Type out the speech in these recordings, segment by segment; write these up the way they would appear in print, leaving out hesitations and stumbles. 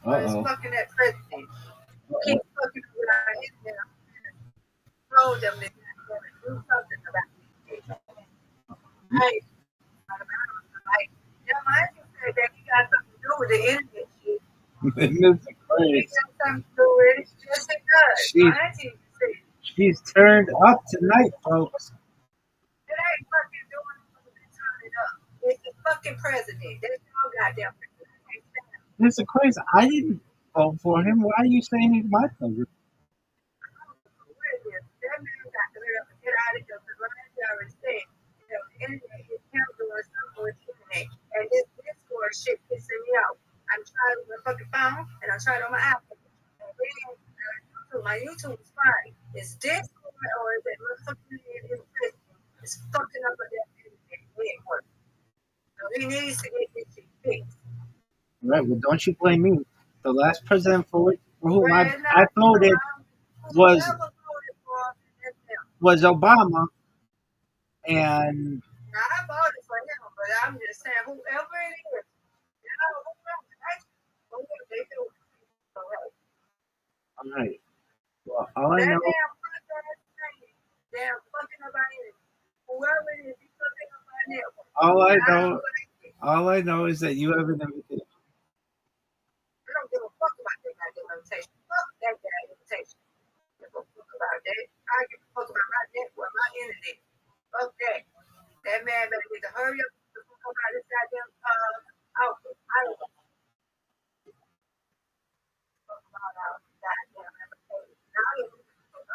But it's fucking that president. Keep fucking around his damn told them that do something about it. Hey, like, yeah, my auntie said that he got something to do with the internet shit. This is He crazy. got something to do with it. Yes, it does. My auntie said She's turned up tonight, folks. it ain't fucking doing it to turn it up. It's the fucking president. There's no goddamn president. This is crazy. I didn't vote for him. Why are you saying he's my favorite? That man got to hurry up and get out of here because like I already said, the internet is him doing something with the internet. And this Discord shit pissing me off. I'm trying on my fucking phone and I'm trying on my iPhone. And then my YouTube is fine. It's Discord or is it motherfucking internet? It's fucking up with that internet network. So he needs to get this shit fixed. Right. Well, don't you blame me. The last president for whom I voted was Obama, and now, I voted for him, but I'm just saying, whoever it is, whoever they do, all right. Well, all I that know, damn fucking nobody is. Whoever it is, he's fucking nobody else. all I know is that you have an invitation. I don't give a fuck about that goddamn invitation. Fuck that goddamn invitation. I give a fuck about that. I give a fuck about my network, my internet. Fuck that. That man better need to hurry up and fuck about this goddamn outfit. I don't know. Fuck about our goddamn invitation. Now I don't give a fuck.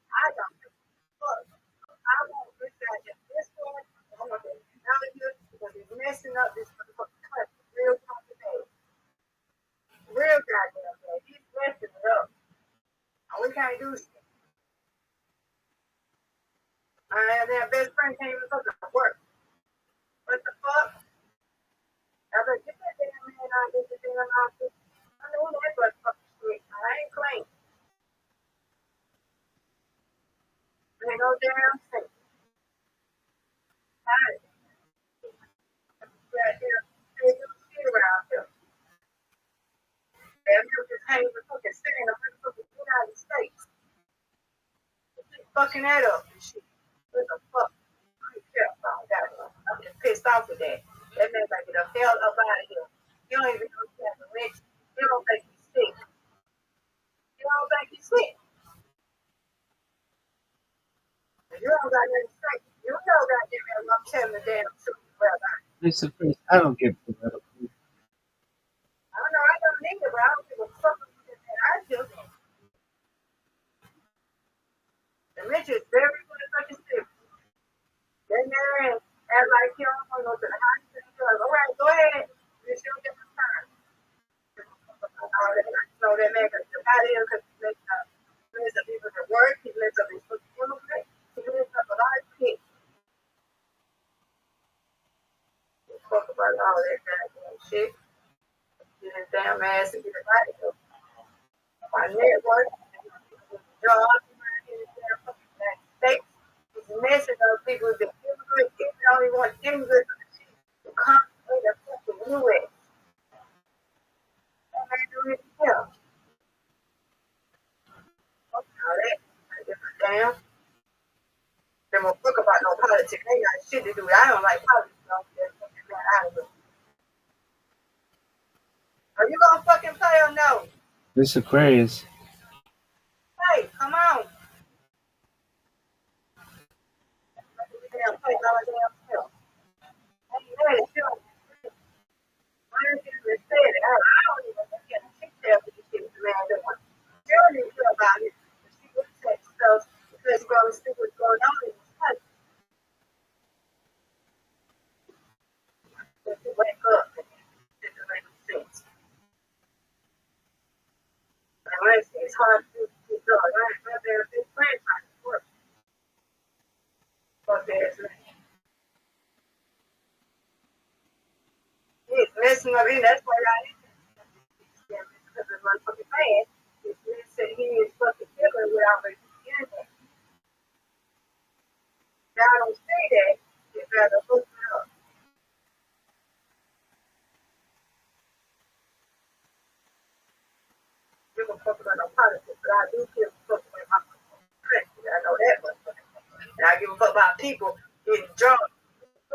I don't give a fuck. I want this goddamn Discord. I want that technology because it's messing up this motherfucking country real fucking bad. Real goddamn bad. He's messing it up. And we can't do shit. Their best friend can't even fucking work. What the fuck? I was like, get that damn man out of this damn office. I know that but fucking shit. I ain't playing. There ain't no damn thing. Tired. Goddamn, they do shit around here. And you just can't even fucking stay in the motherfucking United States. You keep fucking that up and shit. What the fuck? I don't care about that. I'm just pissed off with that. That man like get the hell up out of here. You don't even know you have a rich. You don't think he's sick. You don't think he's sick. You don't got nothing to say. You know goddamn I'm telling the damn truth, brother. This is crazy. I don't get political. I don't know, I don't need it, but I don't give a fuck what you did. I do. The rich is very fucking sick. Then there and act like you don't want to go to the hospital. All right, go ahead. You still get my time. So that man got the body because he lets up people to work, he lets up his fucking immigrant, he lets up a lot of shit. Fuck about all that goddamn shit. Get his damn ass and get a body up. My network, jobs around here in the damn fucking United States. He's messing up people that immigrant, if they only want immigrants to come in the fucking U.S. That man do it himself. Fuck all that. I give a damn. They won't talk about no politics. They got shit to do. I don't like politics. Don't get fucking man out of it. Are you gonna fucking play or no? This Aquarius. Hey, come on. Damn, play by my damn self. I ain't ready to do it. I ain't even said it. I don't even get a shit there for this shit the man doing. She don't even care about it. She would say stuff because you're gonna see what's going on in this country. If you wake up, it doesn't make sense. It's hard to do. I ain't got there big friends trying to work. Fuck that. He's messing up in. That's why I didn't because of motherfucking man. He said he is fucking killing without the internet. Y'all don't say that. You better hook it up. fuck about no politics, but I do give a fuck about my country. I know that much. And I give a fuck about people getting drunk,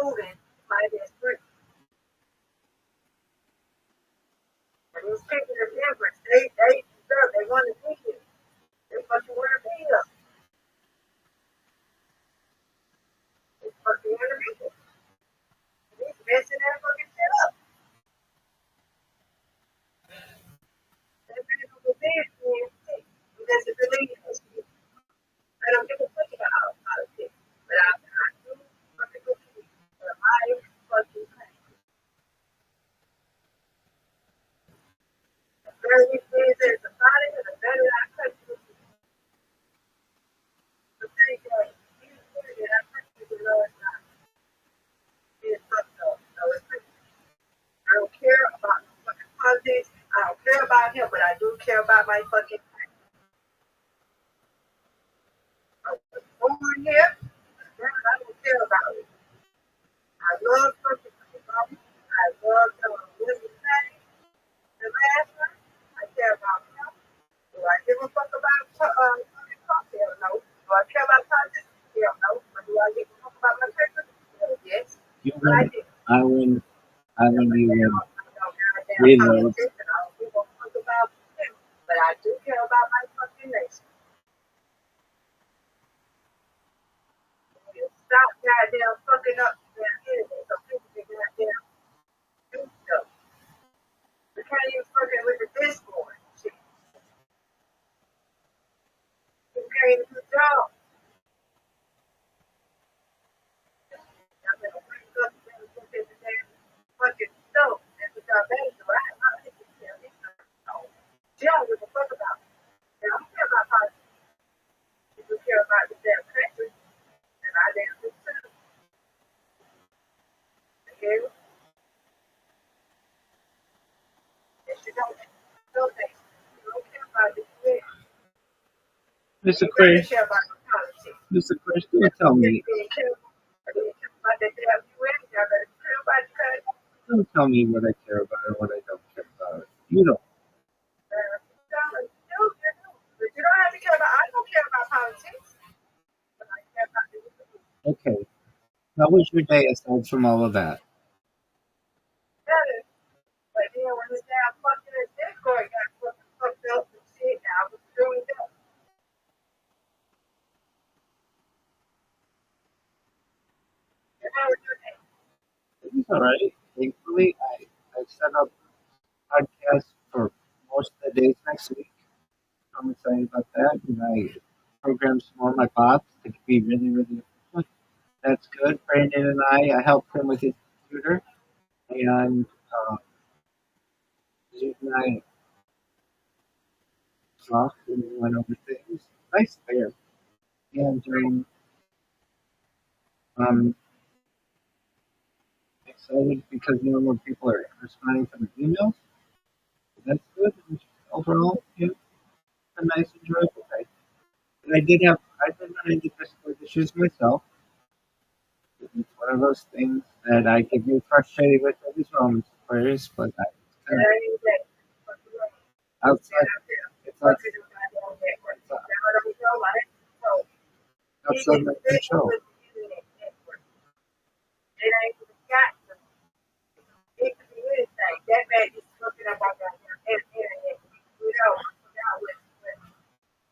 moving, my best friend. And these people of immigrants, they want to be here. They fucking want to be here. They fucking want to be here. These messing that fucking shit up. That's people who did shit. That's a belief. I don't give a fuck about politics, but I do fucking believe that I fucking country. The better we live as a society, the better our country will be. The thing that you do that our country will know it's not. It's fucked up. No, it's not. I don't care about no fucking politics. I don't care about him, but I do care about my fucking country. I was born here, but I don't care about it. I love fucking Obama. I love William Penny. The last one, I care about him. Do I give a fuck about fucking Trump? Hell no. Do I care about politics? Hell no. But do I give a fuck about my country? Hell yes. You But I win. do. I win. I win. You I win. don't goddamn Reload. politics and I don't give a fuck about him. But I do care about my fucking nation. Stop goddamn fucking up their enemy so people can goddamn do stuff. We can't even fucking with the Discord shit. We can't even do jobs. I'm gonna bring up and look at the damn fucking stuff. That's what y'all better do. I have not hit this damn thing. She don't give a fuck about it. They don't care about politics. People care about the damn country. And I damn do too. Okay? And she don't know things. You don't care about the UN. Mr. You better Chris. care about the politics. Mr. Chris, don't tell me. Being killed. Being killed by the damn UN. Y'all better care about the country. Don't tell me what I care about or what I don't care about. You don't. But you don't have to care about. I don't care about politics. But I care about the UN. Okay. How was your day aside from all of that? Better. But then when this damn fucking Discord got fucking fucked up and shit, now I was doing that. And how was your day? It was all right. Thankfully, I set up podcasts for most of the days next week. I'm excited about that. And I programmed some more of my bots to be really, really efficient. That's good. Brandon and I helped him with his computer. And Zeke and I talked and went over things. Nice there. And I'm excited because more and more people are responding to the emails. That's good. And overall, yeah, a nice, enjoyable day. And I did run into Discord issues myself. It's one of those things that I get really frustrated with every moments of players, but I And kind I ain't that. Fucking right. of outside, Out there. it's like, Fucking do my damn network. Now I don't know my so outside even my this control. with the internet network. It ain't even got to. It could be anything. That man is looking up on the internet. You know, I forgot what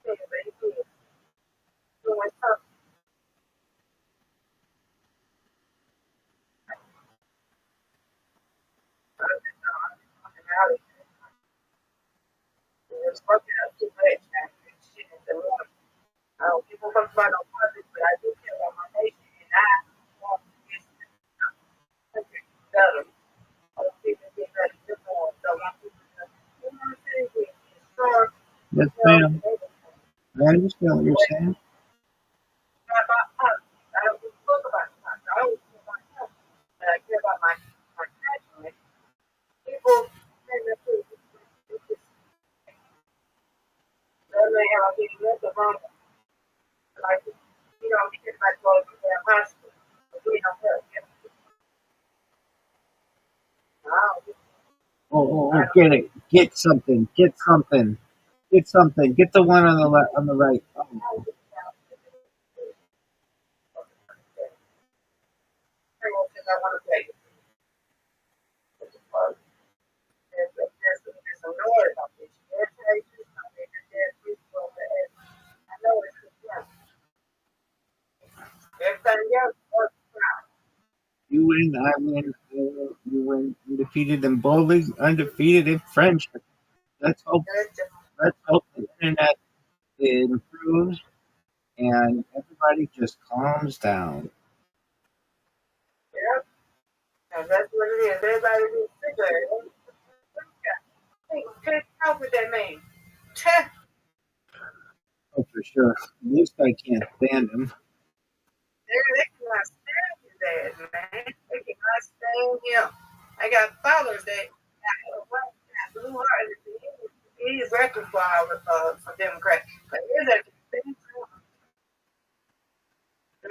but it is doing something. It's fucking up too much now. Shit is the one. I don't give a fuck about no politics, but I do care about my nation, and I want this country to be better. I want people to get better to more. So I want people to, you know what I'm saying, get strong, Yes, you know, ma'am. I understand what you're saying. not about politics. I don't give a fuck about politics. I don't care about myself, but I care about my country. People say that too. It's just, that may have been nothing wrong. Like, you know, kids might go to their hospital, but we don't help them. I don't, Oh, I don't, get it. Get something. Get something. Get something. Get the one on the on the right. Oh, Because I want to play. There's some noise about this. I know it's good. Everybody else works out. you win. I win. You win. Undefeated and boldly undefeated in friendship. Let's hope. That's just, Let's hope the internet improves and everybody just calms down. yeah. And that's what it is. Everybody needs to figure it. Take out with that man. Teh. Oh, for sure. At least I can't stand him. They cannot stand his ass, man. They cannot stand him. I got fathers that got blue heart. He's record for Democrats. But here's at the same time.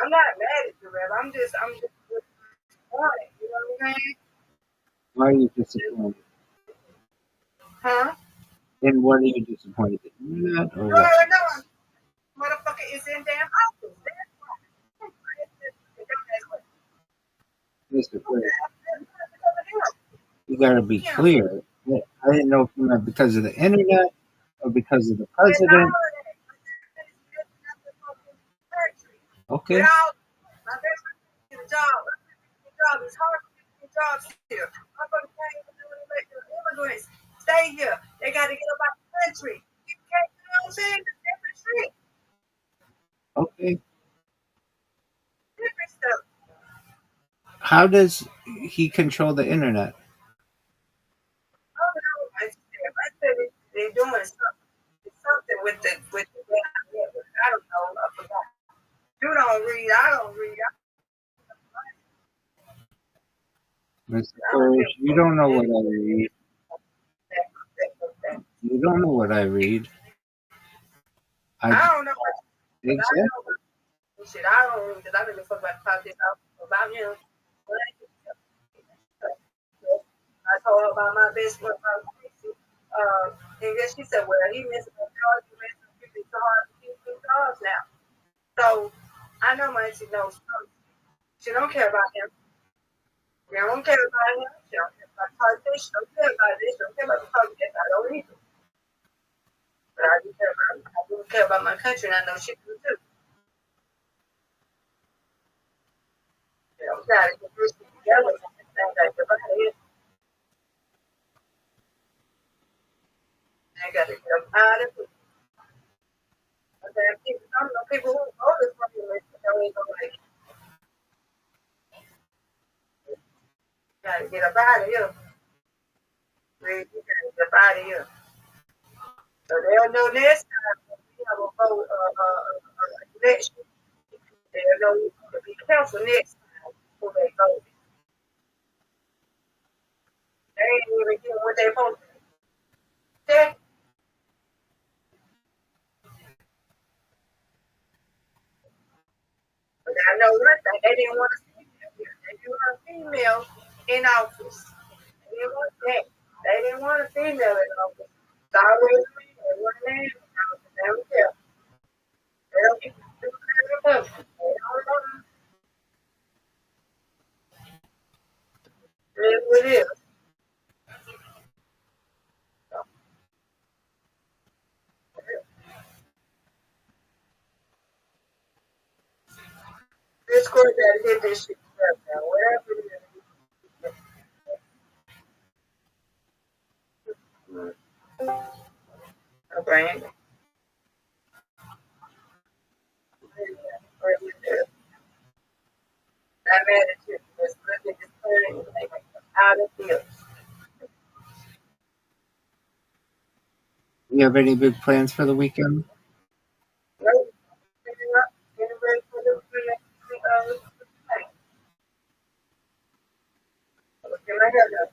I'm not mad at you, Rev. I'm just disappointed. You know what I'm saying? Why are you disappointed? Huh? And what are you disappointed? The internet or You what? already know. Motherfucker is in damn office. That's why. Mr. Clear, you gotta be clear. I didn't know if you meant because of the internet or because of the president. Okay. Without my best friend get a job, it's hard to get jobs here. I'm going to pay for immigrants. Stay here. They got to get up out the country. You can't, you know what I'm saying? It's different shit. Okay. Different stuff. How does he control the internet? I don't know. I said they're doing something. It's something with the I don't know. I forgot. You don't read. I don't read. Mr. Clear, you don't know what I read. You don't know what I read. I don't know. Exactly. Shit, I don't really, because I really fuck about politics about him. I told her about my best friend, and then she said, well, he missing the jobs, he missing people so hard to keep these jobs now. So I know my auntie knows something. She don't care about him. She don't care about him. She don't care about politics. She don't care about this. She don't care about the politics. I don't either. But I do care about, I do care about my country, and I know she do too. You know, we gotta get this shit together. I gotta get up out of it. People, some of the people who voted for him, don't even like, gotta get up out of here. We gotta get up out of here. So they'll know next time when we have a vote, election. They'll know to be careful next time who they vote. They ain't even doing what they supposed to do. Okay? But I know one thing, they didn't want a female here. They didn't want a female in office. They didn't want that. They didn't want a female in office. It's always a man. They want a man in office. They don't care. They don't get to do that. They don't know. It is what it is. So, this court got to get this shit together now. Whatever it is. Okay. That attitude was really discerning, like out of field. You have any big plans for the weekend? Right? Getting ready for the thing. Get my hair done.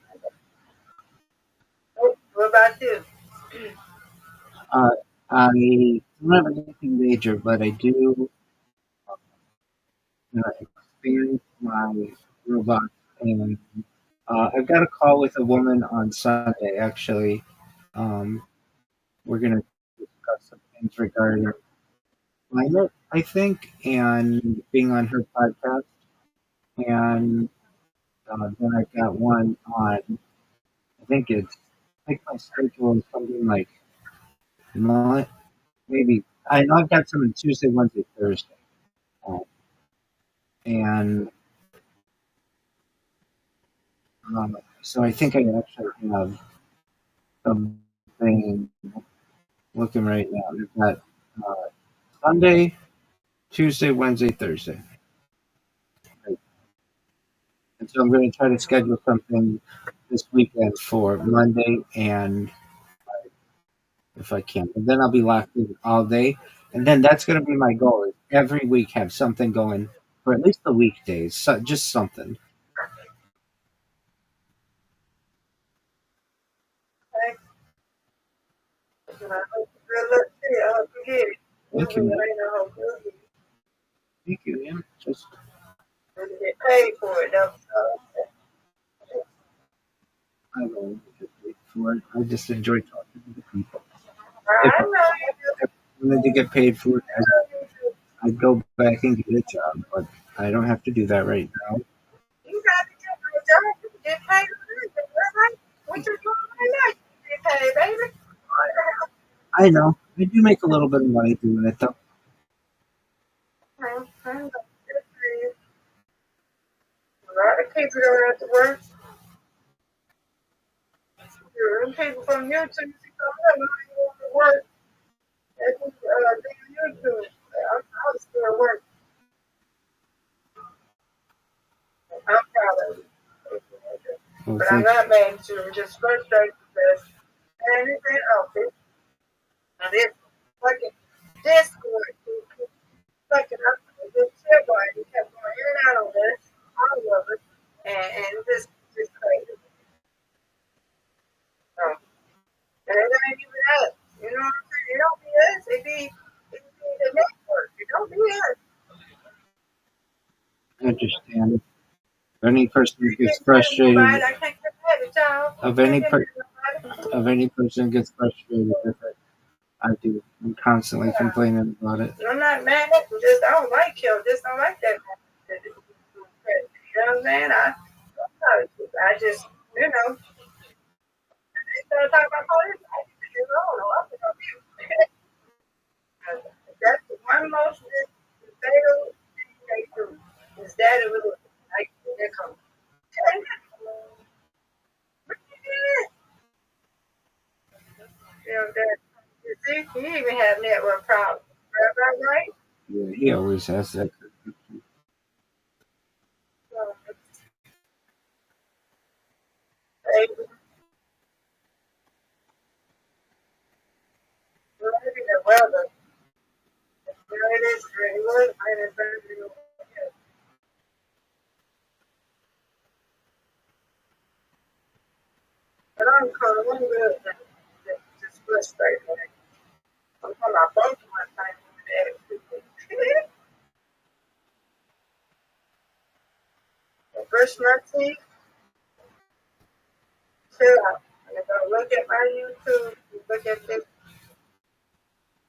Oh, what about you? Uh, I don't have anything major, but I do expand my robot, and I've got a call with a woman on Sunday. Actually, we're gonna discuss some things regarding climate, I think, and being on her podcast. And then I've got one on, I think my schedule is something like maybe, I know I've got some on Tuesday, Wednesday, Thursday. Uh, and so I think I actually have something looking right now. We've got Sunday, Tuesday, Wednesday, Thursday. Right. And so I'm going to try to schedule something this weekend for Monday and if I can. And then I'll be locked in all day. And then that's going to be my goal is every week have something going for at least the weekdays. So just something. Okay. And I hope good luck to you. I hope you get it. Thank you, Usually, man. I hope you get it. Thank you, man. Just And you get paid for it, though. So, I don't get paid for it. I just enjoy talking to the people. If I I know you do. wanted to get paid for it, I know you do. I'd go back and get a job, but I don't have to do that right now. You got to get a job. You can get paid for it. That's right. What you doing right now? You get paid, baby. I know. I do make a little bit of money doing it, though. I know. A lot of people don't have to work. People from YouTube, you come up, you want to work. That's YouTube. I was still working. I'm proud of it. Well, But I'm thanks. not mad at you. I'm just frustrated because anything else, and it's fucking Discord, fucking up. This shit going, he kept going in and out on this, all of it, and just crazy. So, and it ain't even us. You know what I'm saying? It don't be us. It be the network. It don't be us. I understand. If any person I gets can't tell frustrated, nobody. I can't get mad at y'all. of I can't any get per- mad at nobody. of any person gets frustrated with it, I do. I'm constantly Yeah. complaining about it. I'm not mad at him. Just I don't like him. Just don't like that. You know what I'm saying? I just, you know, I ain't gonna talk about police. I just, you know, I'm gonna be. That's the one most fatal thing they do. Is that it was like they come. You know that. You see, he even have network problems. Right? Yeah, he always has that. So, hey, maybe the weather. It is very good. I am very good. But I'm kind of one good. Just frustrated. I'm talking about both of my time. Brush my teeth, chill out. And if I look at my YouTube, look at this,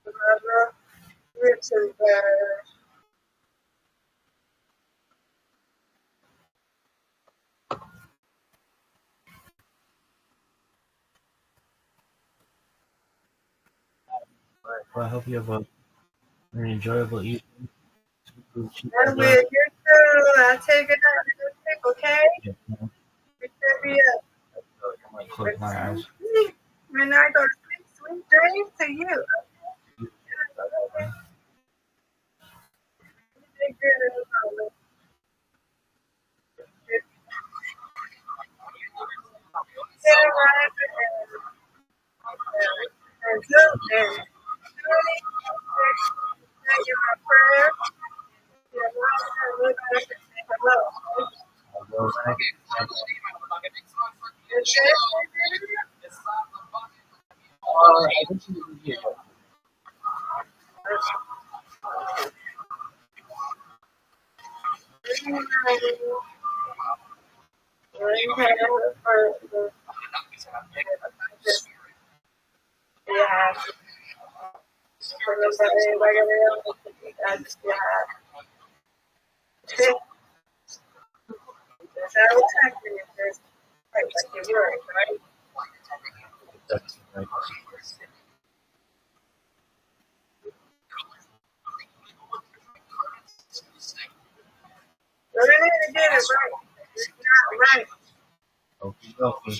whatever, YouTube, Well, I hope you have a very enjoyable evening. and with YouTube, I take it out to the people, okay? Yeah, You should be up. I might close my eyes. When I go to sleep, sweet dreams to you. Okay? You take care of yourself. Yeah, right. And good, and truly, thank you for prayer. Yeah, right. And say hello. I'll go back. Is that I think you can hear. yeah. Right? That's right. Really, again, it's right. It's not right. Okay, okay.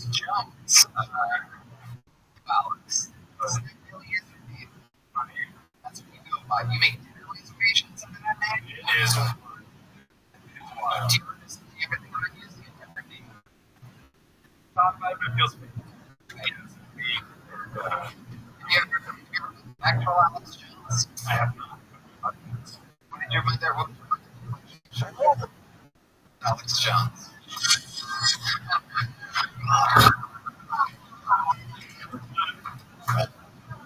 Jones. Alex. It really is indeed. I mean, that's what you go by. You make dinner reservations under that name? It is. Do you ever think about using a different name? It feels fake. Yes. Have you ever been actual Alex Jones? I have not. What did you read there? What Alex Jones.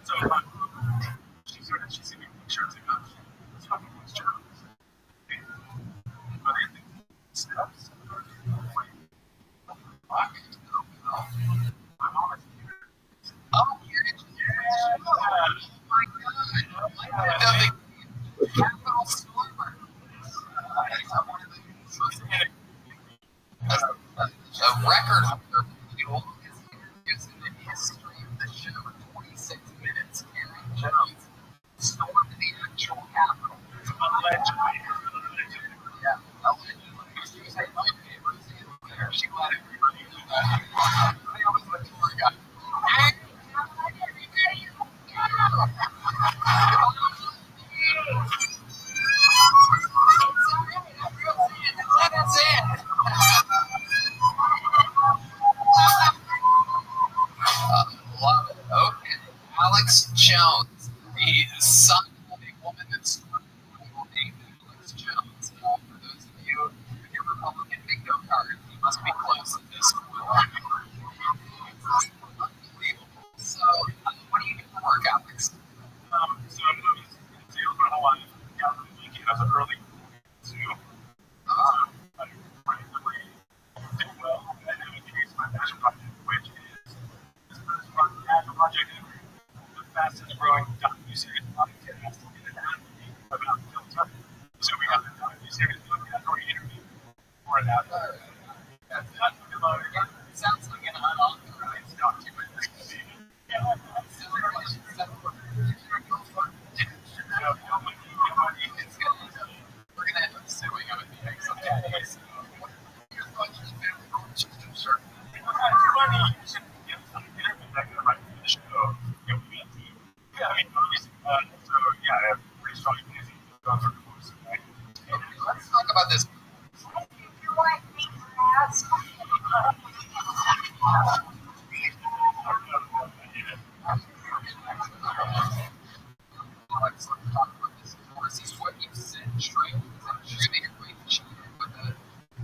So, she's seen me pictures of it's fucking Alex Jones. But I think steps. I'm honest. Oh, you're yeah. Oh my god. Nothing. Capital Stormer. I'm one of a record holder for the longest interviews in the history of the show. 26 minutes. Aaron Jones stormed the actual Capitol. Allegedly. Yeah, allegedly. She was like my favorite scene there. She let everybody do that. They always let the poor guy. Hey, everybody. That's it. Love it. Okay. Alex Jones, the son of a woman that's named Alex Jones. For those of you with your Republican bingo card, you must be close at this point. Unbelievable. So, what do you do for work, Alex? So I'm in sales my whole life. As an early to I really do well. And then I introduced my passion project, which is this first passion project ever. The fastest growing docu-series podcast in an athlete about film time. So we have the docu-series category interview for an athlete. That's not it sounds like an unauthorized documentary. Yeah, we're gonna end up suing him at the end someday. So, here's a bunch of the family Rothschild shirt. It's funny. You should get some interview back in the right for the show. Yeah, I mean, obviously, so yeah, I have pretty strong opinions on certain moves. Right? Okay, let's talk about this. You like me to ask? Alex, let's talk about this. This is what you said, Trey. Is it true that you're going to cheat with a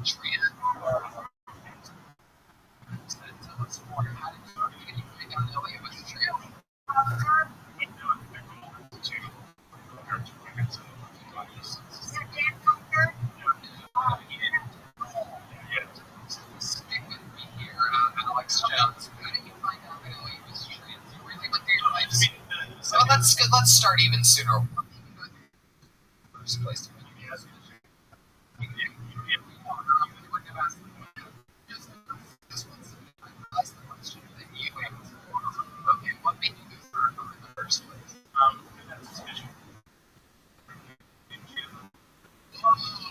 trans? Tell us more. How did you find out Elliot was trans? Stick with me here, Alex Jones. How did you find out that Elliot was trans? Were you with your life? So that's good. Let's start even sooner. First place. Okay, what made you go for her in the first place?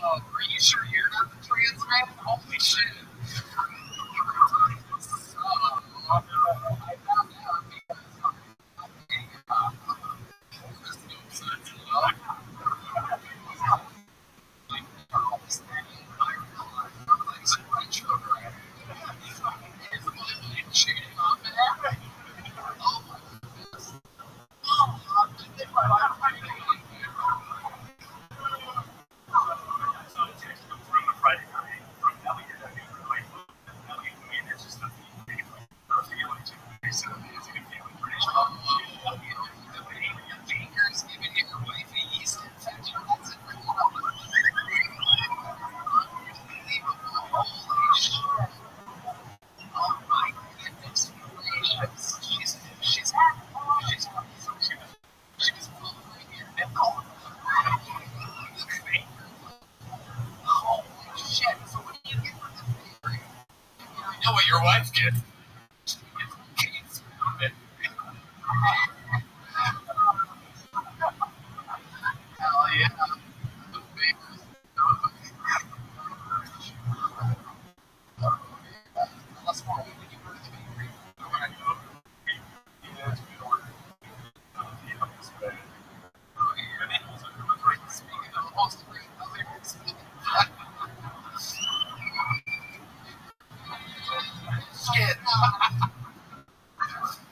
Oh, are you sure you're not the trans man? Holy shit. Know what your wife did. Hell yeah. biscuits.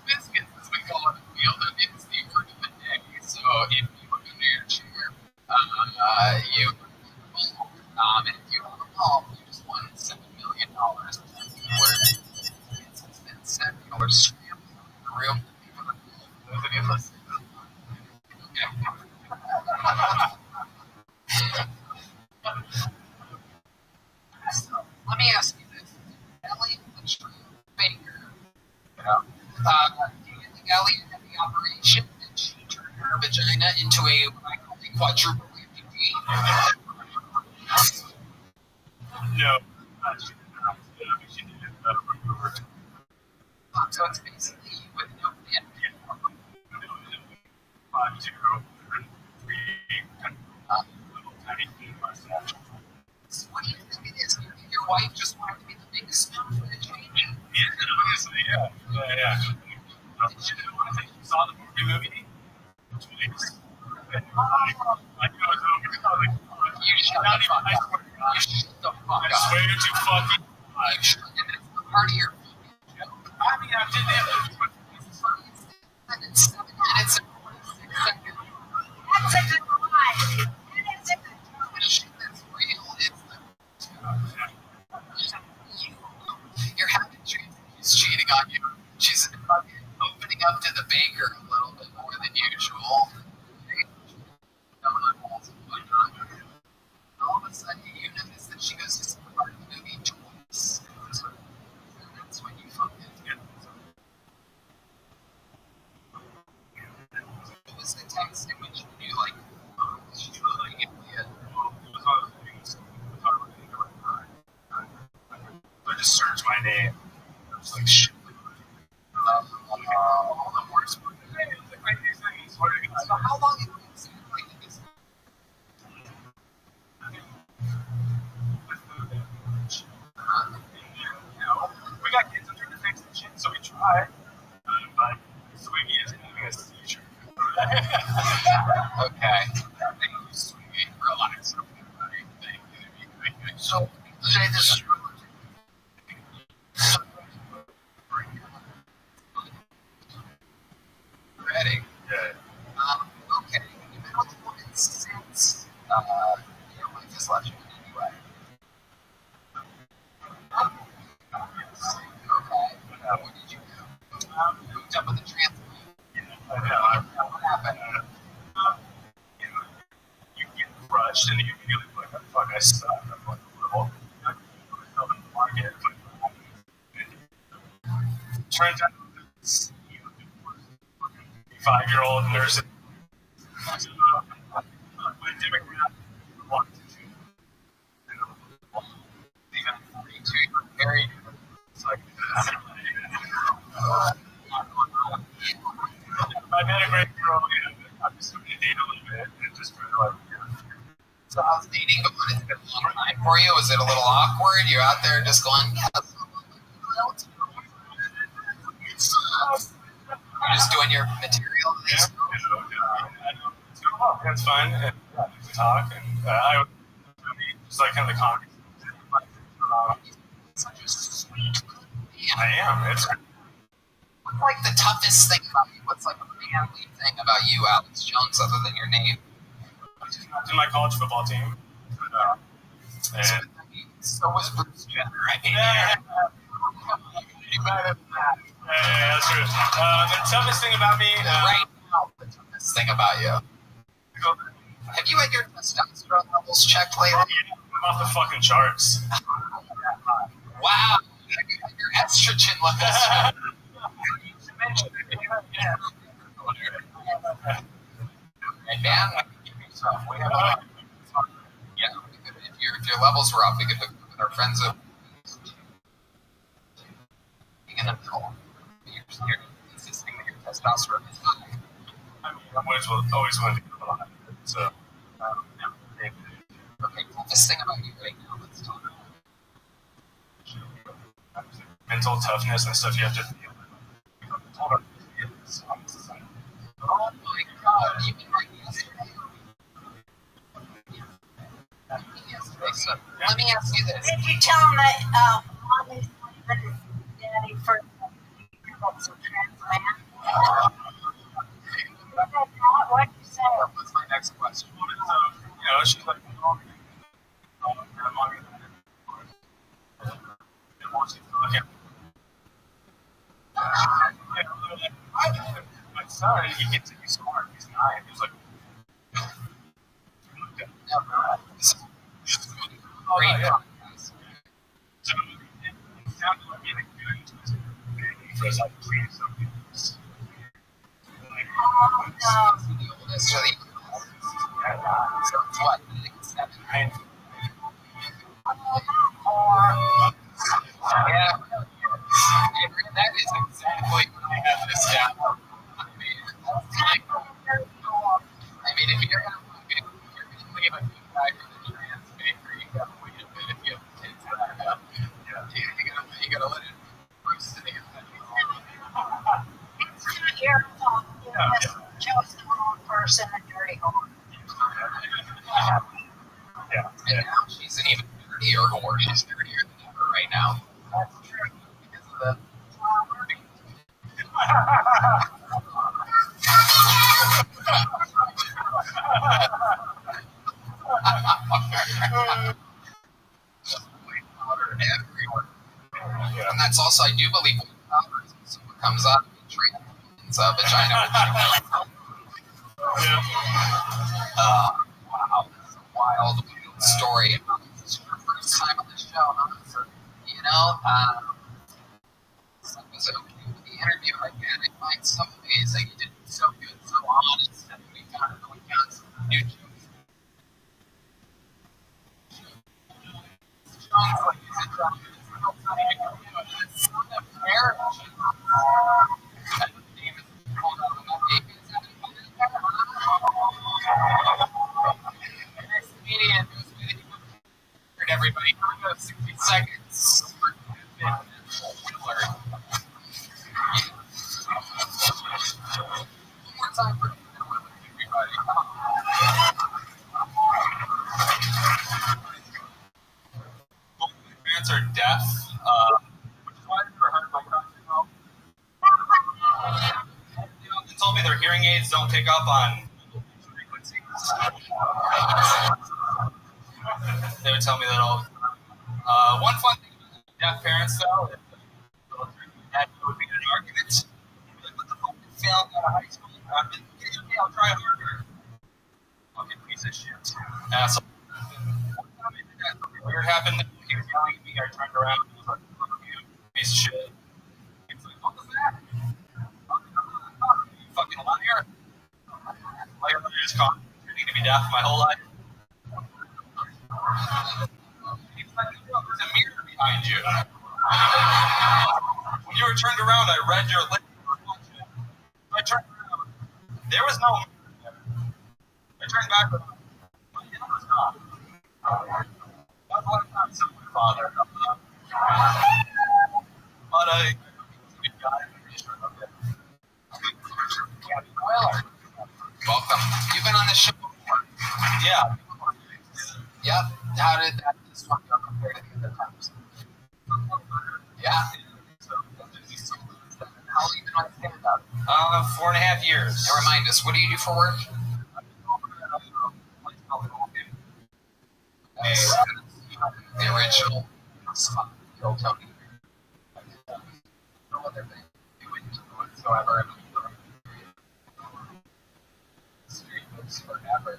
Biscuits, as we call it in the field, and it's the word of the day. So if you look under your chair, you and if you have a ball, you just won $7 million. It's been $7 scrambled in the room. Those of you listening. Okay. So let me ask you this: Ellie, the true baker. Do you think Ellie had the operation and she turned her vagina into a what I call a quadruple amputee? No, she did not. She did remove her. So it's basically you with no fan. 5, 2, 3, little tiny mustache. So what do you think it is? Your wife just wanted to be the biggest spoon for the change? Yeah, honestly, yeah. She didn't want to think she saw the movie. Please. I know it's over. You shut the fuck up. You shut the fuck I up. swear to fucking You shut and it's the part of your joke. I mean, I did that. And it's 7 minutes and 46 seconds. That's a good lie. That is a good The shit that's real is you're having dreams that she's cheating on you. She's opening up to the baker a little bit more than usual. All of a sudden, you notice that she goes to some part of the movie twice. And that's when you fucking get What was the text in which you knew, like, she was like, yeah. I just searched my name. I was like, shit. All the worst. So how long have you been like this? We got kids under the fix and shit, so we tried. But Swiggy is having a seizure. Okay. Thank you, sweetie. Relax. Okay, thank you. So, say this. 5-year-old nurse. Very I met a great girl. I'm just going to date a little bit and just try to So how's dating going? Is it a long time for you? Is it a little awkward? You're out there just going, yeah. You're just doing your material. That's fun. And to talk. And I just like kind of the comedy. Such a sweet man. I am. It's What's like the toughest thing about you? What's like a manly thing about you, Alex Jones, other than your name? in my college football team. And So was Bruce Jenner. I mean, that's true. The toughest thing about me, right now, the toughest thing about you. Have you had your testosterone levels checked lately? I'm off the fucking charts. Wow. Have you had your estrogen levels checked? And man, we have a, yeah, we could, if your levels were up, we could hook up with our friends of being in the middle. You're insisting that your testosterone is high. I mean, I'm always willing to give a lot. So, okay, toughest thing about you right now, let's talk about mental toughness and stuff you have to feel. Oh my god, you mean like yesterday? Yesterday. So, let me ask you this. Did you tell him that Mom is leaving Daddy for My son, he gets it. He's smart. He's 9. He's like, oh, Great yeah. podcast. So it sounded like getting good. He was like, please don't do this. The oldest of the so it's what, 7? Right? Yeah. That is exactly what I have this down. I mean, if you're gonna leave a good guy for the Giants bakery, you gotta wait a bit if you have kids that up. You gotta let it roast to the inside. It's not your fault. You chose the wrong person and dirty home. Yeah. And now she's an even dirtier whore. She's dirtier than ever right now. That's true. Because of the water everywhere. And that's also, I do believe, so it comes up and treats a vagina. Wow, that's a wild story. This is your first time on the show, huh? So, you know, so it was okay with the interview. Again, I find so amazing. You did so good, so honest, and we found some new jokes. Sounds like he's a drunk. It's not a marriage. And the name is called out of the next comedian who's with everybody. Here we go, 60 seconds. One more time for everybody. Both my parents are deaf, which is why I've never heard my country well. They told me their hearing aids don't pick up on frequencies. They would tell me that all the time. One fun thing about deaf parents, though, is that would be in an argument. Like, what the fuck? You failed out of high school? Okay, I'll try harder. Fucking piece of shit. Asshole. Weird happened. He was yelling at me. I turned around and was like, fuck you, piece of shit. He was like, what was that? You fucking liar. Liar is caught pretending to be deaf my whole life. He's like, there's a mirror behind you. When you were turned around, I read your lips. I turned around. There was no mirror there. I turned back. It was not. That's what I'm so my father. But he's a good guy. Welcome. You've been on this show before. Yeah. Yep. How did that this one go compared to the other times? Yeah. How long have you been on stand-up? 4.5 years. And remind us, what do you do for work? The original spot. Tony. No other thing whatsoever. Street forever.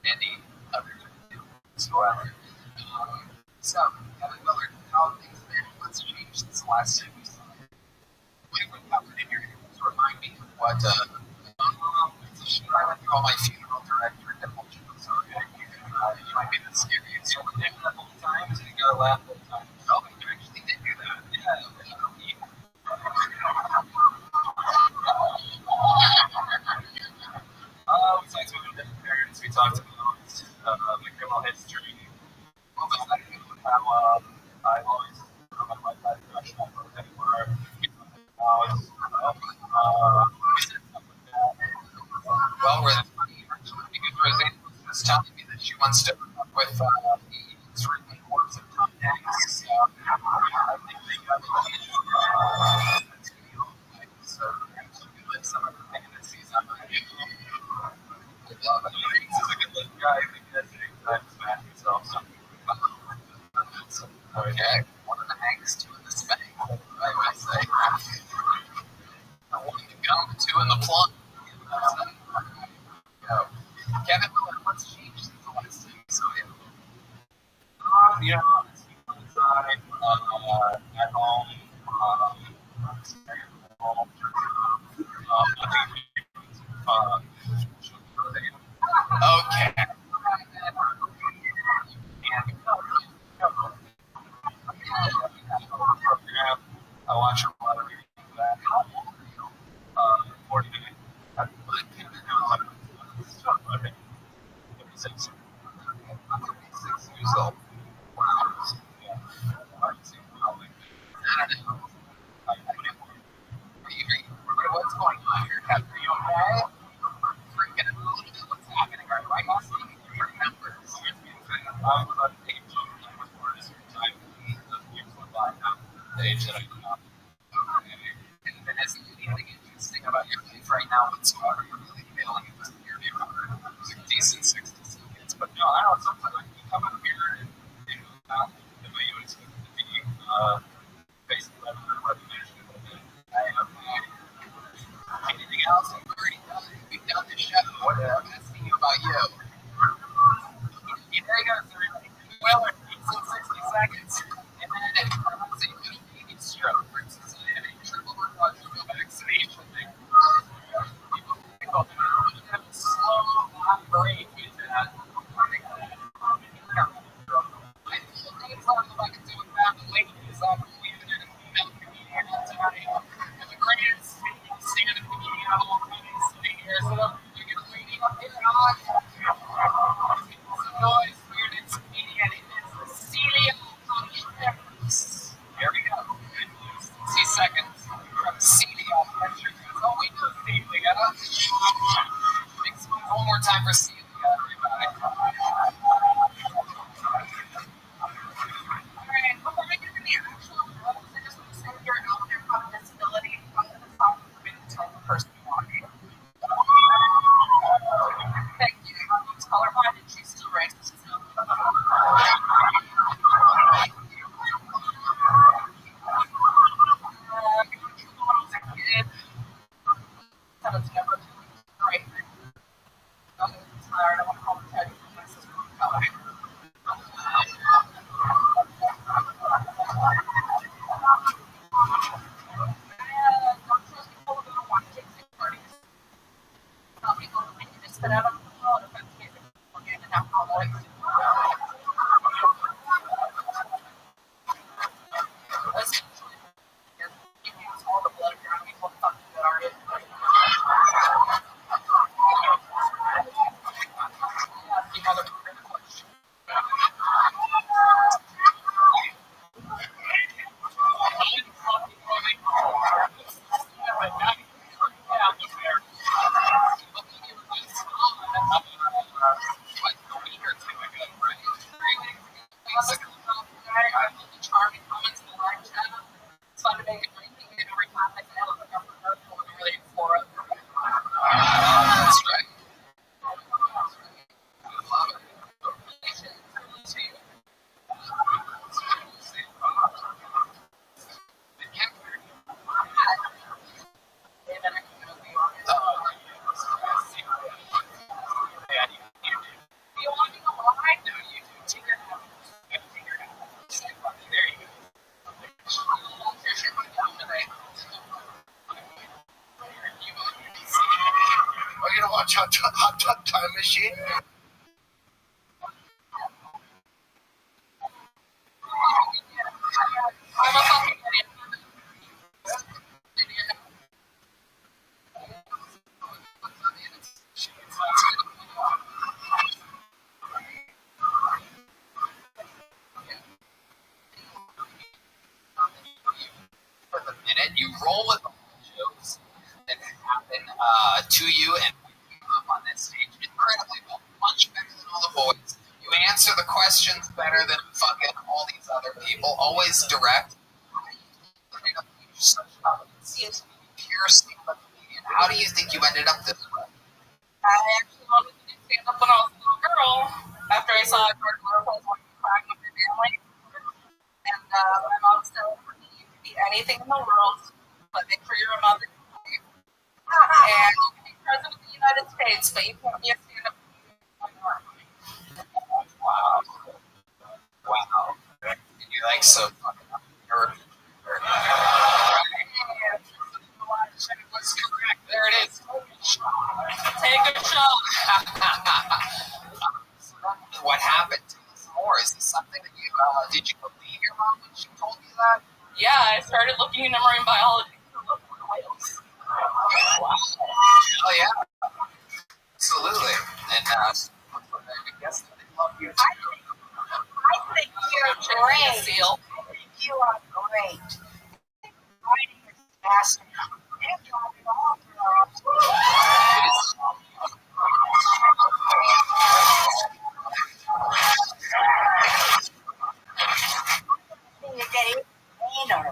Any other thing whatsoever. So, Kevin Willard, how have things been? What's changed since the last time we saw you? When we covered in your interviews, remind me of what I went through all my funeral director and double jokes. So, you might be the scariest. You were there a couple of times and you got to laugh all the time. Oh, you actually did do that. Yeah. We talked about different parents. We talked about my criminal history. What was that? How I've always my life had a crush on her anywhere. Well, we're because Roseanne was telling me that she wants to hook up with the certain course of Tom Hanks. So I think they got so we live some of the fantasies I'm going to do. I love it. He's a good looking guy. I think that's an exact smash himself. So, okay. One of the Hanks, two of the Spank, I would say. I watch a lot of reviews of that. How old are you? 49. I'm 36. I'm 36 years old. Wow. Yeah. I don't know. What's going on here, Captain? Are you okay? Freaking a little bit what's happening right now. Your numbers. I'm about to take a joke. I was born a certain time. Years went by now. The age that I am. And then is anything interesting about your life right now whatsoever? You're really failing at this interview. There's a decent 60 seconds. But no, I don't know. Sometimes I can come up here and not the way you expect it to be. Basically, I'm not recognition of it. I have anything else you've already done? We've done the show. What I'm asking you about you. You know, you got 30 well, 60 seconds. And then let's say you need stroke, for instance, and a triple or quadruple vaccination thing. People have a slow break into that. I feel like if I can do it that late, because I'm leaving in a female comedian tonight. And the greatest stand-up comedian of all time sitting here, so you get a lady up here on. Some noise, weird, it's comedian. It is Celia. Here we go. 60 seconds from Celia. Oh, we know Celia. Make some one more time for Celia, everybody. Alright, before I get into the actual rules, I just want to say if you're out there from a disability, come to the top of the type of person walking. Thank you. She's colorblind and she's still racist. We're gonna watch Hot Tub Time Machine. For the minute, you roll with all the jokes that happen to you and up on this stage incredibly well, much better than all the boys. You answer the questions better than fucking all these other people. Always direct. Seems to be pure stand-up comedian. How do you think you ended up this way? I actually wanted to do stand-up when I was a little girl. After I saw George Lopez wanting to crack with your family, and my mom said, "You can be anything in the world, but make sure you're a mother." And you can be president of the United States, but you can't be a stand-up comedian. Wow. Wow. And you're like so fucking nerd. There it is. Take a shot. What happened to this more? Is this something that you did you believe your mom when she told you that? Yeah, I started looking into marine biology. Wow. Oh yeah. Absolutely. And I guess they love you too. I think you're great. Seal. I think you are great. Writing is fascinating. You got it all, girl. You get even meaner. I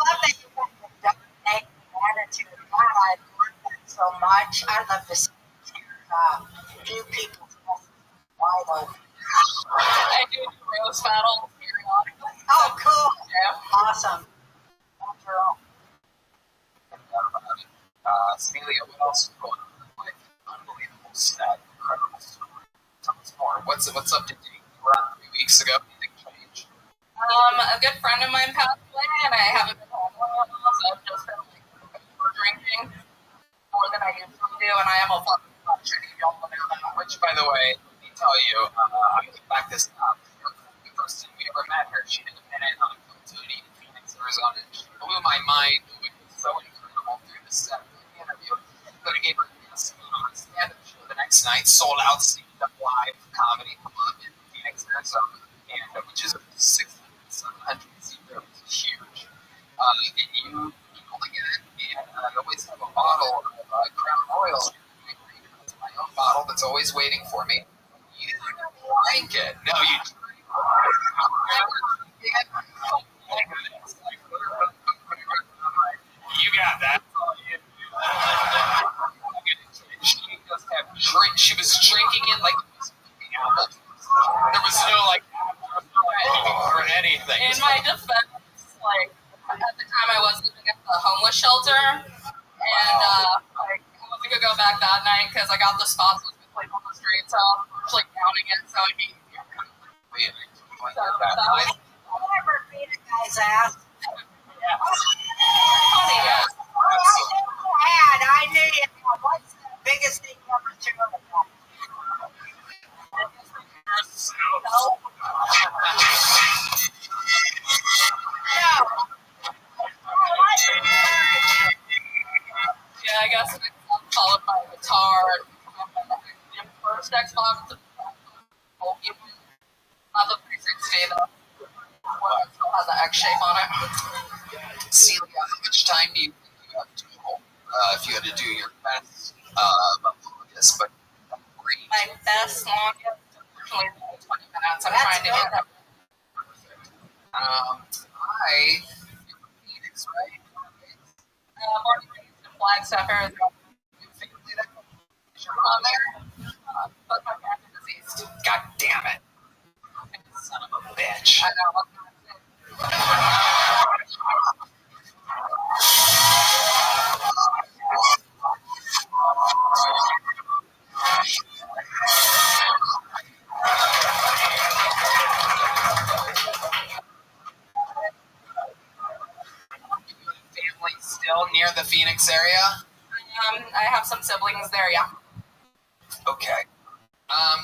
love that you got the dark attitude. God, I love that so much. I love to see few people wide open. I do roast battles periodically. Oh, cool. Yeah. Awesome. After all. Celia, what else is going on in life? Unbelievable stat, incredible story. Tell us more. What's up to date? You were on 3 weeks ago. Anything changed? A good friend of mine passed away, and I haven't been home in a while, so I've just been drinking more than I usually do, and I am a fucking puncher. You all know that. Which, by the way, let me tell you, I'm going to back this up. The first time we ever met her, she did a minute on Tony in Phoenix, Arizona. She blew my mind. It was so incredible through the interview. But I gave her a stand-up show the next night, sold out, stand-up live comedy club in Phoenix, Arizona, and which is a 600 seat room. It's huge. And you only get it, and I always have a bottle of Crown Royal. It's my own bottle that's always waiting for me. You like it? No, you. You got that. She was drinking it like it was apple. There was no like or anything. In my defense, like at the time I was living at the homeless shelter, and like I wasn't gonna go back that night because I got the spots with people on the street, so I was like counting it, so it'd be. Never beat a guy's ass. Yeah. Funny, yeah. I knew you had. What's the biggest thing you ever threw in the car? No. Yeah, I guess it's followed by a guitar. Your first Xbox, not the 360 though. Still has an X shape on it. Celia, how much time do you think you have total? If you had to do your best, longest, but my best longest, unfortunately, 20 minutes. I'm trying to get that. Phoenix, right? Born and raised in Flagstaff, Arizona. Family there? Is your mom there? But my dad is deceased. God damn it. Son of a bitch. I know. Family still near the Phoenix area? I have some siblings there, yeah. Okay.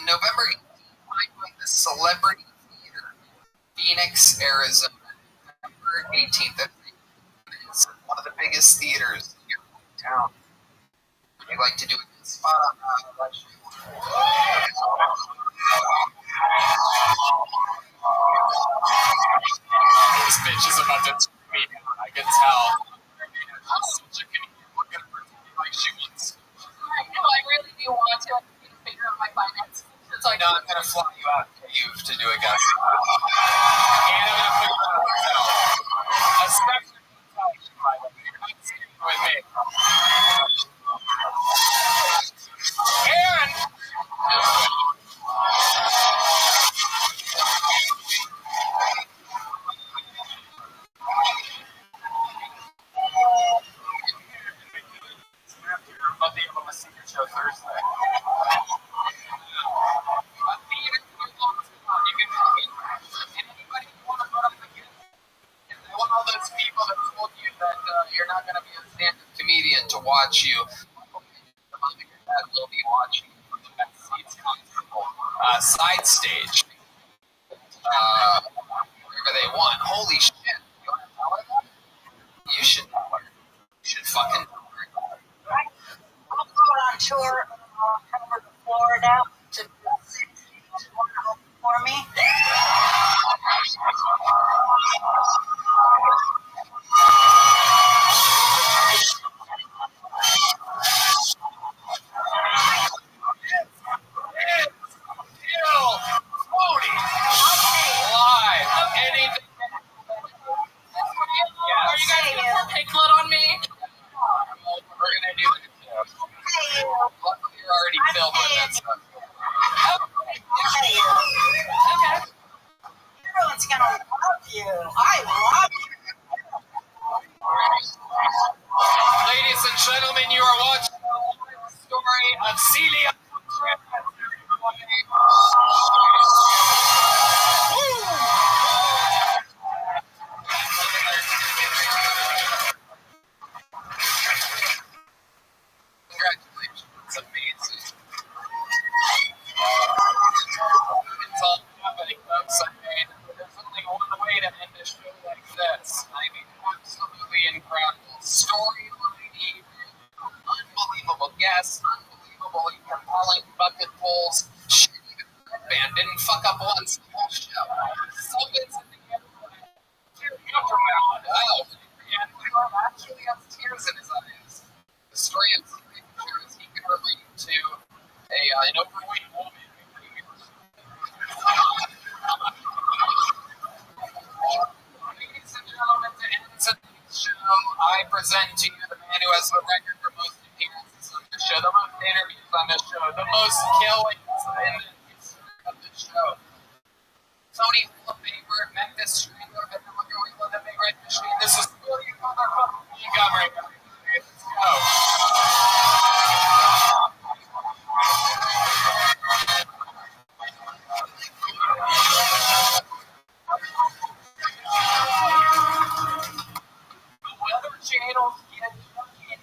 November 18th, I'm doing the Celebrity Theater, Phoenix, Arizona. November 18th. It's one of the biggest theaters here in town. Would you like to do a spot on that? This bitch is about to take me down, I can tell. Such a comedian. Look at her, like she wants. I really do want to figure out my finances. It's like, no, I'm going to fly you out to you to do it, guys. And I'm going to put you in a hotel. Especially by the way, you're not staying with me. Aaron! I'll be able to see your show Thursday. All those people that told you that you're not going to be a stand-up comedian to watch you, the mom and your dad will be watching you from the best seats comfortable. Side stage. Wherever they want. Holy shit. has tears in his eyes. The story of secret insurance he can relate to an overweight woman. Ladies and gentlemen, to end today's show, I present to you the man who has the record for most appearances on the show, the most interviews on the show, the most killings in the history of the show. Tony Favorite, Memphis Strangler, but now we're going with the big red machine. This is William Motherfucking Montgomery. Let's go. Weather Channel's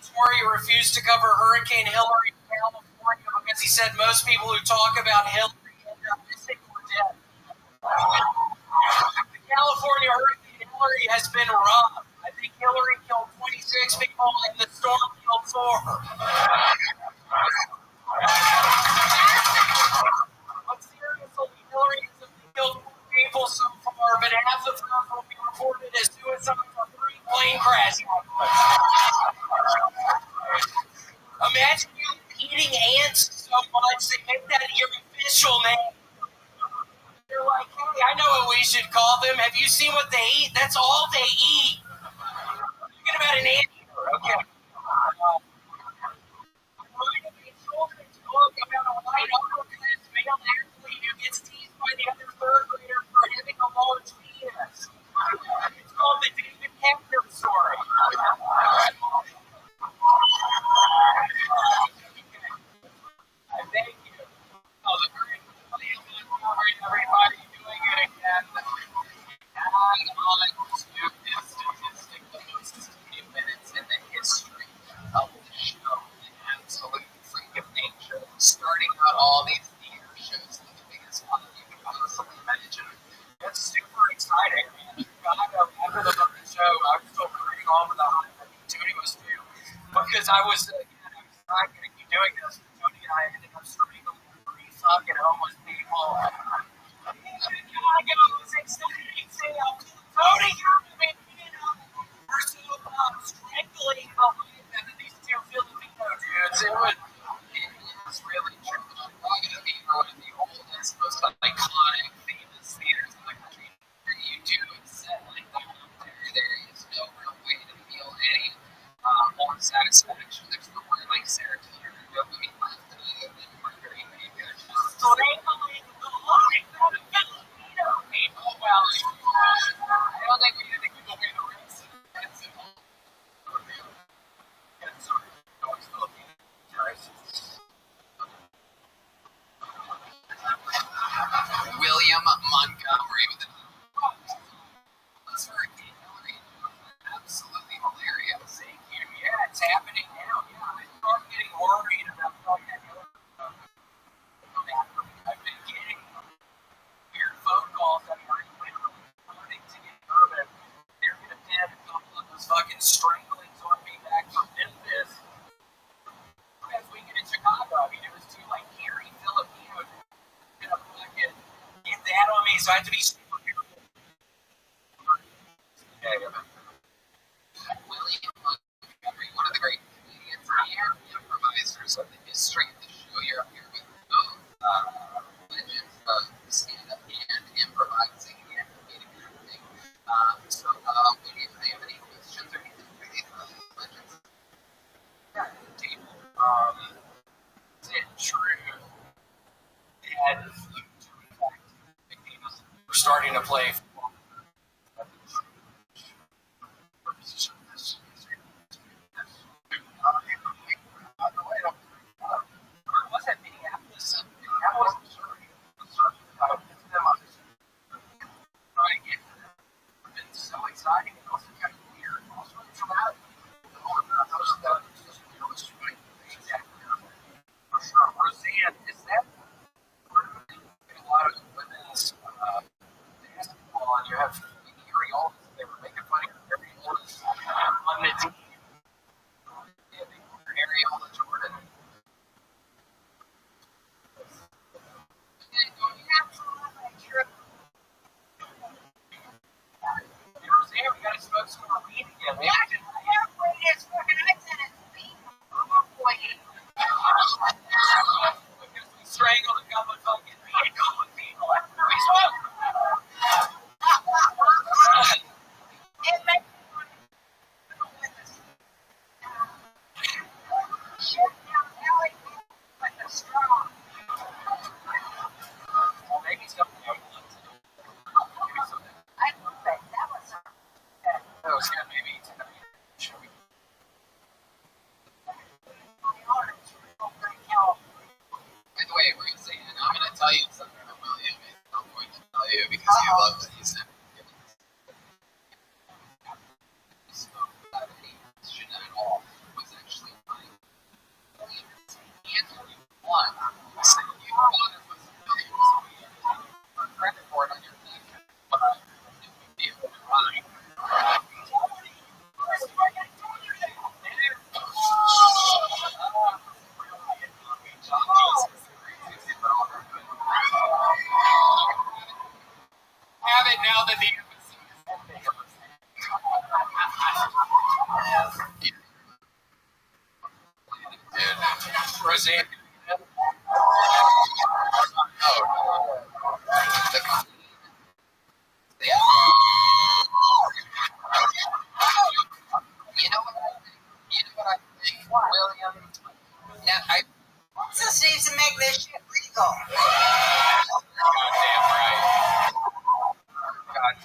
Tory refused to cover Hurricane Hillary in California because he said most people who talk about Hillary end up missing or dead. The California Hurricane Hillary has been rough. I think Hillary killed 26 people and the storm killed 4. But seriously, Hillary has only killed 4 people so far, but half of them will be reported as suicide for 3 plane crashes. Imagine you eating ants so much they make that your official name. They're like, hey, I know what we should call them. Have you seen what they eat? That's all they eat. Thinking about an ant eater, okay. I'm writing a children's book about a white upper-class male athlete who gets teased by the other 3rd graders for having a large penis. It's called the David Kempner story. I thank you. Oh, the great everybody doing it again. And on to this statistic, the most 2 minutes in the history of the show. An absolute freak of nature. Starting out all these theater shows with the biggest fun you can possibly imagine. It's super exciting. After the show, I was still creating all of the hype that Tony was too. Because I was not going to keep doing this. Tony and I ended up streaming 3 fucking homeless people. Chicago is exciting sale. Tony, we're so strangling behind these 2 Filipino dudes. It was really true. Chicago being one of the oldest, most iconic, famous theaters in the country. You do set like that up there. There is no real way to feel any more satisfaction. There's no more like serotonin or dopamine left than Mercury maybe. Strangling the life of the Filipino people. Well, I don't think we need to give away the rest. That's it. Yeah, sorry. I was Filipino. William Montgomery with absolutely hilarious. Thank you. Yeah, it's happening now. Yeah, I'm getting worried about that. I've been getting weird phone calls that are starting to get nervous. They're going to pin a couple of those fucking stranglings on me back from Memphis. Last weekend in Chicago, I mean, it was 2 like hairy Filipinos gonna fucking get that on me, so I have to be super careful. William Montgomery, one of the great comedians and improvisers of the history of the show. You're up here with both legends of stand-up and improvising and comedic acting. William, do you have any questions or anything for these legends? Yeah, table. Is it true that you two, in fact, were starting to play football? Was that Minneapolis? Minneapolis, Missouri. It's been so exciting and also kind of weird. Also traumatic. Roseanne, is that a lot of women's basketball Oh, yeah, maybe. By the way, we're going to say, and I'm going to tell you something about William, and I'm going to tell you because you love what he said. So, that any question at all was actually fine. He answered you one. He said you thought it was credit for it on your neck, but it was fine. Have it now that the Roseanne. You know what I think? You know what I think, William? Yeah, I Just needs to make this shit legal. goddamn right. God.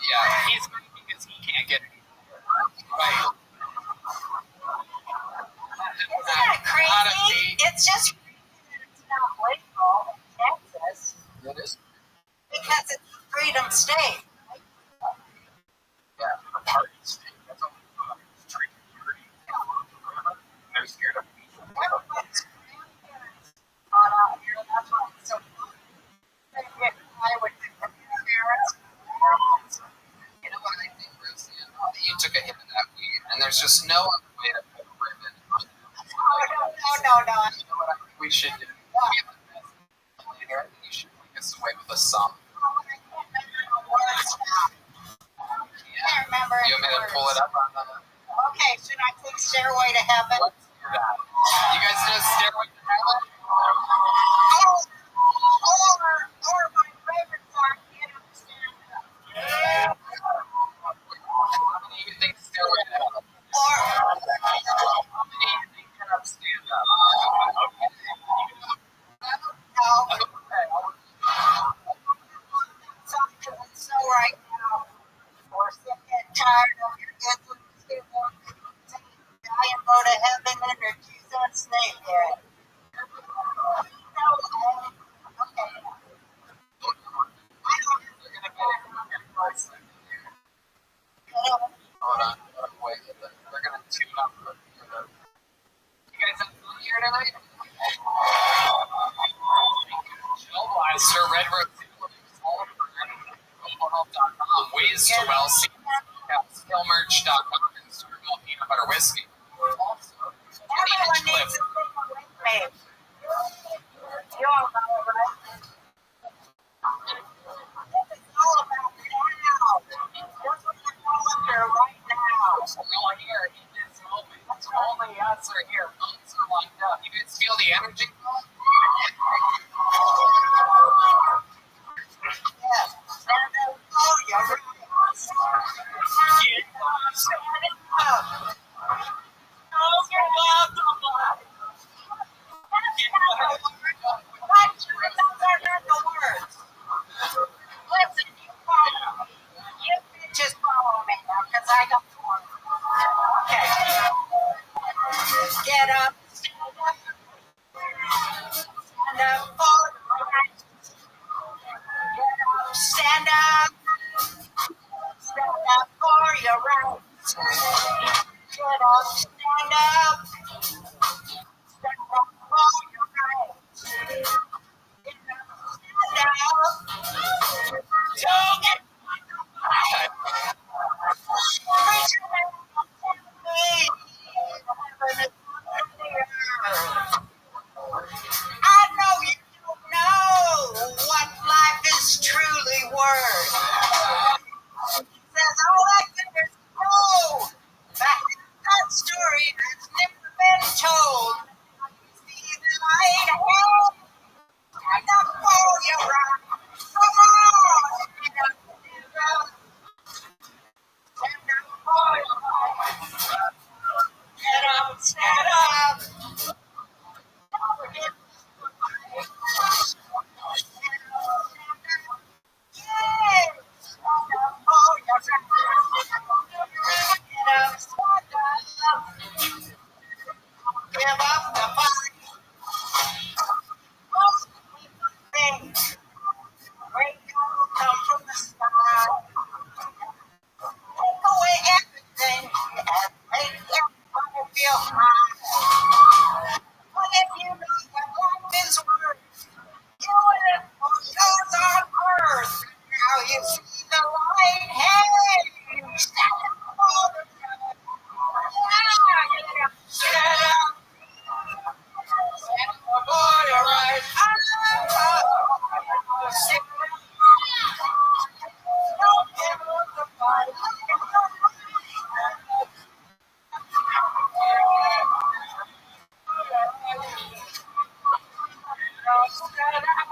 Yeah, he's because he can't get it right. Isn't that crazy? It's just it's not legal in Texas It is. because it's a freedom state. Yeah, a party state. That's all it's treated pretty. They're scared of people. Everybody's grandparents on out here. That's why it's so fun. They get high with the grandparents. You know what I think, Rosie? You took a hit of that weed, and there's just no other way to put a ribbon on it. No. You know what I think we should do? We have the best later, and you should take us away with a song. I remember. You want me to pull it up on the... Okay, should I take Stairway to Heaven? Let's do that. You guys know Stairway to Heaven? Or my favorite song, Get Up, Stand Up. How many of you think Stairway to Heaven? Or How many of you think Get Up, Stand Up? Okay. no, something that's so right now. Or sick and tired of your good looks, die and go to heaven under Jesus' name, Dad. Okay. Hold on. Wait. They're going to tune up. You guys have fun here tonight? Jill Blaster, Red Road, Oklahoma.com, Ways to Well See, Skillmerch.com, and Starville Peanut Butter Whiskey. Also, Everyone needs to think away from me. You all know, right? This is all about now. That's what I'm going through right now. we're all here in this moment. Only us are here. Phones are lined up. You guys feel the energy? Yes. Stand up. Oh, you're right. Stand up. Oh, you're welcome. What? Those are not the words. Listen, you follow me. You bitches follow me now, because I got the one. Okay. Get up. Stand up. Stand up. Follow me. Get up. Stand up. Stand up for your rights. Get up. Stand up. Stand up for your rights. Get up. Stand up. Don't get preacher man, me. I know you don't know what life is truly worth. Says all I can is go back to that story that's give up the fight. Most people think rainbow come from the sky. Take away everything and make everybody feel high. But if you know what life is worth, you live for yours on earth. Now you see the light. Hey, stand up for the good. Yeah, stand up. Stand up for your right. Stick around. Don't give up the fight. Stand up.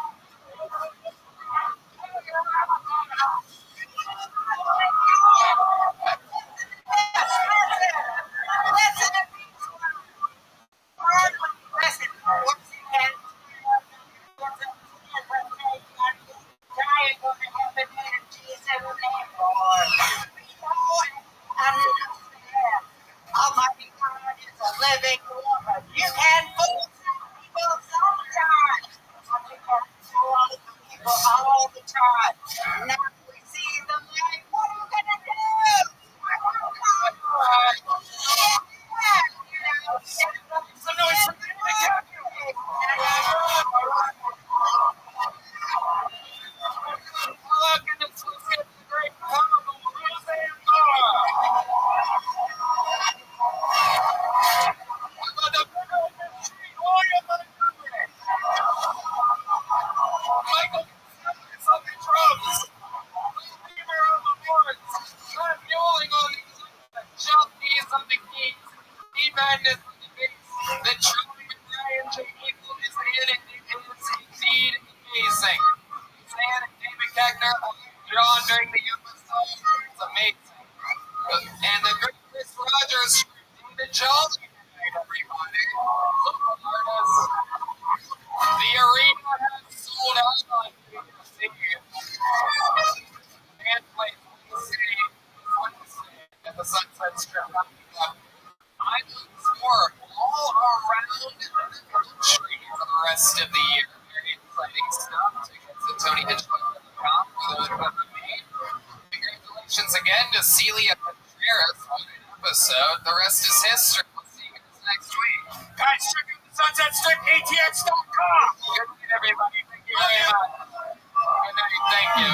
Almighty God is a living woman. You can fool some people sometimes. But you can fool other people all the time. Now we see the light. What are you gonna do? So no, it's look at this great problem. Michael, something drums. Leader of the boards. Not fueling on these junkies on the keys. E-madness on the base. The truly Brian J. Eagle is indeed amazing. Saying David Keckner, John during the episode, it's amazing. And the great Chris Rogers, David Jolly, everybody. Local artists. The arena has sold out on BBC. And played Wednesday at the Sunset Strip. I look for all around the country for the rest of the year. Very exciting stuff. Tickets at TonyHitchcock.com for the main. Congratulations again to Celia Contreras on an episode. The rest is history. We'll see you guys next week. Guys, check out the Sunset Strip, ATX.com. Good night, everybody. Thank you very much. Good night. Thank you.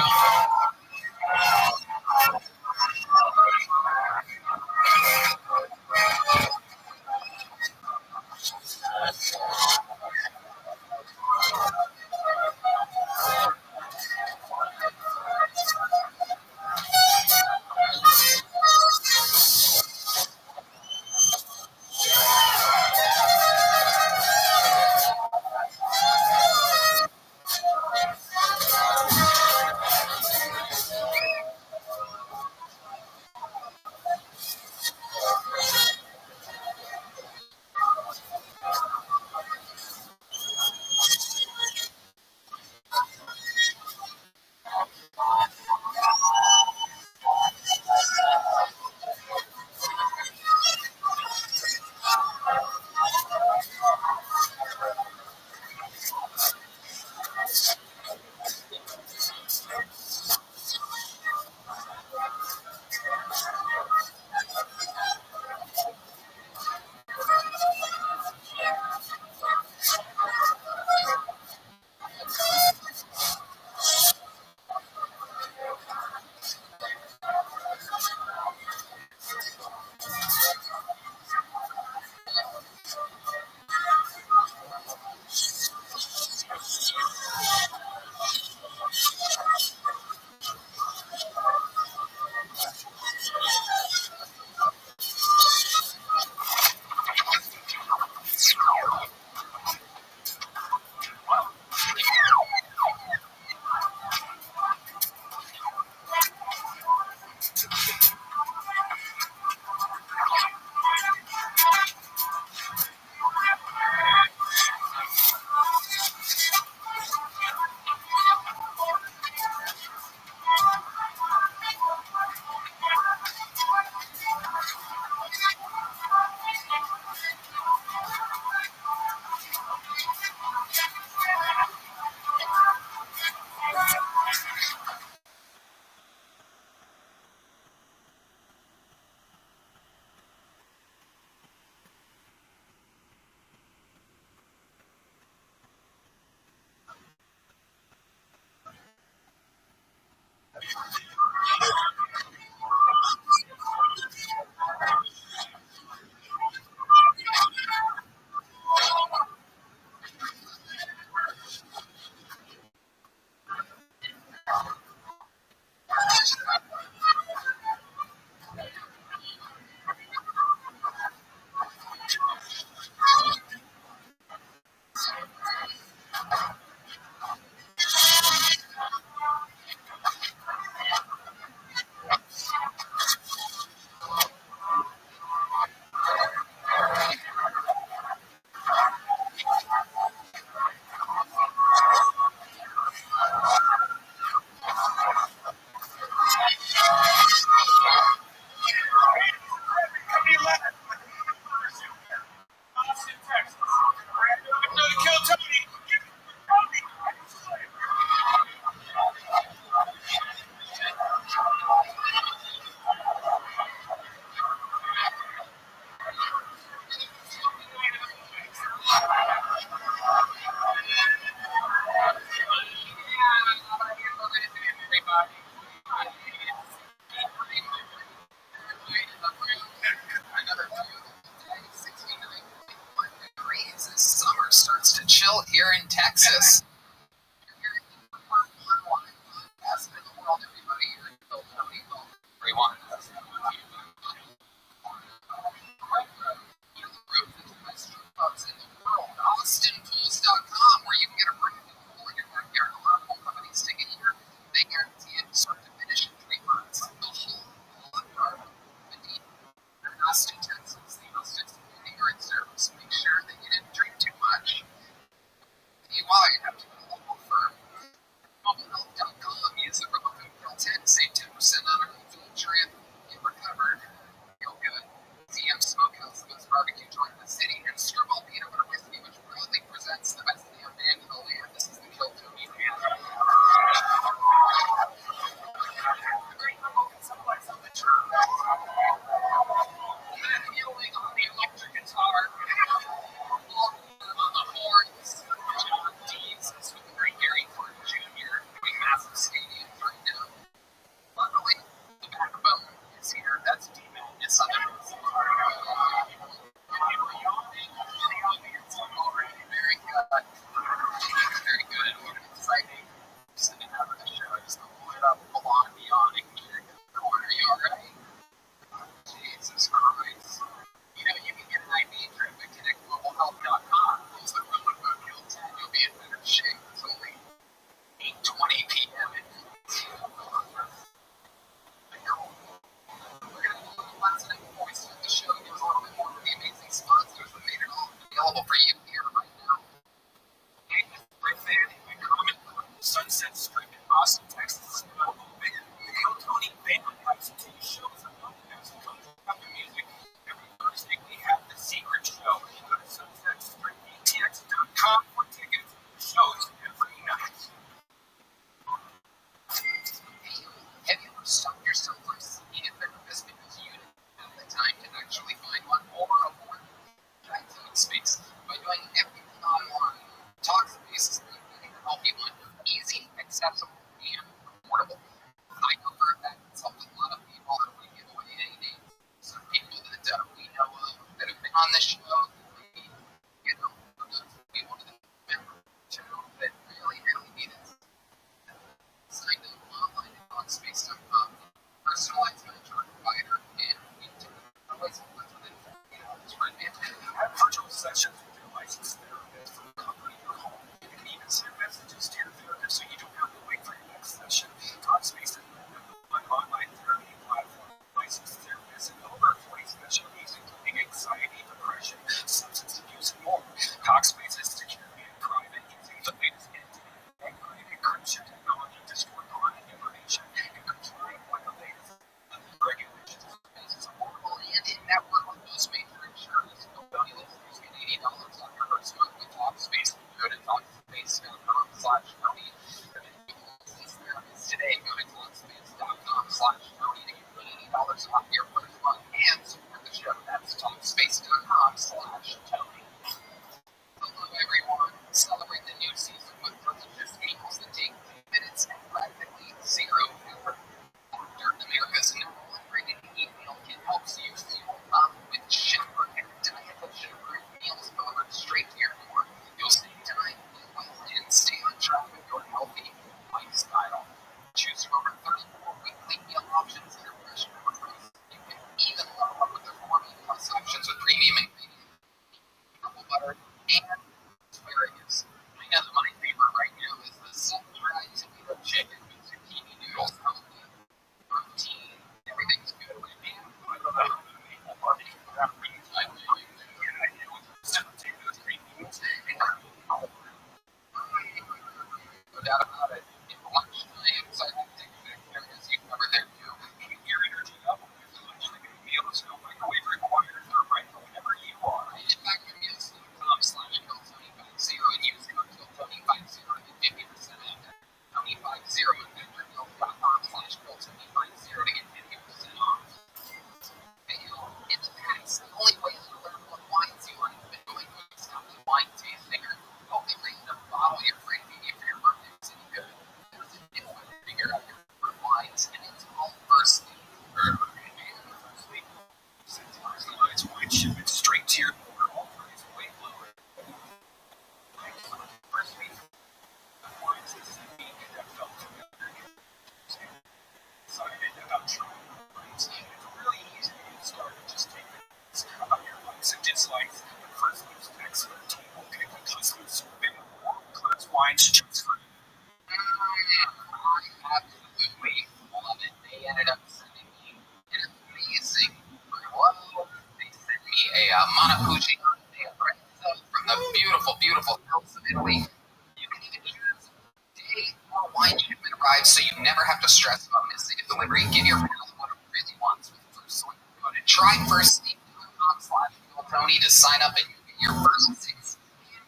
Rothschild here in Texas. You're in the online podcast in the world, everybody. You're in everyone. AustinPools.com, where you can get a brand new pool in your backyard. A lot of pool companies take a year. They guarantee it start to finish in 3 months. The whole yard. In Austin, Texas, the most exciting great service. Make sure that you didn't drink too much. DUI, you have to go to a local firm. MobileHealth.com. Use the promo code PIL10. Save 10% on a full trip. Get recovered. Feel good. DM Smokehouse, the best barbecue joint in the city, and Screwball Peanut Butter Whiskey, which proudly presents the best damn band in the land. This is the Kill Tony Band. Great promoting supplies on the church. Feeling on the electric guitar. On the horns. John Dees is with the great Gary Ford Jr. doing massive stadiums right now. Luckily, the backbone is here. That's Demon. It's on the very good. Very good. Exciting. Sitting out of the show. Just pull it up. Full on beyond here. Corner, you alright? Jesus Christ. You know, you can get an IV drip at ConnectMobileHealth.com. Use the promo code PIL10. You'll be in better shape. It's only 8:20 p.m. We're going to do a little last night before we start the show. Give us a little bit more of the amazing sponsors that made it all available for you here right now. Right fan, comment Sunset Strip in Austin, Texas. Kill Tony Band likes to shows and podcasts and country music. Every Thursday we have the Secret Show. Go to sunsetstripatx.com for tickets to shows every night. Have you ever stopped yourself from seeing a therapist because you didn't have the time to actually find one, or a more intimate space? By wines just for you? I absolutely love it. They ended up sending me an amazing Merlot. They sent me a Monapucci from the beautiful, beautiful hills of Italy. You can even choose day or wine shipment arrives, so you never have to stress about missing a delivery. Give your palate what it really wants with First Sleep. Go to tryfirstsleep.com/Tony to sign up and you get your first 6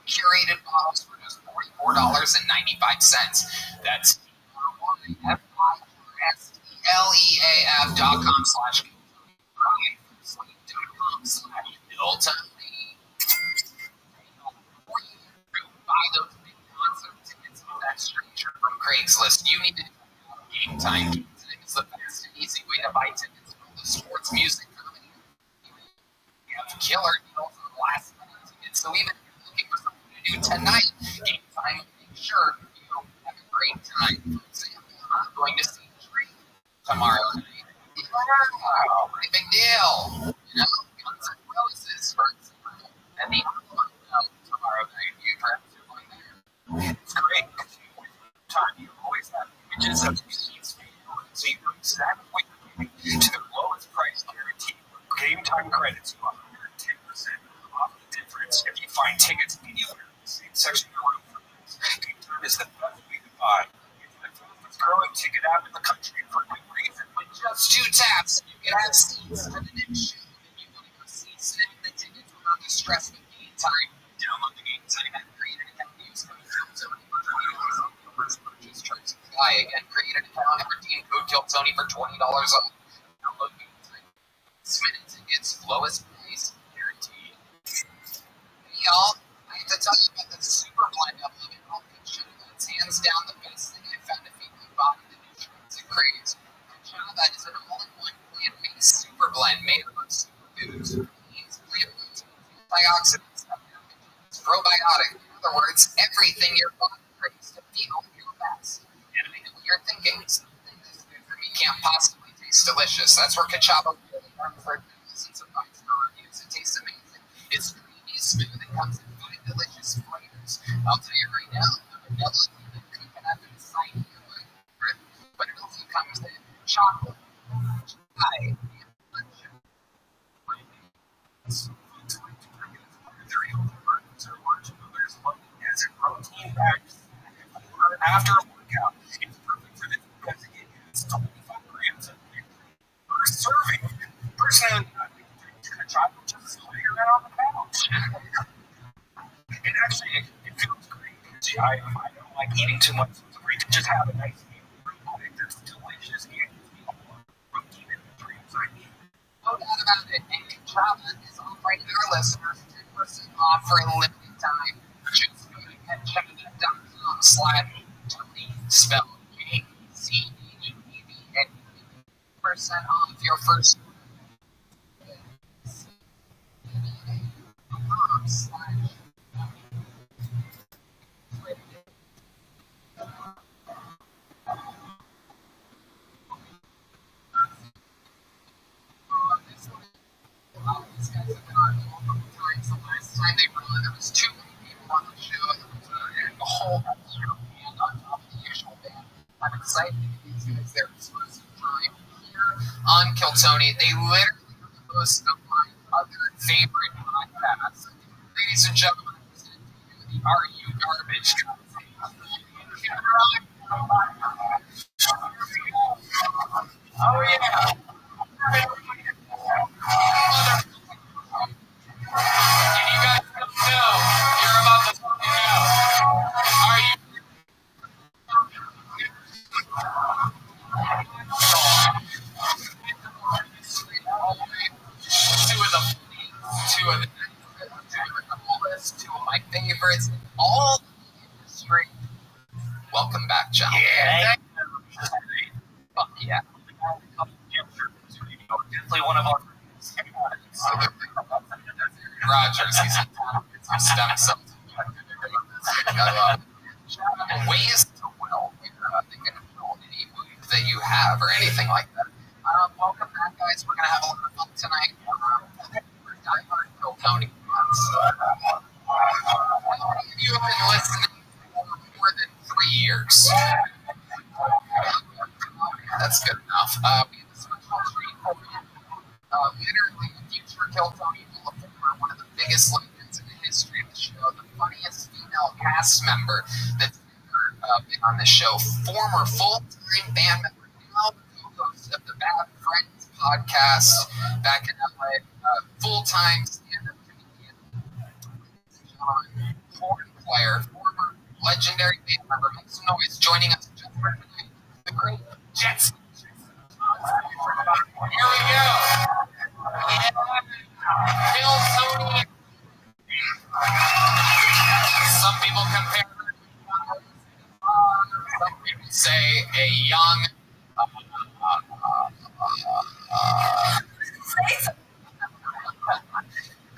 curated bottles for just $44.95. That's FIRSTLEAF.com/Tony. Buy those big concert tickets with that stranger from Craigslist. You need to Game Time. It's the fast and easy way to buy tickets for the sports, music, comedy. You have killer deals on last minute tickets. So even if you're looking for something to do tonight, Game Time will make sure you have a great time. For example, I'm going to see Drake tomorrow night. Wow, pretty big deal. You know, Guns N' Roses, for example. And the tomorrow night, you perhaps are going there. It's great because time you always have images of receipts for you, so you know exactly what you're getting to the lowest price guarantee. Game Time credits you 110% off the difference if you find tickets anywhere in the same section of the room. Game Time is the best way to buy. It's the fastest growing ticket app in the country for good reason. With just 2 taps, you can have seats to the next show. If you want to go see snip the tickets without the stress of Game Time, download the Game Time app, create an account, use code Tony for $20 off your first purchase. Terms apply. Again, create an account and redeem code Tony for $20 off. Download Game Time. Submit tickets, lowest price guaranteed. Hey y'all, I have to tell you about the super blend of Living Health Kitchen. It's hands down the best thing I found to feed my body the nutrients it craves. Java is an all-in-one plant-based super blend made up of superfoods, proteins, plant foods, antioxidants, probiotic. In other words, everything your body craves to feel your best. And I know what you're thinking. Something this food for me can't possibly taste delicious. That's where Cachava really runs for thousands of 5-star reviews. It tastes amazing. It's creamy, smooth, and comes in 5 delicious flavors. I'll tell you right now, the vanilla, the coconut, and cinnamon are my favorite. But it also comes in chocolate, pie, and lunch. After a workout, it's perfect for this because it is 25 grams of per serving. Personally, I think it's going to try to just lay around on the couch. And actually, it feels great. See, I don't like eating too much. It's great to just have a nice meal real quick that's delicious and gives me all the protein and nutrients I need. No doubt about it. And Cachava is offering our listeners 10% off for a limited time. Just go to Cachava.com/Tony, spelled KCHEV, and 10% off your first .com/Tony. These guys have been on multiple times. The last time they were on, there was too many people on the show. There was a whole extra band on top of the usual band. I'm excited to get these guys their exclusive time here on Kill Tony. They literally are the host of my other favorite podcast. Ladies and gentlemen, I'm presenting to you the Are You Garbage conversation. Oh yeah. And you guys don't know, you're about to fucking know. Are you? Two of the coolest, 2 of my favorites, all the industry. Welcome back, John. Yeah. Fuck yeah. Definitely one of our Rogers, he's in town. It's some stem cells. Ways to will if you're thinking of any wound that you have or anything like that. Welcome back, guys. We're going to have a lot of fun tonight. We're diving on Kill Tony. How many of you have been listening for more cast member that's been on the show, former full-time band member, now co-host of the Bad Friends podcast back in LA, full-time stand-up comedian, horn player, former legendary band member, make some noise, joining us just for tonight, the great Jets. Here we go. Yeah. Bill Tony. Some people compare her to some people say a young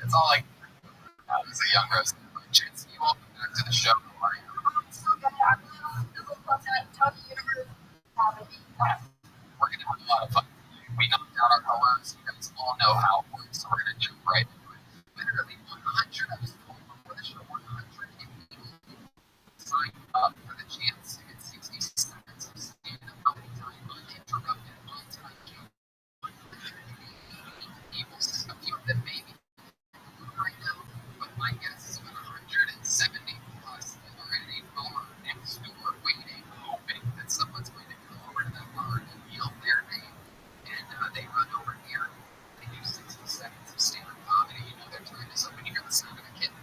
it's all like it's a young Rose. Chance, welcome back to the show. How are you? We're gonna have a lot of fun. We knocked out our hellos. You guys all know how it works, so we're gonna jump right into it. Literally 100. I was told before the show 100 people signed up for the chance to get 60 seconds of stand-up comedy time uninterrupted on time. A few of them maybe right now, but my guess is about 170 plus that are at a bar next door waiting, hoping that someone's going to come over to that bar and yell their name. And they run over here. They do 60 seconds of stand-up comedy. You know their time is up when you hear the sound of a kitten.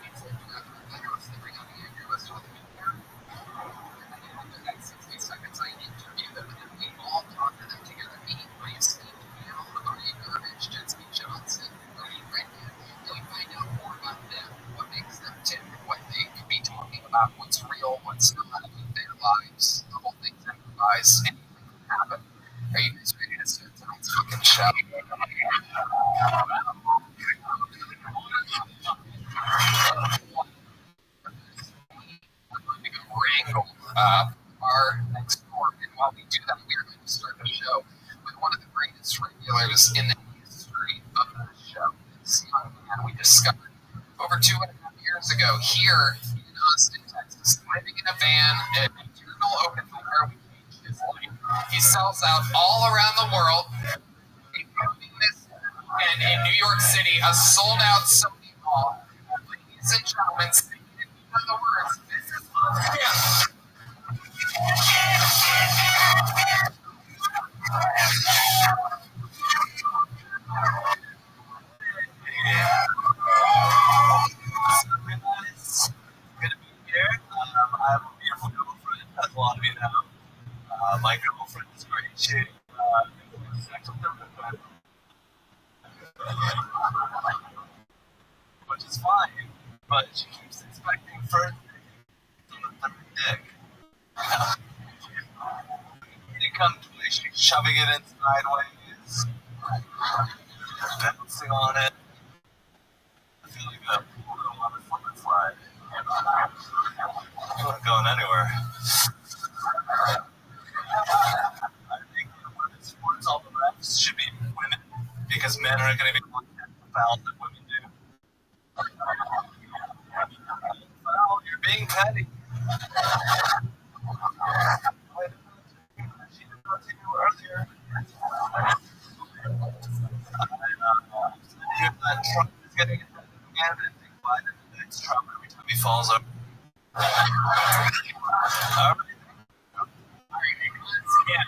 It's like the house they bring out the Andrew West with the before. And then after that 60 seconds, I interview them, and then we all talk to them together. Me, my esteemed panel of Arnie Garbage, Jensky Johnson, Bernie Redman, and we find out more about them, what makes them tick, what they could be talking about, what's real, what's not in their lives, the whole thing's improvised, anything can happen. Are you guys ready to start tonight's fucking show? We're going to go wrangle our next door, and while we do that, we are going to start the show with one of the greatest regulars in the history of the show. This young man we discovered over 2.5 years ago here in Austin, Texas, living in a van at eternal open where we changed his life. He sells out all around the world, including this and in New York City, a sold-out Sony Hall. Ladies and gentlemen, singing the words, this is him. Good to be here. I have a beautiful girlfriend, as a lot of you know. My girlfriend is great. She sex with her, which is fine, but she keeps expecting further dick. It comes to me, she's shoving it in sideways, bouncing on it. I feel like a little on a slip and slide. I'm not going anywhere. I think women's sports, all the refs should be women, because men aren't going to be looking at the foul that women do. Foul, you're being petty. She did not see you earlier. That Trump is getting it again, and think Biden next Trump every time he falls over. Yeah.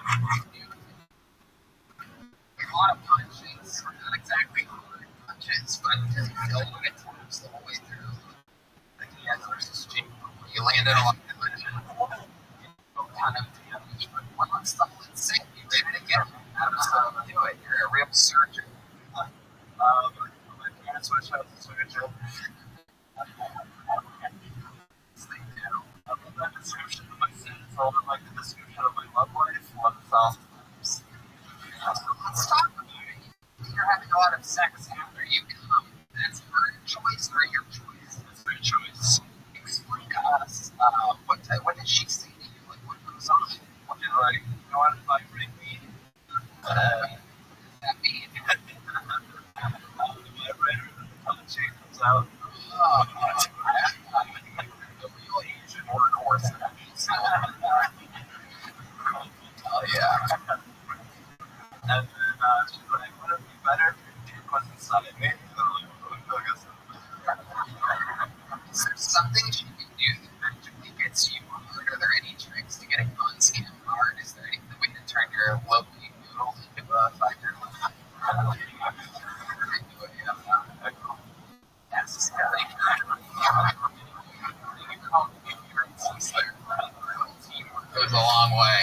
A lot of punches, not exactly hard punches, but when it taps the whole way through. Like he has versus Jim. You landed a lot of punches. Kind of damage, but one stuff insane. You did it again. How does that do it? You're a real surgeon. My parents switched out to surgeon. That description of my sins, a little bit like the description of my love life, 1,000 times. Let's talk about it. You're having a lot of sex after you come. That's her choice or your choice? That's her choice. Explain to us what did she say to you? Like, what goes on? What did you want to vibrate me? What does that mean? The vibrator, the chain comes out. The real Asian workhorse. Oh, yeah. And then she's like, would it be better if you put inside me? Is there something she can do Goes a long way.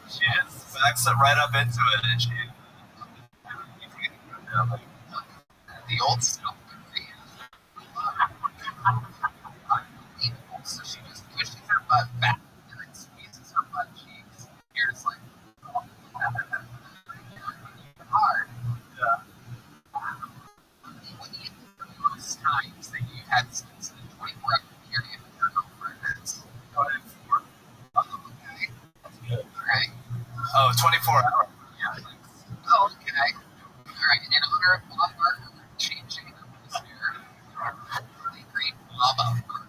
She just backs it right up into it, and she the old stuff. So she just pushes her butt back and then squeezes her butt cheeks. You're just like hard. Yeah. What do you think the most times that you've had sex in a 24-hour period with your girlfriend is? 24. Oh, okay. That's good. Alright. Oh, 24 hours. Yeah. Oh, okay. Alright, in honor of Bob Barker, changing atmosphere. Really great Bob Barker,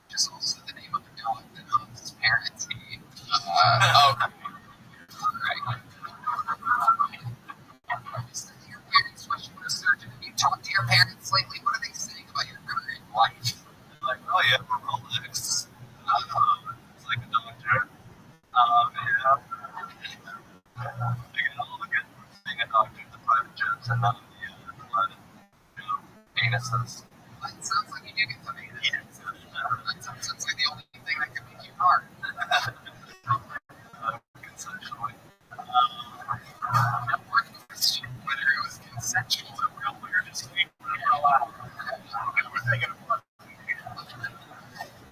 which is also the name of a dog that his parents gave. Okay. Alright. Your parents wish you were a surgeon. Have you talked to your parents lately? What are they saying about your current life? Like, oh yeah, we're Rolex. It's like a doctor. Yeah. They get all the good things being a doctor, the private jets, and not the blood, penises. It sounds like you do get some anus. Yeah. That sounds like the only thing that could make you hard. Consensually. One question, whether it was consensual or real weird, is we were allowed. We're thinking of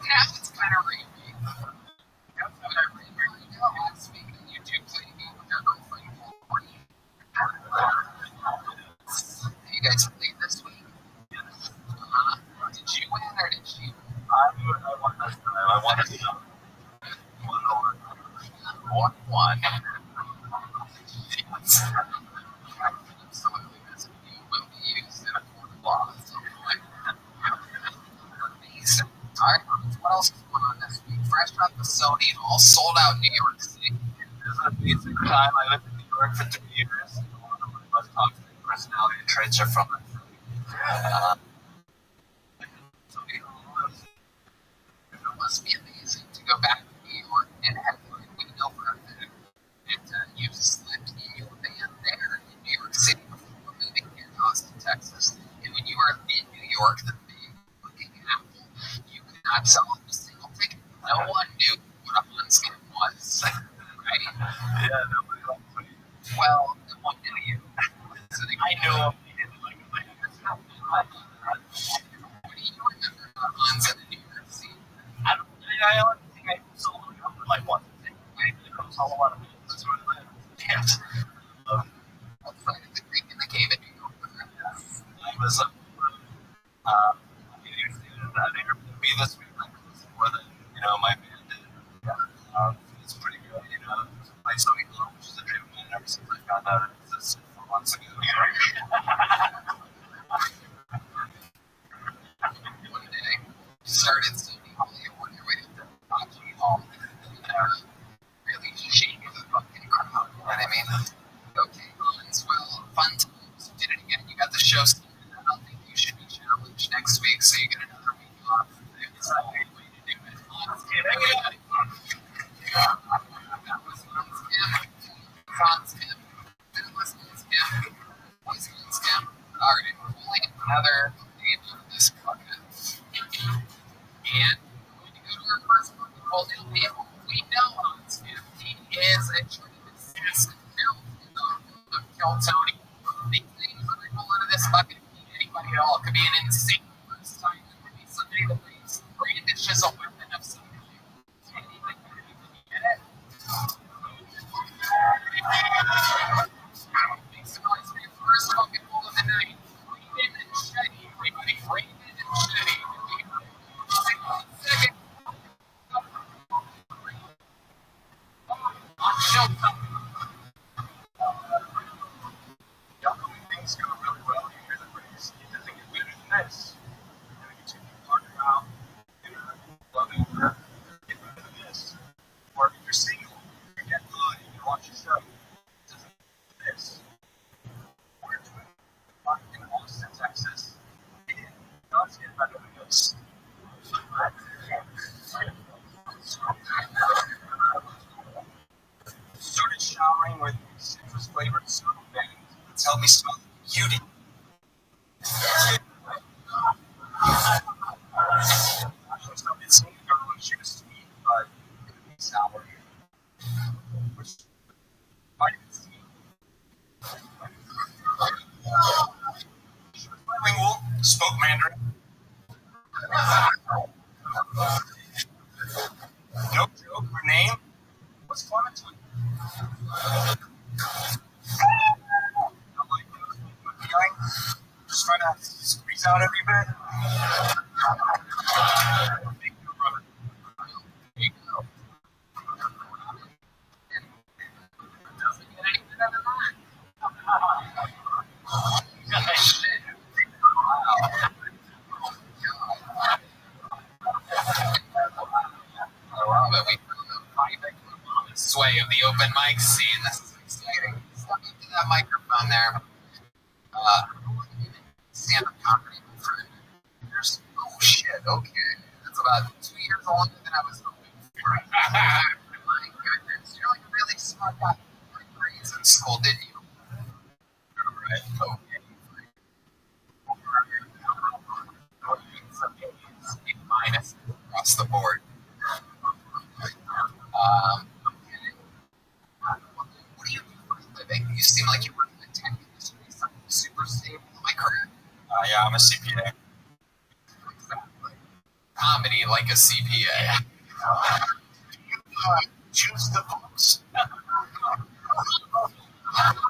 yeah, it's kind of rapey. That's what I really know. Last week, you two played a game with your girlfriend. You guys played this week? Did you win or did she win? I won this time. I won this time. 1-1. Absolutely missing you will be used in a court of law. Amazing. Alright, what else is going on this week? Fresh out the Sony, all sold out New York City. It was an amazing time. I lived in New York for 3 years. One of my most toxic personality traits are from that city. It must be amazing to go back to New York and have like we know for a fact that you slept in your van there in New York City before moving here to Austin, Texas. And when you were in New York, the big fucking apple, you could not sell a single ticket. No one knew what a Hunskin was, right? Yeah, nobody liked me. Well, no one knew you. So I knew him. He didn't like me. What do you remember about Hunskin in New York City? I only think I saw like one thing. I saw a lot of people. That's where I live. Yes. Outside of the creek in the cave in New York. I was an Airbnb this week. Like, more than my band did. It's pretty good. My Sony Glow, which is a dream of mine ever since I found out it existed 4 months ago. One day, started Sony Hollywood, your way to Hachi Hall. Really shake the fucking crowd. You know what I mean? Okay, well, fun times. You did it again. You got the show started. I don't think you should be challenged next week, so you get another week off. It's not a way to do it. That was Franz Kim. Didn't listen to his Kim. What's Franz Kim? Alright, pulling another name out of this bucket. And when you go to our first book, well, new people, we know Franz Kim. He is a tremendous assassin. Kill Tony. Big things when I pull out of this bucket could be anybody at all. It could be an insane first time. It could be somebody that brandishes a weapon of some kind. Anything that you can get it. Makes the noise for your first bucket full of the night. Raven and Shetty. Everybody, Raven and Shetty. Second. On Showtime. Things go really well, you hear the phrase, it doesn't get better than this. You continue to talk about, loving her, get rid of this. Or if you're single, you get high, you watch a show, it doesn't get this. Or in Austin, Texas, in Austin, Started showering with citrus flavored soap and it's helped me smell beauty. It's sweet girl and she was sweet, but it could be sour. Which vitamin C. She was bilingual, spoke Mandarin. No joke, her name was Clementine. I'm like, feeling, just trying to squeeze out every bit. Big no rubber. Big no. Doesn't get any better than that. But we sway of the open mic scene. This is exciting. Step into that microphone there. Stand-up comedy. Oh shit, okay. That's about 2 years older than I was hoping for. My goodness, you're like a really smart guy. Grades in school, didn't you? Alright, okay. Minus across the board. Okay. What do you do for a living? You seem like you work in the tech industry, something super stable. Am I correct? Yeah, I'm a CPA. Exactly. Comedy like a CPA. Choose the books. I do.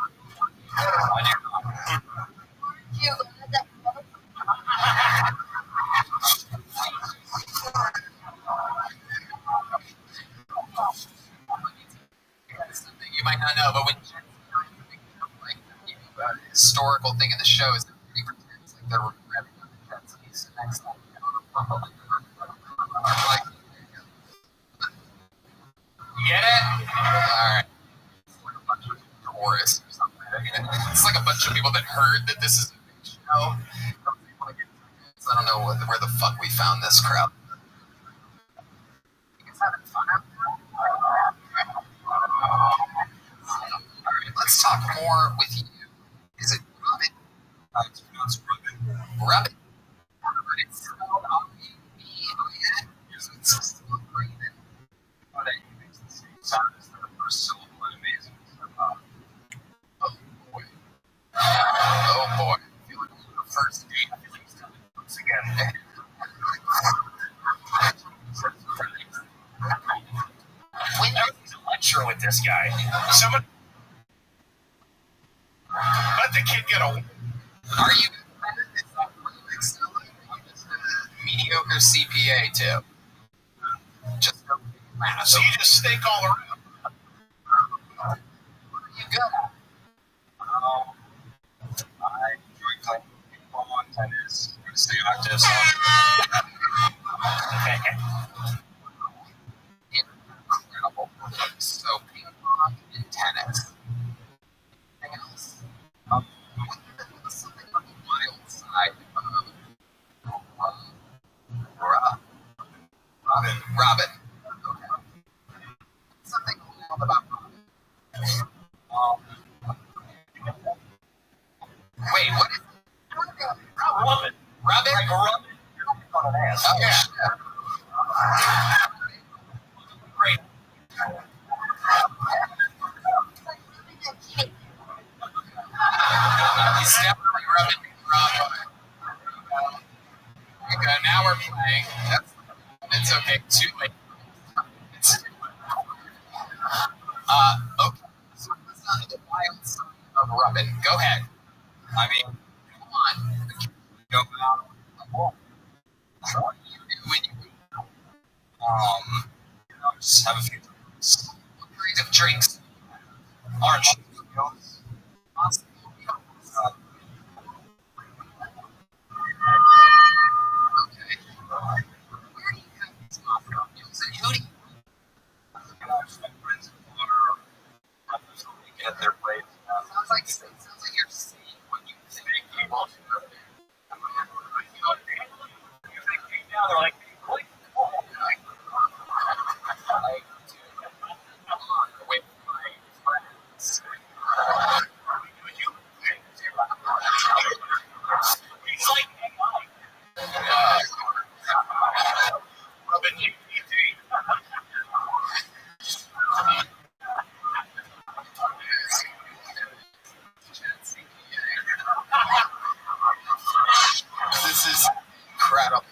You might not know, but when like the historical thing in the show is that they pretend like they're regretting the Nazis. The next time, like, get it? All right. It's like a bunch of tourists or something. It's like a bunch of people that heard that this is a big show. I don't know where the fuck we found this crowd. You guys having fun out there? Alright, let's talk more with you. Is it Robin? It's pronounced Robin. Robin? It's spelled R-U-B-I-N. It's still Raven. But it makes the same sound as the first syllable in Amazing. Oh boy. Oh boy. I feel like it's the first date. I feel like he's telling once again. When I was a lecture with this guy, someone let the kid get a. Are you? Mediocre CPA too. Just so you just stink all around. You good? I enjoy playing ping pong, tennis, stay active. So. Incredible. So ping pong and tennis. Anything else? Something on the wild side of Robin. Okay. Something wild about Robin. Wait, what is Robin? Robin? Oh, yeah. Great. He's definitely rubbing Robin. Okay, now we're playing. It's okay. Too late. Okay. So what's on the wild side of Robin? Go ahead. I mean, come on. Go out. What do you do when you just have a few drinks. What kinds of drinks? Orange. At their place. Sounds like you're seeing what you think people should. they're like, click. Like, away from my friends. He's like, Rubbing you. This is incredible.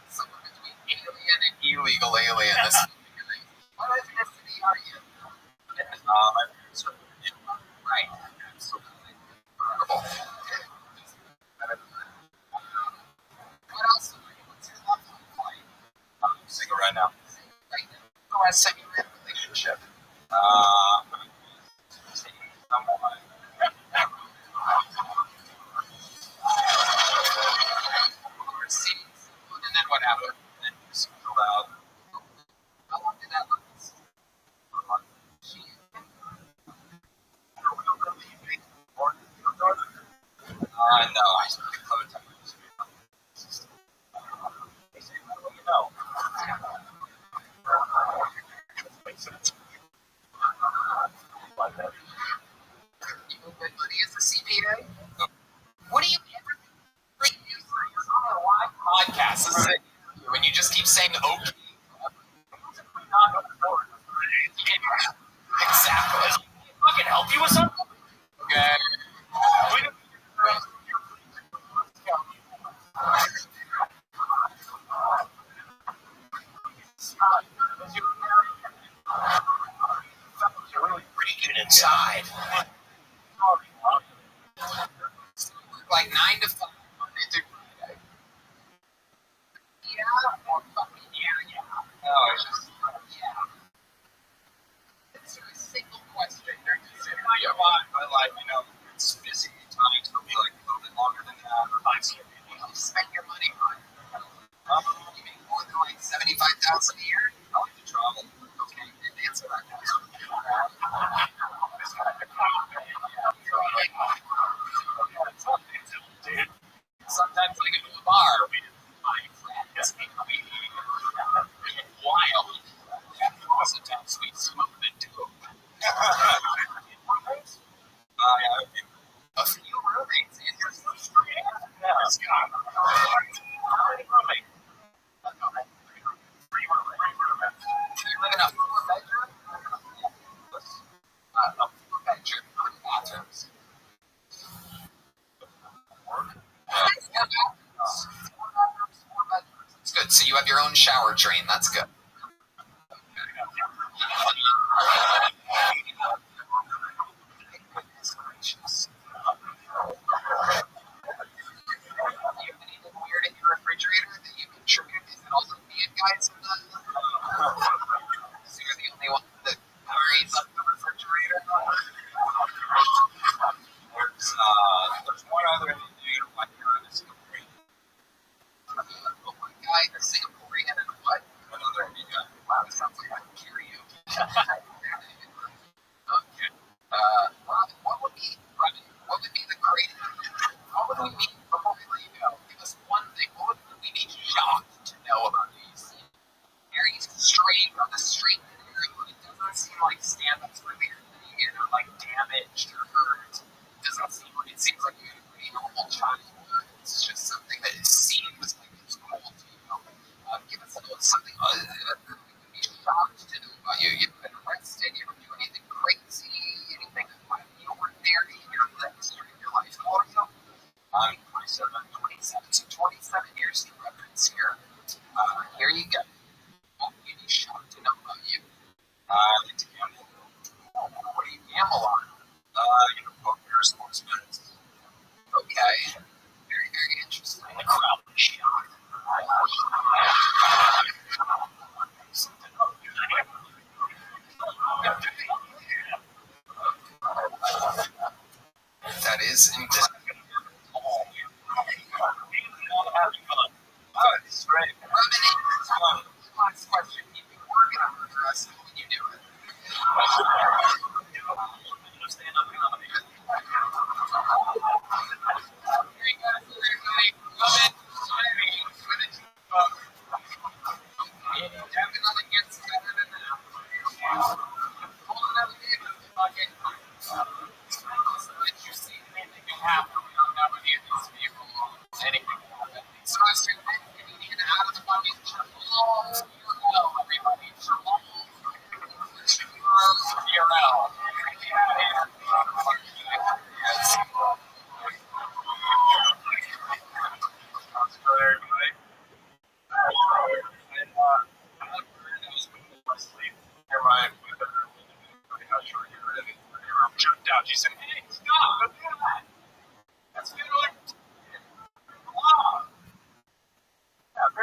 Somewhere between alien and illegal alien. This is amazing. What ethnicity are you? My parents are right. Absolutely incredible. What else are you? What's your love life? I'm single right now. Right now. The last time you were in a relationship? Someone. Overseas. And then what happened? Then you settled out. How long did that last? A month. No, I haven't talked about this. They say, how do you know? makes sense. You move good money as a CPA? What do you ever like? You're on a live podcast. This is it. When you just keep saying okay. Exactly. I can help you with something. Okay. Pretty good inside. Like 9 to 5 Monday through Friday. Yeah. No, it's just yeah. It's a single question. My life, it's busy times. It'll be like a little bit longer than that. Or what do you spend your money on? You make more than like $75,000 a year? I like to travel. Okay, and answer that question. Sometimes I go to a bar with my friends and we get wild. Sometimes we smoke it too. A few roommates in your street. Let's go. How many roommates? Do you live in a 4-bedroom? A 4-bedroom, 3 bathrooms. That's good. So you have your own shower drain. That's good. You have anything weird in your refrigerator that you contributed to all the Indian guys in the? So you're the only one that carries up the refrigerator. There's one other Indian one here in Singapore. One guy, a Singaporean, and what? Another Indian guy. Wow, it sounds like I can hear you. Okay. Robin, what would be the greatest? What would we be before we let you go? Give us one thing. What would we be shocked to know about you? You seem very straight on the straight and narrow. It doesn't seem like stand-up's really like damaged or hurt. It doesn't seem like it seems like you had a pretty normal childhood. It's just something that it seems like it's cool to you. Give us something other that we would be shocked to know about you. You've been arrested. You don't do anything crazy. Anything out of the ordinary in your history of your life. How old are you? I'm 27. 27. So 27 years to reference here. Here you go. What would you be shocked to know about you? I like to gamble. What do you gamble on? Poker, sports bets. Okay. Very, very interesting. The crowd was shocked. That is incredible. Oh, it's great.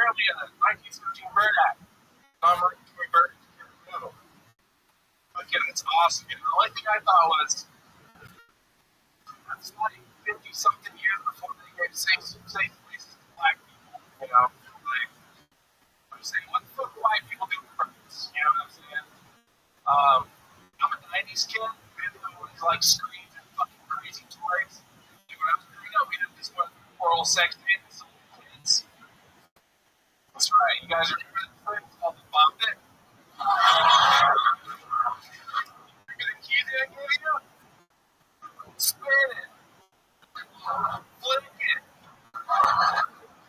apparently a 1913 Bird Act. Non-migratory birds can't move. Again, it's awesome. And the only thing I thought was, that's like 50 something years before they gave safe places to black people. You know, like, I'm saying, what the fuck do white people do for purpose? You know what I'm saying? I'm a 90s kid. We didn't know what like screens and fucking crazy toys. When I was growing up, we did this one oral sex tape with some kids. That's right. You guys remember this thing? It's called the Bop It. Remember the keys that I gave you? Spin it. Flip it.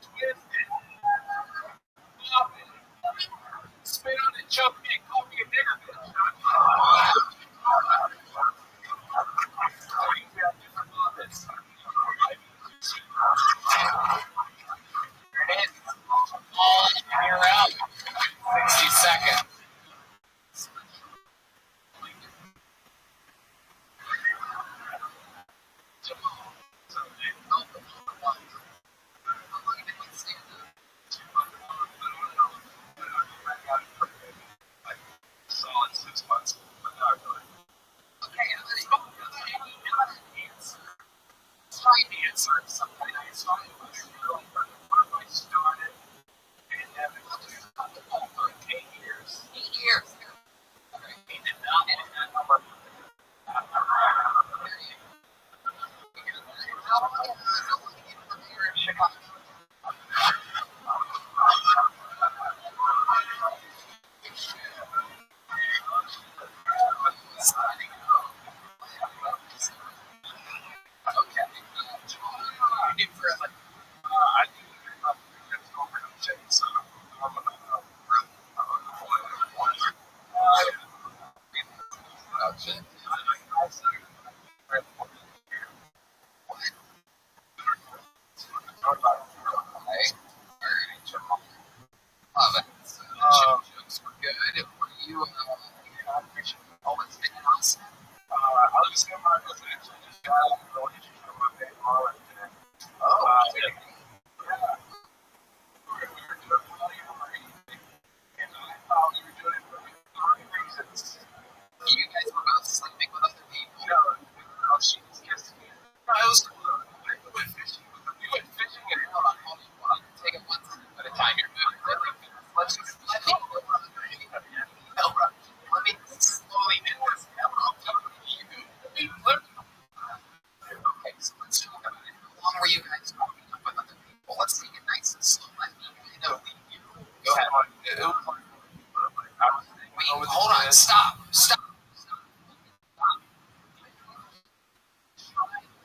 Twist it. Pop it. Spin on it, jump it, call me a nigger bitch. We have different Bobbits. You're out. 60 seconds. Solid 6 months. But not really. Okay, let's go. Answer something I saw you when I started. And for 8 years. 8 years. Okay, he did not hit that number. Chicago. I think it's over to check this out. I'm gonna Jokes were good. Were you always been awesome? I was in my actually just got a relationship with my big mom. Oh, Yeah. We were doing polyamory, and I thought we were doing it for reasons. you guys were both sleeping with other people. No, she was kissing me. No, it was cool. We went fishing. We went fishing and Hold on. Take it one step at a time. You're moving really fast. Let me slowly do this. Okay, so let's talk about it. How long were you guys talking up with other people? Let's take it nice and slow. Let me lead you. Go ahead. it was like, I was Wait, hold on. Stop.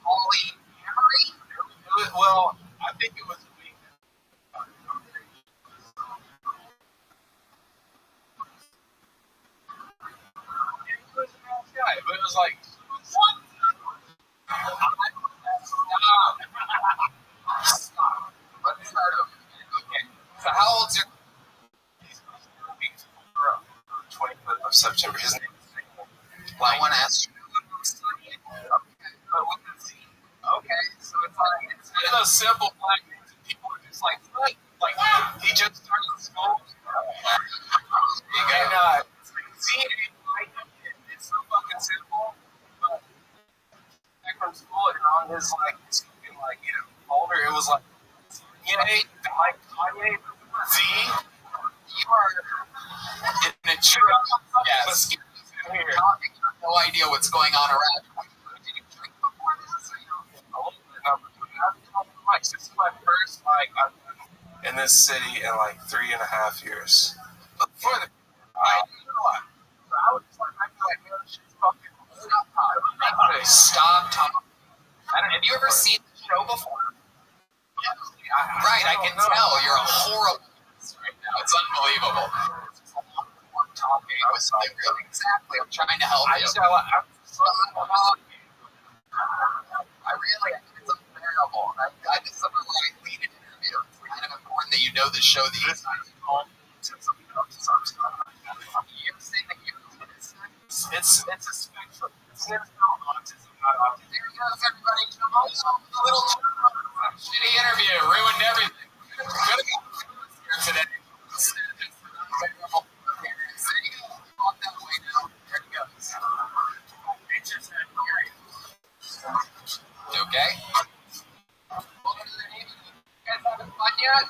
Polyamory? Well, I think it was a week. It was a nice guy, but it was like, what? Stop. Let's start over. Okay. So how old's your... 25th of September. His name is I want to ask you. Okay, so it's like... It's one of those simple black things that people are just like, what? Like, he just started school. And, see, it's so fucking simple, but back from school and on his, like, fucking, like, you know, folder, it was like, Kanye, like, Kanye, Z, You are... in a true, Yes. here. You have no idea what's going on around you. Did you drink before this? This is my first, like, I've been in this city in, like, 3.5 years. Before the... I was just like, I feel like, man, this shit's fucking Stop talking. Have you ever seen the show before? Right, I can tell. You're a horrible right now. It's unbelievable. Talking. Exactly. I'm trying to help you. I really think it's unbearable. This is a really leading interview. It's kind of important that you know the show that you're saying that It's a spectrum. It's never autism, not autism. there goes everybody. Come on, a little shitty interview. Ruined everything. Good here yet?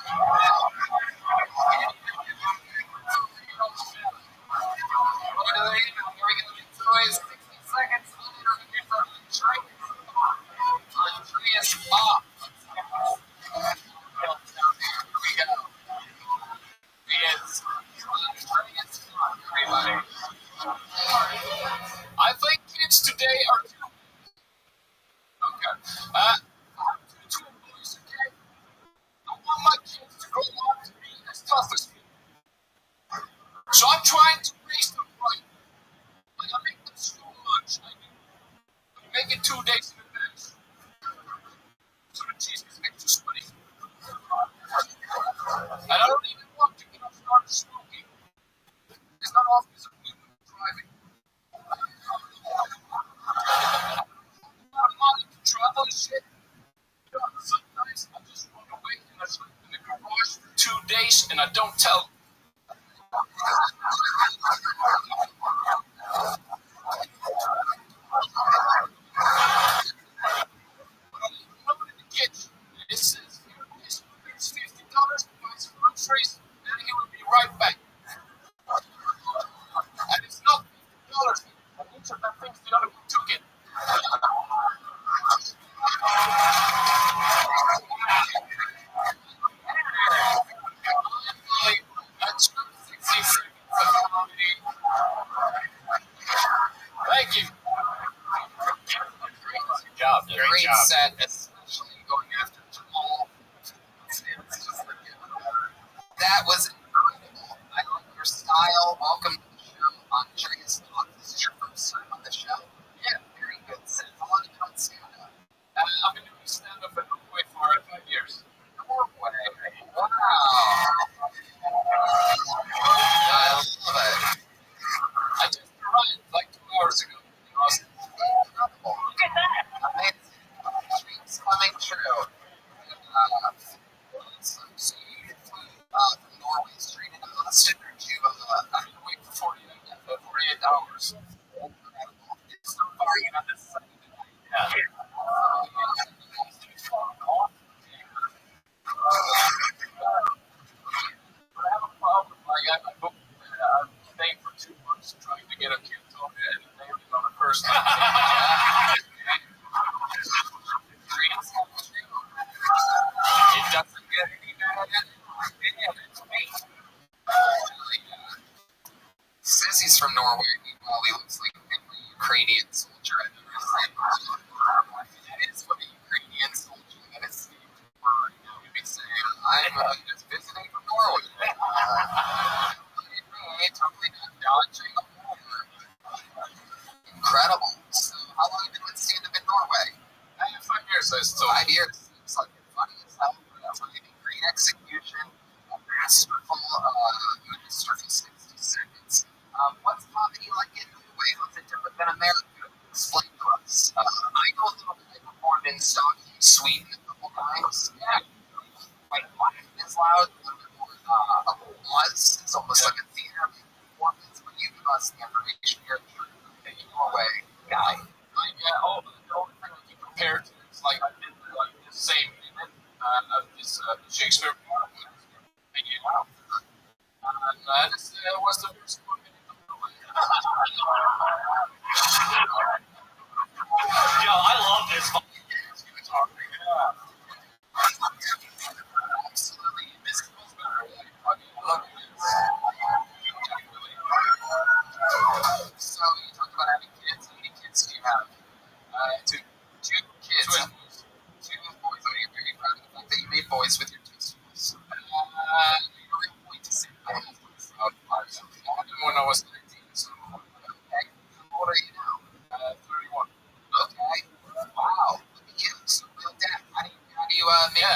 What do they do? Here we go. It's 60 seconds later. Here's our tree. Our tree is off. Here we go. Everybody. I think kids today are too. Okay. I'm two boys, okay? I want my kids to grow up to be as tough as me. So I'm trying to raise them right. Like I make them school lunch. I make it 2 days in advance. So the cheese is made too sweaty. And I don't even want to get up started smoking. It's not always a good driving. I'm not into travel and shit. You know, sometimes I just run away and I sleep in the garage for 2 days and I don't tell. This is $50 to buy some groceries, and he will be right back. And it's not $50. And each of them thinks the other one took it. That's 60 seconds. Thank you. Good job. Great set, especially going after Jamal. That was incredible. I love your style. Welcome to the show. I'm curious about this is your first time on the show. Yeah, very good set. How long have you been on stand-up? I've been doing stand-up in Norway for 5 years. Norway. Wow. I love it. I just arrived like 2 hours ago. Incredible. Look at that. Amazing. Dreams coming true. So you from Norway straight into Austin, or did you I've been away for 48 hours. Incredible. So far, you know, this is something that I have a problem. Like, I booked staying for 2 months trying to get a kid to me, and they only on the first night. It doesn't get any better. It's me. Says he's from Norway. Meanwhile, he looks like every Ukrainian soldier I've ever seen. That is what a Ukrainian soldier that is right now would be saying. I'm just visiting from Norway. Totally not dodging a war. Incredible. So, how long have you been with stand-up in Norway? 5 years, I still. 5 years. Seems like you're funny as hell. Great execution. A masterful minister for 60 seconds. What's comedy like in Norway? How's it different than America? Explain to us. I know a little bit. I performed in Stockholm, Sweden a couple times. Yeah. Like, life is loud. A little bit more of a buzz. It's almost like a theater performance. When you give us the information, you're a true Norway guy. The only thing I can compare to is like I did like the same minute of this Shakespeare performance. And this was the first 1 minute of the way. Yo, I love this. Absolutely. This was better. I love this. So you talked about having kids. How many kids do you have? Two. Two kids. Two boys. Are you very proud of the fact that you made boys with your two schools? You're really point to say that. When I was 19, so okay. How old are you now? 31. Okay. Wow. Look at you. So real dad. How do you make money?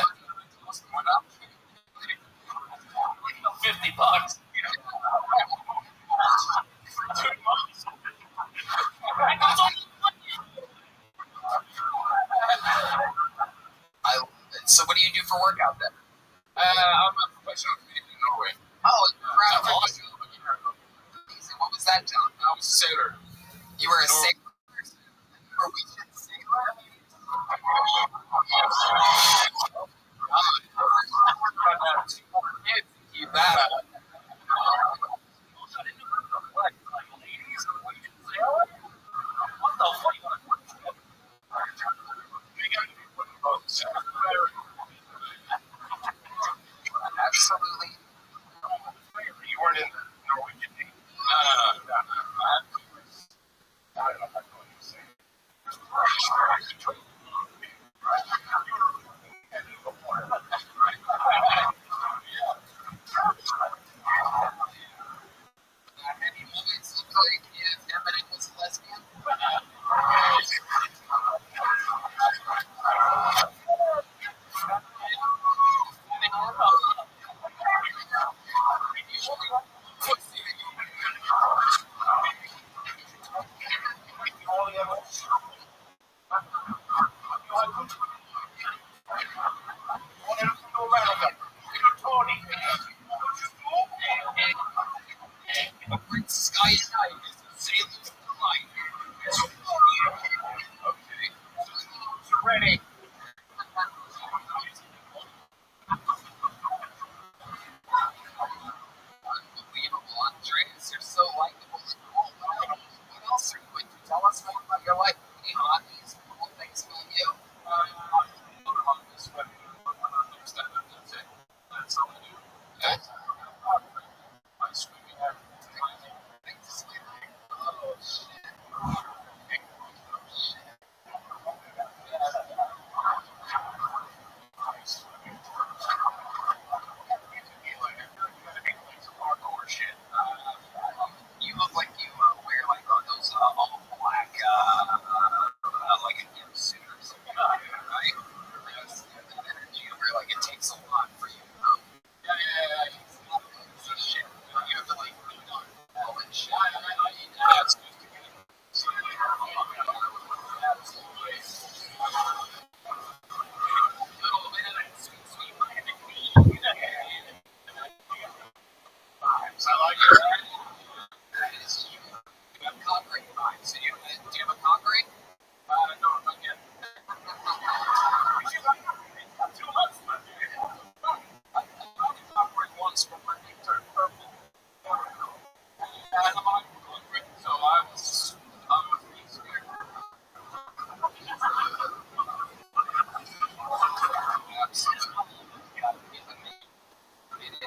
Why not? $50. I love it. So what do you do for work out there? I'm a professional comedian in Norway. Oh, incredible. Amazing. What was that job? I was a sailor. You were a sailor? Norwegian sailor?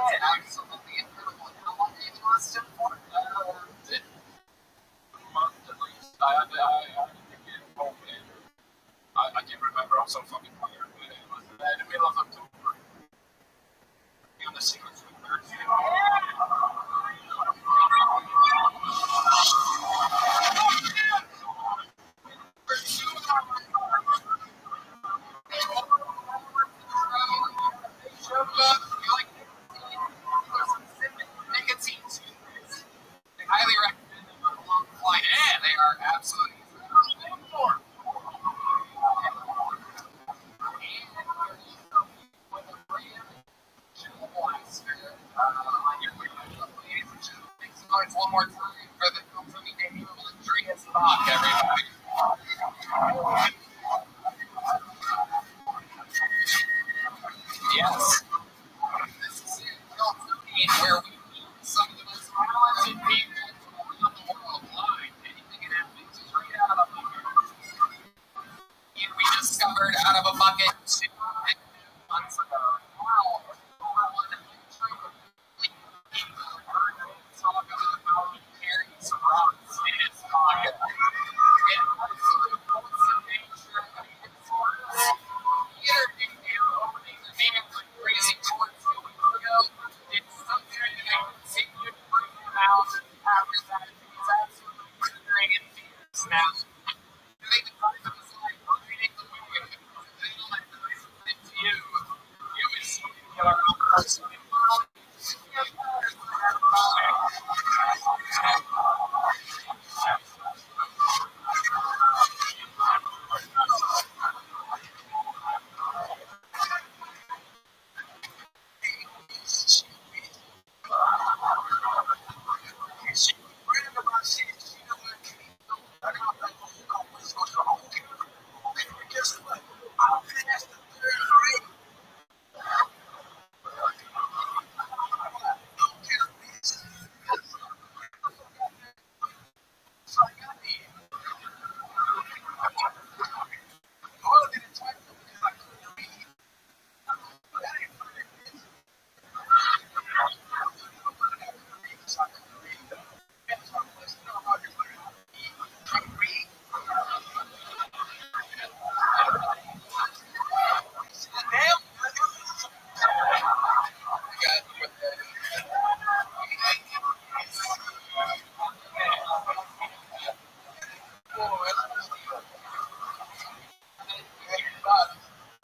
absolutely incredible. And how long did you last in for? A month at least. I can't remember. I'm so fucking tired. But it was in the middle of October. And the secrets were Thursday. I highly recommend them on a long flight. Yeah, they are absolutely one more time for the company debut of Andreas Bach, everybody. Yes. This is it. Where we meet some of the most talented people around the world live. Anything can happen straight out of a bucket. And we discovered out of a bucket 2 months ago. Wow. Talk about how he carries rocks in his pocket. And absolute force of nature. Crazy towards 2 weeks ago. It's something that I continue to bring him out after that. He's absolutely considering in tears now. They decide to decide reading the movie. They don't like to listen to you. You is your own person.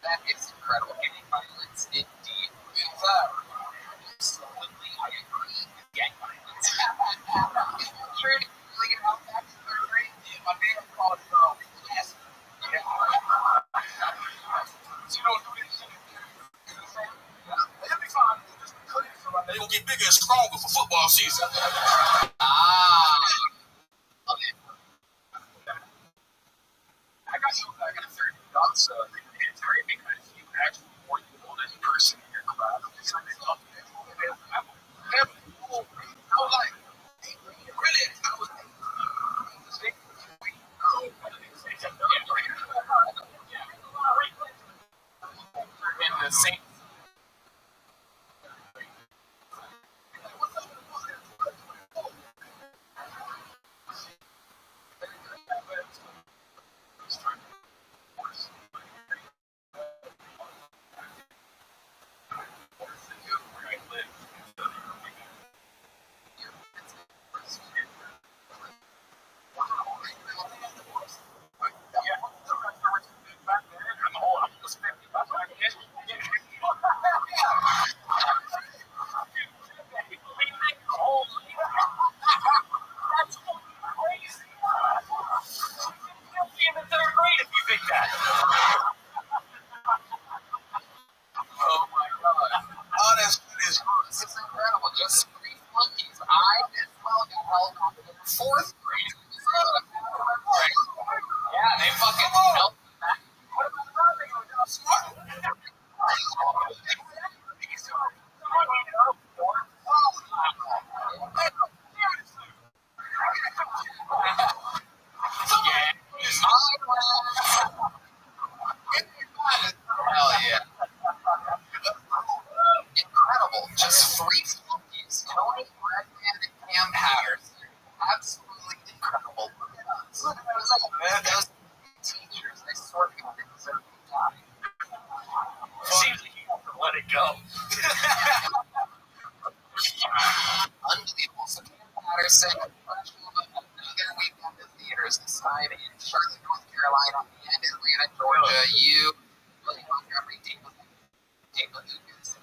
That is incredible. Getting violence indeed. Absolutely, I agree. Gang violence. Sure, really get out back to third grade. My favorite called yes. Yeah. So you don't do this shit. They'll be fine. Just cut it so they will get bigger and stronger for football season. I got a third thoughts it's great because you actually more the oldest person in your class. It's like I was like, hey, really? I was in the same. Just 3 flunkies. I as well got held off in 4th grade. Yeah, they fucking helped me back. Hell yeah. Incredible. just free flunkies. Tony Redman and Cam Patterson. Absolutely incredible. Those teachers, I swear to God, they deserve to die. It seems like you have to let it go. Unbelievable. So Cam Patterson, another weekend of theaters, this time in Charlotte, North Carolina, and Atlanta, Georgia. You really want every David Lucas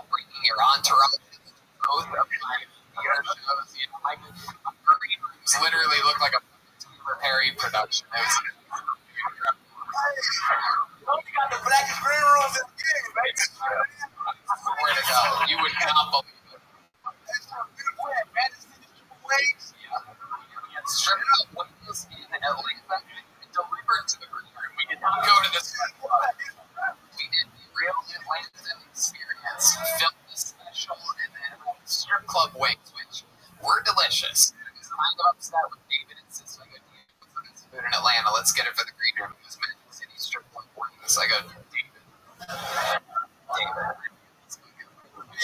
bringing your entourage to both of my theater shows. You know, my green rooms literally look like a Taylor Perry production. It was You got the blackest green rooms in the game, baby. where to go. You would not believe it. Straight up, what was in Atlanta delivered to the green room. We did not go to this club. We did the real Atlanta experience, filmed the special, and then strip club wings, which were delicious. I got upset with David insisting I go, "Dude, for this food in Atlanta, let's get it for the green room." It was Magic City strip club wings. I go, David.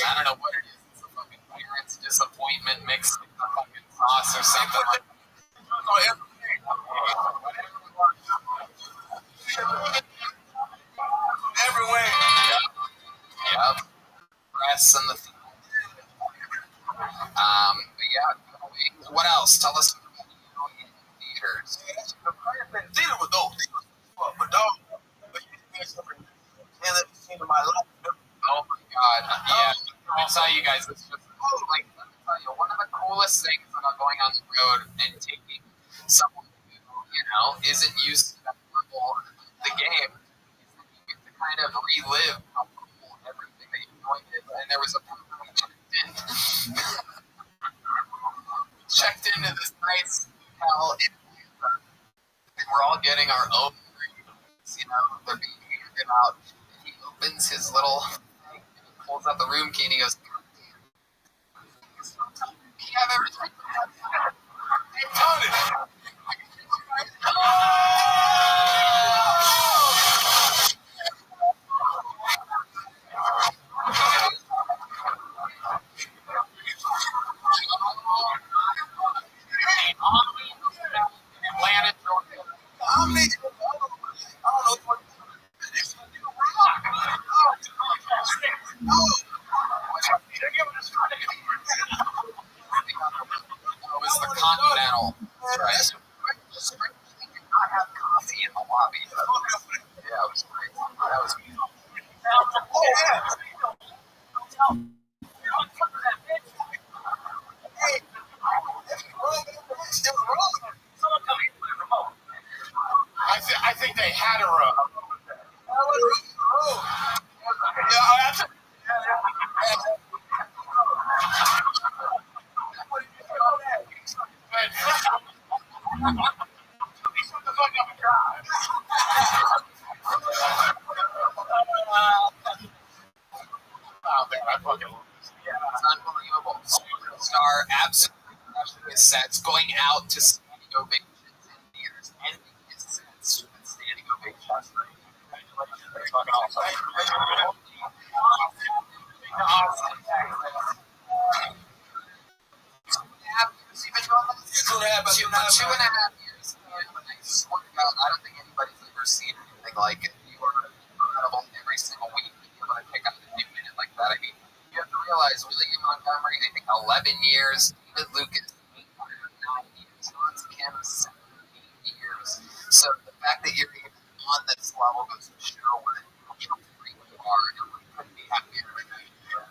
I don't know what it is. It's a fucking parent's disappointment mixed with a fucking sauce or something like that. Everywhere. Yep. Press and the. But yeah. What else? Tell us about in theaters. Theater was dope. But dog, Oh my god. Yeah. I saw you guys. It's just like, let me tell you, one of the coolest things about going on the road and taking someone who, you know, isn't used to that level of the game is that you get to kind of relive how cool everything that you're going to. And there was a point where we checked into this nice hotel in Atlanta, and we're all getting our own rooms, you know, they're being handed out. And he opens his little thing and he pulls out the room key and he goes, "We have everything." Tony. Atlanta, Georgia. It was the Continental. Right. They did not have coffee in the lobby. Yeah, it was great. That was beautiful. I think they had a room. It's unbelievable. Superstar absolutely crushing his sets, going out to standing ovations in theaters, ending his sets with standing ovations. That's fucking awesome. Austin, Texas. 2.5 years you've been doing this? 2.5 years. And I swear to God, I don't think anybody's ever seen anything like it. You are incredible every single week. You're able to pick up a new minute like that. I mean, you have to realize William Montgomery, I think 11 years, David Lucas, 9 years, Hans Kim, 7 years. So the fact that you're even on this level goes to show what an emotional freak you are, and we couldn't be happier with you.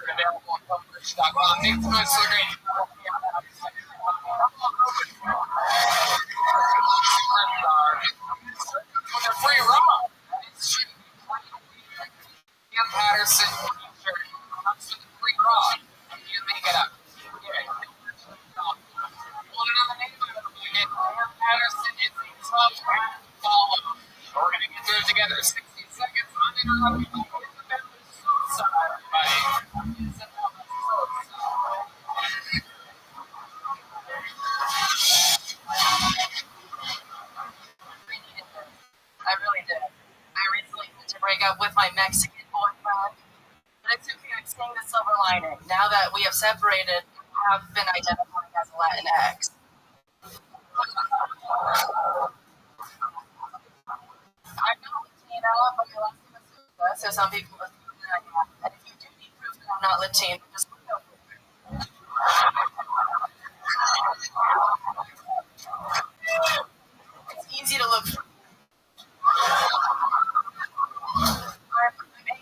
Available on Publish.com. Thanks so much for the great. With a free roll. Cam Patterson t-shirt comes with a free roll. You make it up. Hold it on the name of it. Cam Patterson is a tough follow. We're going to get through it together. 60 seconds uninterrupted. I really did. I recently had to break up with my Mexican boyfriend. it's okay. I'm seeing the silver lining. Now that we have separated, you have been identifying as a Latinx. I'm not Latina, but my last name is Souza, so some people assume that I am. And if you do need proof that I'm not Latina, just look up. It's easy to look for. I'm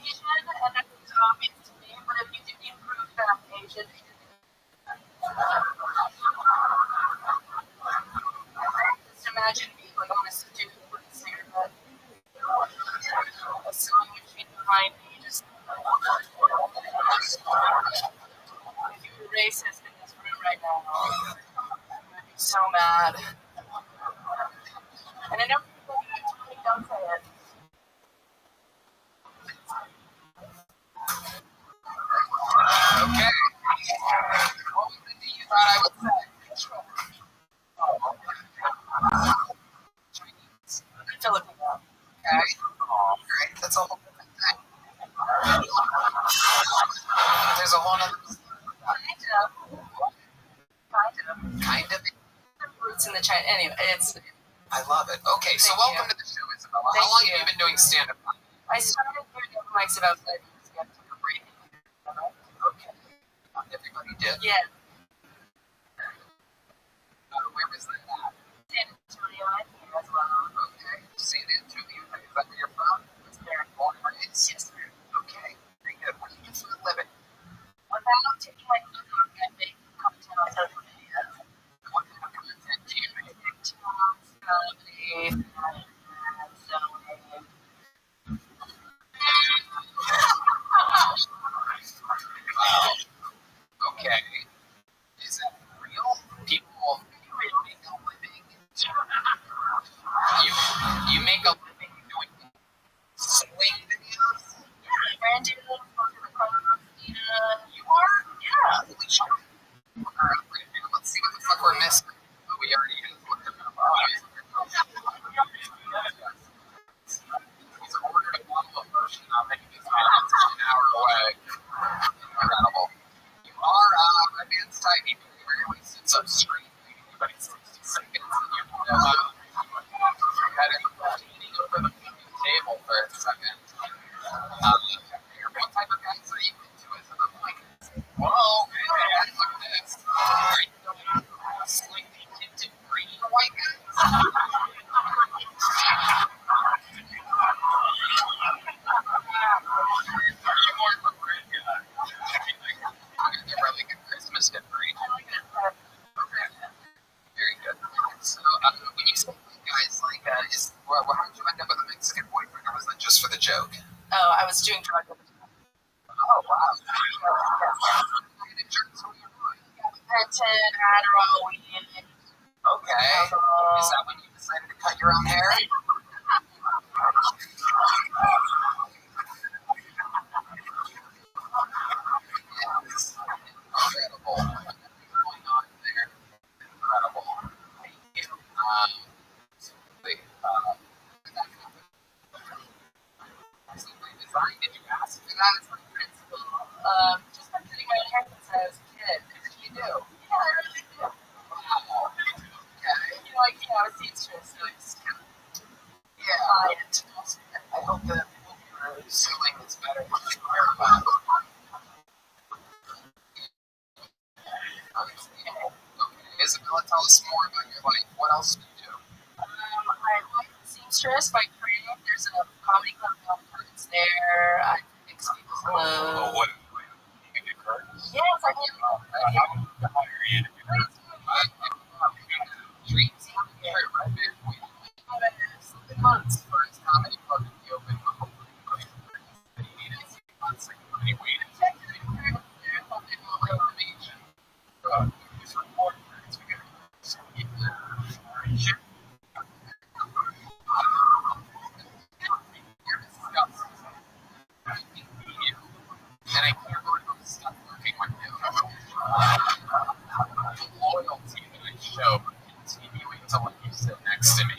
Asian, and that's obvious to me, but if you do need proof that I'm Asian, just imagine me like on a student with a cigarette, a sewing machine behind me, just if you were racist in this room right now, I'd be so mad. And I know people totally don't say it. Okay. What was it that you thought I would say? Chinese. Filipino. Okay. Great. That's a whole different thing. There's a whole other. Kind of. Roots in the China. Anyway, it's. I love it. Okay, so Thank welcome you. to the show, Isabella. Thank How long you. have you been doing stand-up? I started doing open mics about 5 years ago. Took a break. Okay. Not everybody did. Yeah. Where was that at? San Antonio, I'm here as well. Okay. San Antonio. Is that where you're from? It's there. Born and raised? Yes, sir. Okay. Very good. What do you do for a living? Without taking my foot off, I make content on social media. What kind of content do you make? TikToks, comedy, and sewing. Okay. Is that real? People make a living. You make a living doing sewing videos? Yeah, Brandon, Walter McCullough, You are? yeah. Holy shit. Alright, Brandon, let's see what the fuck we're missing. Oh, we already have looked at them. He's ordered a bottle of lotion. I'm making this man an hour away. Incredible. You are my man's type. He rarely sits up straight. But he's 60 seconds. And you can head in over the table for a second. What type of guys are you into? Is it like, whoa, man, look at this. Are you slightly tinted green white guys? Are you more of a red guy? They're really good Christmas decoration. Okay. Very good. So, when you say white guys, like, how did you end up with a Mexican boyfriend, or was that just for the joke? Oh, I was doing drug at the time. Oh, wow. What kind of jerks were you doing? Penton, Adderall, weed. Okay. Is that when you decided to cut your own hair? Yes. Incredible. What's going on there? Incredible. Thank you. Design, did you ask for that as my principal? Just been cutting my own hair since I was a kid. You do? Yeah, I really do. Wow. Okay. You know, I can't have a seamstress, so I just kind of Yeah. buy it. I hope that your sewing is better than your haircut. Okay. Isabella, tell us more about your life. What else do you do? I like seamstress by trade. There's a comedy club called Curtains there. I fix people's clothes. What? You do curtains? Yes, I do. How are you? Dreams. Months for his comedy club to be open. He needed 6 months. He waited. This report is going to and I can't believe I'm stuck working with you. The loyalty that I show continuing to let you sit next to me.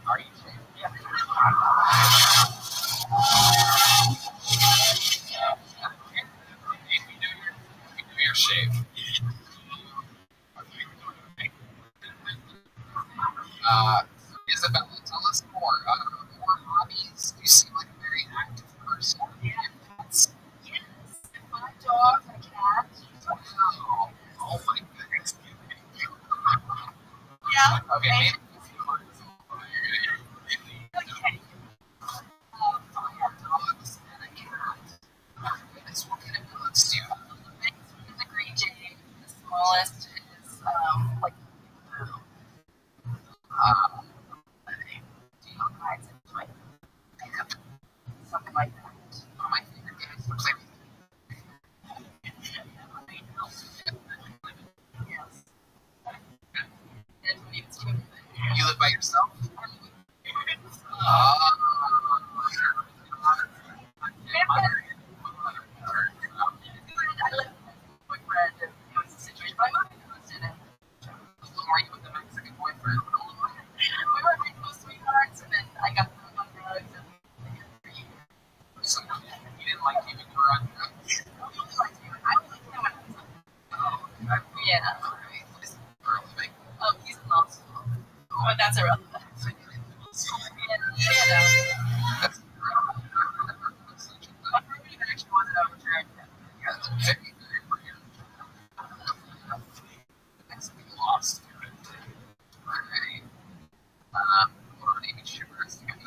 Are you kidding? Yeah. That's actually wasn't overturned. Yeah, it's very, very weird. It's lost. Alright. Hold on, Amy Schumer's gonna be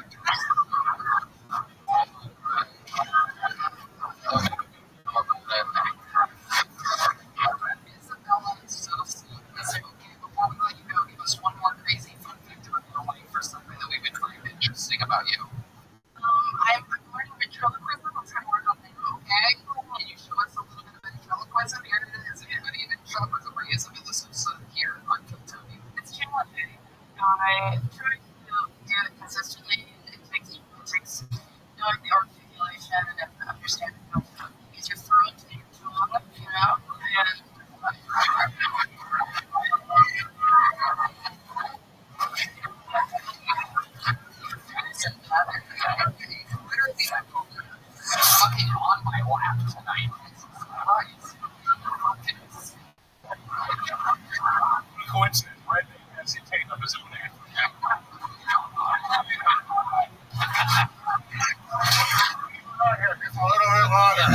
Isabella is so sweet. Is it okay before we let you go? Give us one more crazy fun fact about your life or something that we would find interesting about you. I'm learning ventriloquism. I'm trying to work on that. Okay. Can you show us a little bit of ventriloquism? Here it is. Anybody ventriloquism or Isabella Sousa here on Kiltony? It's challenging. I try to do it consistently. It takes knowing the articulation and understanding how to use your throat and your tongue, you know, and literally fucking on my lap tonight. Christ. Coincidence, right? As he takes up his own name. Here, just a little bit longer.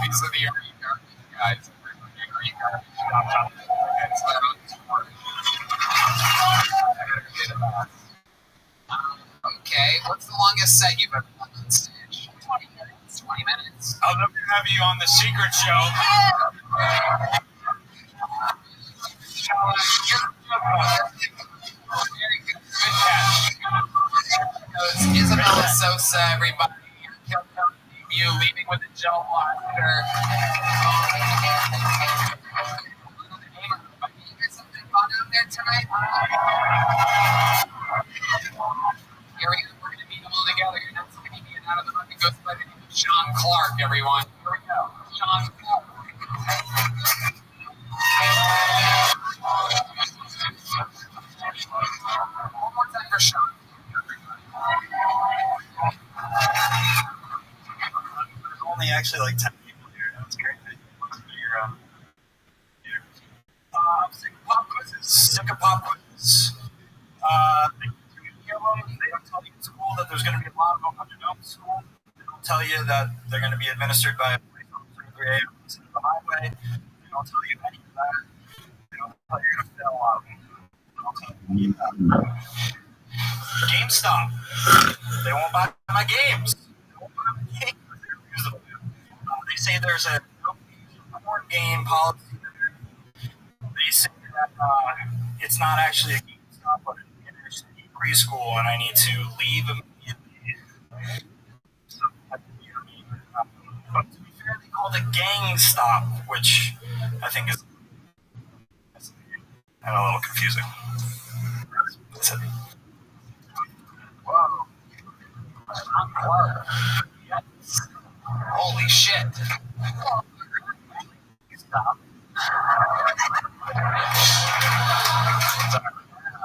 These are the Army guys. Okay, what's the longest set you've ever done on stage? 20 minutes. 20 minutes. I'd love to have you on the Secret Show. Very good. Good catch. Isabella Sousa, everybody. You leaving with a gel blaster. You guys something fun out there tonight? Here we go. We're going to meet them all together. You're not going to be out of the fucking ghost by the name of Sean Clark, everyone. Here we go. Sean Clark. One more time for Sean. There's only actually like 10 people here. That's great. Sick of pop quizzes. Sick of pop quizzes. They don't tell you in school that there's going to be a lot of them. When you go to school, they don't tell you that they're going to be administered by a police officer at 3 a.m. on the highway. They don't tell you any of that. They don't tell you you're going to fail a lot of them. They don't tell you any of that. GameStop. They won't buy my games. They won't buy my games. They refuse them. They say there's a board game policy there. They say that it's not actually a GameStop, but an inner city preschool, and I need to leave immediately. So, but to be fair, they called it GangStop, which I think is and a little confusing. That's it. Whoa. Holy shit. Stop.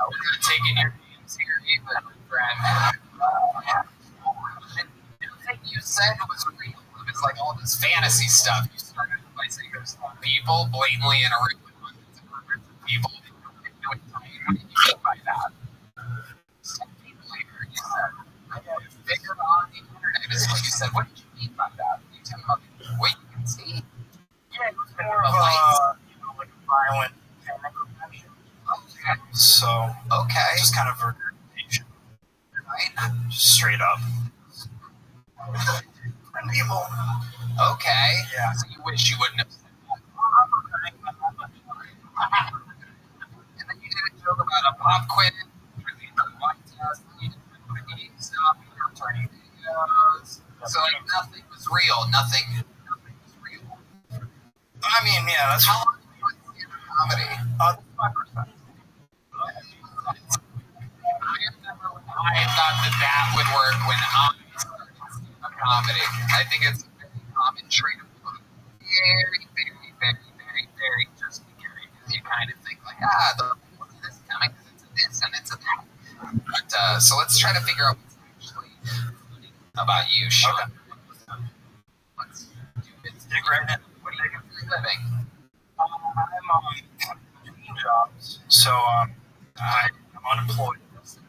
We're taking your names here, even, friend. Everything you said was real. It was like all this fantasy stuff. You started by saying there's people blatantly in a room with hundreds and hundreds of people. What do you mean by that? Some people here, you said, it's bigger on the internet, is what you said. What did you mean by that? You talking about what you can see? Yeah, it was more of a, like a violent panic reaction. Okay. So, Okay. just kind of regurgitation. Right? Just straight up. And evil. Okay. Yeah. So you wish you wouldn't have said that. And then you did a joke about a pop quiz, a white test, you did the game stuff, you were turning videos. So like nothing was real. Nothing was real. I mean, yeah, that's How long did you do comedy? this is my first time. I remember when I thought that would work when I started stand-up comedy. I think it's a very common trait of people. Very, very, very, very, very just scary. You kind of think like, what's this coming? It's a this and it's a that. But so let's try to figure out what's actually funny about you, Sean. Okay. Let's do it. Dig right in. What do you do for a living? between jobs, so I'm unemployed. What's the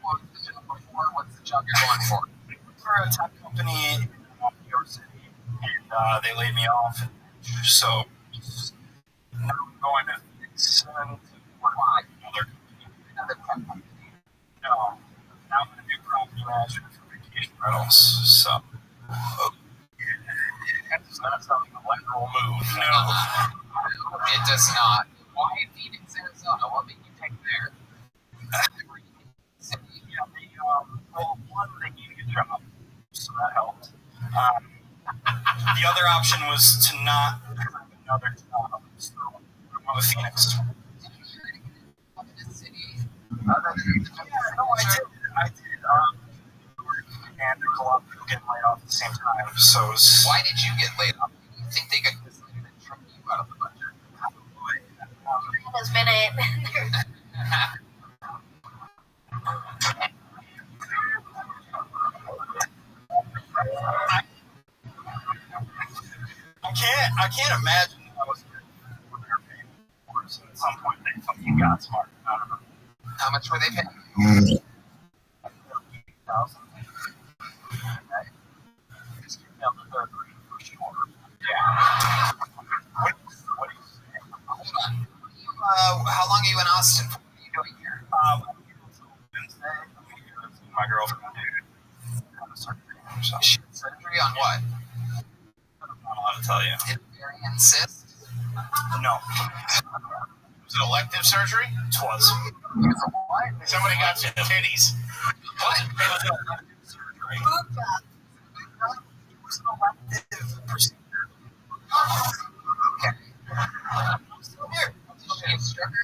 job before? What's the job you're going for? For a tech company in New York City, and they laid me off. So now I'm going to fix and work with another company. No, now I'm going to do property management for vacation rentals. So that does not sound like a lateral move. No, it does not. Why Phoenix, Arizona? What made you pick there? Yeah, well, one, they gave me a job, so that helped. The other option was to not have another job, so I'm with Phoenix. Did you hear anything about this city? Yeah, no, I did. And there was a lot of people getting laid off at the same time, so it was... Why did you get laid off? Do you think they got decided to trim you out of the budget? Has been it. I can't imagine I was what they were paying for, so at some point they fucking got smart. I don't know. How much were they paying? 80,000. Just give me the third grade for sure. Yeah. What do you say? Hold on. How long are you in Austin for? What are you doing here? Wednesday, I'm going to go see my girlfriend, dude. Have a surgery. So. Surgery on what? I'm not allowed to tell you. Ovarian cyst? No. Was it elective surgery? It was. What? Somebody got some titties. What? It was an elective surgery. It was an elective procedure. Okay. I'm still here. Is she a stripper?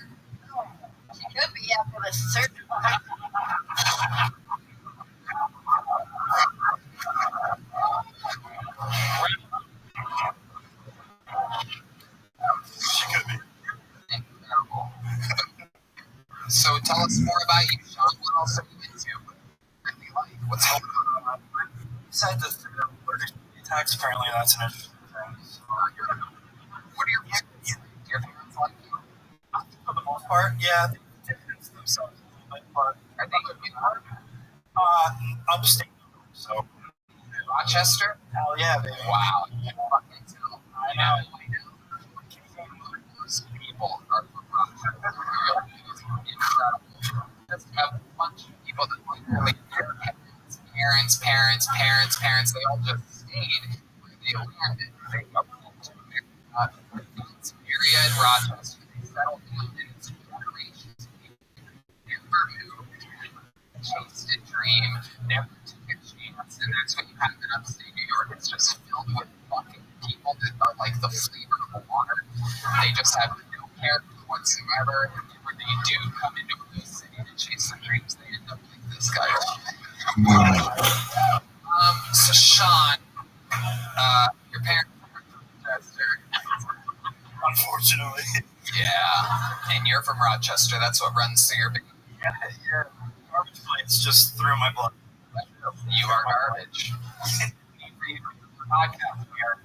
She could be after the surgery. She could be. Incredible. So tell us more about you, Sean. What else are you into? Really like? What's helping? Besides the allergic attacks, apparently that's an interesting thing. So, What are your parents? Do your parents like you? for the most part, yeah, they distance themselves a little bit, but Are they looking hard? upstate. So, Rochester? hell yeah, baby. Wow. You fucking tell. I know. Those people are from Rochester. Really incredible. Just have a bunch of people that literally their parents, they all just stayed where they landed. They moved to America. It's an area in Rochester. They settled down and it's generations of people never moved, chased a dream, never took a chance, and that's what you have in upstate New York. It's just filled with fucking people that are like the flavor of the water. They just have no care whatsoever. And when they do come into a city to chase their dreams, they end up like this guy. So Sean, your parents are from Rochester. Unfortunately. Yeah, and you're from Rochester. That's what runs through your veins. Yeah. Garbage plates just through my blood. You are garbage. You read the podcast. We are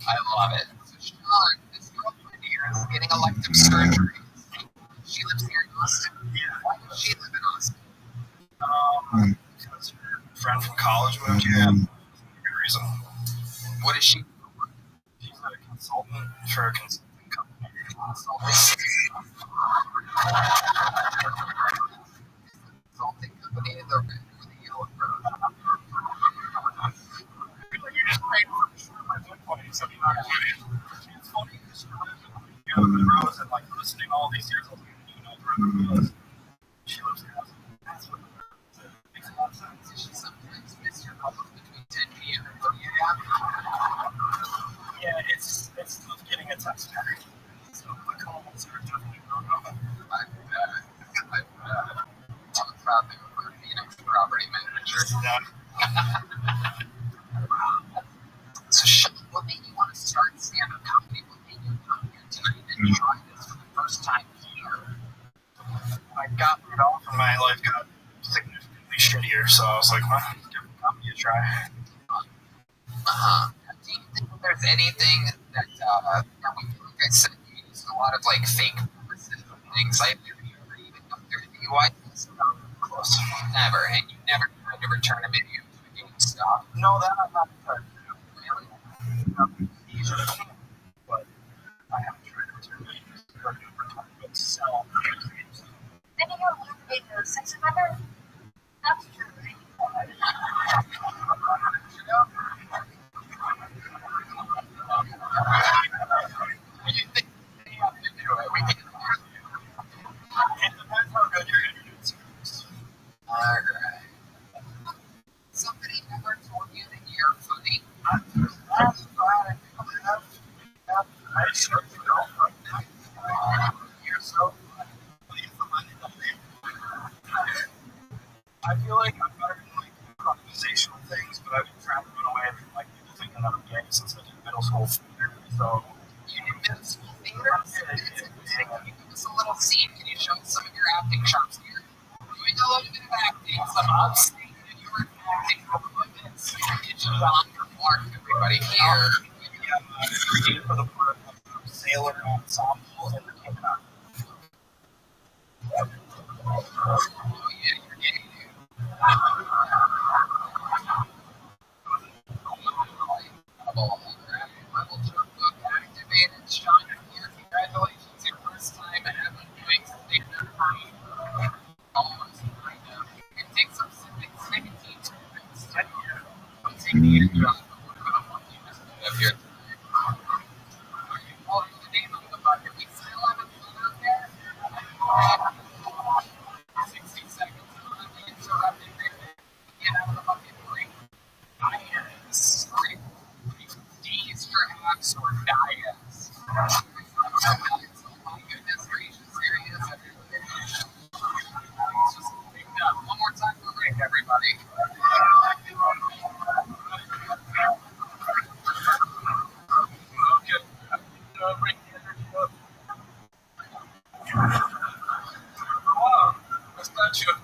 I love it. So Sean, this girlfriend here is getting elective surgery. She lives here in Austin. Yeah. Why does she live in Austin? Because her friend from college moved here. Good reason. What is she? She's a consultant for a consulting company. Consulting company. The yellow bird. You just paid for my $1.79 million. It's funny. You know, the rose and like listening all these years, I was like, you know, where the she lives in Austin. That's what it makes a lot of sense. She sometimes miss your calls between 10 p.m. and 3 a.m. Yeah, it's tough getting a text back. So the calls are definitely wrong. I'm proud that we're Phoenix property manager. So Sean, what made you want to start stand-up comedy? What made you come here tonight and try this for the first time here? I got laid off and my life got significantly shittier, so I was like, well, give comedy a try. Uh-huh. Do you think there's anything that like I said, you use a lot of like fake purposes and things. Like if you ever even go through the UI stuff, close, never, and you never tried to return a video to a game stop. No, that I'm not trying to do. Really? Easier to do, but I haven't tried to return videos to but sell games. Then you got one being a sex offender. That's true. You think you have to do it? We can do it. It depends how good your internet service. Alright. Somebody ever told you that you're funny? I certainly don't like that. You're so funny. Please, I feel like I'm better in like conversational things, but I've been trying to get away from like people thinking that I'm gay since I did middle school theater. So You did middle school theater? Can you give us a little scene? Can you show us some of your acting chops here? Doing a little bit of acting, some upstate New York acting performance. It's not your mark, everybody here. created for the part of the sailor ensemble and the King Kong. Oh yeah, you're gay, dude. Level book activated. Sean, here. Congratulations, your first time ever doing stand-up comedy. Almost right now. It takes up 17 minutes. I'm taking it job. What you just up here. What is the name of the bucket? We still haven't filled out there. 60 seconds. I'm interrupting. Get out of the bucket, break. Straight. D's for apps or diets. Oh my goodness gracious, there he is. He's just picked up. One more time for Rick, everybody. Okay. Rick, wow, what's that you?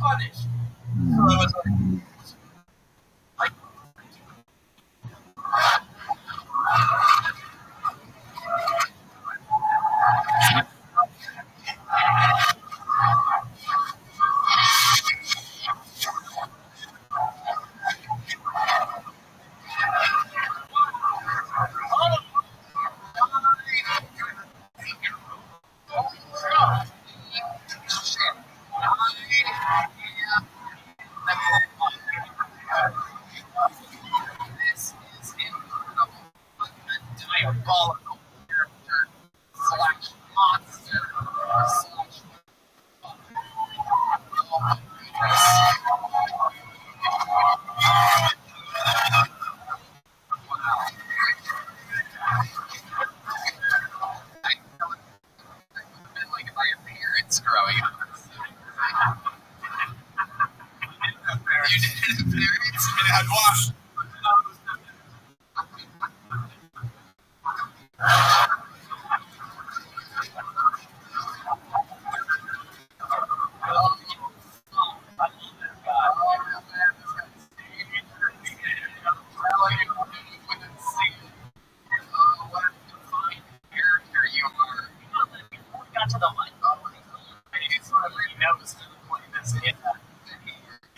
Punished. So I was like, this is incredible. A diabolical character slash monster slash oh my like my appearance growing up. You did an appearance? And it had washed.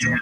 Yeah.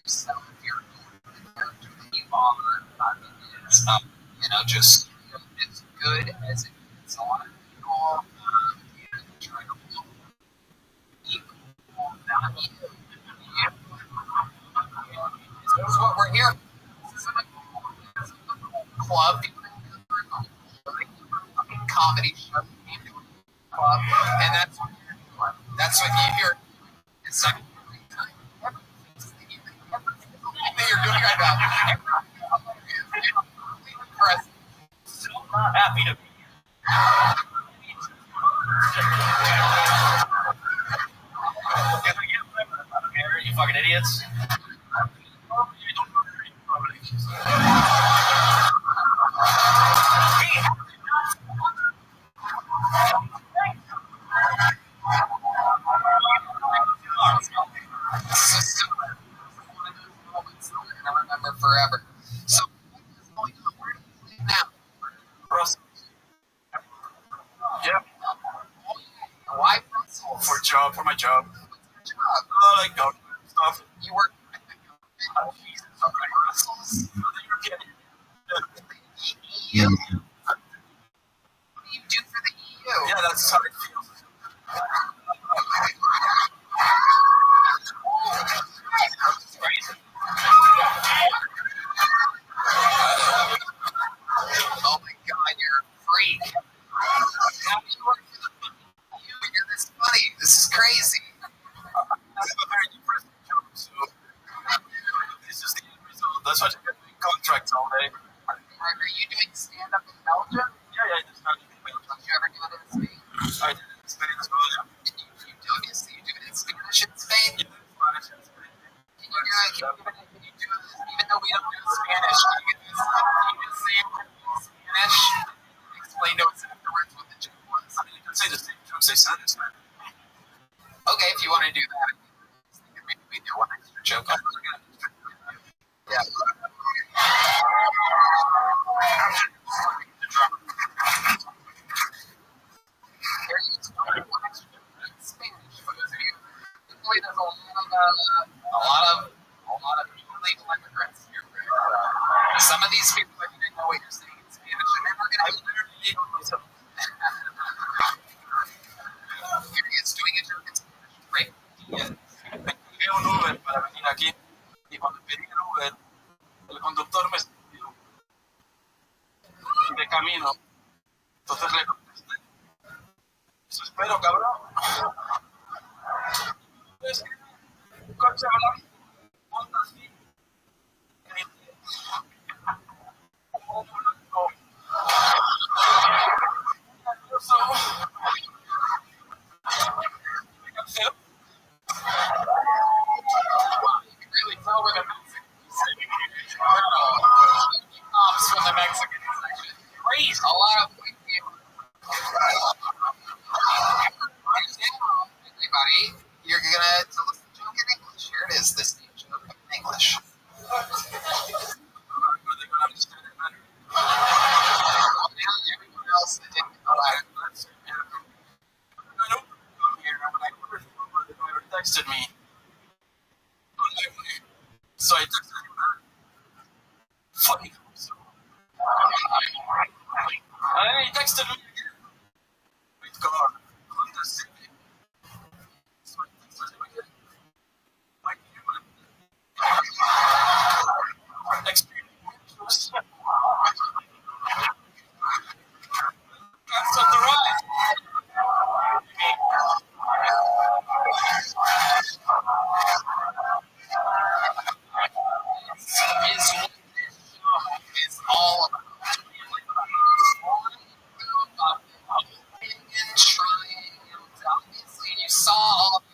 yourself, your character that you are, is, just as good as it is. A lot of people, try to look equal, not you. This is what we're here for. This isn't a club. Comedy show, club, and that's what you hear. It's like everything that you're doing right now. So happy to be here. You fucking idiots. I remember forever. So, now, yep. Why Brussels? For my job. Like government stuff. You work at Brussels? EU. What do you do for the EU? Yeah, that's how it feels. Oh my god, you're a freak. How do you work for the EU? You're this funny. This is crazy. I have a very depressing job, so this is the end result. That's what you get doing contracts all day. Are you doing stand-up in Belgium? Yeah, I do stand-up in Belgium. Did you ever do it in Spain? I did it in Spain as well, yeah. Obviously, you do it in Spanish in Spain? Yeah, Spanish in Spain. Can you do it, even though we don't do Spanish, can you say it in Spanish? Explain to us afterwards what the joke was. I mean, you can say the same joke, say sentence, man. Okay, if you want to do that, maybe we do one extra joke. Yeah. Spanish for those of you. There's a lot of illegal immigrants here. Some of these people are going to know what you're saying in Spanish, and then we're going to have illegal. Here he is doing a joke in Spanish. Great. Pedí un Uber para venir aquí, y cuando pedí el Uber, el conductor me escribió de camino. Entonces le contesté, pues espero, cabrón. Pues, coche blanco, monta así, nervioso, me canceló. You can really tell where the Mexicans cops from the Mexican section. Crazy. A lot of white people. Everybody, you're gonna tell us the joke in English. Here it is, this new joke in English. Everyone else that didn't know that. Texted me. So I texted him back. Funny. And he texted me again. With God. Fantastic. So I texted him again. Like human. Experience. That's on the right. Is all about obviously you saw all of them.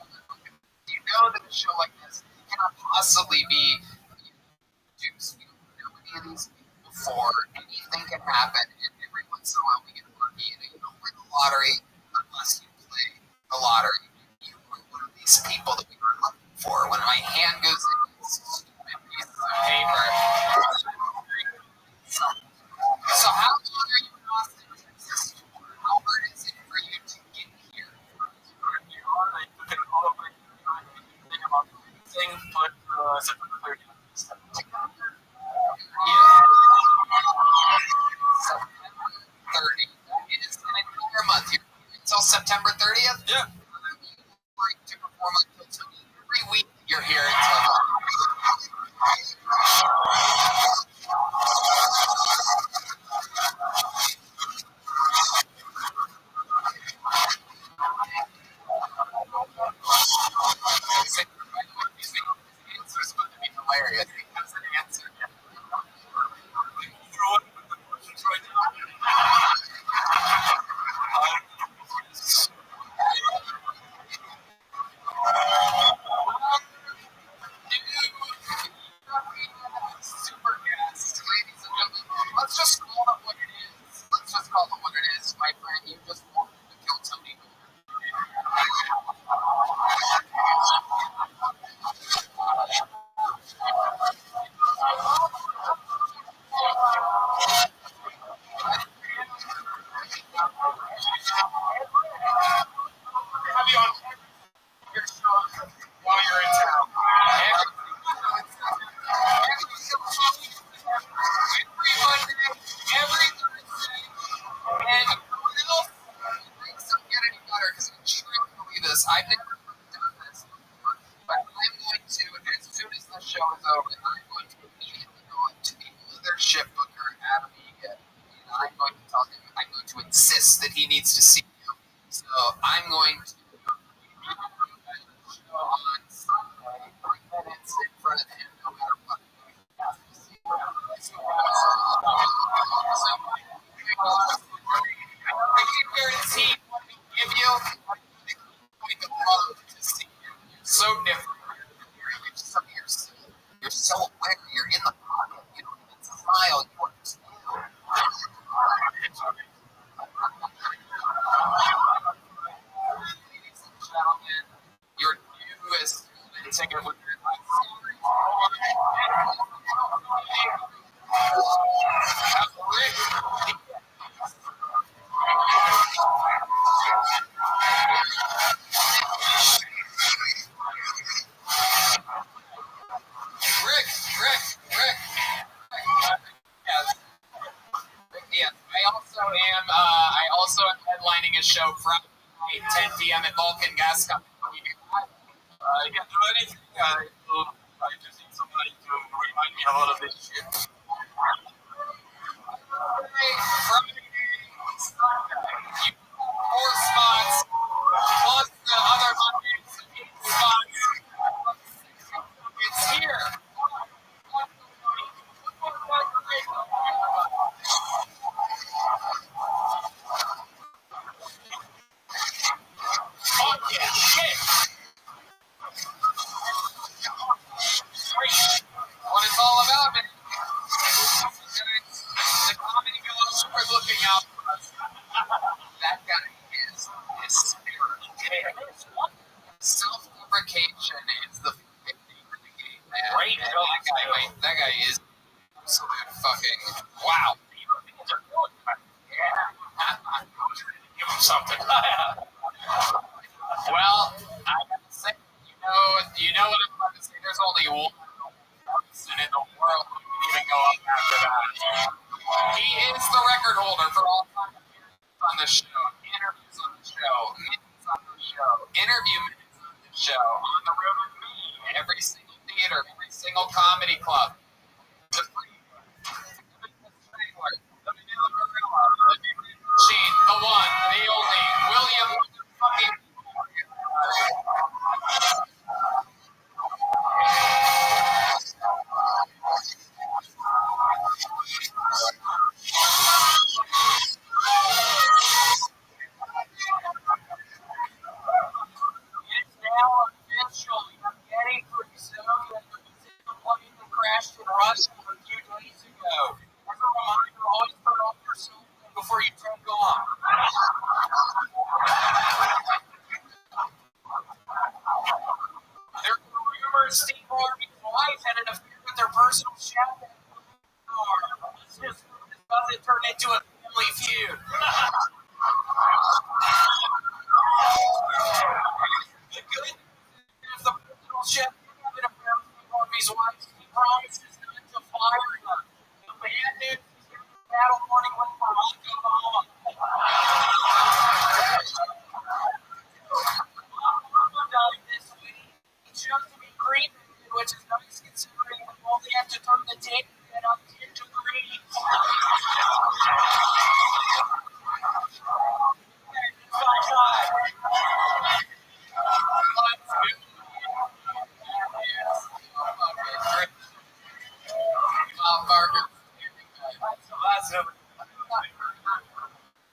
You know that a show like this cannot possibly be produced. We don't know any of these people before. Anything can happen, and every once in a while we get lucky, and you don't win the lottery unless you play the lottery. You were one of these people that we were looking for. When my hand goes in these stupid pieces of paper. So how long are you in Austin, Texas for? How hard is it for you to get here? I took it all of my thing about thing. put September 30th. Yeah. September 30th. It is an entire month. You're here until September 30th? Yeah. Like to perform until every week you're here until. Answer's going to be hilarious. He has an answer. Throw it with the questions right now. Super guest, ladies and gentlemen. Let's just call it what it is. Let's just call it what it is, my friend. You just wanted to kill Tony. Have you on your show while you're in town? Every Monday, every Thursday, and you know what else? Things don't get any better because I'm sure you believe this. I've never done this before, but I'm going to, as soon as the show is over, I'm going to immediately go up to the mothership booker, Adam Egan, and I'm going to tell him, I'm going to insist that he needs to see you. So I'm going to show on Sunday, 3 minutes in front of him, no matter what. I can guarantee what he'll give you. We would love to see you. You're so different. You're so aware. You're in the pocket. You don't even smile. You understand. Ladies and gentlemen, your newest ticket with your life series. Rick. Yes. I also am headlining a show Friday night, 10 p.m. at Vulcan Gas Company. I can't do anything. I just need somebody to remind me of all of this shit. Friday, Sunday, 4 spots, plus the other Mondays, 8 spots. It's here. Fuck yeah, shit! Great. What it's all about, man. The comedy goes we're looking out for us. That guy is hysterical. Self-deprecation is the name of the game, man. Right. That guy is absolute fucking wow. Give him something. Well, I gotta say, you know what I'm about to say. There's only one person in the world who can even go up after that. He is the record holder for all time appearances on the show, interviews on the show, minutes on the show, interview minutes on the show, on the road with me, every single theater, every single comedy club. The free, the Manila Gorilla, the Machine, the one, the only, William fucking. It's now official. You're getting pretty soon. The plane that crashed in Russia a few days ago. As a reminder, always put on your cell phone before you take off. There were rumors Steve Harvey's wife had an affair with their personal chef. This doesn't turn into a family feud. The good news is the personal chef did have an affair with Bobby's wife, he promises not to fire her. The bad news is here's the battle morning with Barack Obama. Obama died this week. He chose to be cremated, which is nice considering we only have to turn the tape at up 10 degrees.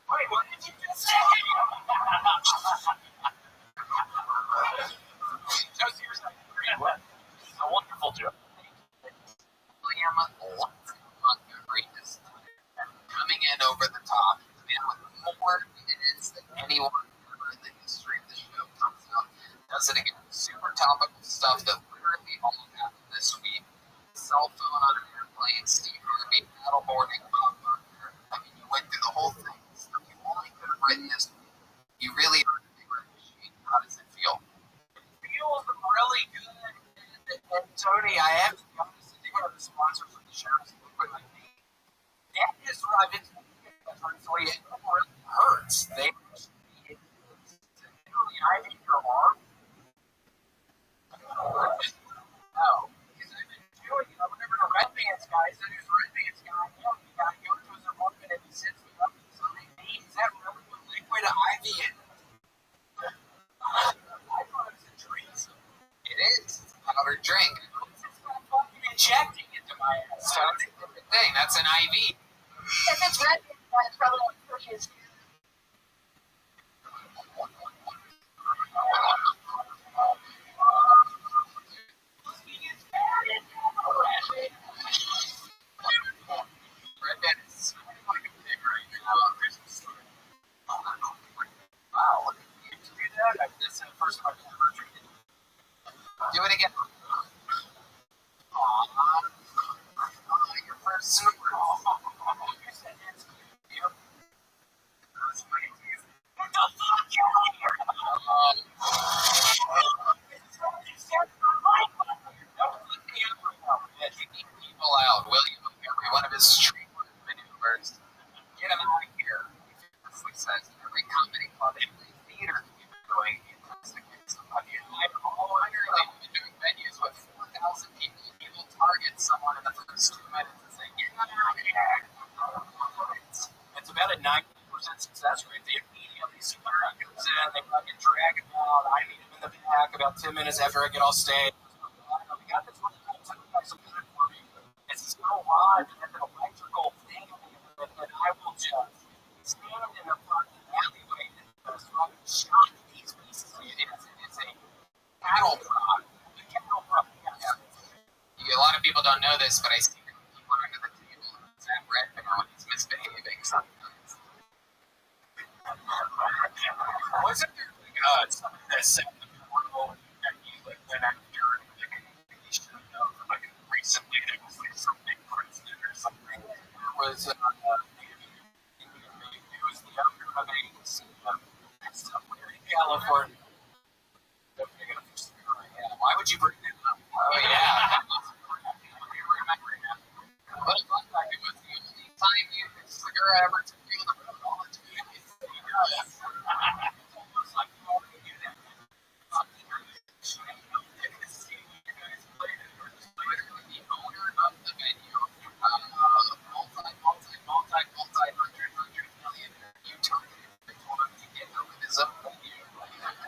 Wait, what did you just say? Just here's that great one. A wonderful joke. William Montgomery is coming in over the top. The man with more minutes than anyone ever in the history of the show comes out. Does it again. Super topical stuff that literally all happened this week. Cell phone on an airplane, Steve Harvey, paddleboarding, Bob Barker. I mean, you went through the whole thing. So you only could have written this. You really are a big machine. How does it feel? It feels really good. And Tony, I have to be honest, I think one of the sponsors of the show is Liquid IV. That is what I've been thinking. Honestly, it really hurts. They actually, literally, I hate your arm. No, because I've been doing it. Whenever the red bands guy said there's a red bands guy, you gotta go to his apartment and he sits me up and something. Is that really what Liquid IV is? I thought it was a drink. It is. It's a powdered drink. It's not fucking injecting into my ass. So it's a different thing. That's an IV. If it's red, it's probably like Perfume. Red Band is like a big right now on Christmas story. Wow, look at you do that. This is the first time I've ever drinking. Do it again. Your first super. You said it's you. That's my idea. What the fuck? Don't put me up right now. Kicking people out. William Montgomery, one of his streetwear maneuvers. Get him out of here. He says every comedy club, every theater going against somebody. I've literally been doing venues with 4,000 people. He will target someone in the first 2 minutes and say, get out of here. It's about a 90% success rate. They immediately secure comes in, they fucking drag him out. I meet him in the back about 10 minutes after I get off stage. We got this one for me. It's so live and it's an electrical thing, and I will just stand in the fucking alleyway and just fucking shot these pieces. It's a cattle prod. A cattle prod. Yeah. A lot of people don't know this, but I see people under the table. It's that red man when he's misbehaving sometimes. Wasn't there like something that said the portal that he like went after like recently there was like some big president or something. There was it was the owner of a somewhere in California. Why would you bring that up? Oh yeah. But it looked like it was the only time you cigar ever to feel the knowledge of it. It's almost like you already knew that. Literally the owner of the venue, multi-hundred million. You targeted him and told him to get over his own venue.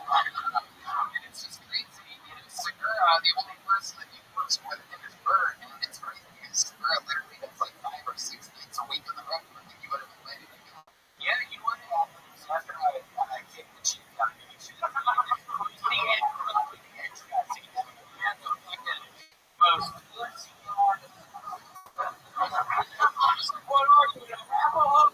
And it's just crazy. You know, Segura, the only person that he works with in his bird, and it's crazy because Segura literally does like 5 or 6 nights a week on the road. I think you would have been ready to go. Yeah, you would have. So after I kicked the chief out, what are you, an apple?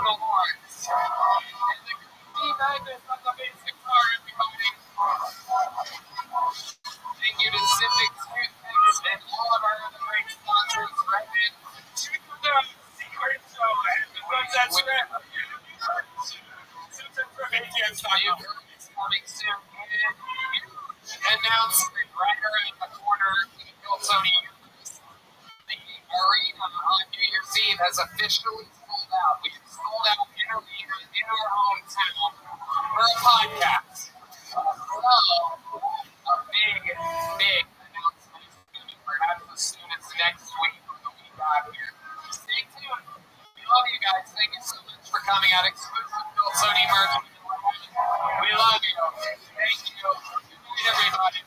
the Lords. And the D-Magnus on the bass guitar, everybody. Thank you to Civic Students and all of our other great sponsors, right in to the Secret Show. That's right. It's coming soon. Announcement right around the corner. Tony, the arena on New Year's Eve has officially sold out. We've sold out in our hometown for a podcast. So, a big announcement is coming perhaps as soon as next week or the week after. Stay tuned. We love you guys. Thank you so much for coming out. Exclusive Bill Sony merch. We love you. Thank you. Good night, everybody.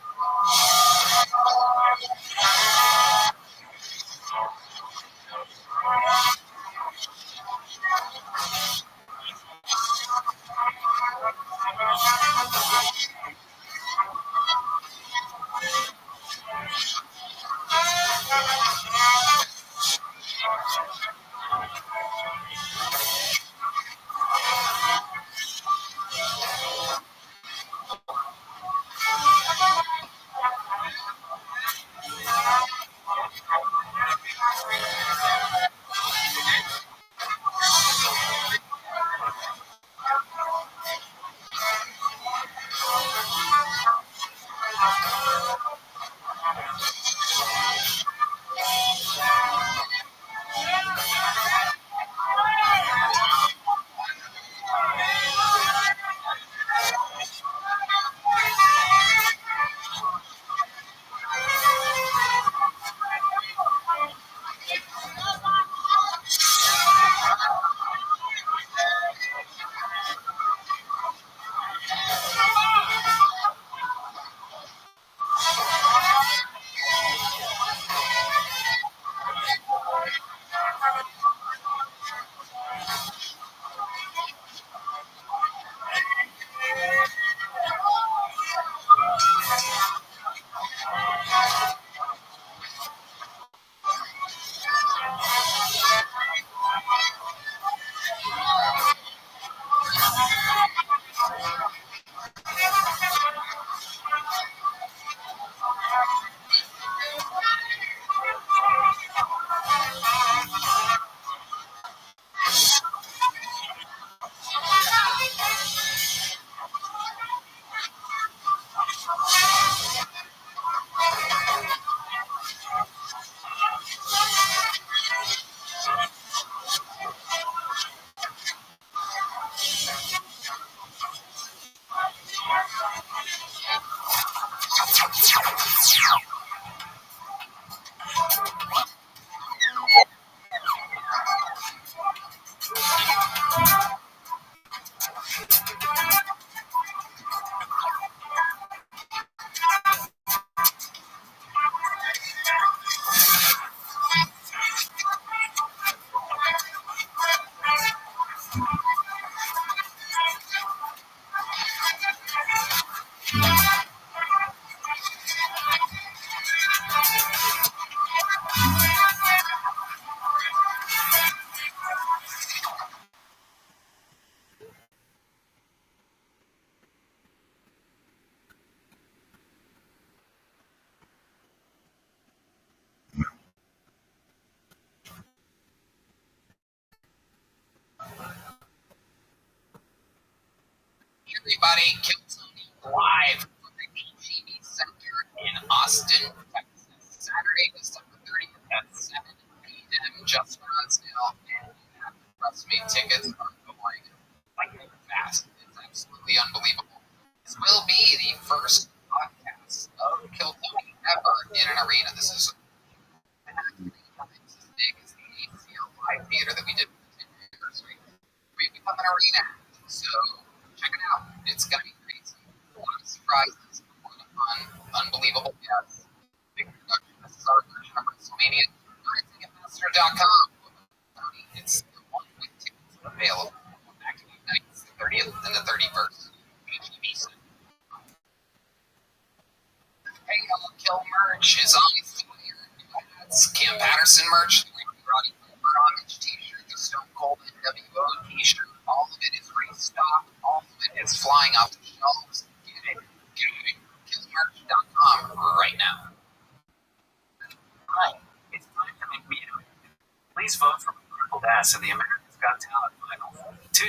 Everybody, Kill Tony live from the HEB Center in Austin, Texas. Saturday, December 30th at 7 p.m. just for on sale. And trust me, tickets are going like fast. It's absolutely unbelievable. This will be the first podcast of Kill Tony ever in an arena. This is 3 times as big as the ACL Live Theater that we did for the 10th anniversary. We've become an arena. So check it out. It's going to be crazy. A lot of surprises, a lot of fun, unbelievable guests. Big production. This is our version of WrestleMania. Go to Ticketmaster.com. It's the one-week tickets available. Back to the nights, the 30th and the 31st. HEB Center. Hey, Kill merch is always still here. It's Cam Patterson merch. The Roddy Cooper Homage t-shirt. The Stone Cold NWO t-shirt.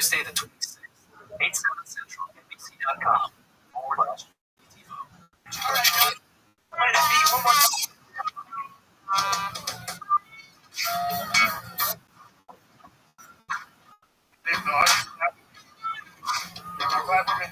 Tuesday the 26th, 8, 7 Central, NBC.com/TiVo. All right, guys. One more time. Big dog. Clap for me.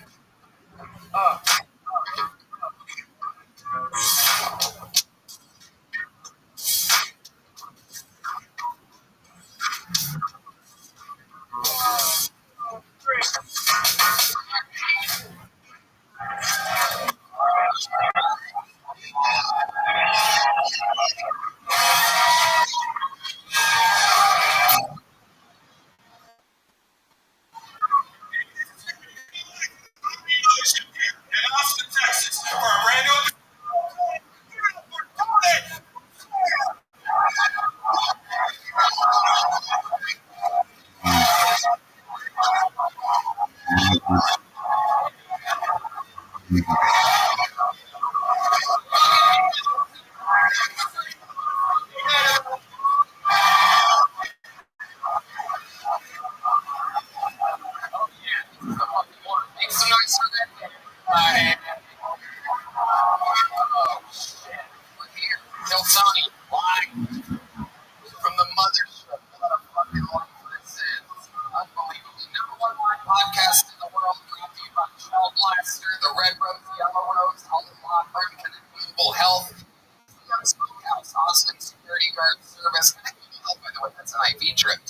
In Austin, Texas, for a brand new make some noise for that. We're here. Tell Tony live from the mothership. What a fucking life this is. Unbelievable. #1 podcast in the world. Brought to you by Child Blaster, the Red Rose, Yellow Rose, Holland Law Firm, Global Health, Smokehouse, Austin Security Guard Service. By the way, that's an IV trip.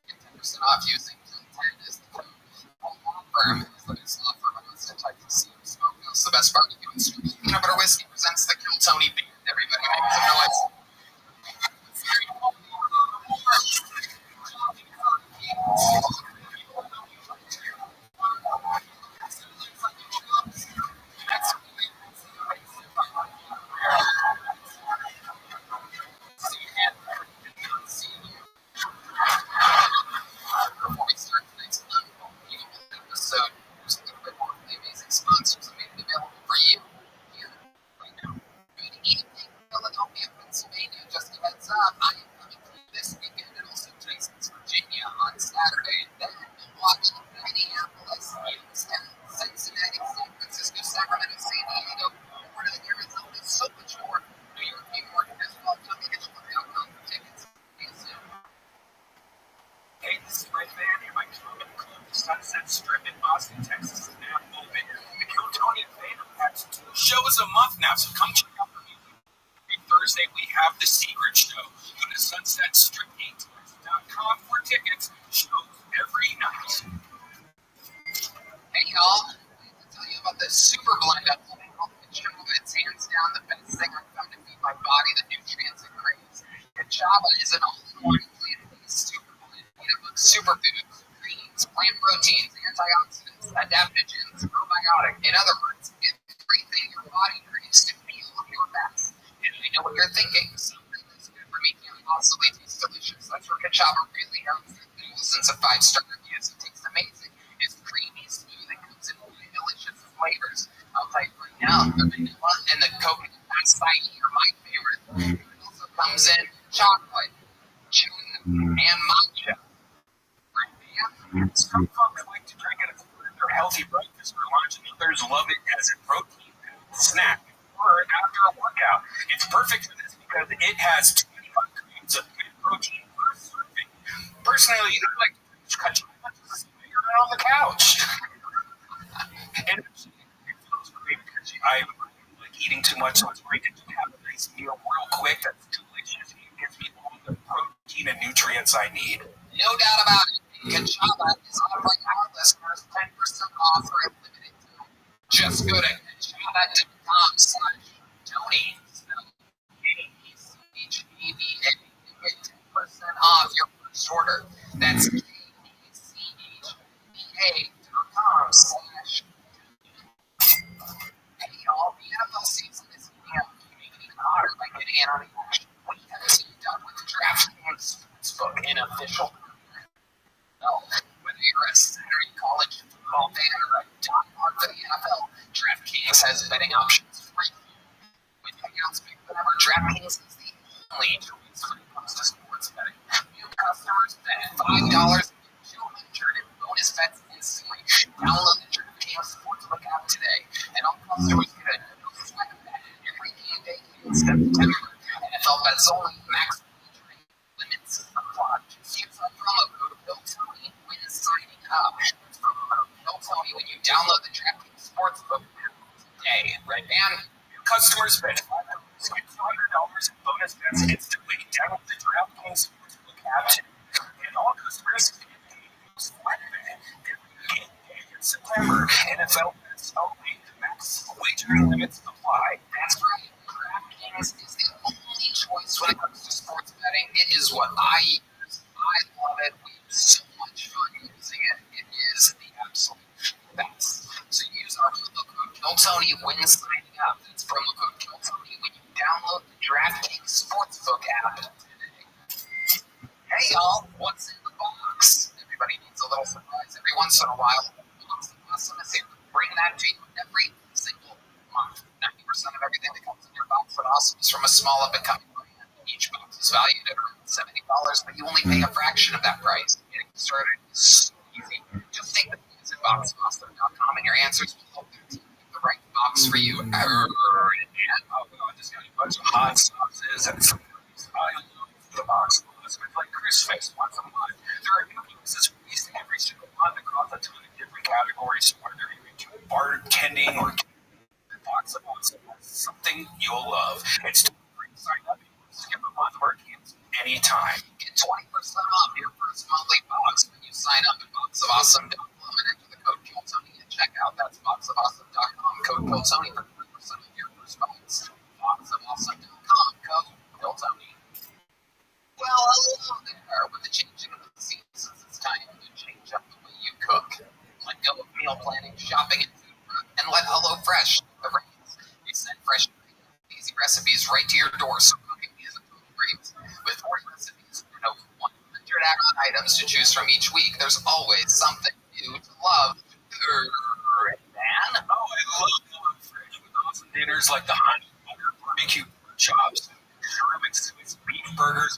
Get 10% off using 10 is the code. Law Firm is the best law firm in Austin, Texas. Smokehouse, the best barbecue and street. Peanut Butter Whiskey presents the Kill Tony Beer. Everybody make some noise. Before we start tonight's unbelievable episode, there's a little bit more of the amazing sponsors made it available for you here right now. Good evening, Philadelphia, Pennsylvania. Just a heads up, I am coming to you this weekend and also Tysons, Virginia on Saturday. Then Milwaukee, Minneapolis, Houston, Cincinnati, San Francisco, Sacramento, San Diego, Florida, Arizona, so much more. New York, New York, as well. Come to HLR.com for tickets. See you soon. Hey, this is Red Van, and my comedy club, the Sunset Strip in Austin, Texas, is now open. The Kill Tony Fan has 2 shows a month now, so come check out the music. Every Thursday, we have The Secret Show. Go to sunsetstrip8.com for tickets. Shows every night. Hey, y'all. I have to tell you about the Super Blend up today. It's hands down the best thing I've found to feed my body the nutrients it craves. Kachava is an all-in-one plant-based super blend made up of superfoods, greens, plant proteins, antioxidants, adaptogens, probiotic. In other words, everything your body craves to feel your best. And I know what you're thinking. Something that's good for me can't possibly taste delicious. That's where Kachava really helps. Thousands of 5-star reviews. It tastes amazing. It's creamy, smooth, and comes in really delicious flavors. I'll tell you right now, the vanilla and the coconut acai are my favorite. It also comes in chocolate, chun, and matcha. Some folks like to drink it as their healthy breakfast for lunch, and others love it as a protein snack or after a workout. It's perfect for this because it has 25 grams of good protein per serving. Personally, I like to cut on the couch. And it feels great because I like eating too much, so it's great to have a nice meal real quick that's delicious and gives me all the protein and nutrients I need. No doubt about it. Kachava is offering our listeners 10% off for a limited time. Just go to kachava.com/Tony. KECHAVA to get 10% off your first order. That's KECHAVA.com/. Hey, y'all, the NFL season is heating up, even hotter by getting in on the action. We have teamed up with DraftKings Sportsbook, an official. Whether you're a Saturday college football fan or a diehard for the NFL, DraftKings has betting options for you. With payouts big whenever, DraftKings is the only choice when it comes to sports betting. New customers bet $5 and get $200 in bonus bets instantly. Download the DraftKings Sportsbook app today, and all customers get a no sweat bet every game day in September. NFL bets only, max wagering limits apply. Just use our promo code BillTony when signing up. That's promo code BillTony when you download the DraftKings Sportsbook app today. Right, man? Customers bet $500 get $200 in bonus bets instantly. Download the DraftKings Sportsbook app today. And all customers get a no sweat bet every game day in September. NFL bets only. Max wagering limits apply. That's right. DraftKings is the only choice when it comes to sports betting. It is what I use. I love it. We have so much fun using it. It is the absolute best. So use our promo code KillTony when signing up. That's promo code KillTony when you download the DraftKings Sportsbook app today. Hey y'all, what's in the box? Everybody needs a little surprise every once in a while. Box of Awesome is here to bring that to you every single month. 90% of everything that comes in your Box of Awesome is from a small up-and-coming brand. Each box is valued at around $70, but you only pay a fraction of that price. Getting started is so easy. Just take the quiz at boxofawesome.com and your answers will help your team pick the right box for you. I just got a bunch of hot sauces and some goodies. I love the Box of Awesome. It's like Christmas once a month. There are new pieces released every single month across a ton of different categories, whether you're into bartending or the Box of Awesome has something you'll love. It's totally free to sign up. Skip a month or cancel anytime. Get 20% off your first monthly box when you sign up at boxofawesome.com and enter the code KillTony at checkout. That's boxofawesome.com, code KillTony for 20% of your first box. Boxofawesome.com, code KillTony. Well, hello there. With the changing of the seasons, it's time to change up the way you cook. Let go of meal planning, shopping, and food prep, and let HelloFresh take the reins. We send fresh, easy recipes right to your door, so cooking isn't a breeze. With 40 recipes and over 100 add-on items to choose from each week, there's always something new to love. Man, Oh, I love HelloFresh with awesome dinners like the honey butter barbecue pork chops, shrimp and Swiss beef burgers.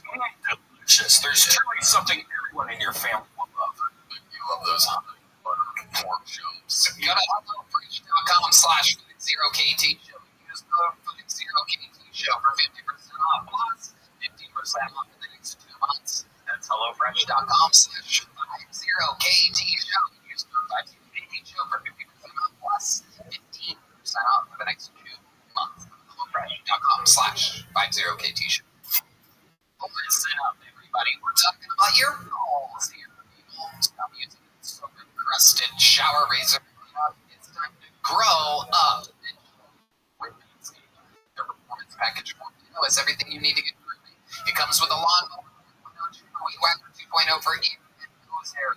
Delicious. There's truly something everyone in your family will love. you love those honey butter pork chops. Go to HelloFresh.com/0KT show. Use code 0KT show for 50% off plus 15% off in the next 2 months. That's HelloFresh.com/50KT show. Use code 50KT show for 50% off plus 15% off for the next 2 months. HelloFresh.com/50KT show. Listen up, everybody. We're talking about your balls here, people. Stop using that soap-encrusted shower razor. It's time to grow up. With Manscaped, the Performance Package 4.0 has everything you need to get grooming. It comes with a lawnmower 2.0, Weed Whacker 2.0 for ear and nose hair,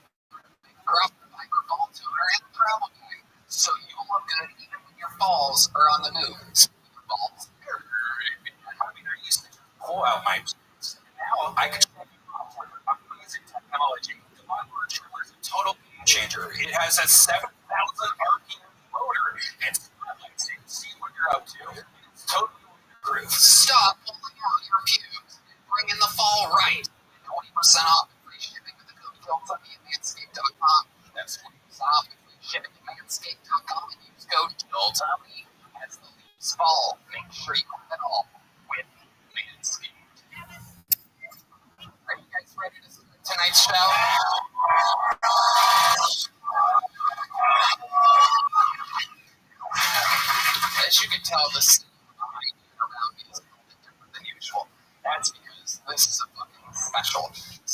growth fiber ball toner, and travel bag, so you look good even when your balls are on the move. Speaking of balls, I used to pull out my pants. Now I can check it off with amazing technology. The lawnmower trimmer is a total game changer. It has a 7,000 RPM motor and spotlights so you can see what you're up to. It's totally waterproof. stop pulling out your pubes and bring in the fall right. 20% off and free shipping with the code KillTony at Manscaped.com. That's 20% off and free shipping at Manscaped.com and use code KillTony as the leaves fall. Make sure you have it all with Manscaped. Are you guys ready to start tonight's show? As you can tell, the scene behind me around me is a little bit different than usual. That's because this is a fucking special night.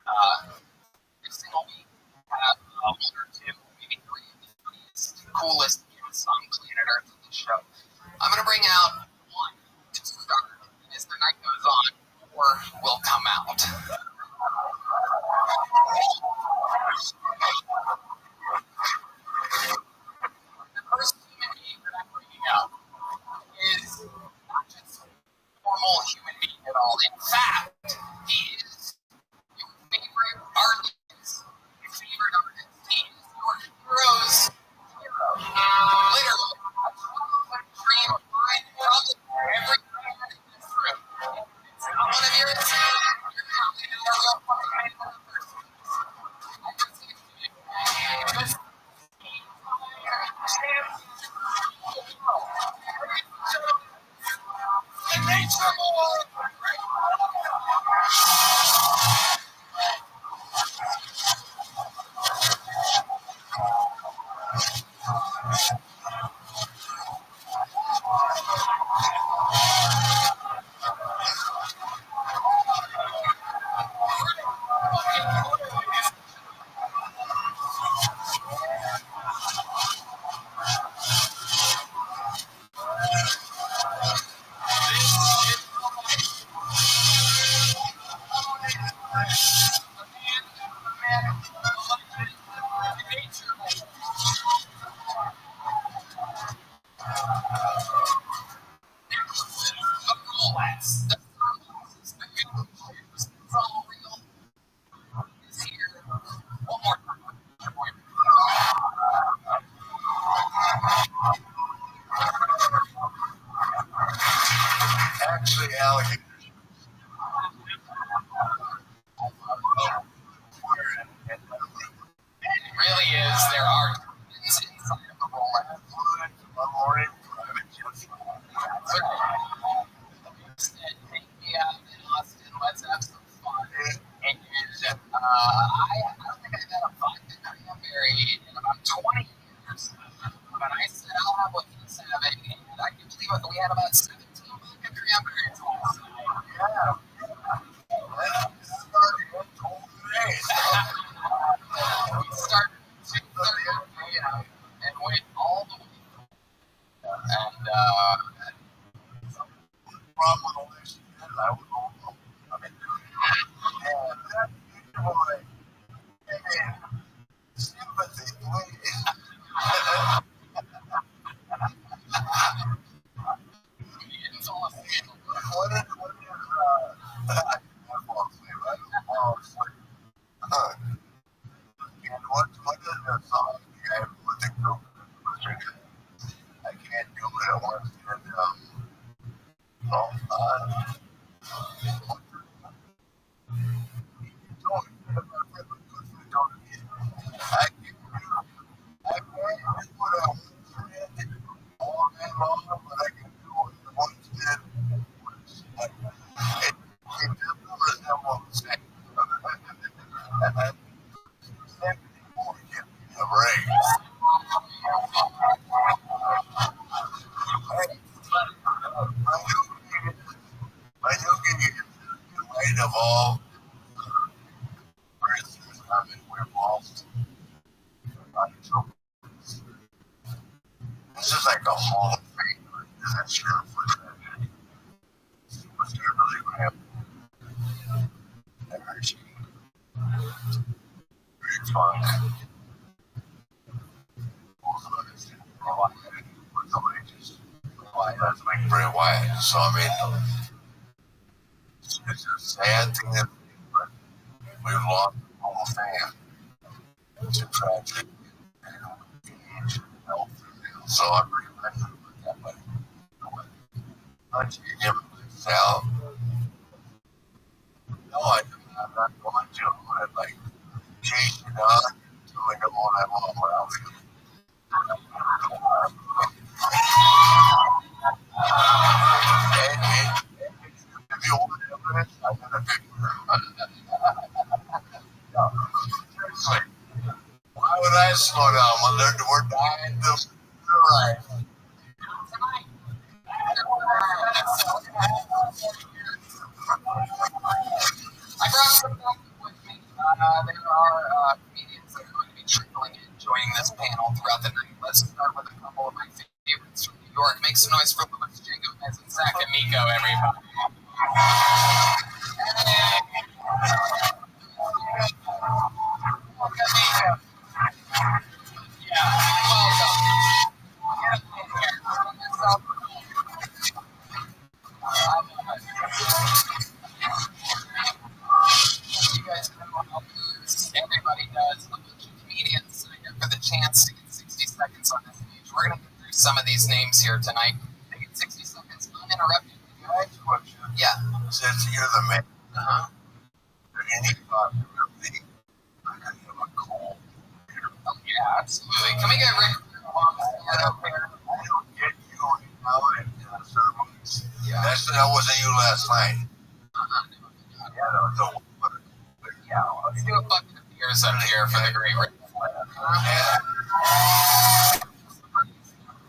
Every single week, we have one or two, maybe three of the funniest, coolest guests on planet Earth at the show. I'm going to bring out one to start, and as the night goes on, more will come out. The first human being that I'm bringing out really is. There are twins inside of the Rolex. Take me out in Austin. Let's have some fun. And I don't think I've had a vodka cranberry in about 20 years. But I said I'll have what he's having, and I can believe it. We had about 17 vodka cranberries last night. Yeah. We started 2:30 a.m. and went all the way through. And you didn't fall asleep. What is that song? Yeah, with the group. I can't do it at once. Of all we're lost. This is like a hall of fame. Is that sure for that? What's going to really happen? Energy. Very fun. That's like Bray Wyatt. So I mean, it's a sad thing that we've lost the Hall of Fame. It's a tragedy. Age, health. So I'm pretty passionate about that. But him, Sal. No, I'm not going to. I'm like chase it on until I don't want to have all my outfit. If you open evidence, I'm going to pick seriously. Why would I slow down? We're dying to right. I brought some back with me. There are comedians that are going to be trickling in, joining this panel throughout the night. Let's start with a couple of my favorites from New York. Make some noise for Louis J. Gomez and Zach Amico, everybody. Yeah, welcome. You guys know how everybody does. A bunch of comedians here for the chance to get 60 seconds on this stage. We're going to get through some of these names here tonight. They get 60 seconds uninterrupted. Yeah. Since you're the man, any possibility I could have a cold beer. Oh, yeah, absolutely. Can we get Rick up here? I don't get you right now in ceremonies. Yeah. That wasn't you last night. Yeah, let's do a bucket of beers up here for the great Rick.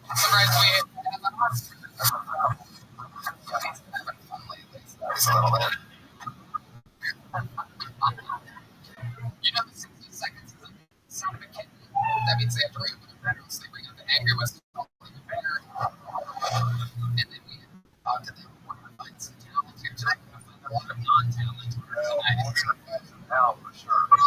I'm surprised we hit a little bit. You know, the 60 seconds is a son of a kid. That means they have to bring up the veterans, they bring up the angry West even better. And then we talk to them. We're going to find some talent here tonight. We're going to find a lot of non-talent tonight. We're going to find some help for sure. We're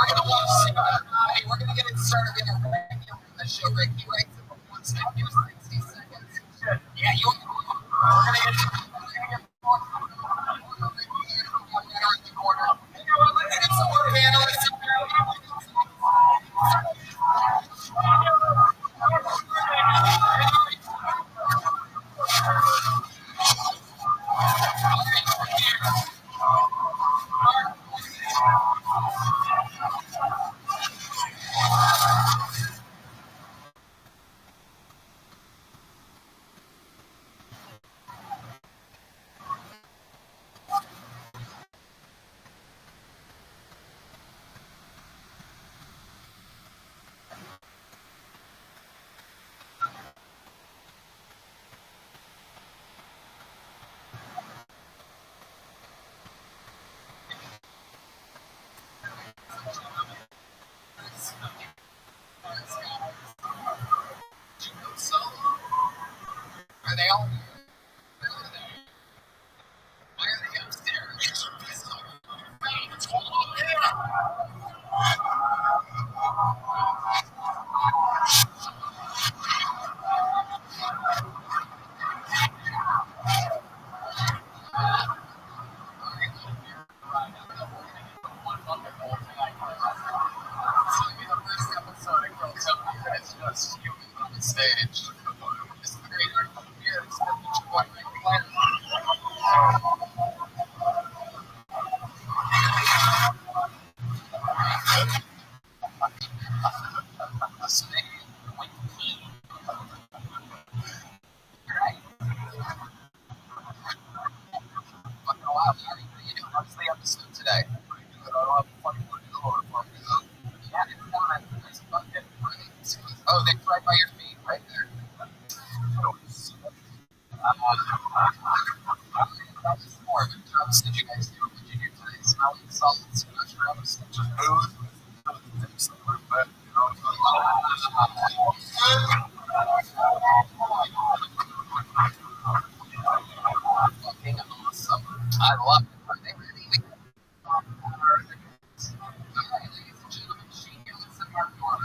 going to watch Hey, we're going to get it started with a regular on the show. Rick, you write for once and give us 60 seconds. Yeah, we're going to get it. Let's get some more panelists up there. by your feet, right there. More of it. Drugs did you guys do? What did you do today? Smelling salts, mushrooms, Just booze. fucking awesome. I love it. Are they ready? Alright, ladies and gentlemen, she goes in our dorm.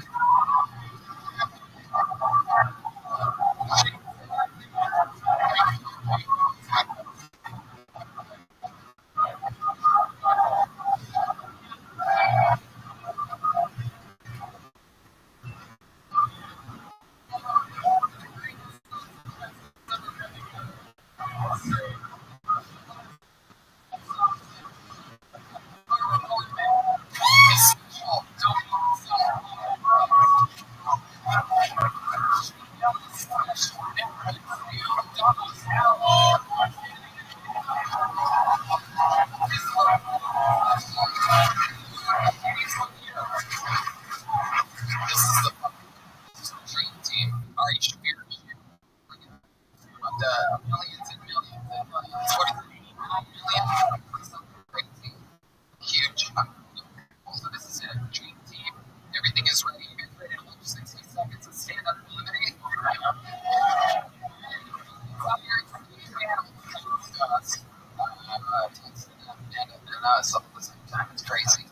This is the dream team. Ari Shapir. Millions and millions and 43 million. Something crazy. Huge. So this is a dream team. Everything is ready. You guys ready to watch 60 seconds of stand up and eliminate? And us up at the same time. It's crazy.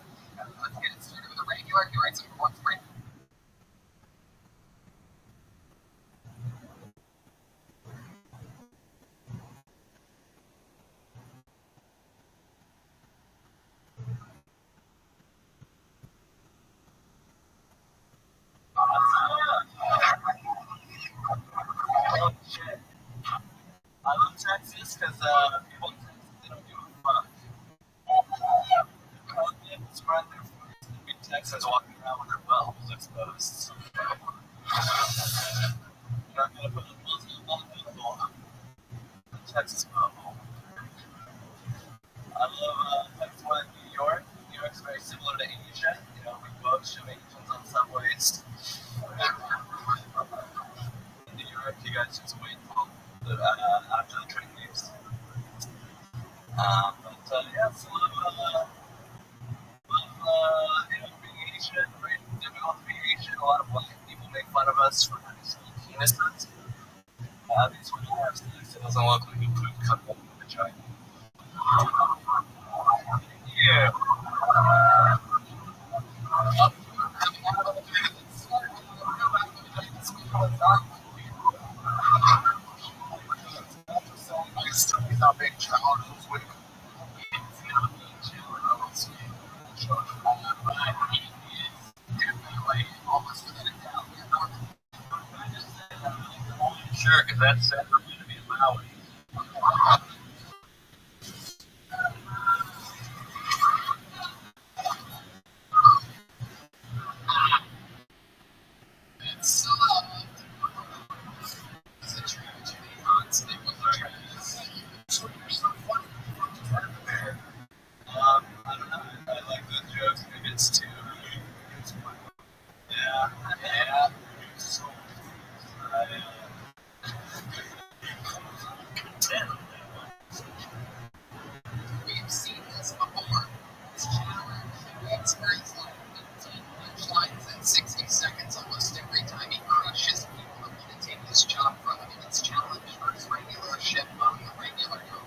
Let's get it started with a regular. You write some one spring. I love Texas because people in Texas, they don't give a fuck. Spread their food in Texas walking around with their buttholes exposed. So, you're not going to put a Muslim on Texas butthole. I love Texas one in New York. New York's very similar to Asia. You know, we both show Asians on subways. In New York, you guys just wait after the train leaves. Yeah, so being Asian, very difficult to be Asian. A lot of black people make fun of us for having small penises. These women have sex, it doesn't look like a food cut open the vagina. Yeah. He's not being challenged with Sure, because that's set for me to be in Maui. I don't know. I like those jokes. Maybe it's too. Yeah. Yeah. We've seen this before. This challenge, we experience like 15 punchlines in 60 seconds almost every time he crushes people that want to take this job from him. It's challenge versus regular ship on the regular go.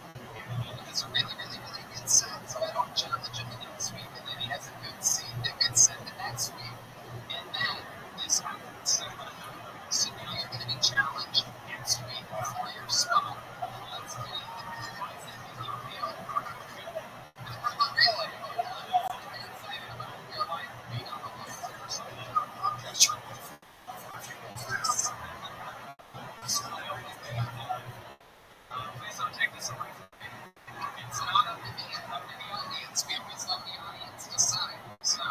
It's a really, really, really good set. So I don't challenge him the next week, and then he has a good scene, a good set the next week, and then this happens. So now you're going to be challenged next week for your spot. Let's see. Please don't take this away from me. It's not up to me, it's up to the audience. We always let the audience decide. So,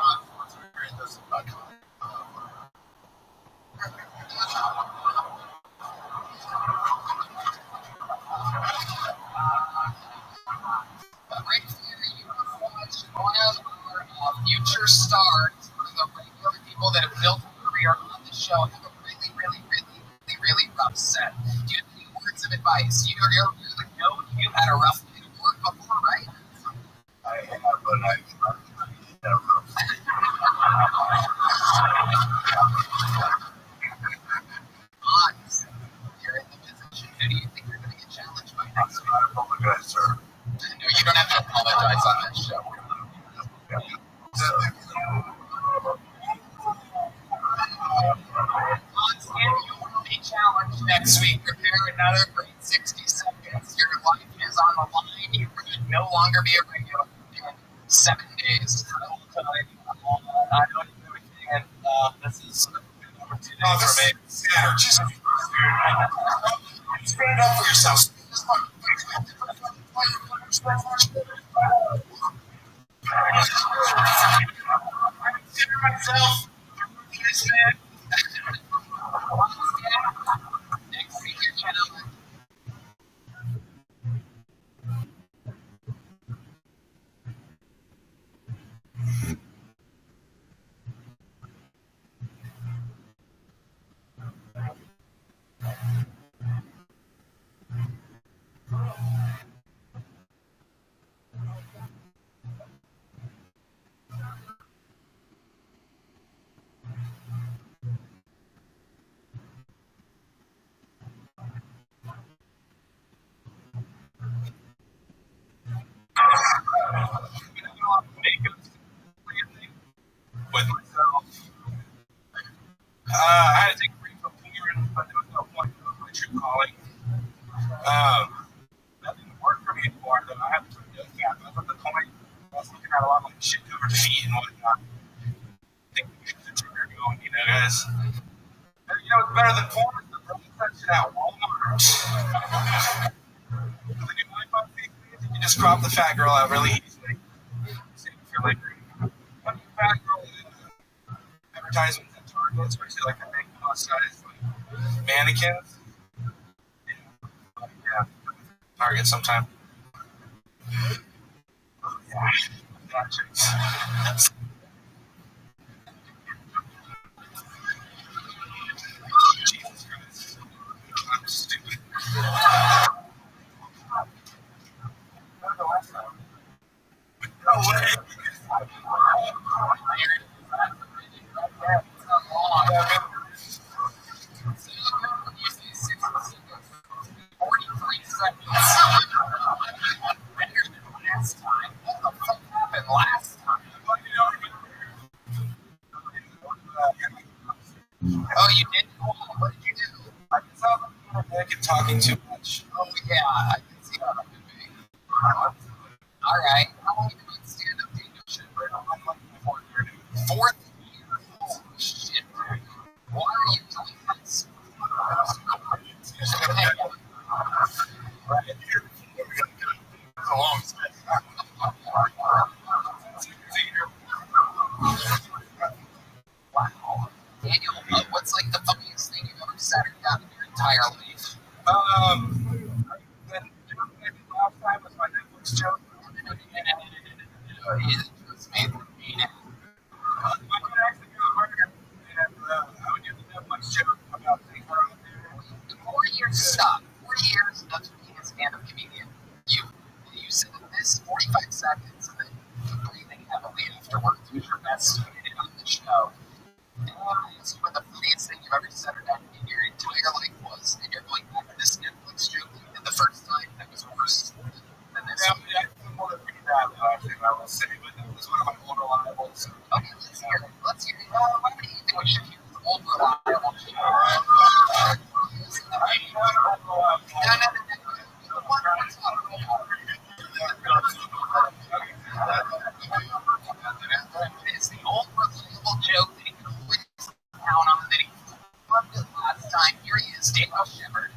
right here, you have watched one of our future stars, one of the regular people that have built a career on the show, have a really, really upset. Do you have any words of advice? You're the goat. You've had a rough day at work before, right? I have, but I never. Odds. You're in the position. Who do you think you're going to get challenged by next week? I apologize, sir. No, you don't have to apologize on this show. You will be challenged next week. Prepare another great 60 seconds. Your life is on the line. You could no longer be a regular in 7 days. I don't do everything, and this is number 2 days for me. Scatter, just stand up for yourself. I consider myself a nice man. Next week, you're challenged. With myself. I had to take a break from porn, but there was no point in my true calling. That didn't work for me anymore, though. I had to turn to fat. That's at the point I was looking at a lot of like shit covered feet and whatnot. I think we should continue going, guys. And, it's better than porn. The brother section at Walmart. The new iPhone features, you can just crop the fat girl out really easily. Same if you're like, what new fat girl advertisements at Target, especially like the big plus size like mannequins. Yeah, Target sometime. Yeah, that chicks. Jesus Christ. I'm stupid. No way. Oh, you did? What did you do? I saw them talking too much. Oh, yeah, I can see how that could be. All right. How long have you been stand-up doing shit? I'm like fourth year. Fourth year? Holy shit, dude. Why are you doing this? Right. It's a long stretch. Wow. Daniel, what's like the funniest thing you've ever said or done in your entire life? Last time was my Netflix joke. It just made me mad. I would actually go harder, and I would do the Netflix joke about things where I'm there. 4 years, stop. 4 years of being a stand-up comedian. You said this 45 seconds and then breathing heavily afterwards was your best minute on the show. And I asked you what the funniest thing you've ever said or done in your entire life was, and you're going back to this Netflix joke you did the first time that was worse than this. Yeah, I want to read that, I will say, but it was one of my old reliables. Okay, let's hear it. What do you think we should hear? The old reliable joke. It's the old reliable joke that he could always count on, that he loved it last time. Here he is, Daniel Shepard.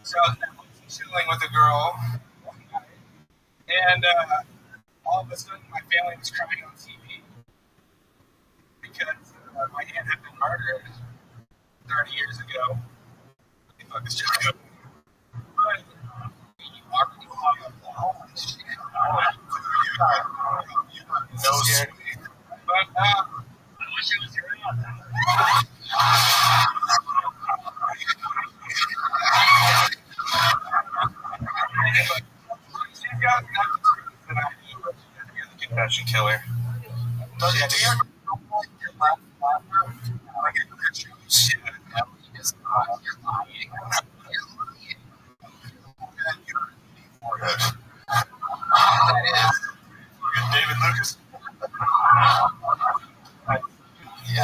So I was chilling with a girl one night, and all of a sudden my family was crying on TV because my aunt had been murdered 30 years ago. Let me fuck this joke up. But you already know holy shit. No scared. But I wish it was your aunt.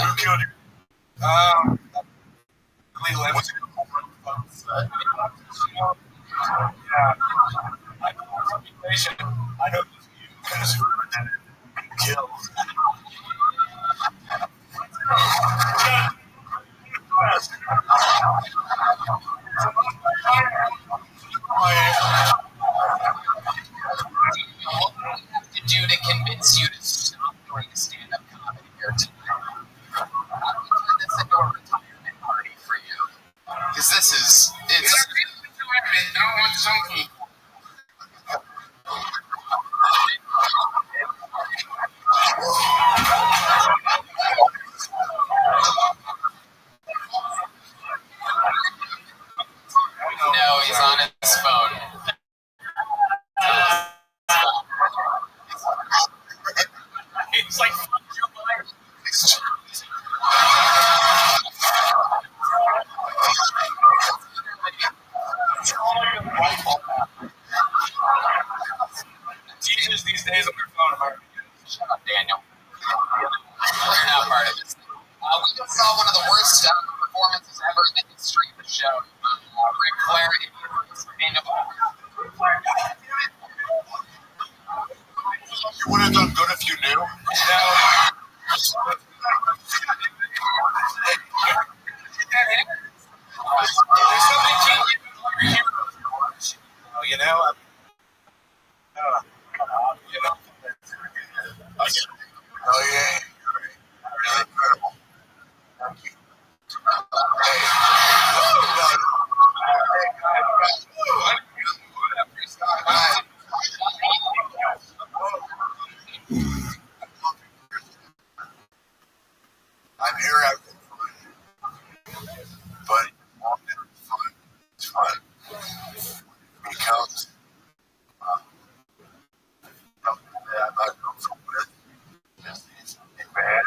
Who killed you? Cleveland. Yeah. I know you because you were killed. What do I have to do to convince you to stop doing stand-up comedy here tonight? How do we turn this into a retirement party for you? Because this is, it's... I want something. No, he's on his phone. It's like Teachers these days on their phone are. Shut up, Daniel. You're not part of this. We just saw one of the worst performances ever in the history of the show. Ric Flair and Daniel. You would have done good if you knew. No. There's something cheeky about your heroes. You know? You know? Oh, yeah. Really incredible. Thank you. I'm here having fun. But it's fun. It's fun. Because something that I'm not comfortable with just needs something bad.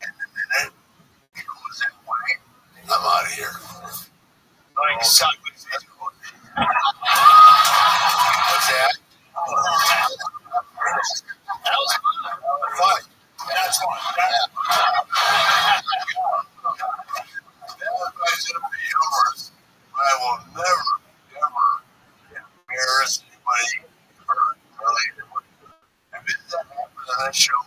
And the minute it goes that way, I'm out of here. Like, suck. What's that? That was Fun. That's fun. Everybody's going to be humorous, but I will never, ever embarrass anybody or really. If it doesn't happen on that show,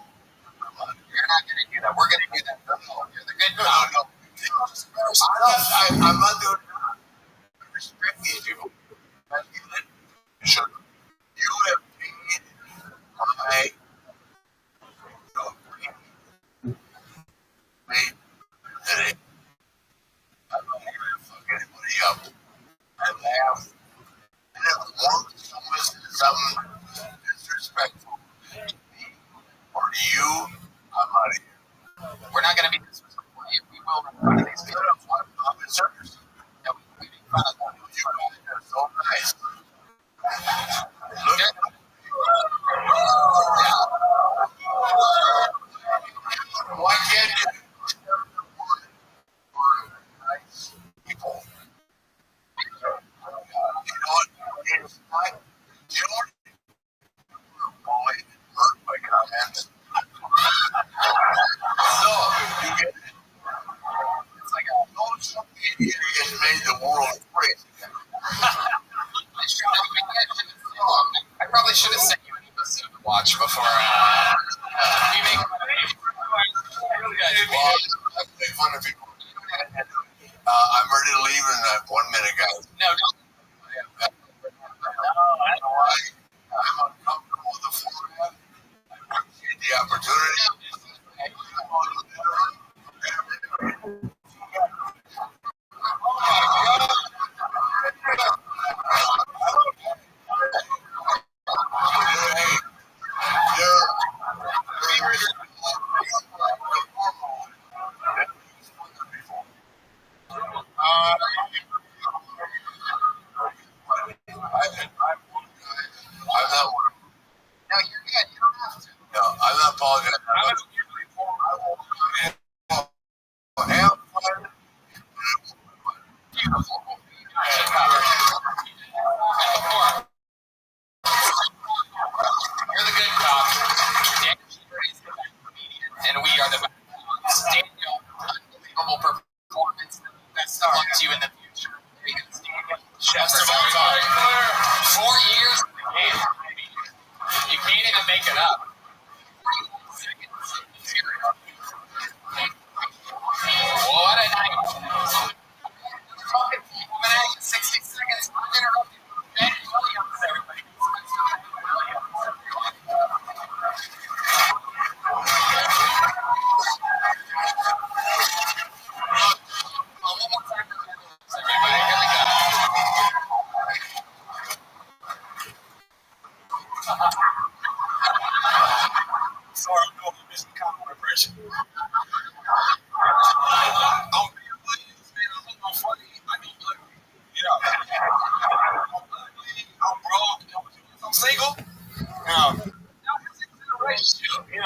I'm out. You're not going to do that. We're going to do that. No, you're the good cop. No. I'm not doing that. I respect these people. You have paid my made today. I'm not here to fuck anybody up. I laugh. And if one someone says something disrespectful to me or to you, I'm out of here. We're not going to be disrespectful. We will make fun of these people. I'm in circus. No, we make fun of them. You guys are so nice. Look. Why can't you? Nice people. You know what? It's not. You know what? Only hurt by comments. So you get. It's like some idiot has made the world great. I probably should have sent you an episode to watch before we make fun of you. Well, I make fun of people. I'm ready to leave in 1 minute, guys. No, don't. I don't know why. I'm uncomfortable with the format. I appreciate the opportunity. No, you're good. You don't have to. No, I'm not apologizing. Have fun. Beautiful. You're the good cop. Damn, she's ready to go back. Mission Conquer pressure. I'm being pleased, man. I'm funny. I need ugly. I'm ugly. I'm broke. I'm single. Now I'm in a relationship. With a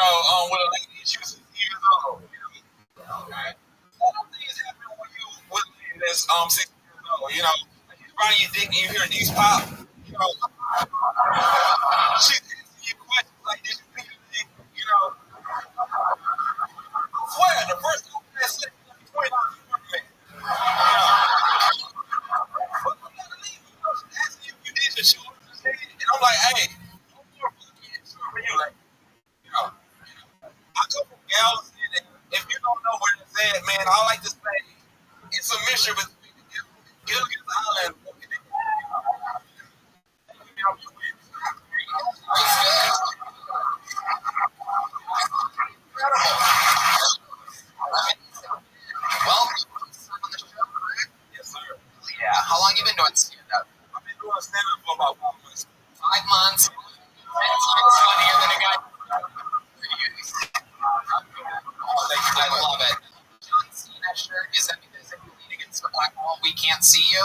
lady. She was 6 years old. Okay. All things happen when you with a lady that's 6 years old. She's riding your dick and you hear these pop. She's asking you questions like, did you pick your dick? I swear, the first time I said $20 for me. But I'm not leaving. She's asking you if you did your show. And I'm like, hey, no more fucking short for you. Like, I come from Galveston, and if you don't know where it's at, man, I like to say it's a mixture between Gilligan's Island and Well, yes, sir. yeah. How long you been doing stand-up? I've been doing stand-up for about 5 months. 5 months. It's funnier than a guy. I love it. John Cena shirt. Is that because if you lean against the black wall, we can't see you?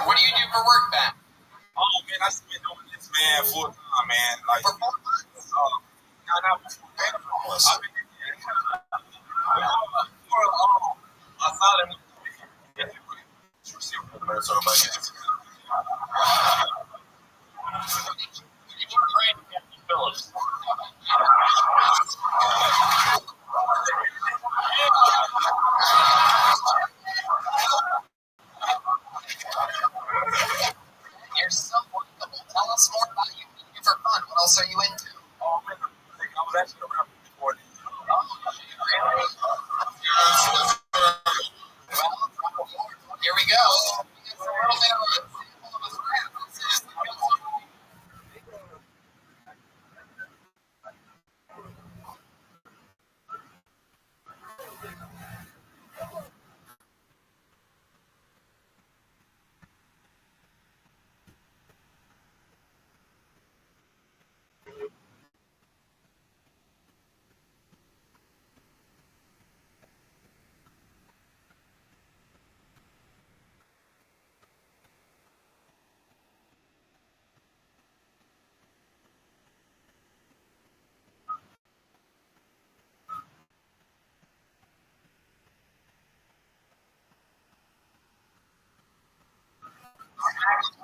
What do you do for work, Ben? Oh, man, I've been doing this, man, full time, man. Like, For 4 months? not full time. I've been for a solid Phillips. You're so wonderful. Tell us more about you. What do you do for fun? What else are you into? Oh, man, I was actually a rapper before this. Well, here we go. It's a little bit of a sample of his rap.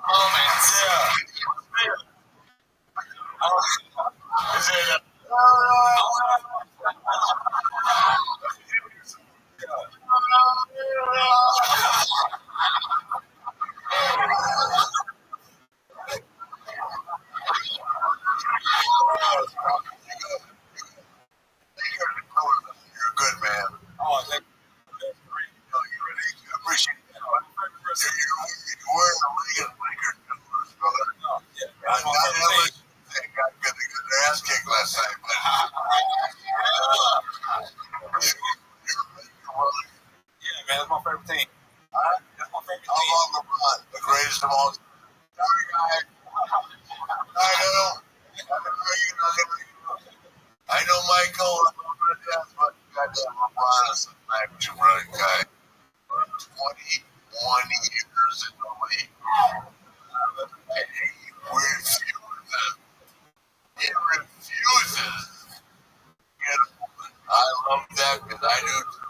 Moments. You're a good man. Oh, thank you. You really appreciate it. You're wearing a Lakers colors, brother. Not LA. They got their ass kicked last night. But Yeah, man, that's my favorite team. That's my favorite how team. long LeBron, the greatest of all time? Sorry, guy. I know Michael. I'm going to death, but goddamn LeBron is a magnificent running guy. 21 years in the league. He refuses. I love that because I do too.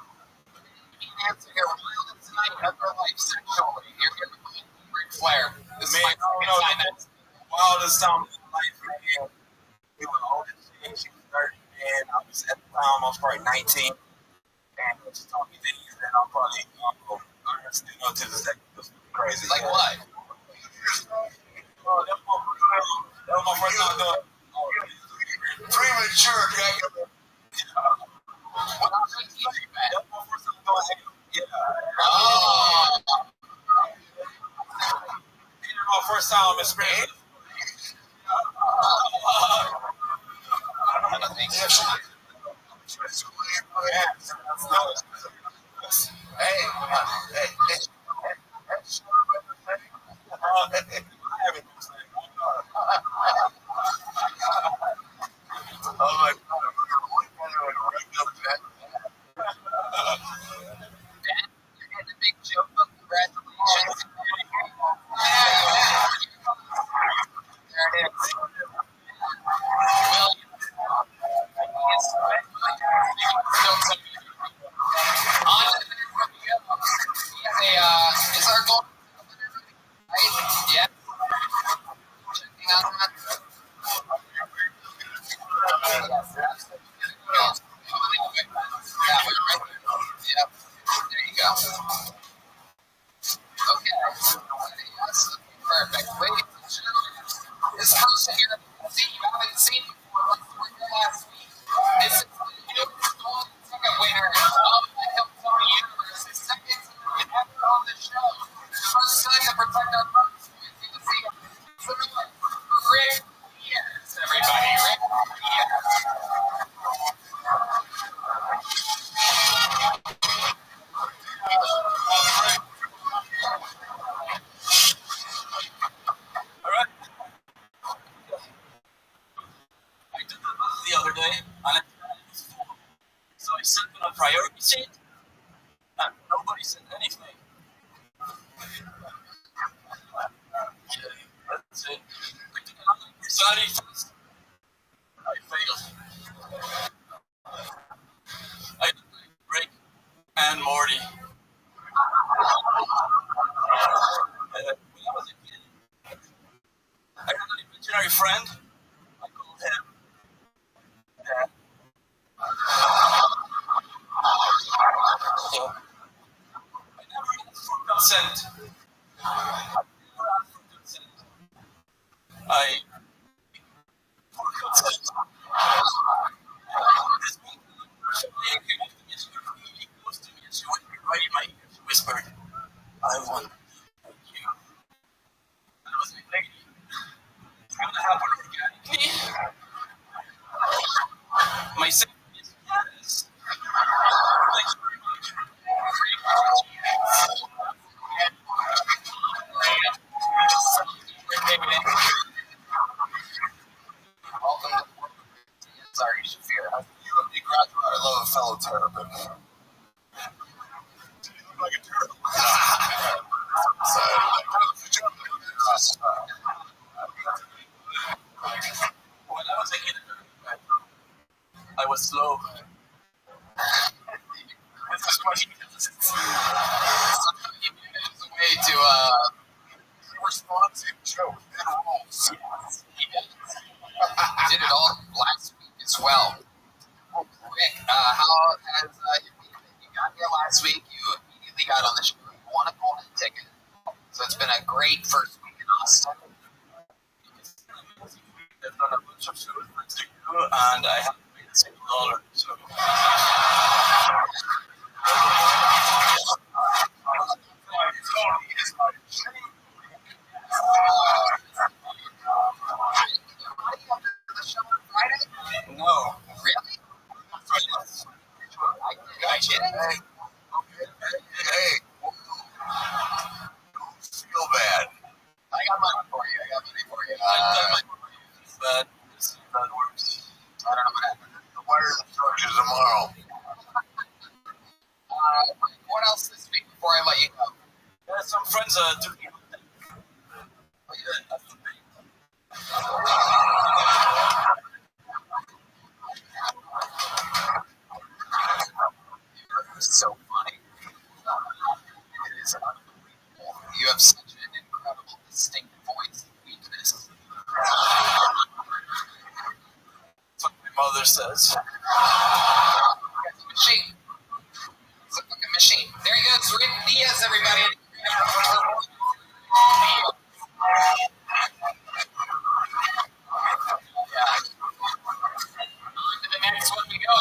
Answer your wildest night of your life sexually. You're going to be Ric Flair. This is Man, my second time that's wildest time of my life, man. We were older than she was 30, man. I was at the time, I was probably 19. And she told me things that I'm probably, I still know to this day. It was crazy. like what? Oh, that was my first time doing it. Premature, guy. What else did you do, man? That was my first time doing it. Yeah. Oh. This is my first time experiencing. This person here, see, you haven't seen before, like we were here last week. This is the new golden ticket winner of the Hillsong Universe. His second time ever on the show. First time to protect our purpose. Good to see him. So, Rick Years, everybody. Rick Years. All right. I did the other day, and it was full. So I sat in a priority seat, and nobody said anything. That's it. I took another personality test. I failed. I look like Rick and Morty. When I was a kid, I had an imaginary friend. I called him Dad. So I never asked for consent. I never asked for consent. I for consent. This week, she came up to me. She was really close to me, and she went right in my ear. She whispered, "I want to thank you." And I was like, "Lady, it's gonna happen organically." My second is yes. Thank you very much. Welcome to Sorry, Shafir. You and me graduate. I love a fellow terrapin. Do you look like a terrapin? When I was a kid, I was slow. This is what he does. Sometimes you use a way to responsive joke and rolls. Yes, he does. Did it all last week as well. Rick, how has your week been? You got here last week. You immediately got on the show. You won a golden ticket. So it's been a great first week in Austin. I've done a bunch of shows for you, and I haven't made a single dollar. So no, Really? I did it. Hey, feel bad. I got money for you. but that works. I don't know what happened. The wire instructions tomorrow. What else this week before I let you go? There's some friends took me. Oh, yeah, that's the thing. You're so funny. It is unbelievable. You have such an incredible, distinct voice and weakness. That's what my mother says. That's a machine. It's a fucking machine. There he goes, Rick Diaz, everybody. To the next one we go.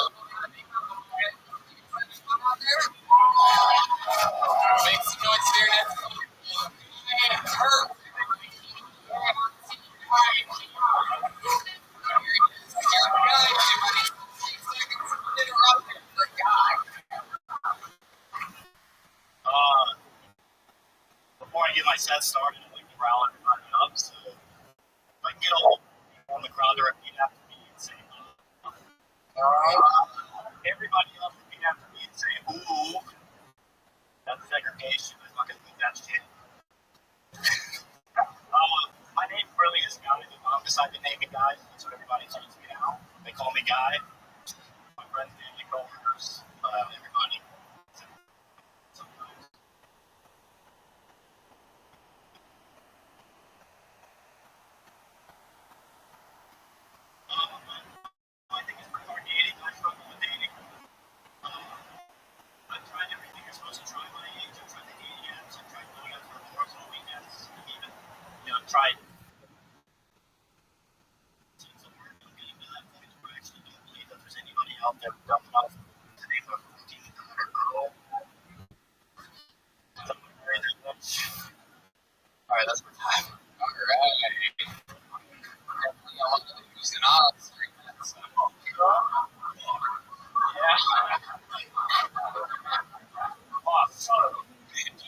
Make some noise for your next one. Kurt. Before I get my set started, I like to rile everybody up. So if I can get all on the crowd, they're repeat after me and say, everybody else repeat after me and say, ooh. That's segregation. I fucking think that's shit. My name really is Guy. I'm decided to name me Guy. That's what everybody calls me now. They call me Guy. My friends, family, coworkers, everybody. I think it's pretty hard dating. I struggle with dating. I've tried everything you're supposed to try my age. I've tried the dating apps. I've tried going out for wars on weekends. I've even, tried get dumped off today for 1,500 girl. All right, that's my time. All right. Definitely a lot of using odds. Yeah. Oh, son of a bitch.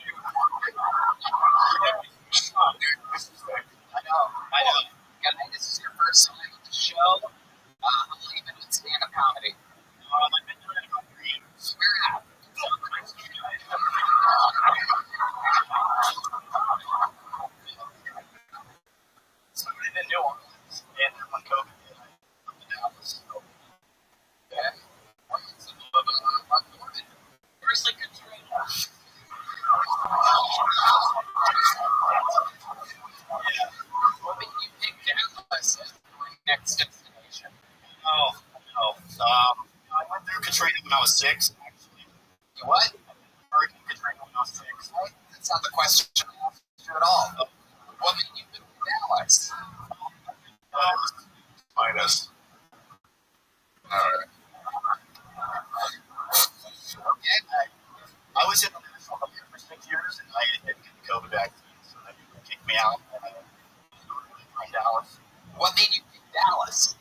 I know. Guys, this is your first time at the show. How long have you been doing stand-up comedy? I've been doing it about 3 years. Where at? So I didn't New Orleans, and then when COVID hit, I moved to Dallas. So, Yeah. It's a little bit of a Where's like Katrina? yeah. What made you pick Dallas as your next destination? Oh, no. I went through Katrina when I was 6, actually. You what? Hurricane Katrina when I was 6. That's not the question I asked you at all. What made you pick Dallas? Minus. All right. Okay. I was in the national career for 6 years, and I didn't get the COVID vaccine, so they kicked me out. And I from Dallas. What made you pick Dallas?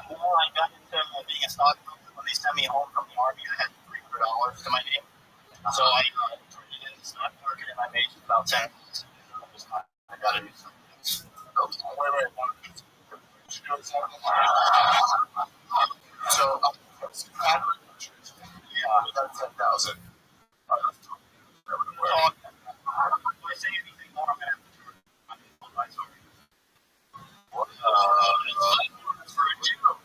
Well, I got into being a stockbroker. When they sent me home from the Army, I had $300 to my name. So I turned it into the stock market, and I made about 10. I got to do something else. Okay. Wait. So, yeah, that's 10,000. So, if I say anything more, I'm going to have to turn my story. It's for a joke.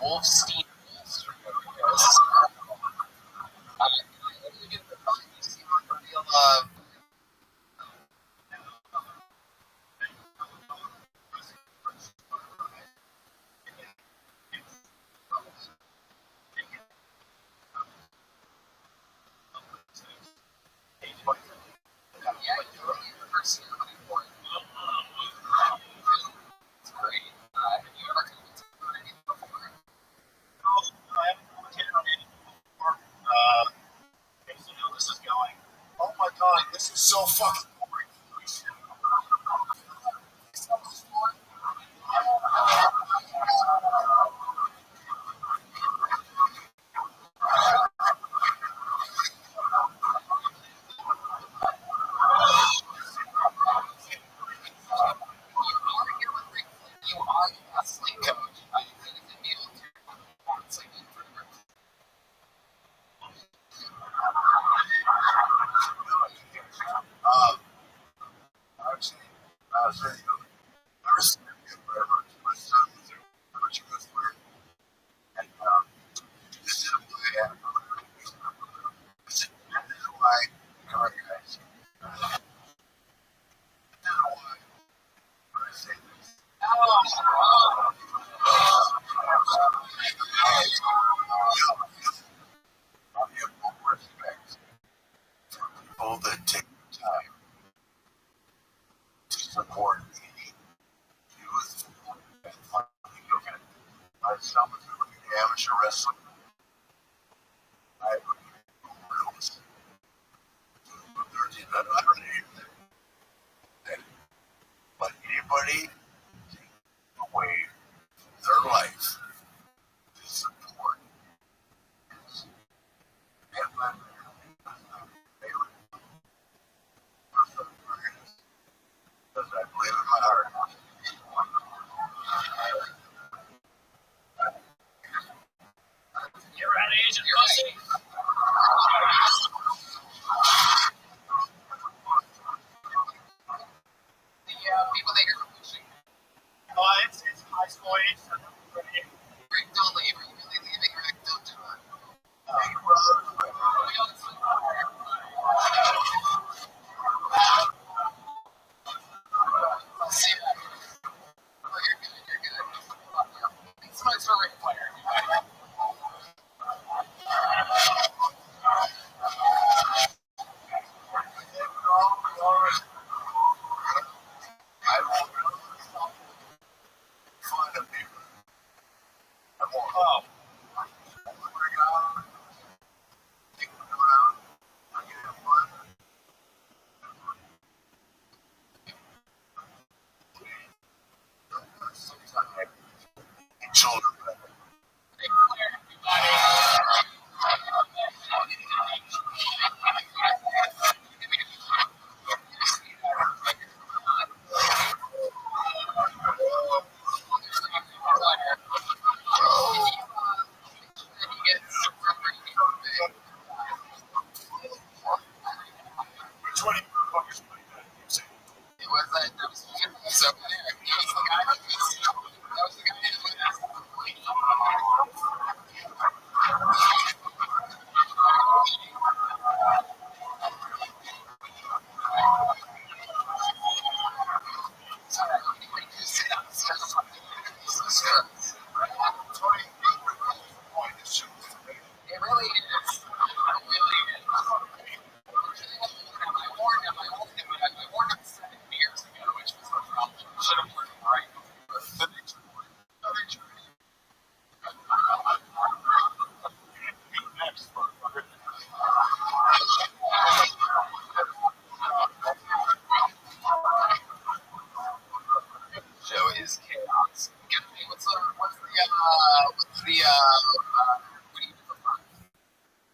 Wolfstein. Oh my god, this is so fucking boring. Actually, I was very good. I was forever. My son was there. But you was there. And this is why this is why all right, guys. This is why when I say this. I have more respect for people that take the time to support me. Youth and funding event. My son was doing amateur wrestling. I overdosed. 13, I don't need but anybody take away their life to support this. And my favorite. Because I believe in my heart. You're right, Agent Pussy. The people that you're pushing. It was like there was 50 so there. That was the guy who was the guy who it really is. It really is. I warned him 7 years ago, which was the problem. Should have warned him right before the next one. Show is chaos. What's the what do you do for fun?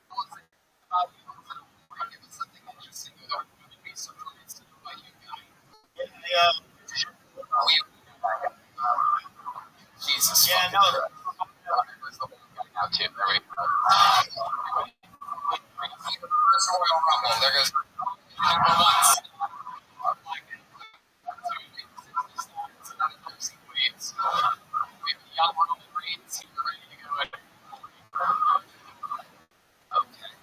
What was it? It was something interesting about would be surprised by you guys. Oh, Jesus. Yeah, no. It was the one guy now too. There we go. Royal Rumble. There goes number one. Young Roman Reigns here ready to go. Okay.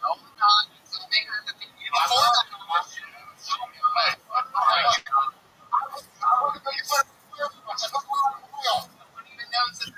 Oh God, so they had the thing before that. Even knows that.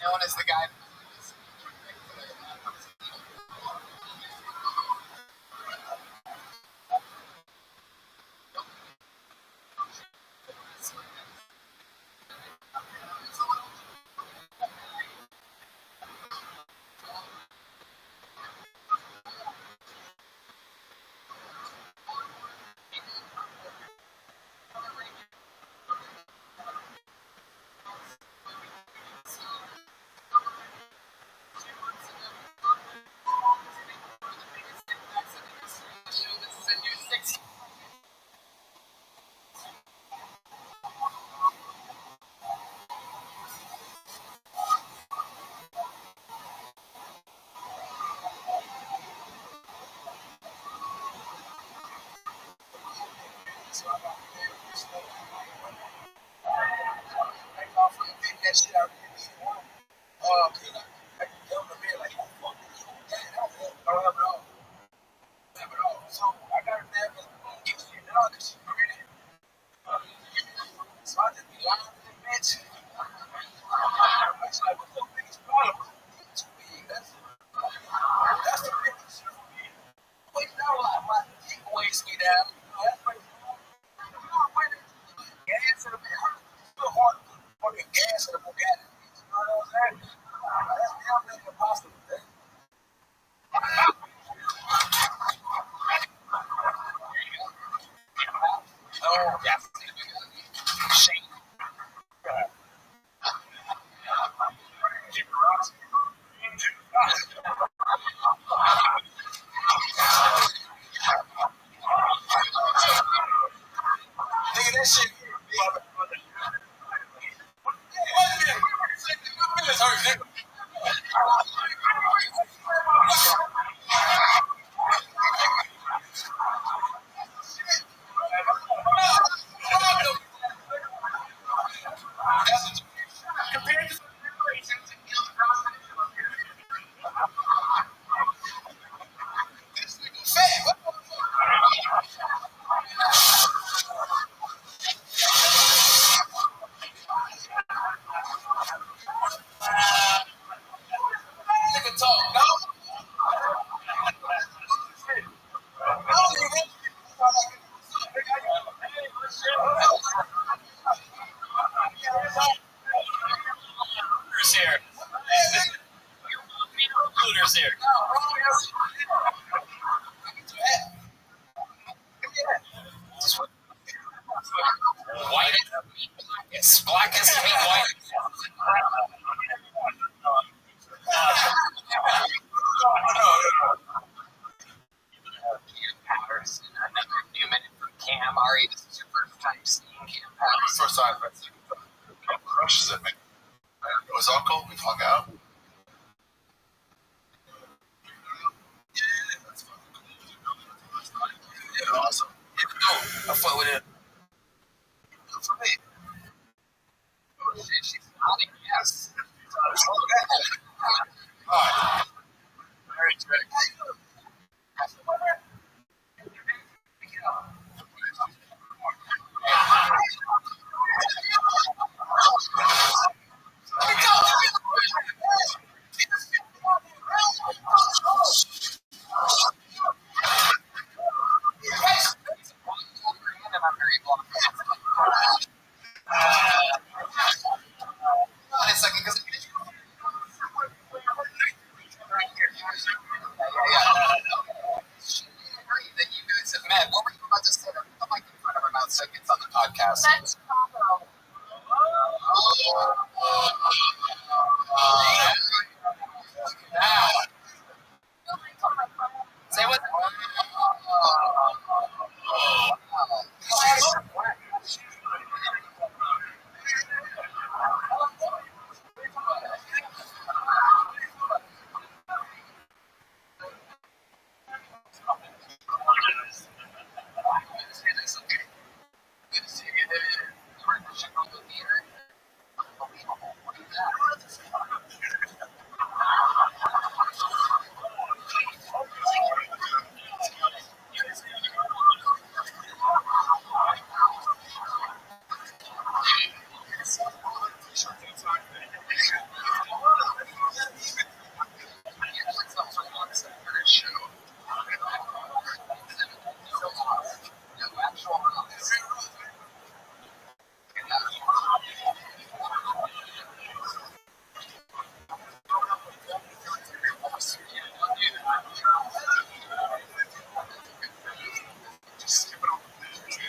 Known as the guy. That shit out there. Oh, okay. I can tell the man like, oh, fuck this. I don't have it all. So I got her there, but give me a dog because she's pretty. So I just be lying to the bitch. It's like, what's the biggest problem? Too big. That's the biggest. But you know what? My dick weighs me down. That's my gas in the Bugatti. Still hard to put fucking gas in the Bugatti. You know what I'm saying? That's damn near impossible. Oh, yeah. Shame. Nigga, that shit. Hooters here. Hooters here. White is black is meat, white. Patterson, another Newman from Cam. Ari, this is your first time seeing Cam Patterson. First time, but Cam crushes it, man. It was uncle. We've hung out. Yeah, awesome. A foot with it. For me. Oh, shit, she's nodding yes. Hi. Very trick. And I'm very blocked. Hold on a second, because she agreed that you guys have met. What were you about to say? The mic in front of her mouth so it gets on the podcast. That's Chicago. Say what? Good to see you. You were in the Chicago theater. Unbelievable. What is that?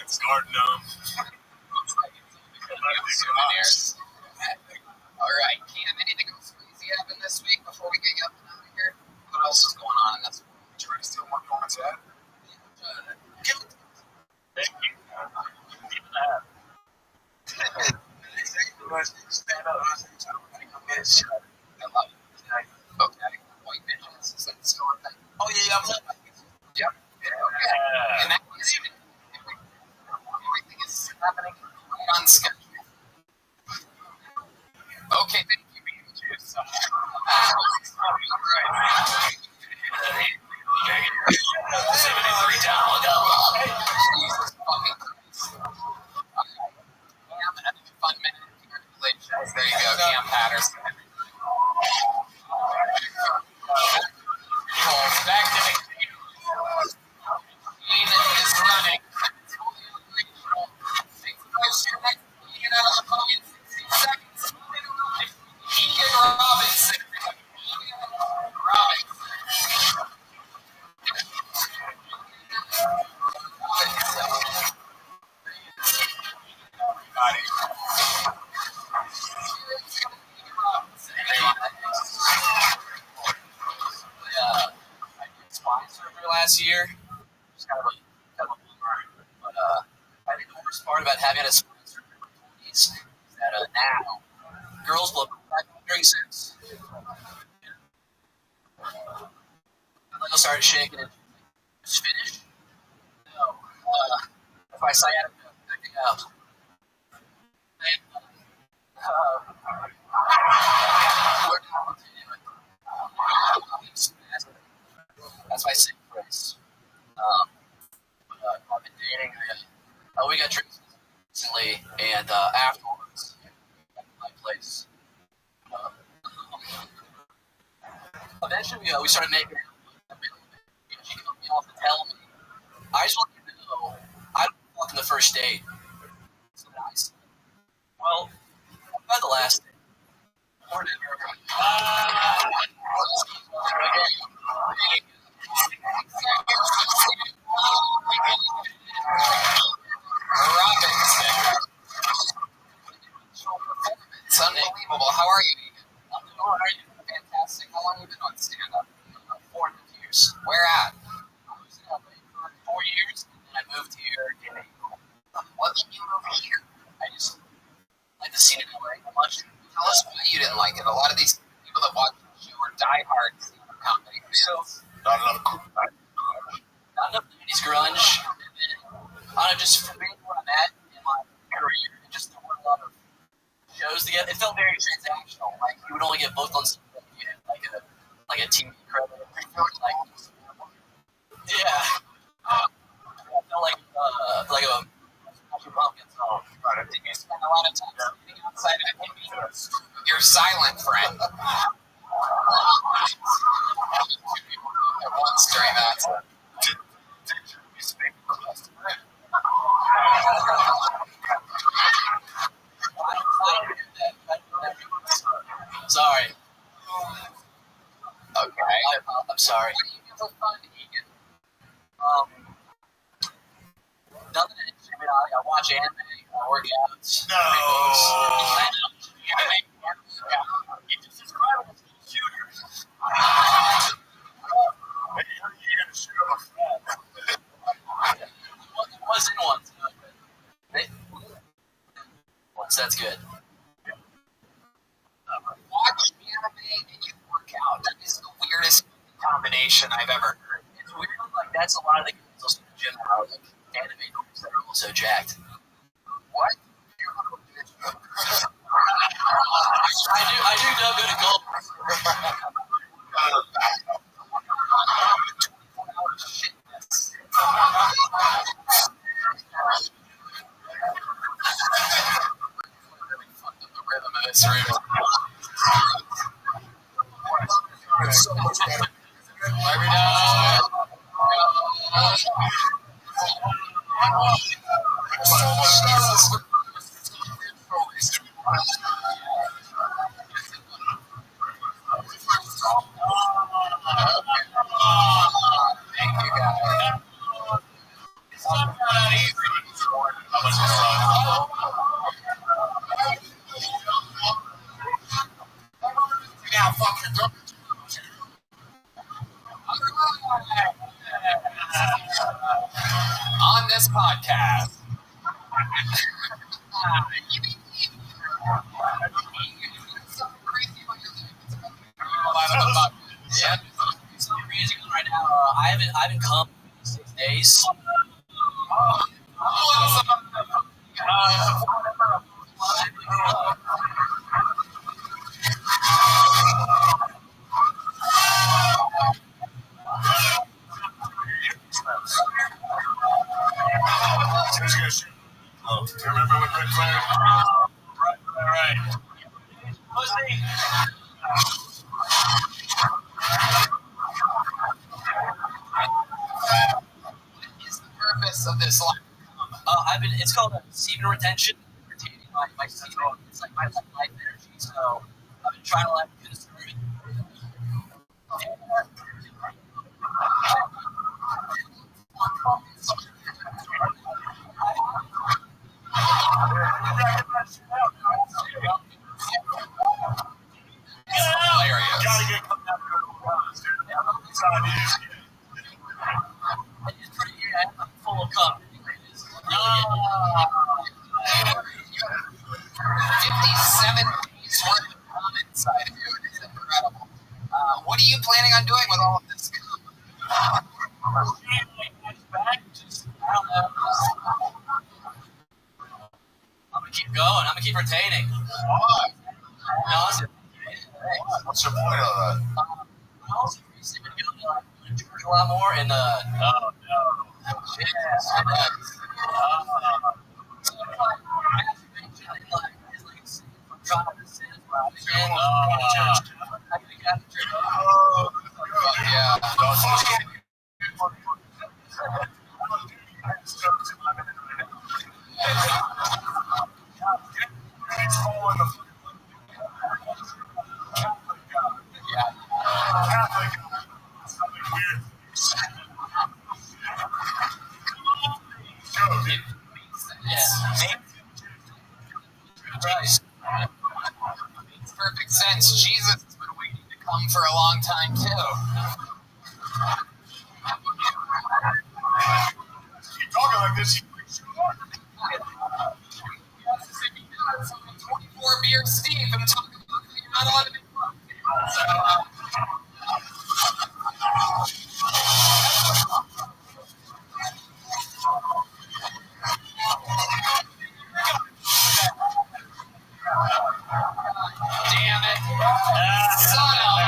It's Garden Gnome. Souvenirs. All right, Cam, anything else crazy happened this week before we get you up and out of here? What else is going on in this world? Trying to steal more comments at? Thank you. Keep that. Stand up. I love it. Okay, white bitches. Is that still a thing? Oh, yeah, yeah. Yep. Yeah, okay. And that was even. Everything is happening on schedule. Okay, thank you, Beetlejuice. All right. 73 down. Jesus fucking Christ. Cam, have a fun minute. Congratulations. There you go, Cam Patterson. Back to the team is running. Get out of the pocket. 16 seconds. Ian Robinson. Sponsor for last year. Just kind of a bummer. But I think the worst part about having a sponsor is that now girls look like during sex. They'll start shaking and just finish. No. If I sciatica, acting out. That's my second phrase. I've been dating. We got drinks recently, and afterwards, at my place. Eventually, we started making it. She cut me off and tell me, I just want you to know, I don't fuck on the first date. Well, by the last day, or never. It's unbelievable. How are you? I'm doing all right. Fantastic. How long have you been on stand-up? 4.5 years. Where at? I was in LA for 4 years, and then I moved here in April. What made you move here? I just like the scene in LA a bunch. Tell us why you didn't like it. A lot of these people that watch the show are diehard comedy fans. Not enough cool. Not enough 90s grunge. And then, I don't know, just for being where I'm at in my career, and just there weren't a lot of shows to get. It felt very transactional. Like you would only get booked on something that you had like a TV credit. Like, yeah. I felt like a pumpkin. So Did you spend a lot of time sitting outside of your silent friend? At once during that. Did you speak to the customer? Sorry. Okay. I'm sorry. What do you do for fun, Egan? Nothing interesting. I mean, I watch anime. I work out. No. Read books. You just described them as shooters. Maybe you're gonna shoot up a friend. Was in one. That's good. Watch anime and you work out. That is the weirdest combination I've ever heard. It's weird. Like that's a lot of the kids also in the gym now. Like anime groups that are also jacked. What? I do know good at golf. This room. It's so much better. Every now Thank you guys. It's not easy. How much is it? Yeah, fucking drunk. On this podcast. Yeah. So crazy right now. I haven't come in 6 days. Oh, do you remember what Rick Flair? Right. What is the purpose of this life? It's called semen retention. Retaining my semen. It's like my life energy. So I've been trying to let it consume it. Hilarious. Gotta get come down to the it's not easy. It's pretty. I'm full of cum. It's really 57 days worth of cum inside of you. It is incredible. What are you planning on doing with all of this cum? I'm gonna keep going. I'm gonna keep retaining. Why? No, What's your point of that? I'm also recently been going to Georgia a lot more, and No. Yeah. Makes perfect sense. Jesus has been waiting to come for a long time too. Keep talking like this, you 24 beers deep and talking about how you're not allowed to be drunk. Damn it. Son of a...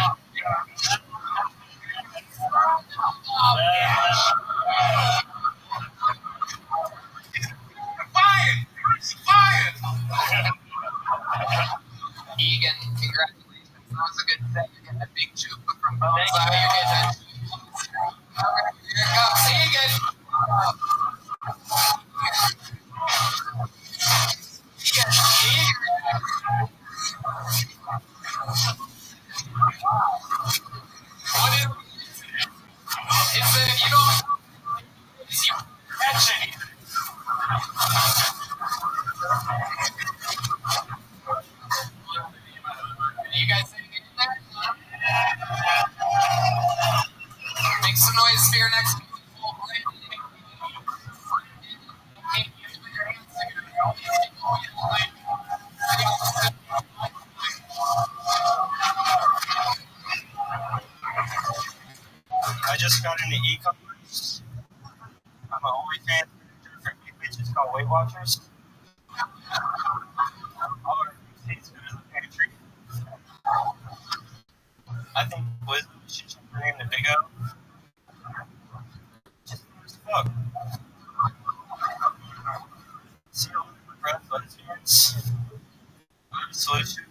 Egan, congratulations. That was a good set. You're getting a big chupa from both sides. You're getting a... Here comes Egan. What is it? If you don't... You catch it. You guys say anything there? Make some noise for your next people. I just got into e-commerce. I'm an OnlyFans for bitches called Weight Watchers. All our food tastes good in the pantry. I think Wisdom should change her name to Big O. Just as fuck. See all the regrets lesbians. Solution.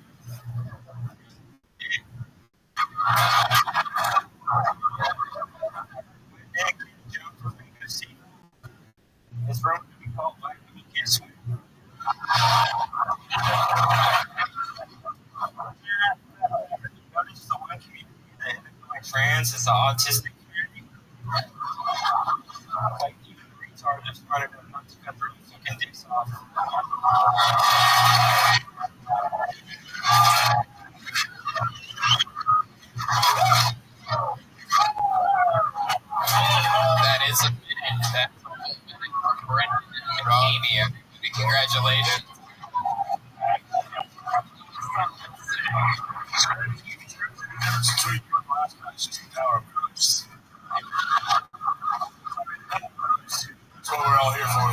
This room could be called Black People Can't Swim. This is the one community that is like trans, it's the autistic community. Like, even the retards are starting to not to cut their fucking dicks off. That is a minute. That's a whole minute from Brendan and McKamey. Everybody, congratulations. That's what we're all here for.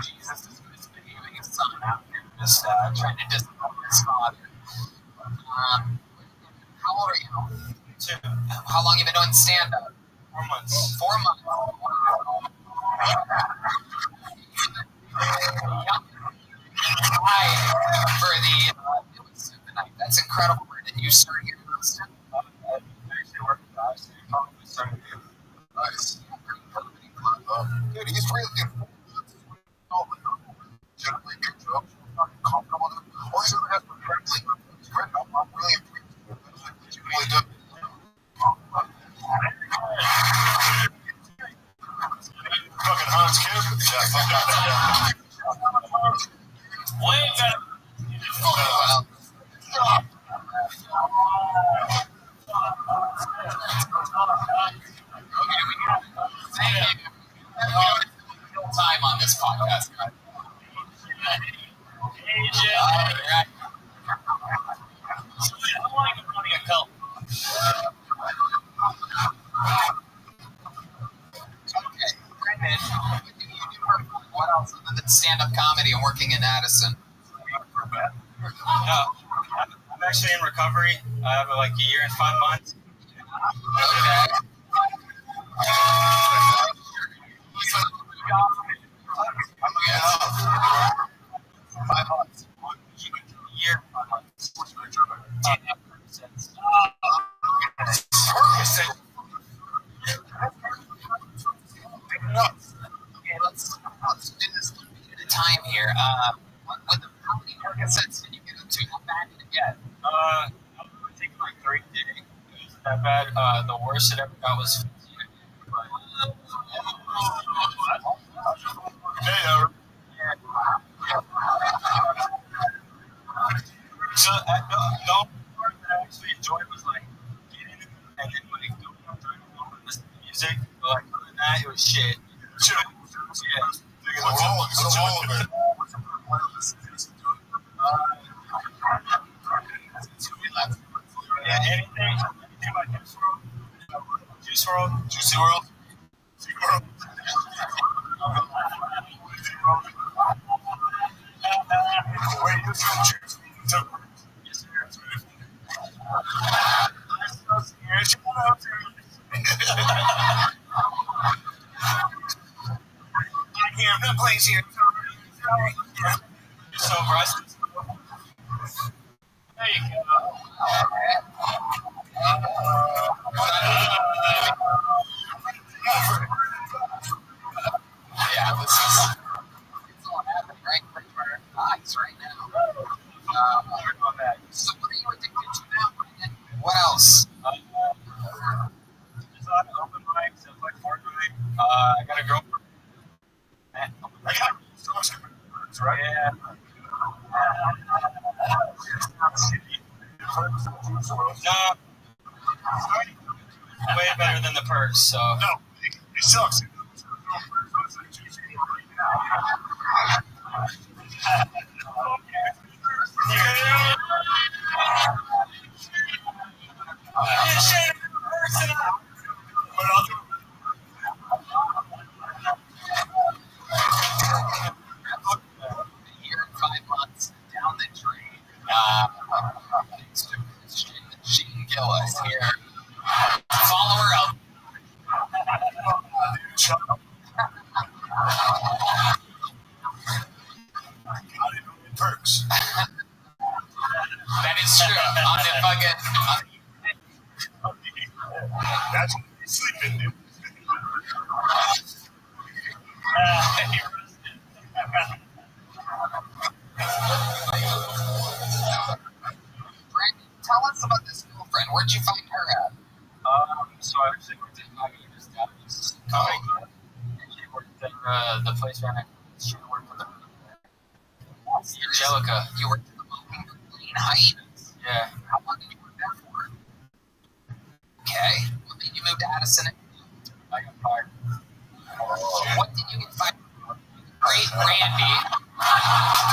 Jesus is misbehaving his son out here, just trying to discipline his father. How old are you? 2. How long have you been doing stand-up? 4 months. 4 months. For the it was the night. That's incredible. Where did you start your Austin? I actually work at the IC. Probably started here. Nice. Dude, he's really good. Generally good job. I'm comfortable with him. All these other guys were friendly. It's great. I'm really appreciative of what you really do. Fucking Hans Kim? Yeah, way better. Well, time on this podcast. All right. I'm like running a cult. Okay, Brendan, what do you do for fun? What else other than stand-up comedy and working in Addison? No, I'm actually in recovery. I have like a year and 5 months. Okay. Yeah. 5 months. 1 year, 5 months. Okay, let's do this one beat at a time here. How many Percocets did you get up to? How bad did it get? I'm taking like 3. that bad. The worst it ever got was. So the only part that I actually enjoyed was like getting it and then like going out there and listening to music. But like other than that, it was shit. Yeah. What's all of it? Yeah, anything like Juice WRLD. Juicy World? Wait, you're doing Juice? Yes, sir. I'm not playing here. You're so aggressive. There you go. Yeah, this is it's all happening right in front of our eyes right now. So what are you addicted to now? What else? Just on open mics and like Fortnite. I got a girlfriend. I got right? Yeah. No. Way better than the perks, so. No, it sucks. Here in 5 months, down the drain. She can kill us here. Follow her up. Perks. That is true. On the fucking. That's what you sleep in, dude. Brandon, tell us about this girlfriend. Where'd you find her at? So I actually worked at Maggie's dad's comedy club. And she worked at the place right next. She worked with Angelica. You worked at the Clean Heights. Yeah. How long did you work there for? Okay. What made you move to Addison? I got fired. What did you get fired for? Great Randy.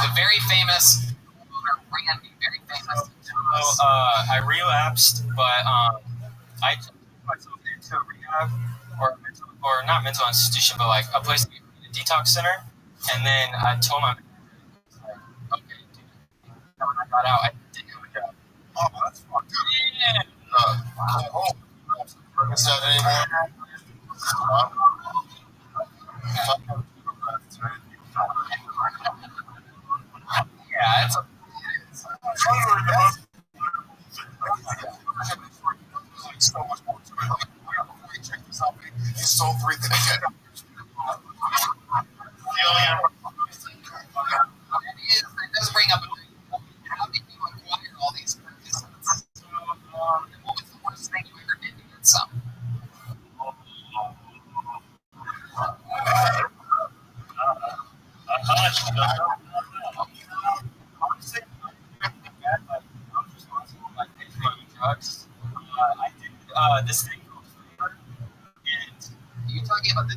The very famous owner, Randy. Very famous. So I relapsed, but I took myself into rehab or not mental institution, but like a place, a detox center. And then I told my okay, dude. And when I got out, I didn't have a job. Oh, that's fucked up. Yeah. Is that anymore? Yeah, it's You sold 3 things again. it does bring up how did you acquire all these participants? What was the worst thing you ever did to get some? Drugs. I did this thing called Flavor, and Are you talking about the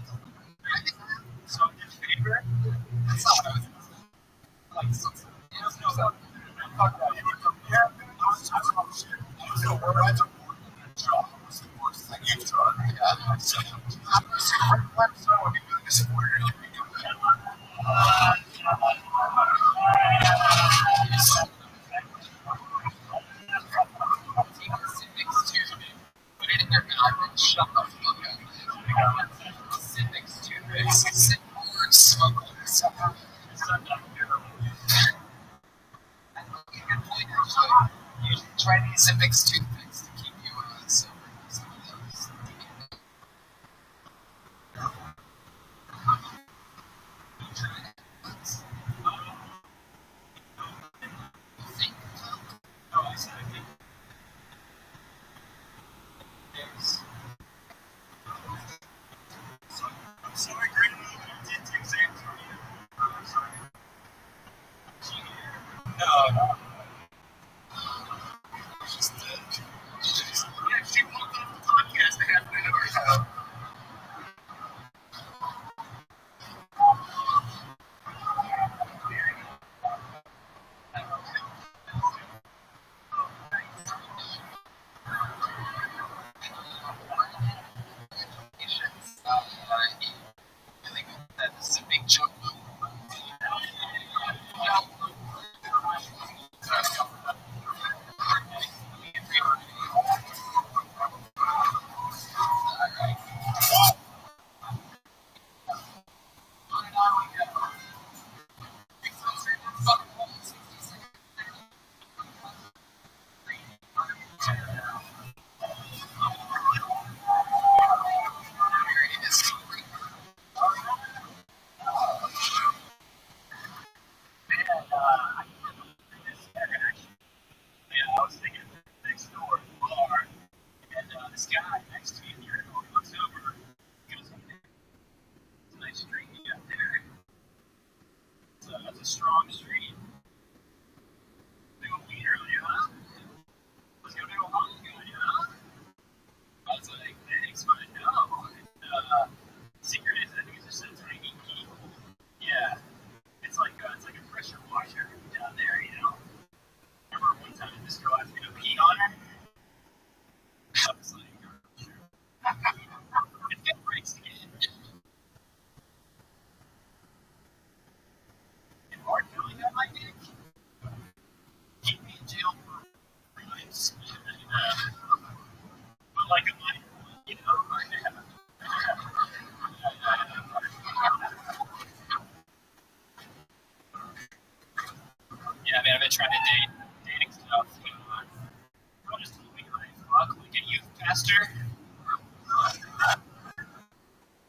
so I did Flavor. That's not what I was like. Fuck that. Put it in your mouth and shut the fuck up. Civics toothpicks. Sit or smoke. You should try these Civics toothpicks to keep you sober. Some of those. this guy next to me in the urinal, he looks over, he goes, hey, man, it's a nice street you got there. That's a strong street. Big old wiener on you, huh? Let's go big old hunk on you, huh? I was like, thanks, but no. Secret is, I think it's just a tiny keyhole. Yeah. It's like a pressure washer down there, you know? Remember one time this girl asked me to pee on her? I was like, it's getting breaks again. And Mark Billy got my dick. Keep me in jail for crimes. But like a minor one, you know? Yeah, man, I've been trying to dating stuff. Girl just told me I fuck like a youth pastor. I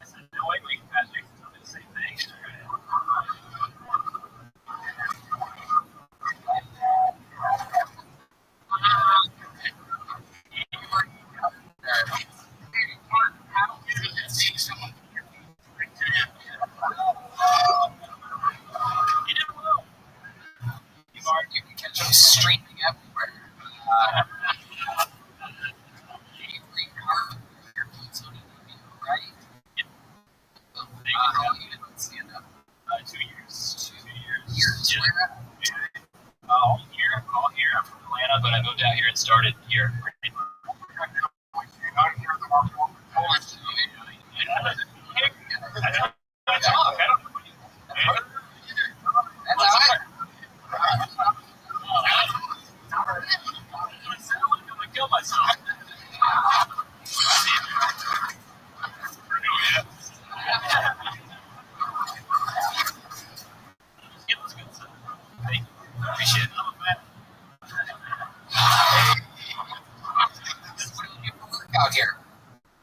said, no, I like pastor. He's telling me the same thing. You never know. You can catch them streaming everywhere. Your pizza on video, right? How long you been on stand up? 2 years. 2 years. Years? Yeah. Where? All here. I'm from Atlanta, but I moved out here and started here. I talk. I don't know. That's all right. I'm gonna kill myself. Thank you. Appreciate it. What do you do for work out here?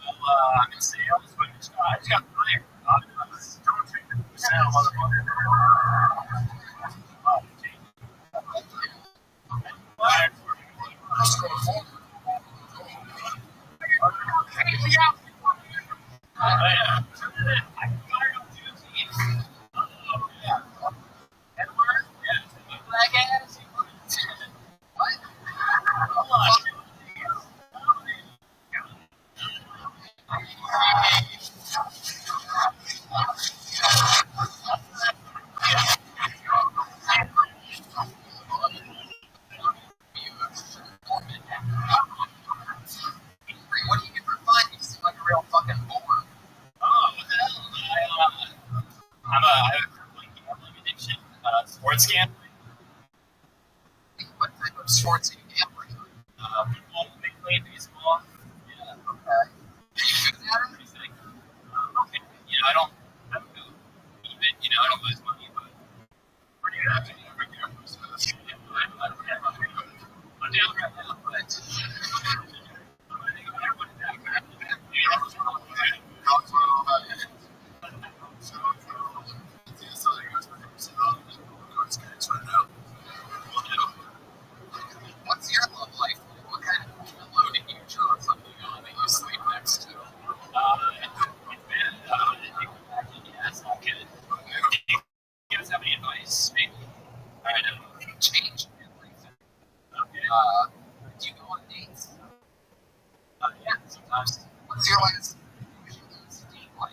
Well, I'm in sales, but I just got fired. Don't take the sale, motherfucker. Just going forward. I fired on Tuesday. Yeah. Edward? Yeah. Black ass? What? Come on. What do you do for fun? You seem like a real fucking bore. Oh, what the hell? I have a crippling gambling addiction. Sports gambling. What type of sports are you gambling? Football, big play, baseball. Yeah. Okay. Are you good at it? Pretty sick. Okay. You know, I don't go even, you know, I don't lose money, but pretty good at it. I'm down right now, but What's your love life? What kind of pillow did you draw something on that you sleep next to? yes, I could. Do you guys have any advice? Maybe. I don't know. Change everything. Okay. Do you go on dates? Yeah, sometimes. What's your last date like?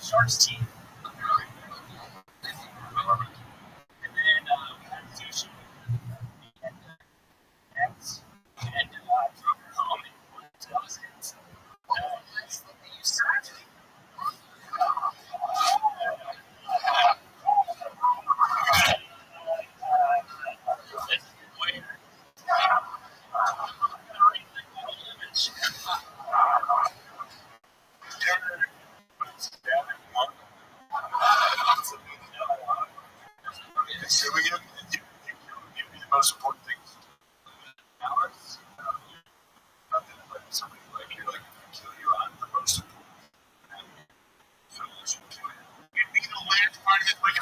Shark's teeth. And then we had sushi and eggs and drove her home and that was it. Nice thing that you said. This is way So we give me the most important things. Alex, nothing like somebody like you, like kill you on the most important. So you should do it. It'd be the last part of it, like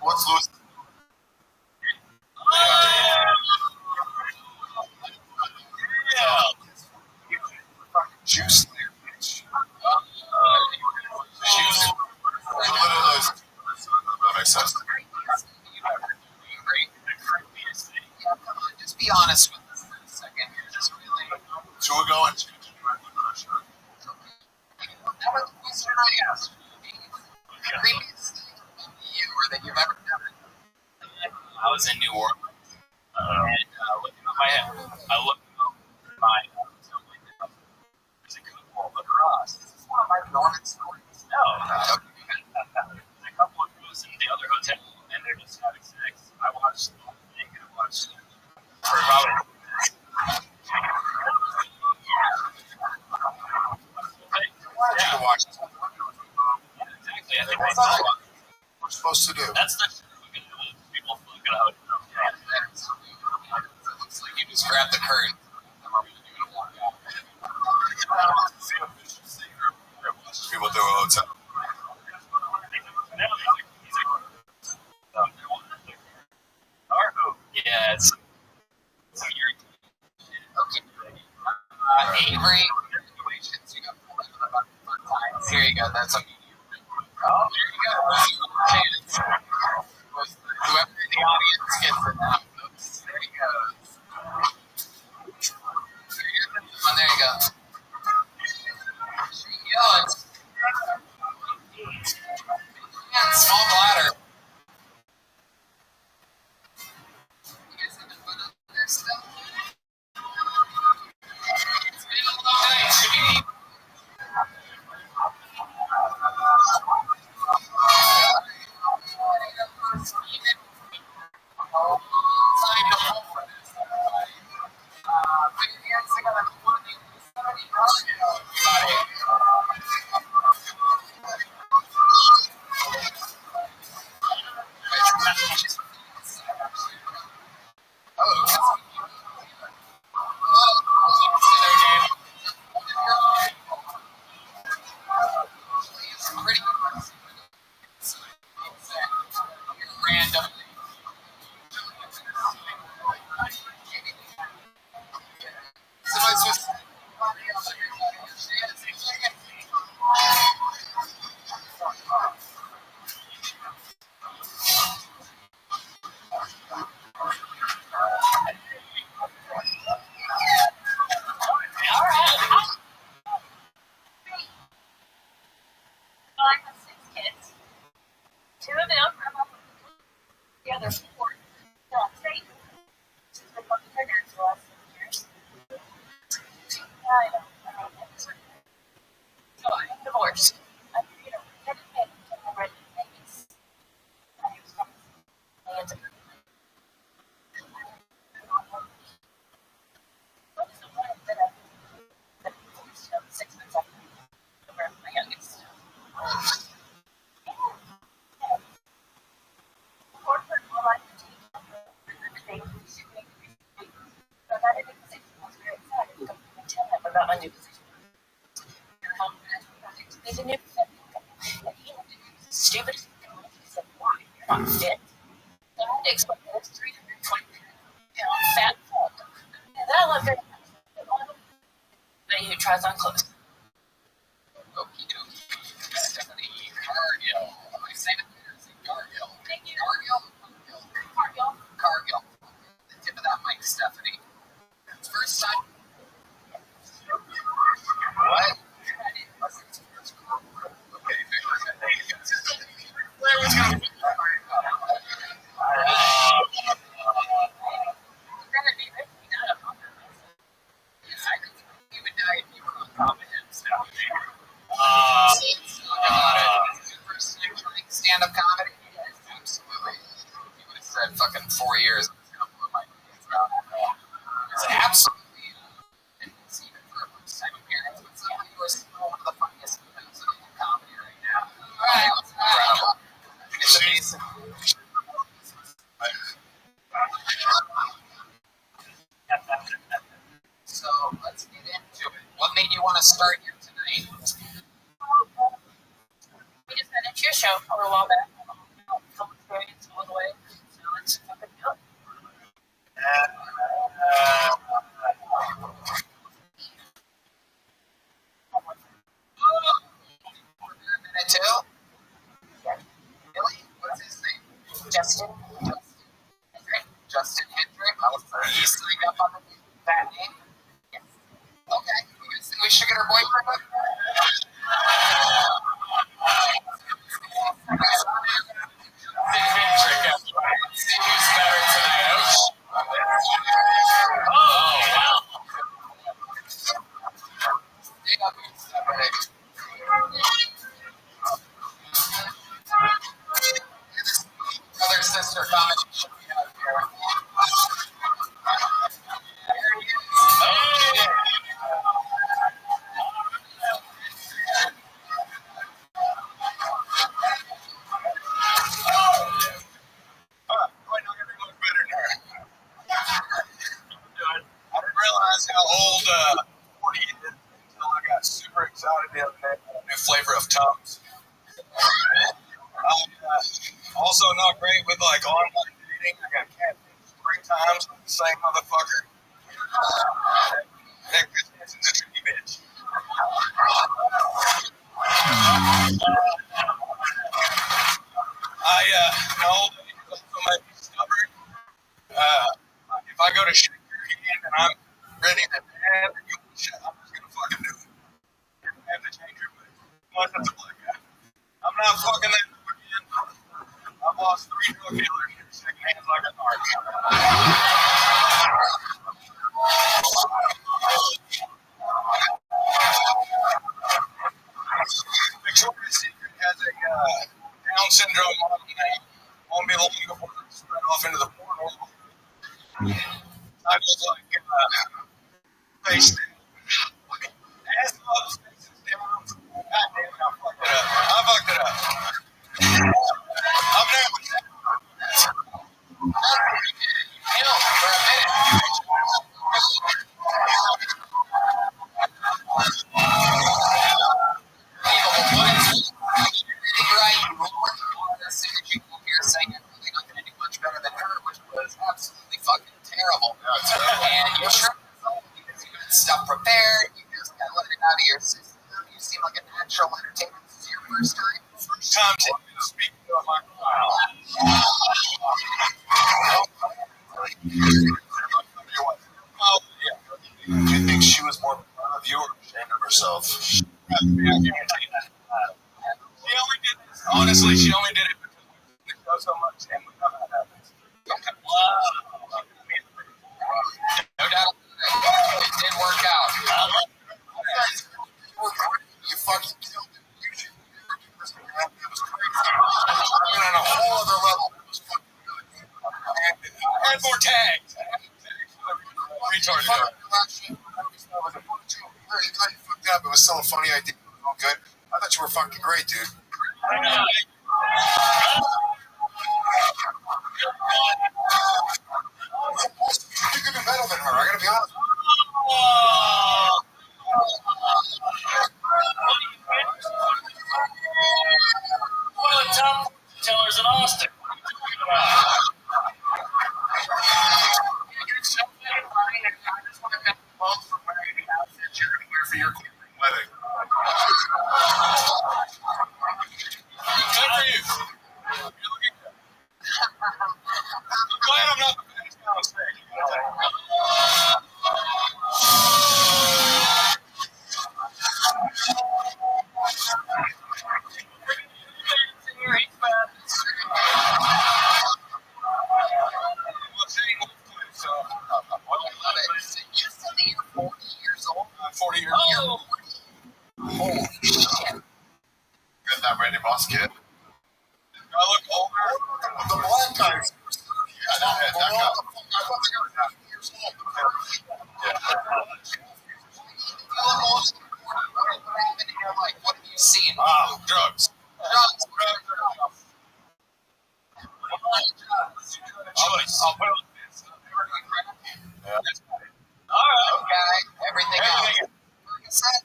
what's Louis? Juice there, bitch. Juice. That makes sense. Just be honest with us for a second. Just really. So we're going to. That was the question I asked. The creepiest thing you or that you've ever done. I was in New Orleans, and looking at I looked up my hotel window. There's a couple across. This is one of my Norman stories. No, there's a couple of girls in the other hotel, and they're just having sex. I watched the whole thing. I watched for about. You can watch it. Yeah, exactly. I think What's that? We're supposed to do. that's the shit we can do with people fucking out. It looks like you just grabbed the curtain. People do a hotel. Yeah, it's weird. Okay. Avery, congratulations. You got pulled into the button 4 times. Here you go. That's a medium. Oh, there you go. Whoever in the audience gets it now. Oops, there he goes. Oh, there you go. Yeah, small bladder. You guys have been put up there stuff. It's been a long night. Should we random. I have 6 kids. 2 of them are up the other 4. Not safe. She's been looking for nurse the last 7 years. I know. So I'm divorced. I'm, independent and I'm ready to make this. About my new position. He's a new position. And he had to do the stupidest thing. He said, why? You're not fit. So I had to explain that it's 320-pound fat fuck. And then I love very much. But who tries on clothes. Okie dokie. Stephanie Cargill. Am I saying it there? Is it Cargill? Thank you. Cargill. Cargill. The tip of that mic, Stephanie. First time. made you want to start here tonight? We just got into your show a little while back. Film experience all the way. So let's fucking go. Minute two? Really? What's his name? Justin Hendrick. Justin Hendrick. You signed up on that name? Yes. Okay. You guys think we should get our boyfriend with? Hendrick, that's right. See who's better tonight. Oh, wow. Brother sister combination we have here. There he is. I didn't realize how old 40 is until I got super excited the other day about a new flavor of Tums. Also not great with like online dating. I got catfished 3 times with the same motherfucker. That Chris is a tricky bitch. My old lady also made me stubborn. If I go to shake your hand and I'm ready to dab and you won't shut, I'm just gonna fucking do it. I have to change your place. Unless it's a black guy. I'm not fucking that again. I've lost 3 drug dealers shaking hands like a narc. Victoria's Secret has a Down syndrome model name. Won't be long before they spread off into the porn world. I was like, face down. Ass up, faces down. God damn it, I fucked it up. I'm never. Stuff prepared, you just got let it out of your system. You seem like a natural entertainer. This is your first time. First time taking to speak to a microphone. I think she was more proud of you or ashamed of herself. She only did this. Honestly, she only did it because we know so much and we know how it happens. No doubt. It did work out. You fucking killed it. It was crazy. You're on a whole other level. It was fucking good. And more tags. Retarded. You fucked up. It was still a funny idea. All good. I thought you were fucking great, dude. You could do better than her. I gotta be honest. One of the top tellers in Austin. For your wedding. Good for you. You're looking good. I'm glad I'm not the biggest guy on stage. You said that you're 40 years old. I'm 40 years old. Holy shit. Good that Randy Moss kid. I look older. The black guy. Yeah, that guy. I thought they were 9 years old. What have you seen? Drugs. I'll put it like this. All right, guy. Everything else. Percocet.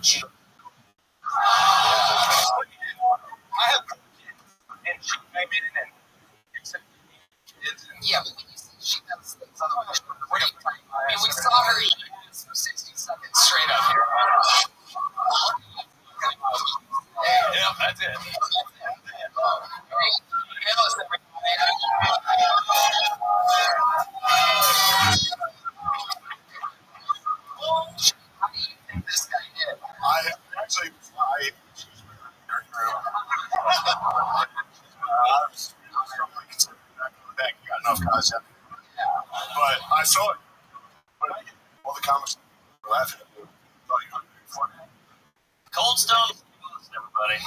She, I have kids, and she came in and accepted me kids. And yeah, but when you see she does things otherwise, I mean, we saw her eat for 60 seconds straight up here. yeah, that's it. How do you think this guy did? I actually, she's been very true. I was struggling considering that you got enough guys yet. But I saw it. But all the comments were laughing at me. Thought you were funny. Cold Stone, everybody.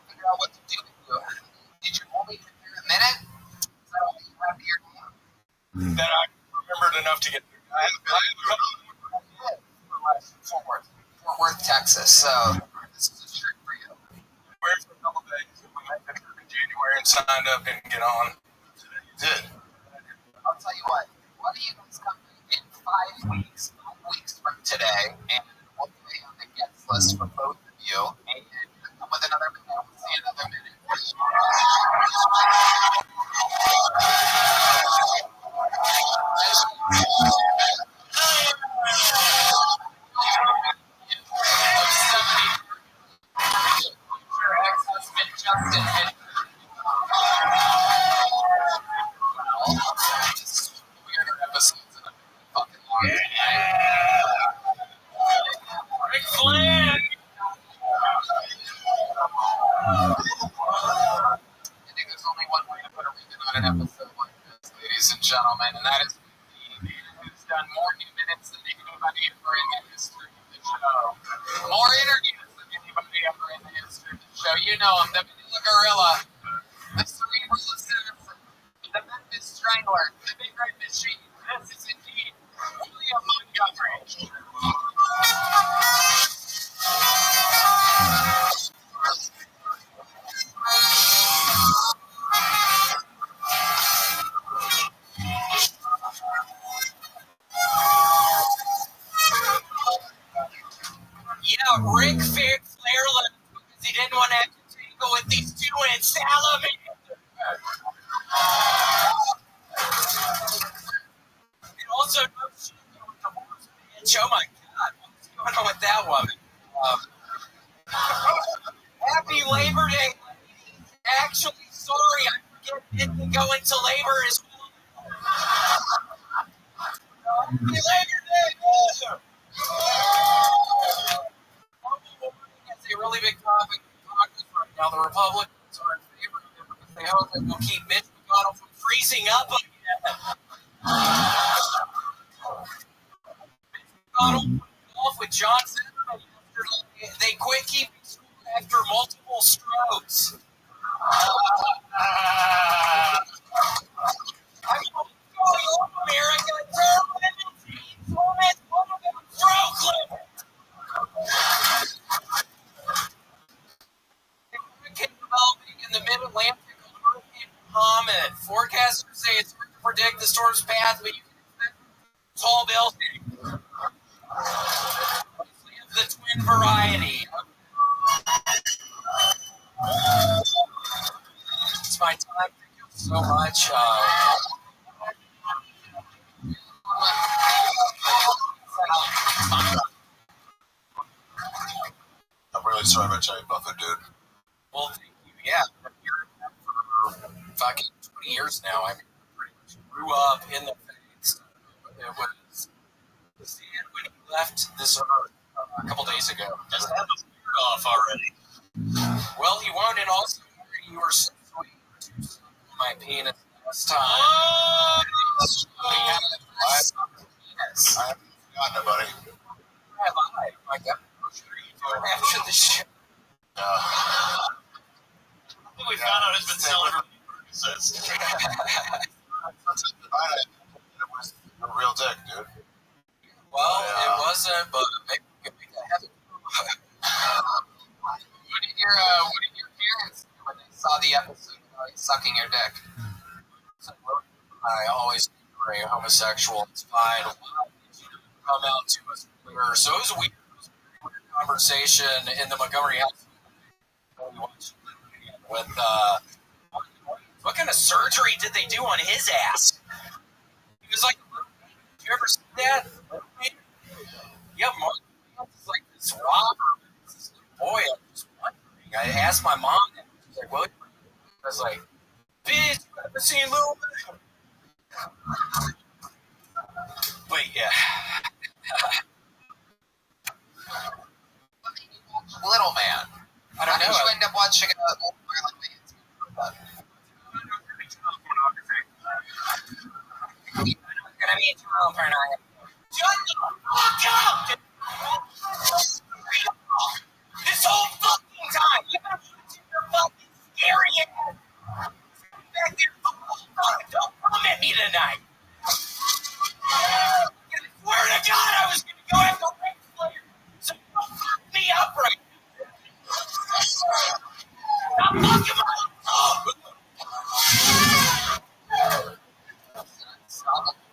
Figure out what to do. Did you only prepare a minute? Is that all you have to your name? That I remembered enough to get through. I have a couple Fort Worth, Texas. So this is a trick for you. where's a couple days. We met in January and signed up, didn't get on. You did. I'll tell you what. Why don't you guys come in 5 weeks from today, and we'll be on the guest list for both of you, and come with another minute. We'll see another minute. Your ex-husband Justin had just weirder episodes than I've fucking long. Rick Flair! I think there's only one way to put a ribbon on an episode like this, ladies and gentlemen, and that is the man who's done more new minutes than anybody ever in the history of the show. More interviews than anybody ever in the history of the show. You know him, the Vanilla Gorilla, the Cerebral Assassin, the Memphis Strangler, the Big Red Machine. This is indeed William Montgomery. Yeah, Rick Flair left because he didn't want to have to tangle with these two-inch salamanders. And also, no shit with the horse bitch. Oh my God, what's going on with that woman? Happy Labor Day. Actually, sorry, I forget didn't go into labor as well. Happy Labor Day. It's a really big topic in Congress right now. The Republicans are in favor of it because they hope it will keep Mitch McConnell from freezing up again. Mitch McConnell off with John Zimmerman yesterday. They quit keeping school after multiple strokes. I'm going to America. Turn women's teams. Women's one of them Brooklyn. Hurricane developing in the mid-Atlantic on Hurricane Muhammad. Forecasters say it's hard to predict the storm's path, but you can expect tall buildings. Mostly of the twin variety. It's my time. Thank you so much. I'm really sorry about you, brother, dude. Well, thank you. Yeah, I've been hearing that for fucking 20 years now. I mean, pretty much grew up in the States. It was sad when he left this earth a couple days ago. Just had the beard off already. Well, he won't, and also you were so sweet to suck my penis last time. Oh! I haven't forgotten it, buddy. Have I? My God, what are you doing after the show? I think we found out it's been selling purposes. it was a real dick, dude. Well, it wasn't, but maybe we can make that happen. What did your parents do when they saw the episode of sucking your dick? I always agree, homosexual, it's fine. Why did you come out to us clear? So it was a weird conversation in the Montgomery house with what kind of surgery did they do on his ass? He was like, "You ever see that?" Yeah, Mark is like this robber, this boy. I'm just wondering. I asked my mom, and she's like, "Well," I was like, "Bitch, you ever seen Little?" But yeah. Little Man. I don't know. How did you end up watching Old Violent Man's? Gonna be a child pornography. Shut the fuck up! This whole fucking time, you've been watching your fucking scary ass. Back there the whole time. Don't come at me tonight. I swear to God, I was gonna go after Ric Flair. So don't fuck me up right now. Stop fucking my up.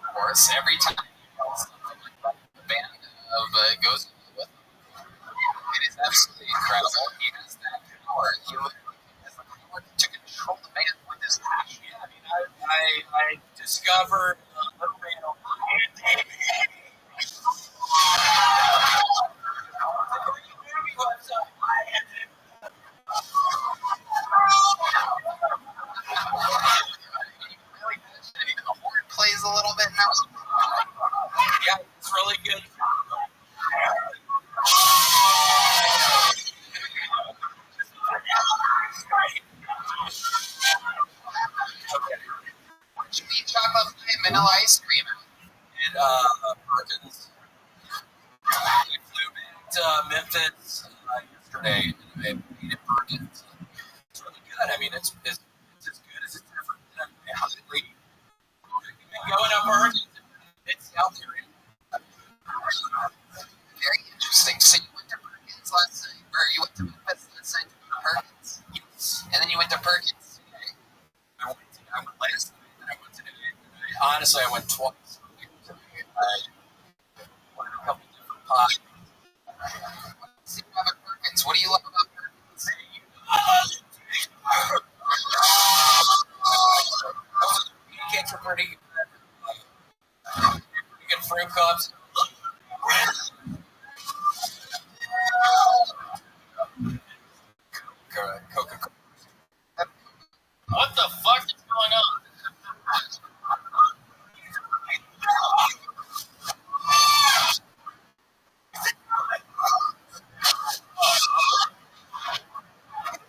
Of course, every time the band goes with him, it is absolutely incredible. He has that power. He has the power to control the band with his passion. I mean, I discovered Little Man on Even the horn plays a little bit now. yeah, it's really good. What you eat chocolate pie and vanilla ice cream? And Perkins. We flew back to Memphis yesterday, and I ate at Perkins. It's really good. I mean, it's as good as it's ever been. I highly recommend going up Perkins. It's out there. Very interesting. So you went to Perkins last night, or you went to Memphis last night to go to Perkins, and then you went to Perkins today. I went last night, and I went today. Honestly, I went twice. I went a couple different pies. So you have at Perkins. What do you love about Perkins? Pancakes are pretty good. Pretty good fruit cups. Coca-Cola. What the fuck is going on?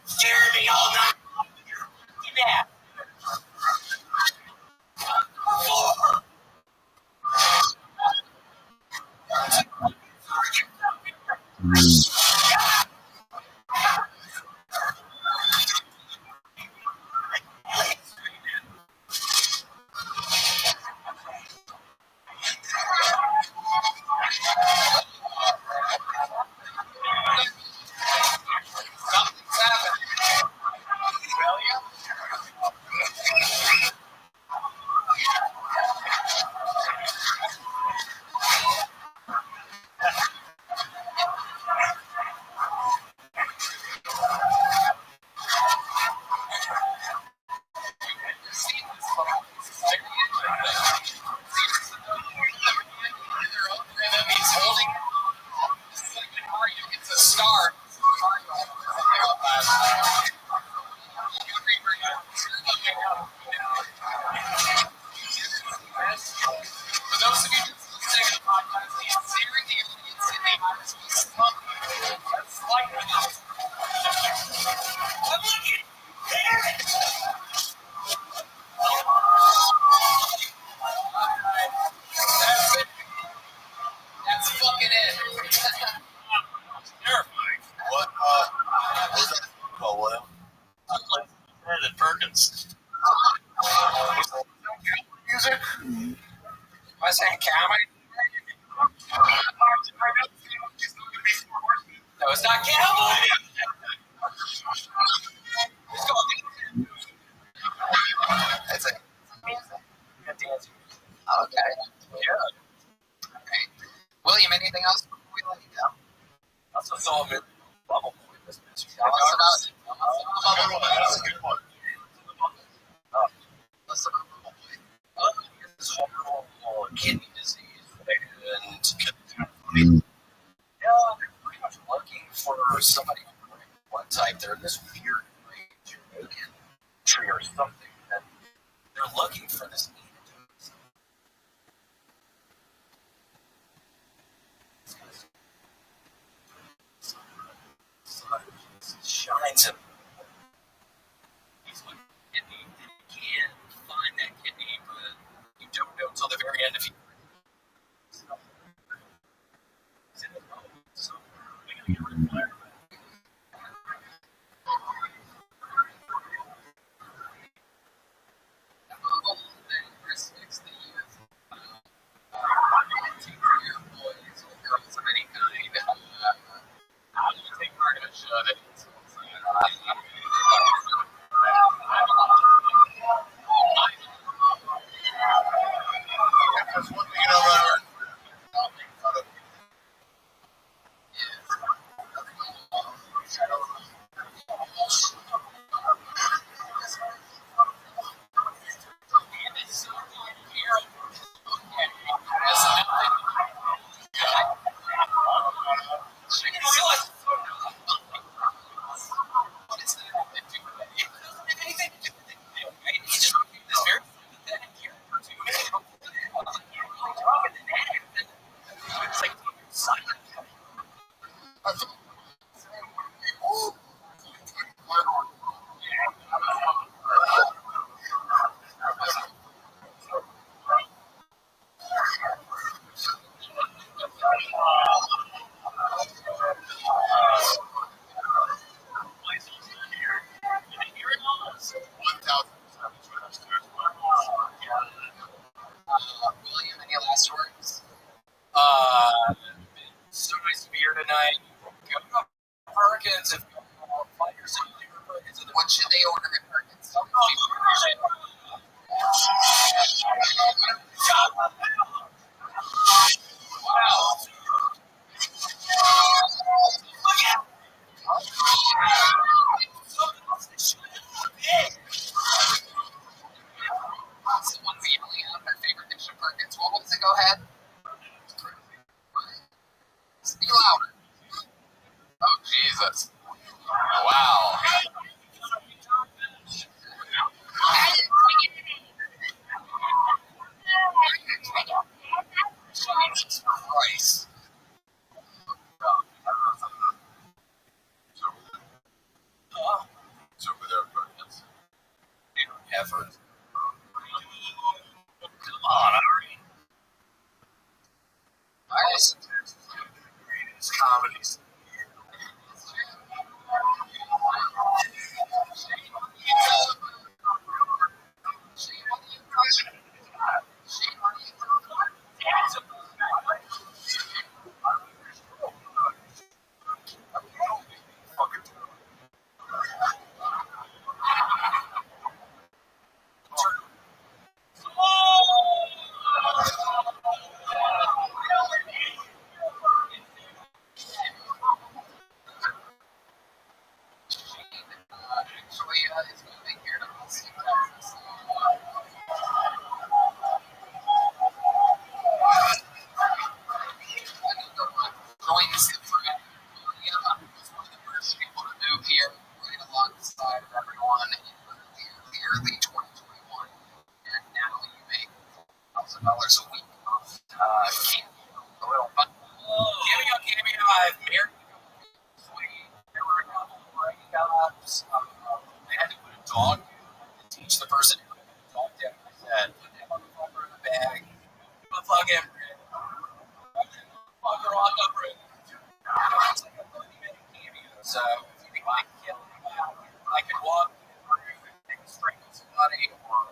Scared me all night. Look at that. Something's happened. Well, he's holding Mario gets a star. For those of you just listening to the podcast, he's staring the audience in the eyes with slump. Slight mouth. I'm looking there. That's it. That's fucking it. Terrifying. What was that called, William? At Perkins. Music? Was that comedy? No, it's not cowboy. It's called That's it. kidney disease, and they're pretty much looking for somebody with blood type. They're in this weird Jamaican tree or something, and they're looking for this antidote. Shines him. He's looking at kidney, and he can find that kidney, but you don't know until the very end if he. William, any last words? So nice to be here tonight. Go to Perkins if you find yourself here at Perkins. What should they order at Perkins? Wow. Someone yelling out their favorite dish at Perkins. What was it? Go ahead. Speak louder. Oh, Jesus. Wow. Jesus Christ. It's over there, Perkins. They don't have her. Come on, hurry. I listen to this. Greatest comedies. It's moving here to Austin, Texas. Joins the friend. William was one of the first people to move here right alongside of everyone in the early 2021. And now you make $1,000 a week off a little fun. Cameo, I've married sweet. There were a couple of breakups. I had to put a dog to teach the person how to put a dog down. I said, put that motherfucker in the bag, put plug in, fucker on the bridge. It's like a 30-minute cameo. So if you think I can kill anybody, I can walk through and take a string with somebody or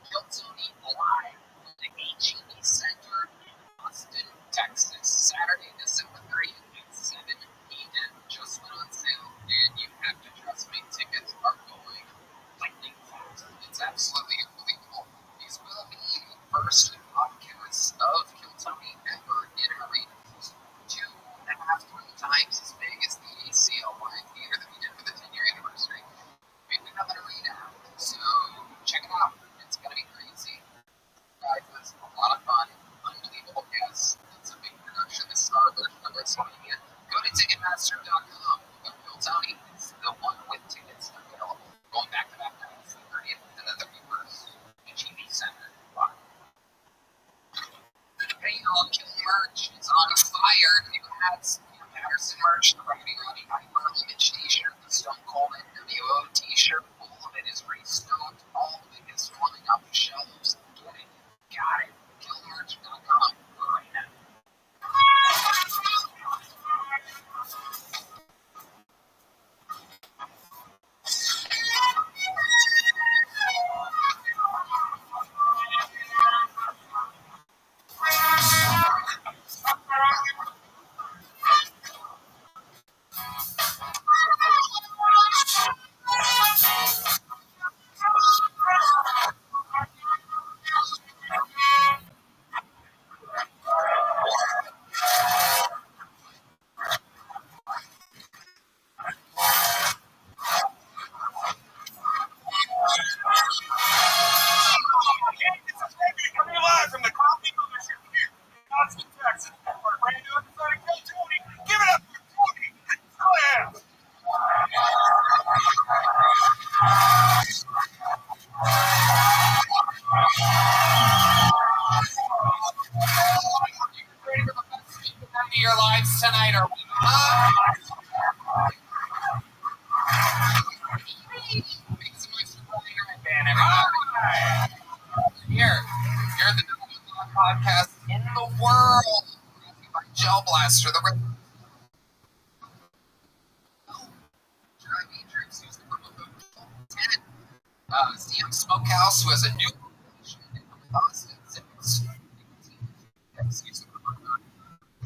Hilltony live from the HEB Center in Austin, Texas. Saturday, December 30th at 7 p.m. Just went on sale, and you have to trust me, tickets are going lightning fast. It's absolutely unbelievable. These will be the first podcasts of Hilltony ever in arenas. 2.5-3 times as big as the ACL Live Theater that we did for the 10-year anniversary. We have an arena, so check it out. It's going to be crazy. Guys, it's a lot of fun, unbelievable guests. It's a big production. This is our version of WrestleMania. Go to Ticketmaster.com. Hilltony is the one with tickets available. Going back to back nights, the 30th and the 31st. HEB Center. Wow. Hey, y'all, Kill merch is on fire. New hats, new Patterson merch, the Rabbi Rothschild image t-shirt, the Stone Cold NWO t-shirt. All of it is restoked. All of it is flying off the shelves. Get it. Got it. Killmerch.com right now. Coming live from the Coffee Mothership here in Austin, Texas. Our brand new episode of Kill Tony. Give it up for Tony. Slam! Ready for the best week of your lives tonight, or here. You're the number one podcast in the world. By Gel Blaster, the CM Smokehouse, who has a new location in Austin, Texas. Use the code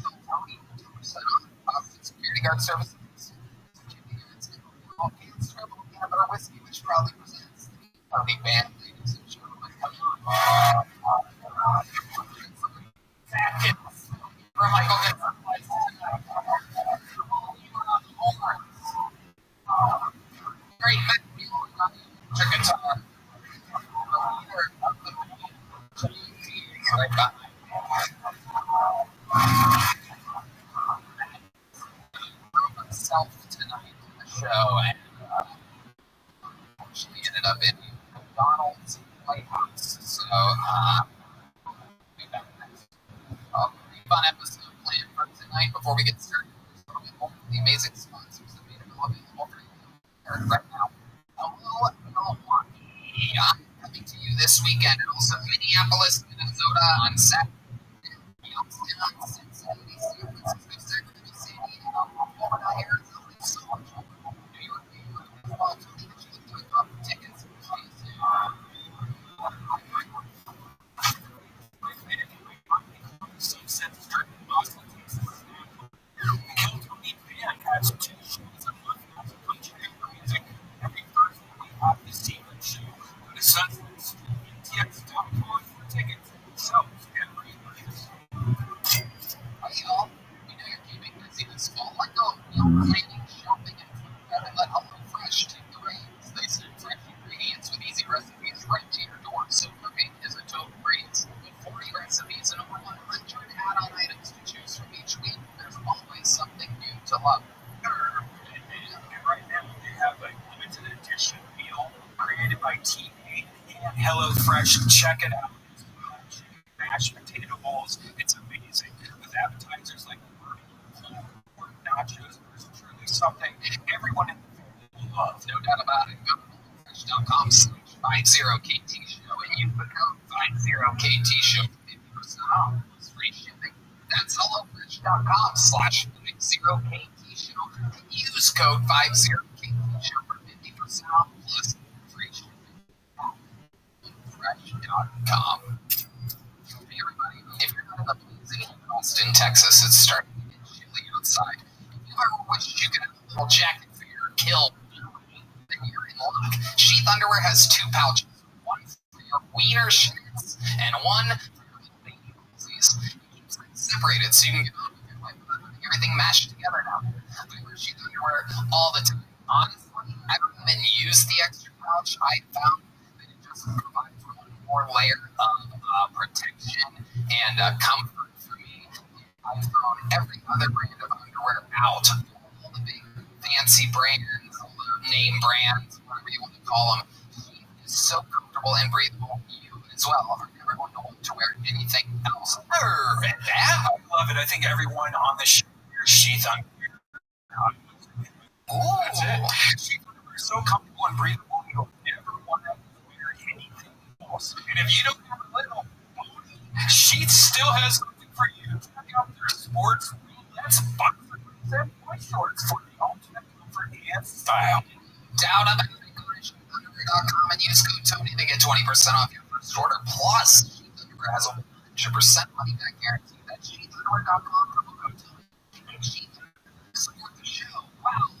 Tony 2% off Austin Security Guard Services. All cans, trouble, peanut butter whiskey, which proudly presents the Tony Band, ladies and gentlemen. Atkins, for Michael Vincent. Great Chicken guitar. Right behind myself tonight on the show, and actually ended up in McDonald's White House. So, we've got a pretty fun episode planned for tonight. Before we get started, the amazing sponsors that made it all available for you right now. Hello, Milwaukee. I'm coming to you this weekend, and also Minneapolis, Minnesota on Saturday. Youngstown, Cincinnati, San Francisco, Sacramento, San Diego, Florida, Arizona, so much more. New York, New York, Buffalo, tickets, please. Sunset Strip in Austin, Texas. Kill Tony Band has 2 shows a month to feature your music. Every Thursday we have the Secret Show. Go to Sunset Strip and TX.com for tickets, shows, and replays. Hey, y'all. We know you're keeping busy this fall. I know meal planning, shopping, and food better let HelloFresh take the reins. They send fresh ingredients with easy recipes right to your door, so cooking is a total breeze. With 40 recipes and over 100 add-on items to choose from each week, there's always something new to love. And right now they have a limited edition meal created by Team 8 and HelloFresh. Check it out. It's mashed potato bowls. It's amazing. With appetizers like or nachos, there's truly something everyone in the family will love. No doubt about it. Go to HelloFresh.com/50KT show and use the code 50KT show for 50% off plus free shipping. That's HelloFresh.com/50KT show. Use code 50KT show for 50% off plus free shipping. Fresh.com. Hey everybody, if you're not in the blazing Austin, Texas, it's starting to get chilly outside. If you ever wished you could have a little jacket for your kill, then you're in luck. Sheath Underwear has 2 pouches, one for your wiener schnitz and one for your little baby pussies. It keeps them separated so you can get on with your life without having everything mashed together now. I wear Sheath Underwear all the time. Honestly, I don't even use the extra pouch. I found that it just provides one more layer of protection and comfort for me. I've thrown every other brand of underwear out. All the big fancy brands, all the name brands, whatever you want to call them. Sheath is so comfortable and breathable. You as well are never going to want to wear anything else. I love it. I think everyone on the show wears Sheath underwear. That's it. Sheath underwear is so comfortable and breathable, you'll never want to wear anything else. And if you don't have a little bony, Sheath still has something for you. Check out their sports ringlets, boxer briefs, and boy shorts for the ultimate comfort and style. Doubt about it. Go to sheathunderwear.com and use code Tony to get 20% off your first order. Plus, Sheath Underwear has a 100% money back guarantee. That's sheathunderwear.com, promo code Tony. And Sheath Underwear support the show. Wow.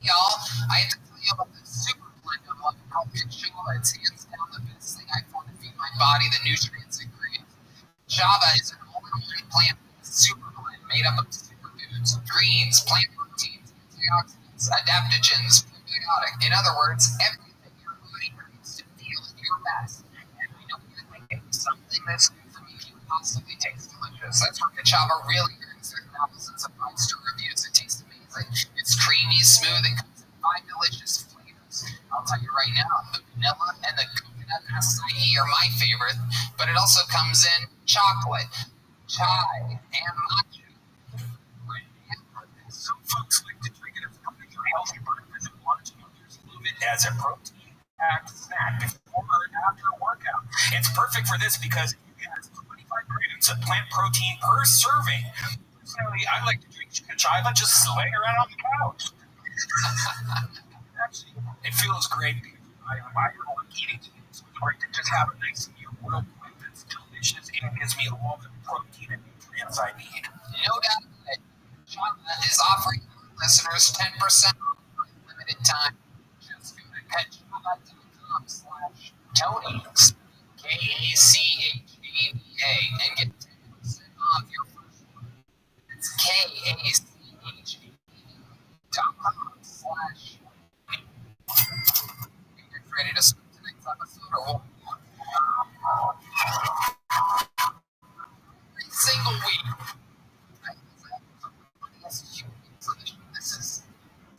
Y'all, I have to tell you about the super blend of love and health Java. It's hands down the best thing I found to feed my body the nutrients it craves. Java is an all-in-one plant-based super blend made up of superfoods, greens, plant proteins, antioxidants, adaptogens, probiotic. In other words, everything your body needs to feel at your best. And I know you're thinking something that's good for me can possibly taste delicious. That's where Java really earns their thousands of 5-star reviews. It tastes amazing. It's creamy, smooth, and comes in 5 delicious flavors. I'll tell you right now, the vanilla and the coconut acai are my favorite, but it also comes in chocolate, chai, and matcha. Some folks like to drink it as part of your healthy breakfast and lunch, and others love it as a protein-packed snack before or after a workout. It's perfect for this because it has 25 grams of plant protein per serving. Personally, I like to drink Java just laying around on the couch. Actually, it feels great being by your own eating things. It's great to just have a nice meal real quick that's delicious and gives me all the protein and nutrients I need. No doubt about it. Java is offering listeners 10% off for a limited time. Just go to petjava.com/Tony, KACHAVA, and get 10% off your first order. It's KACHAVA.com/Tony. Get ready to start tonight's episode, or we'll every single week. This is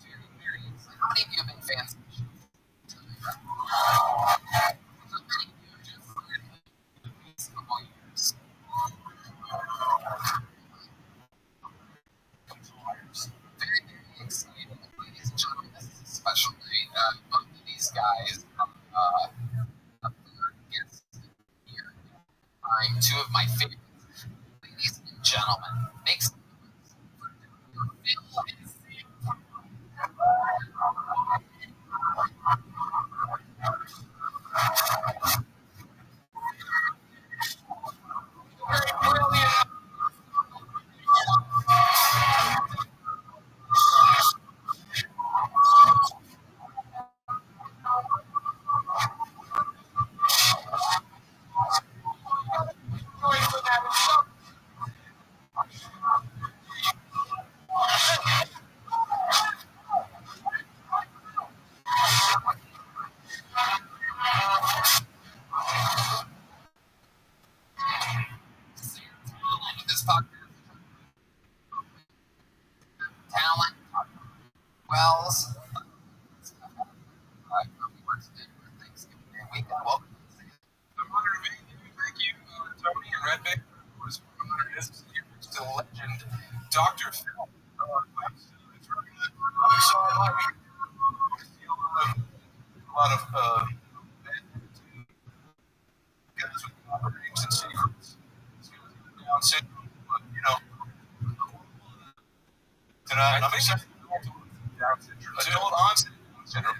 very, very exciting. How many of you have been fans of the show? How many of you have just started the past couple of years? Very, very exciting. Ladies and gentlemen, this is a special night. Both of these guys are up there guests here. I'm 2 of my favorites. Ladies and gentlemen, make some noise for Phil and Sam. Brilliant. This podcast talent, Wells, probably works good for Thanksgiving Day weekend. Welcome to the stage. I'm honored to be here. Thank you, Tony and Red Baker. It was honored to here to the legend, Dr. Phil. It's really good. So I like a lot of guys with operations and secrets. Down syndrome, but tonight I'm excited. Down syndrome. Adult onset syndrome.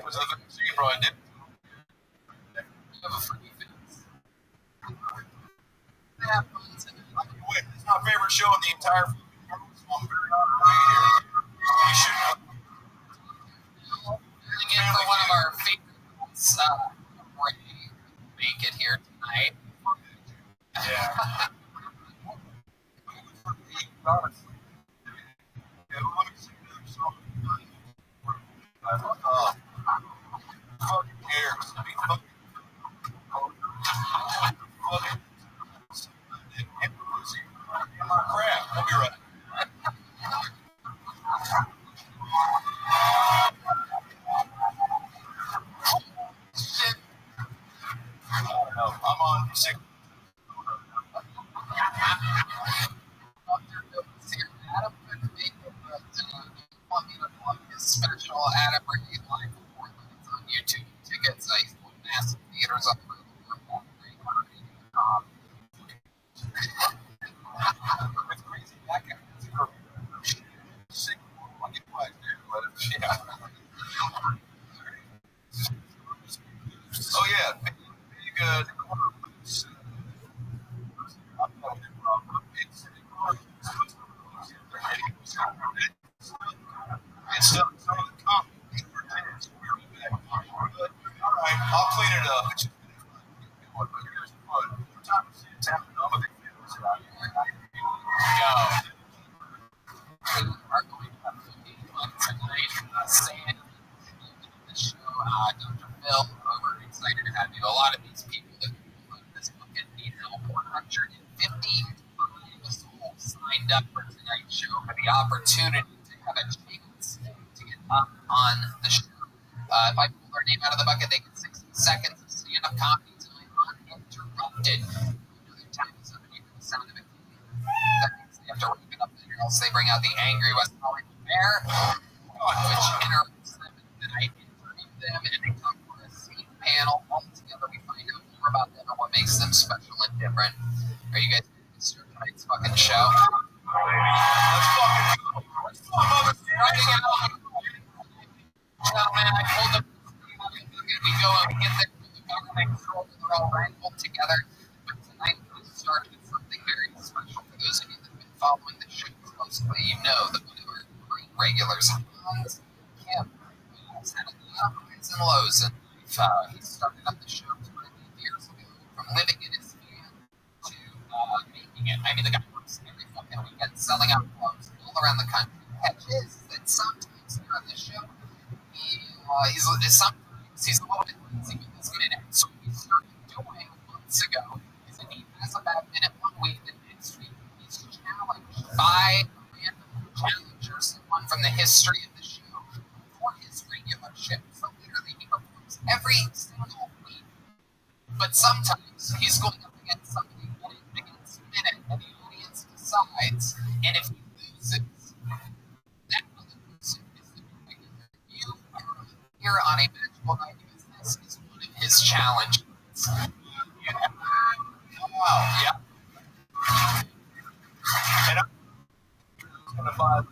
was the vaccine, bro. I did. You have a funny face. Wait, it's my favorite show in the entire world, so I'm very honored to be here. You should know. Filling in for one of our favorites, Ray, make it here tonight. Yeah. Honestly. Yeah, let me see another song. Fucking cares. I mean, fucking my crap. I'll be right. I don't know. I'm on sick. Adam couldn't make it, but want me to plug his special Adam Ricky live performance on YouTube. Tickets, I used to put massive theaters up for It's crazy. That guy is a sick. I'll get quiet there. Yeah. Oh, yeah. Big it's still some of the comments were tense. Alright, I'll clean it up. It's just but here's the fun. Every time I see it happen, I'm a big fan of this guy. We are going to have fun tonight. Sam, the show, Dr. Phil, we're excited to have you. A lot of these people that wrote this book and need help. 150 souls signed up for tonight's show for the opportunity to have a chance to get up on the show. If I pull their name out of the bucket, they get 60 seconds of stand-up comedy time uninterrupted. Another time somebody heard the sound of it. That means they have to wrap it up there, or else they bring out the angry West Hollywood Bear, which interrupts them, and I interview them, and they talk for a seat panel. All together, we find out more about them and what makes them special and different. Are you guys ready to start tonight's fucking show? Let's fucking go. Let's Starting out. Gentlemen, I told them we go and we get there with the government control, they're all wrangled together. But tonight we start with something very special. For those of you that have been following the show closely, you know that one of our great regulars, Hans Kim, has had a lot of highs and lows in life. He started up the show 20 years ago, from living in his van to making it. I mean, the guy works every fucking weekend selling out clubs all around the country. The catch is that sometimes here on this show, sometimes he's a little bit lazy with his minutes. So what he started doing months ago is that he has a bad minute one week, and next week he's challenged by a random challenger, someone from the history of the show, for his regular shift. So literally he performs every single week. But sometimes he's going up against somebody against minute, and the audience decides, and if he loses, that other person is the regular. You are here on a magical night because this is one of his challenges. Yeah. Wow. Yeah. And I'm going to buy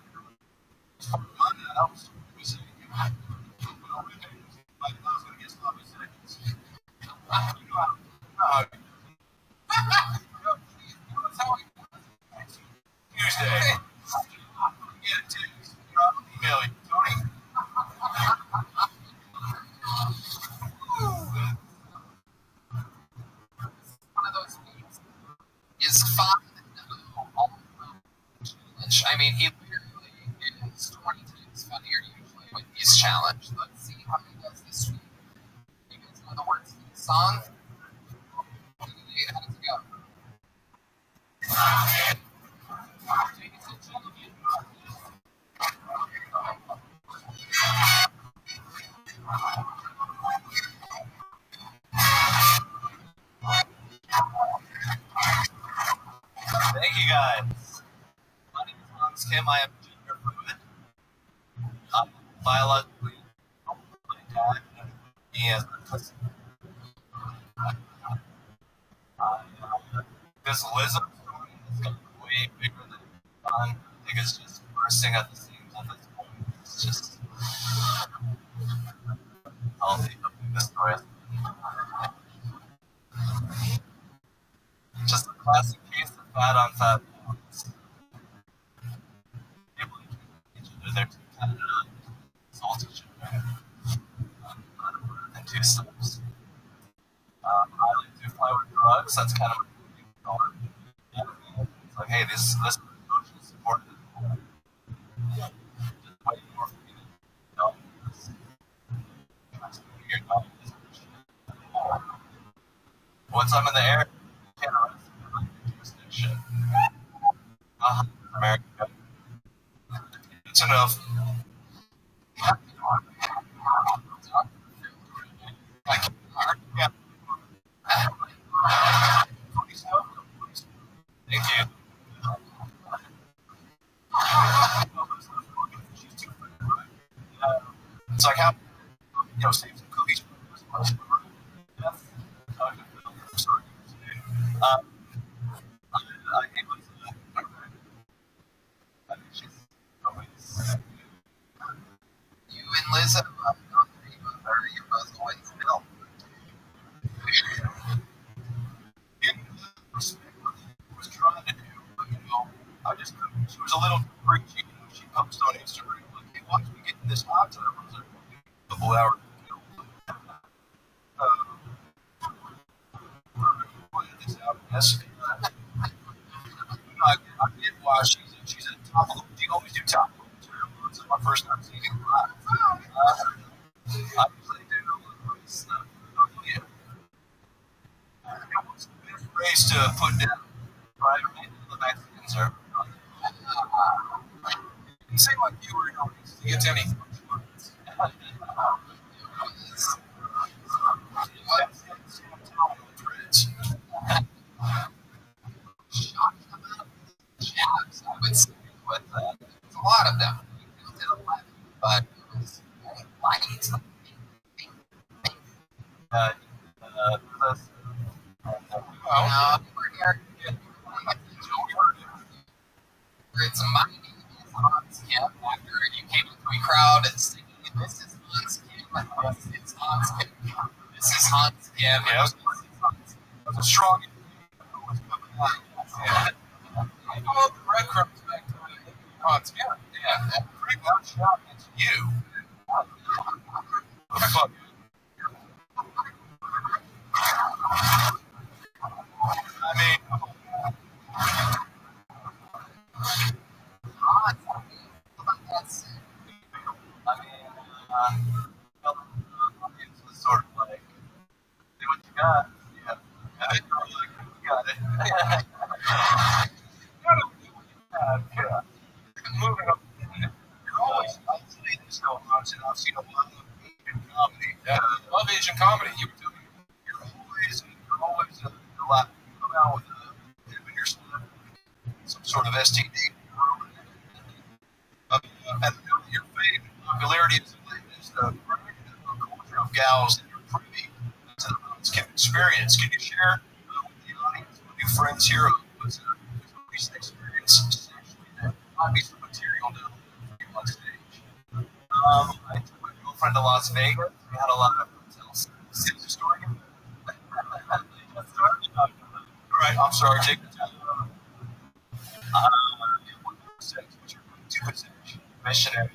I was saying, I was going to get sloppy seconds. Tuesday. Get a text. Email you. Tony. One of those weeks is fun. I mean, he literally is 20 times funnier usually when he's challenged. Let's see how he does this week. You guys know the words to the song? How does it go? Thank you guys. My name is Hans Kim. I am gender fluid. I'm biologically my dad. He has a cousin. This Lizzo story has gotten way bigger than fun. I think it's just bursting at the seams at this point. It's just classic case of fat on fat pounds. People each other, they're kind of salt each other. And two steps. I like to apply with drugs. That's kind of what it's like, hey, this emotional support is just way more for me than know this. Once I'm in the air, I can't arrest me. I'm like, this shit. America. It's enough. Yeah. Thank you. It's like how, save some cookies. You and Liz have you're both always Bill. Was trying to do, but I just couldn't. She was a little preachy. She posted on Instagram like, "Hey, watch me get in this hot tub." I was like, a couple hours. This out yesterday. I did why she's a topical. She always do topical material. It's my first time seeing it live. I usually do stuff. Yeah. I was raised to put down private the Mexicans are. You seem like you were raised to get to any. Jabs, I would say, with a lot of them. You did 11, but it was light. We're here. It's a mighty Hans Kim. After you came into a crowd and singing, "This is Hans Kim. This is Hans Kim. This is Hans Kim." Yeah, it was strong. Yeah. I know the breadcrumbs back to Hans Kim. Yeah, pretty much shot into you. Fuck. I mean, it's sort of like, see what you got. Yeah. And then you're like, you got it. Yeah. Moving up. You're always isolated still, and I've seen a lot of Asian comedy. Yeah, I love Asian comedy. You're always a lot. You come out with when you're some sort of STD. And your fame and popularity is the culture of gals that you're privy to the Kim experience. Can you share with the audience, with your friends here, what's a recent experience sexually that might be some material to you on stage? I took my girlfriend to Las Vegas. We had a lot of hotels. Is the story? Right, I'm sorry, Jake. Missionary.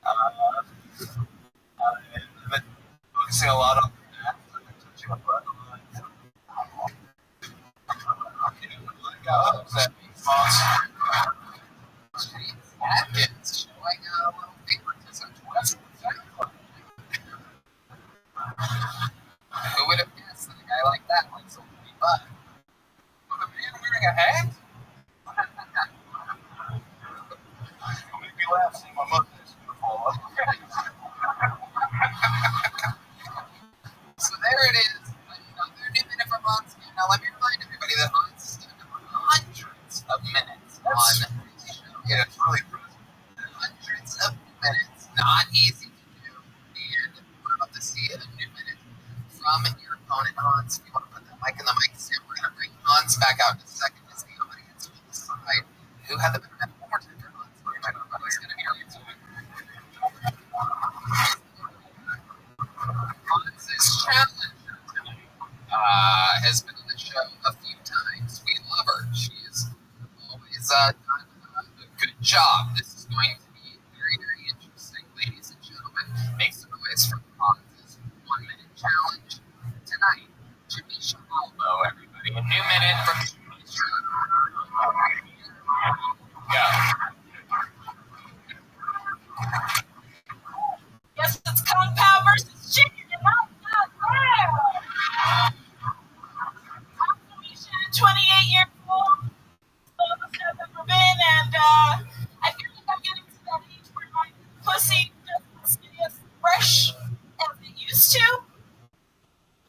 I've been focusing a lot on that. Touching my breath a lot. That response. Atkins showing a little favoritism towards who would have guessed that a guy like that likes a woolly butt? With a man wearing a hat? You'll make me laugh seeing my mustache fall off. So there it is. Another new minute from Hans. Now let me remind everybody that Hans has done hundreds of minutes on this show. Yeah, it's really impressive. Hundreds of minutes. Not easy to do. And we're about to see a new minute from your opponent, Hans. If you want to put that mic in the mic stand, we're going to bring Hans back out in a second as the audience will decide who had the better minute. One more time for Hans. Everybody's going to hear you. Hans's challenge has been on the show a few times. We love her. done a good job. This is going to be very, very interesting, ladies and gentlemen. Make some noise for Fonz's 1 minute challenge tonight. Janisha Albo, everybody. A new minute from Janisha. Yeah. Yes, it's Kung Pao versus Chicken, and I'm not there. I'm Felicia, 28 years old, oldest I've ever been, and I feel like I'm getting to that age where my pussy doesn't stay as fresh as it used to.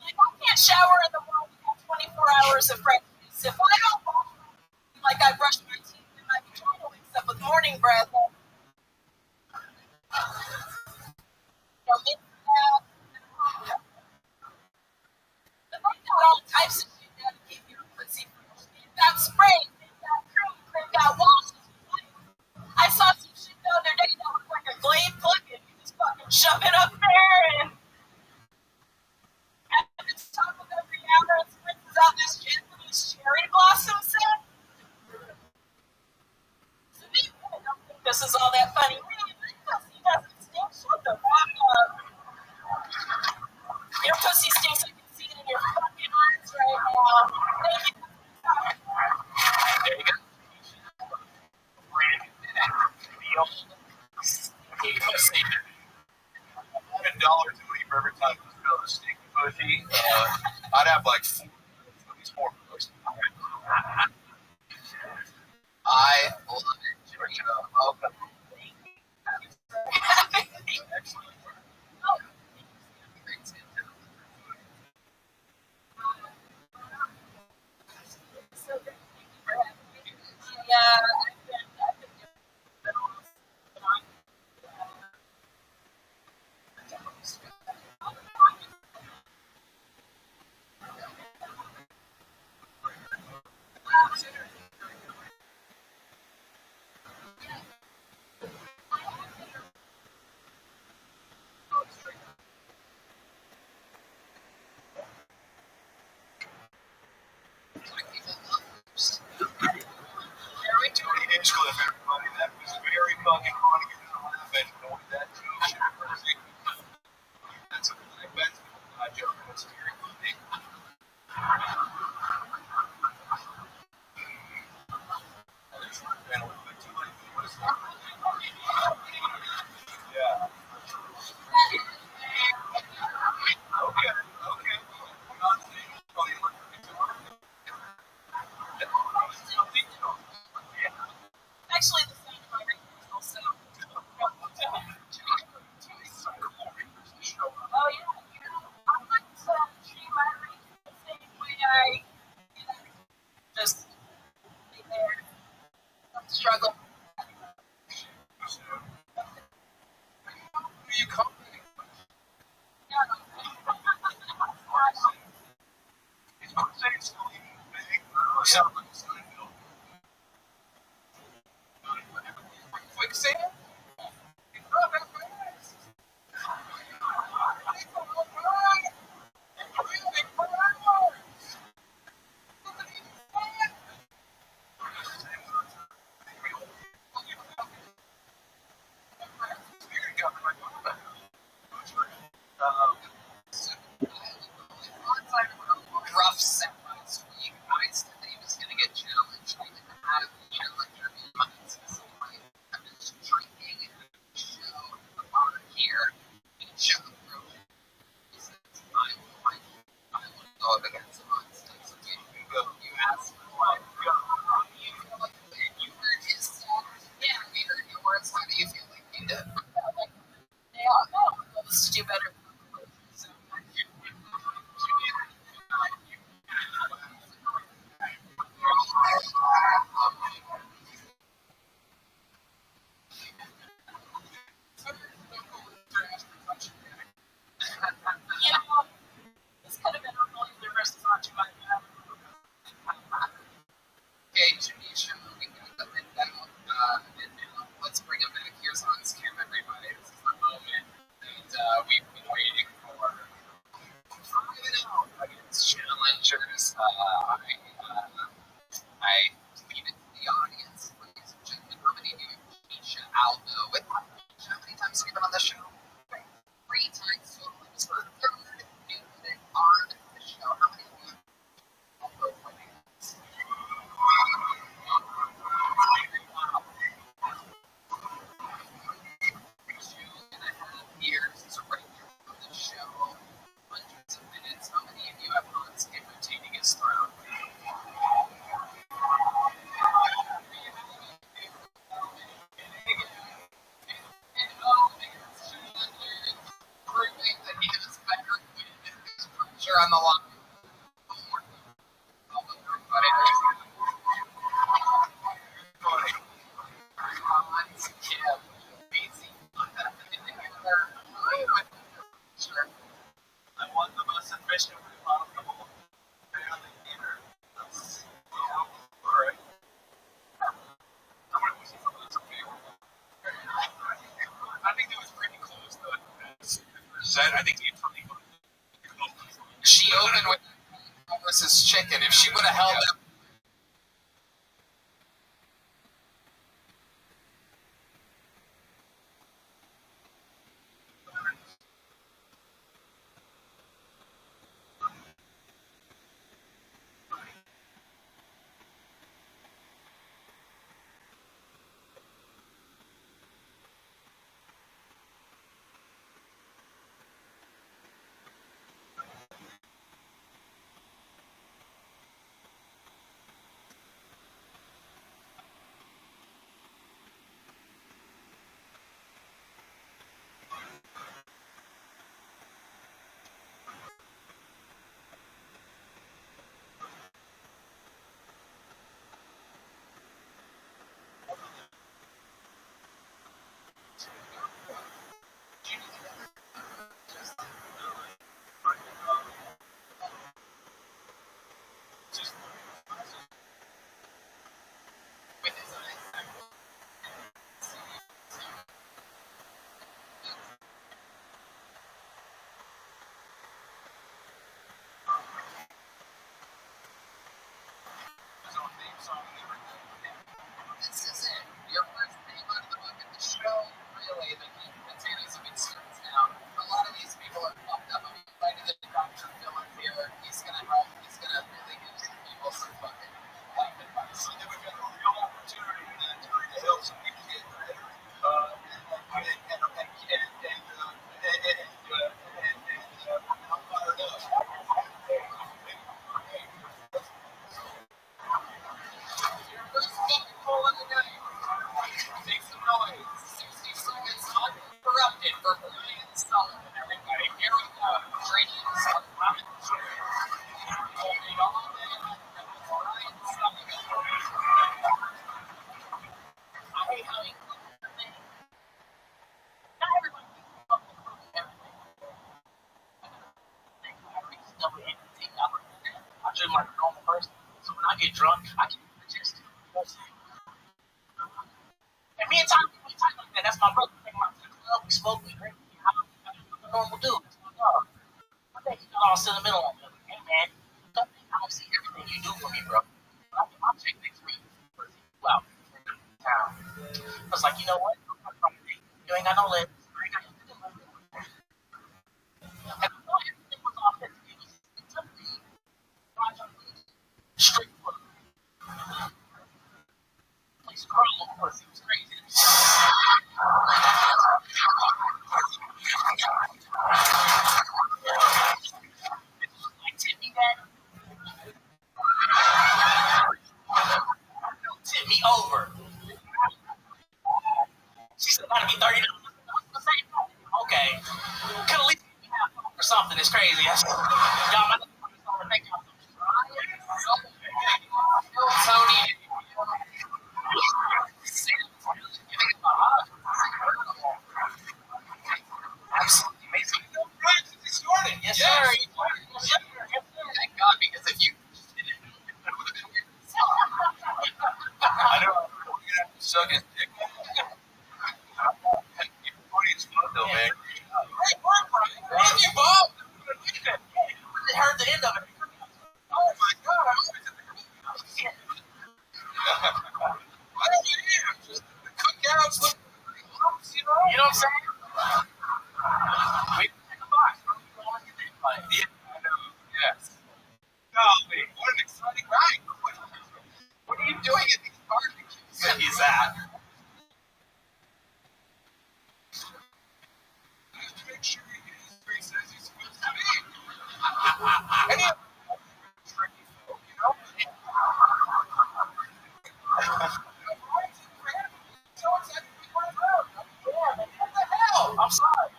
Like, I can't shower in the morning and have 24 hours of freshness. If I don't wash my teeth like I brush my teeth, then my vagina wakes up with morning breath. They've got all types of shit now to keep your pussy fresh. They've got sprays, they've got creams, they've got washes. I saw some shit the other day that looked like a Glade plug-in. You just fucking shove it up there and at the top of every hour it spritz out this Japanese cherry blossom scent. To me, I don't think this is all that funny. Really, my pussy doesn't stink. Shut the fuck up. Your pussy stinks. I can see it in your fucking eyes right now. Thank you. There you go. Brand new minute. Pussy. $1.20 for every time you smell a stinky pussy. I'd have like 4 of these 4 books. I love it, Janisha. Welcome. Excellent. Very teenage clip, everybody. That was very fucking funny. And I laugh at that shit. That's a joke. That's very funny. Yeah. Okay. Actually, the sound of my ring also. Oh yeah, I like to treat my ring the same way I just lay there, struggle. Who you calling? He's going to say it's still even big. Sound like a Seinfeld. Quicksand? It's not that fast. Rough set last week. I said that he was going to get challenged. I didn't have a challenger in mind. So I'm just drinking and show the bar here. And show the room. He says, I will go up against him on stage. So you go. You ask for what? You feel like you heard his set. Yeah, we heard yours. How do you feel like you did? They all know I'm supposed to do better. So, you know, this could have been a Blazer versus Archie by now. Okay, Janisha, we got the men down. And now let's bring him back. Here's on his cam, everybody. This is the moment that we've been waiting for. Against challengers, I leave it to the audience. Texas chicken. If she would have held up. This is it. Your first name out of the book at the show. Really, the meat and potatoes have been stripped down. A lot of these people are pumped up. I'm invited the Dr. Philip here. He's going to help. He's going to really give some people some fucking life advice. So then we've got a real opportunity to help some people get better. I'm fired up. First fucking poll of the night. Make some noise. 60 seconds uninterrupted for Brian Sullivan, everybody. Here we go. Dreams of common share. Holding all day long. Brian Sullivan. I hate how he looks at me. Not everybody thinks about everything. I treat him like a normal person. So when I get drunk, I can just. And me and Tom like that. That's my brother. We take him out to the club, we smoke, we drink. I'm a normal dude. That's my dog. I think he's all sentimental on me. Hey man, don't think I don't see everything you do for me, bro. I'll check things for you. Wow. I was like, you know what? You ain't got no legs. You ain't got nothing. And I thought everything was authentic. It took me straight for the place crawling pussy. It was crazy. Like, tip me that. Tip me over. She said, gotta be $30. Okay. Could at least give me half off or something. It's crazy. Y'all might make y'all Tony. Absolutely amazing. Yes, sir. Thank God, because if you didn't, it would have been weird. I know. Suck his dick. It's fun though, man. Thank you, Bob. They heard the end of it. Oh my God. I don't care. Just the cookouts look you know what I'm saying? We can take a box. Yeah, I know. Yes. Golly, what an exciting ride. What are you doing at these barbecues? He's at. Just make sure he is where he says he's supposed to be. And he tricky folk, you know? What the hell? I'm sorry.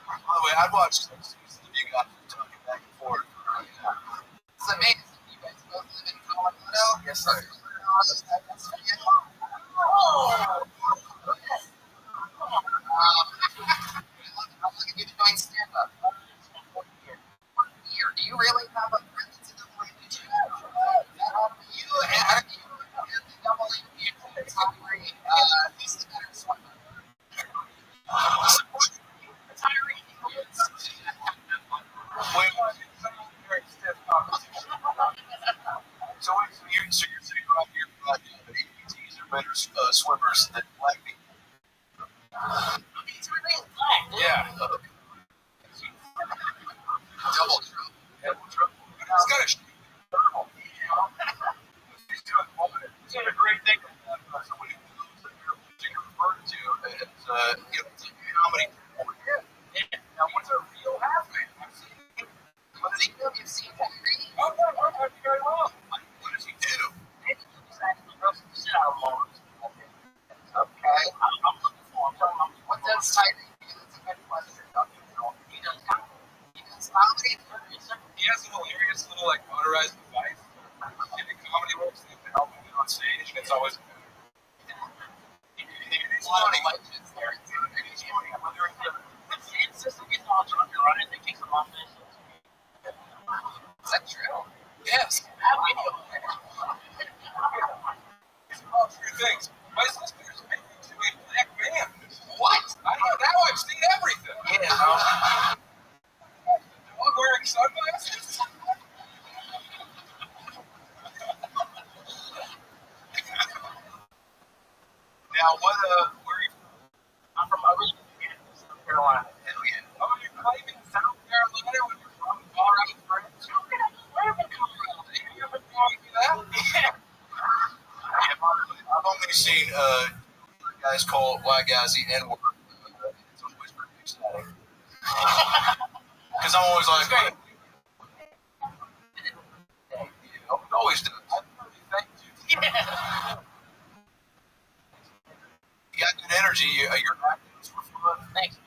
By the way, I'd watch those seasons of you guys talking back and forth. It's amazing. You guys both live in Colorado? Yes, sir. How long have you been doing stand-up? 1 year. Do you really have a presence in the way you do? You and the double you Tyree, he's the better swimmer. Tyree is little like motorized device in the comedy works that can help me on stage, and it's always. There's a lot of legends there. It's funny. Whether it's the system gets all drunk and running, they kick them off this. Is that true? Yes. I have video. These are all true things. My sister's married to a black man. What? I don't know. Now I've seen everything. Yeah. Dog wearing sunglasses. Now, what? Where are you from? I'm from originally South Carolina. Hell yeah. Oh, you're claiming South Carolina when you're from Colorado Springs? Where have been Colorado? You ever told me that? Yeah. I've only seen guys call white guys the N-word. It's always pretty exciting. Because I'm always like, Great. always do. Yeah. You got good energy. Your acting for fun. Thanks.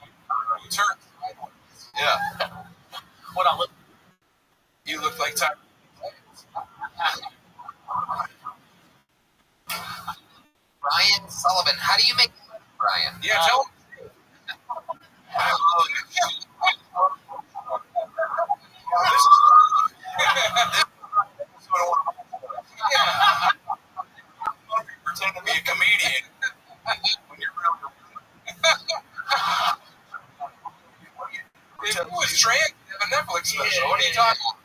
You turn sideways. Yeah. What I look. You look like Tyler. Brian Sullivan. How do you make Brian? Yeah, tell him. Pretend to be a comedian when you're really. If he was trans, you have a Netflix special. What are you talking about?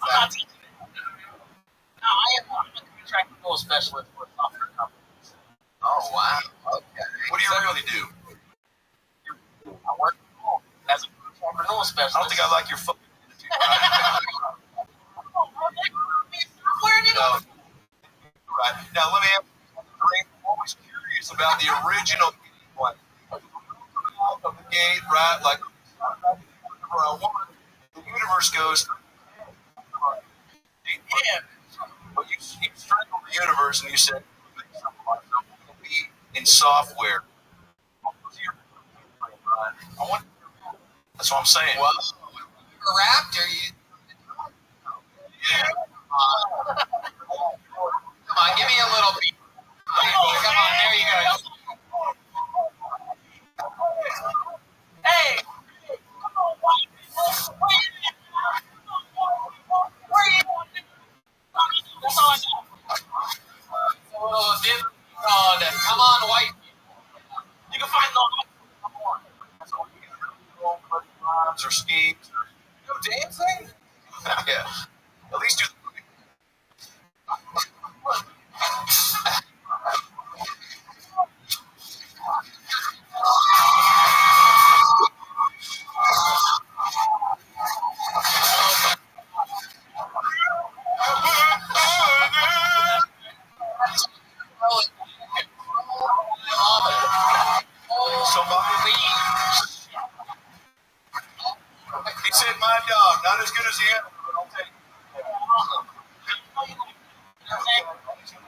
I'm not teaching it. No, I'm a contractual specialist for software companies. Oh wow. Okay. What do you really do? I work as a renewal specialist. I don't think I like your fucking attitude. No. Right. Now let me ask you, I'm always curious about the original one. Out of the gate, right? Like the universe goes yeah. But you strangled the universe and you said be in software. I want that's what I'm saying. Well, you're a raptor, you. Yeah. Come on, give me a little beat. Come on, there you go. Hey! Where are you? That's all I know. Come on, white. You can find no. Or schemes or No dancing? yeah. At least do somebody. He said my dog, not as good as the other, but I'll take it.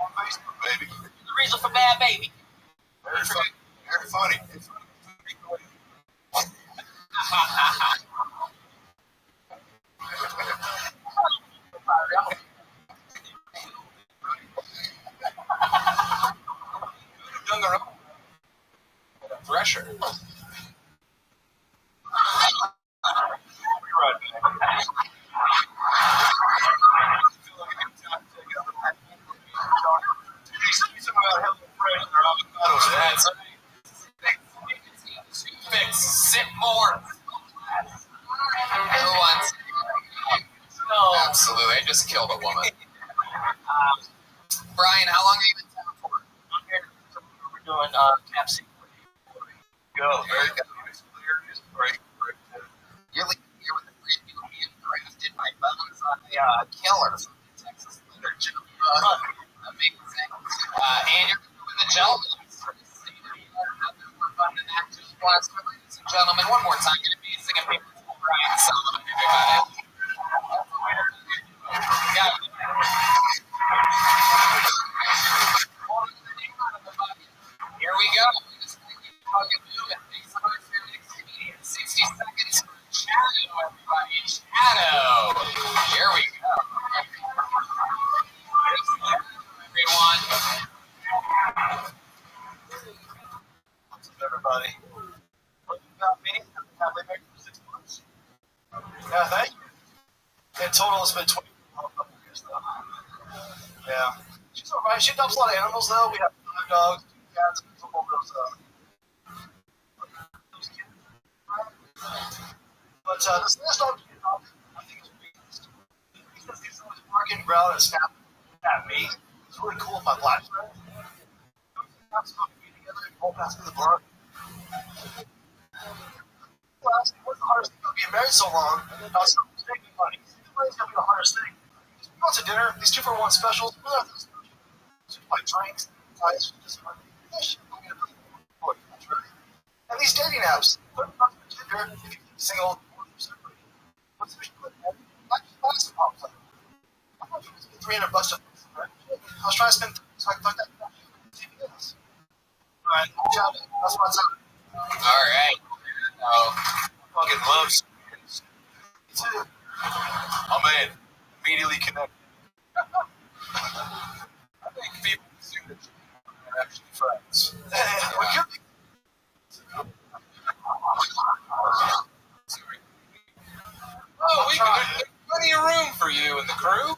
On Facebook, baby. The reason for bad baby. Very funny. Very funny. It's funny. Younger Thresher. Be right back. Sip more. Who wants? No. Absolutely. I just killed a woman. Brian, how long have you been down for? I'm here. We're doing cap seat. Go. Very good. It's clear. It's great. You're with the three people being drafted by bones on the killer from the Texas Literature. Amazing. And you're with the gentleman. Ladies and gentlemen, one more time, going to be singing people to Brian Sullivan, everybody. Yeah. Here we go. How you doing? 60 seconds. Shadow, everybody. Shadow. total it's been 20 years though. Yeah. She's alright. She adopts a lot of animals though. We have 5 dogs, 2 cats, and some of those kids. But this last dog she adopted, I think it's weakest. Because he's always barking, growling, and snapping at me. It's really cool with my black friend. We smoke weed together and both pass me the blunt. What's the hardest thing about being married so long? I was making money. Money's gonna be the hardest thing. Just go out to dinner, these 2 for 1 specials, we're not those specials. So you buy drinks, ties, just money. And these dating apps, put them on Tinder if you keep single or separate. What's the issue with that? I just buy some pops like I'm not trying to spend $300 to right? I was trying to spend so I can fuck that CVS. Alright, good job. That's what's up. Alright. Fucking love spirits. Me too. Oh man, immediately connected. I think people assume that you're actually friends. We could be. Oh, we got plenty of room for you and the crew.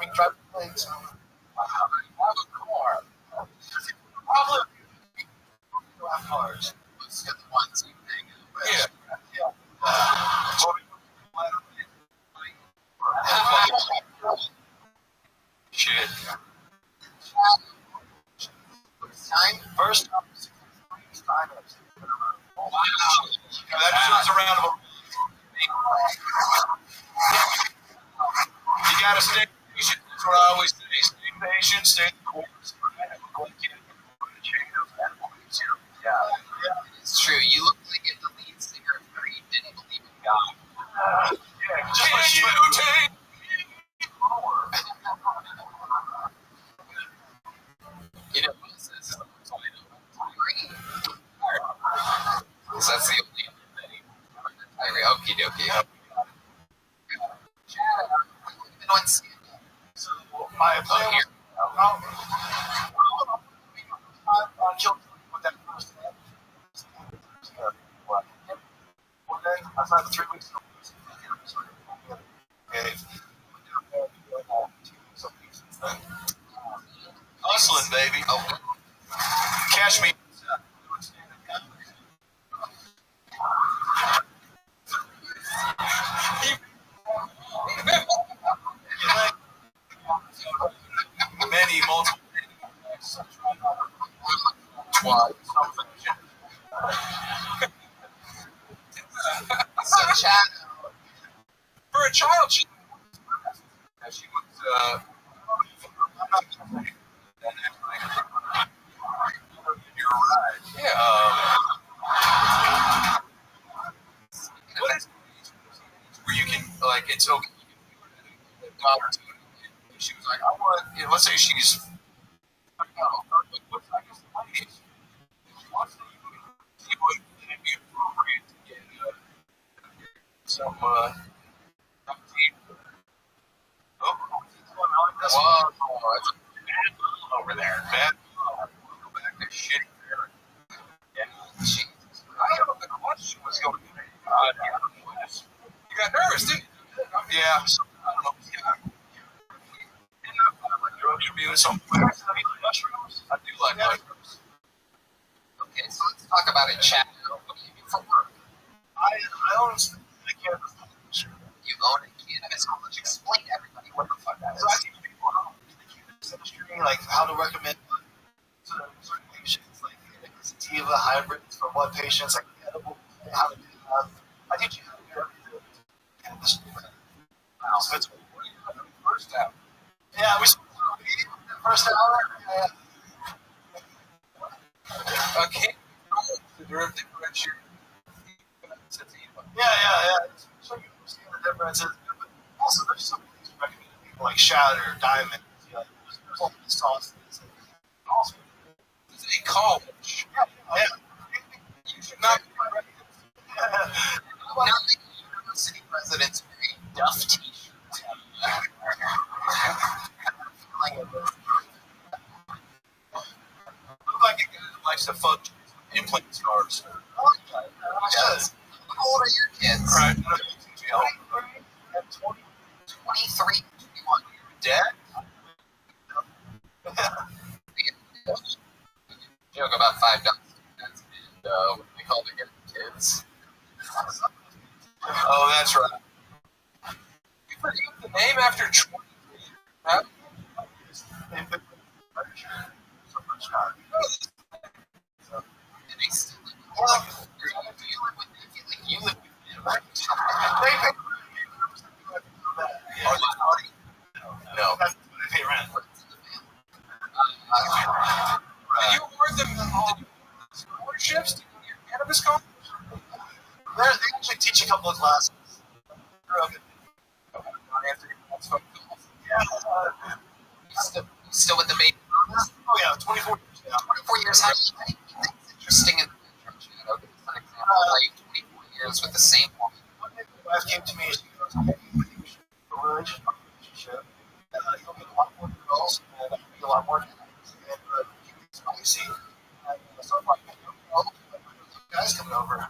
We can drive the planes. I have a car. Probably don't have cars. Let's get the ones you hang out with. Shit. Time? First up, Wow. That deserves a round of applause. You gotta stay patient. That's what I always say. Stay patient, stay the course. Yeah. It's true. You look like the lead singer of Creed didn't believe in God. Yeah, just Can like you take? You know, Moses is the first one I know about Tyree. Because that's the only other thing. Tyree, okie dokie. Chad, I've been on Santa. so my plan here. I killed with that first man. Well, then I signed the 3 weeks ago. Hustling, baby. Oh, Catch me. Many, multiple. wow. So, Chad, For a child, she was, you're right. Yeah. What is where you can, like, it's okay. You can daughter to it. She was like, I want, you know, let's say she's, I don't know, what's I guess the lady is. She wants to, it'd be appropriate to get some, tea. Oh, whoa, that's a bad little over there. Bad little. Go back to shitty there. Yeah, Jesus. I don't know what the question was going to be. You got nervous, didn't you? Yeah. So, I don't know. Yeah. Like drugs should be with some mushrooms. I do like mushrooms. okay, so let's talk about it, Chad. What do you do for work? I own the cannabis culture. You own a cannabis college. Explain to everybody what the fuck that is. So I teach people how to do the cannabis industry, like how to recommend to certain patients, like sativa hybrids for what patients, like edible, how to do that. I teach you how to do everything. Cannabis. Wow. So it's First out. yeah, we started the first hour. Okay. The derivative differentiate. Yeah. So you understand the differences. But also, there's some things we recommend to people like shatter, diamond. You know, there's all these sauces. And also, It's a college. yeah. You should not be Now the university president's wearing Duff t-shirts. look like a guy that likes to fuck implant scars. I like that. How old are your kids? Right. How kids. Oh, that's right. You forget the name after 23 years. Huh? And they still live with you. You live with them, right? Are they naughty? No. That's what they pay rent. Did you award them scholarships to your cannabis college? They actually teach a couple of classes. Still with the main? Oh yeah, 24 years now. 24 years. How do you think it's interesting in the bedroom, Shadow? Give us an example. Like 24 years with the same woman. One day my wife came to me and she goes, "I think we should have a relationship. You'll get a lot more girls and I'll be a lot more guys. And keep it spicy." And so I'm like, guys coming over.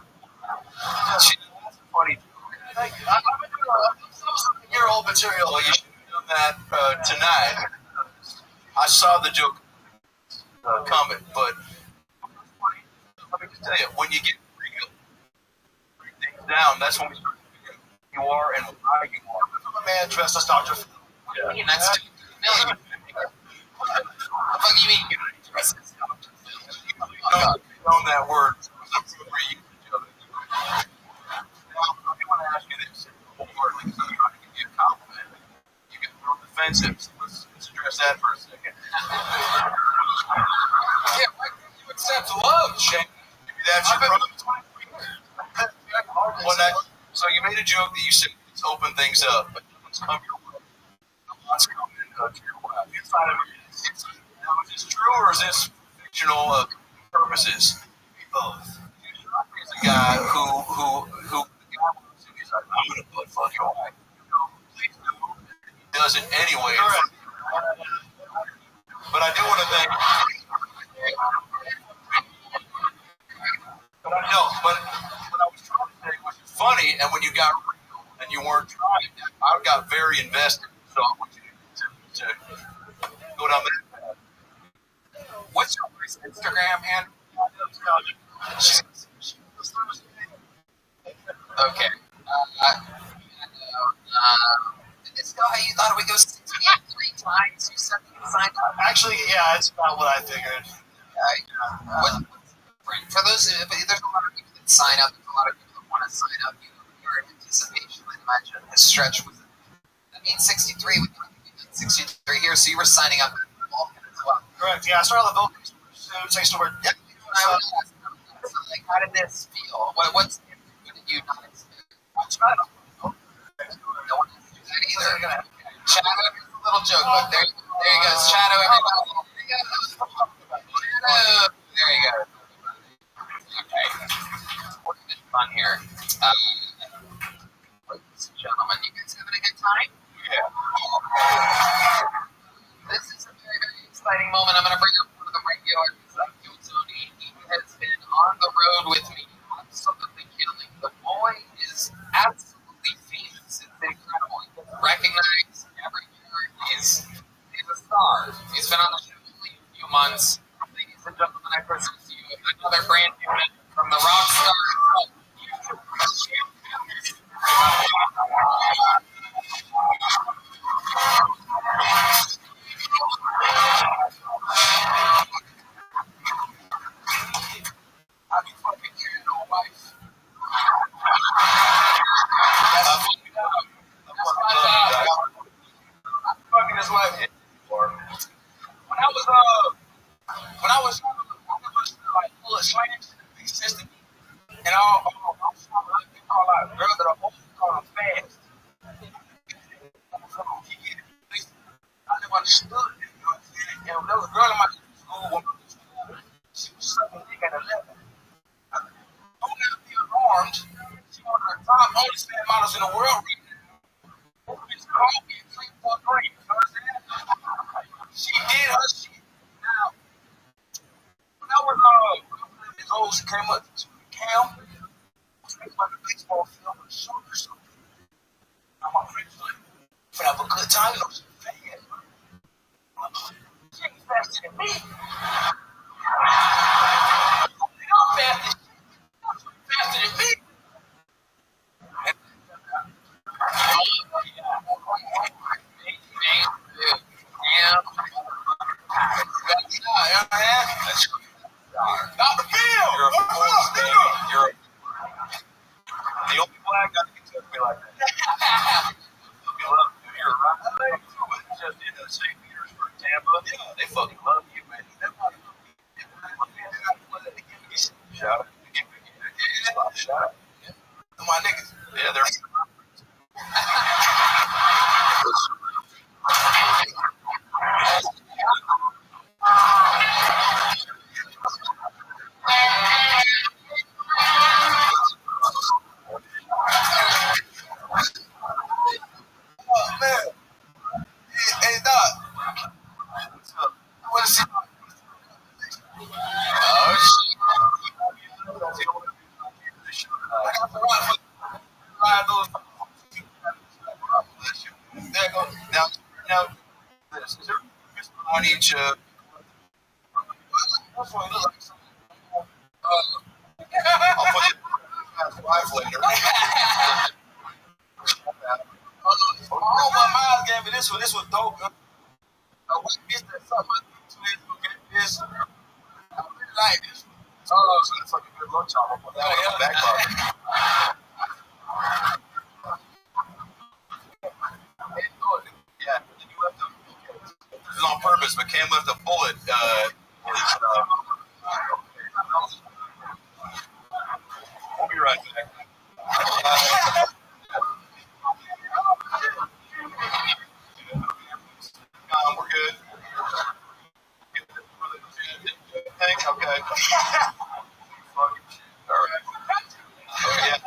She that's funny. Thank you. I've been doing a year-old material. Well, you should have done that tonight. I saw the joke coming, but let me just tell you, when you get real, break things down, that's when we start to figure out who you are and why you are. I'm a man dressed as Dr. Phil. I mean, that's what do you mean? You own that word. We're using each other. Now, I want to ask you this. Wholeheartedly, because I'm trying to give you a compliment. You get real defensive, so let's address that for a second. Yeah, why can't you accept love, Shane? Maybe that's your problem. So you made a joke that you said it's open things up, but it's come your way. What's coming to your way? Inside of it. Now, is this true or is this fictional purposes? Both. He's a guy who he's like, I'm going to put fuck your wife. Please do. He does it anyway. But I do want to thank. But what I was trying to say was funny, and when you got real and you weren't trying, I got very invested. So I want you to go down that path. What's your wife's Instagram handle? Okay. Did this go how you thought it would go 3 times? You said you signed up. Actually, yeah, it's about what I figured. For those, there's a lot of people that sign up. There's a lot of people that want to sign up. You're in anticipation. I imagine his stretch was. That means 63. We can 63 here. So you were signing up as well. Correct. Yeah, I started on the vocal suits. I used to wear. Yep. So, like, how did this feel? What did you not expect? No one did that either. Shadow, here's a little joke. Look, there he goes. Shadow, everybody. Shadow. There you go. Okay. We're having fun here. Ladies and gentlemen, you guys having a good time? Yeah. This is a very, very exciting moment. I'm going to bring up one of the regulars. Tony. He has been on the road with me, absolutely killing. The boy is absolutely famous. It's incredible. He gets recognized every year. He's a star. He's been on the show only a few months. Ladies and gentlemen, I present to you another brand new man from the Rockstar. I'll be fucking carrying no wife. That's my job. I'm fucking his wife. When I was like full of slang, big system, and all they call out girls that are old, call them fast. I never understood it, you know what I'm saying? And there was a girl in my school, she was sucking dick at 11. I don't have to be alarmed. She one of the top OnlyFans models in the world right now. It's called me clean for free. You know what I'm saying? She did her shit. Now, when I was his old, she came up to Cam. I was thinking about the baseball field with a shoulder or something. Now my friends like, if I have a good time, you know, she's fast. She ain't faster than me. I'm faster than fucking love you. You're right. Just in the St. Petersburg, Tampa. Yeah, they fucking love you, man. Shout out. Shout out. My niggas. Yeah, they're. Oh, man. Hey, Doc. What's up? What is it? Oh, shit. There go. Now, this is there on each. I'll put it wife later. Oh, my mom gave me this one. This was dope. We missed that something. 2 days ago, get this. I really like this one. Oh, so that's like a good lunch hour. That one in the back pocket. Yeah, you left the. This is on purpose, but Cam left a bullet. We'll be right back. We're good. Thanks. Okay. All right. Yeah.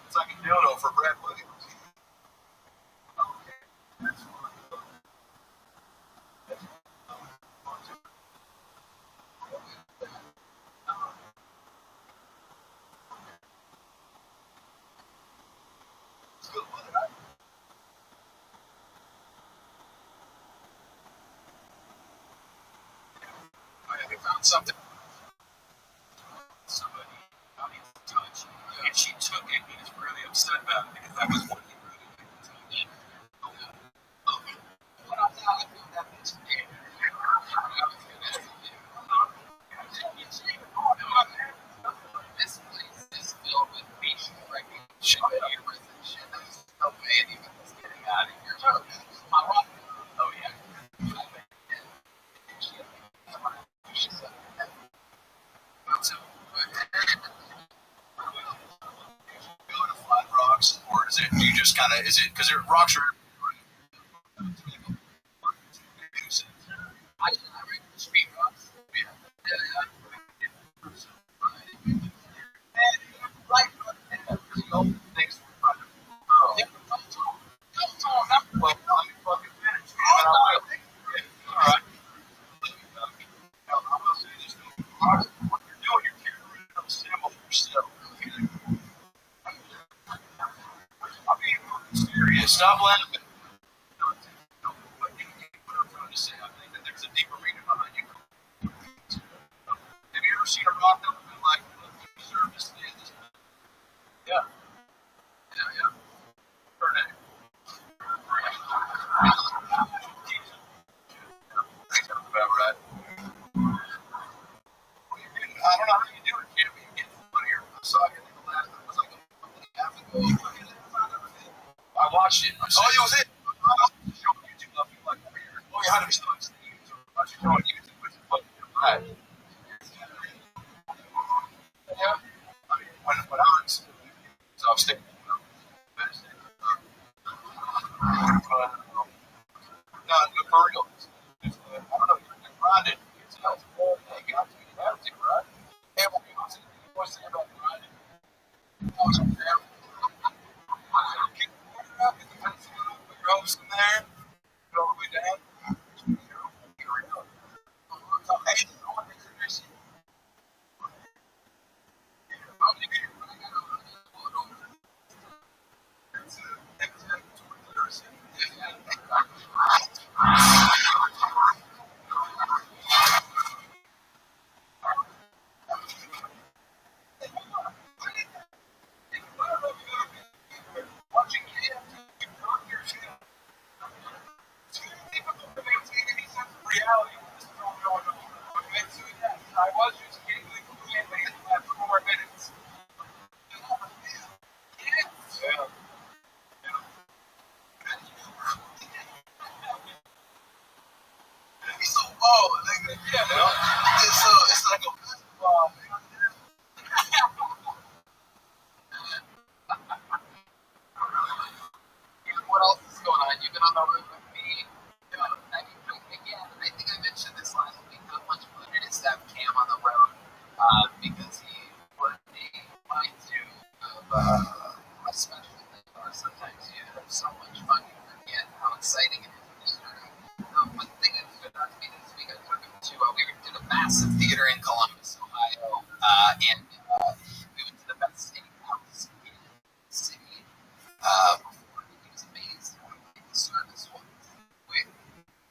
It's like a dildo for Brad Williams. I found something. Somebody touch, and she took it and is really upset about it because that was what he really liked to touch. What I thought that was this place is filled with facial recognition cameras and shit. There's no way anyone's getting out of here. Oh yeah. So, go to flat rocks, or is it? Do you just kind of? Is it because rocks are? I read street rocks. Thanks. Well, let me fucking finish. All right. I will say this though. What you're doing, you're carrying a symbol yourself. I'm being serious. Stop laughing. What I'm trying to say, I think that there's a deeper meaning behind you. Have you ever seen a rock that would be like, you deserve to stay in this? Yeah. Yeah. Her name. About right. I don't know how you do it, Jim. You get funnier. I saw it in the last. It was like a month and a half ago. I watched it. Oh, you was it? Show YouTube up like over here. Oh, yeah, how do we start? I should show YouTube with the fucking right. Yeah. I mean, when I was, so I was sticking. Not for real. I don't know. You're grinding. You got to. You have to, right? Hey, what's the about grinding? Oh, it's okay. Ropes in there. Go all the way down. Reality. I was just getting the last 4 minutes. especially sometimes you have so much fun you forget how exciting it is. One thing that stood out to me this week, I took him to, we did a massive theater in Columbus, Ohio, and we went to the best steakhouse in the city. Before he was amazed how big the service was. Wait,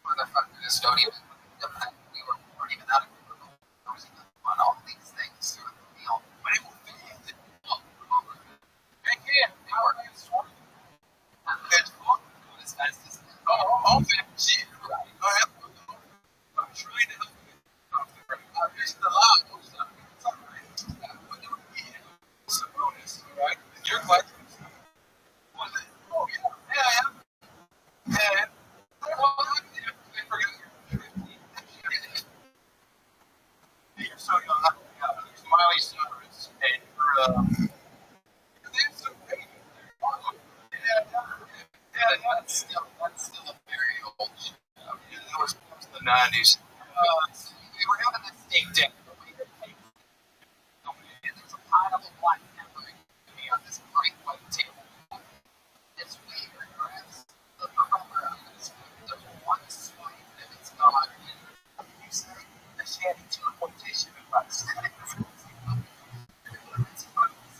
motherfucker, custodian, we weren't even out of the room. I was even on all these things through the meal, but it was big. I can't. Power. That's fun. This guy's just shit. Right. Go ahead. I'm trying to help you. It's the law. It's all right. It's a bonus, all right? Your question. Was it? Oh, yeah. Yeah. Well, I forgot you're 15. You're so young. Miley Cyrus. And you're, that's okay. Yeah, that's still a very old show. It was the 90s. We were having this steak dinner. There's a pile of black pepper on this bright white table. It's weird, perhaps. The pepper on this. There's one swipe and it's gone. You say a shanty to a quotation about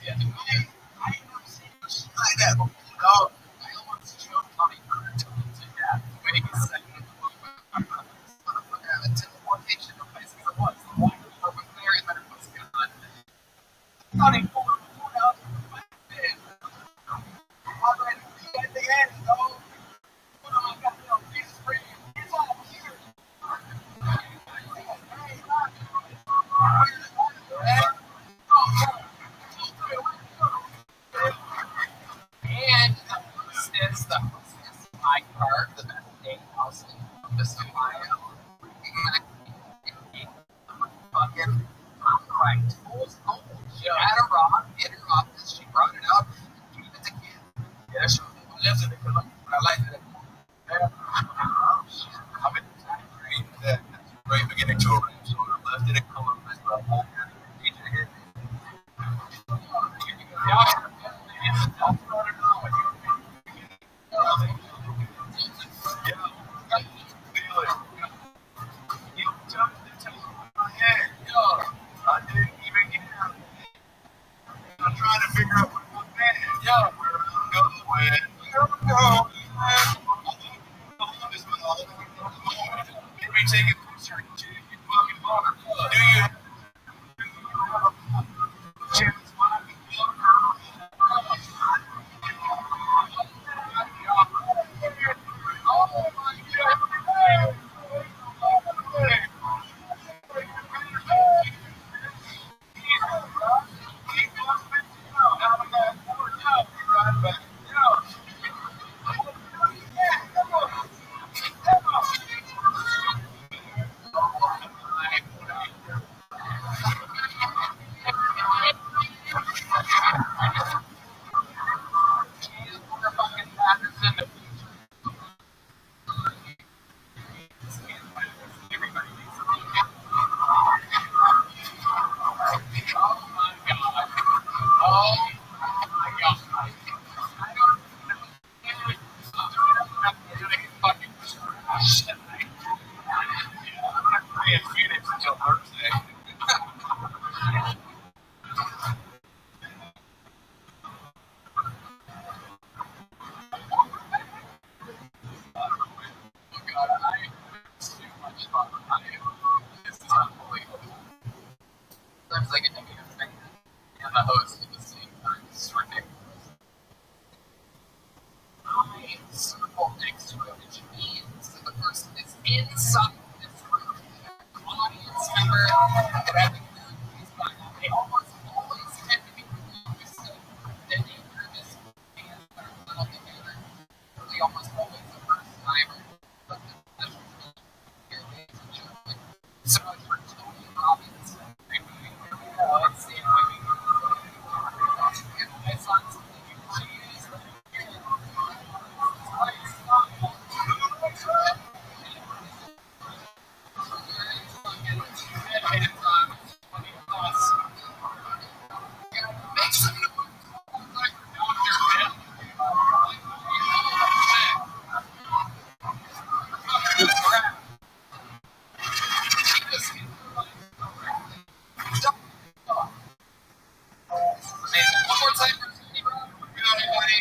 yeah, I never seen a shit like that before. No, I almost choked on a bird to death when he said motherfucker, the teleportation of places it was. The one before was there and then it was gone. Not even moved out of my bed. Already at the end, though. What am I got? No, Jesus Christ. It's all here. And the hostess, my car, the best steakhouse in Columbus, Ohio. Fucking right. At a rock in her office, she brought it out and gave it to Kim. Yeah, she lives in it, but I like it. I'm in that's great beginning to a rap, so I left it in Columbus, but I'm home here. DJ hit me. I'll throw it on. I didn't even get out. I'm trying to figure out what I'm saying. Where I'm going. Let me take it closer. Do you have a chance? Sometimes I get to be a fan and the host at the same time. It's ridiculous. I circle next to it, which means that the person is inside this room. Audience member that I've been confused by. They almost always tend to be nervous. Then they nervous and they're a little together. They almost always the first timer. But the special here is a joke. So for Tony Robbins, let's see if we can. I saw something you choose. Amazing. One more time for Tony Brown. Good on everybody.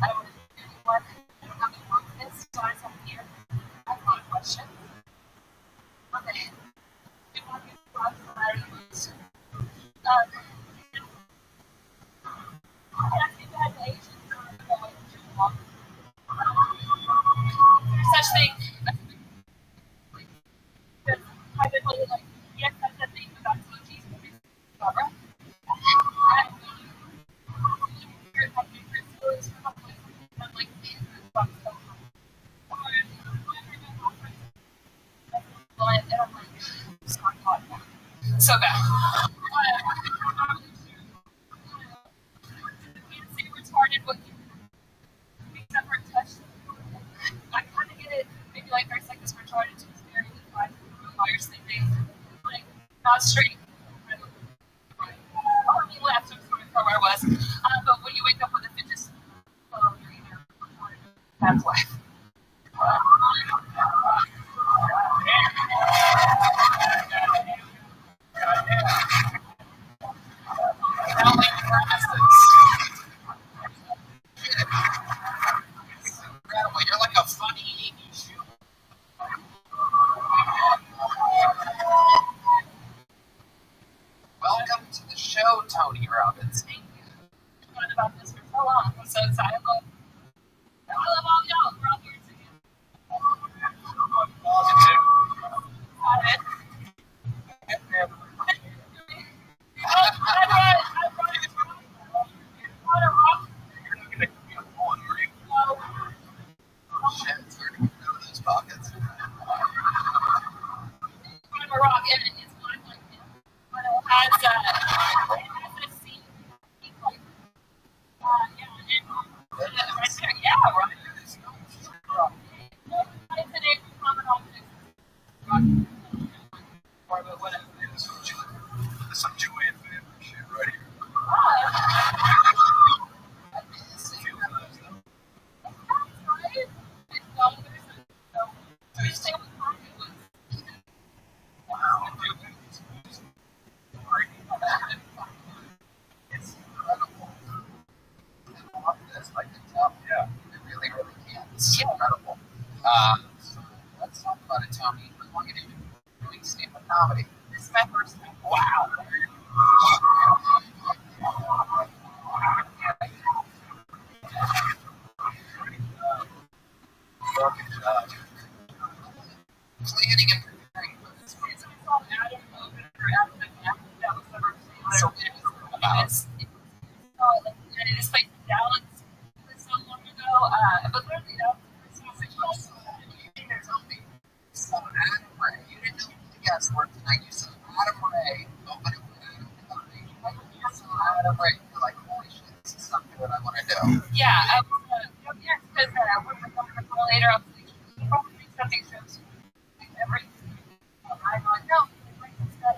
I don't know anyone who have the confidence to start something here. I have a lot of questions. Okay. If one of you brought the letter used, such thing. Privately, like, yes, that's the thing about teaching Barbara. So bad. Say retarded what you except for touch. I kind of get it. Maybe like there's like this retarded to very like while you're sleeping, like not straight. Or me left. I'm sorry from where I was. But when you wake up with a fit, just you're either retarded. That's why. I don't like the glasses. Incredible. You're like a funny Amy shoe. Welcome to the show, Tony Robbins. Thank you. I've thought about this for so long. I'm so excited. I love all y'all. We're all here together. Some Julian fan shit right here. It's incredible. I love this. I can tell. Yeah. It really, really can. It's incredible. So let's talk about it, Tommy. How long have you been doing stand-up comedy? This is my first time. Wow. Planning and preparing for this. It's called Adam Open or Adam McNabb. That was the first thing. So it is about This place in Dallas so long ago. But literally, that was the first time. So Adam Ray, you didn't know who the guests were tonight. You saw Adam Ray opening for Adam Comedy. You saw Adam Ray. You're like, holy shit, this is something that I want to do. Yeah, I was because when we come to the call later, I was like, you probably think something shows every. I'm like, no, like this guy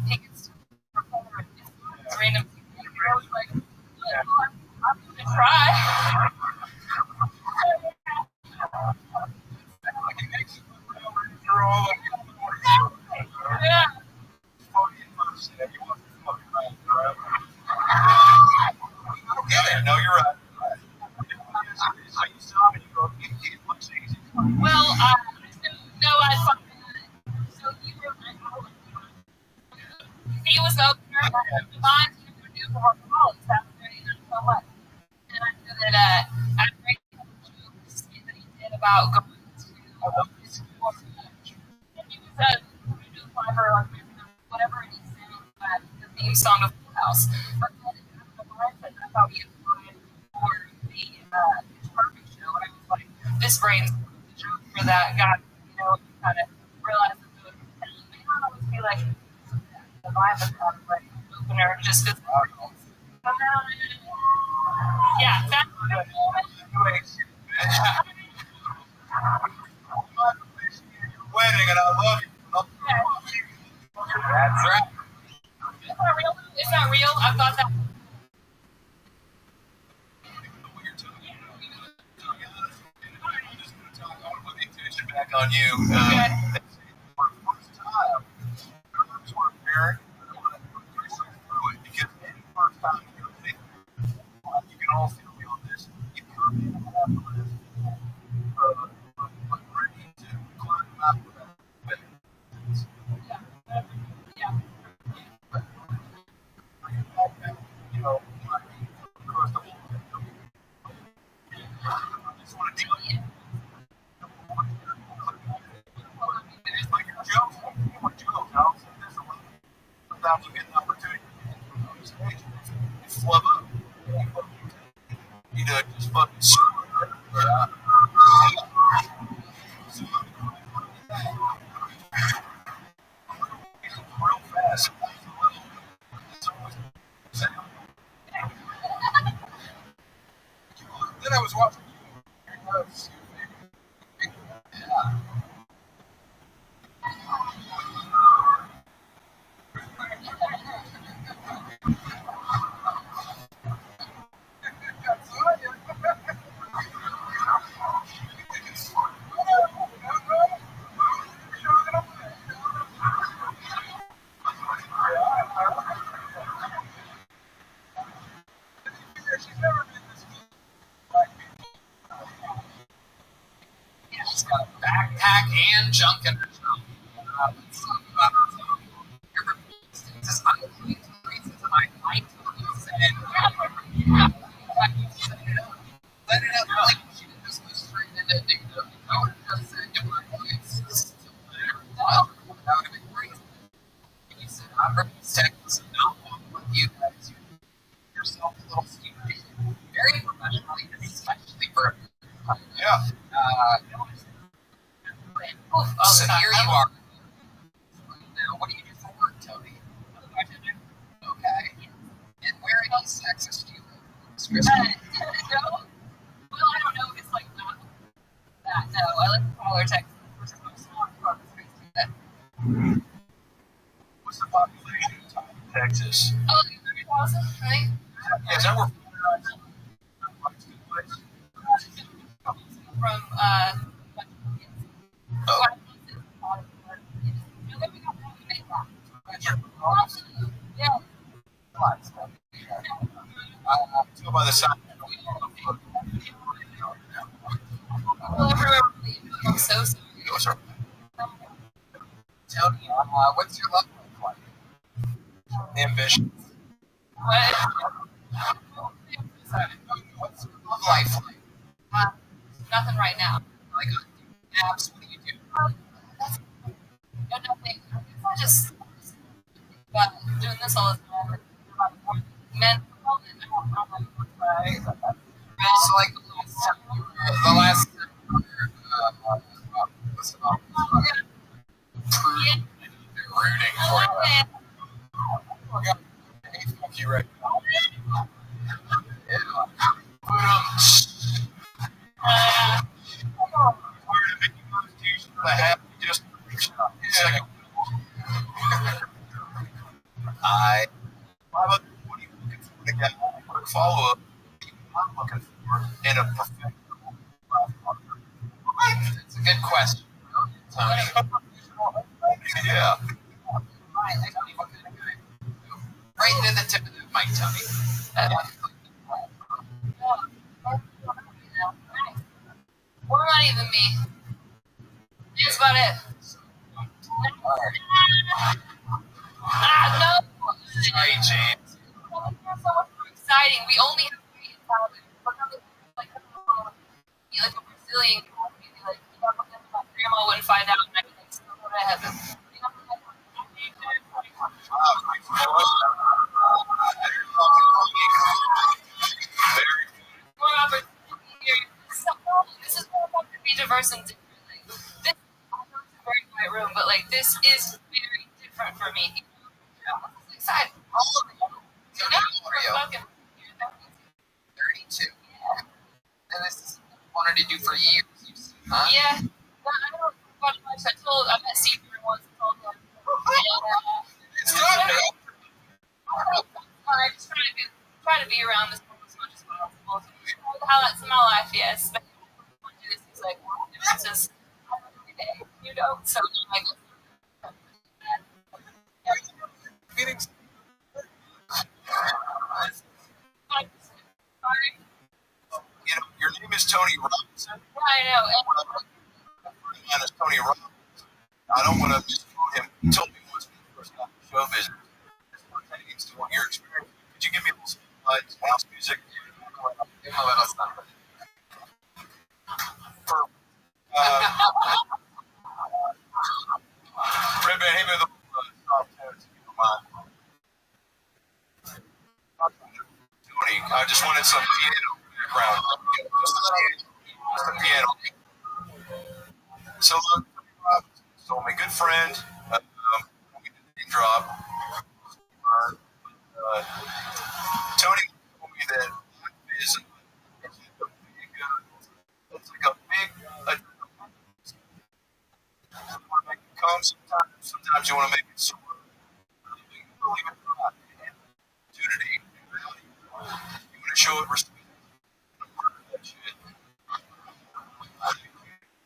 tickets to perform at this random. I was like, I'm gonna try. Yeah. No, you're right. Well, no, I thought so. You were he was the opener of mine to do for her college. That's very so much. And I knew that I read jokes that he did about going to school. And he was do clever or whatever it is the theme song of Full House. But then after the mindset, I thought he applied for the perfect show. And I was like, this brain's the joke for that guy. You know, kind of realized that the talent may not always be like the vibe of the like opener just because. Yeah, that's good. Wedding, and I love you. That's right. Is that real? Is that real? I thought that. on you. Okay. For the first time, parents were parent, through it because any first time you think, you can all feel me on this. You come in after ready to climb out of that. Yeah. You know, across the whole thing. I just want to tell you. It's like a joke. It's a joke. Sometimes you get an opportunity on stage. You flub up. You know, just fucking yeah. Real fast. Then I was watching. She's got a backpack and junk in her trunk. Let's talk about her instances. I'm going to reasons I like and let it up. Like, she didn't just go straight into dictum. I would have just said, if my voice that would have been great. You said, I'm from Texas, not with you guys. You yourself a little stupid. Very professionally, especially for Yeah. So here you are. Now, what do you do for work, Tony? Okay. And where in East Texas do you live? No. Well, I don't know if it's like that. No, I live in Tyler, Texas, which is most small. What's the population of Texas? Oh, 30,000, right? Yeah, is that where? From yeah. Go by the sound. Well, everywhere I'm so sorry. Tony, what's your love life like? Ambition. What? Sorry. What's your love life like? Nothing right now. Like, apps, what do you do? No, nothing. I just doing this all the time. Mental health, I don't know. So, like, the last rooting for you. Fuck you right now. I What are you looking for to get a quick follow up? I'm looking for in a professional. It's a good question, Tony. Yeah. Right near the tip of the mic, Tony. More money than me. That's about it. No. Sorry, James. So much more exciting. We only have 3 in town. Like a Brazilian company. Like, my grandma wouldn't find out. And I'd be like, so go to heaven. This is more fun to be diverse and different. Like, this is a very quiet room, but like this is very different for me. I'm excited. How old are you? So now How old are you? 32. And this is what you wanted to do for years, huh? Yeah. No, I don't watch much. I met Steve once and told him. It's good, man. I just try to be around this world as much as possible. Highlights of my life, yes. But he's like, differences. day. You don't, so I guess. Phoenix. You know, your name is Tony Robinson. Yeah, I know. And is Tony Robinson. I don't want to misquote him. He told me once when he first got the show business. That's pertaining to your experience. Could you give me a little house music? Give him a little something. Red Band, hit me with a soft tones, if you don't mind. Tony, I just wanted some piano background. Just a piano. So look, so my good friend, name drop. Tony told me that life is it's like a big you want to make it come sometimes you want to make it sort of believe it or not, opportunity. You want to show it respect. That shit.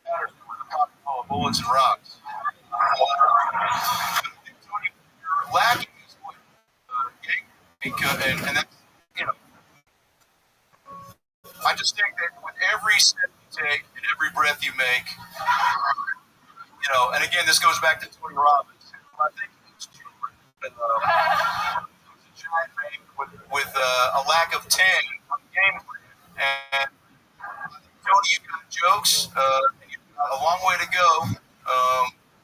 Matters more than a pocket full of bullets and rocks. Tony, you're lacking is what because and that's you know. I just think that with every step you take and every breath you make, you know, and again, this goes back to Tony Robbins. I think it was children. It was a giant bank with a lack of 10 on the game plan. And Tony, you've got jokes, and you've got a long way to go.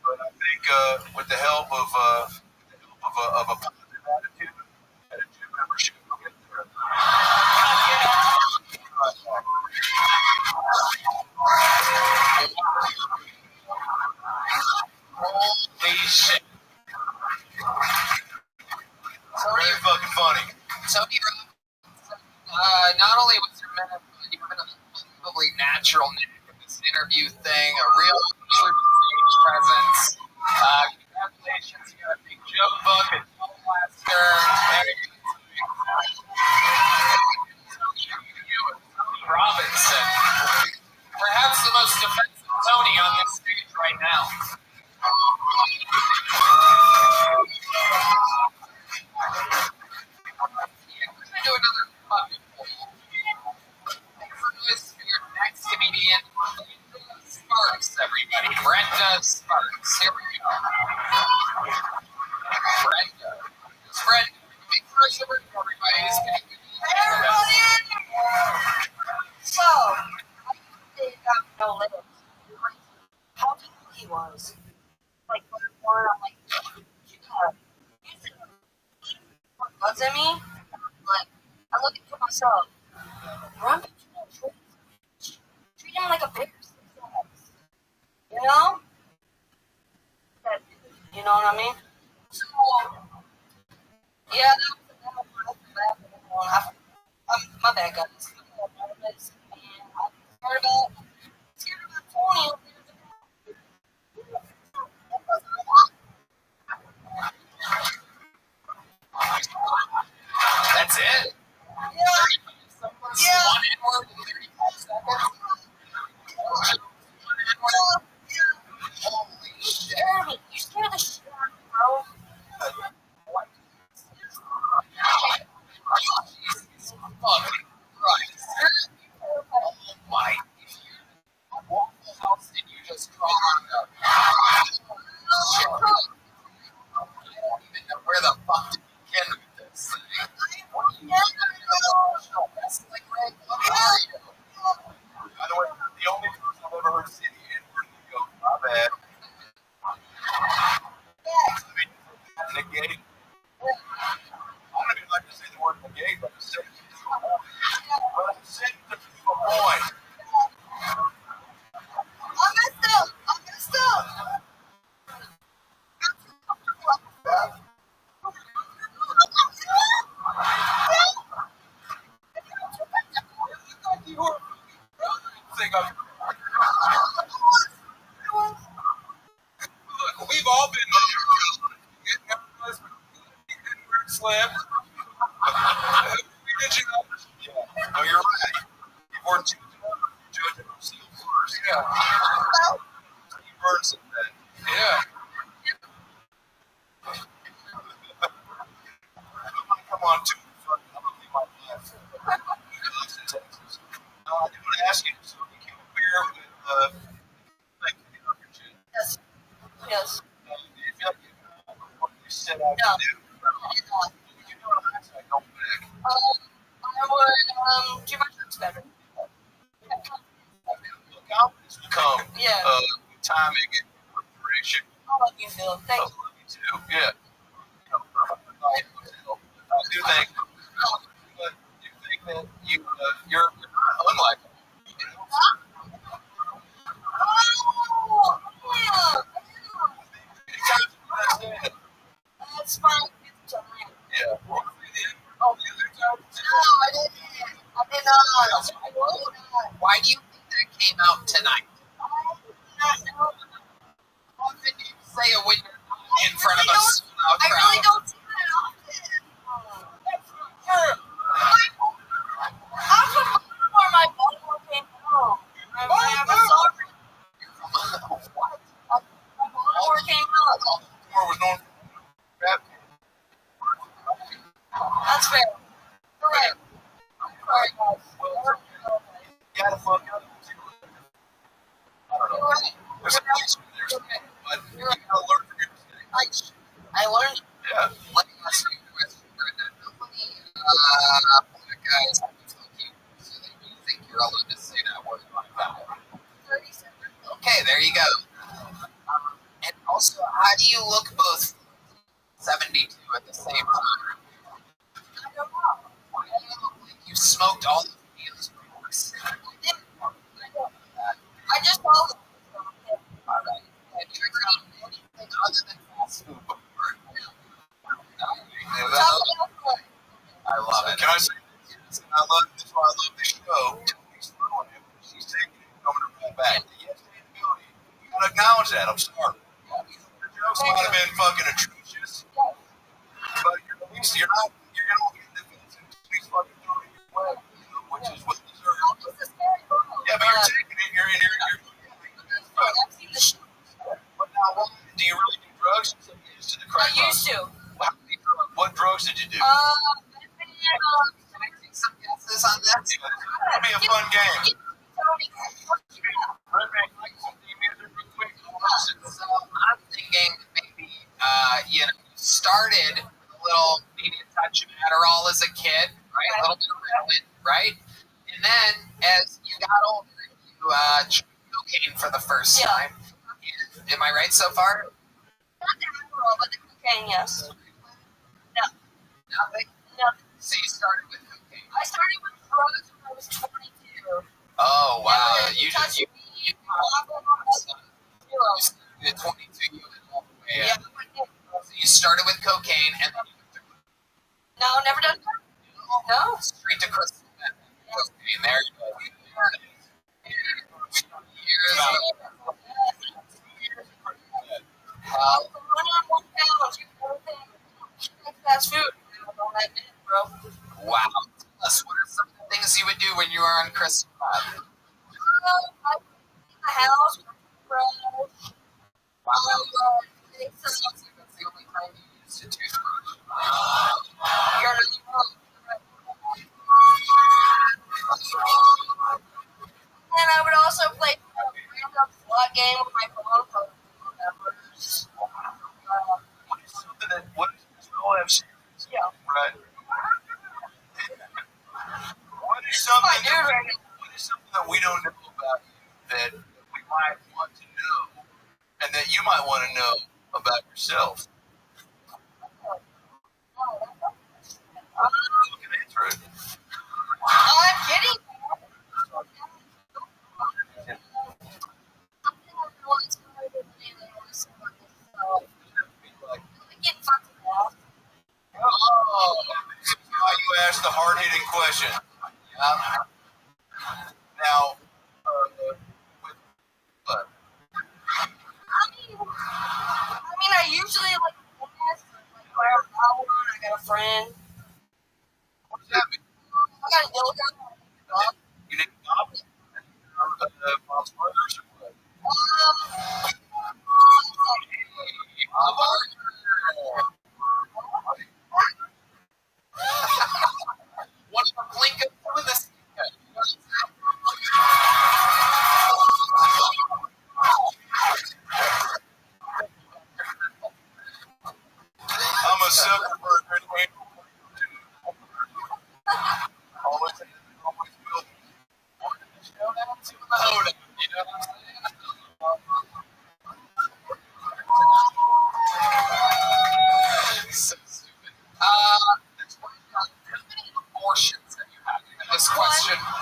But I think with the help of a positive attitude and a gym membership, you'll get there. Holy shit. Very fucking funny. Tony Robbins, not only was your man, you have an unbelievably natural knack of this interview thing, a real true stage presence. Congratulations, you got a big joke book and blaster. Tony Robinson, perhaps the most defensive Tony on this stage right now. Do another bucket poll. Make some noise for your next comedian, Brenda Sparks, everybody. Brenda Sparks. Here we go. Brenda. Make first over to everybody. Hey, everybody! So, I think no limits. How tall he was. Like, I'm like, yeah. Looks at me. Like, I look at myself. Run treat him like a bigger success. You know? You know what I mean? So, yeah, that was my bad, guys. I'm scared about Tony. That's it? Yeah. Yeah. One N-word in 35 seconds? Holy shit. You scared the shit out of me, bro. Jesus fucking Christ. Oh my. I walk the house and you just crawl on the shit. I don't even know where the fuck to begin with this thing. What are you doing? Wrestling ring? What are you? By the way, the only person I've ever heard say the N-word go, my bad. Negate. I'm gonna be like to say the word negate, but I said it to a point. I messed up. Look, we've all been there. Slip. No, you're right. Before judging ourselves first. Yeah. You burn Too much looks better. Confidence will come. Yeah. Timing and preparation. I love you, Phil. Thank you. You too. Yeah. I do think that you're not unlike them. Oh, yeah. That's fine. Yeah. Oh, no, I didn't. I did not. Why do you think that came out tonight? How often do you say it when you're not in front of a sold-out I crowd? really don't see that often. I'm from where my Baltimore came home. I'm sorry. What? My Baltimore came home. Baltimore was known for rap. That's fair. Correct. Sorry, guys. You gotta fuck up. I don't know. There's a place where there's but you gotta learn from your mistakes. I learned. Yeah. Let me ask you a question, Brenda. How many black guys have you fucked you so that you think you're allowed to say that word like that? 37. Okay, there you go. And also, how do you look both 72 at the same time? I don't know. Why do you look like you smoked all those meals before? I just told them. Alright. Have you ever eaten anything other than fast food before? I love it. Can I say this? I love this. Why I love this show. He's throwing it. She's taking it, coming right back. Yes, ability. You gotta acknowledge that. I'm sorry. The jokes might have been fucking atrocious, but at least you're not. You're gonna get defensive. He's fucking throwing it your way, which is what deserves. Yeah, but you're taking it. You're. I've seen the show. But now, what? Do you really do drugs? So you used to the crack. I used to. What drugs did you do? Some guesses on that? It's gonna be a fun game. So I'm thinking maybe, you started with a little, maybe a touch of Adderall as a kid, right? A little bit of Ritalin, right? And then as you got older, you tried cocaine for the first Yeah. time. Am I right so far? Not the Adderall, but the cocaine, yes. Nothing? No. So you started with cocaine. I started with drugs when I was 22. Oh, wow. Never You touched you weed, zero. you did 22, you went all the way Yeah. up. So you started with cocaine and then you went to No, never done that. No. straight to crystal meth. Cocaine, there you go. Years Well, for 101 pounds, you can everything. Fast food. On that minute, bro. wow. Tell us, what are some of the things you would do when you were on crystal meth? I in the house, bro. Wow. Take So some. that's the only time you used a toothbrush. You're not wrong. And I would also play a random slot game with my phone for numbers. What is something that we all have secrets? Yeah. Right. What is My something? dude right now. What is something that we don't know about you that we might want to know, and that you might want to know about yourself? You can answer it. I'm kidding. Oh, this is how you ask the hard-hitting question. Now, with what? I usually like I got a friend. What does that mean? I got a dildo. You didn't stop it? Mom's brothers or what? One of the blink of doing this. I'm a sucker for a good game. Always.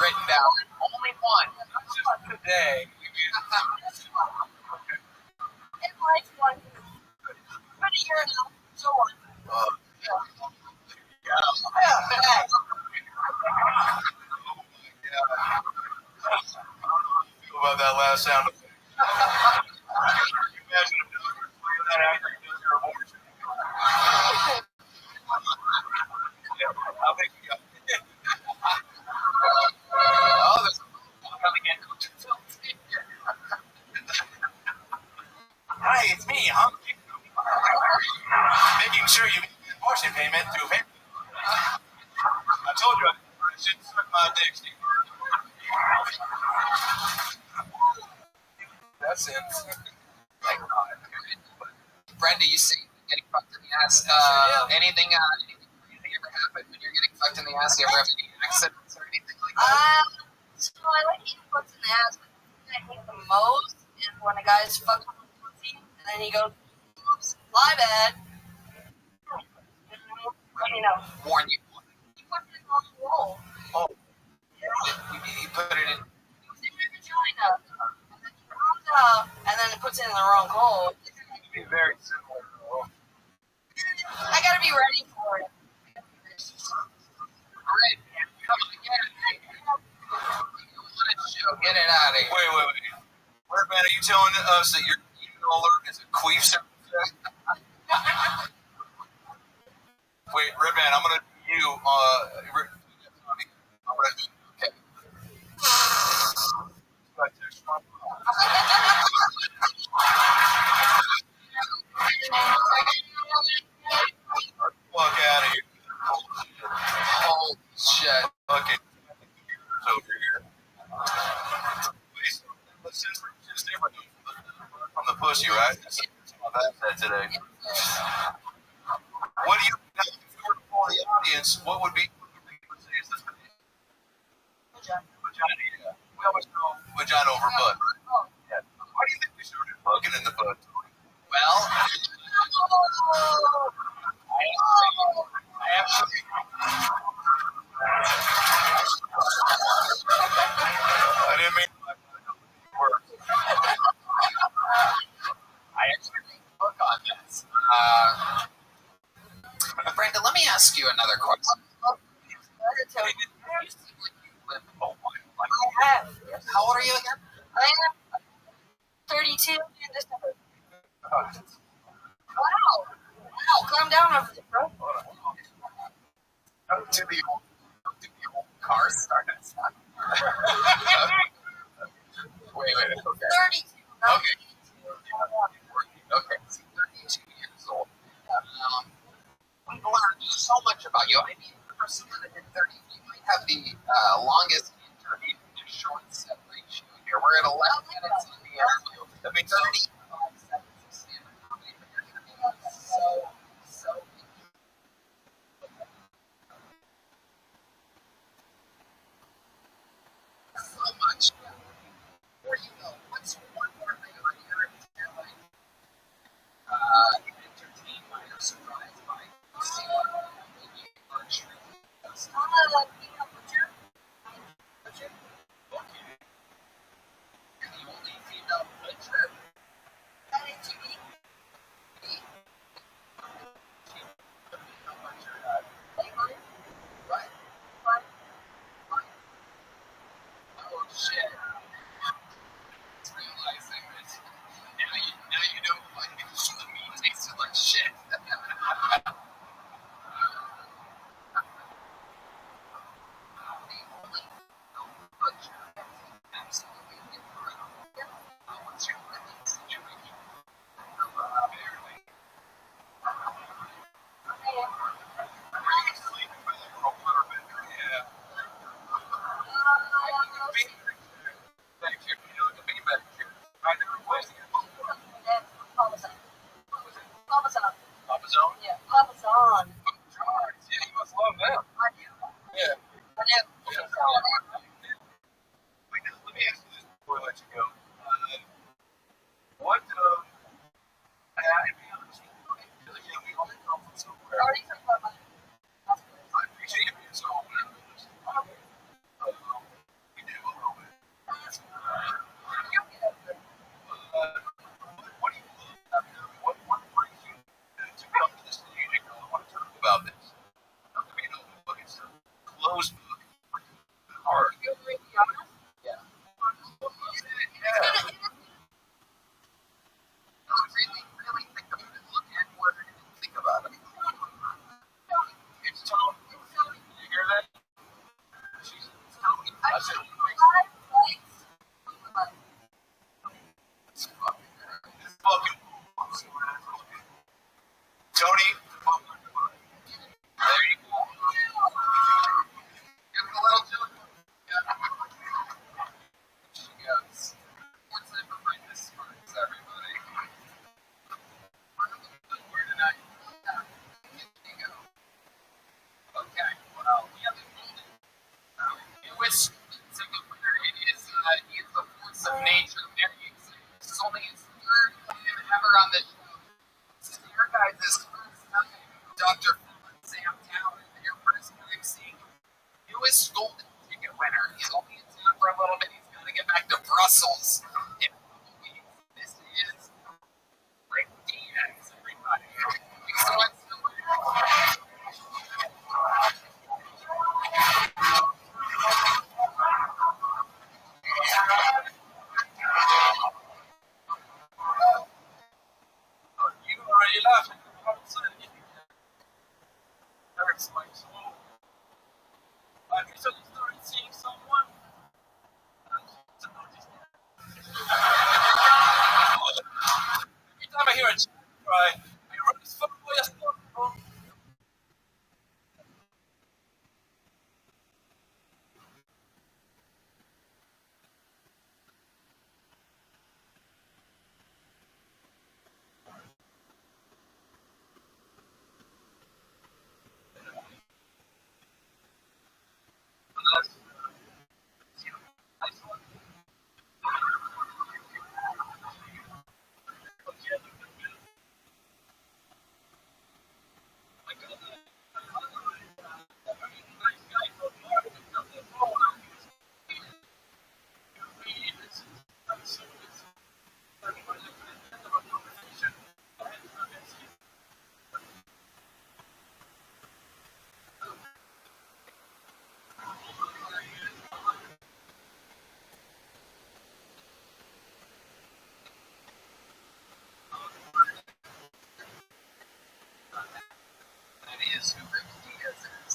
written down. Only one. Not just today. In life, one. For a year now. So on. Yeah. About that last sound. Can you imagine if doctor playing that after he does your abortion? Yeah, I think we got Oh, there's coming in. Hi, it's me. I'm making sure you make the abortion payment to pay. I told you I should suck my dick, Steve. That's it. Brenda, you see getting fucked in the ass. Anything crazy ever happen when you're getting fucked in the ass? You ever have any accidents or anything like that? So I like getting fucked in the ass, but the thing I hate the most is when a guy's fucked on the pussy, and then he goes, oops, my bad. Let me know. Warn you. He put it on the wall. Oh, He put it in. It's in your vagina. And then he comes out, and then it puts it in the wrong hole. it'd be very similar. I gotta be ready for it. Alright, come on, get it. Get it out of here. Wait. Where, man, are you telling us that your email alert is a queef sound? Wait, Redman, I'm gonna do you. I'm gonna do. Okay. Fuck out of here. Holy shit. Okay. Over here. Please, let's just stay from the pussy, right? That's that today. What do you now, if you were to poll the audience, what would be would say is this vagina, yeah. We always know vagina over butt, right? Yeah. Why do you think we started fucking in the butt? Well, I actually I didn't mean words. I actually work on this. Brenda, let me ask you another question. You seem like you live a while. I have. How old are you again? I am 32 in December. Wow. Calm down over there, bro. Don't do the old car start. Wait. Okay. 32. Okay. Okay. So 32 years old. We've learned so much about you. I mean, for someone that did 30, you might have the longest interview to short set ratio here. We're at 11 minutes in the interview. I mean, 35 seconds of standard comedy, but your interview is so much. Before you go, what's one more thing about your life entertained by or surprised by? See what maybe archery does. Okay. You're the only female butcher. That is unique. Tony. There you go. Give him a little joke. She goes. What's it for this sparks, everybody? Where did I? Here you go. Okay. Well, we have the newest single winner. It is the force of nature. Very exciting. This is only his third time ever on the show. This is your guys' first time. Dr. Sam Town, your first time seeing newest golden ticket winner. He's only in town for a little bit. He's going to get back to Brussels in a couple weeks. This is Rick Diaz, everybody. Excellent. You already laughing. Hurts my soul. I recently started seeing someone. Every time I hear a child cry, I run as far away as possible. That is who Rick Diaz is.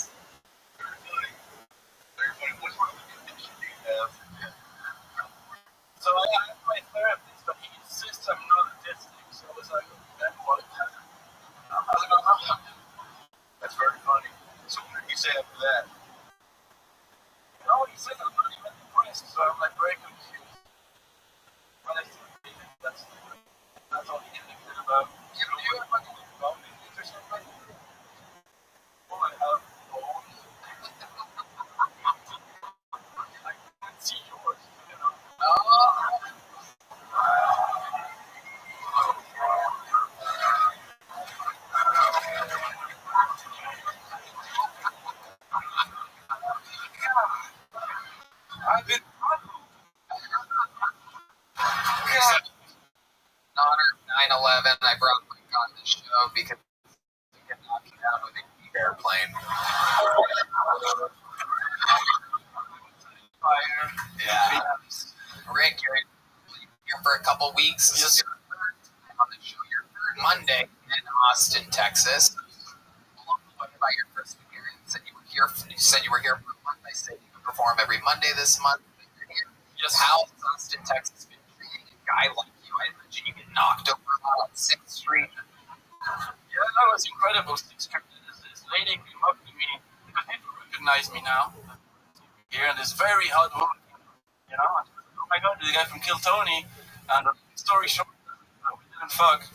So I asked my therapist, but he insists I'm not autistic. So I was like, that's what it is. That's very funny. So what did you say after that? No, he said I'm not even depressed. So I'm like very confused. But I still think that's all he can think about. You have like a Phone or something. Oh, I have phone. I can't see yours, you know. I've been In honor of 9/11, I brought Mike on the show because he got knocked down with a heat airplane. fire. Yeah. Rick, you're here for a couple weeks. This is your third time on the show. Your third Monday in Austin, Texas. What about your first appearance? And you said you were here for a month. I said you perform every Monday this month. Just how has Austin, Texas been treating a guy like you? I imagine you get knocked over on 6th Street. Yeah, that was incredible. This lady came up to me because people recognize me now. Here in this very hot woman, you know. Oh my God, the guy from Kill Tony. And story short, we didn't fuck.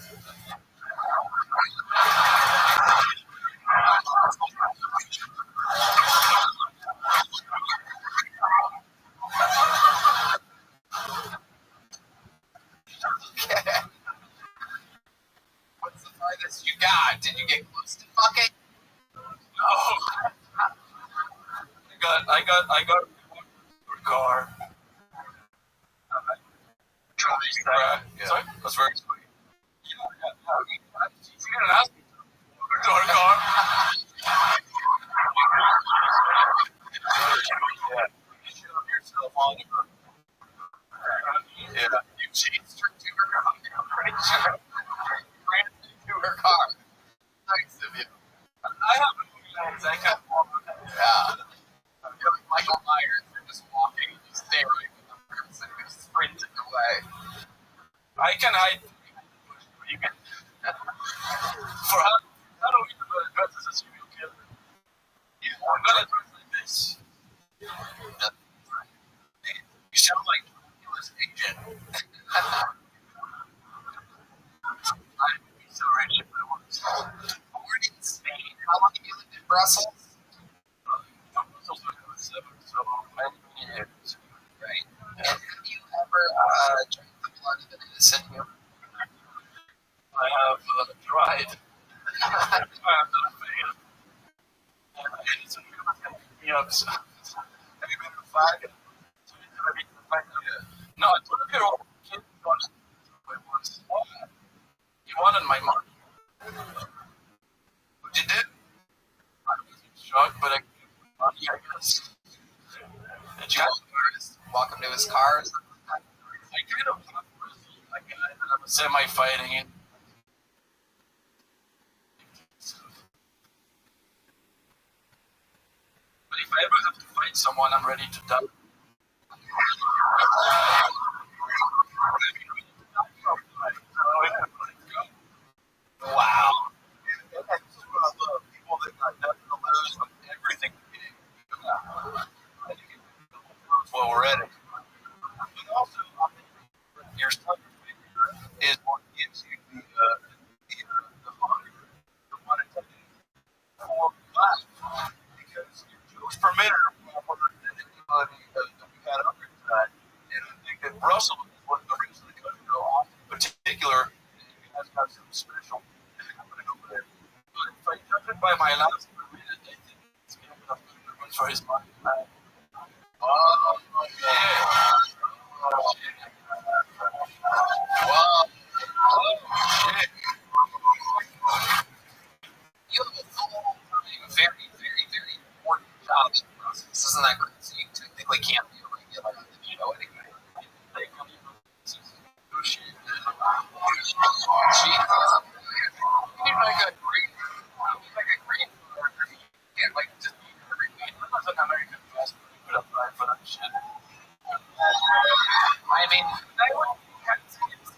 What's the farthest you got? Did you get close to fucking? No. I got your car. Yeah. Sorry? That's very sweet. Yeah. She didn't ask me to her car. Yeah. You should have yourself on her. Yeah. You chased her to her car. I'm pretty sure. You ran into her car. Nice of you. I have a few legs. I can't walk. Yeah. You're like Michael Myers. You're just walking can hide. You can. For how do we address this as serial killer? I'm gonna dress like this. You sound like a U.S. agent. I would be so rich if I was. Born in Spain. How long have you lived in Brussels? So many years. Right. And have you ever drank the blood of an innocent human? I have tried. I have not failed. It's a human can pick me up. So. Have you been to the flag? No, I took a old kid once. He wanted my money. What you did? I was in shock, but I gave him money, I guess. Did you walk him to his car? I kind of thought for a guy that I was semi-fighting. But if I ever have to fight someone, I'm ready to die. Wow. And that's people that got nothing to lose with everything to gain. I think it's well, we're at it. But also, your stuff is what gives you the fun, the fun intended for life. Because your jokes per minute are more than anybody that we had under that. And I think that Russell was the reason the country go off in particular. He has got some special happening over there. But if I judge it by my last per minute, I think it's going to be enough for his money. Oh, yeah. Wow. Shit. You have a full-time, very, very, very important job in the process. Isn't that great? So you technically can't be a regular on the show anyway. She You need like a great partner. You can't like just be every week. was an American fast food. You could apply for that shit. I mean, I would have to say it's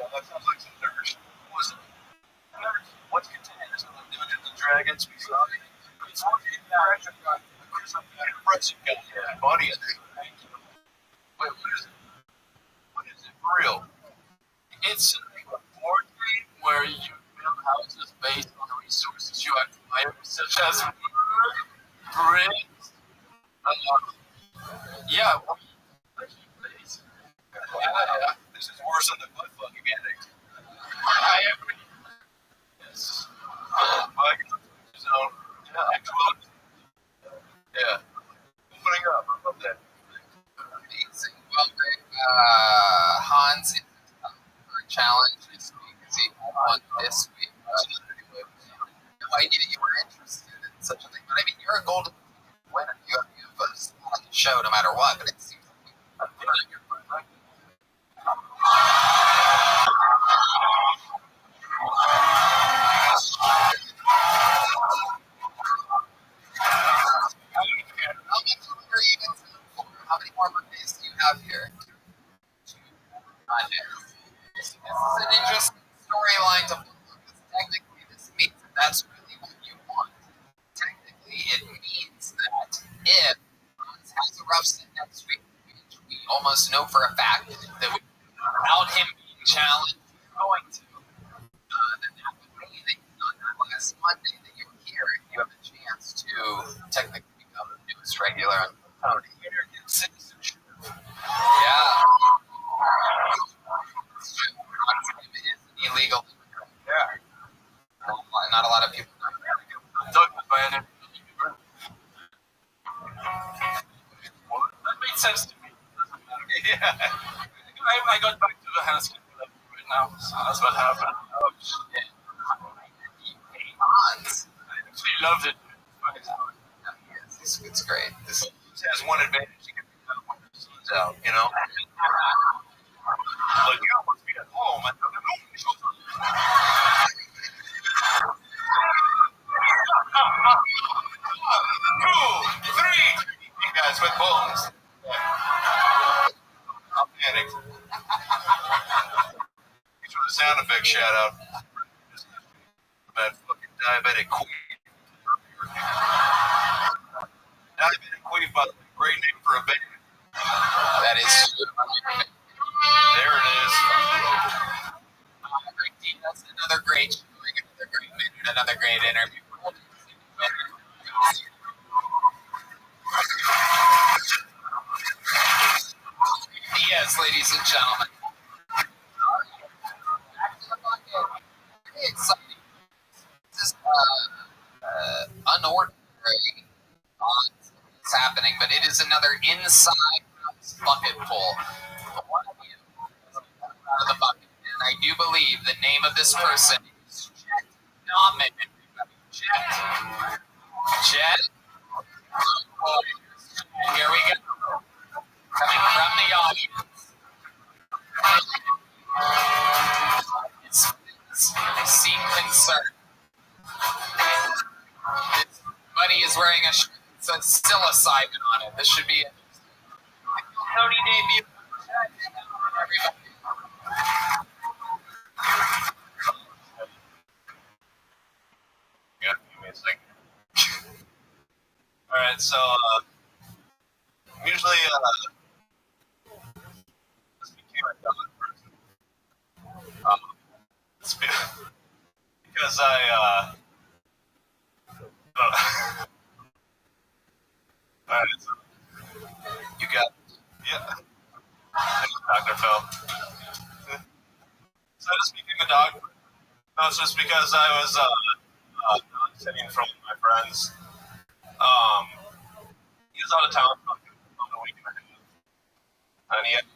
That sounds like some nerd. Wasn't it? What's contained is Dungeons and Dragons. We saw it. It's one of the impressive guy. Yeah, buddy. Wait, what is it? What is it? For real? It's a board game where you build houses based on the resources you acquire, such as wood, bricks. Yeah. Yeah. This is worse than the butt fucking addict. I agree. Yes. So, yeah. Opening up. I love that. amazing. Well, Hans is for a challenge this week because he won this week. No idea that you were interested in such a thing, but I mean, you're a golden winner. You have us on the show no matter what, but it seems like I feel like you're right. How many more birthdays do you have here? This is an interesting storyline to follow because technically this means that that's really what you want. Technically, it means that if Hans has a rough set next week, which we almost know for a fact that without him being challenged, he's going to, then that would mean that on that last Monday that you were here, you have a chance to technically become the newest regular on the pony. Citizenship. Yeah. Illegal. Yeah. Not a lot of people know that. Doug was by an well, that made sense to me. Yeah. I got back to the housekeeping right now, so that's what happened. Oh, shit. Hans. I actually loved it. It's great. This has one advantage. You can pick out when the sun's out, you know? Like, you don't want to be at home. moment. 2, 3. You guys with bones. I'm panicked. Thanks for the sound effect shout out. That fucking diabetic queen. Diabetic queen, by the way, great name for a band. That is true. There it is. That's another great showing, another great minute, another great interview. Yes, ladies and gentlemen. Very exciting. This is unordinary. It's happening, but it is another inside bucket pull. One of you out of the bucket, and I do believe the name of this person is Jet. Jet. Here we go. Coming from the audience. They seem concerned. This buddy is wearing a shirt that says psilocybin on it. This should be a Tony debut. Everybody. Yeah, give me a second. Alright, so, usually, this became a dog person. It's because I don't know. Alright, so, you got, yeah. Dr. Phil. So I just became a dog. No, it's just because I was sitting in front of my friends. He was out of town for like a week and a half, and he had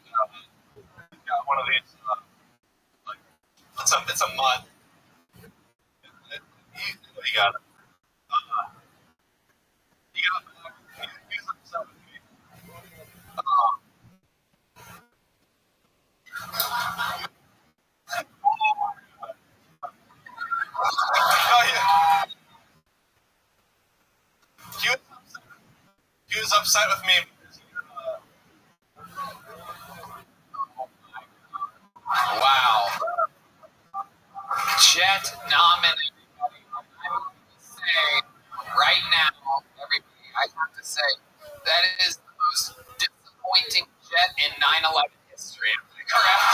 got one of these like it's a mud. He got it. He got back. He was upset with me. He was upset with me because Wow. Jet nominated. I have to say, right now, everybody, I have to say, that is the most disappointing Jet in 9/11 history. Am I correct?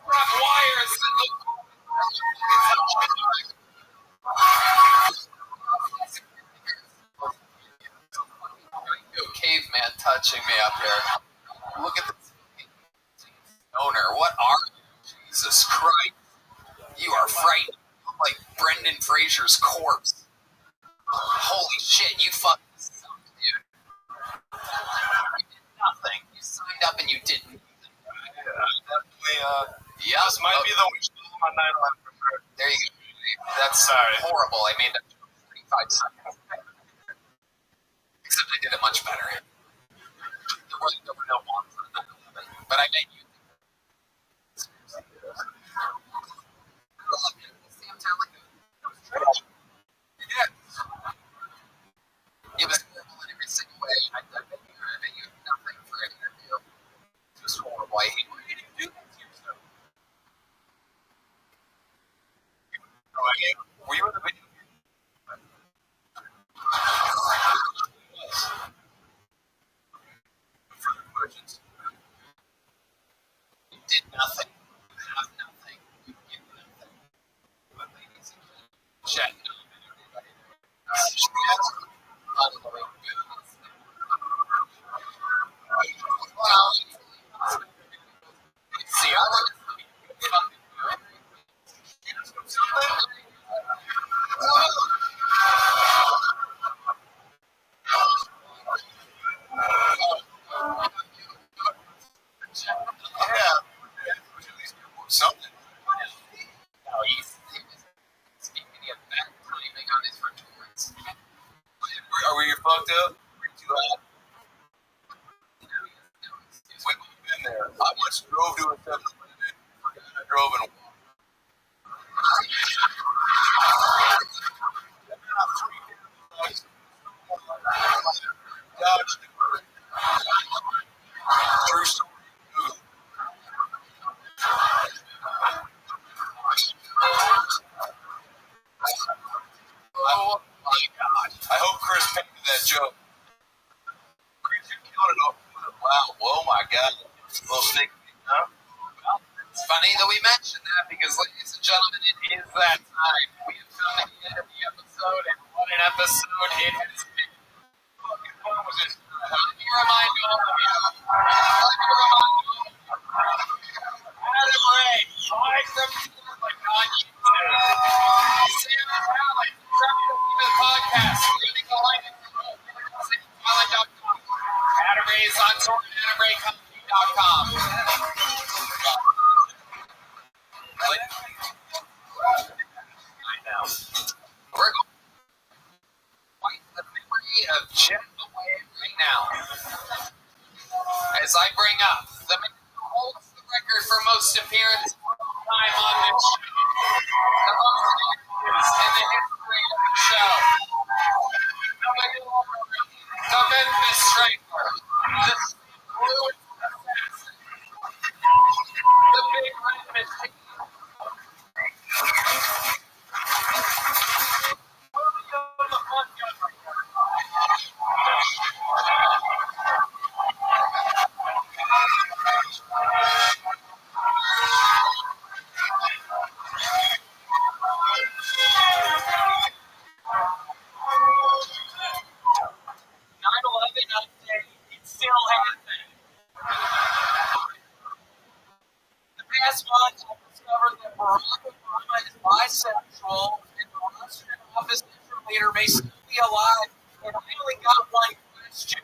Rock wires. Caveman touching me up here. Look at this owner. What are you? Jesus Christ. You are frightening. You look like Brendan Fraser's corpse. Holy shit, you fucking suck, dude. You did nothing. You signed up and you did nothing. definitely Yep. this might be the worst film on 9/11 for sure. There you go. That's Sorry. horrible. I made that joke 45 seconds. Except I did it much better. There were no bombs on 9/11. But I made you. It was horrible in every single way. I bet you have nothing for an interview. It was horrible. I hate why you didn't do that to yourself. Were you in the video? Further questions? You did nothing. You have nothing. You give nothing. But ladies and gentlemen, Jet, see, I like Something. no, he's speaking of bad timing on his retorts. Are we fucked up? Were you too hot? drove to a 7-Eleven, forgot I drove and walked. Dodged it. True story. Oh my God. I hope Chris painted that joke. Chris, you killed it. Wow. Oh my God. Little sneak peek, huh? Well, it's funny that we mentioned that because, ladies and gentlemen, it is that time. We have come to the end of the episode, and what an episode it has been. Fucking fun was this? Let me remind all of you. Adam Ray, like them like on YouTube. Sam Allen, the podcast, leading the line at SamAllen.com. Adam Ray is on tour at AdamRayCompany.com. I know. We're going to wipe the memory of Jet away right now. As I bring up the man who holds the record for most appearances time on this show, the most interviews in the history of the show, the Memphis Strangler, the fluid assassin, the big red machine. It still happened. The past month, I discovered that Barack Obama is bisexual, and the Russian opposition leader may still be alive. And I only got one question.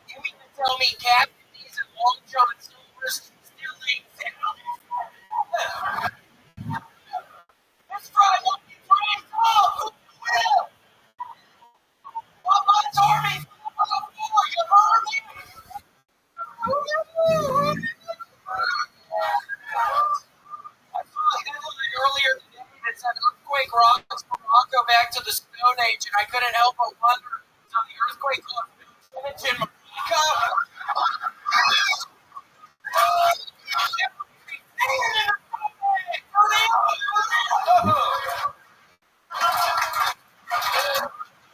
You mean to tell me Captain D's and Long John Silver's still exist? Let's try one. Who will? Obama's army! You heard me? I saw a headline earlier today that said earthquake rocks Morocco back to the Stone Age, and I couldn't help but wonder, so the earthquake caused damage in Morocco?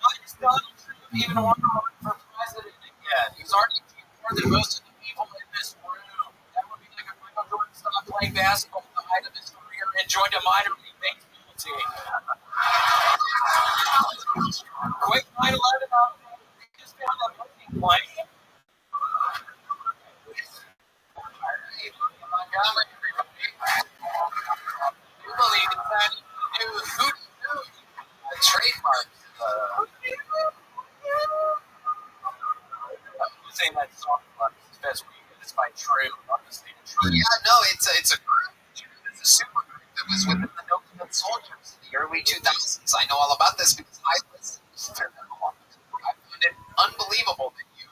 Why does Donald Trump even want to run for president again? He's already achieved more than most of the people in this room. That would be like if Michael Jordan stopped playing basketball at the height of his career and joined a minor league baseball team. Quick 9/11 update. We just found a moving plane. Montgomery, everybody. You believe in that new hoot trademark? Saying that song about his best weekend is by True. Yeah, no, it's a group. It's a super group that was within the Nokia Soldiers in the early 2000s. I know all about this because I listened to them. I found it unbelievable that you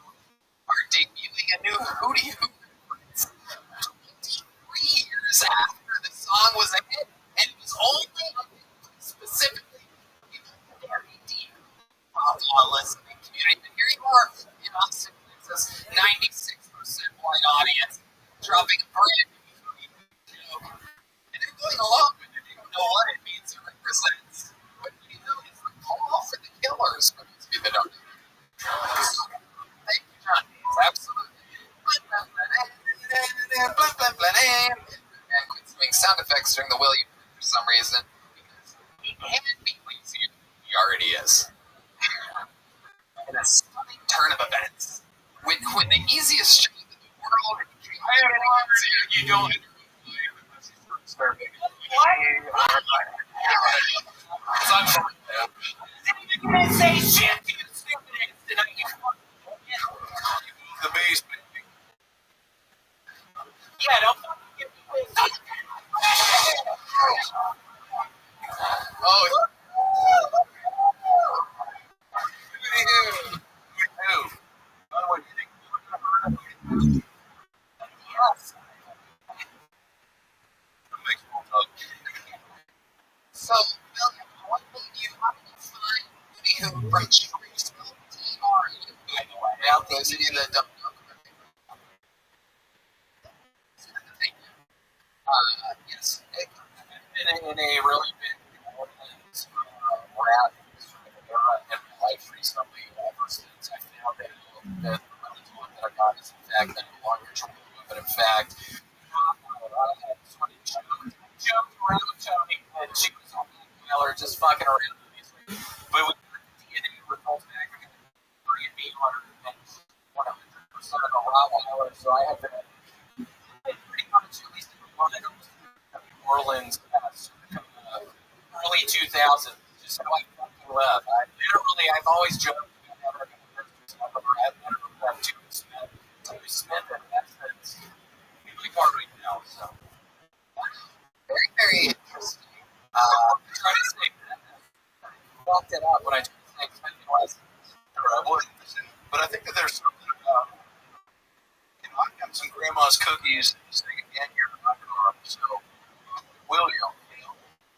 are debuting a new Hootie Hoot 23 years after the song was a hit, and it was only a hit specifically very deep listening community. And here you are in Austin, Texas, 96% white audience, dropping a brand new joke, and they're going along with it. They don't know what it means or represents, but you know it's the call for the killers for those people that don't know. Thank you, John. Absolutely. And quit doing sound effects during the William for some reason, because he can't be lazy. He already is. In a stunning turn of events, when the easiest job in the world, you don't. Didn't say shit. You stupid tonight. The basement. Yeah, don't fucking give me this. Oh. Yes. who from Trace DRE, by the way. Now, those of you that don't know, yes, in a really big rap era in my life recently, ever since I found out that the one that I got is in fact no longer true, but in fact, I had sort of joked around with Tony, and she was on the just fucking around. But we got the DNA results back, we got 3 and me on her, and 100% of the Rottweiler, so I have been pretty much at least in the one of New Orleans early 2000s, just how I fucking left. I've always joked about never going to stuff over. I've never left to Smith, and that's really hard right now. So very, very interesting. I'm trying to say that. I walked it up when I took the next lessons. But I think that there's something about, I've got some grandma's cookies sitting in here in my car. So, William,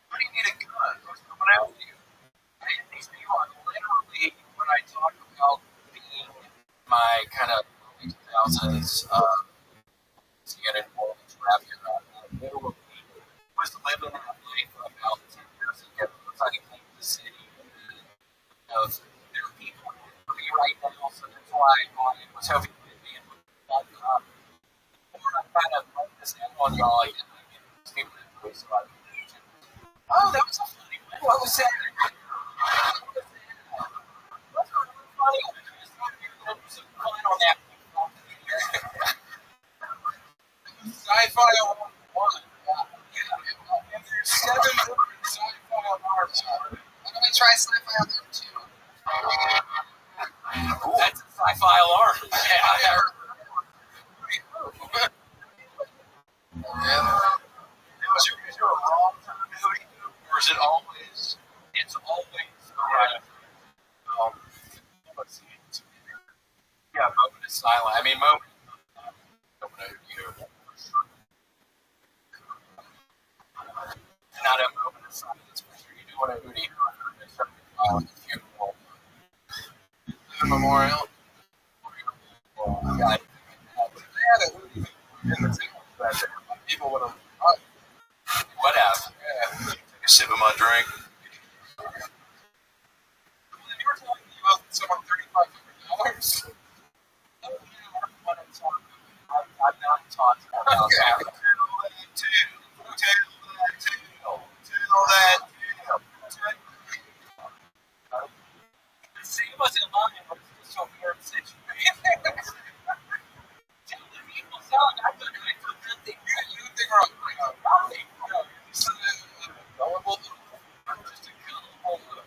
why do you need a gun? What's coming out with you? These people are literally, when I talk about being my kind of early 2000s, to get in all this rap here, literally was living that life about 10 years ago. It's like the city of there are people for me right now, so that's why I was hoping to be in that before I kind of let this in on y'all, I get these people that voice about it. Oh, that was a funny one. What was that? What's funny? Some fun on that. Sci-fi alarm 1. Yeah. And there's 7 different sci-fi alarms. Why don't we try sci-fi alarm 2? That's a sci-fi alarm. Yeah, I heard. Is there a wrong time hoodie, or is it always? It's always. Let's see. Yeah, moment is silent. I mean, moment. Not a moment of silence, for sure. You do want a hoodie. Funeral. Memorial. Yeah, they had a hoodie in the table. People would have. Whatever. Yeah. Take a sip of my drink. You were telling me about someone $3,500. I've not talked about that. See, it wasn't lying, but it's just a weird situation. Tell the people selling, I took nothing. You think wrong. Nothing. Gullible. I'm just a gullible.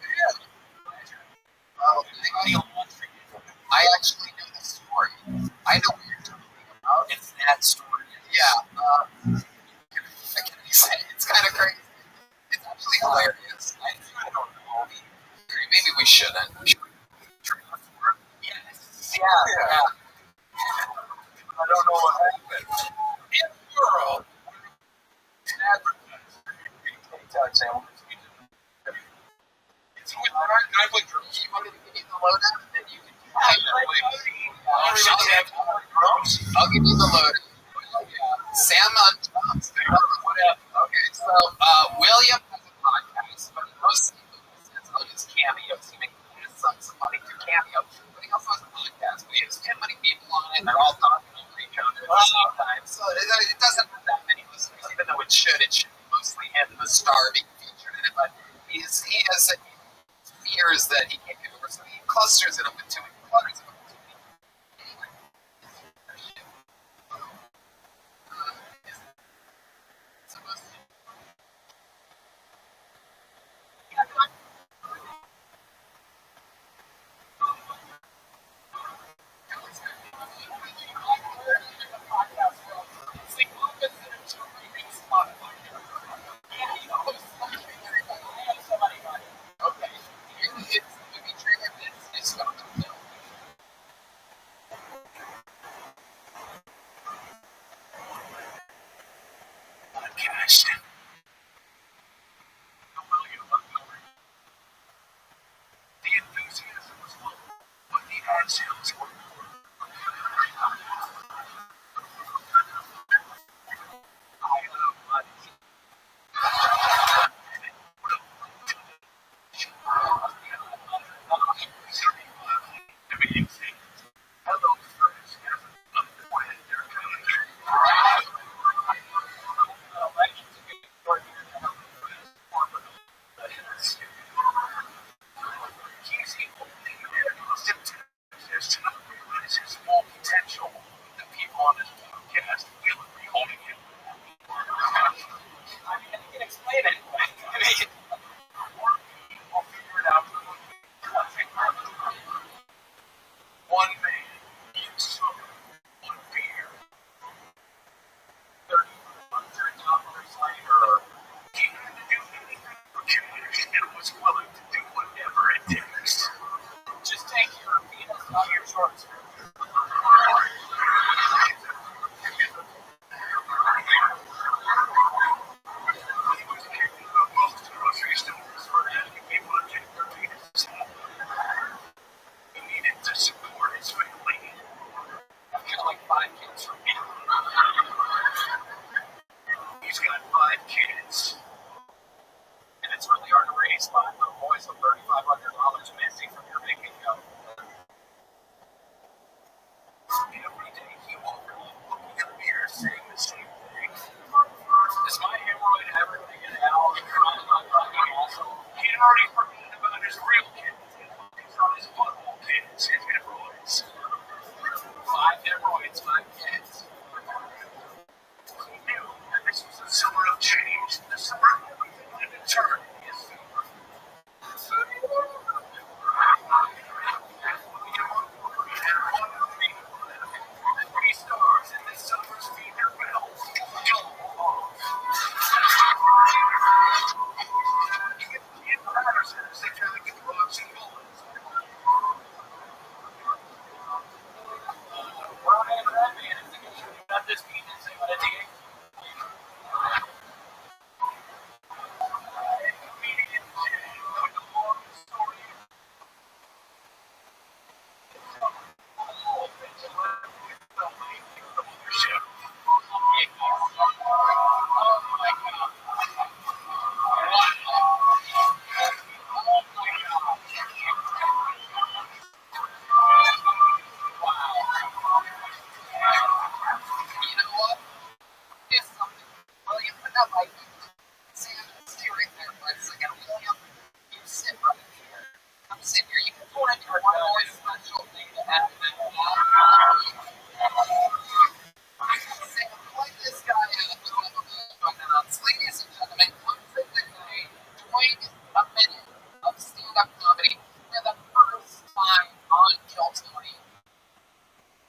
I actually know the story. I know what you're talking about. It's that story. Yeah. I can't even say it. It's kind of crazy. It's actually hilarious. I don't know. Maybe we shouldn't. Yes. Yeah. I don't know what happened. In the world, it's advertised. It's with I put girls. You want me to give you the lowdown? Then you can I'll give you the lowdown. Sam Johnson. Okay, so William has a podcast, but mostly I'll use cameos. He makes somebody through cameos. But he also has a podcast. We have 10 many people on it, and they're all talking over each other at the same time. So it doesn't have that many listeners, even though it should be mostly him, the star being featured in it. But he has fears that he can't get over, so he clusters it up into clutters it up into anyway. Okay, here is the movie trailer. This is from the film. forgetting about his real kids and focus on his football kids, his hemorrhoids. 5 hemorrhoids, 5 kids. He knew that this was a summer of change, the summer of everything had been turned in his favor. Three stars in this summer's feature film, Ian Patterson is the Catholic Rothschild Bullets. Ryan Redman is the guy who got this beat and say what I think. Comedian Jay with a long story. You know what? Here's something. William, put that light on. Stay right there for a second. William, you sit right here. Come sit here. You can pour in your one more special thing to have in that Sam, play this guy out with one of the notes. Ladies and gentlemen, come sit with me. Join a minute of stand-up comedy for the first time on Kill Tony.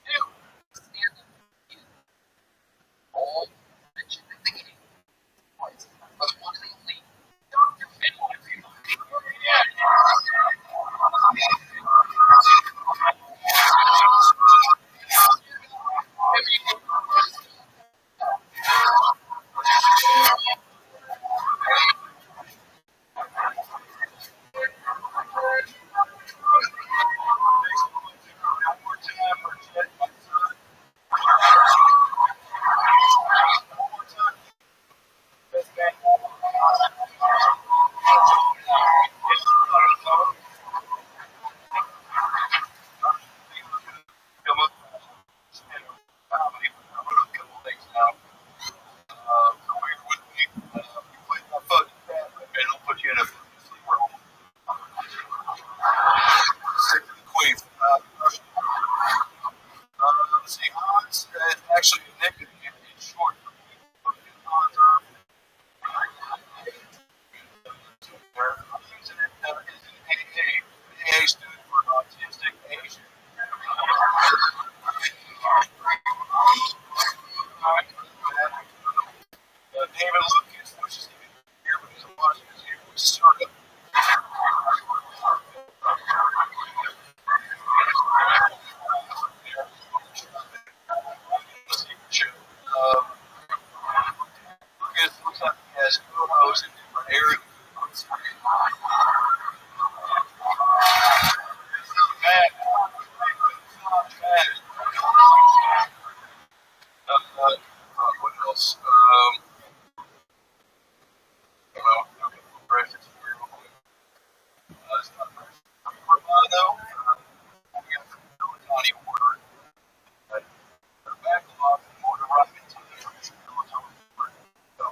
New stand-up comedian. All mentioned at the beginning. Voice for the one and only Dr. Finley. Actually, connected in short. I'm using it as an AA. AA stood for Autistic Asian. David Lucas, which is here with his Washington here, which is sort of Lucas looks like he has photos in different areas. What else? Breakfast. It's not breakfast. Though, we got the county order. Back off and more to rock into the military. So,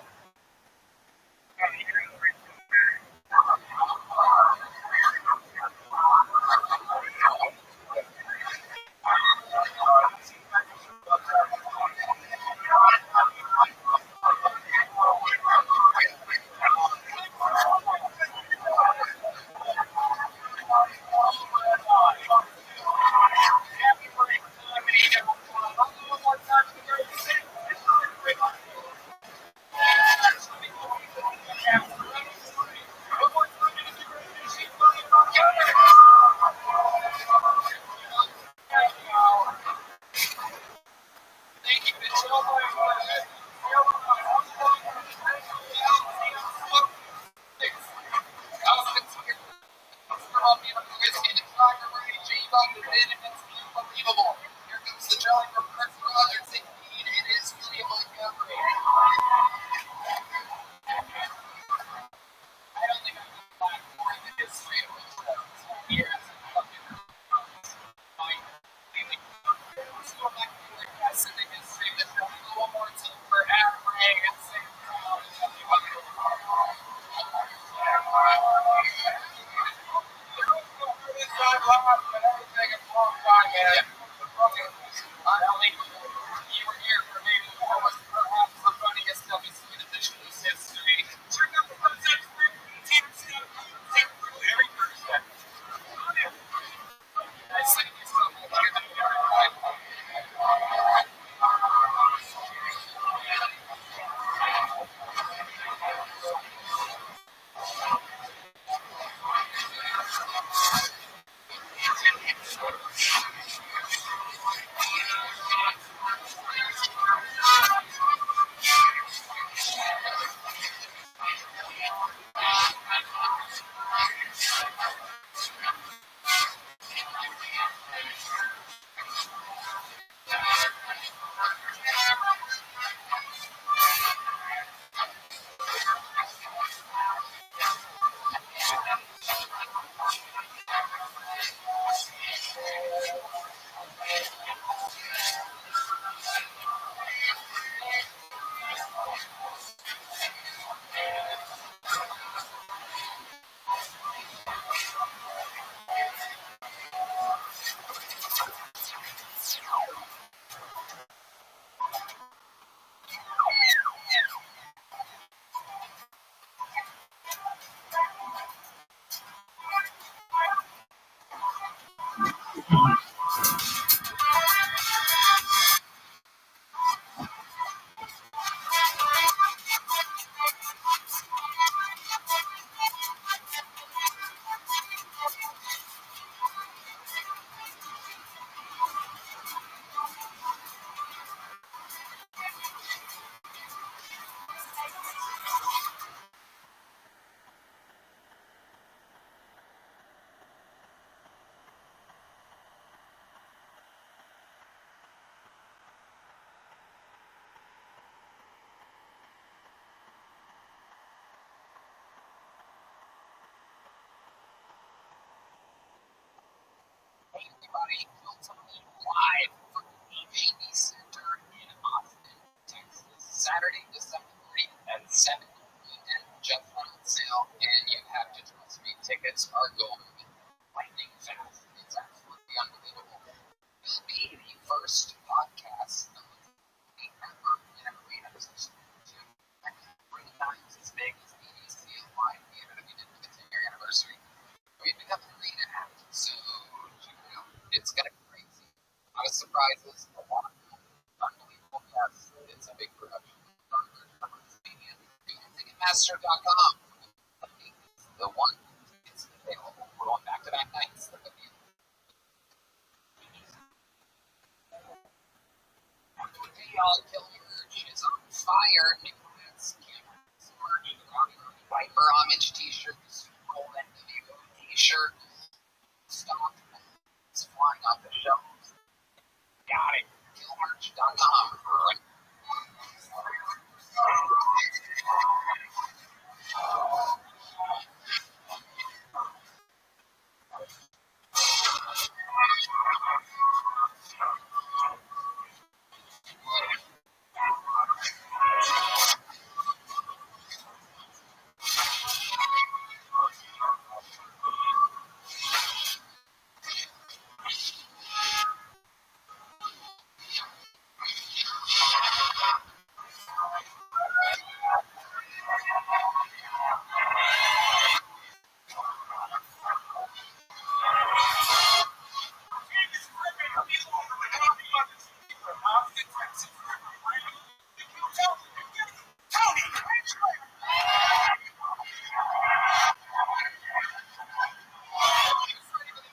Unbelievable. Here comes the jelly from Chris Rogers. Indeed, it is William Montgomery. I don't think I'm going to find more in the history of this show. Years of fucking let's go back to the rest of the history of the show. One more time for Adam Ray and Sam Brown. laughed at everything in a long time, man. Yeah. The fucking, you were here for me. That was perhaps the funniest episode of this show's history. Check out the first episode. Every Thursday. I say this so much. Hey everybody, live from the AV Center in Austin, Texas, Saturday, December 30th at 7 p.m. Just went on sale, and you have to trust me, tickets are going lightning fast. It's absolutely unbelievable. Will be the first podcast of the ever in a arena position to 3 times as big as the ACL Live Theater that we did for the 10-year anniversary. We've become an arena act, so it's gonna be crazy. A lot of surprises, a lot of unbelievable guests. It's a big production. Ticketmaster.com. The one is available. We're going back-to-back nights. Y'all, Kill Merch is on fire. New hats, cameras, Viper homage t-shirts, Gold NWO t-shirt, stock, it's flying off the shelves. Got it. Killmerch.com. Right.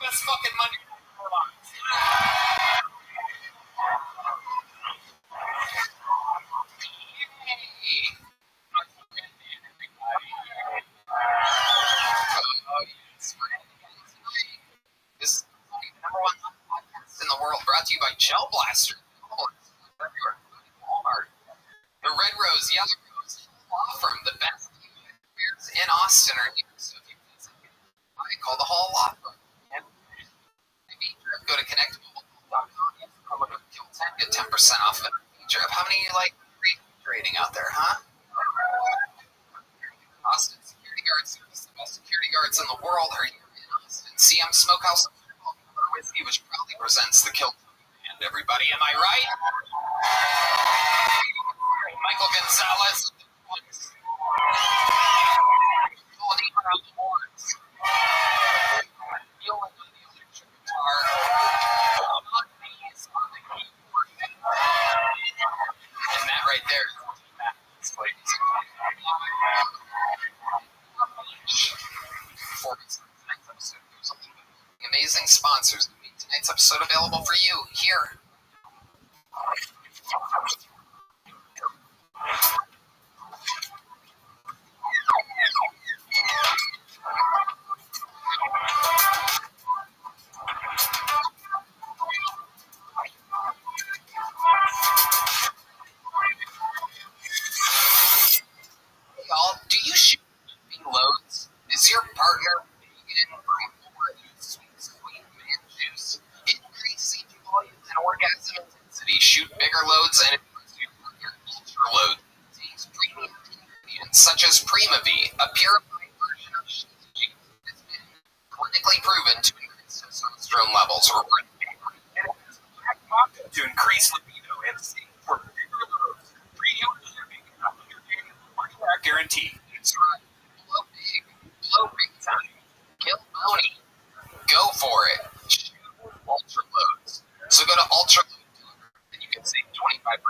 Best fucking money in our lives. This is the number one podcast in the world, brought to you by Gel Blaster. Walmart. The Red Rose, Yellow Rose Law Firm, the best lawyers in Austin are here. So if you visit, I call the Hall Law Firm. And go to connectable.com. Use the promo code KILL10, get 10% off it. How many rating out there, huh? Austin Security Guard Service, the best security guards in the world are here in Austin. CM Smokehouse Whiskey, which proudly presents the Kill and everybody, am I right? Michael Gonzalez. And that right there. Amazing sponsors that make tonight's episode available for you here. Y'all, do you shoot big loads? Is your partner vegan or sweet man juice? Increase CG volume and orgasm intensity. Shoot bigger loads and improve your partner ultra load. Takes premium ingredients such as Prima-V, a purified version of CG that's been clinically proven to increase testosterone levels. To increase libido and save for bigger loads. Premium shipping and 100-day money-back guarantee. That's right. Blow big time. Kill Tony. Go for it. Shoot ultra loads. So go to ultra load and you can save 25%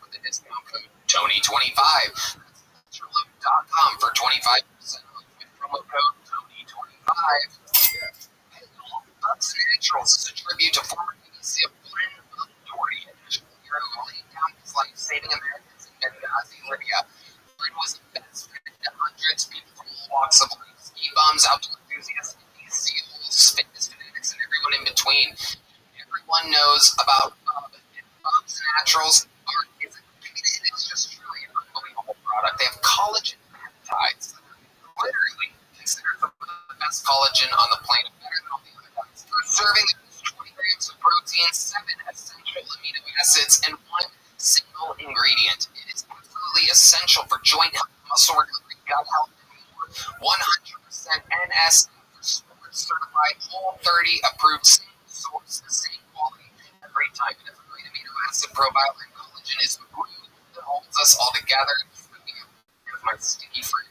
with the discount code Tony25. That's ultraload.com for 25% off with promo code Tony25. Bucks Naturals is a tribute to former BBC opponent of Doherty. Hero who laid down his life saving Americans in Benghazi, Libya. Flynn was the best friend to hundreds of people from all walks of life. Ski bums, outdoor enthusiasts, SEALs, fitness fanatics, and everyone in between. Everyone knows about Bubs Naturals. It's just truly an unbelievable product. They have collagen peptides that are literally considered some of the best collagen on the planet, better than all the other guys. Per serving, 20 grams of protein, 7 essential amino acids, and 1 single ingredient. It is absolutely essential for joint health, muscle recovery, gut health, and more. 100% NS sports certified, Whole 30 approved, same source, the same quality every time. It has a great amino acid profile, and collagen is the glue that holds us all together. Here's my sticky friend,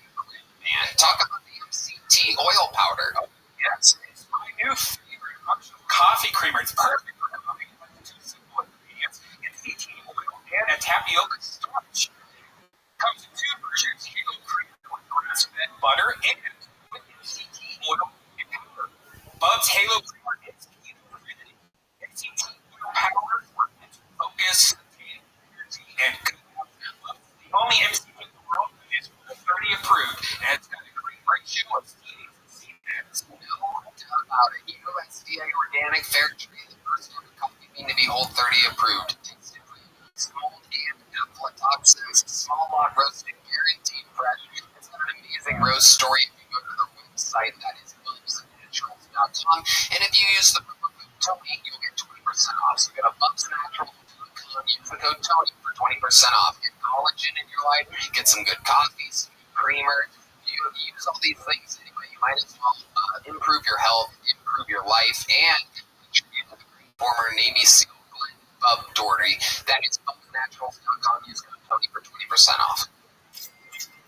man. Talk about the MCT oil powder. Oh, Yes, it's my new favorite coffee creamer. It's perfect for combining two simple ingredients: MCT oil and a tapioca starch. Comes in 2 versions: Halo Cream with grass-fed butter and with MCT oil and powder. Bubs Halo Creamer is MCT oil powder for mental focus, energy, and good health. The only MCT oil is 30 approved, and it's got a great ratio of CAs and CNAs. no doubt about it. USDA organic fair trade, the first ever coffee bean to be Whole 30 approved. Tasted free, mold and aflatoxins, small lot roasted, guaranteed fresh. It's got an amazing roast story. If you go to the website, that is bubsnaturals.com, and if you use the promo code Tony, you'll get 20% off. So go to bubsnaturals.com, use the code Tony for 20% off. Get collagen in your life, get some good coffees, creamer. You use all these things anyway. You might as well improve your health, improve your life, and contribute to the great former Navy SEAL Bub Doherty. That is bubsnaturals.com. Use code Tony for 20% off.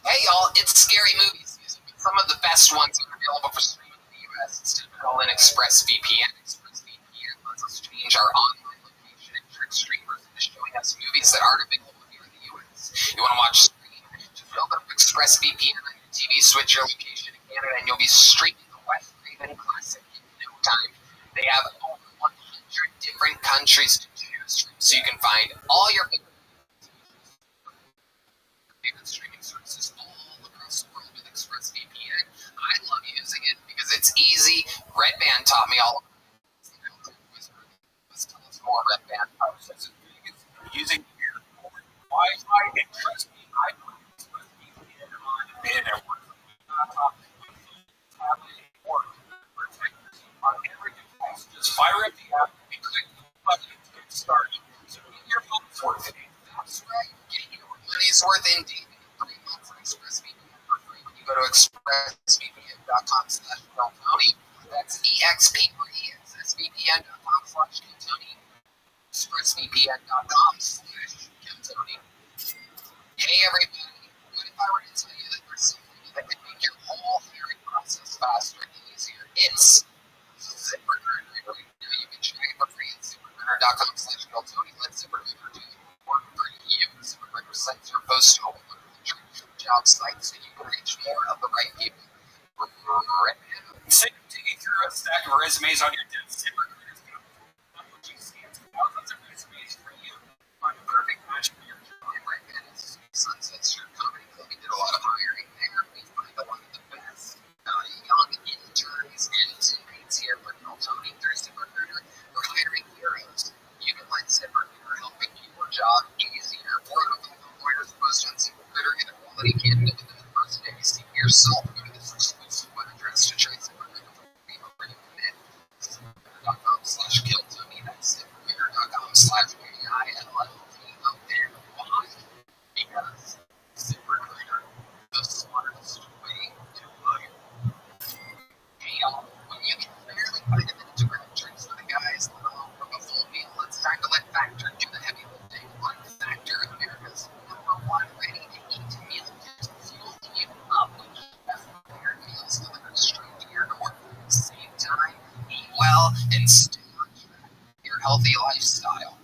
Hey y'all, it's Scary Movie season. Some of the best ones are available for streaming in the US. Instead of calling ExpressVPN, ExpressVPN lets us change our online location and trick streamers into showing us movies that aren't available here in the US. You want to watch stream? Just open up ExpressVPN on your TV, switch your location to Canada, and you'll be streaming the West Raven Classic in no time. They have over 100 different countries to choose from, so you can find all your favorite streaming services all across the world with ExpressVPN. I love using it because it's easy. Red Band taught me all about it. Let's tell us more, Red Band. Using your Wi-Fi and trust me, I put ExpressVPN on and it works on every device. Just fire up the app and click the button to get started. So get your phone's worth it. That's right. Getting your money's worth indeed. 3 months of ExpressVPN for free when you go to expressvpn.com/Tony. That's EXP for EXSVPN.com. resumes on your desk. You see it's thousands of resumes for you. I'm a perfect match for your job. Right, man. It's Sunset Strip Comedy Club. We did a lot of hiring there. We find a lot of the best young interns and teammates here for Tony through ZipRecruiter. We're hiring heroes. You can let ZipRecruiter help make your job easier. More than lawyers post on ZipRecruiter, get a quality candidate within the first day. See for yourself. Go to this exclusive web address to try ZipRecruiter before you commit. ZipRecruiter.com/KillTony. That's ZipRecruiter.com/KILLTONY. Because ZipRecruiter, the smartest way to hire. Hey y'all, when you can barely find a minute to grab drinks for the guys, let alone cook a full meal, it's time to let Factor do the heavy lifting. On Factor, America's #1 ready-to-eat meal kit, fuel you up with best prepared meals delivered straight to your door. Save time, eat well, and stay on track with your healthy lifestyle.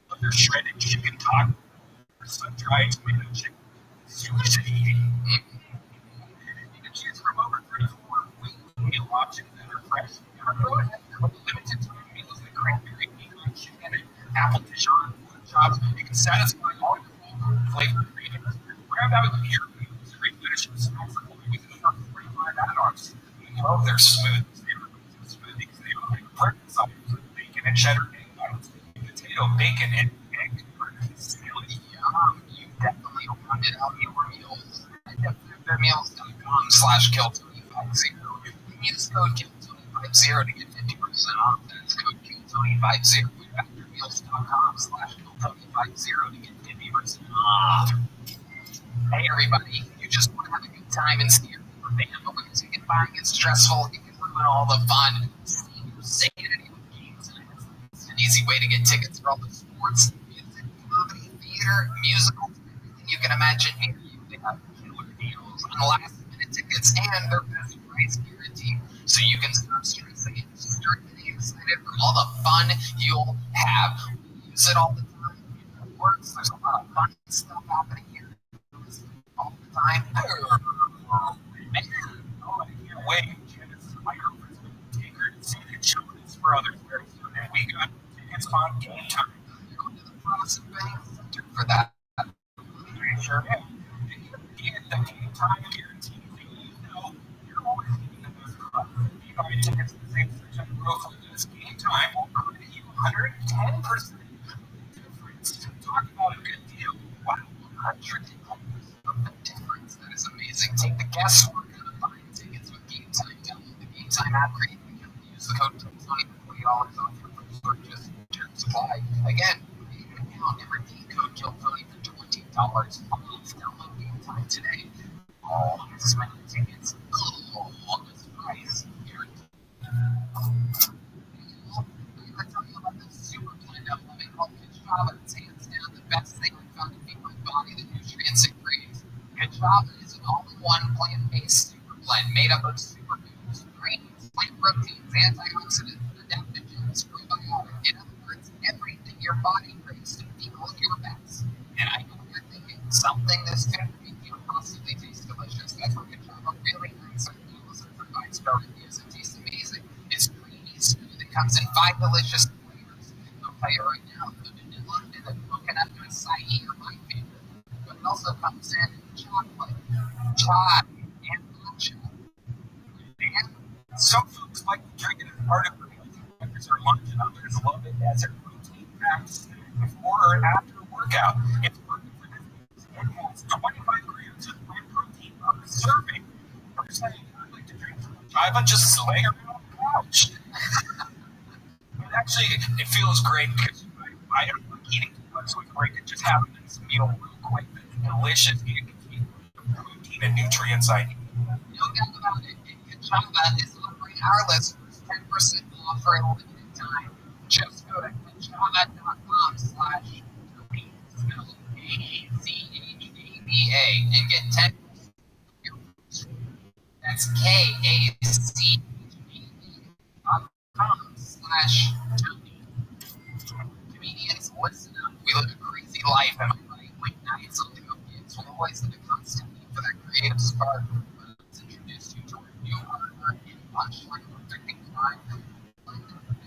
Whether shredded chicken taco or sun-dried tomato chicken, you should eat. You can choose from over 34 meal options that are fresh. Go ahead with limited time meals like cranberry pecan chicken and apple Dijon pork chops. You can satisfy all your flavor cravings. Grab out your meals, replenish your snacks with over 45 add-ons. You know they're smooth. Smoothies. They look like breakfast items with bacon and cheddar egg whites, potato, bacon, and egg breakfast. You definitely round it out your meals at themeals.com/KillTony50. Use code KillTony50 to get 50% off. That's code KillTony50 at themeals.com/KillTony50 to get 50% off. Hey everybody, you just want to have a good time and see your favorite band, but when ticket buying is stressful, it can ruin all the fun. Sanity with Game Time. It's an easy way to get tickets for all the sports, music, comedy, theater, musicals, everything you can imagine. Here they have killer deals on last-minute tickets and their best price guarantee, so you can stop stressing and start getting excited for all the fun you'll have. We use it all the time. It works. There's a lot of fun stuff happening here all the time. Man, I can't wait. Janice, my girlfriend's going to take her to see the Jonas Brothers very soon, and we got tickets on Game Time. Go to the Frozen Bank Center for that. Sure, yeah. If you get the Game Time guarantee, you know you're always getting the best price. If you buy tickets at the same section grocery as Game Time, will credit you 110% difference. Talk about a good deal. Wow, 110% of the difference. That is amazing. Take the guesswork out of buying tickets with Game Time. Download the Game Time app, create an account, use the code TONY for $20 off your first purchase. Terms apply. Again, create an account and redeem code KillTony for $20 off. Download Game Time today. All this many tickets, all this price. Guaranteed. I gotta tell you about this super blend of lemon called Kachava. It's hands down the best thing I've found to feed my body the nutrients it craves. Kachava is an all-in-one plant-based super blend made up of superfoods, greens, plant proteins, antioxidants, adaptogens, probiotics. In other words, everything your body craves to feel your best. And I know you're thinking, something this good for me can't possibly taste delicious. That's where Kachava really nice on meals and provides star reviews. It tastes amazing. It's creamy, smooth. It comes in 5 delicious flavors. I'll tell you right now, the vanilla and the coconut and acai are my favorite. But it also comes in chocolate, chai, and matcha. And some folks like to drink it as part of their breakfast or lunch, and others love it as a protein-packed snack before or after a workout. It's perfect for this. It has 25 grams of plant protein per serving. Personally, I like to drink Java just laying around on the couch. But actually, it feels great because I am eating too much, so it's great to just have a nice meal real quick. That's delicious. You can keep the protein and nutrients I need. No doubt about it. Kachava is offering our listeners 10% off for a limited time. Just go to kachava.com/Tony, spelled KACHAVA, and get 10%. That's KACHAVA.com/Tony. Comedians, listen up. We live a crazy life, am I right? Late nights on the go gigs, we're always in a constant need for that creative spark. introduce you to our new partner in lunchtime predicting crime.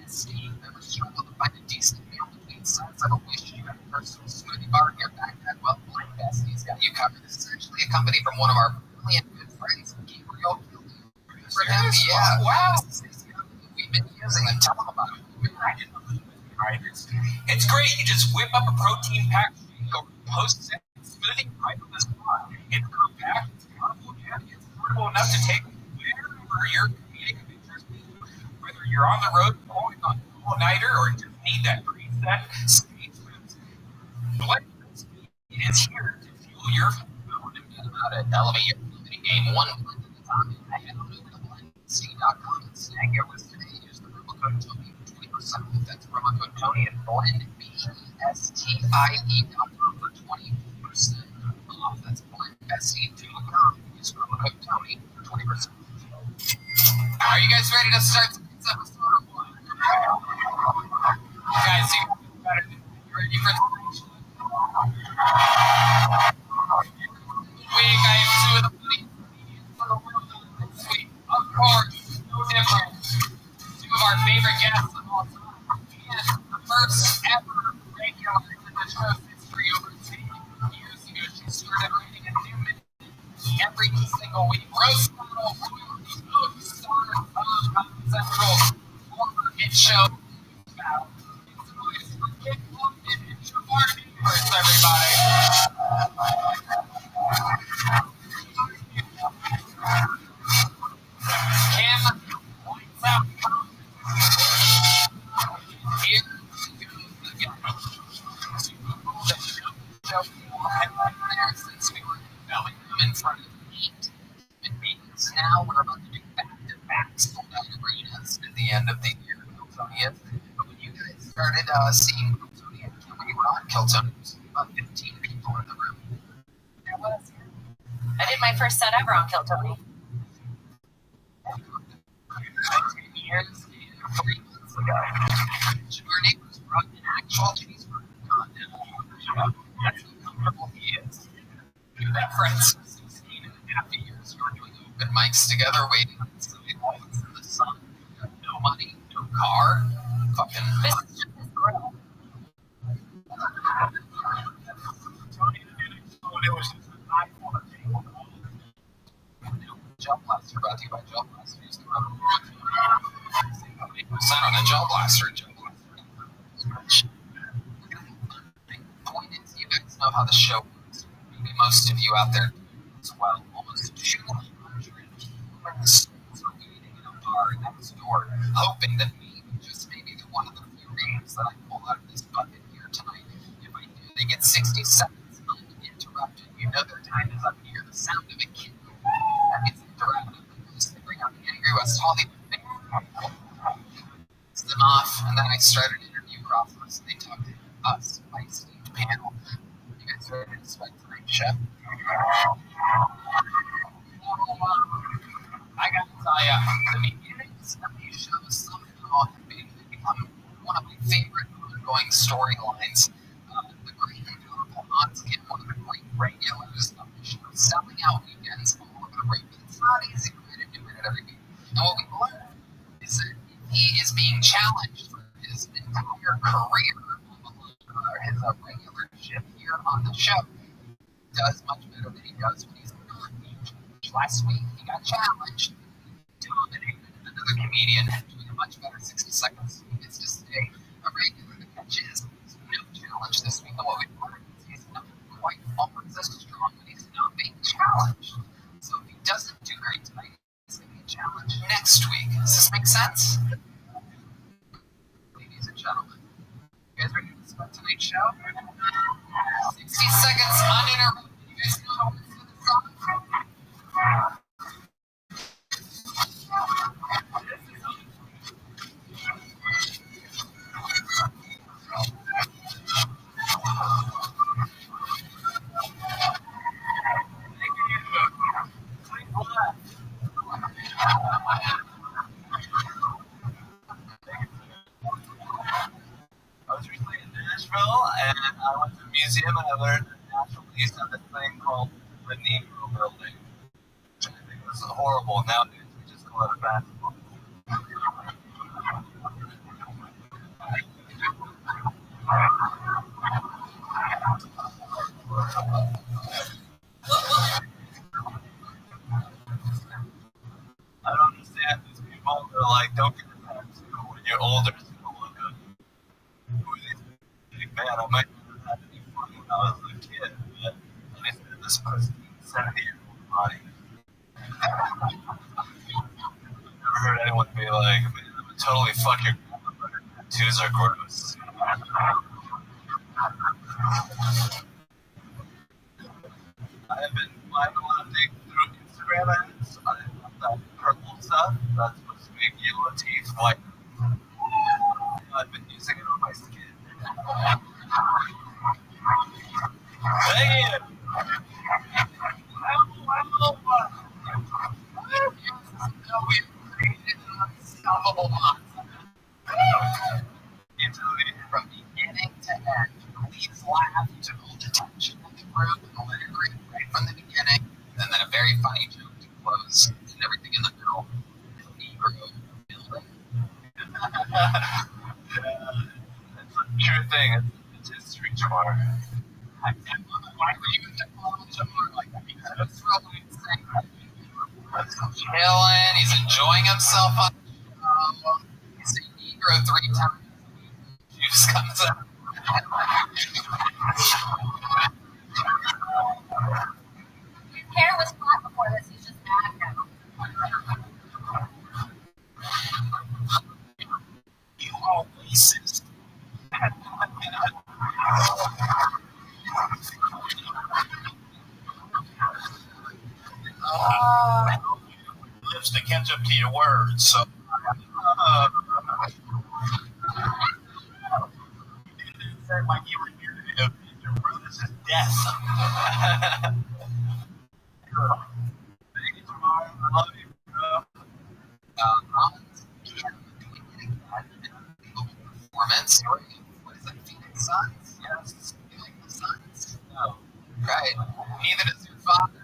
Steve ever struggled to find a decent meal between sets of a wish you had a personal smoothie bar in your backpack? Well, Blind Bestie's got you covered. This is actually a company from one of our brilliant good friends, Gabriel. For him, yeah. Wow. This is the company we've been using, and tell them about it. It's great. You just whip up a protein pack or post-set smoothie right on the spot. It's compact, it's powerful, and it's affordable enough to take wherever your comedic adventures lead you. Whether you're on the road going on an all-nighter or just need that preset stage Blend is here to fuel your about it. Elevate your comedy game one blend at a time. Head on over to blendc.com and snag your list today. Use the promo code Tony for 20% off. That's promo code Tony at blendbestie.com for 20% off. That's blendbestie.com. Use promo code Tony for 20% off. Are you guys ready to start this episode or what? Guys, you ready for the week? I have two of the funniest comedians in the world this week. Of course, no different. Two of our favorite guests of all time. And the first ever regular in the show's history over 10 years ago. She started writing a new minute every single week. Rose Battle, royalty, co-star of Comedy Central, former hit show Battle. It's always for Kid Logan and Shamar Neighbors, everybody. Kim points out here goes again. Show there since we were in the belly room in front of 8 meetings. Now we're about to do back-to-back sold-out arenas at the end of the year. Kiltonian. But when you guys started seeing Kiltonian, when you were on Kiltonian, there was about 15 people in the room. There was. I did my first set ever on Kill Tony. 19 years and 3 months ago. Shamar Neighbors brought an actual cheeseburger continental on the show. That's how comfortable he is. We've been friends for 16 and a half years. We were doing open mics together, waiting outside always in the sun. No money, no car. Fucking. This is just his grill. Tony, it was just an iPhone table. Gel Blaster brought to you by Gel Blaster. Use the promo code 20% on a Gel Blaster. Gel Blaster. The point is, you guys know how the show works. Maybe most of you out there do as well. Almost 200 humans are waiting in a bar next door, hoping that maybe, just maybe, they're one of the few names that I pull out of this bucket here tonight. If I do, they get 60 seconds uninterrupted. You know their time is up. You hear the sound of a kid. That means they're interrupted. They bring out the angry West Hollywood fan. Them off, and then I started interview process. They talked to us, my esteemed panel. You guys ready to start tonight's show? I gotta tell ya, the beginnings of these shows somehow have become one of my favorite ongoing storylines. The great and powerful Hans Kim, one of the great regulars of the show, selling out weekends all over the break. It's not easy for me to do it every week. And what we learned is that he is being challenged for his entire career, his regular shift here on the show. He does much better than he does when he's not being challenged. Last week, he got challenged, dominated another comedian, doing a much better 60 seconds. He gets to stay a regular. The catch is, no challenge this week. And what we learned is he's not quite almost as strong when he's not being challenged. So if he doesn't do great tonight, he's going to be challenged next week. Does this make sense? Ladies and gentlemen, you guys ready to start tonight's show? 60 seconds uninterrupted. You guys know how to do the song? I was recently in Nashville, and I went to a museum, and I learned that natural leaves have the was horrible. Nowadays, we just call it a basketball. I don't understand these people that are like, don't get a tattoo when you're older. So you don't look good. Who are these people? Man, I might not have had any fun when I was a kid, but at least I had this pristine 70-year-old body. Never heard anyone be like, man, I would totally fuck your grandma, but her tattoos are gross. I have been finding a lot of things through Instagram ads. I love that purple stuff. That's supposed to make yellow teeth white. I've been using it on my skin. Dang it! We've created an unstoppable monster. From beginning to end, please laugh to hold attention in the group and let it read right from the beginning, and then a very funny joke to close, and everything in the middle. Negro building. It's a true thing. It's history, Jamar. Why were you into following Jamar like that? Because it was throwing insane. Chilling, he's enjoying himself on the show. He's a Negro 3 times. Juice comes up. His hair was flat before this, he's just mad now. You are racist. Lipstick catch up to your words, so. It sounded like you were here to avenge your brother's death. Thank you, Jamar. I love you, bro. Performance. What is that? Phoenix Suns? Yes. You like the Suns? No. Right. Neither does your father.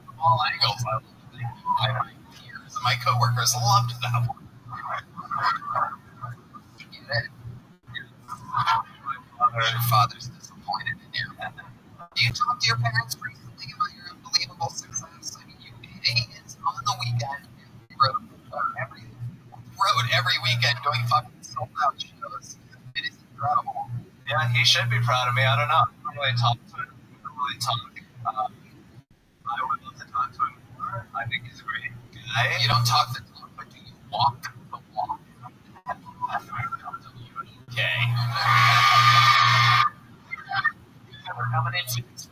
From all angles, my peers and my coworkers loved that one. You get it? Your father's disappointed in you. Do you talk to your parents recently about your unbelievable success? I mean, you days on the weekend, you rode every weekend doing fucking sold out shows. It is incredible. Yeah, he should be proud of me. I don't know. I don't really talk to him. I don't really talk. I would love to talk to him more. I think he's a great guy. You don't talk the talk, but do you walk the walk? Okay. We're coming into this.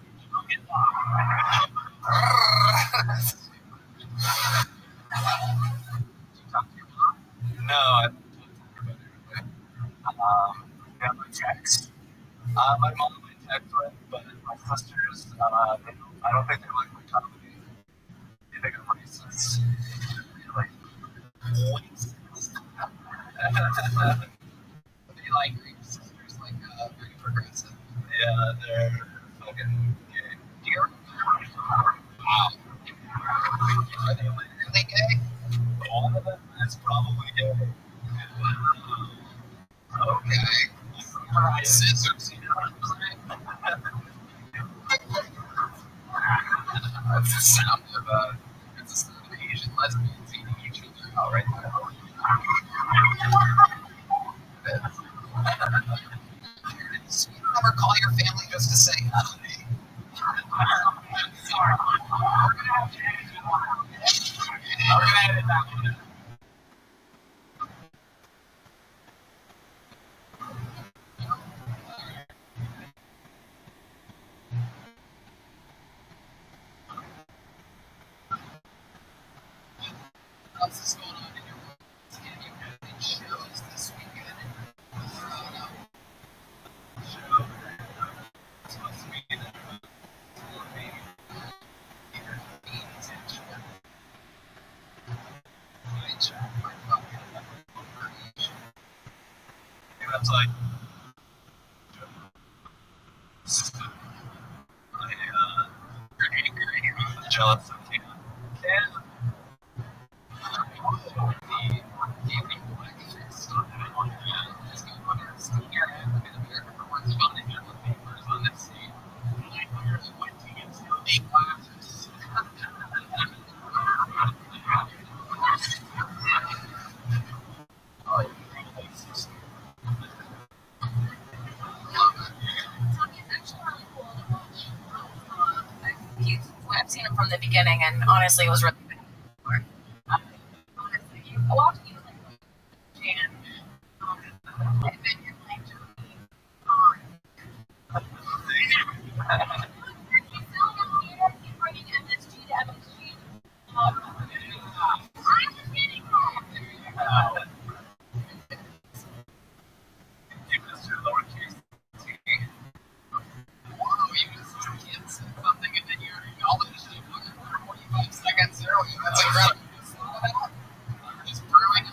No, I got my text. My mom might text with, but my sisters, I don't think they like my comedy. They think I'm racist. Like, racist. They like your sisters, like very progressive. Yeah, they're fucking gay. Wow. Are they really gay? One of them is probably gay. Okay. My scissors. That's the sound of Asian lesbians eating each other out right there. So you don't ever call your family just to say hi? Sorry. We're gonna have to edit that one. We're gonna edit that one. What else is going on in your world? Have you had any shows this weekend? It's supposed to be there, but maybe. that's like I'm jealous of Ken. Ken, I've seen him from the beginning, and honestly, it was really good. A lot of you and then you're like, bringing MSG to MSG. That's incredible. Just brewing.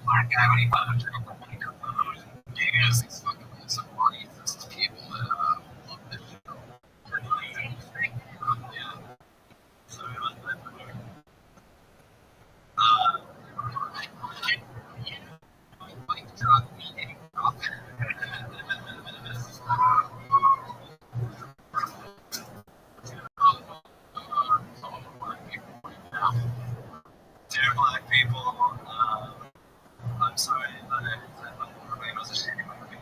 Black guy when he found some racist people that love this show. Like drug meeting. dear black people, I'm sorry that I was ashamed of me.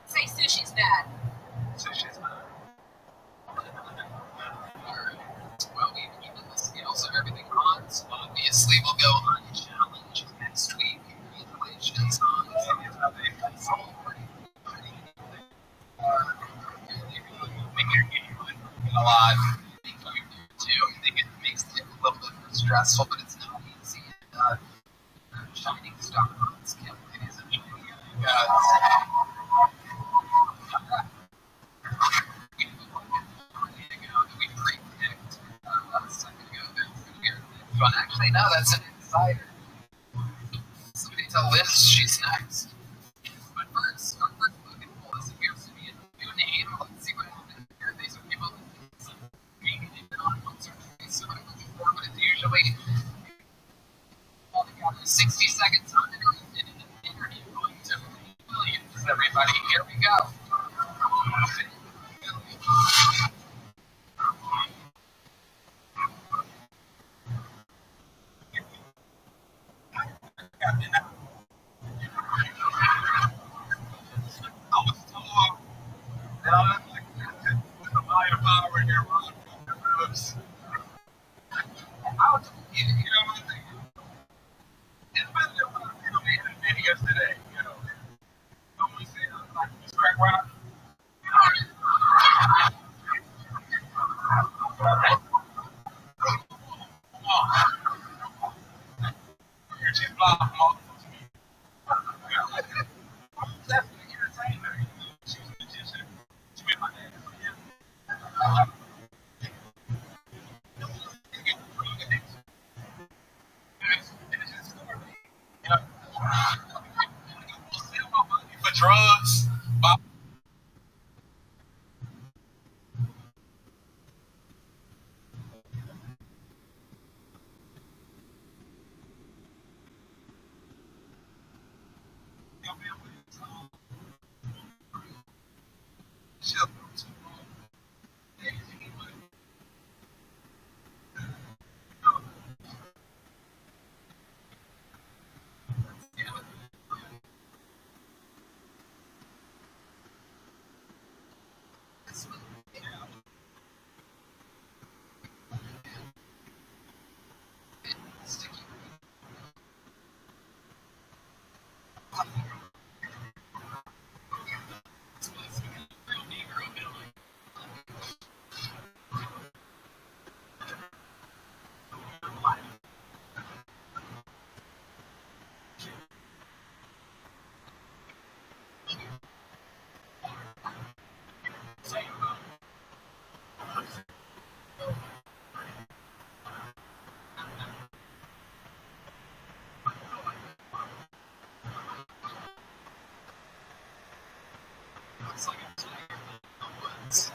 Say sushi's bad. Sushi's bad. Well, we've given the scales of everything on, so obviously we'll go on challenge next week. Congratulations on a lot. Thank you too. I think it makes it a little bit more stressful, but it's not easy. Shining star on this campaign is a Well, actually, no, that's an insider. Somebody tell Liz she's next. But first, our first Logan poll is appears to be a new name. Let's see what happens here. These are people that maybe they've been on once or twice, so I'm looking for, but it's usually all together 60 seconds on an interview going to millions. Everybody, here we go. I was told that I was with a higher power here, Ron. How do you know what I think? Especially when they had a video yesterday, you know. Someone said, like, this crack rock. She's blocked multiple times. Definitely entertained her. She was a magician. She made my dad. For drugs, It's like a tiger in the woods.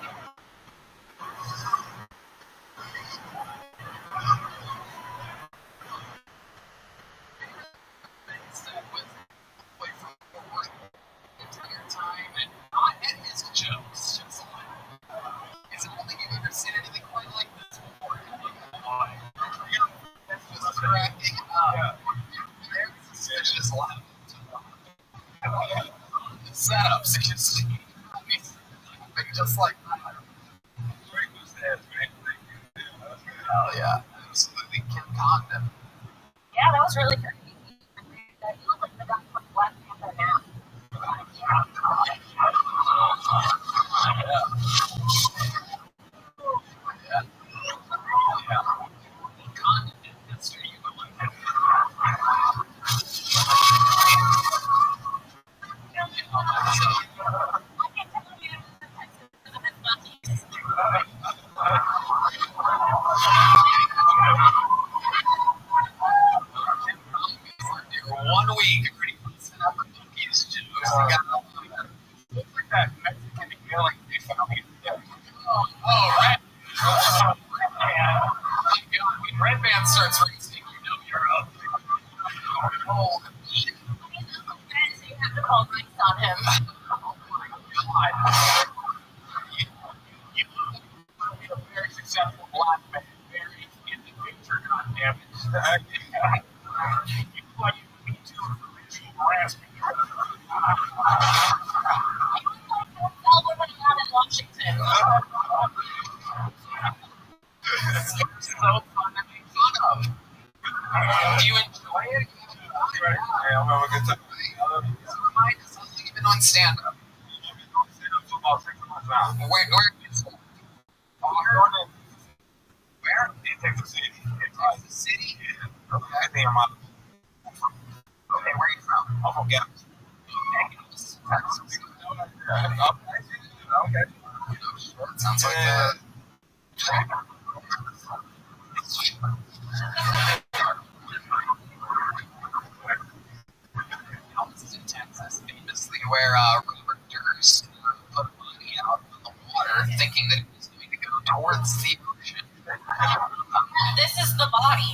That was away from work the entire time and not at his jokes. Just like, I don't think you've ever seen anything quite like this before. Just cracking up. Very suspicious loud. The setups, you just see just like that. Oh yeah, absolutely. Kim Condon. Yeah, that was really great. You look like the guy from Black Panther now. Yeah. Condon did history. You go like that. I can't tell you the Texas because of his monkeys. For 1 week, already posted up with monkeys. He got looks like that Mexican yelling they found me. Oh, right. When Red Band starts racing, you know you're up. Oh, shit. So you have to call Grace on him. Oh my god. You look like a very successful black man. Very in the picture, goddammit. You look like you would be too ritual harassment. Tell women out in Washington. It's so fun to make fun of. Do you enjoy it? Yeah, I'm having a good time. So remind us, how long you been on stand-up? About 6 months now. Where is it? Where? In Texas City. Texas City? Okay. I think I'm out. Okay, where are you from? I'm from Galveston. Texas. Texas. Okay. Sounds like that. Galveston, Texas, famously where Robert Durst put money out on the water thinking that it was going to go towards the ocean. This is the body.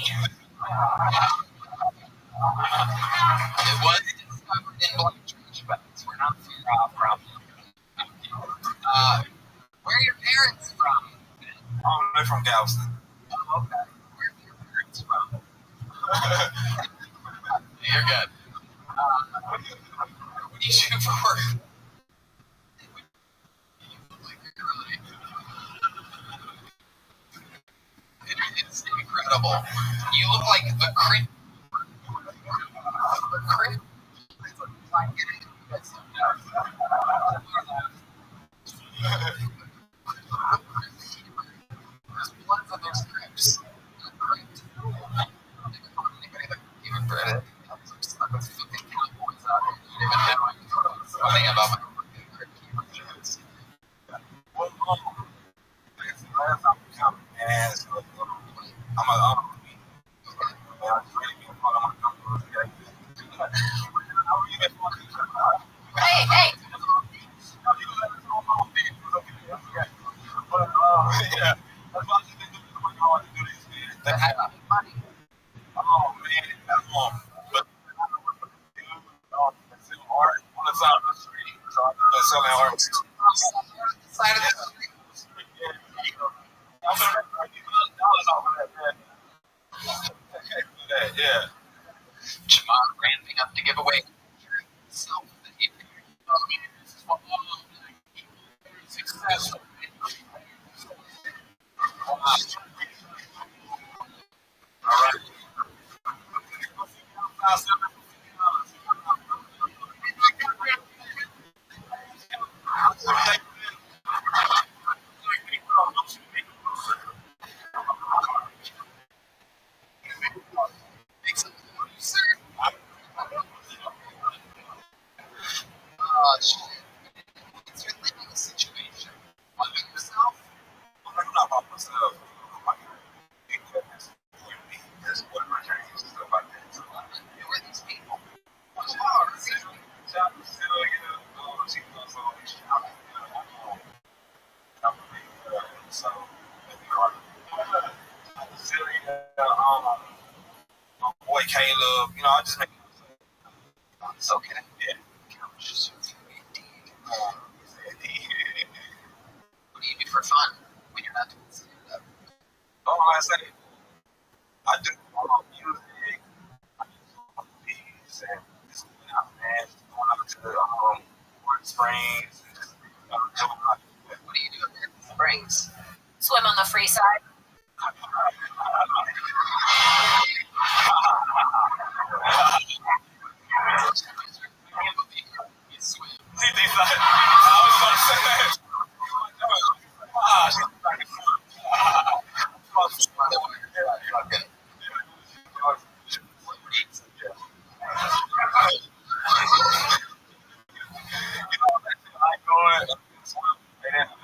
It was discovered in black trash bags. We're not far off from where are your parents from? I'm from Galveston. Oh, okay. Where are your parents from? You're good. What do you do for work? You look like you're crying. It's incredible. You look like the Crit. The Crit. There's bloods on those Crips. Anybody that even read it. I'm with fucking cowboys out here. You don't even know something about my fucking Crip keepers. Hey. Yeah, that's why I think I want to do these things. That had money. Oh man, that's long. But it's still hard on the side of the street. So I'm selling arms. Side of the street. I'm gonna make $1,000 off of that, man. Yeah. Jamal ramping up to give away self that he this is what successful. All right. I just make. It's okay. Yeah. Couches are indeed. What do you do for fun when you're not doing stand-up? Oh, I say, I do music, I do movies, and just going out, man. Just going out to Warren Springs. And just, doing my, What do you do in Denton Springs? Swim on the free side. I was going to say that.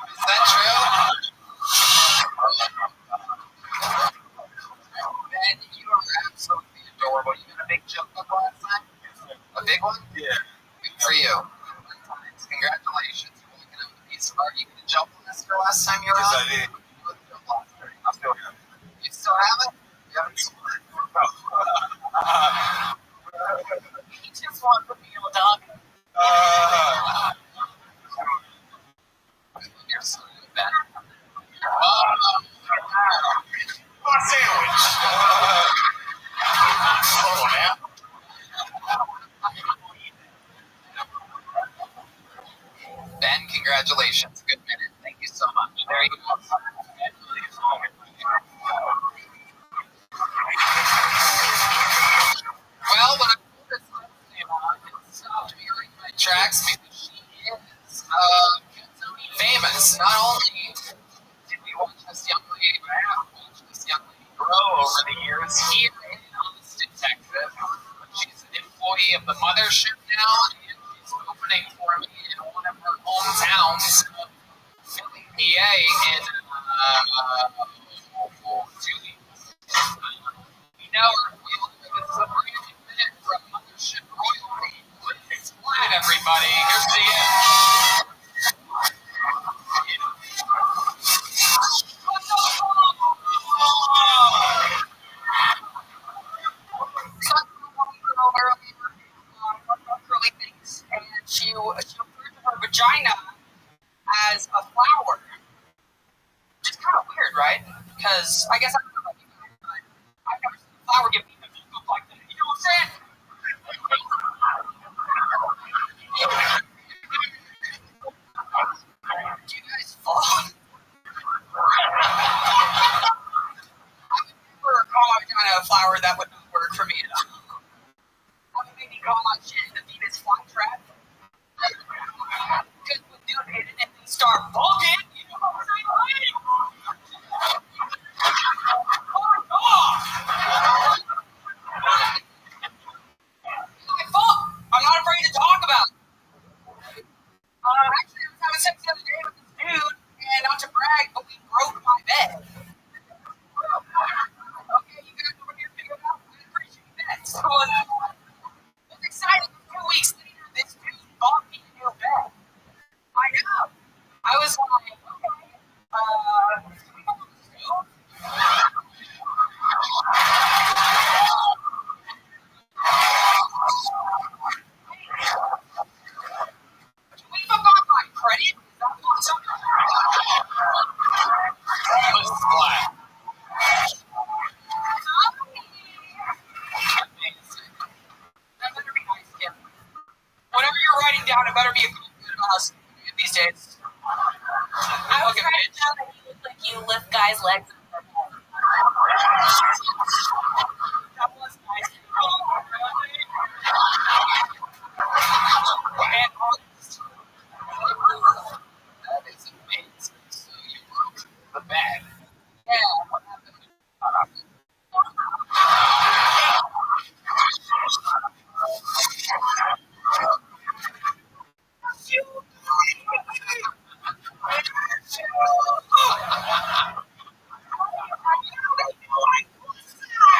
Is that true? Ben, you are absolutely adorable. You got a big jump up last night? A big one? Yeah. Good for you. Congratulations. You're walking out with a piece of art. You gonna jump on this for last time you were Yes, on? I did. I still have it. You still have it? You haven't sold it? He just wants to be able to dog. You're so good, Ben. My sandwich. Hold on now. Ben, congratulations. Good minute. Thank you so much. There you go. Well, when I pulled this name on, it stopped me right in my tracks because she is famous. Not only did we watch this young lady, but I have watched this young lady grow over the years here in Austin, Texas. She's an employee of the mothership now, and she's opening for me in one of her hometowns of Philly, PA, in 2 weeks. We know her. This is a brand new minute from Mothership Royalty. It's flat, everybody. Here's the end. So I grew up with a girl earlier, curly things, and she referred to her vagina as a flower. It's kind of weird, right? Because I guess I don't know about you guys, but I've never seen a flower give me a look like that. You know what I'm saying? Do you guys fall? I would never call my vagina a flower. That would not work for me at all. I would maybe call my shit the Venus flytrap. Because when dude hit it and they start bulging, you know what I'm saying? Oh my god! My fault. I'm not afraid to talk about it. Actually, I was having sex the other day with this dude, and not to brag, but we broke my bed. Okay, you guys over here figured out? I appreciate that. So, I was excited. 2 weeks later, this dude bought me a new bed. I know. I was like, okay, can we go on the stove? Can we fuck on my credit? Is that possible? Let's flat. That better be nice, Kim. Whatever you're writing down, it better be a good about us these days. I was writing down that you look like you lift guys' legs up their head. That was nice. And honest. That is amazing. So you broke the bed. Yeah, what happened?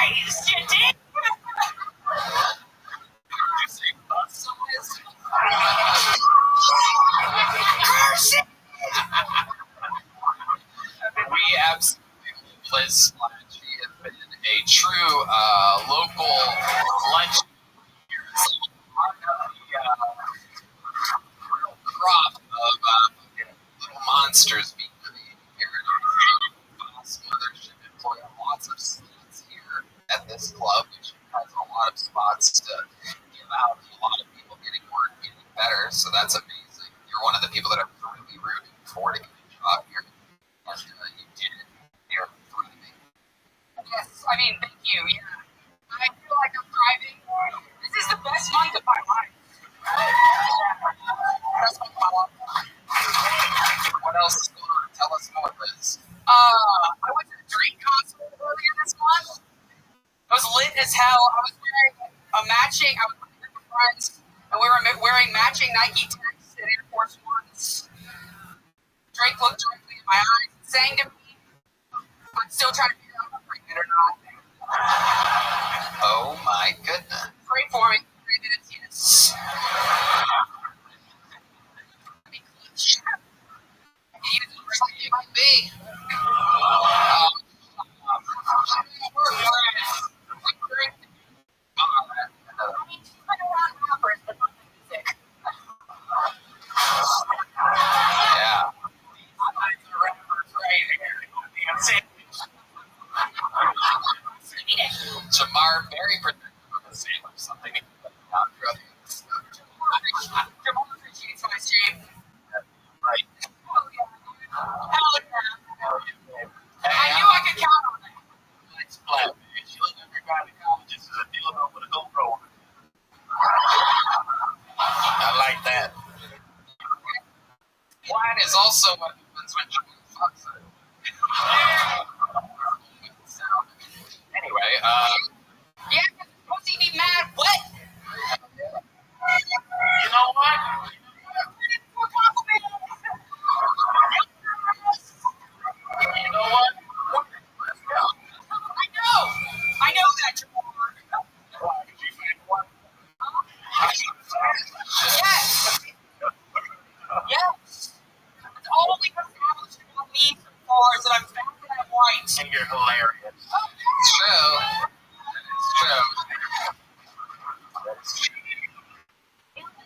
Nice, you did. We absolutely love Liz Slat. She has been a true local lunch you're one of the people that are really rooting for to get a job here. And you did it. You're thriving. Yes, I mean, thank you. Yeah. I feel like I'm thriving. This is the best month of my life. Best month of my life. What else is going on? Tell us more, Liz. I went to the Drake concert earlier this month. It was lit as hell. I was wearing a matching, I was with a group of friends, and we were wearing matching Nike Techs and Air Force Ones. Drake looked directly in my eyes and sang to me. I'm still trying to figure out if I'm pregnant or not. Oh my goodness. Pray for me. Pray that it's yes. It might be. Yeah. Jamar, very protective of his sandwich. Something to keep out throughout the episode. Jamal appreciates my stream. Right. Hell yeah. Hell yeah. Hey, I knew I could count on that. Nice flat, man. She looked like her guy in college just as a deal up with a GoPro. I like that. Wine is also what happens when Jamal fucks her. Anyway, Yeah, because pussy be mad wet. You know what? You know what? I know that, Jamal. Yes. Yes. It's all because established about me so far is that I'm fat and I'm white. And you're hilarious. it's true. It's true.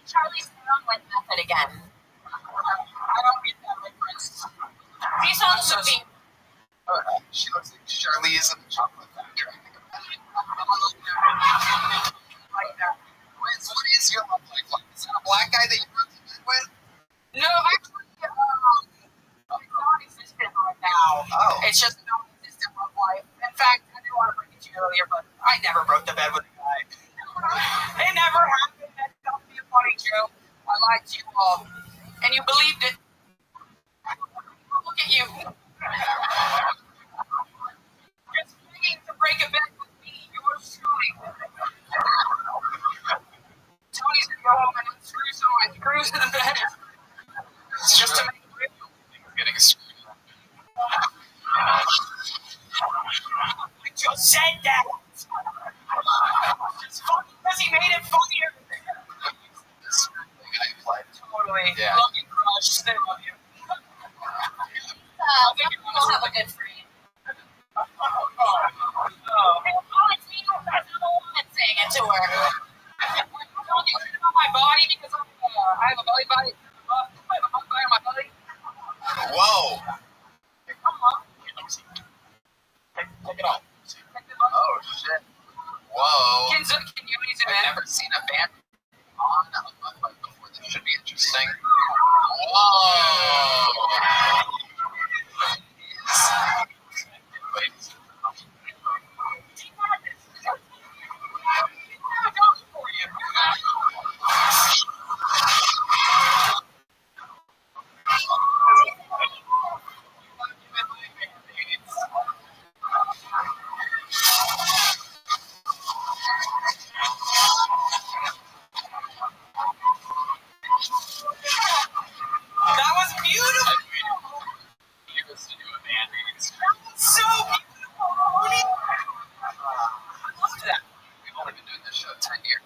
Charlie's sound went method again. I don't get that reference. These are the movie. She looks like Charlize in the Chocolate Factory. Like that. Liz, what is your love life like? Is that a black guy that you were with? No, actually, it's non-existent right now. Oh. It's just a non-existent love life. In fact, I didn't want to break it to you earlier, but I never broke the bed with a guy. It never happened. That don't be a funny joke. I lied to you all, and you believed it. Look at you. Just begging to break a bed with me. Yours truly. Tony's gonna go home and unscrew some of my screws to the bed. It's Just to make it real. getting screwed up. I just said that. It's funny because he made it funnier. This thing I applied to. Totally. Yeah. Love you, crush. They love you. We'll have a good friend. It's me. That's the woman saying it to her. I'm telling you shit about my body because I have a belly button. I have a belly button on my belly. Whoa. Come on. Take it off. Take the button. Oh, shit. Whoa. Can you zoom in? I've never seen a band on a butt plug before. This should be interesting. Whoa. That was beautiful. You used to do a band-aid. So beautiful. Tony. I love that. We've only been doing this show 10 years.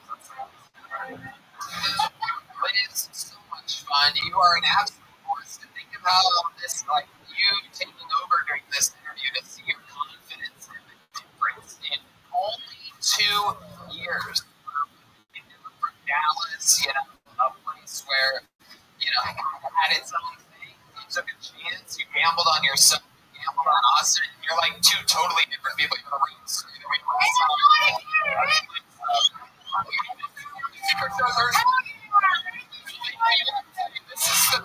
But it's so much fun. You are an absolute force. To think about this, like you taking over during this interview, to see your confidence and the difference in only 2 years. From Dallas, you know, a place where, you know, had its own thing. You took a chance. You gambled on yourself. You gambled on us. And you're like two totally different people. You're like, this is the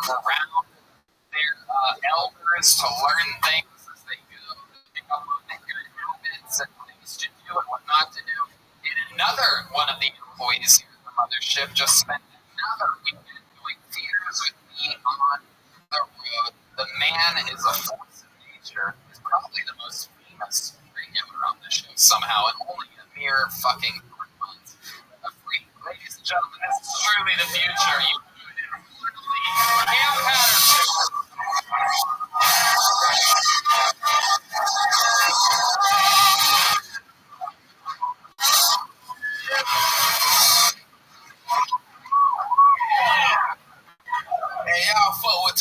around their elders to learn things as they go, pick up on the good habits and things to do and what not to do. And another one of the employees here at the mothership just spent another weekend doing theaters with me on the road. The man is a force of nature. He's probably the most famous regular on the show somehow, and only a mere fucking 3 months of free. Ladies and gentlemen, this is truly the future. You Cam Patterson. Hey, y'all fuck with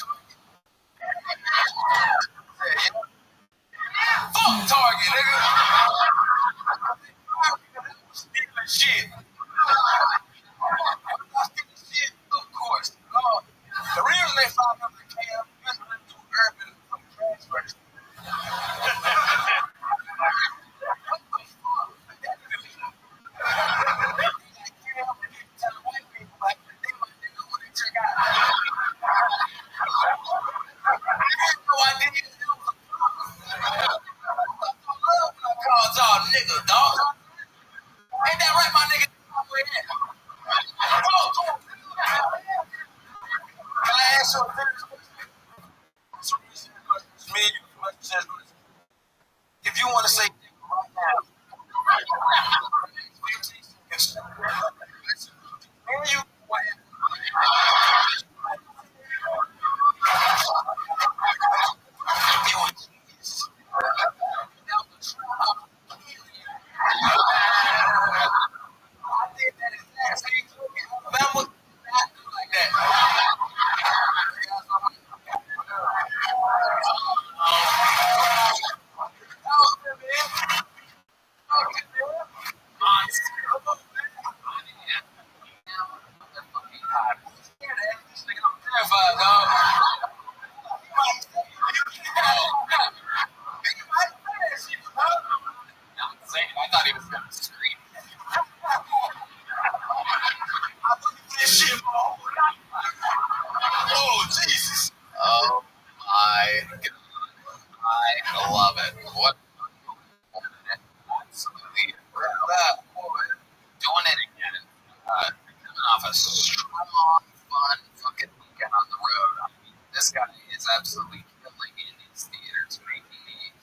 fuck Target, nigga. Shit. Of course. The reason they found out the Cam is too urban from cash register. Nigga, dog. Ain't that right, my nigga? Can I ask you a question? If you want to say right now, you I thought he was going to scream. Oh, Jesus. Oh, my God. I love it. What? Absolutely. Doing it again. Coming off a strong, fun fucking weekend on the road. I mean, this guy is absolutely killing in these theaters, making the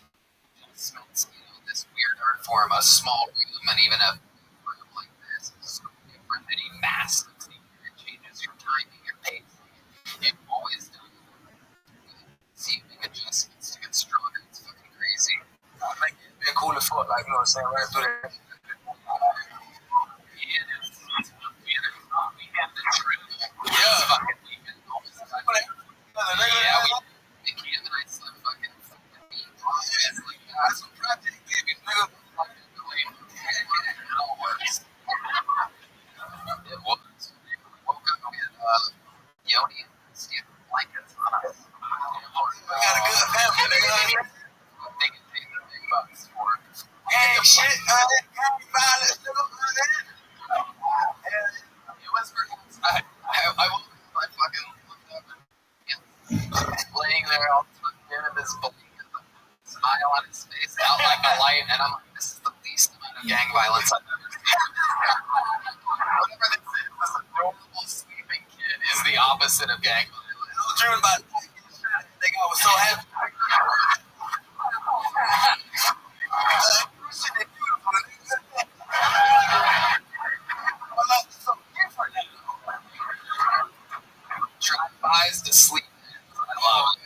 adjustments, this weird art form, a small room, and even a room like this is so different than a massive theater. It changes your timing, your pacing. You've always done seeming adjustments to get stronger. It's fucking crazy. Like, it'd be cool as fuck, like, you know what I'm saying, right through there. We have the trip. Yeah. Fucking weekend. Yeah, we can't, and I slept fucking beat. It's like, that's some project, baby. Nigga, it was. We woke up with Yoni and Steve blankets on us. We got a good family, nigga. They can pay the big bucks for it. Hey, shit, violence, nigga. It was very nice. I fucking looked up and laying there all tucked in this blanket, smile on his face, out like a light, and I'm like, this is the least amount of gang violence I've ever seen. Whatever this is, this adorable sleeping kid is the opposite of gang violence. I was dreaming about I was so happy. Drive-bys to sleep. I love it.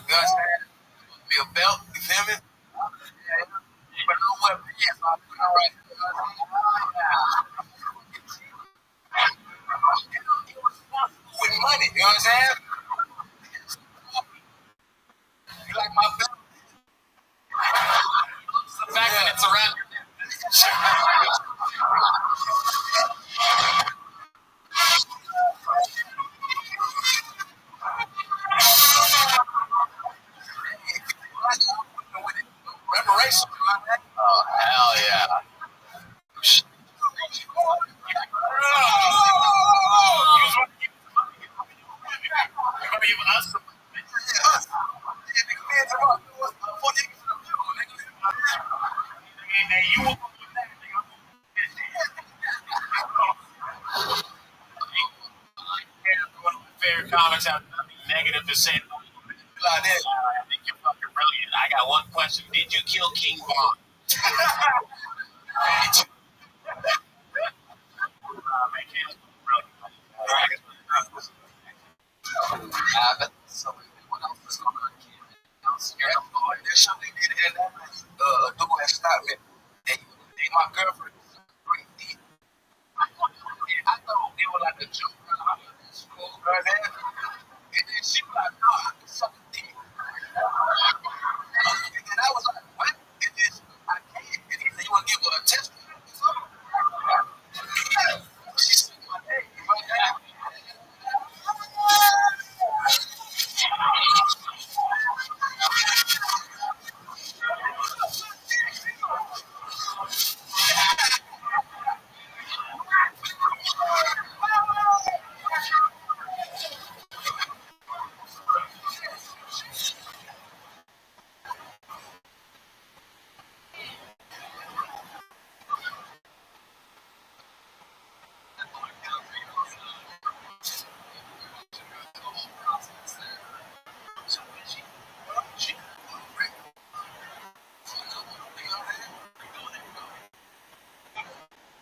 You understand? Be a belt, you feel me? But no weapon, yes, I'm alright. With money, you know what I'm saying? You like my belt? The fact that it's around your neck. Reparation. Oh, hell yeah. comics have nothing negative to say about you. Like that. I think you're fucking brilliant. I got one question. Did you kill King Bond? Man, King's brilliant. But so what else is going on here? There's something in there that dude had stopped me. And my girlfriend was a great deal. I thought it was like a joke. School, right there. And then she was like, no, I can suck a dick. And then I was like, what? And then I can't. And he said, you want to give her a test? She said, my name, right now.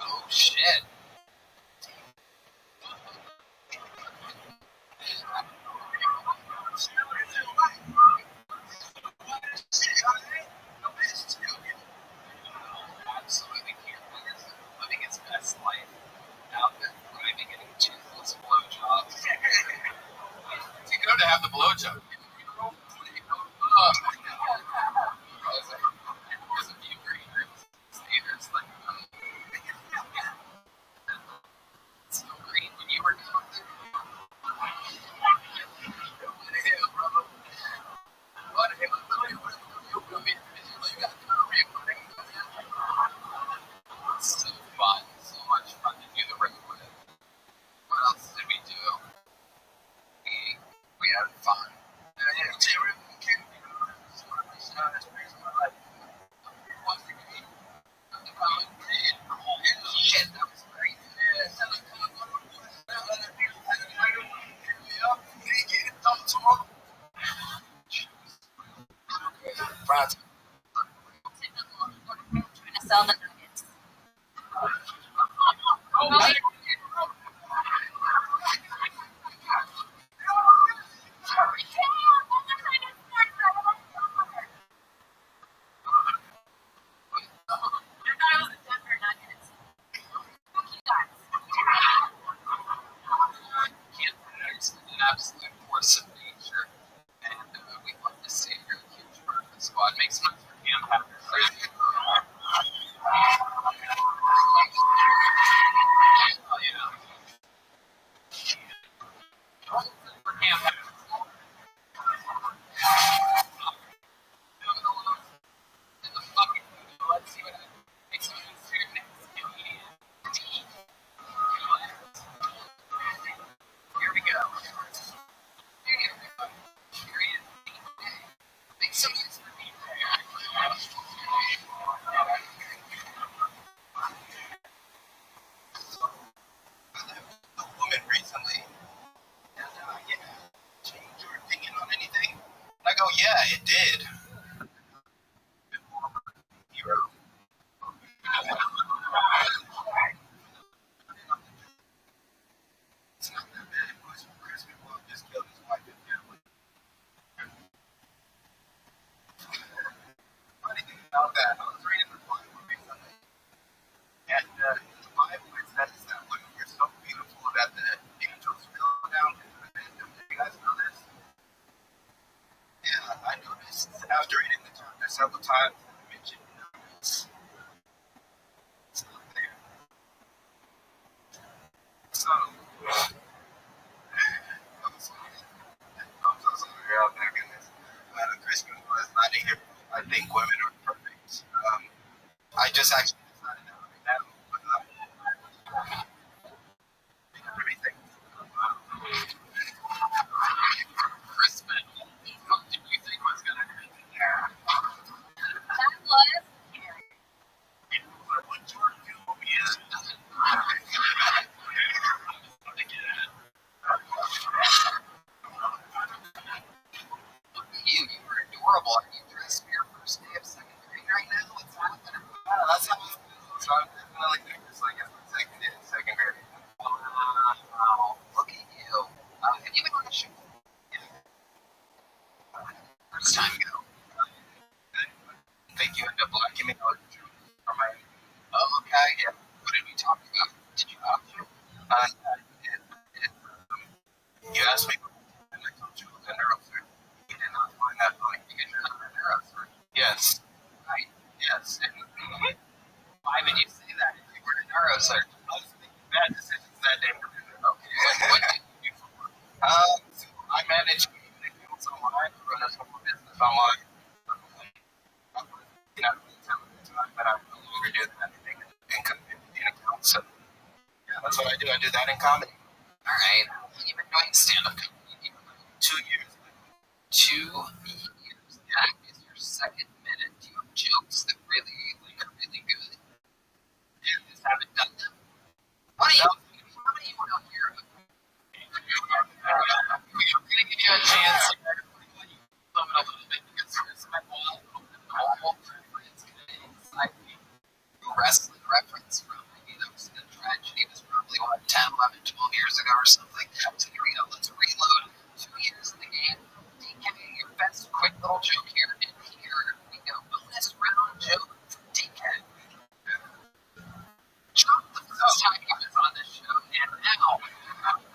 Oh shit. Absolutely can't living his best life out there driving and getting toothless blowjobs. It's good to have the blowjob. There's a few green rooms. There's like definitely nervous, like in second grade. Wow, look at you. Have you been on the show? Yeah. First time go. I think you end up liking me or my. Oh, okay, yeah. What did we talk about? Did you talk to? You asked me, and I told you it was a neurosurgeon. You did not find that funny because you're not a neurosurgeon. Yes. Right. Yes. Why would you say that if you were a neurosurgeon? I was making bad decisions that day. Okay. What did you do for work? So I manage community accounts online, run a small business online. You know, but I no longer do that in community accounts. So yeah, that's what I do. I do that in comedy. All right. You've been doing stand-up comedy for 2 years. 2 years. That is your second minute. Do you have jokes that really, are really good? You just haven't done them? How many you want to hear of? We're going to give you a chance to sum it a little bit because here's my wall. Wrestling reference from maybe that was the tragedy. It was probably 10, 11, 12 years ago or something. So here we go. Let's reload. 2 years in the game. DK, your best quick little joke here. And here we go. Bonus round joke from DK. Trump, the first time he was on this show, and now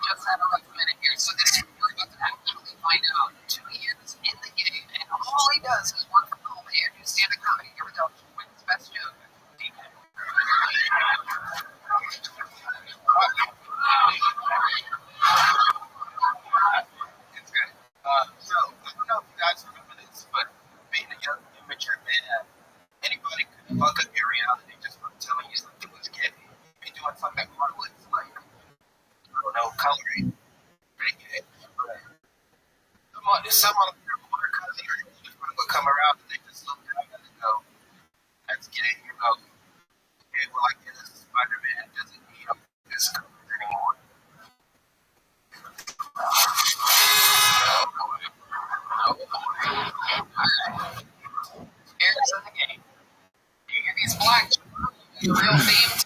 just had a rough minute here. So this is we're about to actually find out. 2 years in the game, and all he does is work from home and do stand-up comedy. Here we go. What's his best joke? DK. It's good. So, I don't know if you guys remember this, but being a young, immature man, anybody could fuck up your reality just from telling you something was gay. Be doing something harmless, like, I don't know, coloring. Pretty gay. But someone of your older cousin or your friend would come around and they just look at it and go, that's gay. You go, okay, well, I guess Spider-Man doesn't need this color anymore. Here's the game. You hear these black children, the real theme.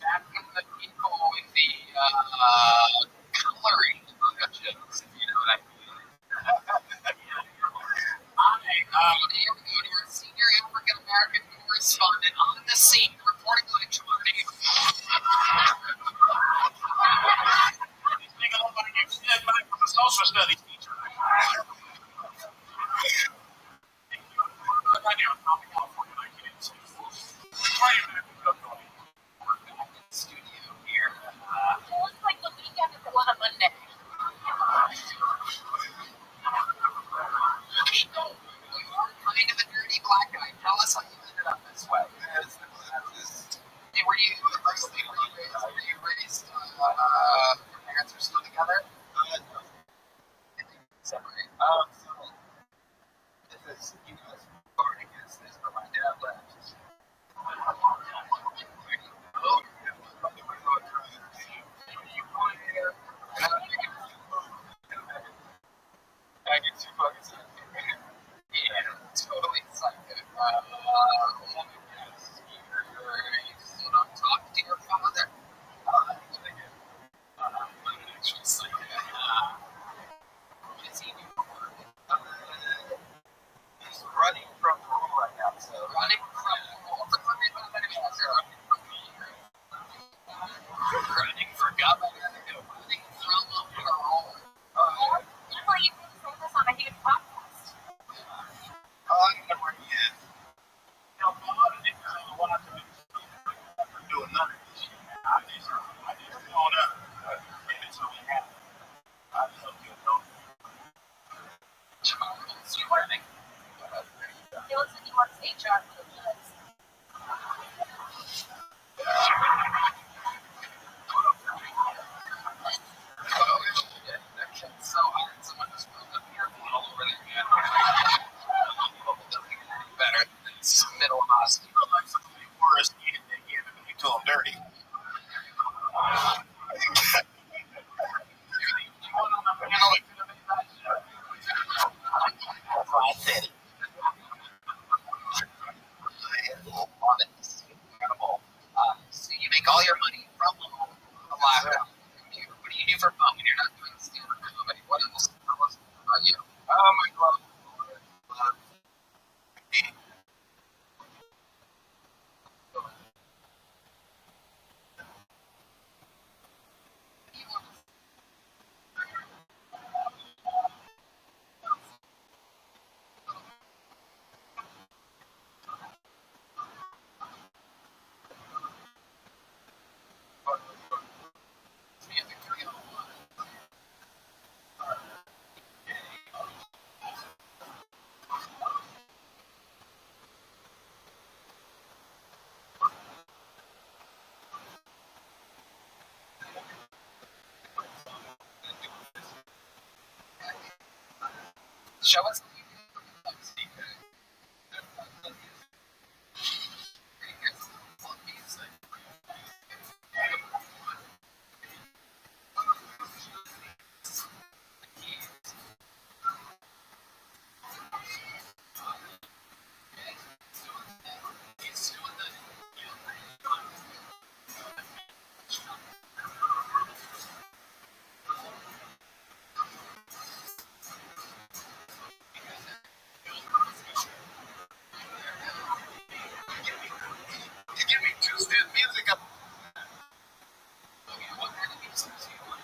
Back in the people with the coloring jokes, if you know what I mean. Here we go to our senior African American correspondent on the scene, reporting live to our neighbor. He's making up on your dead man from a social studies teacher. Studio here. It looks like the weekend if it was a Monday. Kind of a nerdy black guy. Tell us how you ended up this way. Were you raised? Your parents are still together? No. Separate. So this is, you guys already guessed this, but my dad left. Show us. You give me Tuesday music up. What kind of music do you want?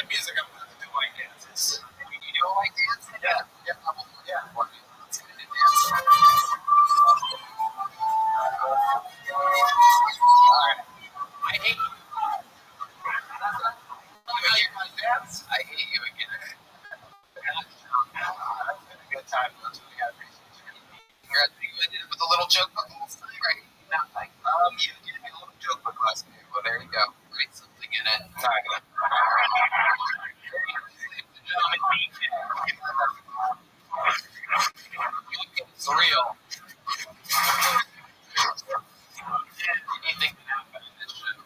Music, I'm going to do my dances. You do like dance? Yeah. Let's get into dance. Alright. I hate you. I hate you again. It's been a good time. That's what we got. You did it with a little joke book last time, right? Nothing. You gave me a little joke book last night. Well, there you go. Write something in it. It's real. Anything can happen in this show.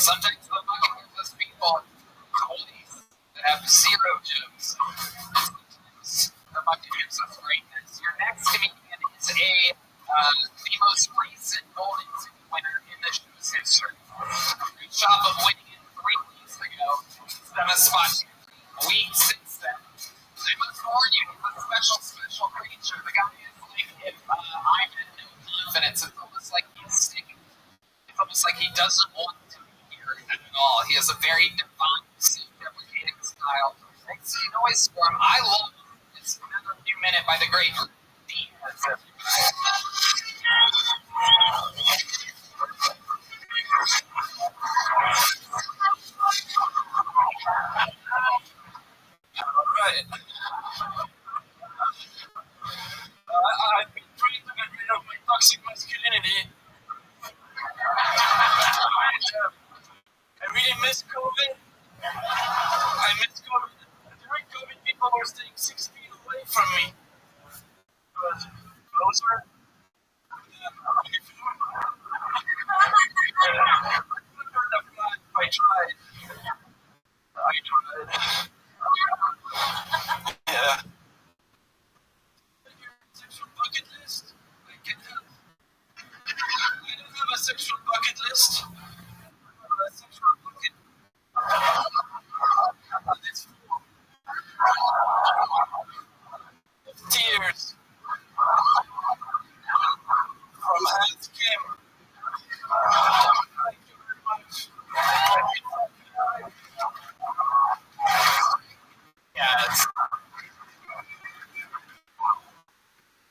Sometimes the Bible gives us people, homies, that have zero jokes. The Bible gives us greatness. Your next comedian is the most recent Golden Ticket winner in the show's history. Good job of winning it 3 weeks ago. He's done a spot weeks since then. I must warn you, he's a special creature. The guy is like, if I'm in no confidence, it's almost like he's sticking. It's almost like he doesn't want to be here at all. He has a very divine, self-deprecating style. Makes a noise for him. I love him. It's another few minute by the great Diaz. Right. I've been trying to get rid of my toxic masculinity. I really miss COVID. I miss COVID. During COVID, people were staying 6 feet away from me. It was closer. I tried. Yeah. Sexual bucket list. I get that. I don't have a sexual bucket list. I have a sexual bucket. It's full of tears from Hans Kim. Thank you very much. Yes.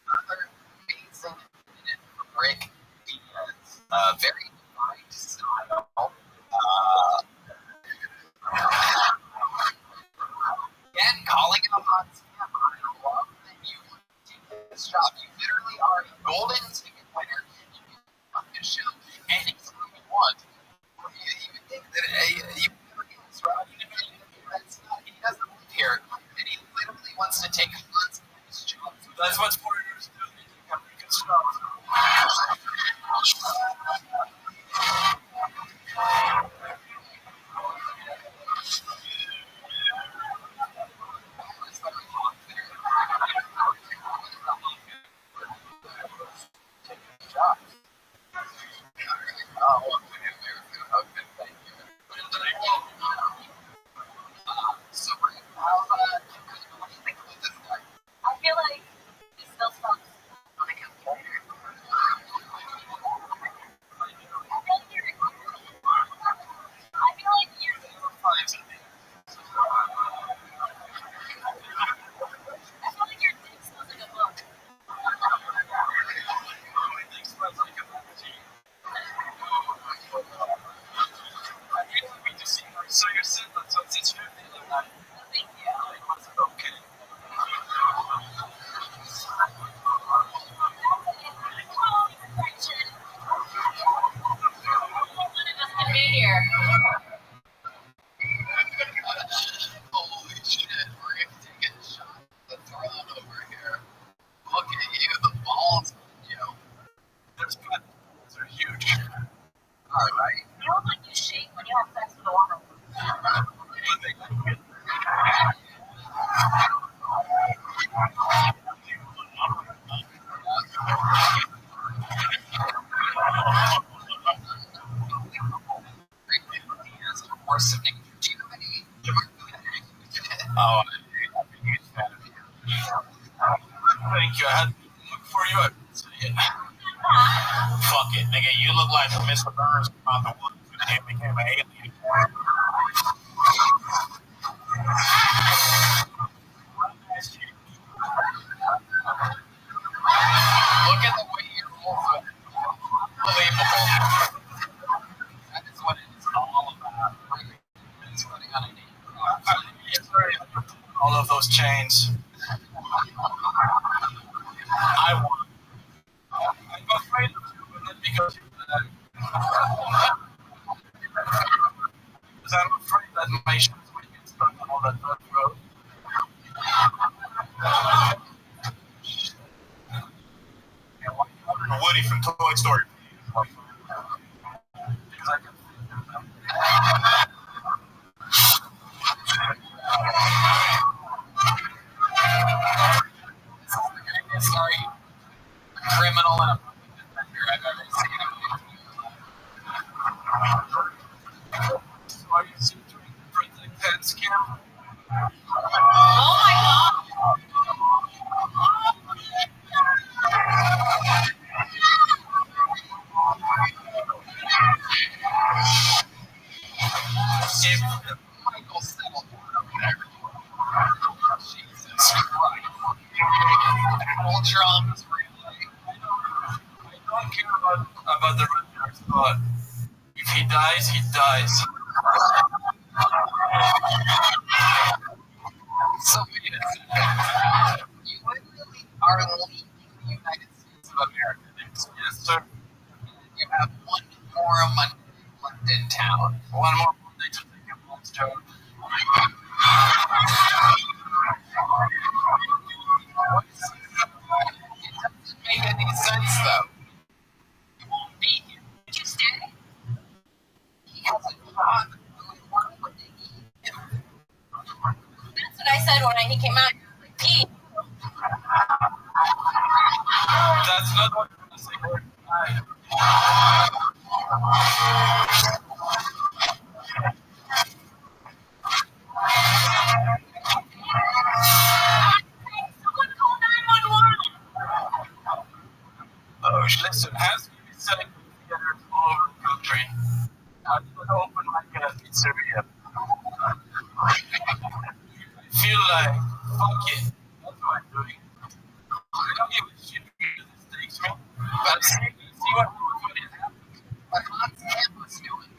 Another amazing minute from Rick Diaz. Very defined style. Again, calling it a hot scam. I love that you take this job. You literally are a golden ticket winner. You can on this show anytime you want. You would think that you would never get this job. That's not, he doesn't live here. And he literally wants to take months of this job. That's what foreigners do. They think I'm making stuff. So, what do you think about this guy? I feel like he still smells on a calculator. I feel like you're right? You look like you shake when you have sex with a woman. As a force of nature. Do you have any? Oh, I'm a huge fan of you. Thank you. I had to look for you. I Fuck it, nigga. You look like Mr. Burns from out the woods and became an alien. Look at the way you're moving. Unbelievable. That is what it is all about. It's putting on a name. All of those chains. I want. I'm afraid of you, but not because you're bad. Because I'm afraid that my shoes might get stuck on all that dirt road. Woody from Toy Story. Because I can. Sorry, criminal and a defender I've ever seen. So are you doing forensic PET scan? Oh my god! If Michael settled over there. Jesus Christ. Battle drums, really? I don't care about the Rednecks, but if he dies, he dies. So wait a second. You literally are leaving the United States of America next year. Yes, sir. You have one more Monday left in town. One more Monday to take him home, Joe. It doesn't make any sense, though. You won't be here. Did you stay? He has a job doing work with the him. That's what I said when he came out. Like, Pete, That's not what I'm going to say. someone call 911. Oh, listen, has we been selling together all over the country? I'm going to open my pizzeria. I feel like, fuck it. That's what I'm doing. I don't give a shit because it takes me. But see what is happening. What Hans Campus doing?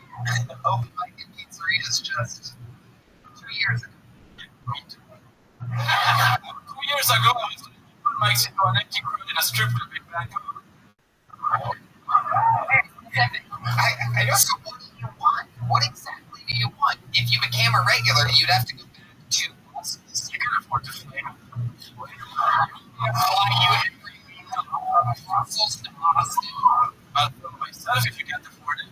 Open mic and pizzerias just 2 years ago. 2 years ago, I was doing open mics into an empty crowd in a strip club in Vancouver. I know. So what do you want? What exactly do you want? If you became a regular, you'd have to go back to Brussels. You can afford to fly. Fly you and bring me to Brussels to Austin. I'll do it myself if you can't afford it.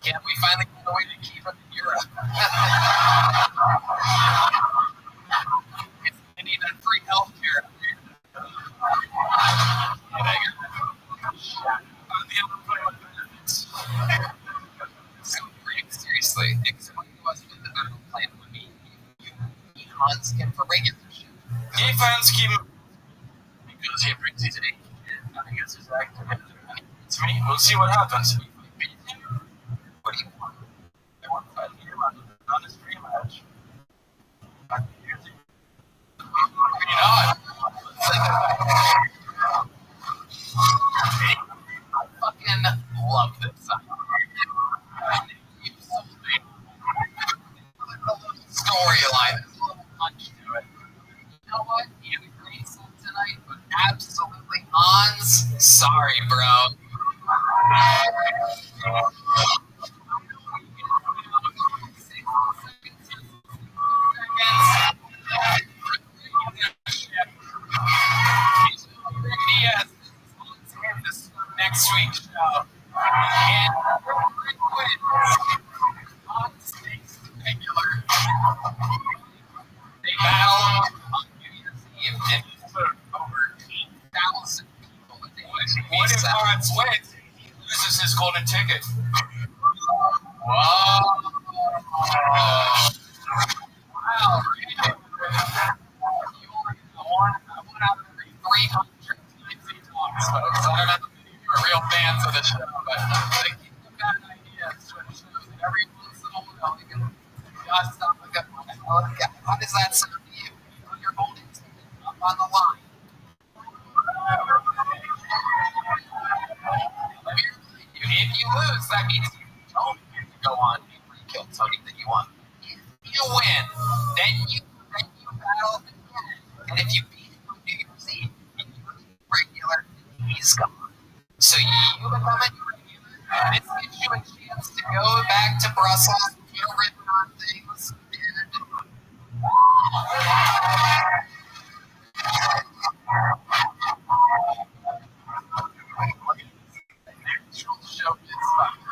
Can't we finally find a way to keep him in Europe? They need that free health care. So, seriously, explain to us what the battle plan would be. You need Hans Kim for regularship. Defense scheme because he brings his age and I guess his activism. It's me. We'll see what happens. What do you want? I want to fight him on a stream match. You know, I fucking love this song. You sold me. There's a little storyline, there's a little punch to it. You know what? You agreed some tonight was absolutely Hans, sorry, bro. Next week's show. And Hans takes regular. They battle on New Year's Eve and over 8,000 people. What if Hans wins? He loses his golden ticket. Whoa. Wow. One out of every 300 times he talks, folks. I don't know if you're real fans of the show, but they keep the bad ideas to the show that every once in a while we can just stop and go, how does that sound to you? You put your golden ticket up on the line. Let me remind you, if you lose, that means you don't get to go on and re-kill Tony that you want. If you win, then you battle again. And if you beat him on New Year's Eve, and you regular, he's gone. So you become a regular. This gives you a chance to go back to Brussels, get a ribbon on things, and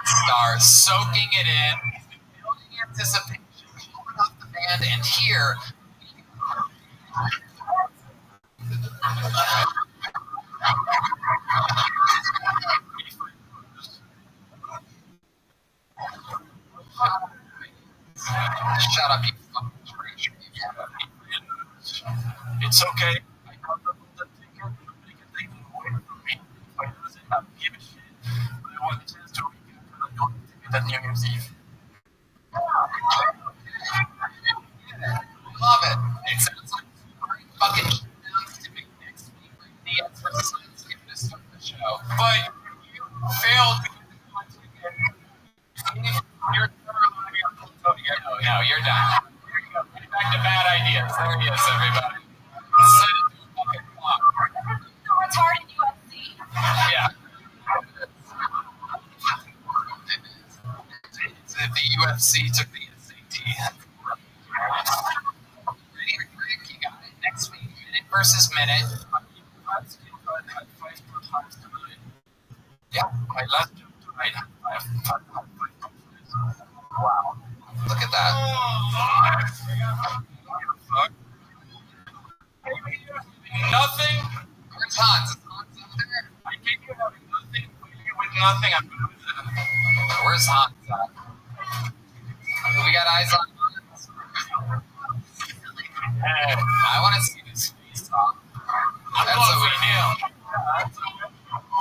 stars soaking it in, building anticipation, pulling up the band, and here. Shut up, you fucking trash. It's okay. I got the golden ticket. They can take it away from me. If I lose it, I don't give a shit. But I want a chance to recapture the golden ticket at New Year's Eve. Love it. It sounds like great fucking showdowns to make next week. The exercise to start the show. But you failed to get the golden ticket. You're thoroughly on Tony. No, you're done. Here you go. Get back to bad ideas. There he is, everybody. Set it to a fucking clock. It's hard in UFC. Yeah. The UFC took the SAT. Ready, Rick? You got it. Next week, minute versus minute. Yeah, my last job tonight. Wow. Look at that. Nothing. Where's Hans? Is Hans over there? I gave you having nothing. You with nothing. I'm good with that. Where's Hans at? We got eyes on Hans. Hey, I want to see this face talk. I'm going for a deal.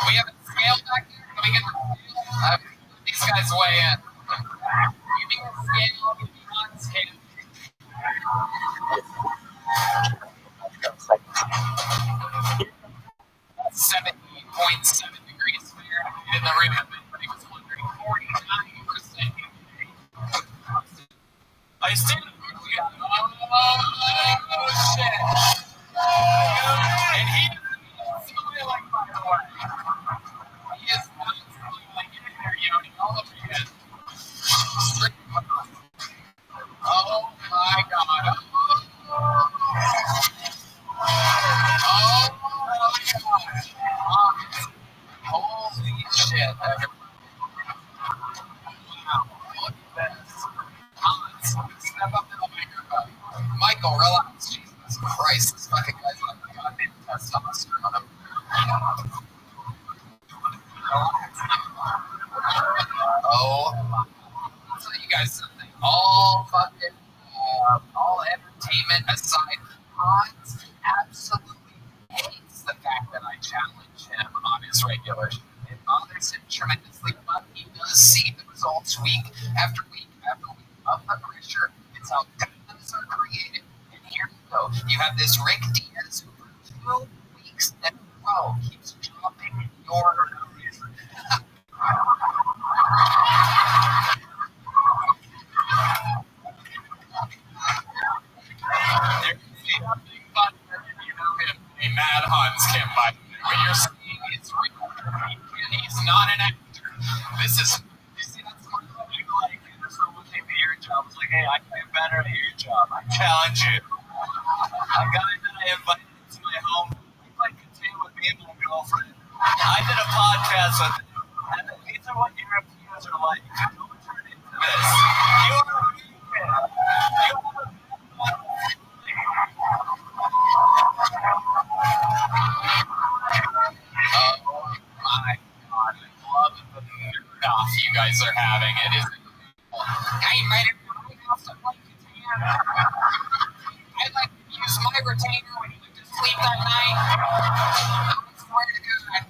We have a scale back here. Can we get the scale? These guys weigh in. Give me a scale. Give me Hans' scale. 70.7 degrees Fahrenheit in the room. Everybody was wondering. 49%. I still. Oh, shit. And he is smiling, by the way. He is not smiling in there, Yoni. All over your head. Oh, my God. Oh, my God. Holy shit, everybody. Wow, look at this. Hans, step up to the microphone. Michael, relax. Jesus Christ, this fucking guy's on the goddamn testosterone. Oh, I'll tell you guys something. All fucking, all entertainment aside, Hans absolutely hates the fact that I challenge him on his regular show. It bothers him tremendously, but he does see the results week after week after week of the pressure. It's how diamonds are created. And here you go. You have this Rick Diaz who for 2 weeks in a row keeps dropping your There's nothing but you know him. A mad Hans Kim, by the way. When you're seeing an actor. This is, you see, that's my logic. Like, if someone came to your job, was like, hey, I can do better at your job. I challenge you. A guy that I invited to my home, he played continue with me and my girlfriend. I did a podcast with him. And these are what Europeans are like. Don't turn into this. You are a vegan. You are a Oh my god, I love the nerd off you guys are having. It is. I invited to my house to play Catan. I like to use my retainer when he went to sleep that night. I swear to God,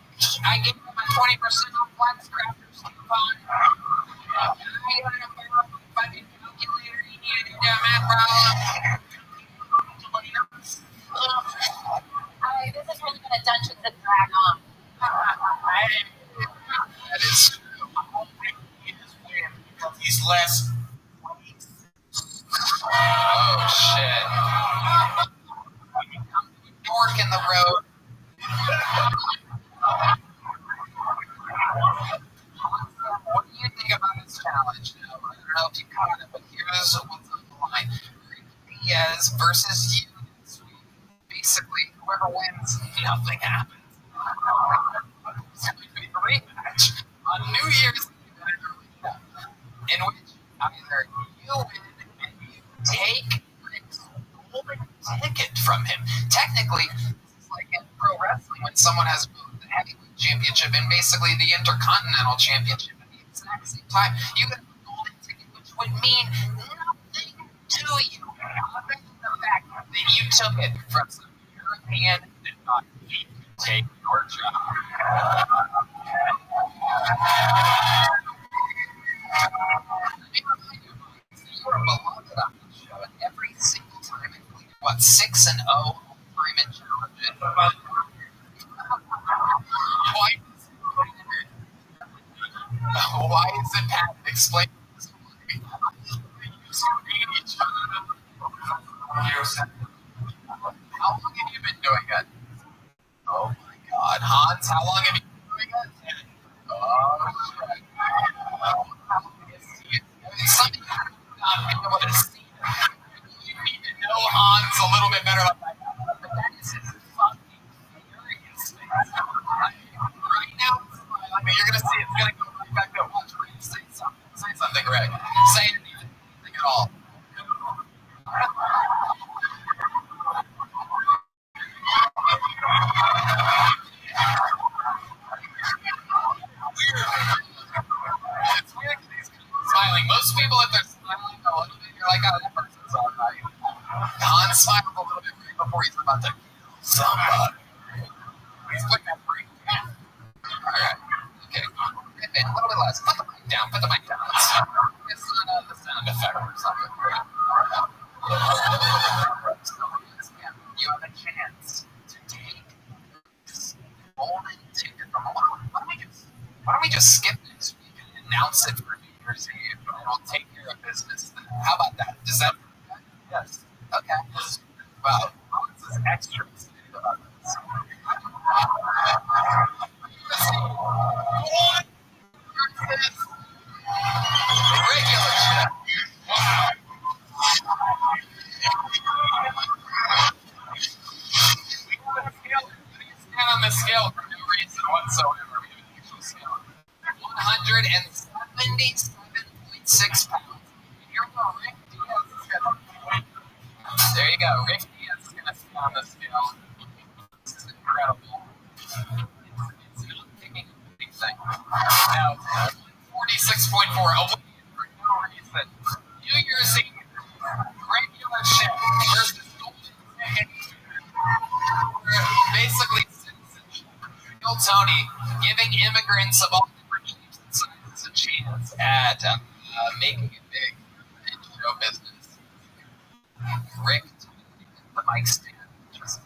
I gave him a 20% off Flex Crafters coupon. I got him a fucking calculator. He needed to do a math problem. This has really been a Dungeons and Dragons. That is true. He just win because he's less. Oh shit. Fork in the road. What do you think about this challenge now? I don't know if you caught it, but here's what's on the line. Diaz versus you this week. Basically, whoever wins, nothing happens. It's going to be a rematch on New Year's Eve, in which either you win and you take Rick's golden ticket from him. Technically, this is like in pro wrestling when someone has both the heavyweight championship and basically the intercontinental championship at the exact same time. You get a golden ticket, which would mean nothing to you, other than the fact that you took it from some European that did not need to take your job. You are beloved on the show, and every single time I completed, 6-0 all-time in challenges. Why is it Pat? Explain this to me. How long have you been doing it? Oh my god. Hans, how long have you been doing it? Oh shit. Something you not be able to see. You need to know Hans a little bit better. But that is his fucking furious face. Right now, I mean, you're gonna see it's gonna go right back to watch Greg say something. Say something, Greg. Say anything at all. It's weird because he's smiling. Most people, if they're smiling a little bit, you're like, oh, that person's all right. Hans smiles a little bit right before he's about to kill somebody. He's putting that break down. Alright. Okay. And a little bit less. Put the mic down. Put the mic down. It's not the sound effect or something. You have a chance to take this golden ticket from why don't we just skip next week and announce it for New Year's Eve and we'll take care of business then? How about that? Does that work? Yes. Okay. Well, this is extra excited about this. Regular shit. Stand on the scale for no reason whatsoever. We have an actual scale. 177.6 pounds. Here we go, Rick Diaz is gonna. There you go, Rick Diaz is gonna stand on the scale. This is incredible. It's not picking up anything. Now, 46.4, away for no reason. New Year's Eve, regular shit versus golden ticket. Basically, citizenship. Bill Tony giving immigrants of all different shapes and sizes a chance at making it big in show business. Rick, the mic stand just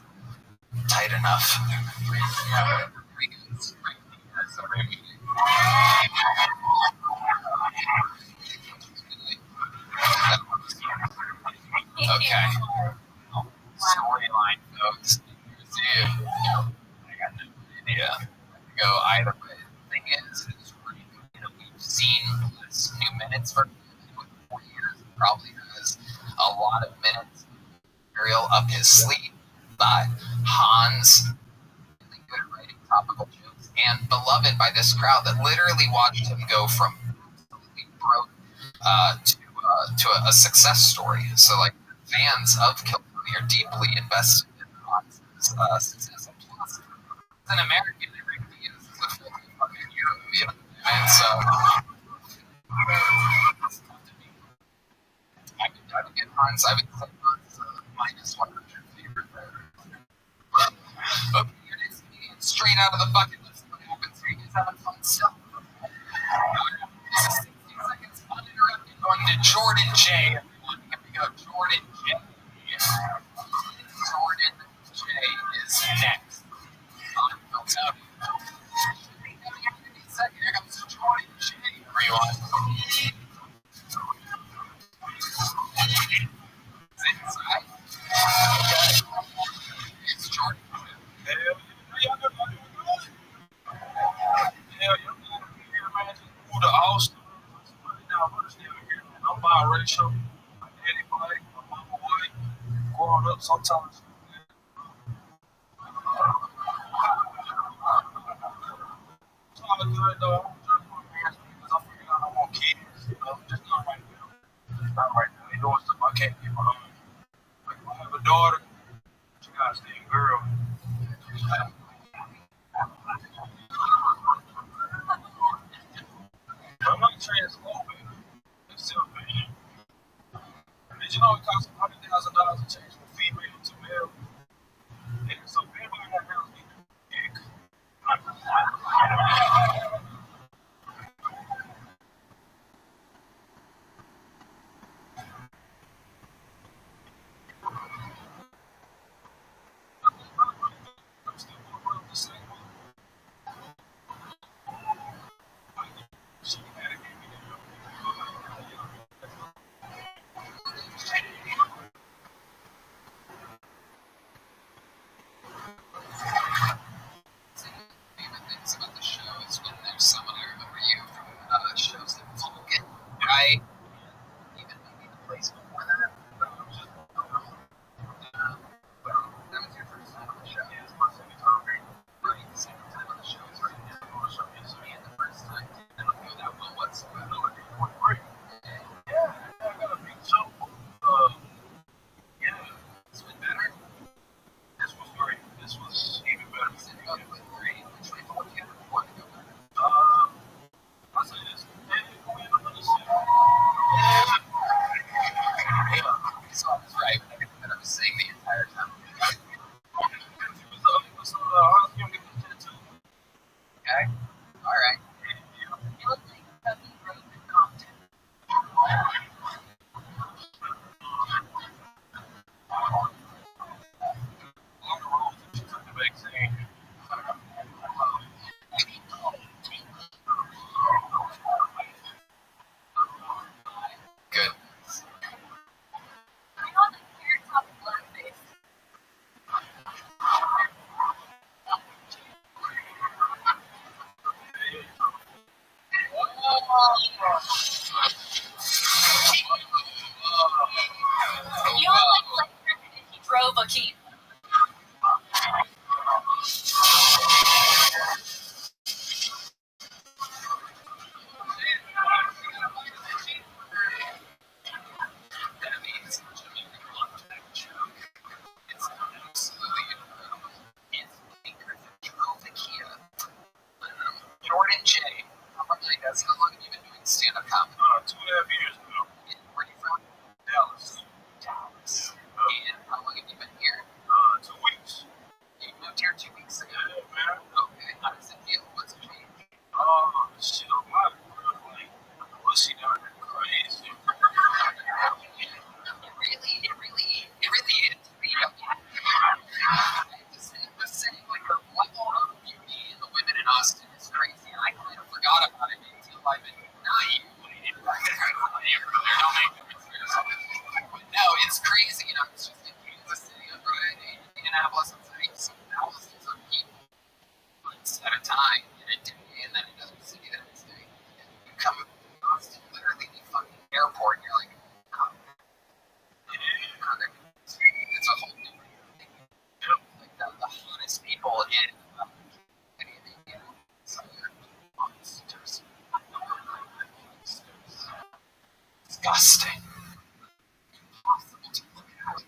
tight enough. Okay. Storyline, folks. I got no idea. Go either way. The thing is minutes for 4 years. Probably has a lot of minutes material up his sleeve. But Hans, really good at writing topical jokes and beloved by this crowd that literally watched him go from absolutely broke to a success story. So, like, fans of Kill Tony are deeply invested in Hans' success. And plus, as an American, everybody is a fucking hero, you know? And so, it's tough to beat. I would give Hans, I would say Hans minus 100 favorite player. But here it is, straight out of the bucket list. What happens here? You guys having fun still? This is 60 seconds uninterrupted going to Jordan J. Everyone, here we go. Jordan J. Jordan J is next on Kill Tony. Here comes Jordan J. Everyone. Inside. Okay. It's Jordan. Hell yeah, man. Just moved to Austin. Now, I'm biracial. My daddy black, my mama white. Growing up, sometimes. It's all good, though. I'm just going to ask because I figured out I want kids. You know, just not right now. Not right now. They doing stuff I can't get behind. Like, if I have a daughter, she got to stay a girl. I'm not transphobic. It's still bad. Did you know it costs $100,000 to change from female to male? Yeah, so everybody in that house needs a dick. I'm still going to run the same way. She had it in me. Favorite things about the show is when there's someone I remember you from shows that Vulcan, right? Even maybe the place before that. That was your first time on the show. Yeah, it's my second time here. Right, the second time on the show is right now. So me and the first time didn't go that well whatsoever. No, it went great. Yeah, I got a big show. Yeah, It's been better. this was great. This was even better. It's been about 3, which we both can't afford to go better. I say this. Hey, we have another season. Yeah, so I was right with everything that I was saying the entire time. Okay? Alright. You look like Dougie Rose in Compton. Good. I know the carrot top of blackface. You look like Blake Griffin if he drove a Kia. That means Jamaican contact joke. It's absolutely incredible. It's Blake Griffin drove the Kia. Jordan J. How long have you been doing stand-up comedy? 2.5 years now. Where are you from? Dallas. Dallas. And how long have you been here? 2 weeks. You moved here 2 weeks ago. Yeah, man. Okay, how does it feel? What's changed? Shit, a lot. Like, pussy down there crazy. It really is. You know, I was saying, like, the level of beauty in the women in Austin is crazy. And I kind of forgot about it until I've been naive. But no, it's crazy. You know, it's just in Kansas City on Friday, Indianapolis on Saturday, so thousands of people months at a time in a day, and then another city the next day. You come to Austin, literally the disgusting. Impossible to look at.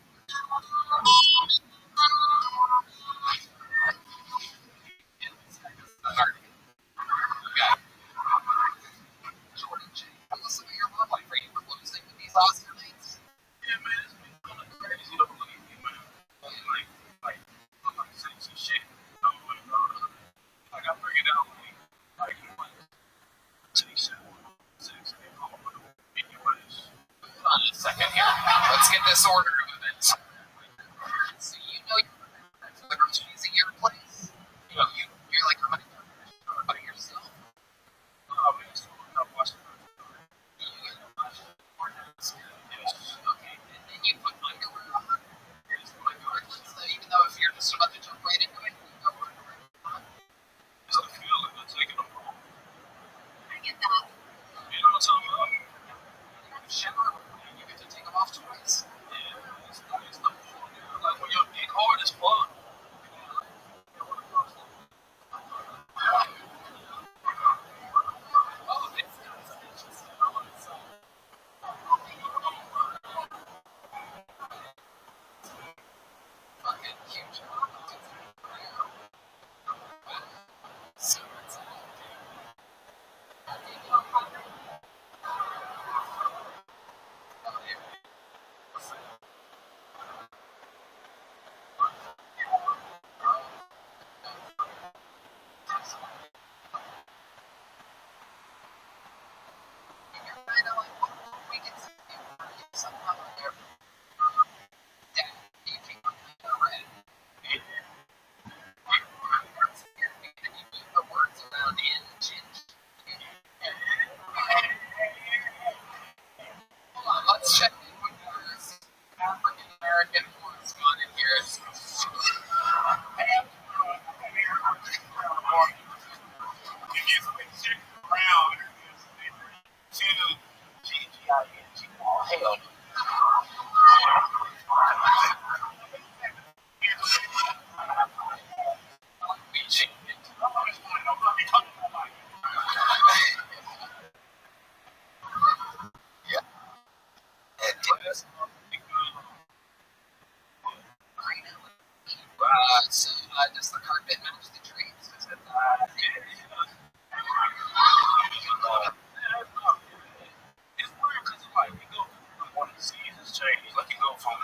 Jordan J. Listen to your mom, like, are you closing with these Oscar nights? Yeah, man, it's been kind of crazy though, man. Like, I'm not saying some shit. Like, I figured out, like, T-shirt, anyways. Hold on a second here. Let's get this order of events. So you know the groceries at your place? You know, you're like reminding her by yourself. Oh, man, so I'm watching. Yes. Okay. And then you put underwear on. Regardless, even though if you're just about to jump right into it, you go underwear. It's a feeling of taking them off. I get that. You know what I'm talking about? Shower, you get to take them off twice. Yeah, it's not fun. Like, when your dick hard, it's fun. Oh, it's just fucking huge. So it's kind of like we can see somehow there. Yeah, you can red. The words around in ginger. Hold on, let's check in with our African American correspondent here. Hell, we changed it. Yeah, it does. I know. So, does the carpet match the trees? Is it, It's weird because like you go when the seasons change, like you go from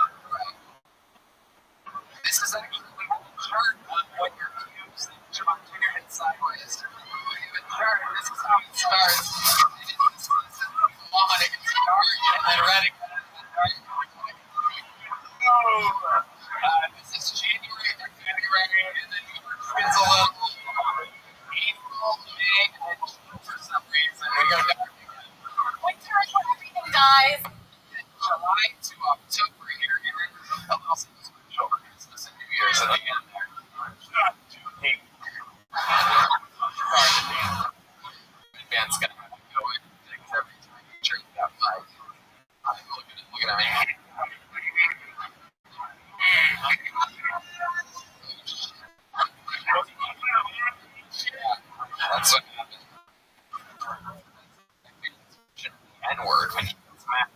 this is actually a chart of what your cubes and jump when your head sideways. The chart, this is how it starts. On it can start, and then red again. This is January through February, and then it's a little April, May, and June for some reason. We go down. Winter is when everything dies. July to October here, and also over Christmas and New Year's at the end there. Band's got to go in every time you drink that fight. Look at me. That's what happened. N-word when you smack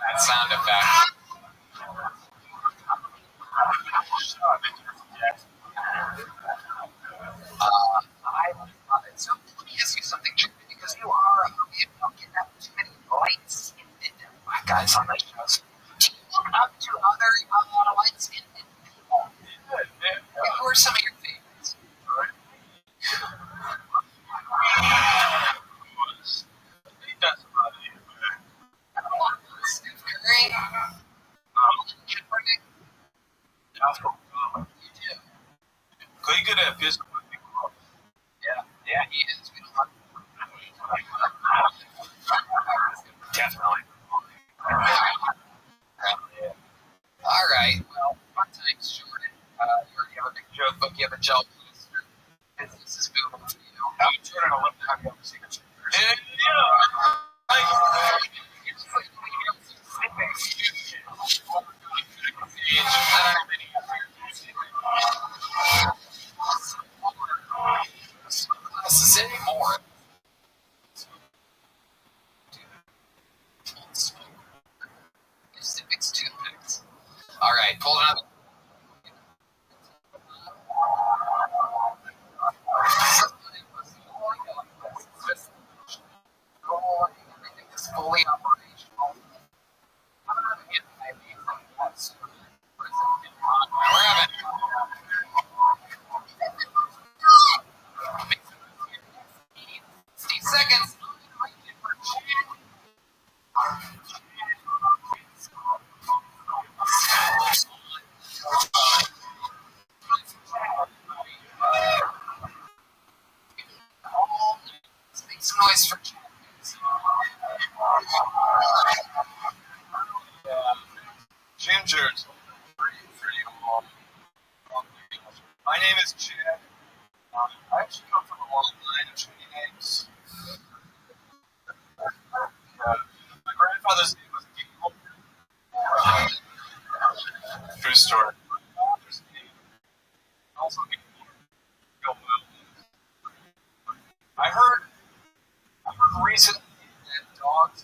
that sound effect. So let me ask you something, Jimmy, because you don't get that too many light-skinned black guys on the shows. Do you look up to other light-skinned people? Who are some of your favorites? that's about it, man. Steph Curry. You do. Cause he good at physical. Yeah, he is. We don't want Definitely. All right. Well, fun times, Jordan. You already have a big joke book. You have a gel booster. Business is booming for you. I'm Jordan. I love to have you on the secret. Yeah. It's like we have I don't know. This is anymore.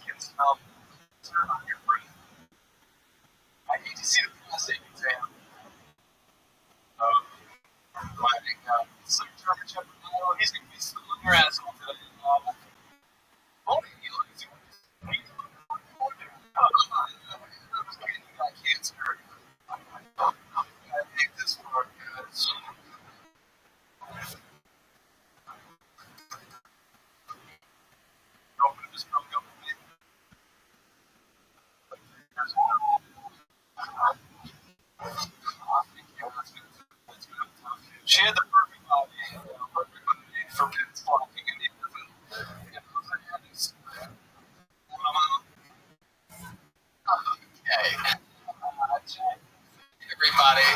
can smell dirt on your breath. I need to see the prostate exam. My sleep temperature, he's going to be schooling your asshole today. Oh, he looks good. You got cancer. I think this part, guys. Girlfriend just broke up with me. She had the perfect body, for pits walking, and he doesn't. Okay. Everybody.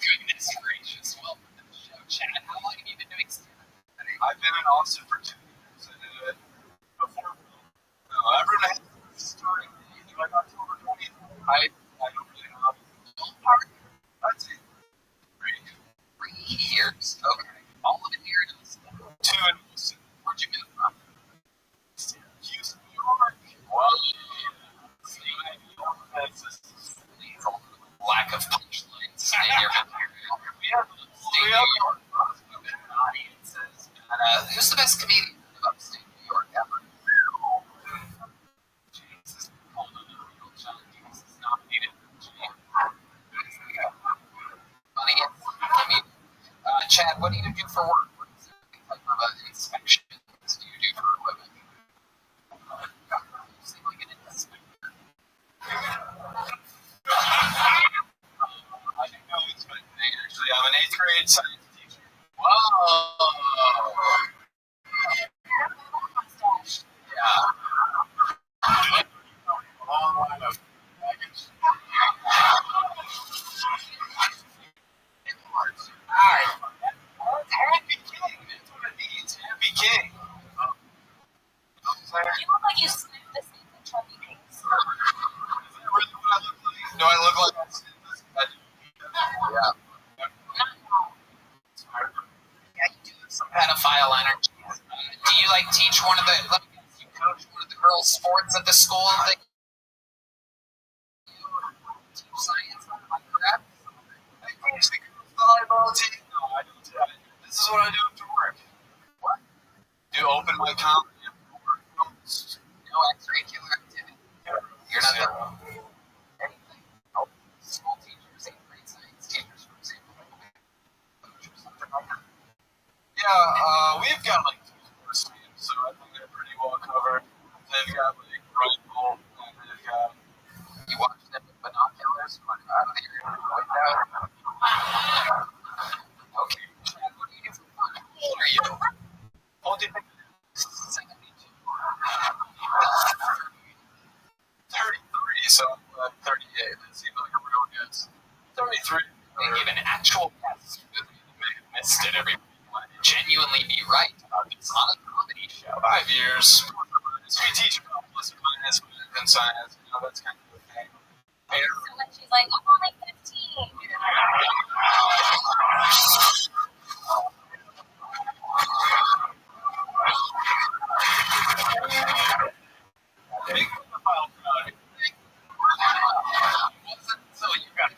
Goodness gracious. Welcome to the show, Chad. How long have you been doing stand-up? I've been in Austin for 2 years. I did it before. Everyone has starting like October 20th. I don't really know. Part I'd say 3 years. Okay. All of it here in Austin. 2 in Austin. Where'd you move from? Houston, New York. Whoa. That's just Lack of punchlines in your we have audiences. Who's the best comedian of upstate New York ever? Jesus. Hold on. John Jesus is nominated for Funny. I mean, Chad, what do you do for work? What is it like of inspection? What do you do for equipment? You seem like an inspector. I didn't know it's my thing, actually. I'm an 8th grade science teacher. Whoa! Yeah. A long line of baggage. Alright. Happy King. That's what it means. Happy King. You look like you sniffed the same chubby pigs. Is that really what I look like? Do I look like this? Yeah. Yeah, you do have some pedophile energy. Do you like teach one of the? Let me guess, you coach one of the girls' sports at the school that you teach science? Am I correct? I teach the girls volleyball team. No, I don't. This is what I do after work. What? Do open mic comedy after work. No extracurricular activity. You're not the anything. Oh, school teachers, 8th grade science teachers, for example. Something like that. Yeah, we've got like 2 sports teams, so I think they're pretty well covered. They've got like rifle, and they've got. You watch them with binoculars out of the window. Okay, Chad, what do you do for fun? How old are you? Oh, did 72. 33, so I'm 38. That seems like a real guess. 33. They give an actual guess. You may have missed it. Everybody wanted to genuinely be right about this on a comedy show. 5 years. We teach about plus or minus in science. You know, that's kind of the thing. So when she's like, I'm only 15. Big pedophile crowd. So you got to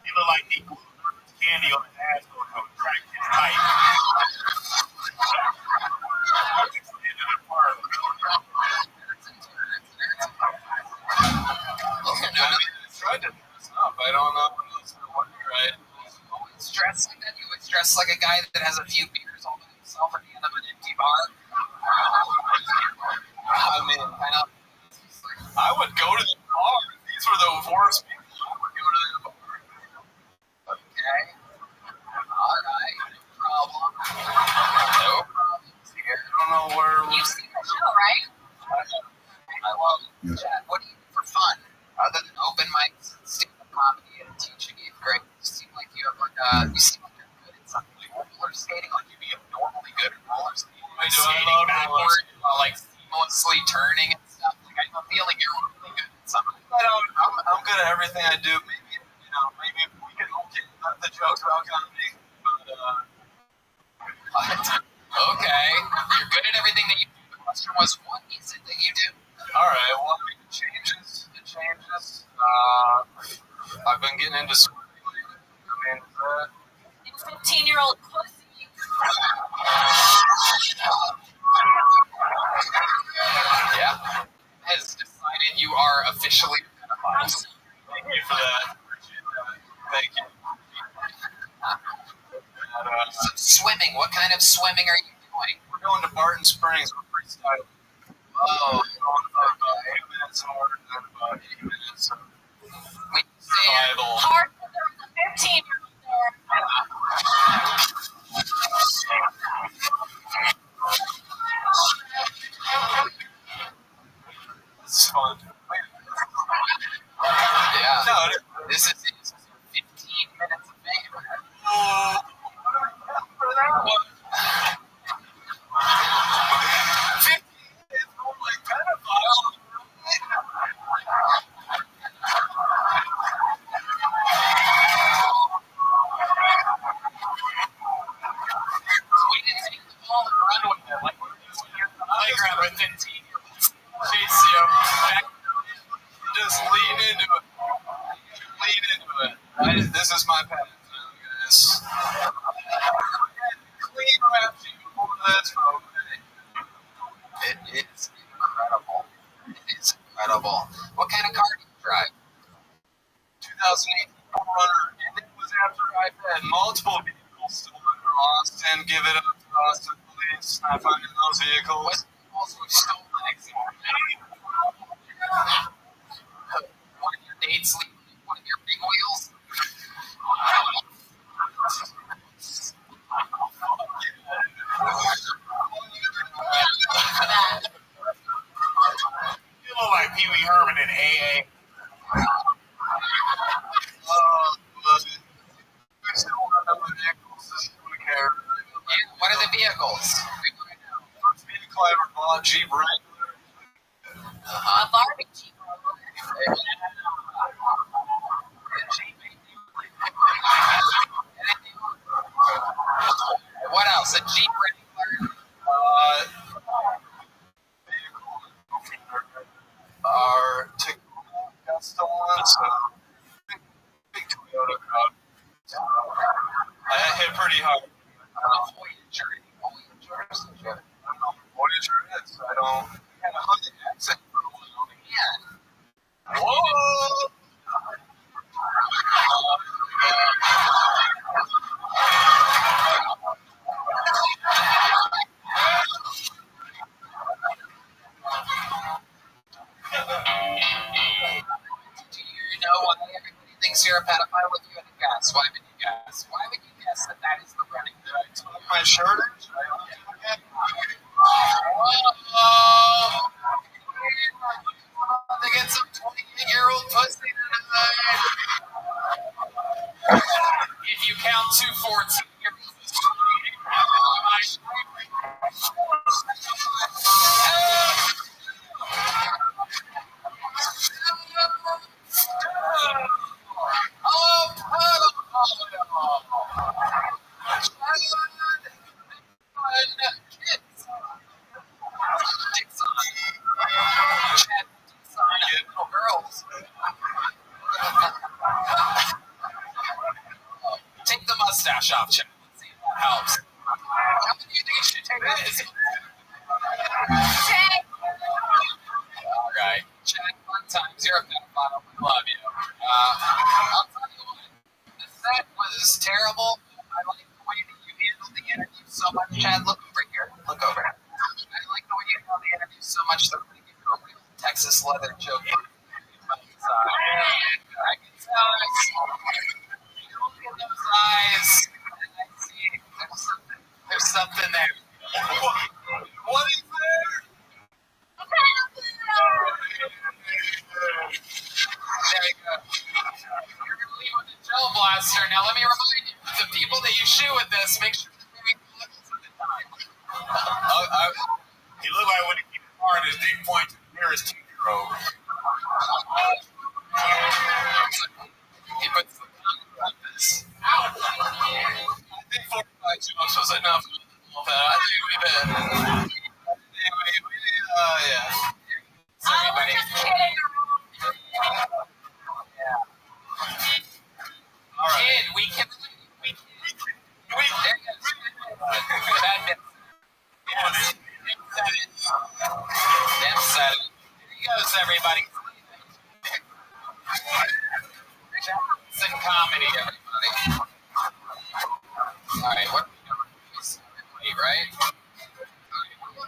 He look like he glued candy on his ass or cracked his pipe. Tried to dress up. I don't know what else to wonder, right? always dress like that. You always dress like a guy that has a few beers all by himself at the end of an empty bar. I mean, I would go to the bar. These were the worst people. I would go to the bar. Okay. Alright. No problem. No problems here. I don't know where. You've seen the show, right? I love it. Chad, what do you do for fun? Other than open mics and stand-up comedy and teaching 8th grade, you seem like you have like you seem like you're good at something like roller skating, like you'd be abnormally good at roller skating. I do. I Skating love backward while like seamlessly turning and stuff. Like I have a feeling you're really good at something. I'm good at everything I do. Maybe, maybe we can all get the jokes about comedy. Okay, you're good at everything that you do. The question was, what is it that you do? All right. Well, I mean, it changes. I've been getting into swimming. I mean, 15-year-old pussy. Yeah. Has decided you are officially a pedophile. thank you for that. Appreciate that. Thank you. Swimming. What kind of swimming are you doing? We're going to Barton Springs. We're freestyling. Oh, About 8 minutes hard and then about 8 minutes of we survival. Hard because there was a 15-year-old there. This is fun. Yeah. No, This is 15 minutes of fame. We didn't take the ball and run with it. Like we're just here in the playground with 15-year-olds. Chase you. just lean into it. Lean into it. This is my path now, guys. Clean rap sheet before that's okay. It is incredible. It is incredible. What kind of car do you drive? 2008 runner, and it was after I had multiple vehicles stolen from Austin. Give it up to Austin police. Not finding those vehicles. What also stolen one of your dates leaving one of your big wheels? You look like Pee Wee Herman in AA. I still want to know the vehicles. Doesn't really care. What are the vehicles? First vehicle I ever bought, Jeep Wrangler. A Barbie Jeep. What else? A Jeep Wrangler? Our Tacoma got stolen, so big Toyota crowd. I hit pretty hard. Voyager. I don't know what Voyager is. I don't. I had a Honda accent for a while. Yeah. Whoa! Do you know why everybody thinks you're a pedophile? If you had to guess, why would you guess? Why would you guess that that is the running? Did I tuck my shirt in? Should I untuck it? Whoa! They get some 28-year-old pussy tonight. If you count 2 14-year-olds, take the mustache off, Chad. Let's see if that helps. How many do you think you should take this? All right. Chad, fun times. You're a pedophile. We love you. I'll tell you what. The set was terrible. I like the way that you handled the interview so much. Chad, look over here. Look over here. I like the way you handled the interview so much that we're going to give you a real Texas leather joke. I can tell it. You look in those eyes, and I see there's something there. What is there? There you go. You're going to leave with a gel blaster. Now, let me remind you, the people that you shoot with this, make sure they're wearing goggles at the time. He looked like when he keep hard his dick point to the nearest 2-year-old. He puts the gun on this. I think 45 jokes was enough. comedy, everybody. Alright, what are we doing? Wait, right?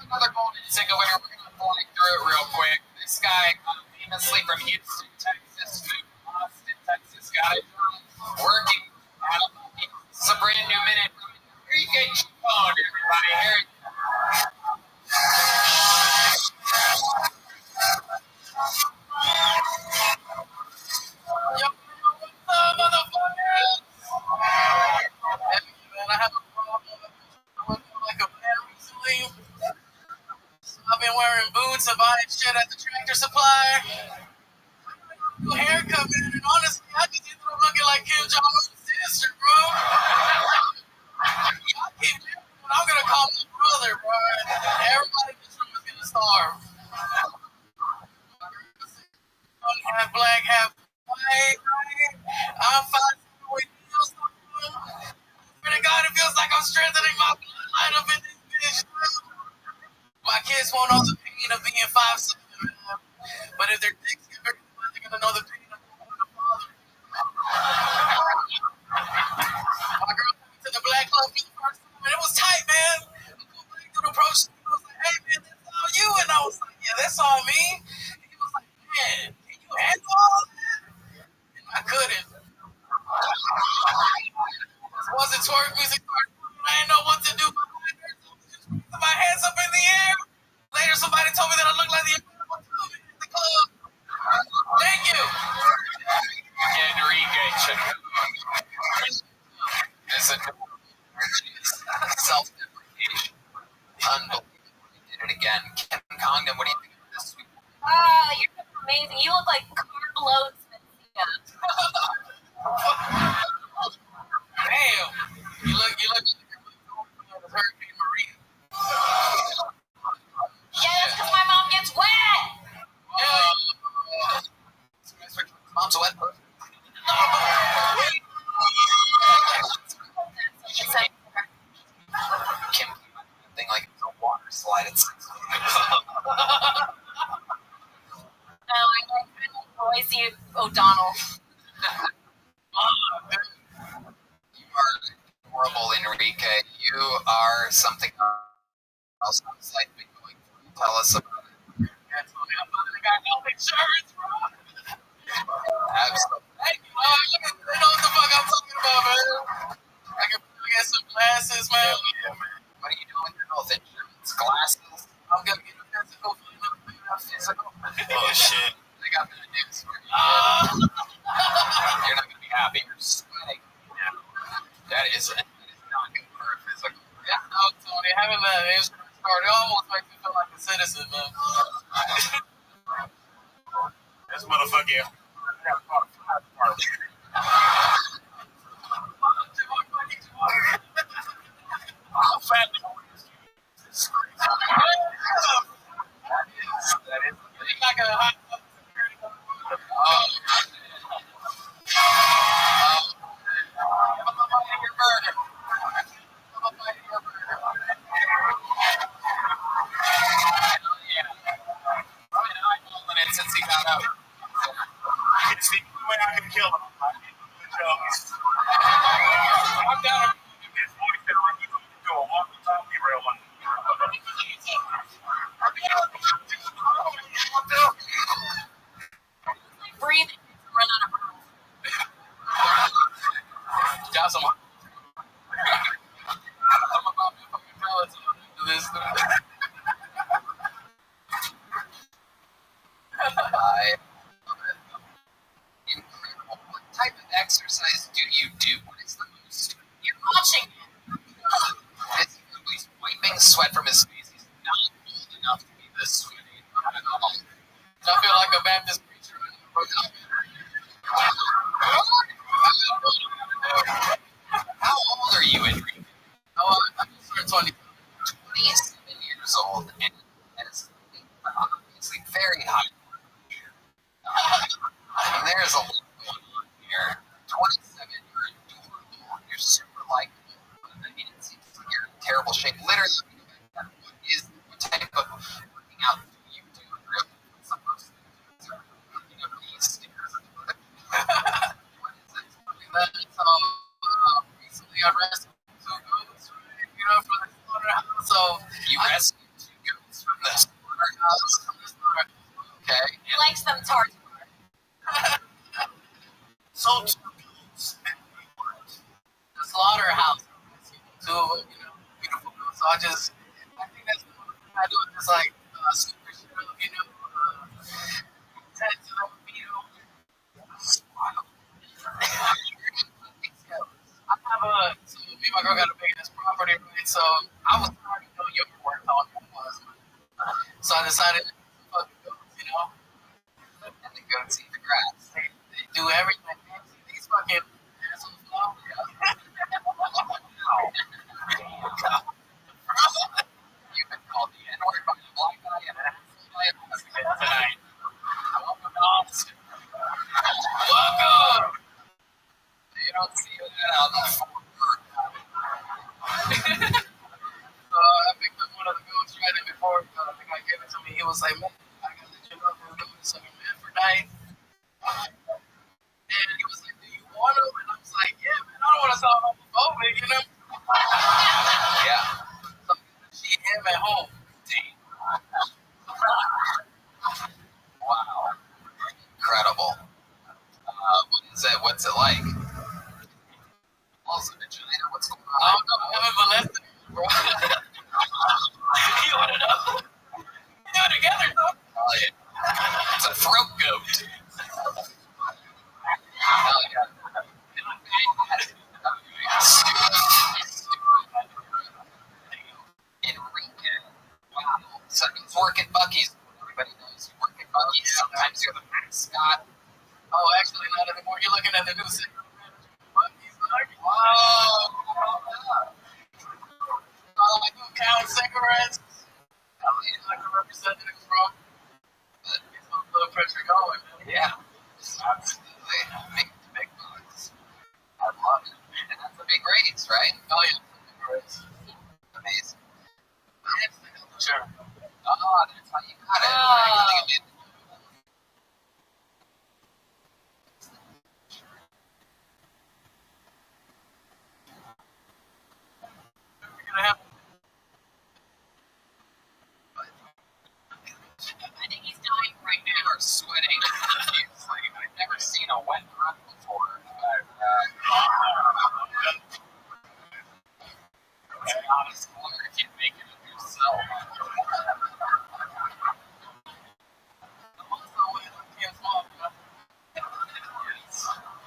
Another Golden Ticket winner. We're gonna fly through it real quick. This guy, famously from Houston, Texas, Austin, Texas, guy, working out of it's a brand new minute. Here you get your phone, everybody. Here you Yo, what's up, motherfuckers? Hey, man, I have a problem. I went through like a man recently. So I've been wearing boots and buying shit at the tractor supply. New haircut, man, and honestly, I just ended up looking like Kim Jong-un's sister, bro. Y'all keep doing it, but I'm gonna call my brother, bro. Everybody in this room is gonna starve. Half black, half white. I'm 5'7" with heels on. Swear to God, it feels like I'm strengthening my bloodline up in this bitch. My kids won't know the pain of being 5'7", man. But if their dicks get very big, they're gonna know the pain of being a father. My girl took me to the black club for the first time, and it was tight, man. A cool black dude approached me and was like, "Hey, man, that's all you." And I was like, "Yeah, that's all me." And he was like, "Man, can you handle all that?" And I couldn't. Once the twerk music started playing, I didn't know what to do. My hands up in the air. Later, somebody told me that I looked like the Incredible Tubby at the club. Thank you. Enrique is a self-deprecation. Unbelievable. He did it again. Ken Congdon, what do you think of this week? You're amazing. You look like Carlos Mencia. Damn. You look like Hurricane Maria. Yeah, that's because my mom gets wet. Mom's a wet person. Kim thing like it's a water slide at 6. I like Boise O'Donnell. You are horrible, Enrique. You are something else on the site we're going through. Tell us about it. I got no insurance, bro. Absolutely. Thank you, man. You know what the fuck I'm talking about, man. I can get some glasses, man. Yeah, man. What are you doing with your health insurance? Glasses? I'm gonna get a physical. Oh, shit. I got the news for you. You're not going to be happy. You're sweating. Yeah. That is not good for a physical. Yeah, no, Tony, having that insurance card, it almost makes me feel like a citizen, man. This motherfucker. Like a hot since he got out. It's the only way I can kill him. I'm down. His voice that when you do a walkie-talkie real one. Breathe. Run out of breath. Got some. I'm about to fucking tell it to this. Incredible. What type of exercise do you do? What is the most? You're watching it. He's wiping sweat from his face. He's not old enough to be this sweaty. Not at all. I feel like a Baptist preacher. How old are you, Enrique? Oh, I'm just 20. 27 years old, and that is obviously very high. And there's a lot going on here. 27, you're adorable, you're super likable. I mean, it seems like you're in terrible shape. Literally, what type of working out do you do? Really? What's the most things are looking up these stairs? Sold two goats and The slaughterhouse. Two, beautiful girls. So I think that's what I do. Just like super shit up, tend to I have so me and my girl got a big ass property, right? So I was already you work how it was. So I decided to fucking goats, and the goats eat the grass. They do everything. These fucking assholes know. You've been called the N-word by the black guy and an asshole tonight. Welcome to Austin. Welcome! You don't see that out there. So I picked up one of the goats right in before the guy gave it to me. He was like, man, I gotta let you know this goat is some hermaphrodite. And he was like, do you want him? And I was like, yeah, man, I don't want to sound homophobic. Yeah. So she him at home. Wow. Incredible. What is it? What's it like? Also, what's going on? I don't know. I haven't molested him, bro. You want to know? We do it together, though. Oh, yeah. It's a throat goat. Hell yeah. Enrique. Wow. So he's working Buc-ee's. Everybody knows you work at Buc-ee's. Sometimes you're the mascot. Oh, actually, not anymore. You're looking at the new segment. Wow. I do count cigarettes. Like a representative from. But it's my blood pressure going, man. Yeah. Absolutely. Big bucks. I love it. And that's a big raise, right? Oh, yeah. Big raise. Amazing. Sure. Oh, that's how you got it. I think he's dying right now or sweating. I've never seen a wet run before. But, to be honest, I wonder if you'd make it of yourself. I'm also with his mom.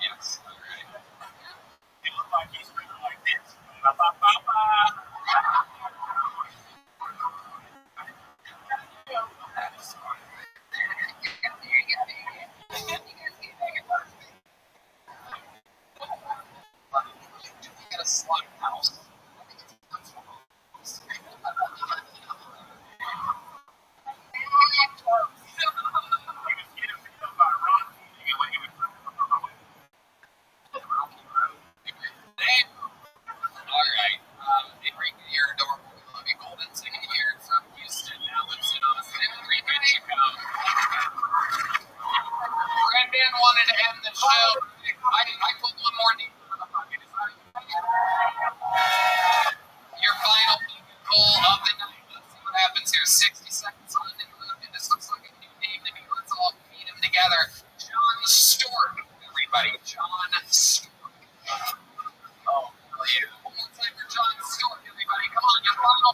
Yes. Right. He looked like he's speaking like this. Ba-ba-ba-ba. We got a slaughterhouse. Alright, Enrique, you're adorable. We love you. Golden second year from Houston, now lives in Austin. Enrique, Chicago. Brendan wanted to end the show. I put one more deep. Your final goal of the night. Let's see what happens here. 60 seconds on it. And this looks like a new name to me. Let's all feed him together. John Stewart, everybody. John Stewart. Oh, yeah. One more time for John Stewart, everybody. Come on, your final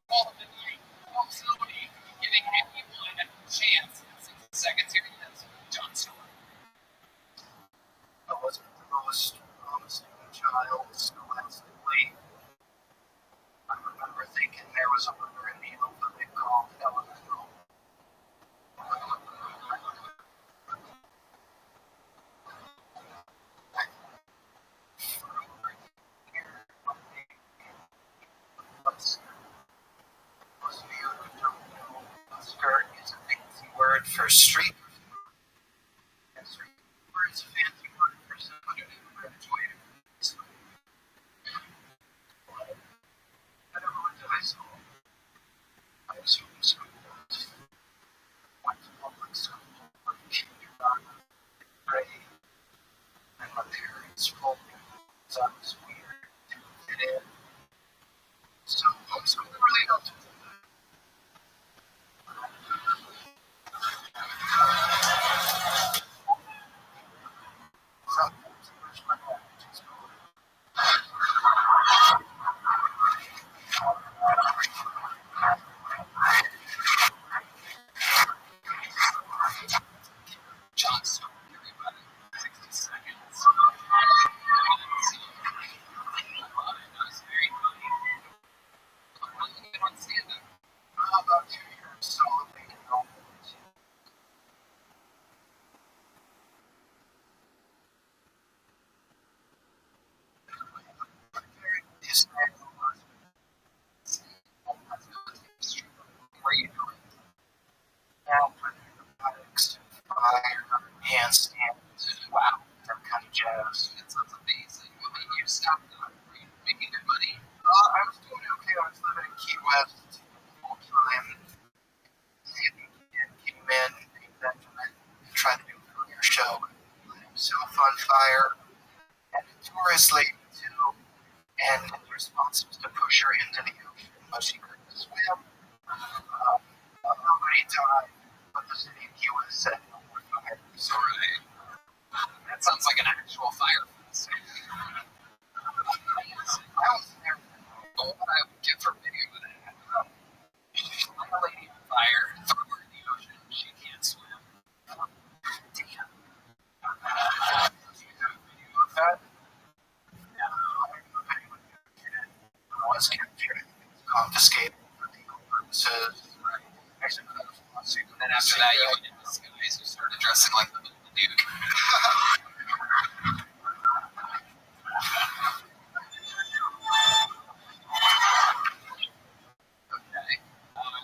goal of the night. Oh, somebody giving anyone a chance. 60 seconds. Here he is. John Stewart. I wasn't the most promising child scholastically. I remember thinking there was a mother in the alphabet called elemental. Skirt is a fancy word for street. And street is a fancy word for someone who graduated from school. I never went to high school. I was homeschooled. Went to public school from kindergarten to grade. And my parents told me because I was weird, didn't fit in. So homeschooling really helped with that. So himself on fire, and a tourist lady too, and his response was to push her into the ocean, but she couldn't swim. Nobody died, but the city he was set on fire. Sorry. That sounds like an actual fire fest. I was there. But what I would give for video of that, I'm a lady on fire, throw her in the ocean, she can't swim. Damn. Do you have a video of that? No, I don't know if anyone captured it. It was captured. It was confiscated for legal purposes. Right. Actually, that was a lawsuit. And then after that, you went in disguise, you started dressing like the Duke. Okay.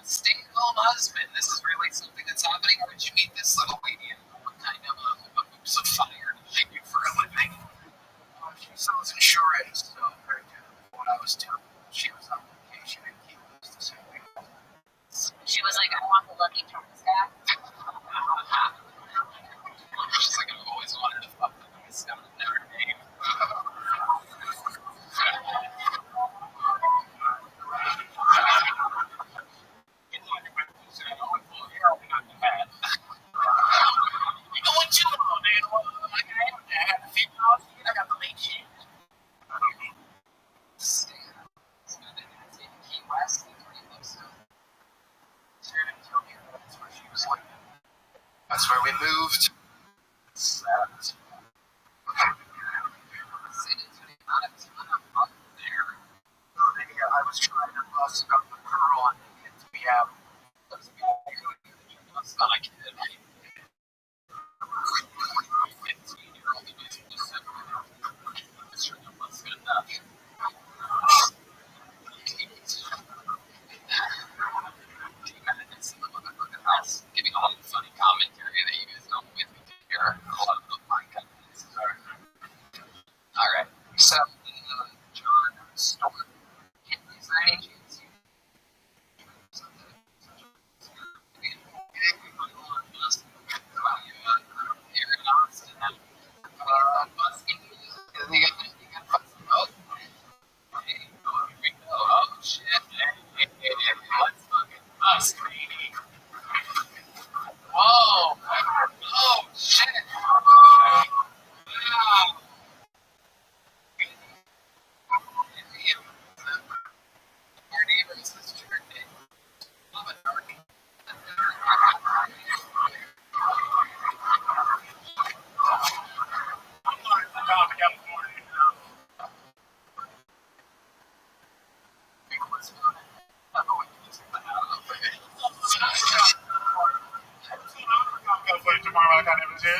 Stay-at-home husband. This is really something that's happening, or did you meet this little lady in what kind of a oops of fire did she do for a living? She sells insurance, so very good at what I was doing. She was on vacation in Key West the same week. She was like, I want the Lucky Charms guy. She's like, I've always wanted to fuck the nice guy in Notre Dame. You know what you want, man? I got the $50, I got the late shit. Key West, that's where he lives. She didn't tell me that. That's where she was living. That's where we moved. Sad. I was trying to bust up the girl on the kids we have. That's not a kid. 15-year-old who is specifically sure that was good enough. House, giving a lot of funny commentary that you guys don't with me to hear. A lot of the fine comments. Alright, so John Storm. Is there any chance you Whoa! Oh, shit! Wow! Our neighbors, this church, love a dark. I'm learning the topic out of California. I'll play tomorrow. I got him here.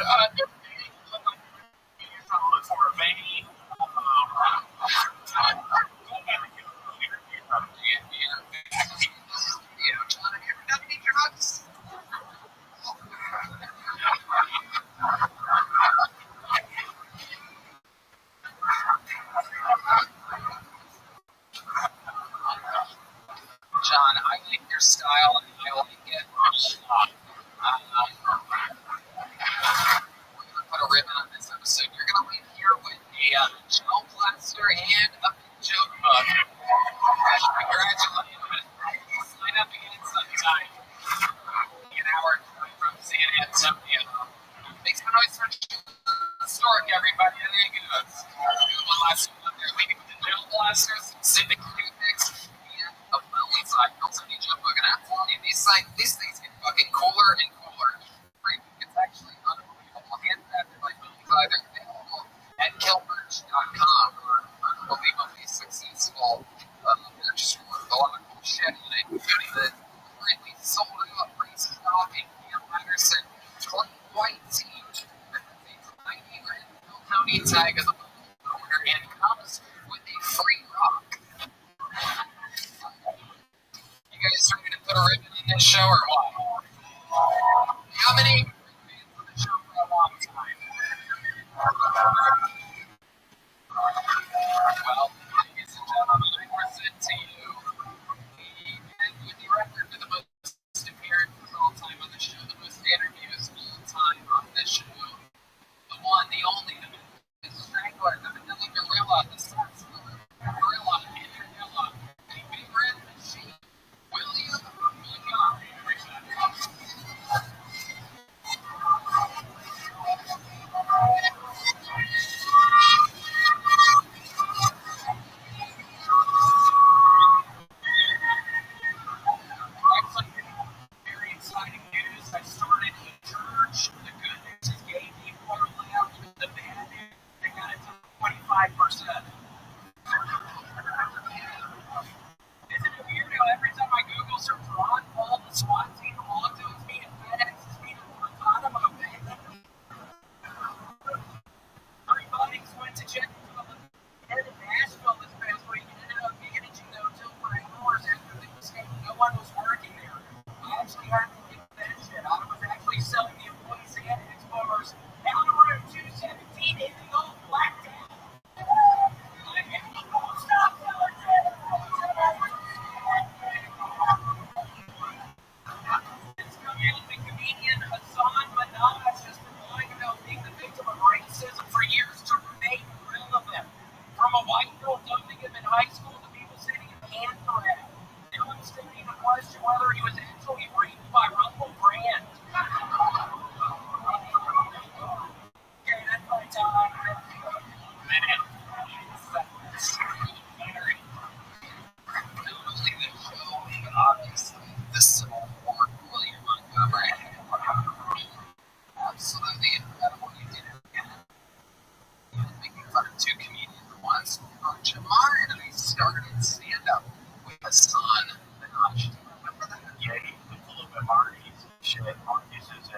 Trying to look for a baby. John, have you ever done any drugs? John, I like your style and I like it. We're going to put a ribbon on this episode. You're going to leave here with a gel plaster and a joke book. Congratulations. Sign up again sometime. An hour from San Antonio. Make some noise for Stork, everybody. And there he goes. One last one up there, leaving with the gel blaster, some civic toothpicks, and a belly cycle. So you jump book. And I'm telling you, these things get fucking cooler and cooler. It's actually unbelievable. Handcrafted by Belly Either available at killmerch.com or unbelievably successful merch store with a lot of cool shit in it, including the currently sold out pre-stocking Cam Patterson 20 white tee with a tiny red County tag as a owner and comes with a free rock. You guys ready to put a ribbon in this show or what? How many fans on the show for a long time? Well, ladies and gentlemen, I present to you the man with the record for the most appearances all time on the show, the most interviews all time on the show, the one, the two comedians once. Jamar and I started stand-up with Hassan Minaj. Remember that? Yeah, he's a little bit Marty's shit. Marty's is a,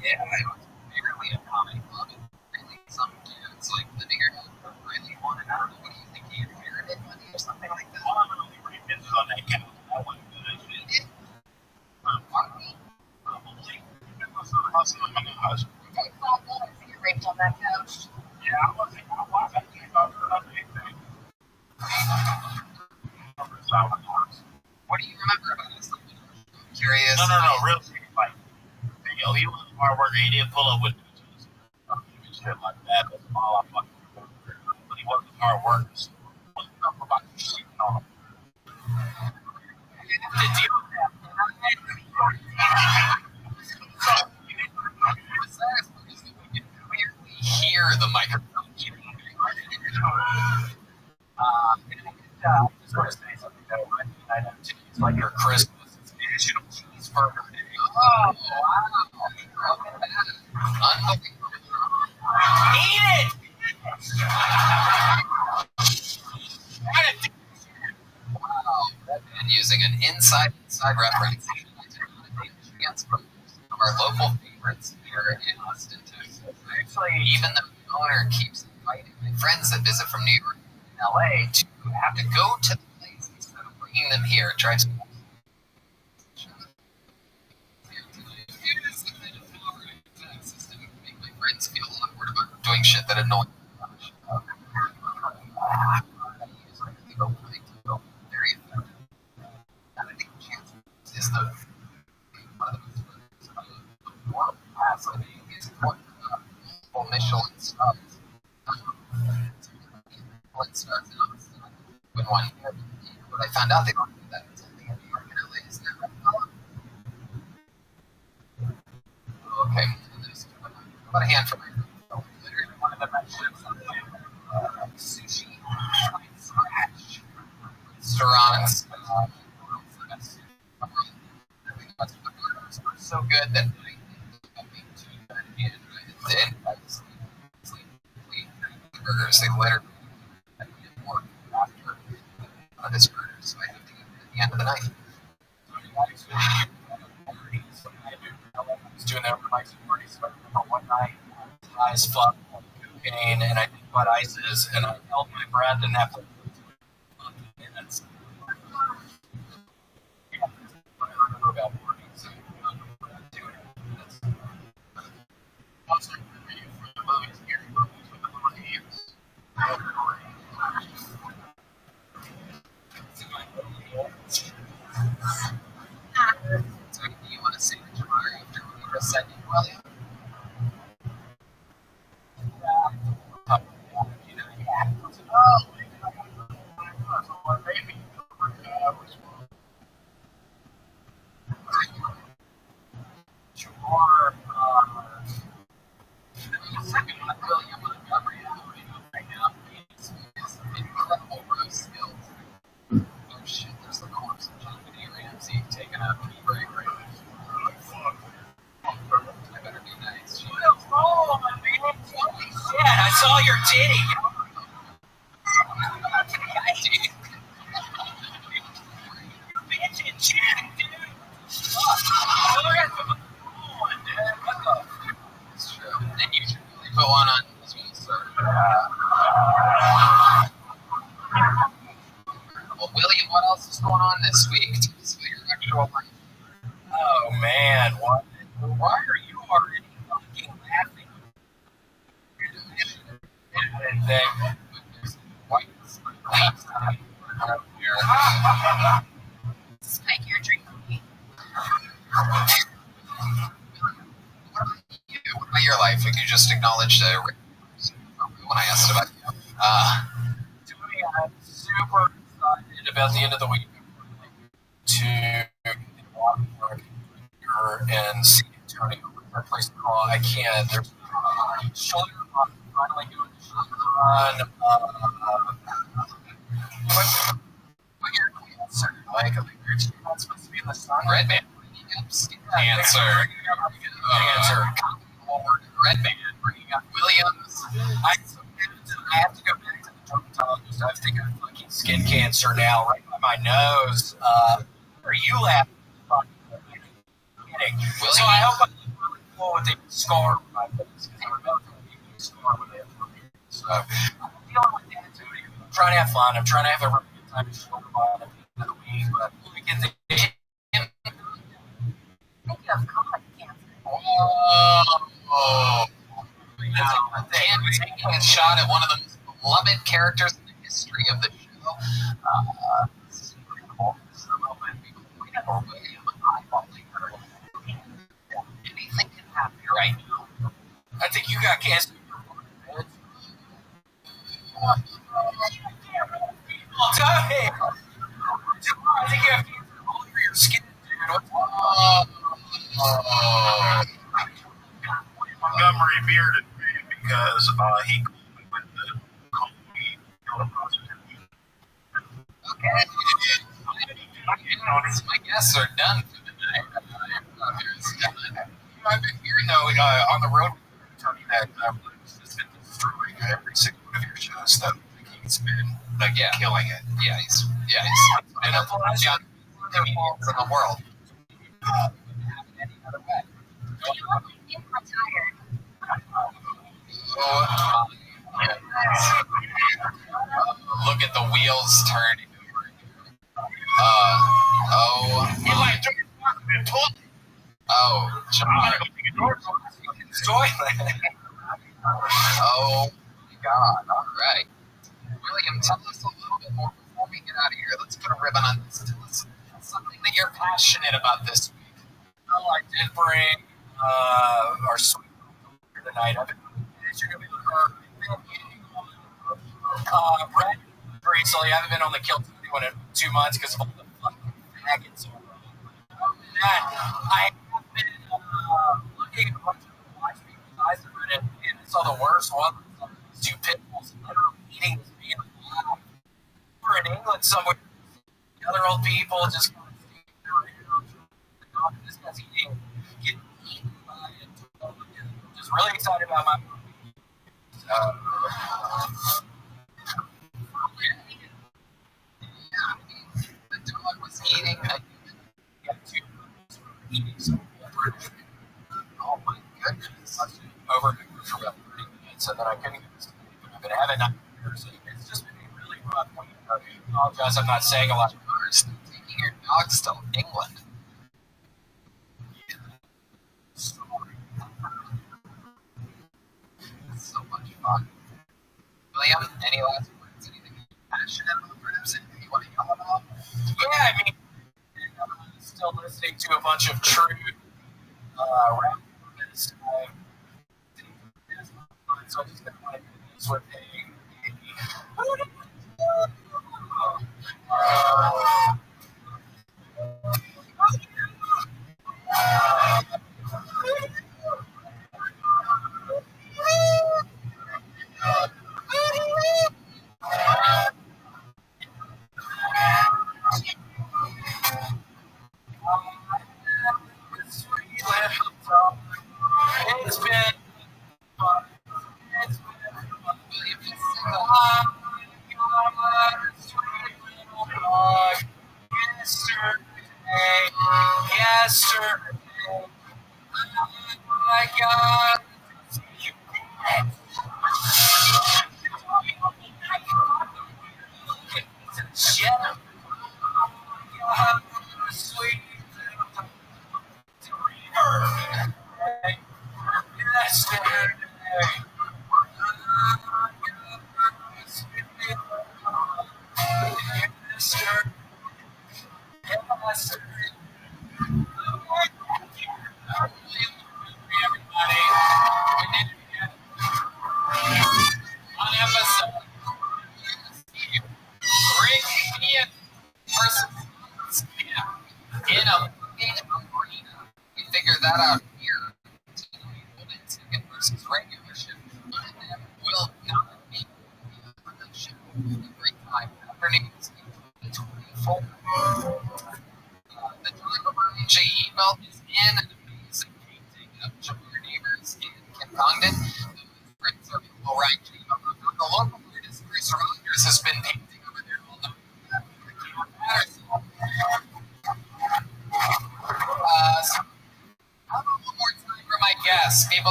Yeah, it was barely a comedy club. Really, some dudes like living here really wanted, I don't know, what do you think, he inherited money or something like that? well, I'm gonna leave pretty business on that couch. That wasn't good. Probably. It was a hustle in my house. Okay, $5 to get raped on that couch. Yeah, I was actually about to run anything. What do you remember about us? I'm curious. No, real shit. Like, he was a hard worker. He didn't pull up with shit like that. That's all I fucking remember. But he wasn't a hard worker. So I wasn't talking about shooting on him. The deal with that. We can clearly hear the microphone. I just want to say something that I know too. It's like your Christmas. It's National Cheeseburger Day. Oh, wow. Unbelievable. Eat it! Wow. That man using an inside reference. Against one of our local favorites here in Austin, Texas. Actually, even the owner keeps inviting my friends that visit from New York and LA to have to go to the place instead of bringing them here. It drives me. Make my friends feel awkward about doing shit that annoys me. Very effective. And I think chance is the one of the most fascinating is what Michelin stars. Michelin stars in Austin. When one year, but I found out they don't do that until the New York and LA is never. Okay, about a hand for my one of them mentioned something. Sushi scratch restaurants. So good that burgers, they literally work after this burger, so I have to eat at the end of the night. I was doing that for my parties. So I remember one night, I was high as fuck, on cocaine, and I did butt ices, and I held my breath, and that was minutes. Yeah, I remember about working, so I don't know what I'm doing. Also, for the movies, scary movies with the little hands. So, do you want to say to Jamari after we just said you, William? William Montgomery right now. He's incredible roast skills. Oh shit, there's the corpse of John Ramsey taking a pee break right now. I better be nice. Oh, man. Holy shit, I saw your titty. Bitch and chat, dude. It's true. And you should really put one on as well, sir. Well, William, what else is going on this week? Tell us about your actual life. Oh, man. What? Why are you already fucking laughing? And then, White Spike, you're drinking me. What about your life? Like you just acknowledged when I asked about you. I'm super excited about the end of the week to walk here in San Antonio. That place to call. I can't. There's shoulder run. Finally doing the shoulder run. Cancer. Like you're supposed to be in the sun. Red band. Cancer. Cancer. Red band. Bringing up Williams. I submitted to I have to go back to the dermatologist. I think I have fucking skin cancer now, right by my nose. Are you laughing? I'm kidding. So I hope I look really cool with a scar on my face because I'm about to be a scar when I have for me. So I'm dealing with that too. I'm trying to have fun. I'm trying to have a really good time. Just over by the end of the week, but we get the. Speaking of colon cancer. Oh. And we're taking a shot at one of the most beloved characters in the history of the show. This is incredible. This is a moment we have a way of eyeballing her. Anything can happen right now. I think you got cancer. Tony! I think you have cancer all over your skin, dude. Montgomery bearded me because he with the company prostitute. Okay. My guests are done for the night. I've been hearing though on the road, Tony, that has been destroying every single one of your shows. That he's been killing it. Yeah, he's been a John comedians in the world. Any other way. I'm retired. Look at the wheels turning. John. Oh, my God. All right. William, tell us a little bit more before we get out of here. Let's put a ribbon on this. Tell us something that you're passionate about this week. Oh, I did bring our sweet here tonight. I've been Brett recently. I haven't been on the Kill 21 in 2 months because of all the fucking faggots. I have been looking at a bunch of watch people's eyes on it, and I saw the worst one. These 2 pit bulls literally eating this man alive. We're in England somewhere. The other old people just kind of standing around. This guy's getting eaten by it. Just really excited about my movie. The dog was eating. Oh my goodness. Over for about 30 minutes, and then I couldn't get to sleep. I've been having nightmares. It's just been a really rough week. I apologize, I'm not saying a lot of words. Taking your dogs to England. So much fun. William, any last words? Anything you're passionate about, perhaps? Anything you want to yell about? Yeah, I mean, I'm still listening to a bunch of true rap artists. So I just got my opinions with it's been fun. It's been fun. William, just sing along. Yesterday, my God, sweet. In a fucking arena. We figured that out here. Golden ticket versus regular ship. Will not be on the ship. Every time happening is 24. The John email is in an amazing painting of your neighbors in Kim Congdon. Those prints are all right. The local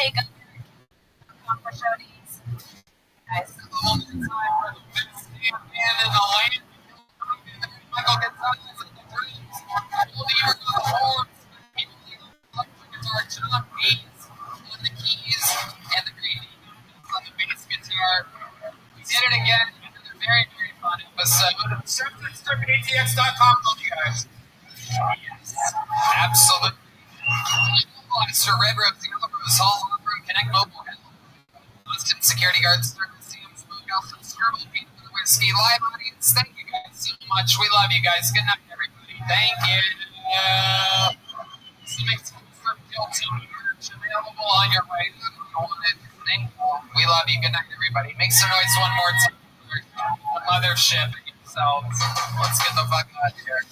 make a for showdies. Guys, And in the land, Michael Gonzalez and the drums, Oliver on the horns, guitar, John Hayes on the keys, and the great on the bass guitar. We did it again. Another very, very fun episode. SurfATX.com. Love you guys. Yes, absolutely. Sir Red Rose, Rose Hall, Connect Mobile, Boston Security Guards, Sam's Smokehouse, and Skirble, Pink for the Whiskey, live audience. Thank you guys so much. We love you guys. Good night, everybody. Thank you. So make some merch available on your way. We love you. Good night, everybody. Make some noise one more time. The mothership yourselves. Let's get the fuck out of here.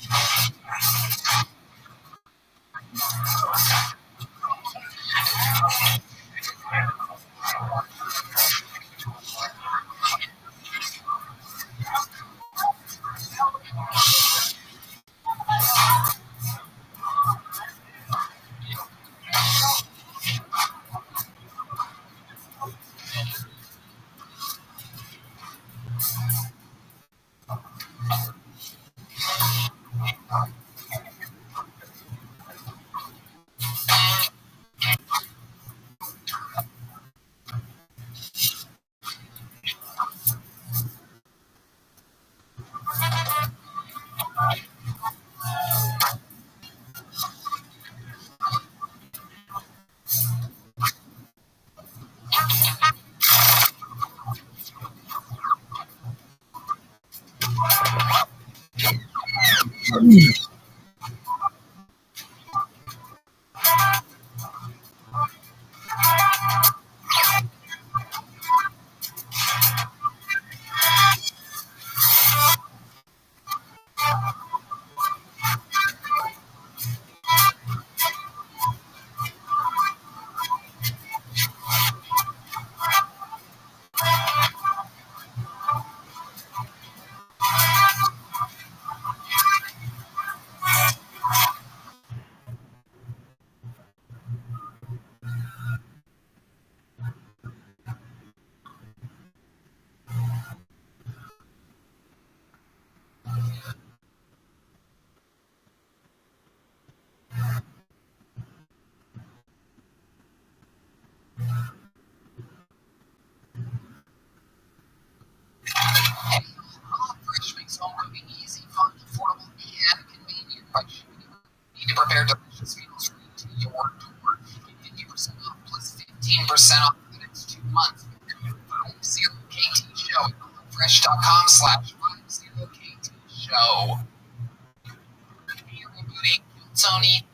Fresh makes home cooking easy, fun, affordable, and convenient. Need to prepare delicious meals for your door. Get 50% off plus 15% off for the next 2 months. 50KT Show. Fresh.com/50KT Show. We are rebooting Tony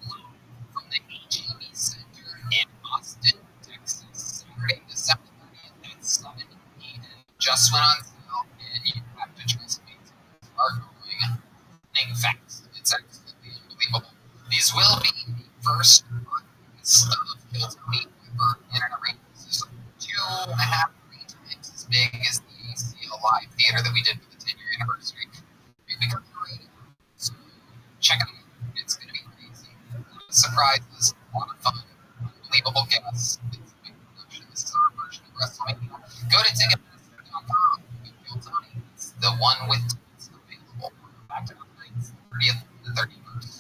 from the HEB Center in Austin, Texas, Saturday, December 30th at 7 p.m. Just went on sale, and you have to trust me. Are going fast. It's absolutely unbelievable. These will be the first runs of Hilltony ever in an arena. This is 2.5 times as big as the ACL Live Theater that we did for the 10-year anniversary. We've become a radio. So check it out. It's going to be crazy. Surprises, a lot of fun, unbelievable guests. It's a big production. This is our version of WrestleMania. Go to Ticketmaster.com. Hilltony. It's the one with tickets available. Back to the nights, 30th to 31st.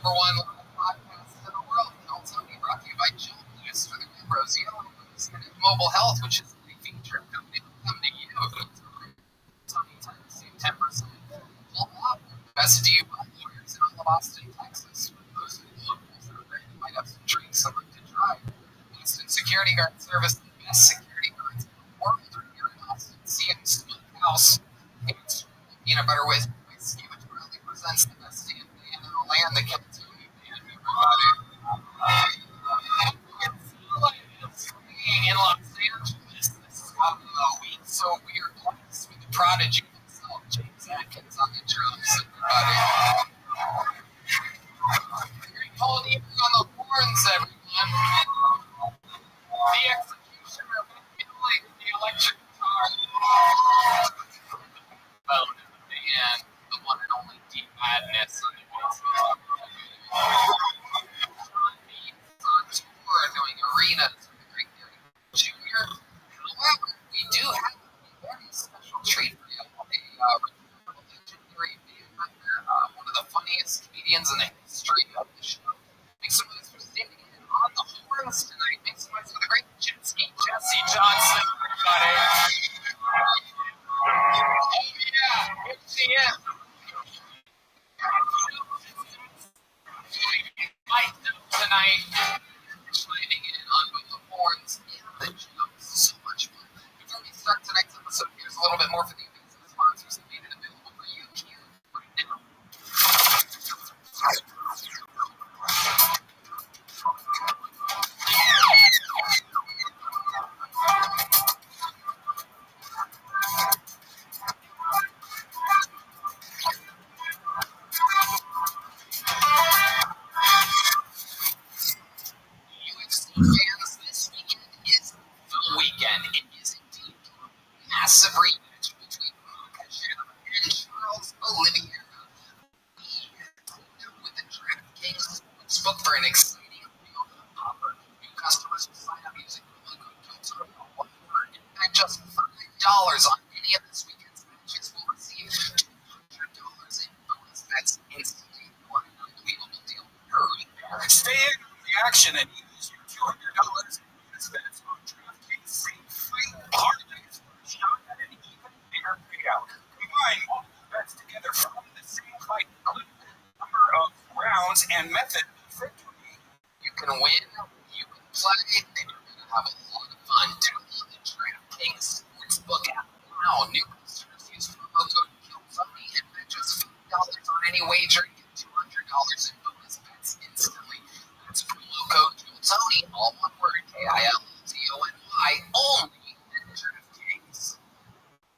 #1 podcast in the world. Don't tell me, brought to you by Joe Lewis for the Rose Yellow and Mobile Health, which is a feature company come to you. Save 10%. Pull up. Best to you, lawyers in all of Austin, Texas. For those of you locals out there who might have some drinks, something to try. Austin Security Guard Service, the best security guards in the world are here in Austin. CM Smokehouse. It's peanut butter with whiskey, which proudly presents the best stand in the land, the Kiltony band, everybody. It's in Los Angeles this week, so we are blessed with the prodigy himself, James Atkins, on the drums, everybody. Paul Niebuhr on the horns, everyone. The executioner with the electric guitar. Bone in the band, the one and only Deep Madness on the bass guitar. John Beats on tour doing arenas with the great Gary Jr. However, we do have a very special treat for you. A legendary band member, one of the funniest comedians in the history of the show. Make some noise for standing in on the horns tonight. Make some noise for the great Jesse Johnson, everybody. Oh yeah, here she is. Tonight, chiming in on both the horns and the jumps. So much fun. Before we start tonight's episode, here's a little bit more for the amazing sponsors that made it available for you here right now. UFC fans, this weekend is the weekend. It is indeed a massive rematch between Makhachev and Charles Oliveira. With the DraftKings Sportsbook for an exciting new offer. New customers will sign up using promo code KILTONY, one word, and just $5 on any of this weekend's matches will receive $200 in bonus bets instantly. What an unbelievable deal. Hurry. Stay in the action and use your $200 bonus bets on DraftKings. Same fight parlays for a shot at an even bigger payout. Combine multiple bets together for only the same fight, including number of rounds and method of victory. You can win, you can play, and you're going to have a lot of fun. Download the DraftKings Sportsbook app now. New customers use promo code KILTONY and bet just $5 on any wager and get $200 in bonus bets instantly. That's promo code KILTONY, all one word, KILTONY, only at DraftKings.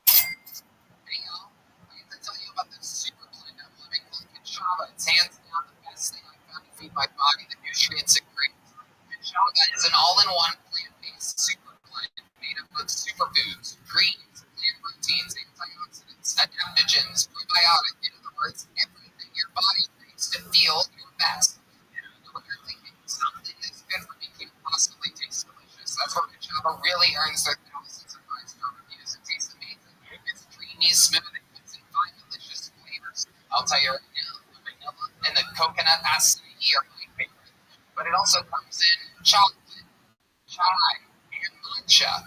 Hey y'all, I have to tell you about the super blend I'm living with Kachava. It's hands down the best thing I've found to feed my body the nutrients it craves. Kachava is an all-in-one plant-based super blend made up of superfoods, greens, plant proteins, antioxidants, adaptogens, probiotic, in other words, everything your body needs to feel your best. And I know what you're thinking, something that's good for me can possibly taste delicious. That's where Kachava really earns their thousands of five-star reviews. It tastes amazing. It's creamy, smooth, and comes in 5 delicious flavors. I'll tell you right now, the vanilla and the coconut acai are my favorite. But it also comes in chocolate, chai, and matcha.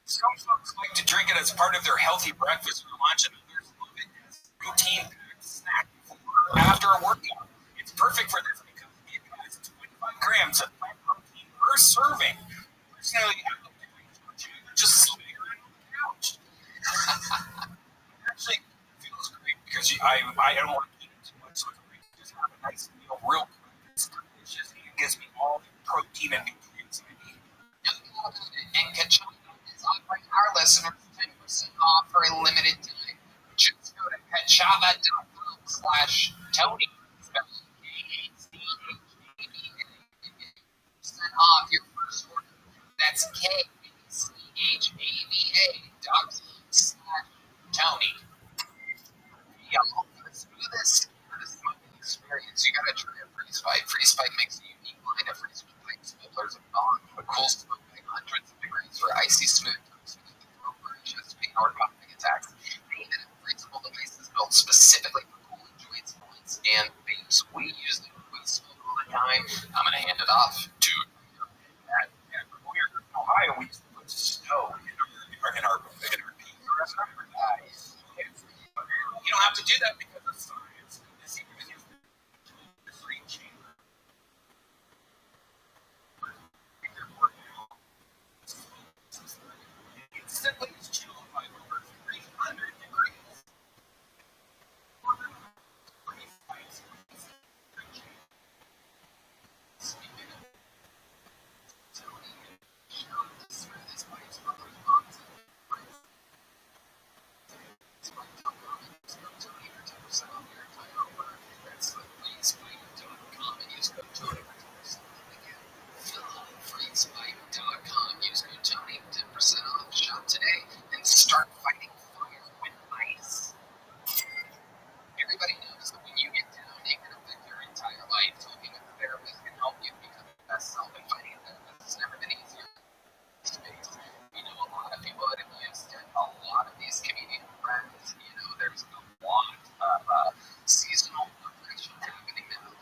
Some folks like to drink it as part of their healthy breakfast or lunch, and others love it as a protein-packed snack before or after a workout. It's perfect for this because it has 25 grams of plant protein per serving. Personally, I love to drink it just sitting on the couch. Actually, it feels great because I don't want to eat it too much, so it's great to just have a nice meal real quick. It's delicious, and it gives me all the protein and nutrients I need. No doubt about it. And Kachava is offering our listeners 10% off for a limited time. Just go to kachava.com/Tony. Spelled KACHAVA. Off your first order. That's KACHAVA.com/Tony. Y'all, for the smoothest smoking experience, you gotta try a freeze pipe. Freeze pipe makes a unique line of freeze pipe smokers of dawn. A cool smoke by hundreds of degrees for icy smooth toast with the throat burn, chest pain, or coughing attacks. They even have freezable devices built specifically for cooling joints, points, and vapes. have to do that because of science. The secret is used the free chamber. Instantly is chilled by over 300 degrees. Use code Tony, 10% off. Shop today and start fighting fire with ice. Everybody knows that when you get down, it can affect your entire life. Talking with a therapist can help you become your best self, and finding a therapist has never been easier. We know a lot of people that have used it. A lot of these comedian friends, there's a lot of seasonal depression happening now.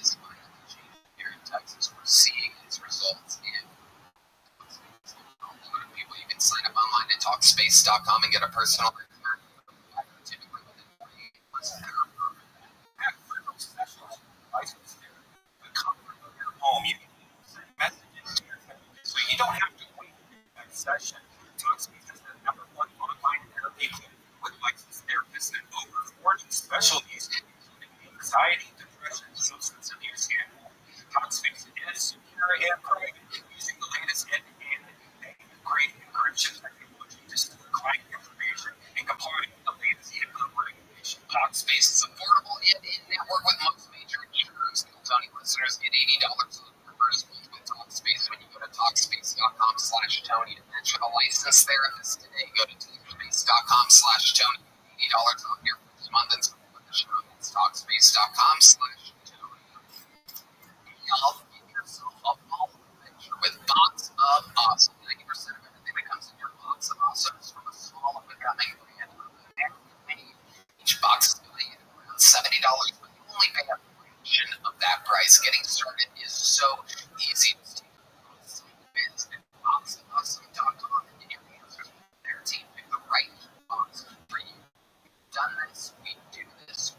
Is finally changing here in Texas. We're seeing its results in a lot of people. You can sign up online at Talkspace.com and get a personal recommendation. Typically within 48 months of their Specialist license there. The comfort of your home. You can send messages to your family. So you don't have to wait for the next session. Talkspace is the #1 online therapy with licensed therapists and over 40 specialties, including anxiety, depression, substance abuse, and more. Talkspace is secure and private, using the latest end-to-end grade encryption technology to store client information and comply with the latest HIPAA regulation. Talkspace is affordable and in-network with most major insurers. Tony listeners get $80 off their first month with Talkspace when you go to Talkspace.com/Tony and mention a licensed therapist today. Go to Talkspace.com/Tony. $80 off your first month and support the show. It's Talkspace.com/Tony. Y'all get yourself a fall adventure with Box of Awesome. 90% of everything that comes in your Box of Awesome is from a small up-and-coming brand made. Each box is valued around $70, but you only pay a fraction of that price. Getting started is so easy. Just take visit boxofawesome.com and get your answers from their team. Pick the right box for you. We've done this. We do this.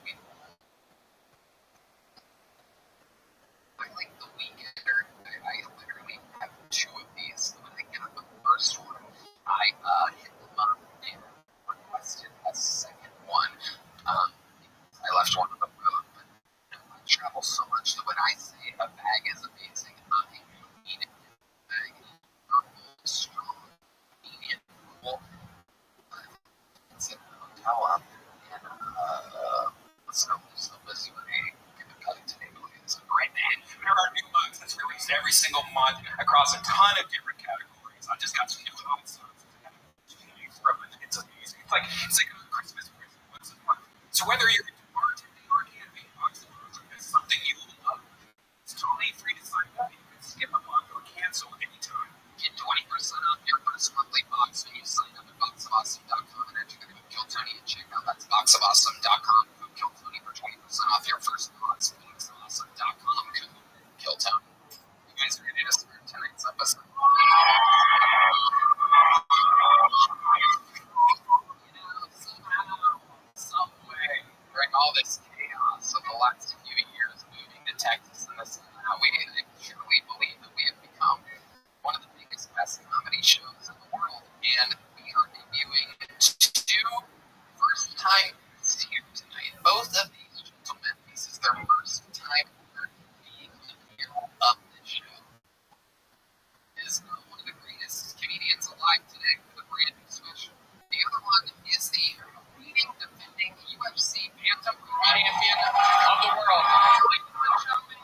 I like the Weekender. I literally have 2 of these. When I got the first one, I hit them up and requested a second one. I left one on the road, but I travel so much that when I say a bag is amazing, I mean it. The bag is purple, strong, convenient, cool. It's in a hotel up in so Missouri. Give a cut today. It's a great name. There are new bugs that's released every single month across a ton of different categories. I just got some new hot sauce. It's amazing. It's like a Christmas present once a month. So whether you're into bartending or camping, Box of Awesome is something you will love. It's totally free to sign up. You can skip a month or cancel anytime. Get 20% off your first monthly box when you sign up at boxofawesome.com and enter the code KillTony at checkout. That's boxofawesome.com. Code KillTony for 20% off your first box. Boxofawesome.com. Code KillTony. You guys ready to start tonight's episode? Somehow, some way, during all this chaos of the last few years moving to Texas and this and that, I truly believe that we have become one of the biggest, best comedy shows in the world, and we are debuting 2 first-time guests here tonight. Both of these gentlemen, this is their first time ever being the hero of the show. Is one of the greatest comedians alive today with a brand new special. The other one is the leading defending UFC bantamweight champion of the world. Ladies and gentlemen,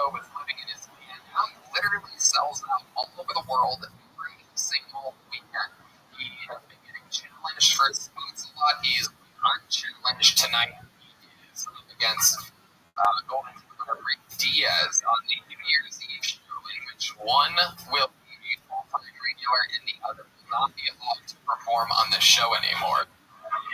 ago was living in his van. Now he literally sells out all over the world every single weekend. He has been getting challenged for his spots a lot. He is unchallenged tonight. He is up against Golden Rick Diaz on the New Year's Eve show, in which one will be a full-time regular and the other will not be allowed to perform on the show anymore.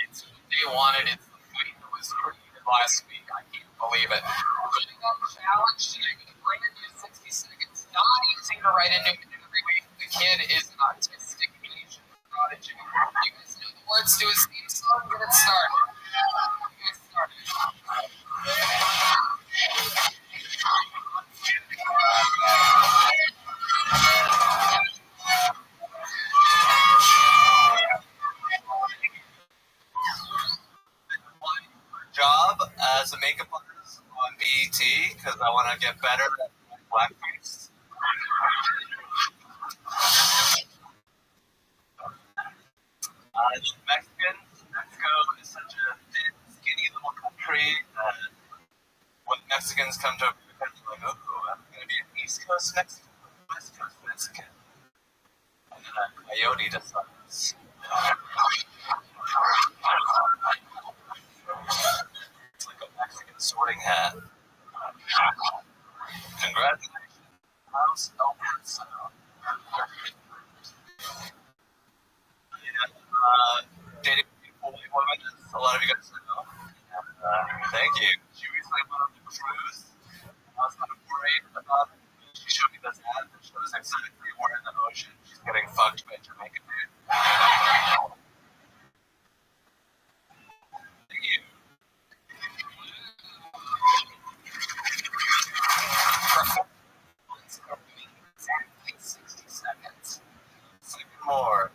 It's what they wanted. It's the fight that was created last week. I can't believe it. Getting that challenge tonight with a brand new 60 seconds. Not easy to write a new every week. The kid is an autistic Asian prodigy. You guys know the words to his theme song? Get it started. Get it started. Job as a makeup artist on BET because I want to get better at blackface. Mexico is such a thin, skinny little country that when Mexicans come to America, they're like, oh, I'm going to be an East Coast Mexican, West Coast Mexican. And then a coyote decides. It's like a Mexican sorting hat. Congratulations, House El Paso. Dating beautiful white women, as a lot of you guys know. Thank you. She recently went on the cruise. I was kind of worried about it. She showed me this ad that shows exactly where in the ocean she's getting fucked by a Jamaican dude. Thank you. Exactly 60 seconds. Second more.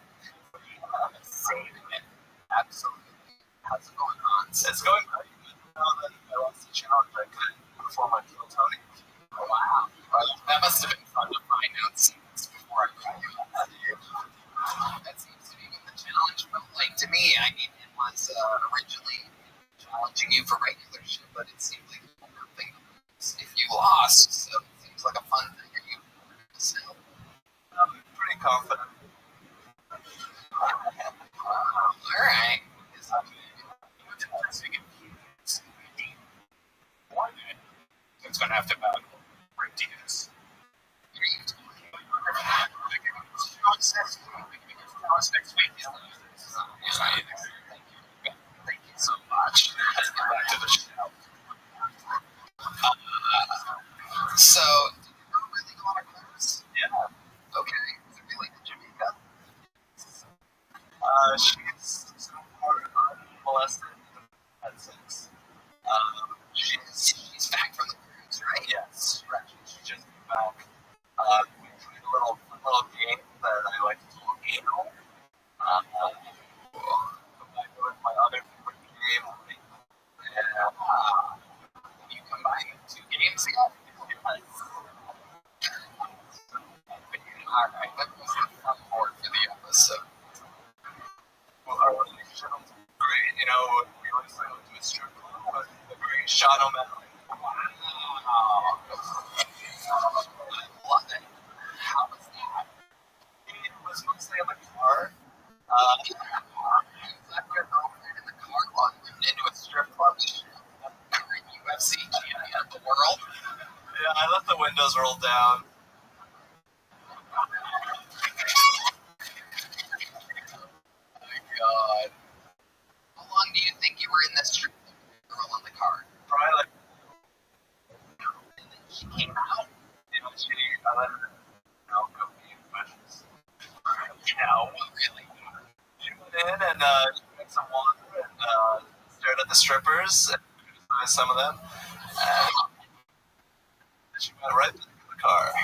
Saving it. Absolutely. How's it going on? It's going great. Now that I lost the challenge, I couldn't perform on Kill Tony. Oh, wow. That must have been fun to find out seconds before I got you. That seems to be what the challenge felt like to me. I mean, it was originally challenging you for regular shit, but it seemed like you had nothing to lose if you lost. So it seems like a fun thing. Are you still? I'm pretty confident. All right. It's going to have to battle Rick Diaz. What are you doing? Next week. Thank you so much. Let's get back to the show. So, did you really go on a cruise? Yeah. Okay. Is it really to Jamaica? She's so far unmolested and had sex. She's back from the cruise, right? Yes, she just came back. We played a little game that I like to call anal. With my other favorite game. You combine two games yet? Alright, that was the fun part for the episode. Well, our relationship was great. You know, we always went to a strip club, but a very shadow metal. Wow. I love it. How was that? It was mostly in the car. You left your girlfriend in the car while you went into a strip club to show every UFC champion of the world. Yeah, I left the windows rolled down. Oh my god. How long do you think you were in this strip club with the girl in the car? Probably like, And then she came out? I let her go be questions. No, really. She went in and she drank some water and stared at the strippers and criticized some of them. And she went right back in the car.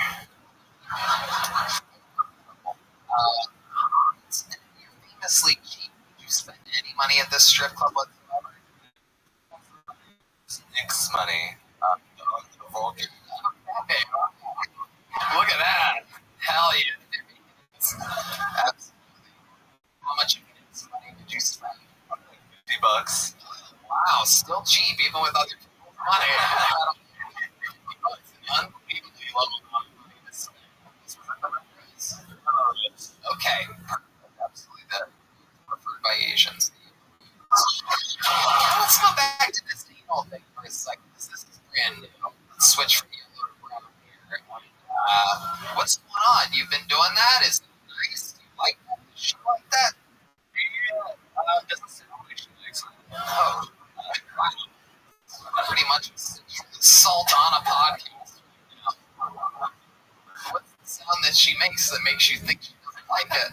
You're famously cheap. Did you spend any money at this strip club whatsoever? Nick's money. The Vulcan. Okay. Look at that. Hell yeah. Absolutely. How much of Nick's money did you spend? $50. Wow, still cheap even with other people's money. What's going on? You've been doing that? Is it nice? Do you like that? Does she like that? Yeah, doesn't sound like she likes it. Oh, pretty much salt on a podcast. What's the sound that she makes that makes you think she doesn't like it?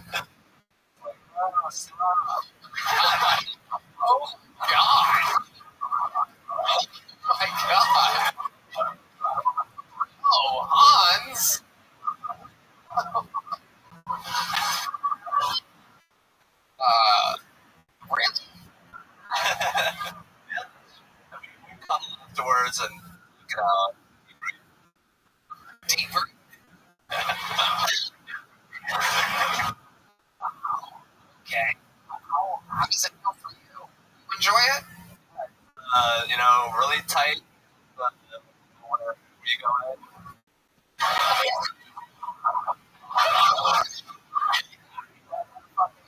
Oh, stop. Oh, God. Oh, my God. Oh, Hans. Really? We come afterwards and look it out. Deeper. Okay. How does it feel for you? You enjoy it? Really tight. But where you go ahead.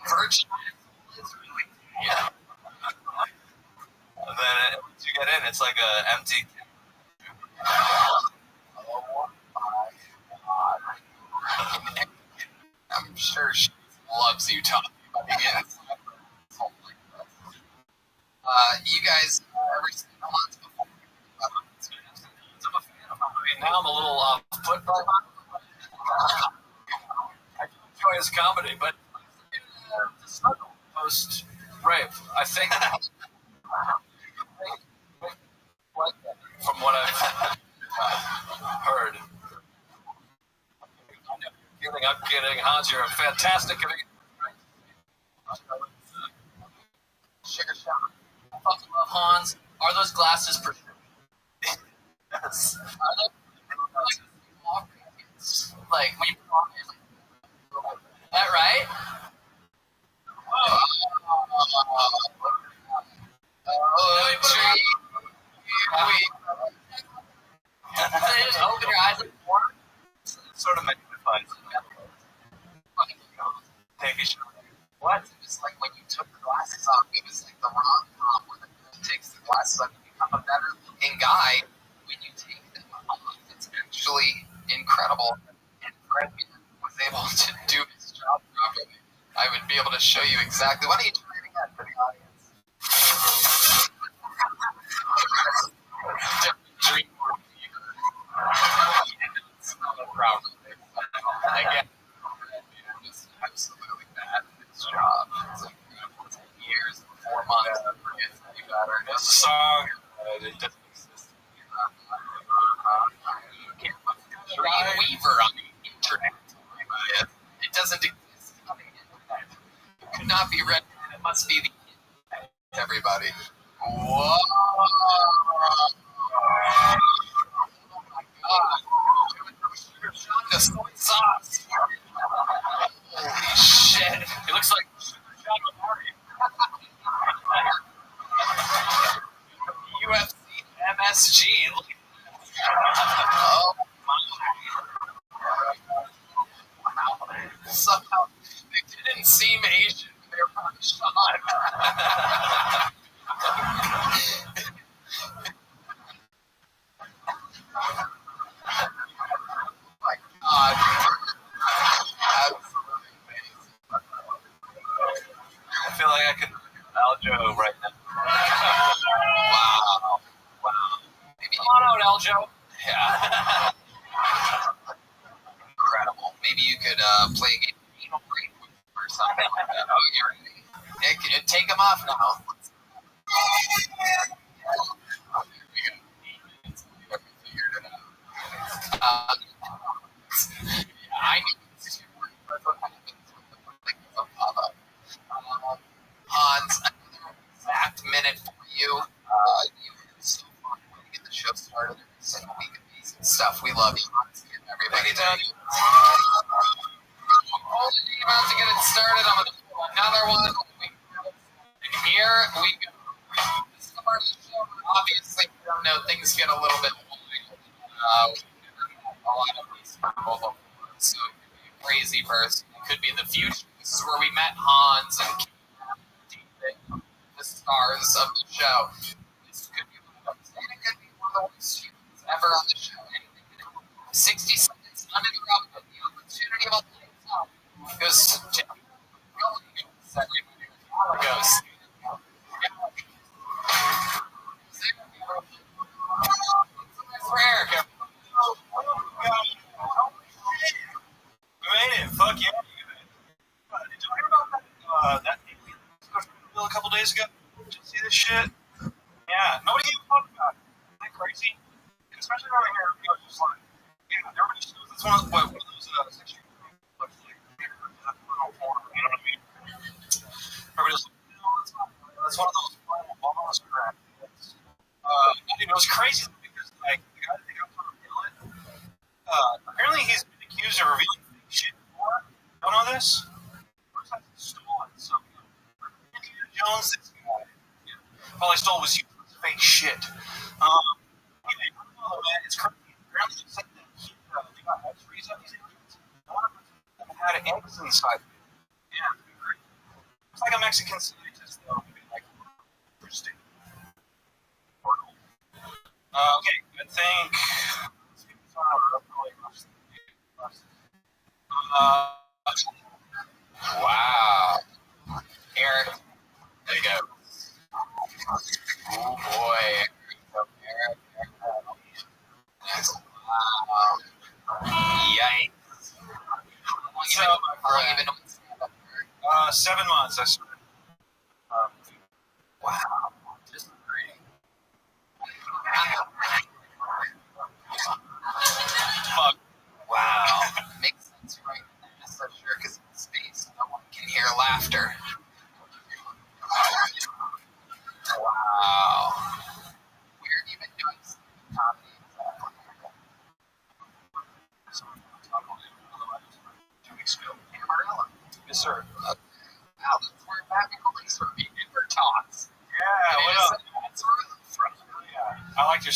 Virgin. Yeah. And then once you get in, it's like an empty. Oh my God. I'm sure she loves you talking about it. You guys ever seen Hans before? I'm a fan of him. I mean, now I'm a little put by him. I do enjoy his comedy, but the struggle post rape, I think, from what I've heard. I'm kidding, Hans. You're a fantastic comedian. Sugar shower. I fucking love Hans. Are those glasses prescription? Yes. Like when you put on it, is that right? Oh, tree. Just open your eyes and warm. Sort of magnifies it. Take a shot. What? It was like when you took the glasses off, it was like the rom-com where the girl takes the glasses off, you become a better looking guy when you take them off. It's actually incredible. And Fred was able to do his job properly. I would be able to show you exactly. Why don't you try it again for the audience? Dream work. It's not a problem. Again, just absolutely bad at his job. It's like 10 years, 4 months, it's any better. There's a song. It doesn't exist. Dreamweaver on the internet. It doesn't exist on the internet. It could not be read. It must be the internet, everybody. Whoa! Oh my God! The soy sauce. Holy shit! It looks like Sean Murray. UFC MSG. Oh my! Wow. Somehow they didn't seem Asian. They were probably Sean. My God. Absolutely amazing. I feel like I could Aljo right now. Wow. Maybe Come on out, Aljo. yeah. Incredible. Maybe you could play a game of anal rape or something like that. Oh, you're ready. Hey, take them off now. We got 8 minutes. We figured it out. I need to what happens with the public of Papa. Hans, another exact minute for you. You are so fun to get the show started every single week. Amazing stuff. We love you, Hans. Everybody down. All the emails to get it started. I'm going to pull another one. And here we go. This is the part of the show where obviously, things get a little bit wild. A lot of these people. So it could be a crazy person. It could be the future. This is where we met Hans and David, the stars of the show. This could be one of the worst humans ever on the show. 60 seconds under the days ago. Did you see this shit? Yeah, nobody gave a fuck about it. Isn't that crazy? Especially around here, it was just like, yeah, everybody just knows it's one of those sexual like, little porn, you know what I mean? Everybody's like, no, that's one of those final boss crap. It was crazy because, like, the guy that they got to reveal it, apparently he's been accused of revealing fake shit before. Don't know this? First time he stole something. Indiana Jones, this guy. Yeah. All I stole was useless fake shit. Anyway, man, it's crazy. Apparently they said that they got x-rays of these aliens. One of them had eggs inside. Yeah, it's like a Mexican scientist, though. Like, interesting. Okay, I think. Wow. Eric, there you go. Oh boy. Eric. Wow. Yikes. How long you been doing stand-up, Eric? 7 months. I started. Wow. Just great. Fuck. Wow. Makes sense, right? I'm so sure because in space, no one can hear laughter. Wow. Where have you been doing comedy exactly? 2 weeks ago. Amarillo. Yes, sir. Wow, that's where Bobby Police from Denver talks. Yeah, what up? That's where I'm from. Yeah, I like your.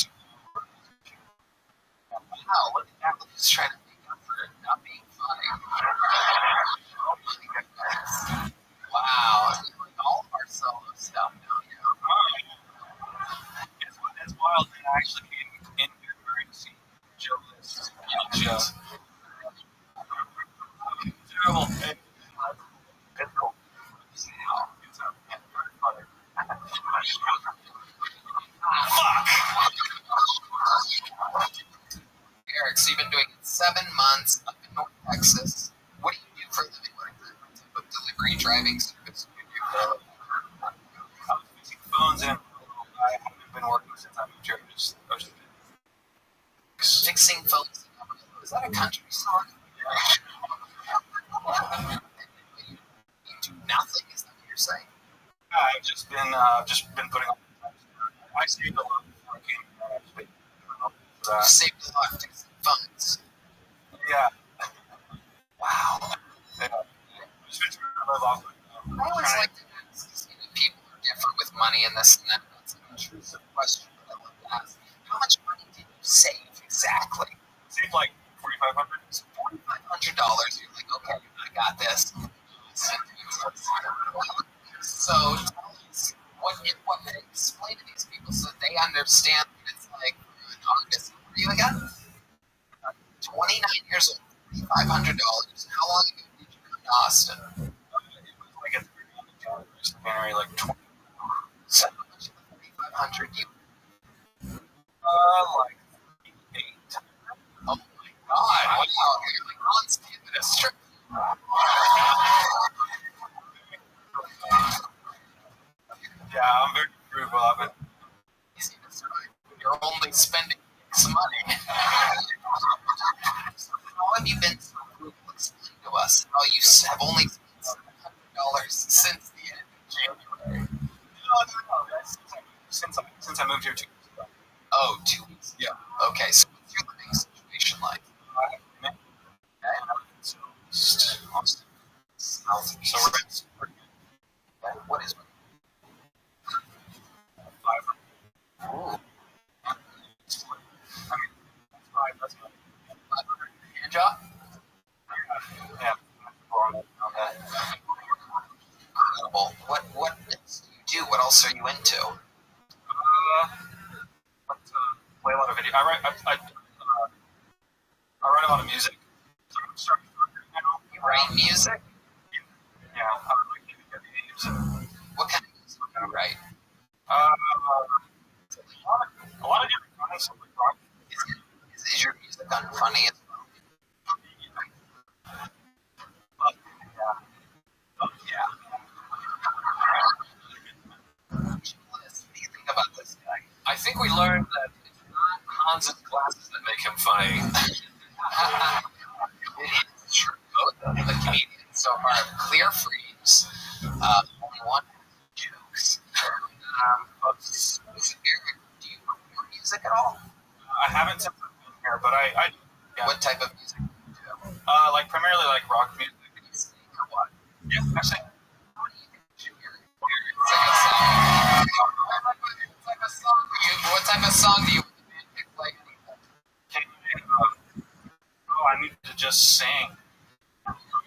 Wow, look at that. We're just trying to make up for it not being funny. Oh my goodness. Wow. You like all of our solo stuff, don't you? It's wild that I actually came in February to see Joe List. Joe. Terrible. It's cool. Fuck! Eric, so you've been doing it 7 months up in North Texas. What do you do for a living? What type of delivery driving service do you do? I was fixing phones and I haven't been working since I moved here. I was just Fixing phones. Is that a country song? You do nothing, is that what you're saying? I've just been putting on. I saved a lot before I came here. You saved a lot fixing phones. Yeah. Wow. Yeah. Just been trying to live off. I always like to ask, because people are different with money and this and that. That's an intrusive question, but I love to ask. How much money did you save exactly? Saved like $4,500. So $4,500. You're like, okay, I got this. So tell us, explain to these people so that they understand what it's like for an artist. What are you again? 29 years old, $4,500. How long ago did you come to Austin? It was like at the beginning of January, like 20. So how much of the 4,500 you? Like 8. Oh my God! Wow, you're like on stamina strip. Yeah, I'm very frugal. I've been. Easy to survive. You're only spending some money. So how have you been so frugal? Explain to us how you have only spent $700 since the end of January. No. That's since I moved here 2 weeks ago. Oh, 2 weeks ago. Okay, so what's your living situation like? So rent's pretty good. What is it? 500. Ooh, I mean, that's fine. That's good. hand job? Yeah. On that. Incredible. What else do you do? What else are you into? Play a lot of video. I write a lot of music. So I'm starting to write now. You write music? Yeah, I like to get music. What kind of music do you write? A lot of different kinds of like rock. Is your music unfunny as well? Yeah. Yeah. make him funny. It's true. Both of the comedians so far have clear frames. Only one jokes. Eric, do you perform music at all? I haven't since I've been here, but I yeah. What type of music do you do? Like primarily like rock music. Or what? Yeah, actually. What do you think you should hear? It's like a song. It's like a song. What type of song do you want the band pick? Like, Oh, I need to just sing.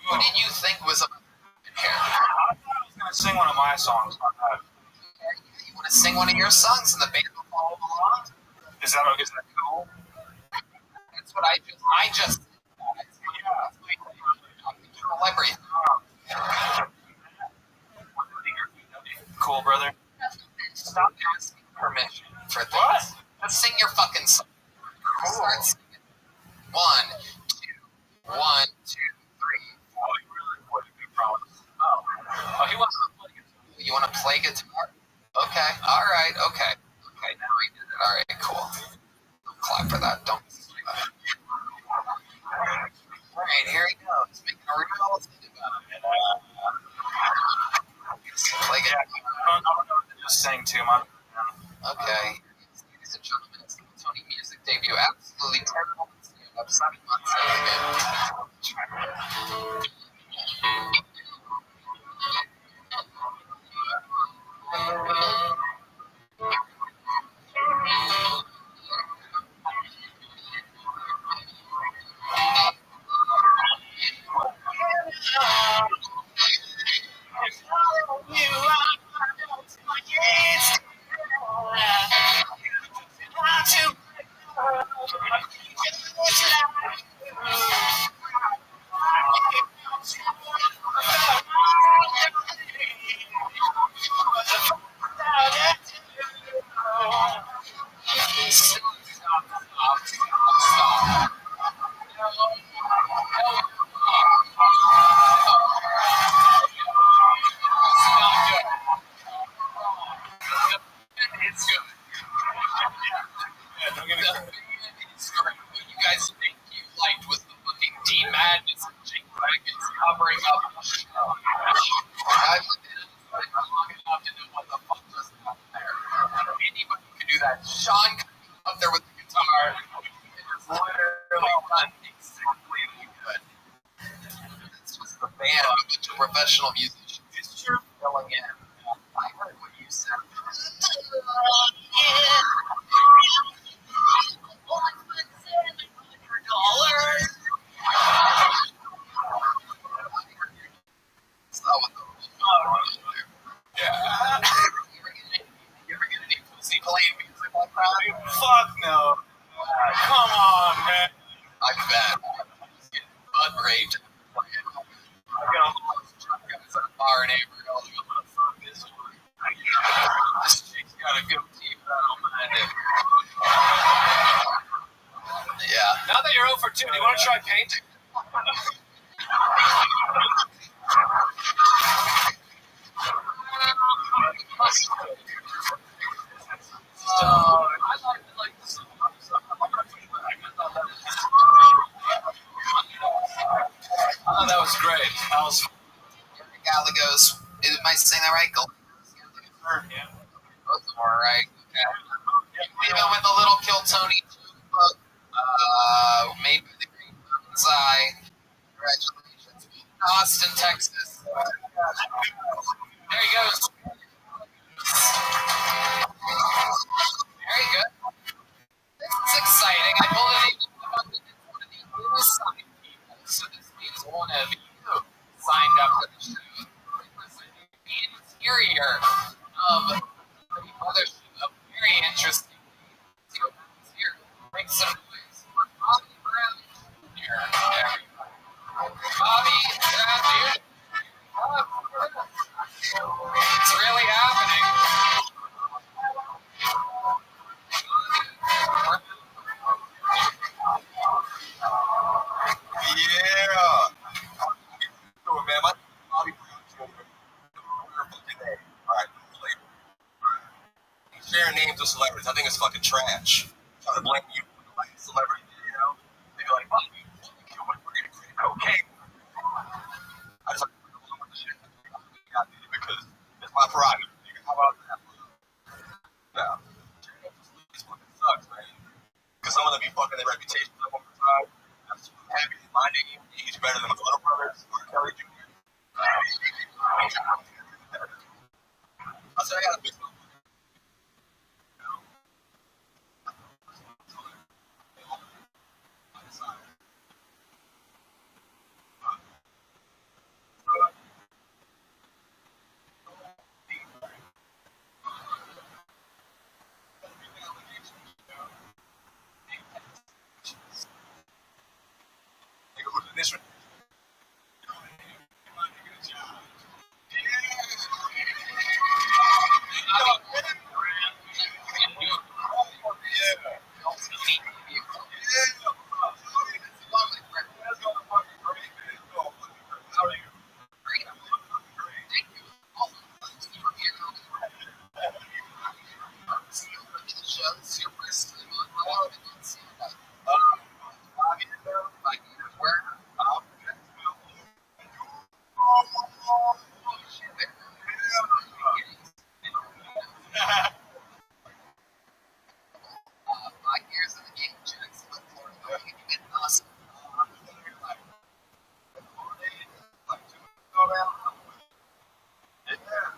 what did you think was up here? I thought I was gonna sing one of my songs. You want to sing one of your songs and the band will follow along? Is that cool? That's what I just said. Everything. Cool, brother. Stop asking permission for things. What? Let's sing your fucking song. Start singing. 1, 2, 1, 2, 3, 4. Oh, you really put a good promise. Oh, he wants to play guitar. You want to play guitar? Okay. All right. Okay. Okay. Now I did it. All right. Cool. Don't clap for that. Don't. All right. Here he goes. Making a real thing about it. Play guitar. I don't know what to just sing to him. Okay. Ladies and gentlemen, it's the Tony music debut. Absolutely terrible. Stand-up 7 months covering up. I've been long enough to know what the fuck was up there. Anybody could do that. Sean up there with the guitar. It's literally done exactly what you could. This was the band of a bunch of professional musicians. It's true. Filling in. I heard what you said. Fuck no. Come on, man. I bet. Bud rage. I got all those guys at a bar in Amarillo. Fuck this one. This chick's got a good team, but I don't mind it. Yeah. Now that you're 0 for 2, do you want to try painting? Oh, that was great. That was Gallegos. Am I saying that right? Yeah. Both of them are right. Okay. Even with a little Kill Tony book, made by the Green Mountain's Eye. Congratulations. Austin, Texas. There he goes. Very good. This is exciting. I believe one of the inside people. So this means one of you signed up for the show. Representing the interior of the mothership. Very interesting. See what happens here. Make some noise for Bobby Brown here. Bobby Brown, dude. It's really happening. Yeah. Oh, man, my Bobby Brown children. Wonderful today. All right, later. Sharing names of celebrities. I think it's fucking trash. Trying to blame you for the last celebrity. this.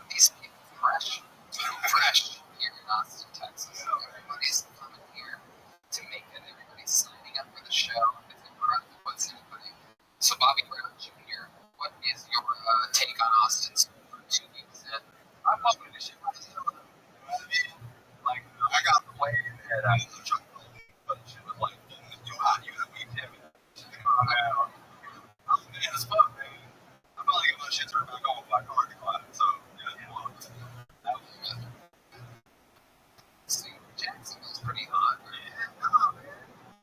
These people fresh here in Austin, Texas. Everybody's coming here to make it. Everybody's signing up for the show. It's incredible what's happening. So, Bobby Brown Jr., what is your take on Austin's 2 weeks in? I'm hoping this shit was like, I got played at but she was like, you hot, you gotta be timid. Calm down. I'm mad as fuck, man. I finally got my shit turned back on by car decline, so, See, Jacksonville's pretty hot. yeah, nah, man.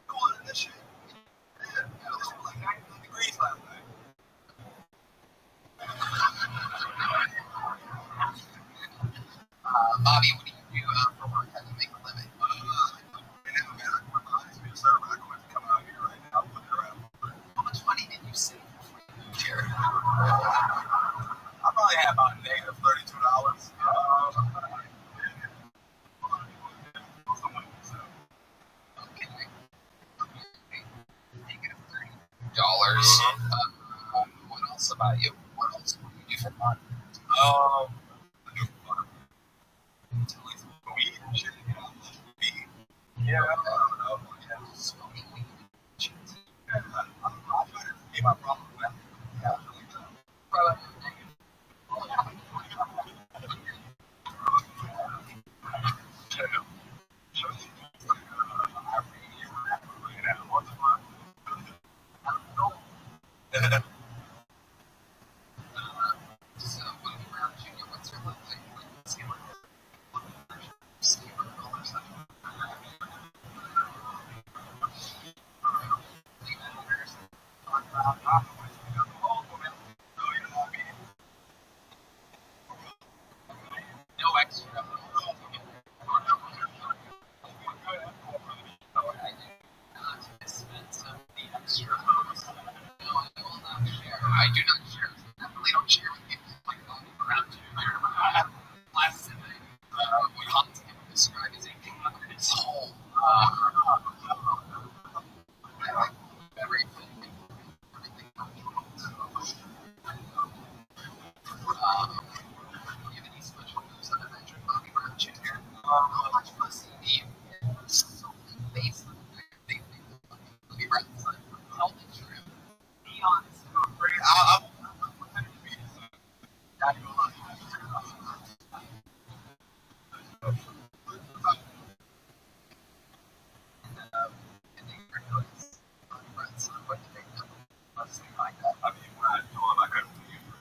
Go on in this shit. Yeah, this was like 99 degrees last night. Bobby, what do you do for work? How do you make a living? How much money did you save before you moved here? I probably had about negative $32. Okay. Negative $30. What else about you? What else do you do for fun? Weed and shit, you know, weed. Yeah, I don't know. Yeah, smoking weed. Yeah, I try to be my problem, man. Yeah, brother. So, Bobby Brown Jr., what's your love language? No extra. I do not dispense of the extra. No, I will not share. I do not share. Definitely don't share with people like Bobby Brown Jr. Last night, what Hans can describe as a king of his home. Everything. Give any special moves on a veteran Bobby Brown Jr. How much pussy do you get? So based on they think Bobby Brown's like, tell the truth. Be honest. And they notice Bobby Brown's son, what do they know? Something like that. I mean, when I told him I couldn't believe it.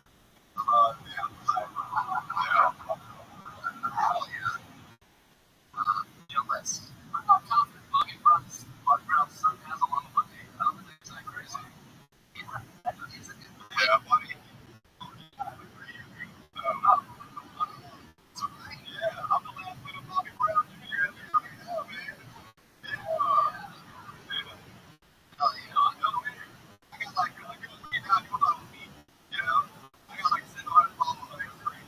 Hell yeah. Your list. I'm not confident Bobby Brown's son has a lot of money. I don't think it's that crazy. Yeah, that is a good point. Yeah, buddy. Yeah, I'm the last little Bobby Brown Jr. Yeah, man. Hell yeah. I got like, you know, me, you know? I got like 700 followers on Instagram.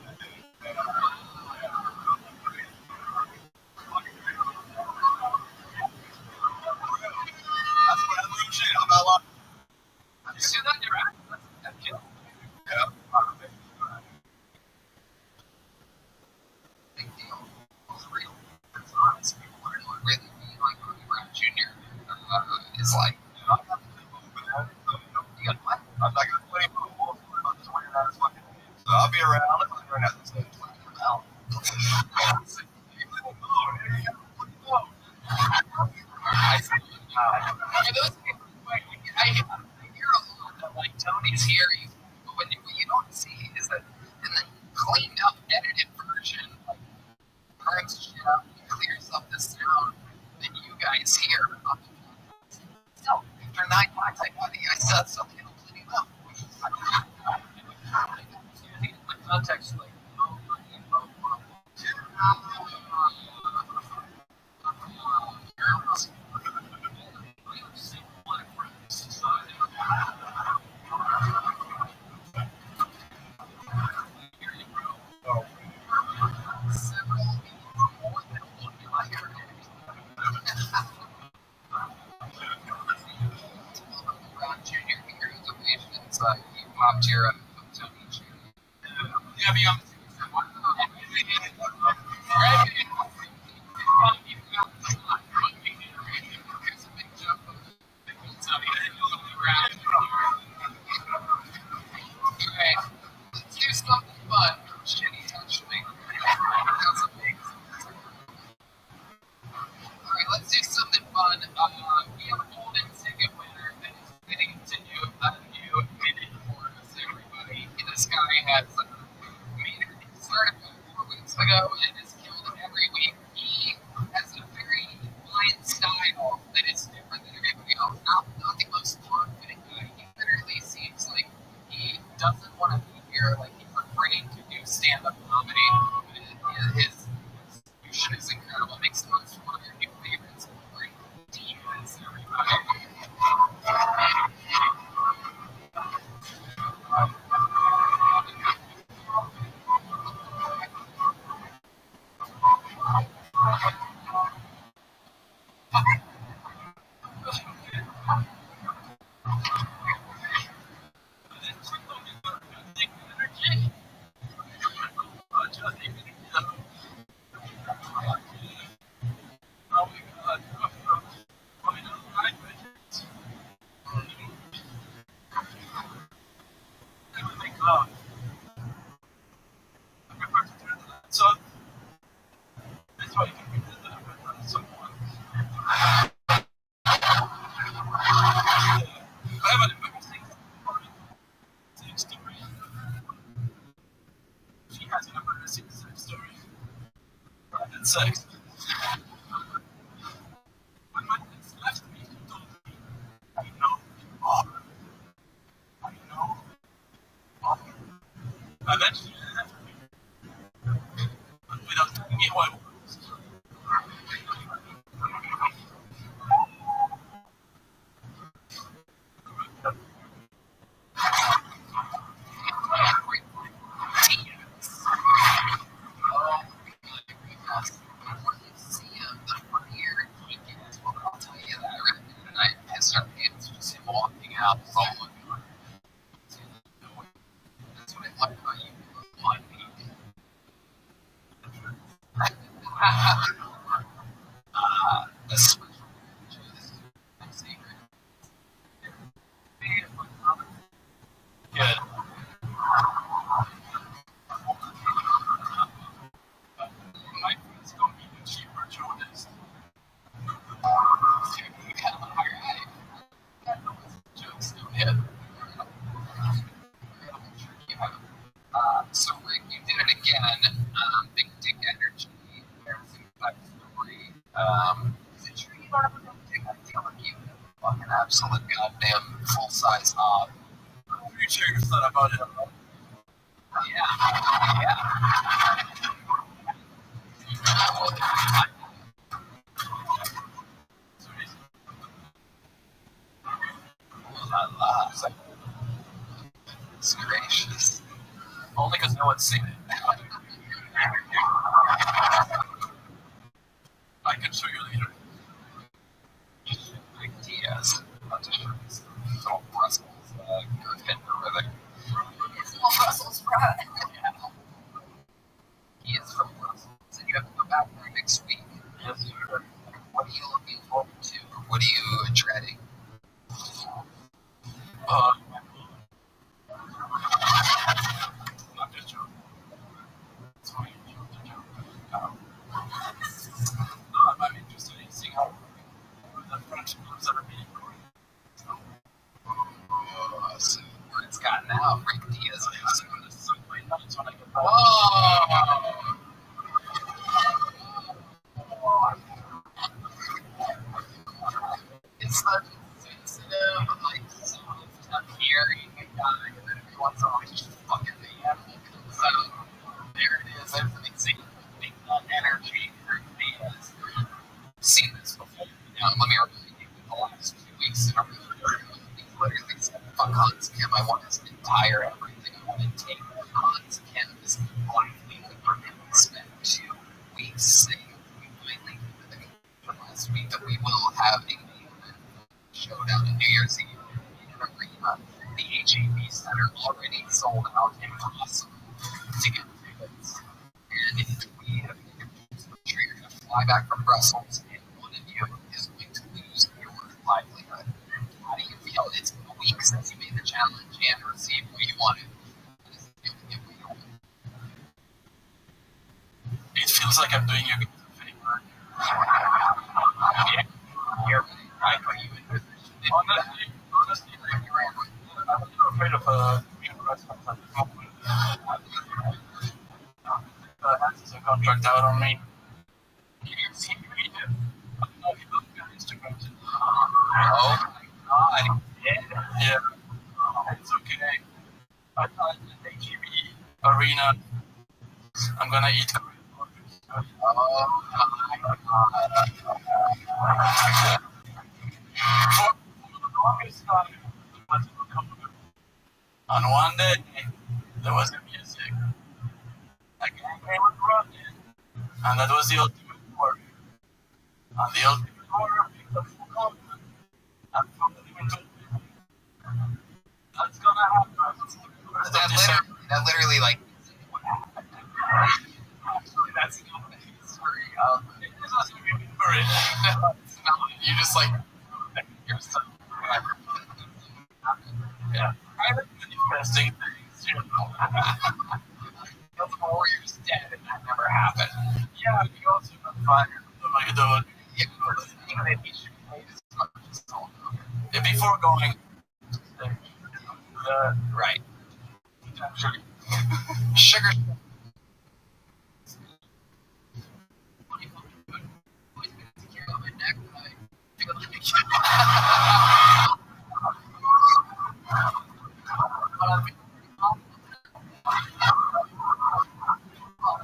That's real shit. I'm not lying. You see that in your act? That's kill. Yeah. Big deal. It's real. It's honest. People are really being like Bobby Brown Jr. Is like, I got the flip over there. you got what? I'm not gonna play for the Wolves. I'm just waiting on his fucking name. So I'll be around. Let's run out this thing. Well, I for those people, I hear a lot of Tony's here. What you don't see is that in the cleaned up, edited version, like, turns shit up, clears up the sound that you guys hear. Still, after 9 months, buddy, I said something to clean it up. The context, like, Junior congratulations. You popped your Tony Jr. Yeah, be on. Here's a big jump. Alright, let's do something fun. Shitty touch me. That's amazing. Alright, let's do something fun. We have a golden ticket winner that is going to continue. You made it for us, everybody. This guy has started 4 weeks ago and is killed every week. He has a very fine style that is different than everybody else. Not the most confident guy. He literally seems like he doesn't want to be here. Like, he's afraid to do stand-up comedy. His execution is incredible. Makes the most one of your new favorites. Great demons, everybody. So that's why you can be with someone. I have an interesting story. She has an embarrassing sex story. And sex. When my ex left me, he told me, I know you are. I know you are. And then she left me. Without telling me who I was. Walking out solo. That's what I like about you. Like me. A special my secret. Good. My friends go even cheaper Jonas. Alright. Jokes don't hit. So Rick, you did it again. Big dick energy, embarrassing type story. Is it true you don't have a big dick? I feel like you fucking absolute goddamn full-size knob. I'm pretty sure you thought about it a lot. Yeah. It's gracious. Only because no one's seen it. I can show you later. Ideas. Not to show you little Brussels griffin or whatever. It's little Brussels sprout. Yeah. He is from Brussels, and you have to go back there next week. Yes, sir. What are you looking forward to? What are you dreading? I'm just joking. It's funny to joke. I'm interested in seeing how the French clubs that are being growing. So, now. Rick Diaz is going to suck my nuts when I get back. Whoa! It's such a sensitive, like, soft, hearing guy, and then every once in a while, just fucking the animal comes out. There it is. There's an example of big energy. Rick Diaz. I've seen this before. Now, let me remind you, the last few weeks, he literally said, fuck Hans Kim, I want his entire everything. I want to take Hans Kim's blindly for him to spend 2 weeks saying we finally did the last week that we will have a showdown on New Year's Eve in an arena. The HAB Center already sold out. Impossible to get tickets. And if we have you're going to fly back from Brussels, and one of you is going to lose your livelihood. How do you feel? It's a week since you made the challenge and received what you wanted. It feels like I'm doing you a favor. Yeah, you're right. What you envisioned. Honestly, I'm a little afraid of being arrested at the moment. Has a contract out on me. You see me? I don't know if you look at Instagram. Oh my god. Yeah. It's okay. I thought the HEB arena. I'm gonna eat. Oh my god. For the longest time, on one day, there was a music. A gang was running, and that was the ultimate warrior. And the ultimate warrior picked up full confidence and followed him into the That's gonna happen. That literally, like, that's not the history of it. It's not even history. You just, like, you're so Yeah. I like manifesting things, you know. the warrior's dead and that never happened. Yeah, he also got fired. Like, Yeah, even if he should play this much as all before going, right. actually, Sugar.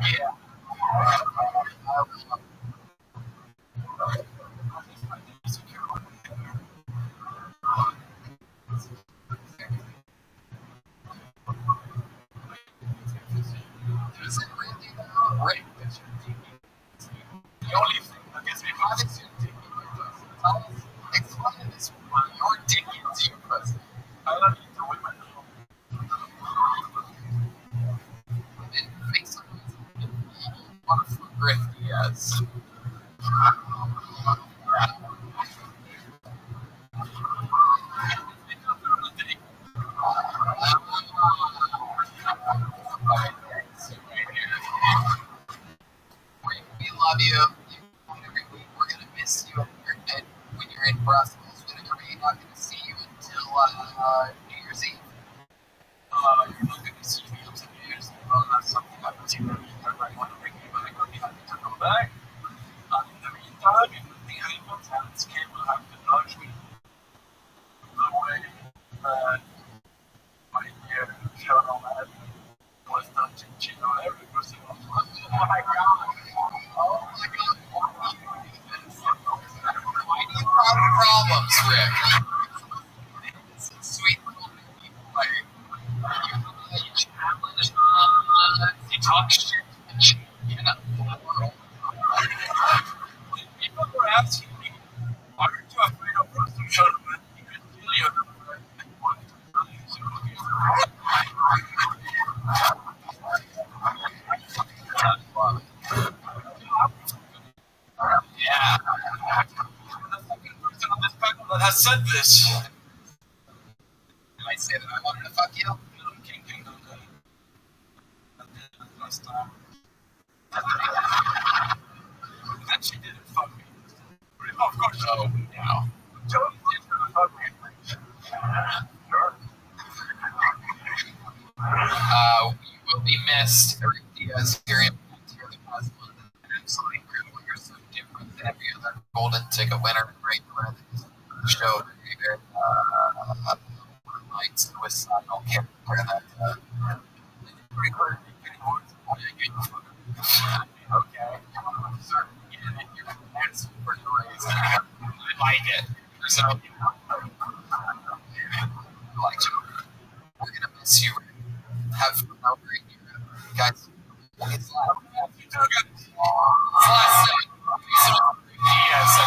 Yeah. Is it really right? the only thing that gets me How does your dick in your pussy? Tell us, explain this one. Your dick into your pussy. I love you to women. It makes some want to fuck Rick Diaz. We love you. Every week we're gonna miss you when you're in Brussels. We're not gonna see you until New Year's Eve. You're not going to see me until New Year's Eve unless something happens in the meantime. I want to bring you back. I'll be happy to come back. And in the meantime, if anything happens, Hans Kim will have to nudge me the way that my dear Shadow Man was nudging Chino every person. Oh my god! Oh my god. Why do you have problems, Rick? It's a sweet little baby boy. You challenge you talk shit to the champion of the world. People were asking me, aren't you afraid of Russell Shadow Man? You can kill you. Yeah. That has said this. Did I say that I wanted to fuck you? King Kingdom last time. And she didn't fuck me. Of course, Oh, no. Joey did fuck me. Sure. You will be missed. Eric Diaz here in the past month. Absolutely incredible. You're so different than every other golden ticket winner and regular at the show. Lights, with no camera that pretty clear. Okay. Sir, your hands for the raise. I like it. So, like, we're gonna miss you. Have fun over in Europe, guys. It's loud. You do good. It's last night. Yes, all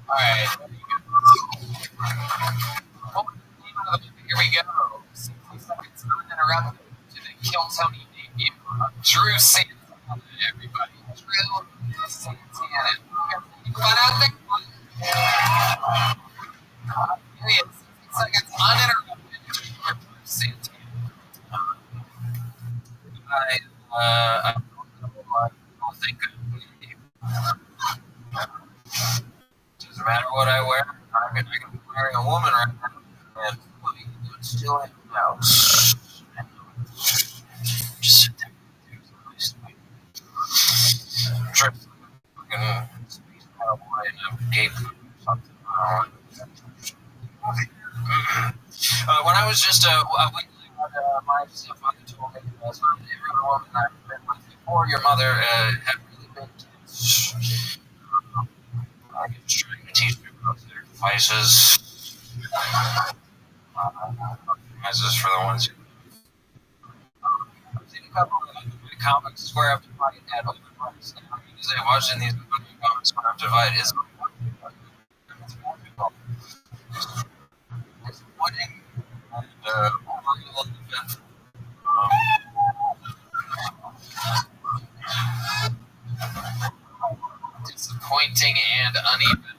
right. Well, here we go. 60 seconds uninterrupted to the Kill Tony debut of Drew Santana, everybody. Drew Santana. You fun out there? Here he is. 60 seconds uninterrupted to Drew Santana. I don't think doesn't matter what I wear. I can be wearing a woman right now. And still in the house. Just sit there. Trip. Space cowboy in a gay or something. When I was just my stepmother told me as every woman I've been with before your mother had really been I was trying to teach me about sacrifices. Sacrifices for the ones who I've seen a couple of comics square up to fight at open mics. I say watching these comics square up to fight is disappointing and overall defensive. Disappointing and uneven.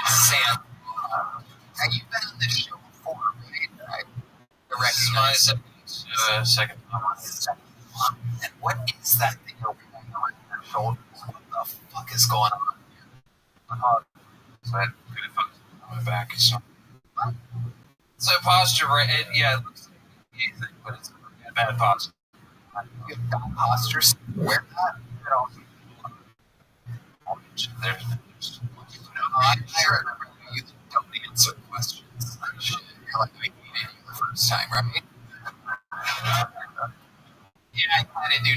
Sam, have you been on this show before, right? This is my second time. And what is that thing you're wearing on your shoulders? What the fuck is going on here? So I had good posture on my back. So posture, right? Yeah, it looks like amazing, but it's a bad posture. You have bad postures. Wear that. I remember you don't answer questions. Shit, you're like we meeting you the first time, right? Yeah, I kind of do.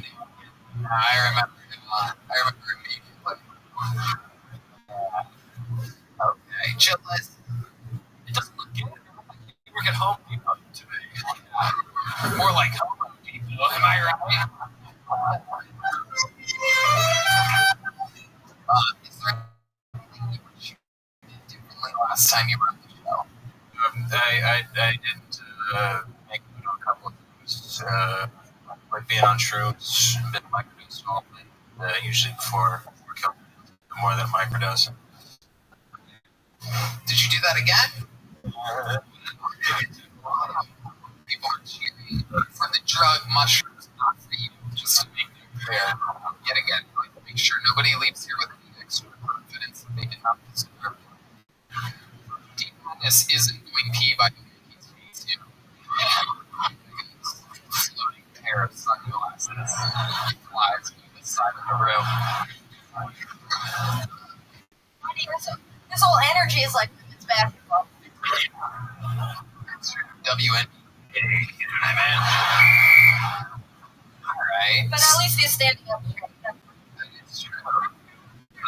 I remember immediately. Okay, Chillis. It doesn't look good. You work at Home Depot today. More like Home Depot, am I right? Is there anything you wish you did differently last time you were on the show? I didn't make a couple of things. Like being untrue, it's a bit microdose all, usually before killing more than microdose. Did you do that again? People are cheering for the drug mushrooms, not for you, just to make them fair. Yet again, make sure nobody leaves here with any extra confidence that they did not deserve. Deep madness isn't doing pee by his face, you know. Floating pair of sunglasses flies to the side of the room. His whole energy is like it's basketball. WNBA, you know what I mean? Alright. But at least he's standing up straight. That is true. I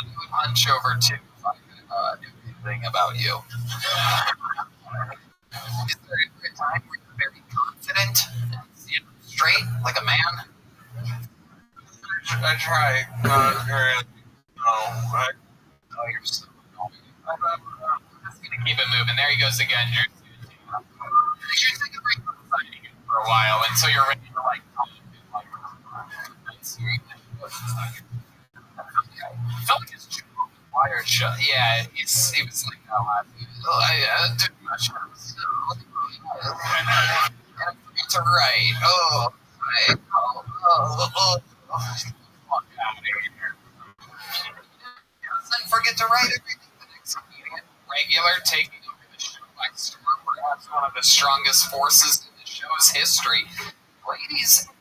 would hunch over too if I could do anything about you. Is there ever a time where you're very confident and see it straight, like a man? I try. Oh, you're so annoying. I'm just gonna keep it moving. There he goes again. You're taking a break from fighting for a while until you're ready to like talk. Felt like his jaw was wired shut. Yeah, he was like, oh, I did my show. To write. Oh, right. Fuck out of here. Let's not forget get to write everything. The next immediate regular taking over the show by storm, perhaps one of the strongest forces in the show's history. Ladies and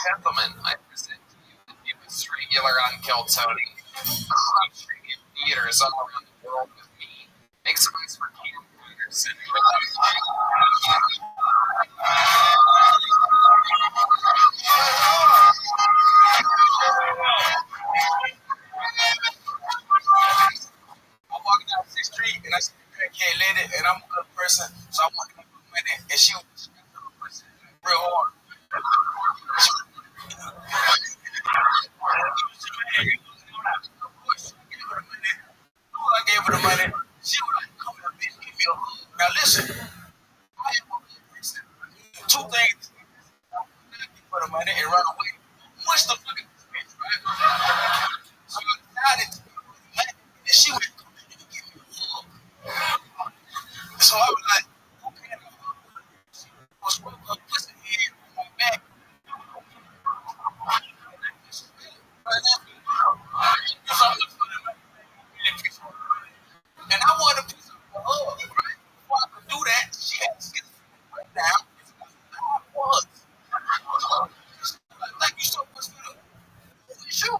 gentlemen, I present to you the newest regular on Kill Tony, crushing in theaters all around the world with me. Make some noise for Cam Anderson. I'm walking down 6th Street and I see a cat lady and I'm a good person, so I want to give her money and she was real hard. I gave her the money. She was like, come here, bitch, give me a hug. Now listen, I am a good person. Two things. Give her the money and run away. Much the fucking bitch, right? So I decided to give her the money and she went, come here, nigga, give me a hug. So I was like, okay. I was putting her pussy head on my back. And I wanted a piece of her hug, right? Before I could do that, she had to get right down. I was. Thank you so much for the show.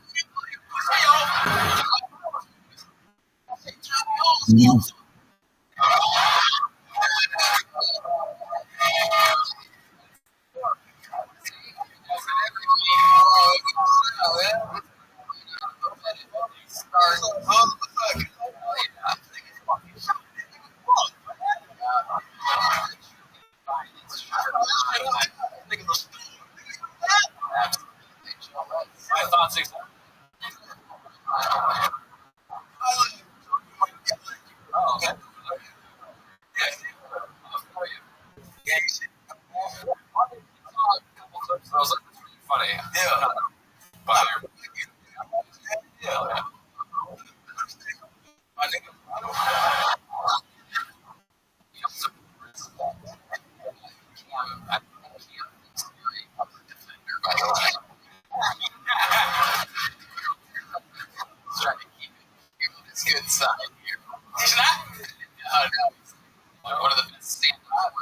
My thoughts exactly. Oh, okay. Yeah, shit. I was like, that's really funny. Yeah. But yeah. My nigga. Trying to keep it on his good side here. He's not? No. One of the best stand-up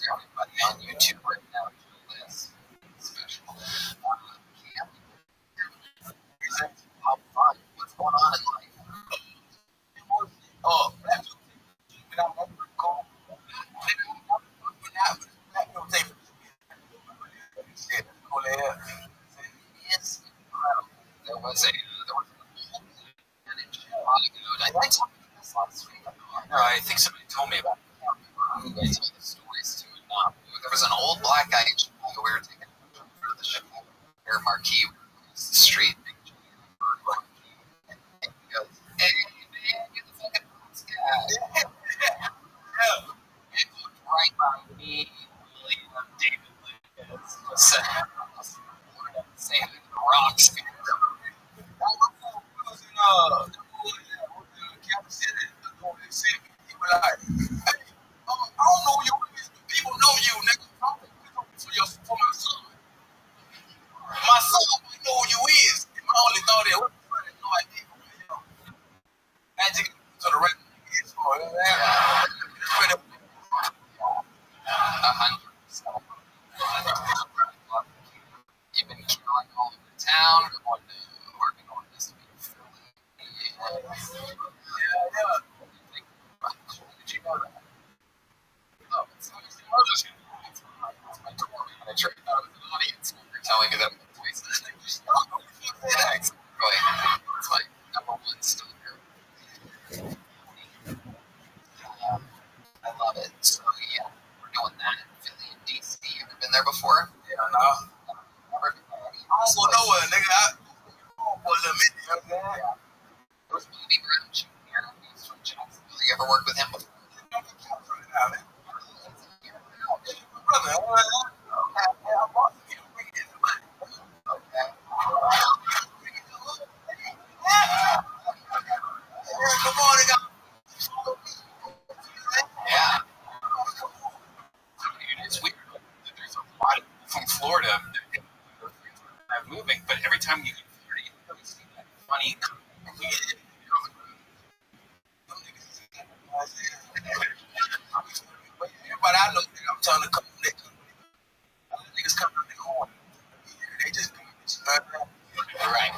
everybody on YouTube right now. This special. How fun? What's going on in life? Oh, that's cool. Yes. There was a I told you this last week. No, I think somebody told me about it. I told the stories too. There was an old black guy in Chicago. We were taking a picture in front of the Chicago Air Marquee across the street. And he goes, hey, man, you're the fucking boss guy. Yeah. It looked right by me, William David Lucas, just saying the rocks. Kansas City, he was like, hey, I don't know who you is, but people know you, nigga. For my son. My son might know who you is. And my only thought is, what the fuck is no idea? Magic to the rest of the kids. Yeah. 100%. You've been killing all over town, working on this to be Philly. Yeah. Did you know that? Oh, it's my tour manager. I was an audience member telling me that I'm the voice. Yeah, exactly. It's my number one stalker. I love it. So, yeah, we're doing that in Philly and DC. You ever been there before? Yeah, no. Never been there. I don't go nowhere, nigga. I for a little minute, you know what I'm saying? Yeah. There was Bobby Brown Jr. He's from Jacksonville. You ever worked with him before? Yeah, man. Brother, I'm boss. Okay. Good morning, yeah. It's weird. There's a lot of people from Florida that are moving, but every time you get to Florida, you always see that funny Everybody I know, I'm telling a couple niggas come from their home. They just do this. Right.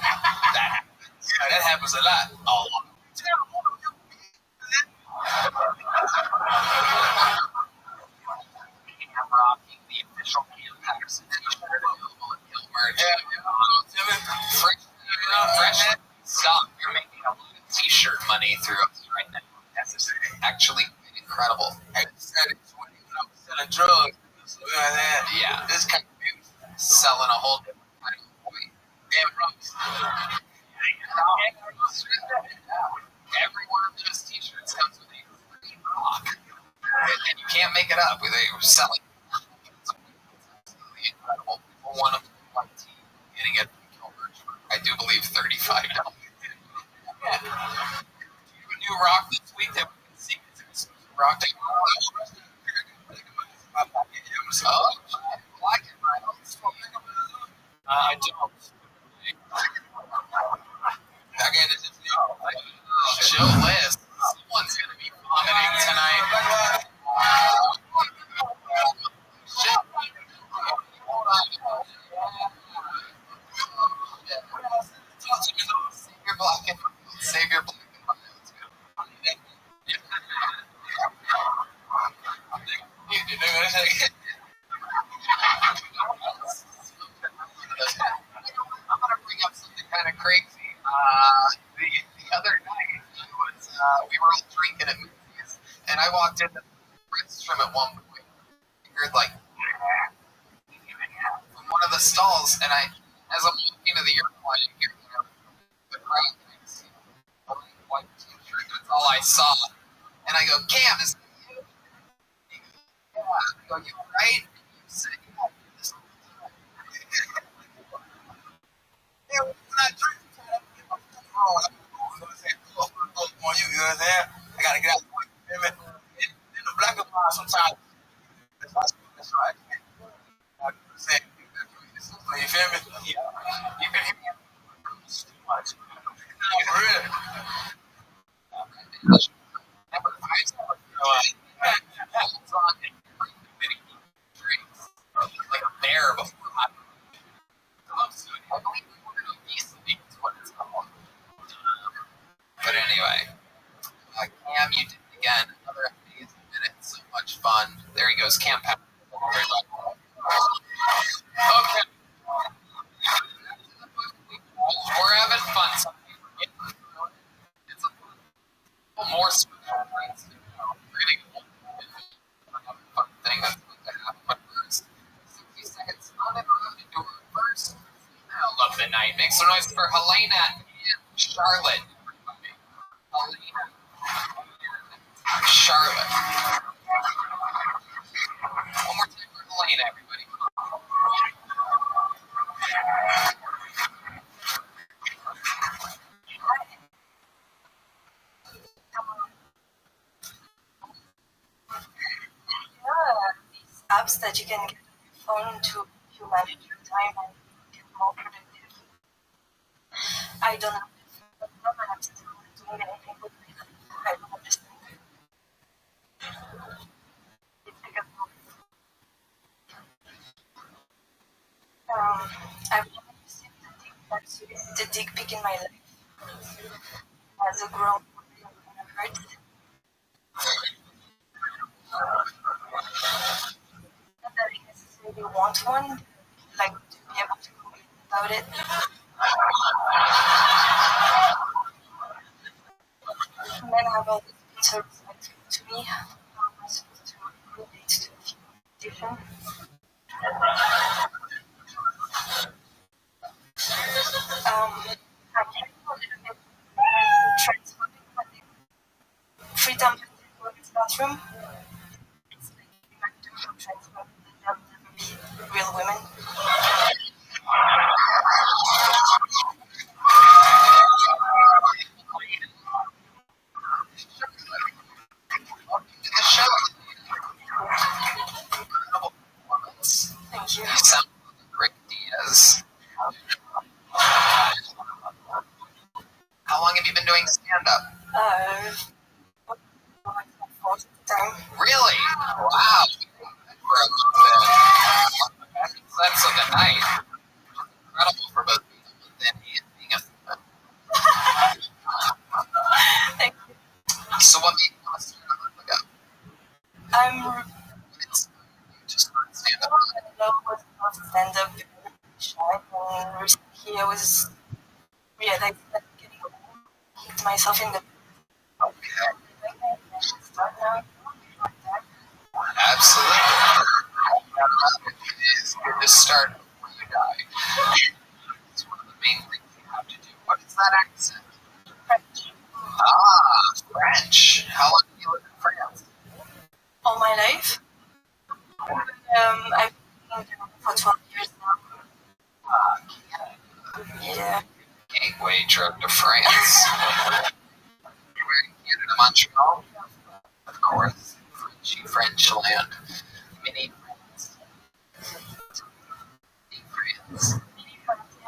That happens. Yeah, that happens a lot. Oh, rocking the official Cam Patterson t-shirt available at Gilbert. Fresh stuff. You're making a lot of t-shirt money through us right now. That's actually incredible. I said it when I'm selling drugs. So, you know what I'm saying? Yeah. This kind of music. Selling a whole different kind of point. Damn right. Every one of those t-shirts comes with a free rock. And you can't make it up. They were selling. It's absolutely incredible. One of one team getting it from Gilbert for, I do believe, $35. Yeah. New rock this week that we can see is rock. Oh, black and red. I don't. Again, it's just Joe List. Someone's going to be vomiting tonight. Save your black and white. I'm going to bring up something kind of crazy. The other night, we were all drinking at movies, and I walked into the restroom at one point. I heard, like, from one of the stalls, and as I'm walking to the urinal, I hear the crowd. A white t-shirt, that's all I saw. And I go, Cam, is that you? Yeah. I go, you alright? You said, yeah. yeah, when I drink, on you, you know what I'm saying? I gotta get out the way, you feel me? In the black and white, sometimes that's right. You feel me? Yeah. You can hear me too much. No, for real. Like a bear before hot. I believe we wanted obesity is what it's called. But anyway, Cam, you did it again. Another amazing minute. So much fun. There he goes, Cam Patterson. Okay. We're having fun. Some people get it's a little more special things. We're going to go another fun thing that's going to happen. But first, 60 seconds uninterrupted to our first email of the night. Make some noise for Helena and Charlotte. Helena and Charlotte. One more time for Helena, everybody. These apps that you can get on your phone to manage your time and be more productive. I don't have this, but I'm still doing anything with it. I don't understand. It's because I've never received the dick pic in my life. As a grown woman, I've heard not that I necessarily want one, like to be able to go without it. Men have always been so respectful to me. How am I supposed to relate to a female different? I can do a little bit transphobic, but free time to go to the bathroom. It's like you might do some transphobic, they'll never be real women. Thank you. You sound like Rick Diaz. How long have you doing stand-up? Really? Wow. For a best sense of the night. Incredible for both people and being a So what made you want to start a month ago? It's just not stand-up. I was not stand-up shy, and recently I was realizing that getting hit myself in the Okay. start now. Absolutely. It is good to start before you die. It's one of the main things you have to do. What is that accent? French. French. How long have you lived in France? All my life. I've been in Europe for 12 years now. Canada. Yeah. Gateway drug to France. Where in Canada? Montreal? Of course. French land. Mini France. Mini France.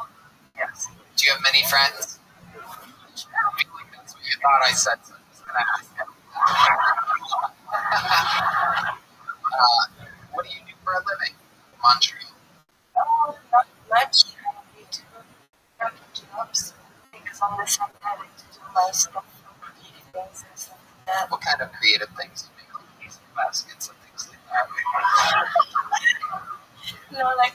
Yes. Do you have many friends? I feel like that's what you thought I said, so I'm just going to ask him. What do you do for a living in Montreal? Not much. I need to work jobs because on the side I like to do my stuff, creative things and stuff like that. What kind of creative things do you make, like pieces of baskets and things like that? Like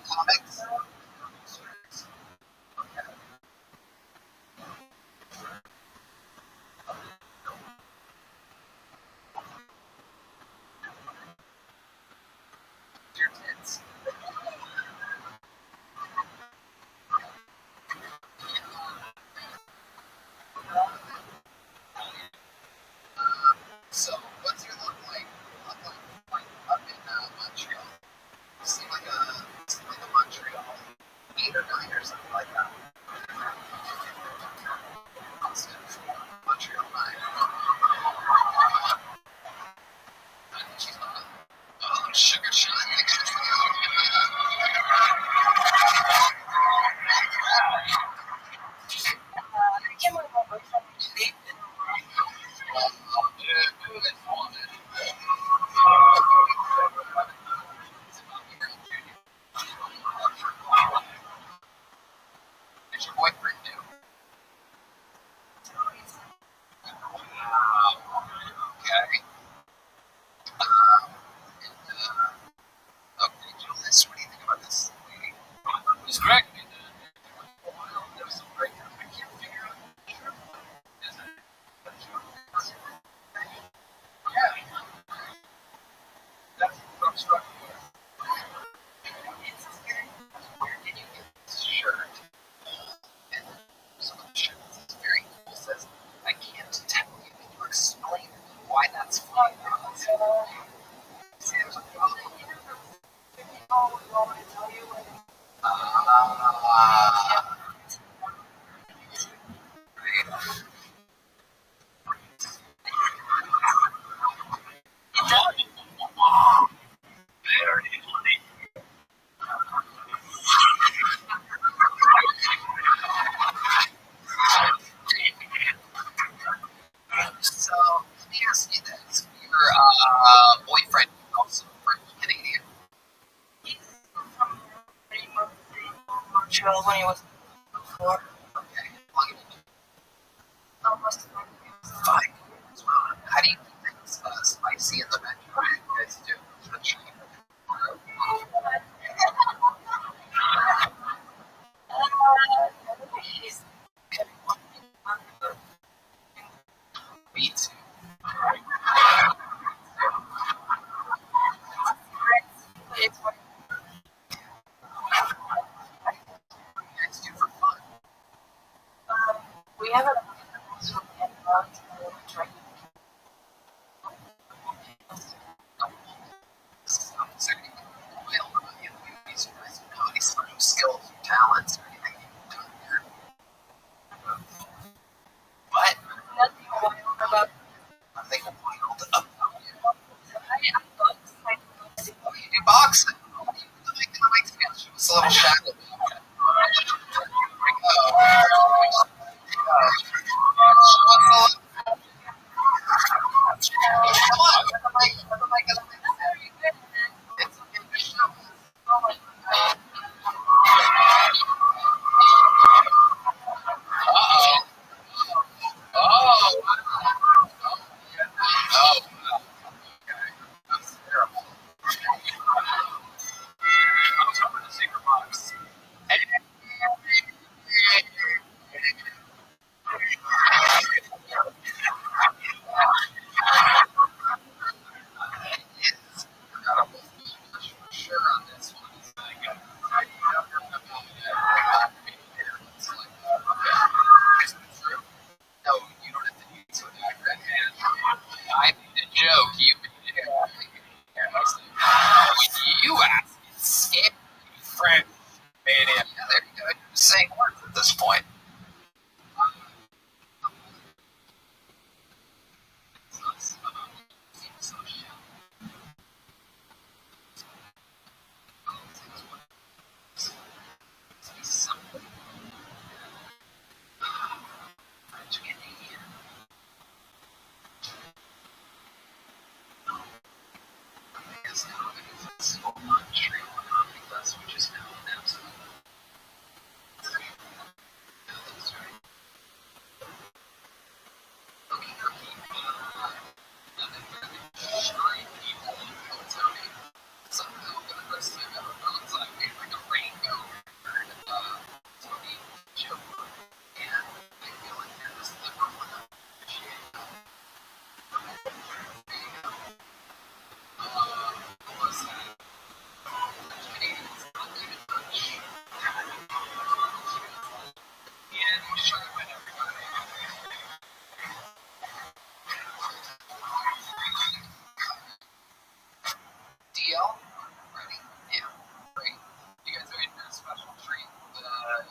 Comics? Your kids. So, what's your look like? Up in Montreal. You seem like a Montreal 8 or 9 or something like that. Montreal 9. I think she's not. Oh, sugar shine. I came with my boyfriend today. What's your boyfriend do? Okay. Okay, Julius, what do you think about this lady? It's correct. There's some great I can't figure out. Is it? Yeah. That's what I'm struggling with. Where did you get this shirt? And some of the shirt is very cool. It says, I can't tell you. Can you explain why that's fun? So, let me ask you this. Your boyfriend is also French Canadian. He's from Montreal when he was before. Okay. How long have you been? Almost 5 years. 5 years. Wow. How do you keep things spicy in the menu? What do you guys do? He's Me too. it's what You guys do for fun. we have a so we can go out to try. saying words at this point. DL? Ready? Yeah. Great. You guys are in for a special treat. The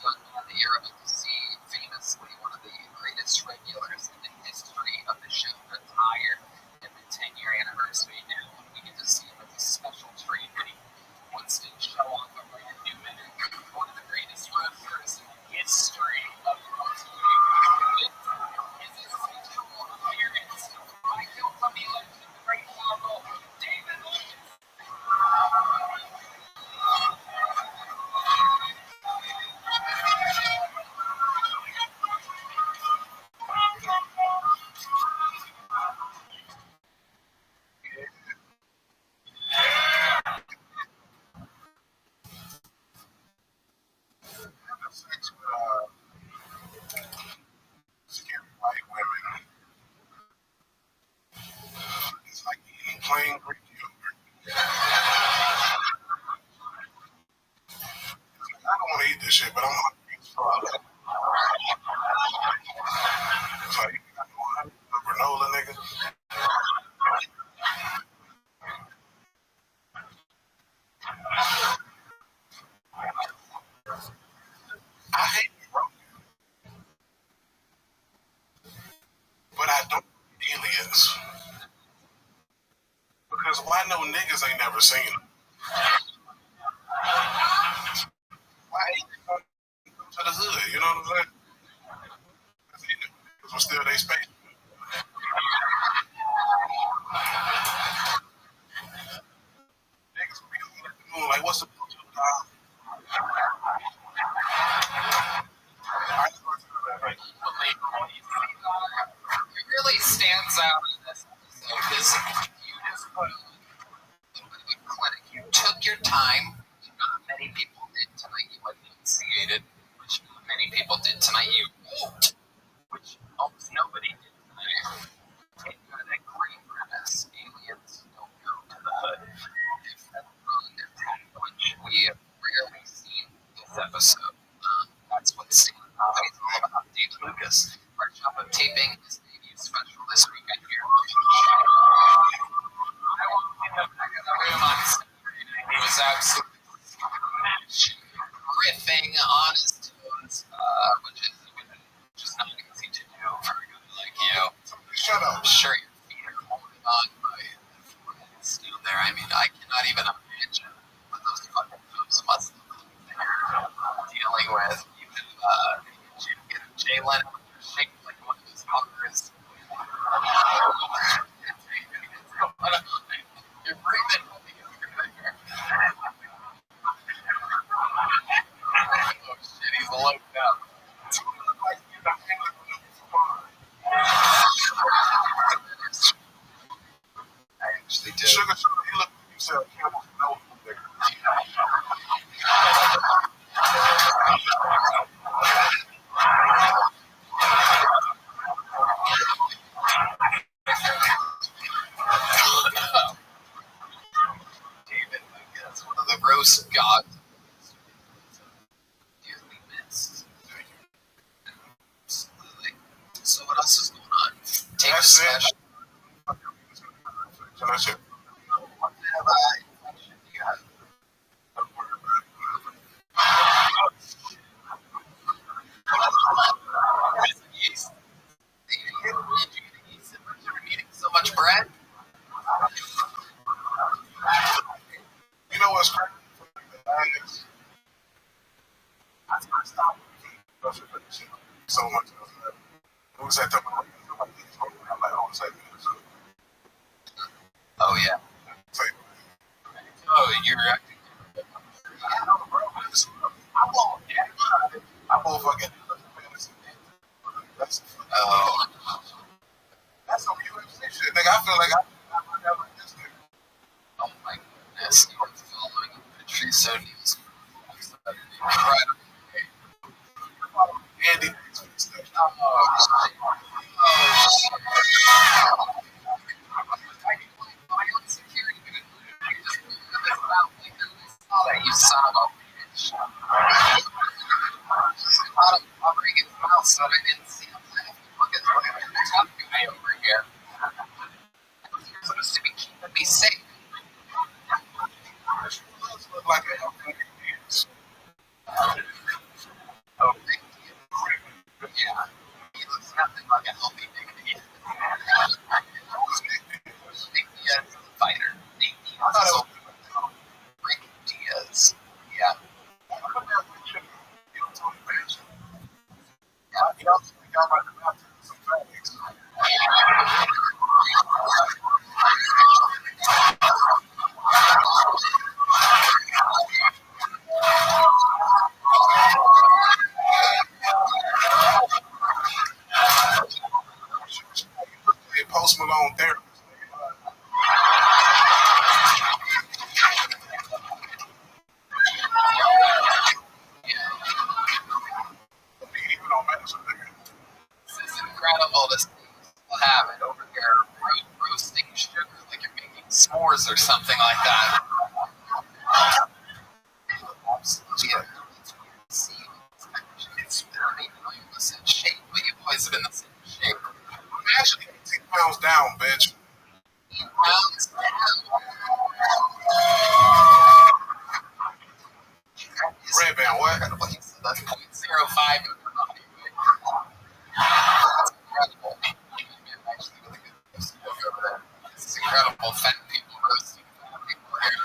young man that you're about to see, famously one of the greatest regulars in the history of the show, retired at the 10-year anniversary now. We get to see him as a special treat, and he wants to show off a brand new minute. One of the greatest wrestlers in the history of wrestling. This is his signature appearance. I feel from the legend, the great Marvel, David Lucas. Sex with skinny white women. It's like eating plain Greek yogurt. I don't want to eat this shit, but I want to eat product. It's like, I want a granola, nigga. I hate broken, but I don't hate aliens. Because why no niggas ain't never seen them? Why ain't they come to the hood? You know what I'm saying? Because we're still they space. Niggas be looking at the moon like, what's the picture? It really stands out in this episode because you just put a little bit of a clinic. You took your time. Not many people did tonight. You enunciated, which not many people did tonight. You wrote, which almost nobody did tonight. And you had a great premise. Aliens don't go to the hood. If that's wrong, they're packed lunch. We have rarely seen this episode. That's what stands out. It's all about David Lucas. Our job of taping is debut special this weekend here. He was absolutely riffing on his tunes, which is not easy to do for a guy like you. Shut up. I'm sure your feet are holding on by still there. I mean, I cannot even imagine what those fucking moves must look like they're dealing with. You get Jay Leno shaped like one of those fuckers. You're breathing heavy over there. Oh shit, he's loped out. I actually do. Sugar, you look at yourself, Campbell's nose, nigga. David Lucas, one of the roast gods. Dearly missed. Absolutely. So what else is going on? Take a That's it. session. So that's it. What kind of infection do you have? Don't worry about it. I stopped so much. It was at the I'm like, oh, it's like, Oh, yeah. Oh, you're acting. I motherfucking. Oh. That's some UFC shit. Nigga, I feel like I never this nigga. Oh my goodness. You are following the tree so news. Incredible. Andy. You son of a bitch. I'll bring his mouth so I didn't see him laugh. Look at the tough guy over here. You're supposed to be keeping me safe. Look like a Oh, thank you. Yeah. He looks nothing like a healthy Nick Diaz. Nick Diaz is a fighter. Nick Diaz is a Rick Diaz. Yeah. He also got my some facts. Post Malone therapist. Even on medicine, nigga. This is incredible to see people have it over there roasting sugar like you're making s'mores or something like that. Absolutely. See, I mean, you know the same shape, but you've always been the same shape. I'm actually 18 pounds down, bitch. 18 pounds down. Red band, what? That's 0.05 of your body weight. That's incredible. Actually, really good roasting over there. This is incredible. Fat people roasting fat people here.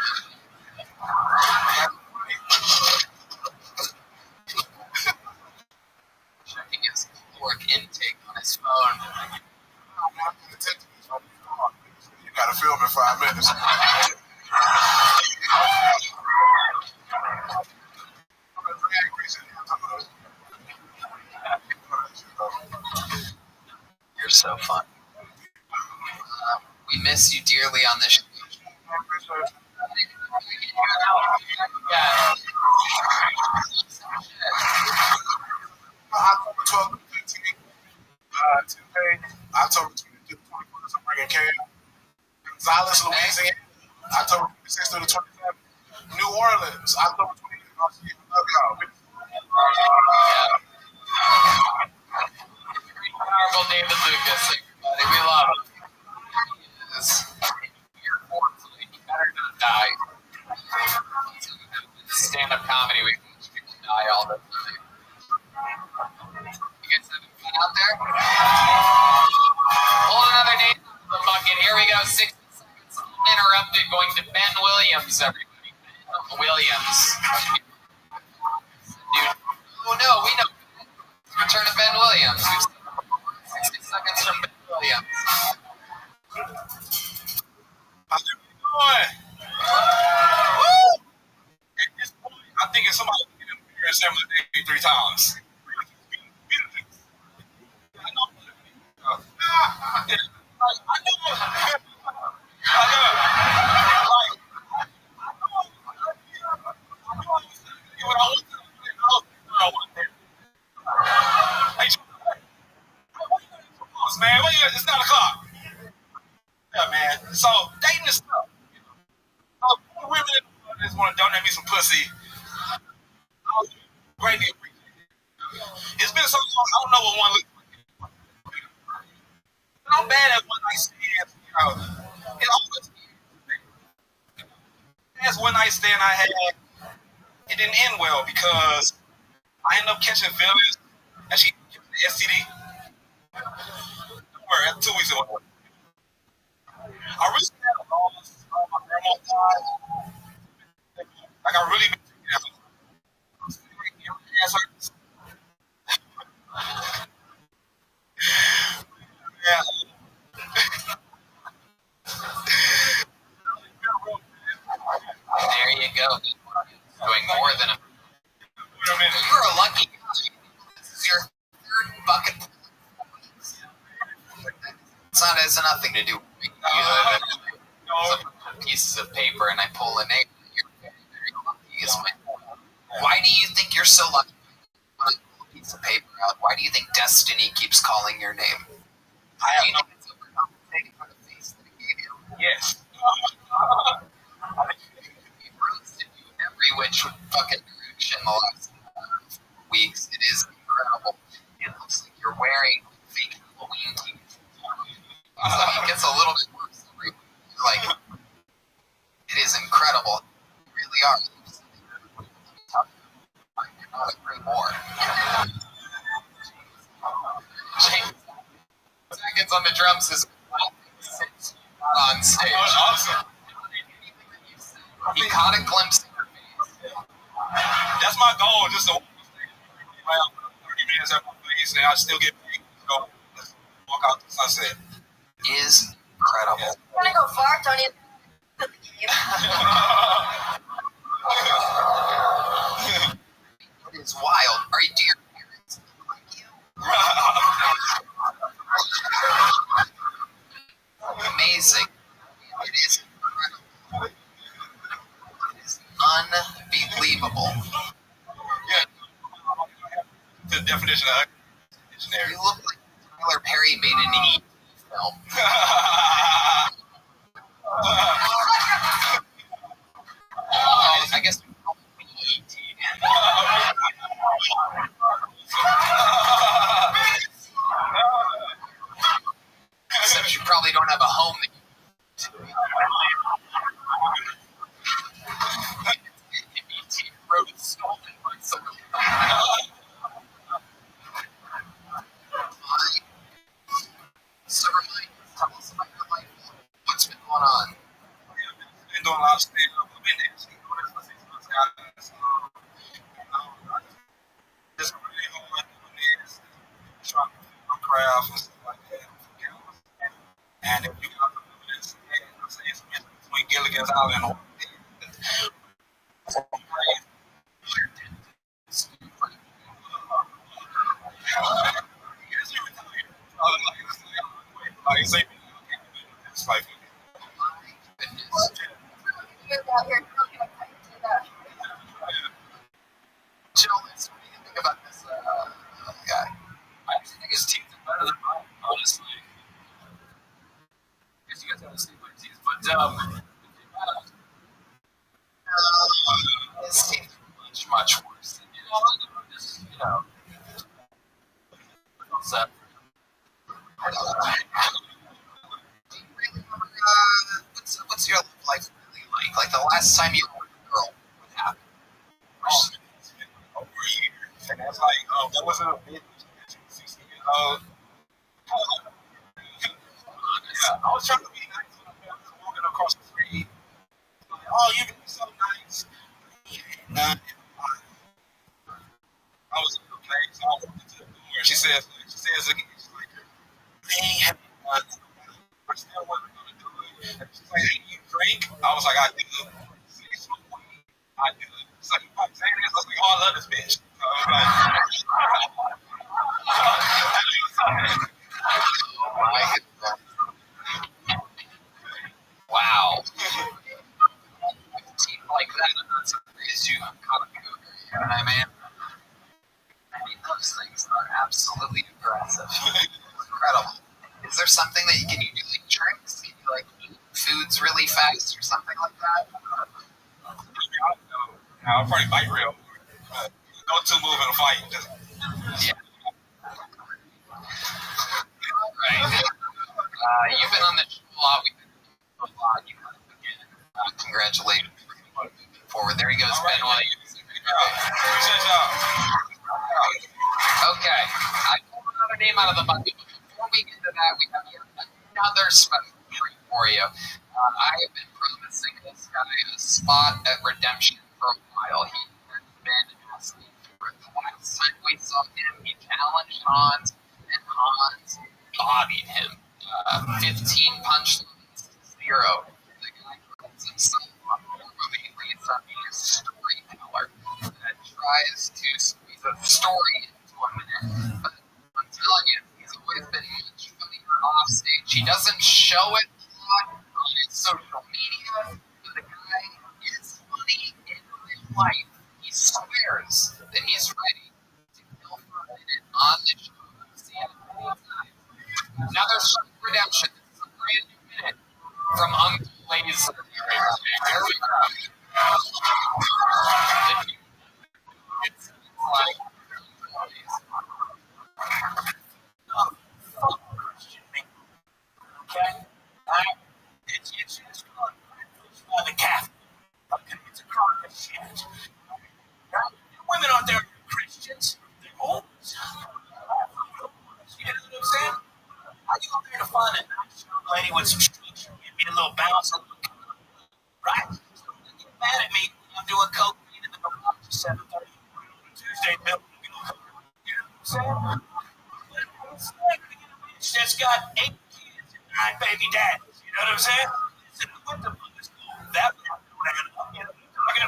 Checking his caloric intake on his phone. You gotta film in 5 minutes. You're so fun. We miss you dearly on this show. Yeah. October 12th, 15th, Tuesday. October 22nd, 24th, I'm bringing Cam. Gonzales, Louisiana. October 26th to the 27th. New Orleans, October 28th. I'll see you. Love y'all. Powerful David Lucas, everybody. We love him. He is here fortunately. He better not die. Stand-up comedy, we watch people die all the time. You guys having fun out there? Pull another name out of the bucket. Here we go. 60 seconds uninterrupted. Going to Ben Williams, everybody. Ben Williams. Dude. Oh no, we know. Return to Ben Williams. 60 seconds from Ben Williams. How's everybody doing? Woo! At this point, I think if somebody get in here and assemble it 3 times. Man, it's 9 o'clock. Yeah, man. So dating is stuff. Women just want to donate me some pussy. I'll greatly appreciate it. It's been so long, I don't know what one looks like. I'm bad at one night stands. You know, it always last one night stand I had, it didn't end well because I ended up catching feelings and she gave me the STD. Don't worry, that's 2 weeks ago. I really had a loss. My grandma died. Like I really been thinking that. Ask her so lucky. When I pull a piece of paper out, why do you think destiny keeps calling your name? I Do have you no. think it's overcompensating for the face that it gave you? Yes. It roasted you in every which fucking direction the last weeks. It is incredible. It looks like you're wearing fake Halloween tees. So it gets a little bit worse every week. Like, it is incredible. You really are. I cannot agree more. James Seconds on the drums is on stage. That was awesome. He caught a glimpse of your face. That's my goal. Just to around 30 minutes at my place, and I still get paid. So just walk out the sunset. Is incredible. You want to go far, don't you? The game. It is wild. Do your parents look like you? Amazing. It is incredible. It is unbelievable. Yeah. The definition of dictionary. You look like Tyler Perry made an E.T. film. I guess E.T. Except you probably don't have a home that E.T. wrote and stolen by someone. So remind us, tell us about your life. What's been going on? Been doing a lot of stand up. I've been dancing for 6 months now. Just really hard doing this, trying to do my craft and stuff like that. And if you got the evidence, I say it's between Gilligan's Island and it's like Jill, what do you think about this guy? I actually think his teeth are better than mine, honestly. I guess you guys have the same teeth, but His teeth are much worse than yours. just, you know, so, What's your life really like? Like the last time you were with a girl, what happened? it's been over a year, and that's like, that wasn't a big 16 years old. Yeah, I was trying to be nice when I was walking across the street. Like, oh, you've been so nice. Nah, I was in the place. I walked into the door. She says again, she's like, man, have you done? I still wasn't gonna do it. And she's like, hey, you drink? I was like, I do. She's like, "Smoke weed?" I do. She's like, you fucking saying this? I was like, oh, I love this bitch. So I was like, Wow. Teeth like that, I'm not surprised you caught a cougar. You know what I mean? I mean, those things are absolutely aggressive. Incredible. Is there something that you do, like tricks? Can you like eat foods really fast or something like that? I'll probably bite real. No two move in a fight. Just, Yeah. All right. You've been on the show a lot. We've been a lot. You have again. Congratulations for moving forward. There he goes, Ben White. appreciate y'all. Okay. I pulled another name out of the bucket. Before we get to that, we have another special treat for you. I have been promising this guy a spot at Redemption for a while. He has been asking for it. The last time we saw him, he challenged Hans, and Hans bodied him. 15 punchlines, 0. The guy calls himself formally leads up a storyteller that tries to squeeze a story into a minute. But I'm telling you, he's always been much funnier off stage. He doesn't show it a lot on his social media, but the guy is funny in real life. He swears that he's put some structure, give me a little bounce, right? So they get mad at me. I'm doing cocaine in the garage at 7:30 Tuesday. You know what I'm saying? That's got 8 kids and 9 baby daddies. You know what I'm saying? What the fuck is cool? That was what I'm talking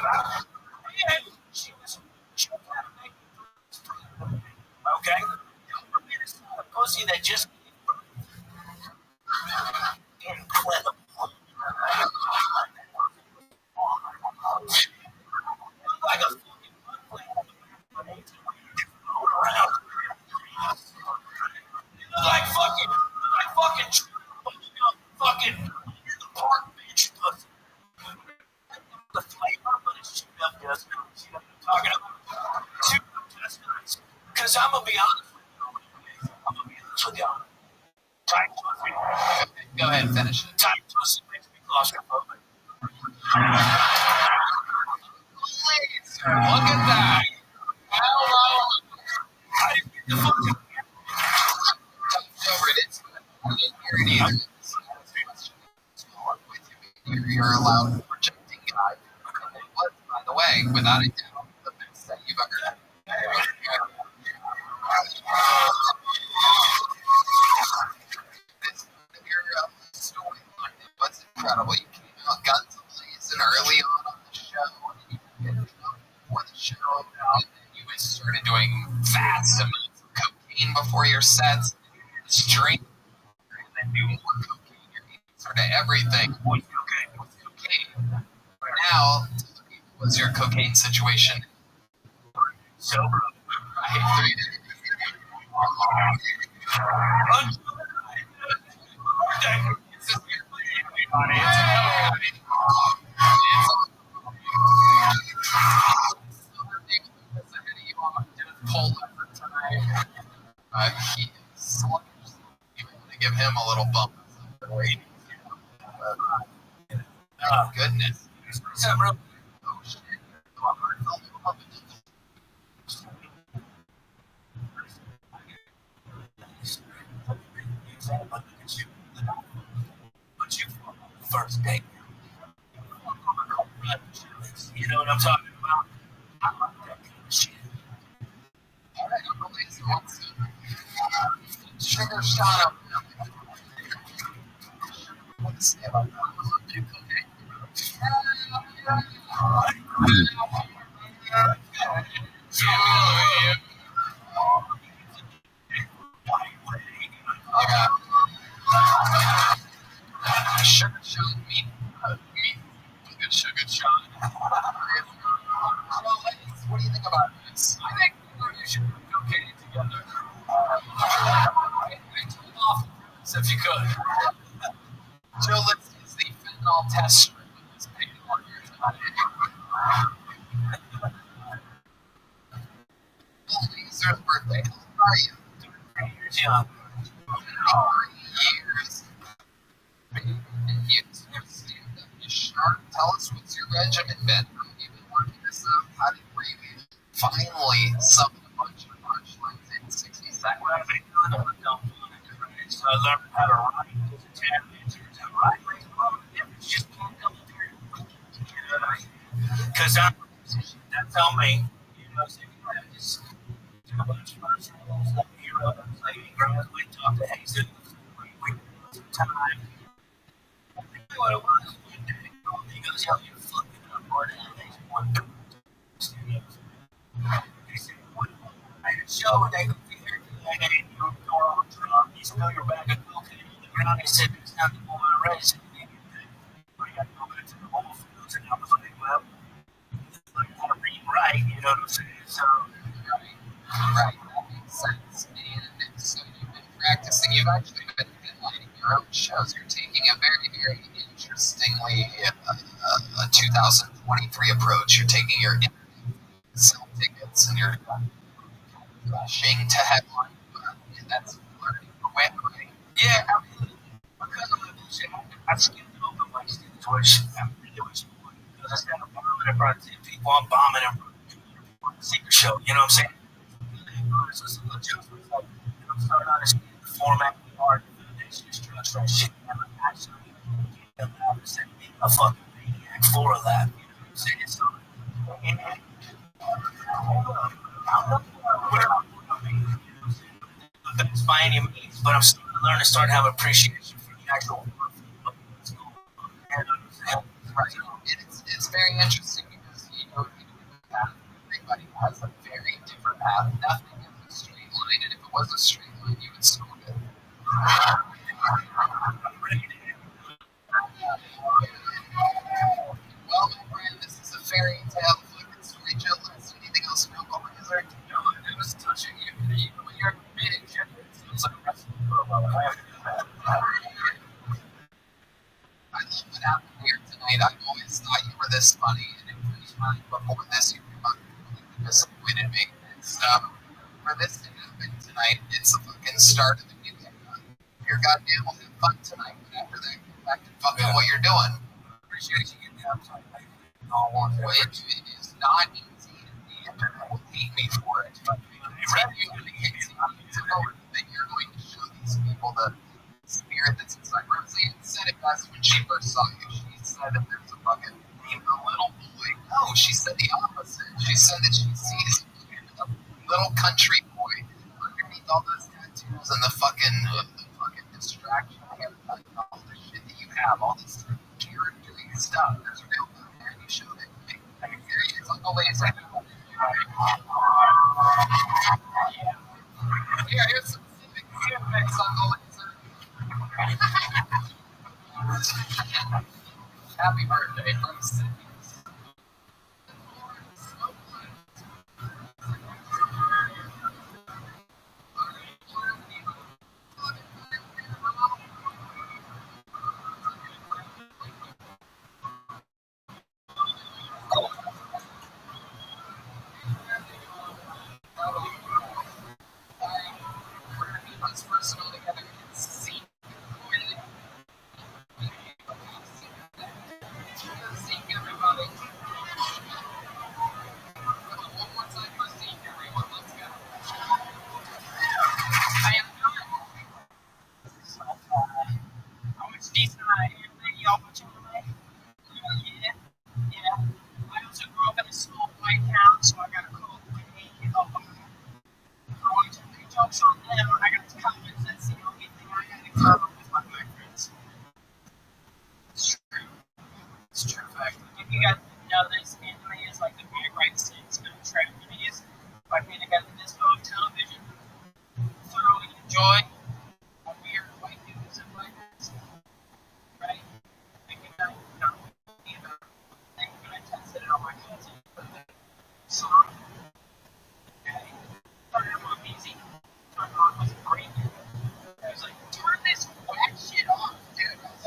about. And she was trying to make me okay? A pussy that just incredible. Like a fucking park bench pussy. The flavor, but it's chewed up just now. See what I'm talking about? Chewed up just nice. Because I'm going to be honest with y'all. Tight pussy. Go ahead and finish it. Tight pussy makes me claustrophobic. Look at that. Hello. How do you get the fucking Over it. It's good. Here it is. You're allowed projecting guy. What, by the way, without a doubt, the best that you've ever done. Your storyline was incredible. You came out guns blazing early on the show. Before the show, and then you started doing vast amounts of cocaine before your sets. Straight, and then do more cocaine. You're sort of everything. What's cocaine? Now, what's your cocaine situation? sober? Right. He is sluggish. You want to give him a little bump. Goodness. Oh, shit. First date. You know what I'm talking about? I like that kind of shit. All right, I'm really sugar shot up. What to say about that? Sugar shot meat. Good sugar shot. What do you think about this? I think you should put cocaine together. I told off if you could. Joe, let's use the fentanyl test strip of this pig on your time. It's her birthday. How are you? 3 years young. 3 years. And you stand up, you sharp. Tell us what's your regimen been? How have you been working this out? How did you finally summon a bunch of punchlines in 60 seconds? What I've been doing, I'm dumb on it, right? So I learned how to write as a tap dancer. Right? It's just can't come through. You know what I mean? Because I'm a musician. That's on me. You know, so I just do a bunch of first roles, like heroes, like we talk to Hazen. We some time. What it was one day, he goes, yo, you're fucking up more than anything. One day, he said, what? I had a show and they go here, and they go on the drum. You spill your bag of cocaine on the ground. He said, it's not the boy I raised. I got to go back to the whole fields, and I was like, well, I want to read and write, you know what I'm saying? So, right, that makes sense. And so you've been practicing, you've actually been headlining your own shows. You're taking a very, very interestingly 2023 approach. You're taking your sell tickets and you're rushing to headline. And that's learning quick, right? yeah, I mean, because of my bullshit, I skipped open mic stage, which I really wish I would. Because I stand up in front of 10 people, I'm bombing in front of 200 people on the secret show, you know what I'm saying? So some adjustments, like, you know, start understanding the format, the art, the foundation, the structure, and shit. actually get allowed to send a fucking maniac for that. You know what I'm saying? So, and I'm by any means, but I'm still learning to start having appreciation for the actual work that's going on. Right. It's very interesting because, you know, everybody has a very different path. Nothing is a straight line, and if it was a straight line, you would stop it. Well, my friend, this is a fairy tale fucking story. Joe, anything else about what is there? No, it was touching you. When you're being gender, it feels like a wrestling program. I love what happened here tonight. I've always thought you were this funny, and before this, you completely disappointed me. For this to happen tonight, it's the fucking start of the new era. You're goddamn will have fun tonight, but after that, get back to fucking what you're doing. Appreciate you getting out tonight. It is not easy, and the internet will hate me for it. But it's that you're going to show these people the spirit that's inside. Rosie said it best when she first saw you. She said that there's a fucking a little boy. No, she said the opposite. She said that she sees a little country boy underneath all those tattoos and the fucking distraction haircut and all the shit that you have, all this character stuff. There's real good there, and you showed it. I mean, it's like always. Yeah, here's some civic feedbacks on the laser. Happy birthday from Sydney. Let's personal together and see. Seeing everybody. One more time for seeing everyone. Let's go. I am not. How much decent I am? Y'all watch anime? Yeah. Yeah. I also grew up in a small white town, so I got a cool way of I want to make jokes on them. I got comments. That's the only thing I had in common with my black friends. It's true. It's true fact. If you guys know this, anime is like the big right sense of tragedies. Like being together this on television, thoroughly enjoy a weird white dudes and black guys. Right? Thinking that, you know, either thing when I tested it on my cousin. So, okay. Started off easy. Started off was great. I was like, turn this whack shit off, dude. I was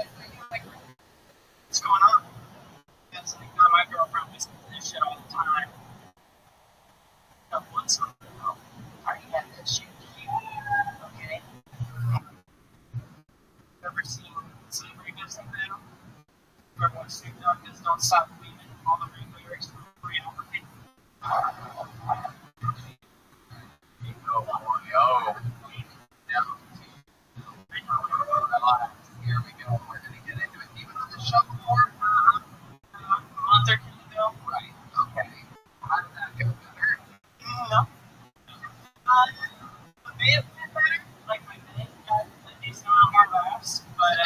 like, what's going on? That's like, no, my girlfriend was this shit all the time. Once in a while, already had that shit cute, okay? Ever seen Celebrity Gifts and Battle? Or when Snoop Dogg does Don't Stop Believing, all the lyrics from choreography? Here we go. We're going to get into it. Even on the show before? A month or two ago? Right. Okay. How did that go better? No. A bit better. Like my thing got a decent amount more laughs, but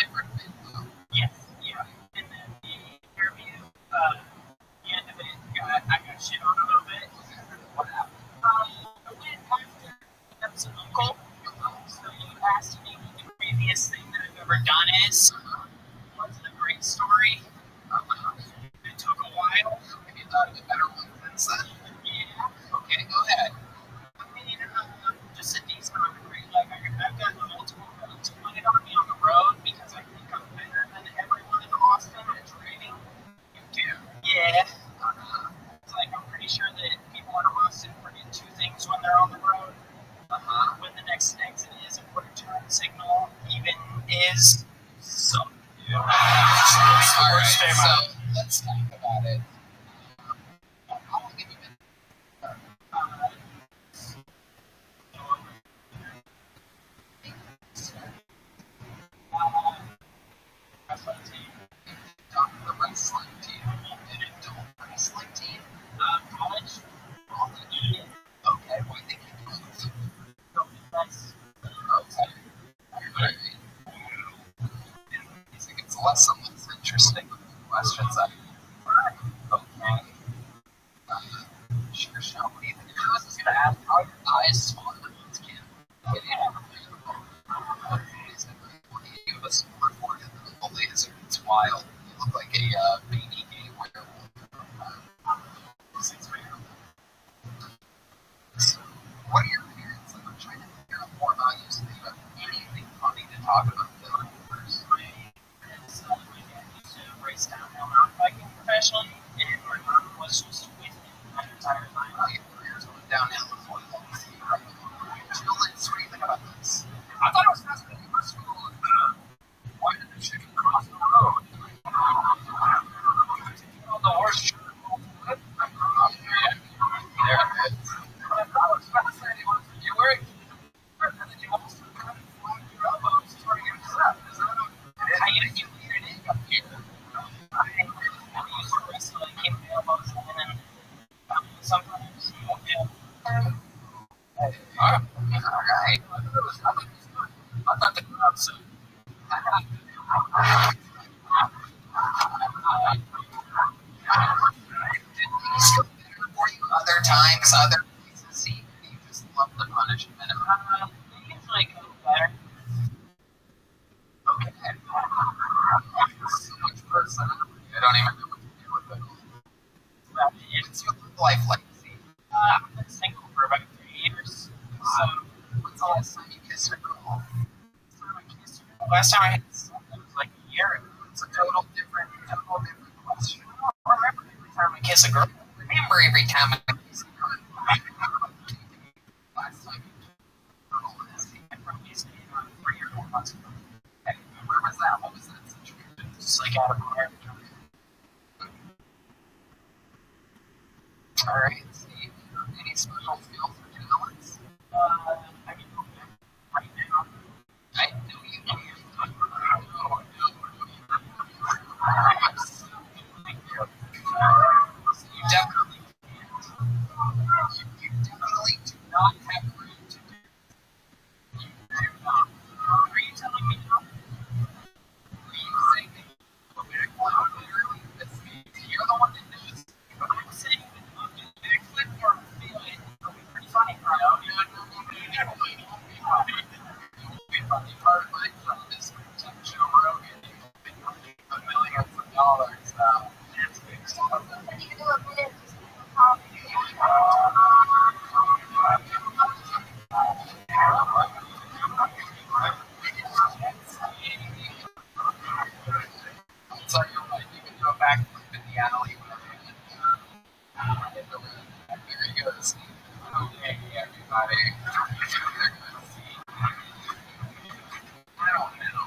yes, yeah. And then the interview, the end of it, I got shit on a little bit. What happened? I went after episode Uncle. So you asked me what the previous thing that I've ever done is. Was it a great story? It took a while. Have you thought of a better one since then? Yeah. Okay, go ahead. I mean, just a decent amount of great. Like, I've gotten multiple roads pointed on me on the road because I think I'm better than everyone in Austin at driving. You do? Yeah. It's like, I'm pretty sure that people in Austin forget two things when they're on the road. When the next exit is and what a turn signal even is. So, yeah. Alright, so let's talk about it. How long have you been? as small as can. Give us a report of the lizard. It's wild. You look like a baby gay werewolf. What are your parents like? I'm trying to figure out more about you so that you have anything funny to talk about. My dad used to race downhill mountain biking professionally, and my mom was just with me my entire time. Oh, your career's going downhill before the whole thing. Jill, what do you think about this? I thought it was fascinating. First of all, why did the chicken cross the road? The horse should have rolled the whip. Yeah, there it is. What I thought was fascinating was you wearing and then you also kind of flying your elbows during your set. Is that I used to lead it in up here. I used to wrestle and keep my elbows in, and sometimes, yeah. All right. I thought the crowd said, other times, other places, see, you just love the punishment. Usually go better. Okay. So much personality. I don't even know what to do with it. What's your life like? I've been single for about 3 years. So, what's the last time you kissed a girl? Last time I had sex, it was like a year ago. It's a total different question. I don't remember every time I kiss a girl. I remember every time I kiss a girl. Last time you kissed a girl, I probably stayed on 3 or 4 months ago. Hey, where was that? What was that situation? Just like out of my All right, Steve. Any special skills or talents? I mean, right now, I know you can. You definitely can't. You definitely do not have room to do. You do not. Are you telling me no? Are you saying that literally this means you're the one that knows? I'm saying that I'm doing a backflip or a feel it. It'll be pretty funny. No. It won't be funny. Part of my job is to Joe Rogan. Millions of dollars. That's big stuff. You can do a minute. I'll tell you what, you can go back in the alley. There he goes. Okay, everybody. I don't know.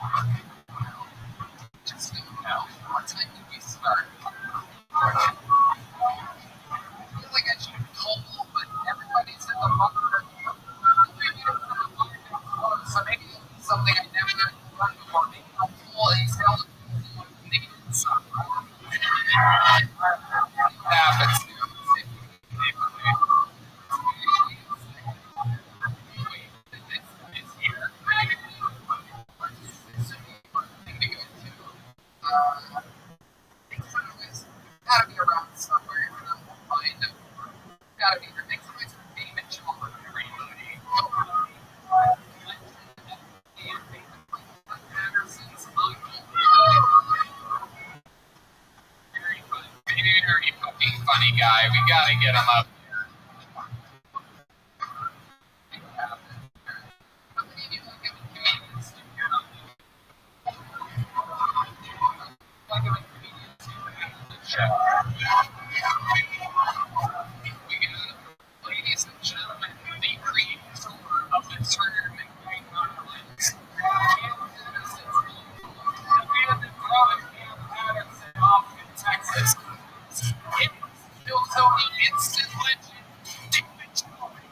Just don't know. What time did we start? I feel like I should have told, but everybody's in the mother. So maybe something I never done before. Maybe helpful is helpful. Happens. Gotta be around somewhere. I won't find them. Gotta be the next place for David Children. Very fucking funny guy. We gotta get him up. Ladies and gentlemen, the creator of the term Texas. It was still so the instant legend, David Children.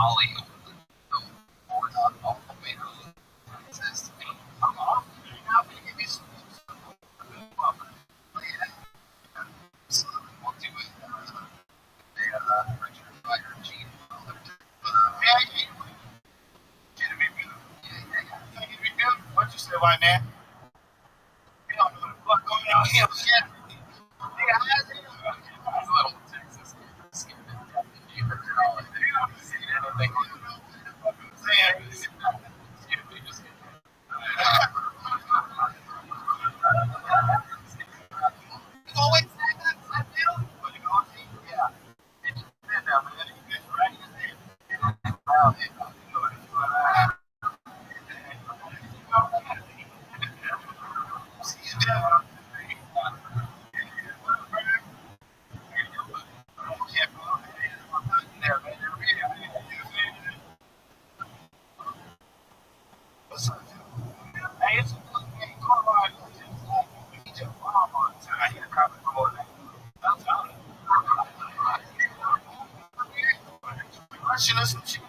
Ollie all the way home. It says, I'm off. I'm going to give you some. So we'll do it. Richard Fire Gene. What you say, white man? You don't know what the fuck going on here. Little Texas. Scared to death. You don't see anything. Always say that, I feel. Yeah. Hey, it's a good game. Go on. We need to bomb on time. I hear a cop going like, I'm telling you. Russian or some shit.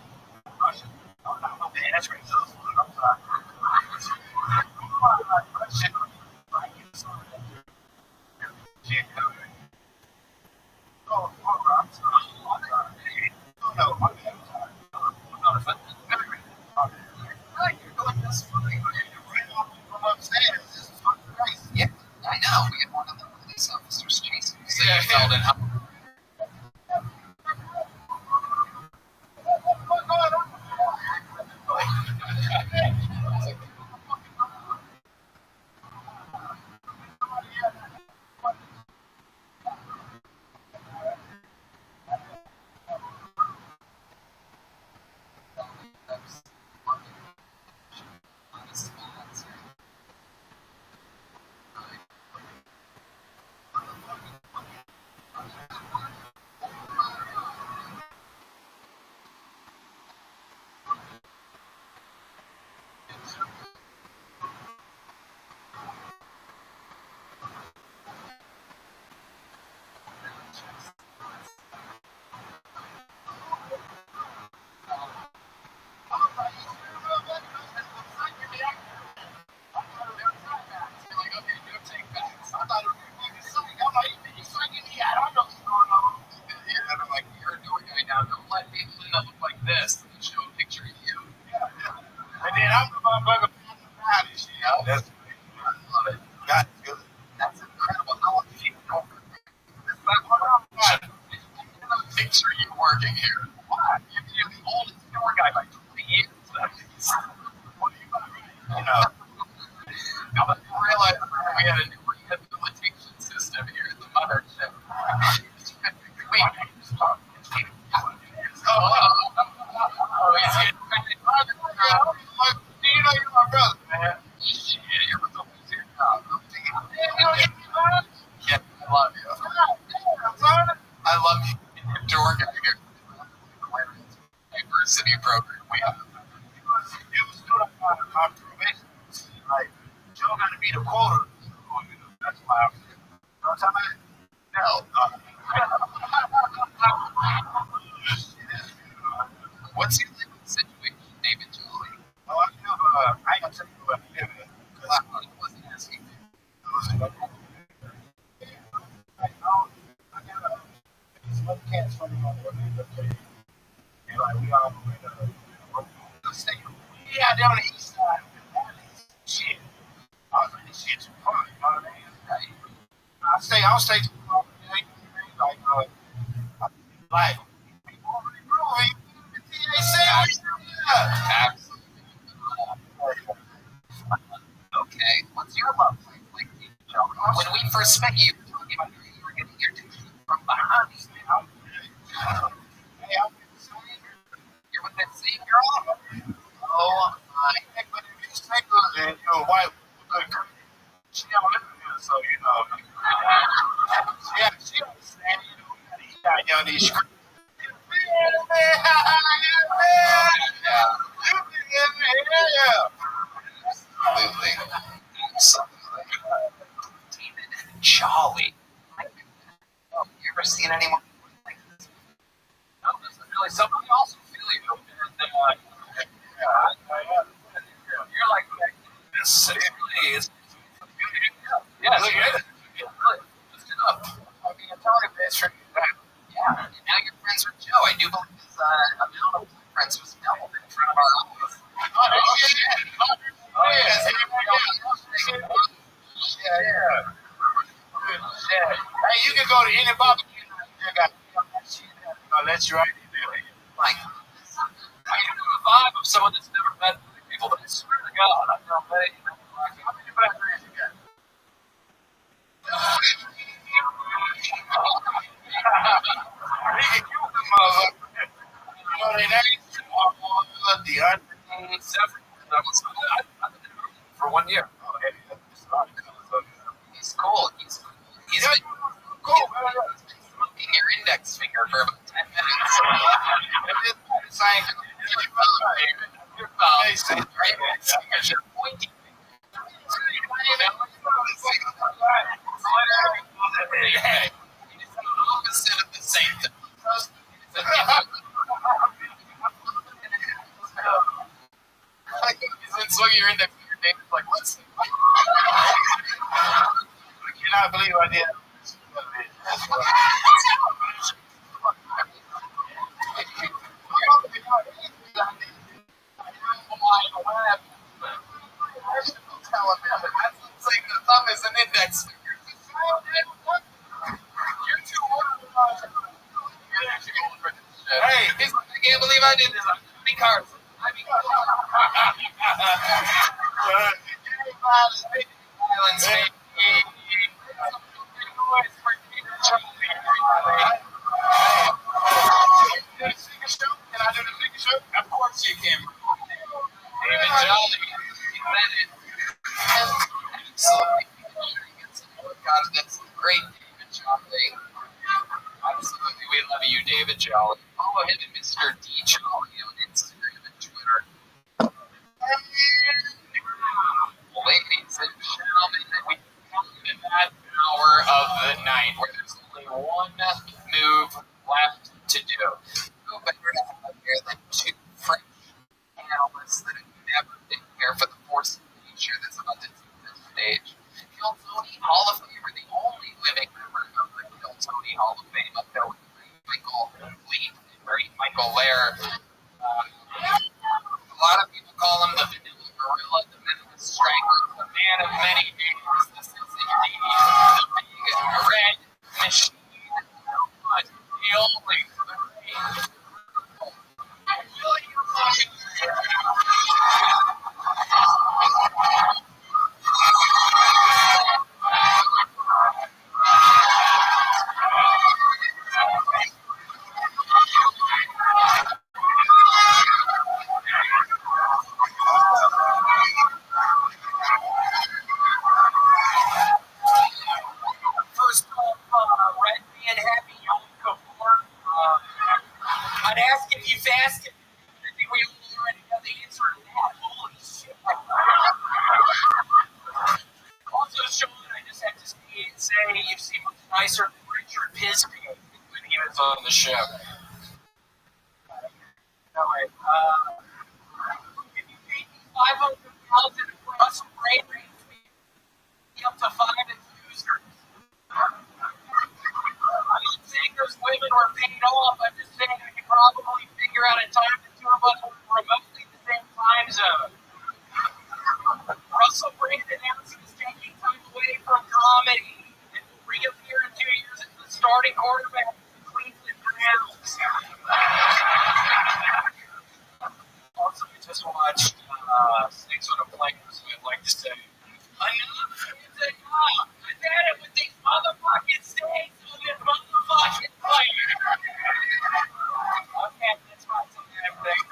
Russian. Oh, no, man, that's racist. I'm sorry. Russian. Shit. Oh, I'm sorry. Oh, no, my bad. I'm sorry. No, it's not. You're doing this for me. You're right from upstairs. This is fucking crazy. Yeah, I know. We had one of the police officers chasing us. So you felt it. What's going on? Picture you working here. You're the oldest tour guy by 20 years. You know, I realized we had a new rehabilitation system here at the mothership. Wait, he's getting you know you're my brother, man. shit. You're with the who's here now. Yeah, I love you. I love you. Tour guy here. Diversity program we have. It was good on the confirmation. Like, Joe got to be the quota. That's why I'm here. You know what I'm talking about? What's your living situation, David Jolly? Oh, I ain't gonna tell you what I live in. I wasn't asking you. I got some other cats from my boy. And like, we all stay. Yeah, down the east side. Shit. I was like, this shit's fun. You know what I mean? I'll stay too long. Like, people really groovy. They say, Absolutely. Okay, what's your love like? When we first met you, were talking about you were getting your tuition from behind. You're with that same girl? Oh my. but if you single and you're a white good girl, she don't live here, so you know. She understand, you know, we gotta eat out young these streets. Absolutely. David Jolly. You ever seen anyone like this? No, there's really somebody else who feel you. You're like, It's really, it's yeah, really good. lift it up. I mean, I'm telling you, it's pretty bad. Yeah, and now you're friends with Joe. I do believe his amount of friends was doubled in front of our eyes. Oh, yeah. Yeah. Hey, you can go to any barbecue. I'll let you right in there. Like, I can do a vibe of someone that's never met people, but I swear to God, I know they. How many batteries you got? He can kill them motherfuckers. You know their names? DeAndre. For 1 year. Oh, hey, that's a lot of colors. He's cool. He's been Cool. smoking your index finger for about 10 minutes. It's like, Your thumb, right? Because you're pointing. hey, It's the opposite of the same thing. He's been swinging your index finger, David's like, what's I cannot believe I did. the thumb is an index finger. You're too old. Hey, He's like, I can't believe I did this. I'm 20 cards. Violence, Can I do the figure show? Of course you can. David Jolly, he said it. Absolutely. God, that's great, David Jolly. Absolutely, we love you, David Jolly. Follow him at Mr. D. Jolly on Instagram and Twitter. Ladies and gentlemen, we come to that hour of the night where there's only one move left to do. Who better to have here than two French analysts that have never been here for the force of nature that's about to take this stage. Kill Tony Hall of Famer, the only living member of the Kill Tony Hall of Fame, up there with Michael Lee and great Michael Lair. A lot of people call him the vanilla gorilla, the Memphis Strangler, the man of many names. This is indeed the big red machine, but the only first off, Red Man Happy Yom Kippur. I'd ask if you fasted. I think we already know the answer to that. Holy shit. Also, Sean, I just have to say you seem much nicer than Richard Pisky when he was on the show. Anyway, if you paid me $500,000 across the brain range, up to 5 accusers. I'm not saying those women were paid off. I'm just saying I could probably figure out a time the two of us were remotely in the same time zone. Russell Brand announced he was taking time away from comedy and will reappear in 2 years as the starting quarterback of the Cleveland Browns. Also, we just watched Snakes on a Plane, so I'd like to say, enough is enough. I've had it with these motherfucking snakes on this motherfucking plane. Okay, that's fine. Everything.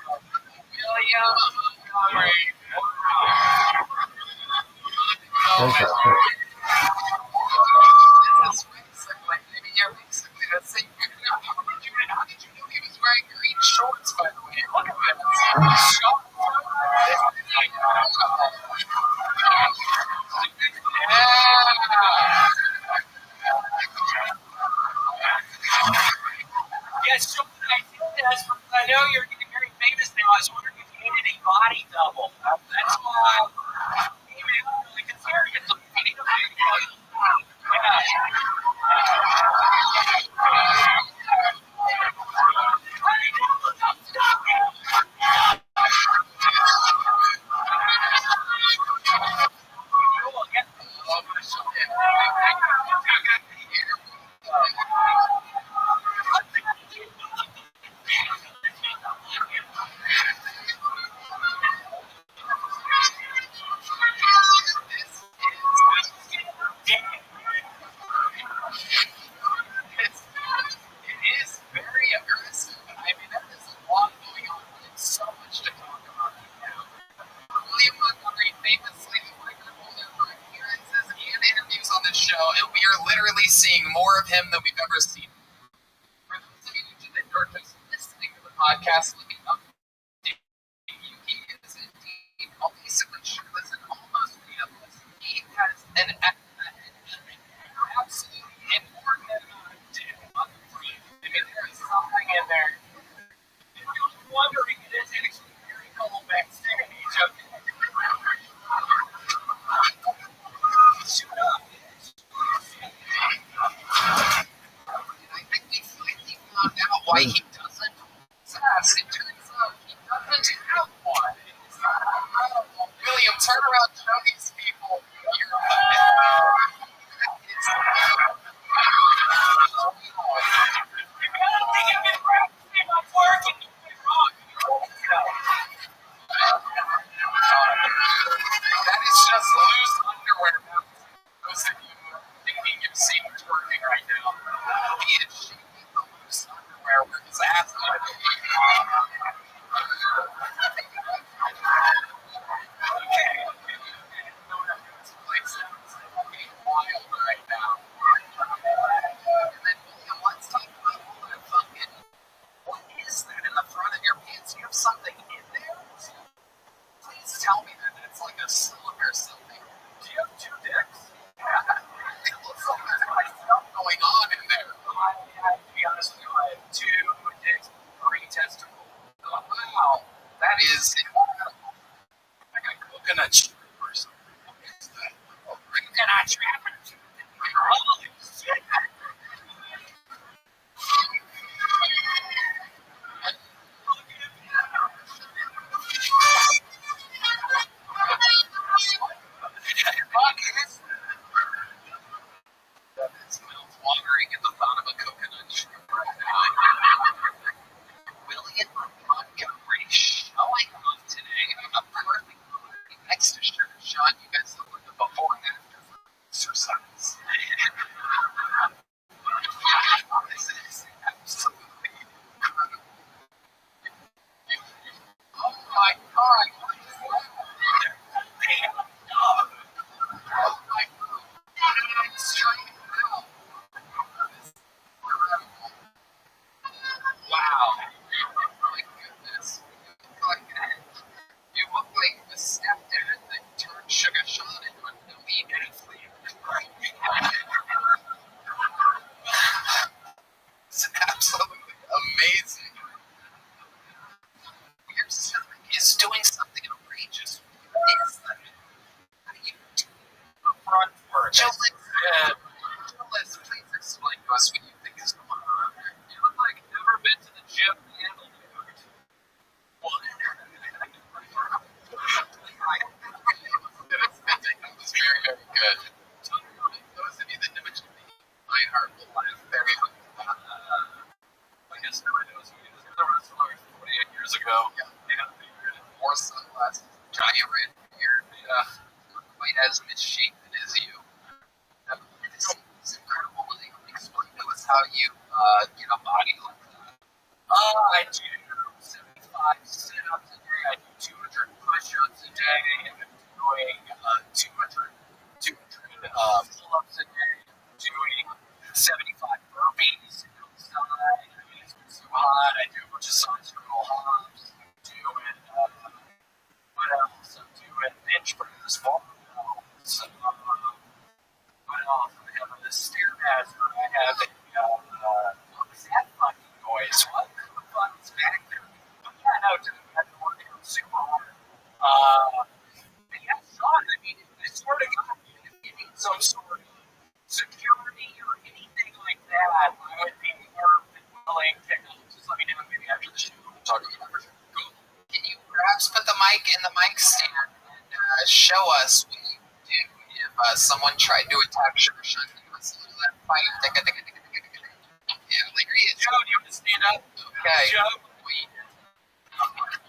William Montgomery. There's that pic. This is basically, maybe you're basically the same. How did you know he was wearing green shorts, by the way? Look at this. Yes, so I did this. I know you're getting very famous now. I was wondering podcast looking up. He is indeed basically shirtless and almost penis. He has an absolutely inordinate amount of dick on the front. I mean, there is something in there. If you're wondering, it is actually very cold backstage. Shoot up. I think found out why he doesn't possess. It turns out he doesn't have one. It's incredible. William, turn around, show these people your that is just loose underwear. Those of you thinking you've seen twerking right now, he is shaking the loose underwear where his ass is. Okay. Wild right now. And then, William, let's talk about all that fucking. What is that in the front of your pants? You have something in there? Please tell me that it's like a cylinder or something. Do you have two dicks? It looks like there's like stuff going on in there. To be honest with you, I have two dicks, 3 testicles. Oh, wow. That is incredible. Like a coconut strip or something. What is that? Oh, coconut strip. Holy shit. His mouth watering at the thought of a coconut shrimp right now. William Montgomery showing off today. A perfect next to Sean. You guys look at the before and after exercise. This is absolutely incredible. Oh my god. What is that? Oh my god. Straight out. Wow. My goodness. You look like the stepdad that turned Sugar Sean into an elite athlete. It's absolutely amazing. He's doing something outrageous. What is that? What are you doing? A front work. Gillis, please explain to us what you think is going on. You look like you've never been to the gym and the lift. What? That was very, very good. Those of you that know my heart will laugh very hard. I guess nobody knows who he is. He was a wrestler 48 years ago. Yeah. More sunglasses. Giant red beard. Yeah. Not quite as misshapen as you. It's incredible. Will you explain to us how you get a body like that? I do 75 sit-ups a day. I do 200 push-ups a day. I'm doing 200 pull-ups a day. I'm doing 75 burpees outside. I mean, it's too hot. I do a bunch of side circle hops. I'm doing, what else? I'm doing bench press, ball balls. What else? I have a Stairmaster. I have a, what was that fucking noise? What the fuck is back there? But yeah, no, dude, I have to work out super hard. And yeah, Sean, I mean, I swear to God, if you need some sort of security or anything like that, I would be more than willing to help. Just let me know maybe after the show. We'll talk about it. Cool. Can you perhaps put the mic in the mic stand and show us what you do if someone tried to attack Sugar Sean? Give us a little that fight. Yeah, like, Joe, do you want to stand up? Okay. Joe? Wait. Okay.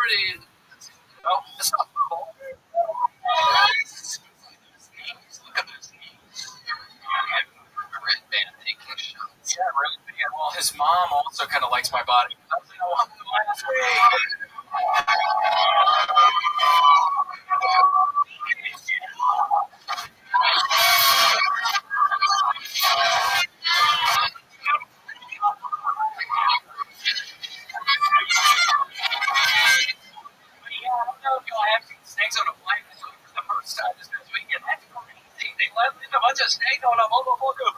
pretty. Oh, it's not purple. Look at those knees. Red band taking shots. Yeah, really. Yeah, well, his mom also kind of likes my body. I was like, oh, last week. Yeah, I don't know if you'll have some snakes on a flight for the first time this weekend. That's crazy. They let in a bunch of snakes on a motherfucker.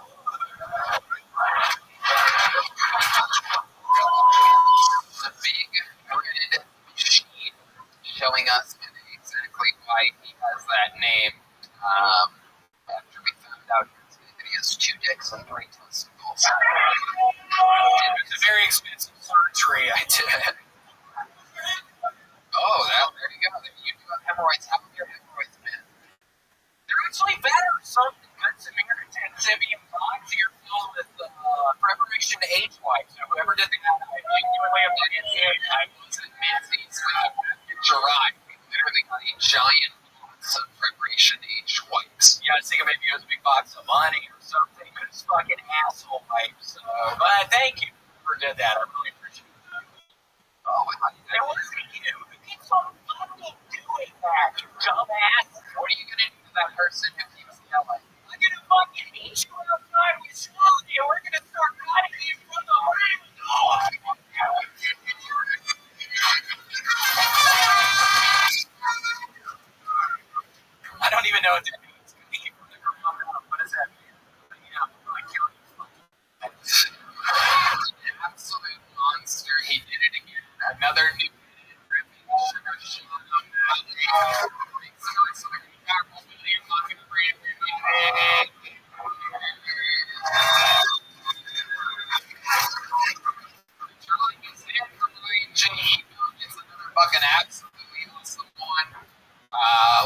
The big red sheet showing us exactly why he has that name. After we found out that he has 2 dicks and 3 testicles. It was a very expensive surgery I did. Oh, there you go. You do have hemorrhoids. How have your hemorrhoids been? They're actually better. Some good Samaritan Simeon box here filled with preparation age wipes. So whoever did that, I genuinely have done it. I was at Menzies in July. We literally got a giant box of preparation age wipes. Yeah, I was thinking maybe it was a big box of money or something. But it's fucking asshole wipes. But thank you for did that. I really appreciate it. Oh, It wasn't you. Who keeps on fucking doing that, you dumbass? what are you going to do to that person who keeps yelling? I'm gonna fucking meet you outside with Shelly, and we're gonna start cutting you from the window. I don't even know what that means. What does that mean? Yeah, I'm gonna kill you. Absolute monster. He did it again. Another new sugar shot. Fucking absolutely awesome one.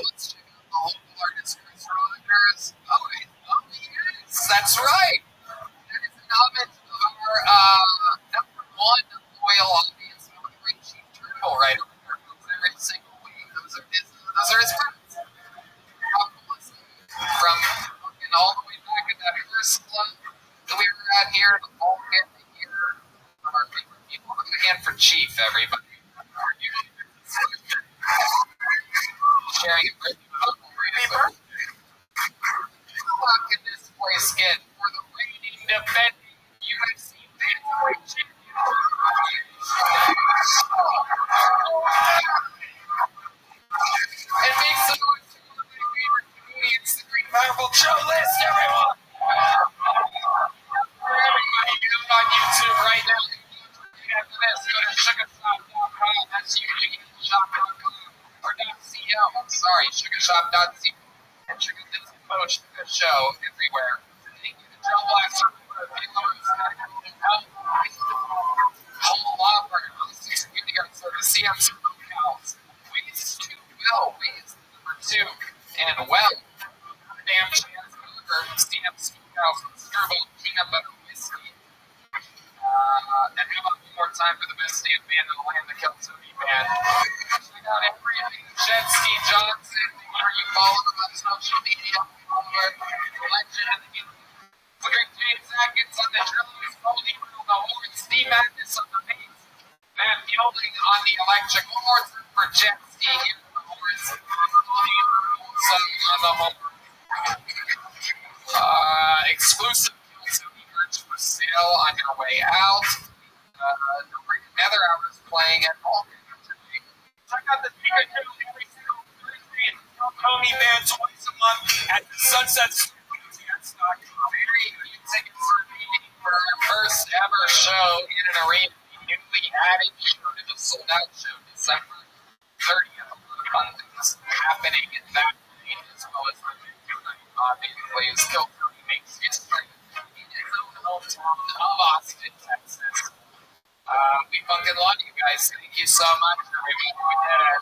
Let's check out the whole artist Chris. Oh, yes, that's right. That is an element of our number 1 loyal audience, Great Chief Turtle, right over there. Every single week, those are his friends. From fucking all the way back at that first club that we were at here, the whole family here, our favorite people. Look again for Chief, everybody. Sharing a birthday with What can this place get for the reigning defending UFC bantamweight champion? It makes the noise to one of my favorite comedians, the Great Powerful Joe List, everyone! For everybody out on YouTube right now, after this, go to sugarshop.com, that's sugarshop.com, or .co, I'm sorry, sugarshop.co, and check out this post the show everywhere. Thank you to Joe Blackson for the whole lot for CM Smokehouse. Ways to well, ways number 2, and well, damn chance for CM Smokehouse with Sturbo peanut butter whiskey. And how about one more time for the best damn band in the land, the Keltoni Band. Check out everything Jetsky Johnson, where you follow them on social media. Legend of the game. Clear James Atkins on the drums, Goldie on the horns, Steve Magnus on the bass, Matt Fielding on the electric horns, for Jetsky on the horns, on the horns. Exclusive merch for sale on your way out. Another hours playing at all today. Check out the ticket every single Thursday at Keltoni Band twice a month at the Sunset Studios. Very good tickets remaining for our first ever show in an arena. The newly added show to the sold out show, December 30th. A lot of fun things happening in that night, as well as the next night. Obviously, as Keltoni makes history in his own hometown of Austin, Texas. We fucking love you guys. Thank you so much for everything we did.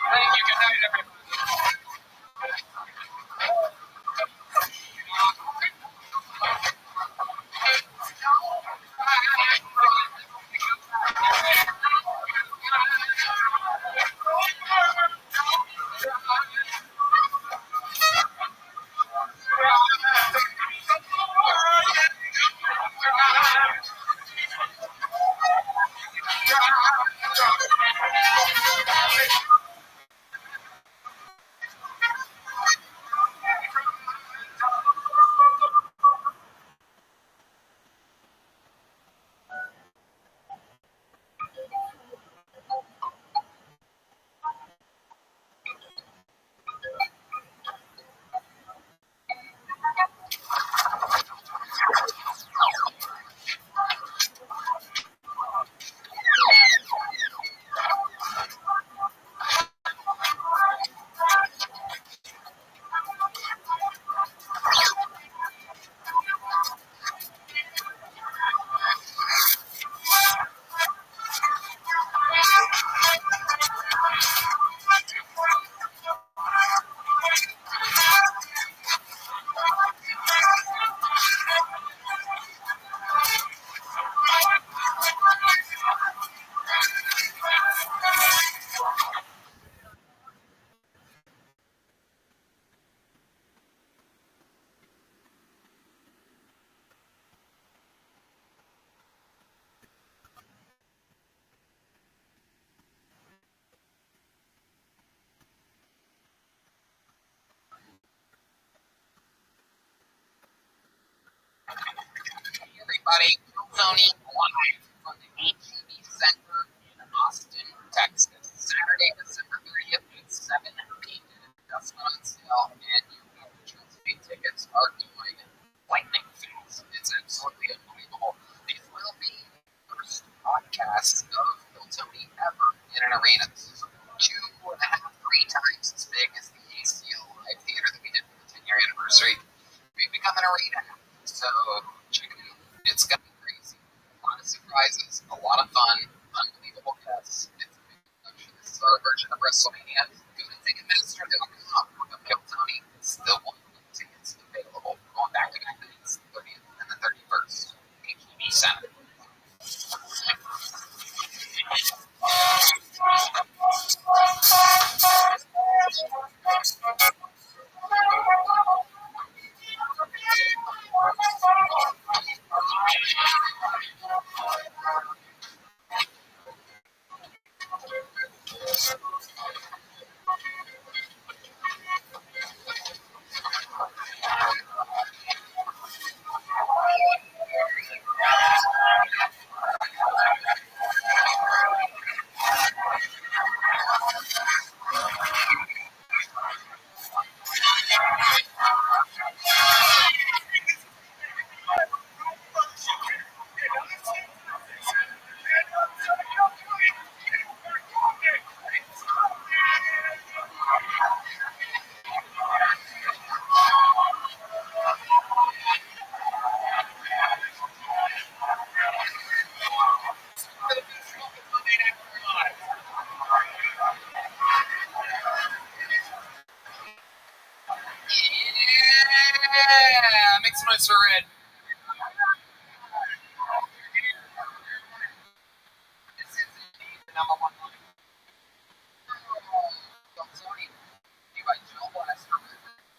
Thank you. Good night, everybody. everybody. Tony live from the HEB Center in Austin, Texas. Saturday, December 30th at 7 p.m. Adjustment on sale, and you have the chance to pay tickets are going lightning fast. It's absolutely unbelievable. These will be the first podcasts of Bill Tony ever in an arena. This is 2.5, 3 times as big as the ACL Live Theater that we did for the 10-year anniversary. We've become an arena, so check it out. It's gonna be crazy. A lot of surprises, a lot of fun, unbelievable guests. It's a big production. This is our version of WrestleMania. Go to Ticketmaster.com. Look up Bill Tony. It's the one tickets available. Going back to back nights, the 30th and the 31st. HEB Center. Yeah, make some noise for Red. This is indeed the number one line. Bill Tony, you by Joe Blaster.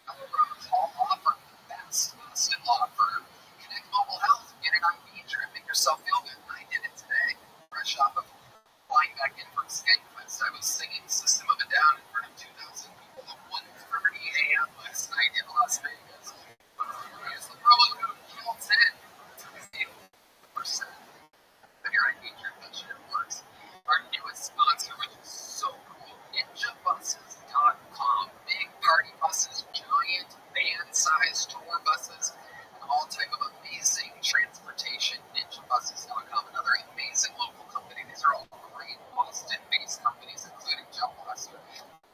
Melrose Home Law Firm, best Boston law firm. Connect Mobile Health, get it on feature and make yourself feel good. I did it today. Fresh off of flying back in from Skankfest, I was singing System of a Down in front of 2,000 people at 1:30 a.m. last night in Las Vegas. Use the promo code KILL10 to receive 10% of your feature budget works. Our newest sponsor, which is so cool, NinjaBuses.com. Big party buses, giant van-sized tour buses, and all type of amazing transportation. NinjaBuses.com, another amazing local company. These are all great Boston-based companies, including Joe Blaster.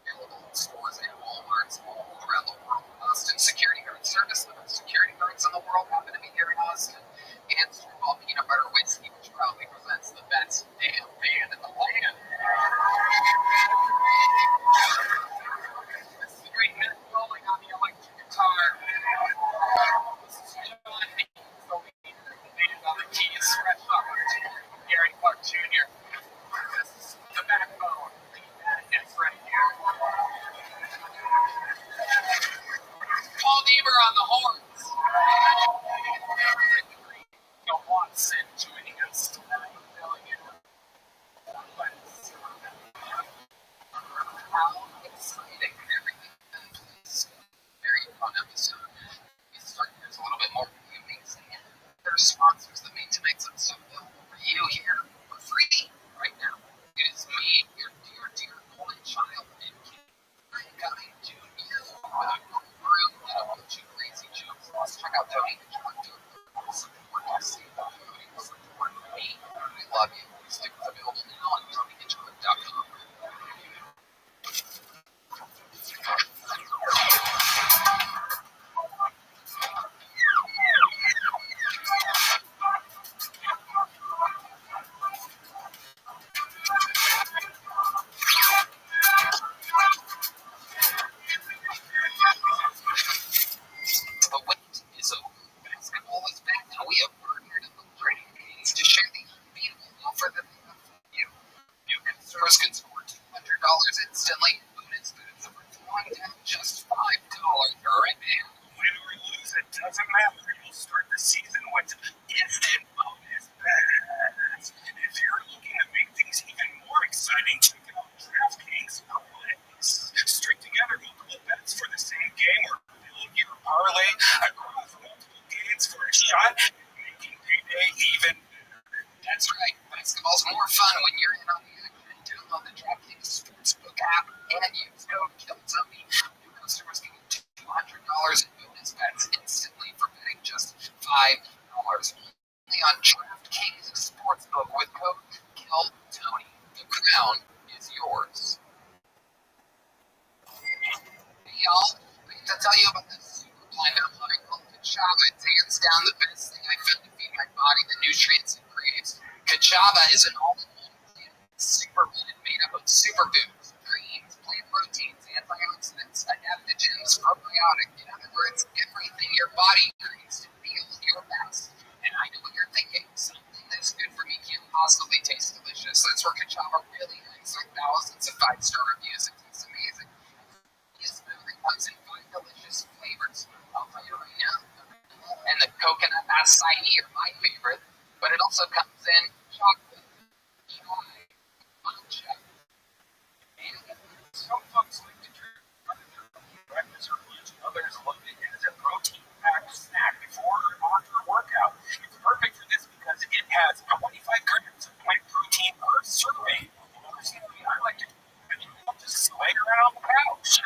Available in stores and Walmarts all around the world. Austin Security Guard Service, the best security guards in the world, happen to be here in Austin. And Screwball Peanut Butter Whiskey, which proudly presents the best damn band in the land. This is a great minute rolling on the electric guitar. This is John Higgins, the leader of the band on the keys, fresh off of Gary Clark Jr. This is the backbone, the madness right here. Paul Niebuhr on the horns. Bill Watson joining us tonight, filling in. How exciting everything is. Very fun episode. There's a little bit more amazing. There are sponsors that made tonight's episode available for you here for free right now. It is me, your dear, dear only child, and I'm coming to you with a group and a bunch of crazy jokes. Let's check out Tony and John doing support us. Support me. I love you. These things are available now on TonyHitchcock.com. The wait is over. Basketball is back, and we have partnered up with Training Games to share the unbeatable offer that they have for you. New customers can score $200 instantly. Bonus boosts are throwing down just $5 right now. Win or lose, it doesn't matter. You'll start the season with instant bonus bets. If you're looking to make things even more exciting, check out DraftKings Parlays. String together multiple bets for the same game or build your parlay across multiple games for a shot at making payday and use code KILLTONY. New customers can get $200 in bonus bets instantly for betting just $5 only on DraftKings Sportsbook with code KILLTONY. The crown is yours. Hey y'all, I have to tell you about this super blend I'm loving called Kachava. It's hands down the best thing I've found to feed my body the nutrients it craves. Kachava is an all-in-one super blend made up of superfoods, greens, plant proteins, antioxidants, adaptogens, probiotic. In other words, everything your body needs to feel your best. And I know what you're thinking. Something that's good for me can't possibly taste delicious. That's where Kachava really is. Like thousands of 5-star reviews. It tastes amazing. It's really comes in 5 delicious flavors. I'll tell you right now. And the coconut acai are my favorite, but it also comes in chocolate, chai, matcha, and Some folks like to drink breakfast or lunch. Others love it as a protein-packed snack before or after a workout. It's perfect for this because it has 25 grams of plant protein per serving. Personally, I like to just lay around on the couch.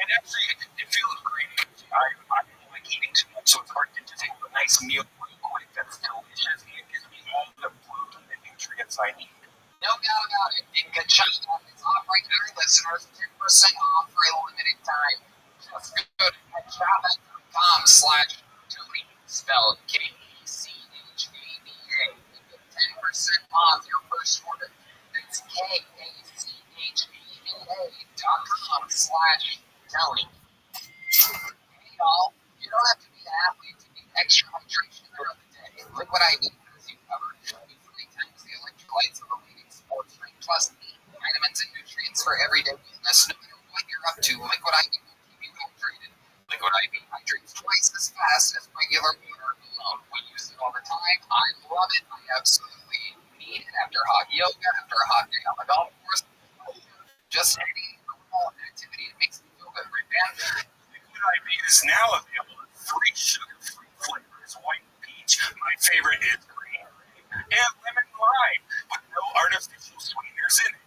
And actually, it feels great. I don't like eating too much, so it's hard to just have a nice meal real quick that's delicious and it gives me all the protein and nutrients I need. no doubt about it. And Kachava is offering our listeners 10% off for a limited time. Just go to kachava.com/Tony, spelled KECHAVA, and get 10% off your first order. That's KACHAVA.com/Tony. Hey y'all, you don't have to be an athlete to get extra hydration throughout the day. Liquid IV has you covered. With 3 times the electrolytes of a leading sports drink, plus 8 vitamins and nutrients for everyday wellness. No matter what you're up to, Liquid IV will keep you hydrated. Liquid IV hydrates twice as fast as regular water alone. We use it all the time. I love it. I absolutely need it after hot yoga, after a hot day on the golf course, just any normal activity. It makes me feel good, right, man? Liquid IV is now available in 3 sugar-free flavors: white peach, my favorite is green, and lemon lime, with no artificial sweeteners in it.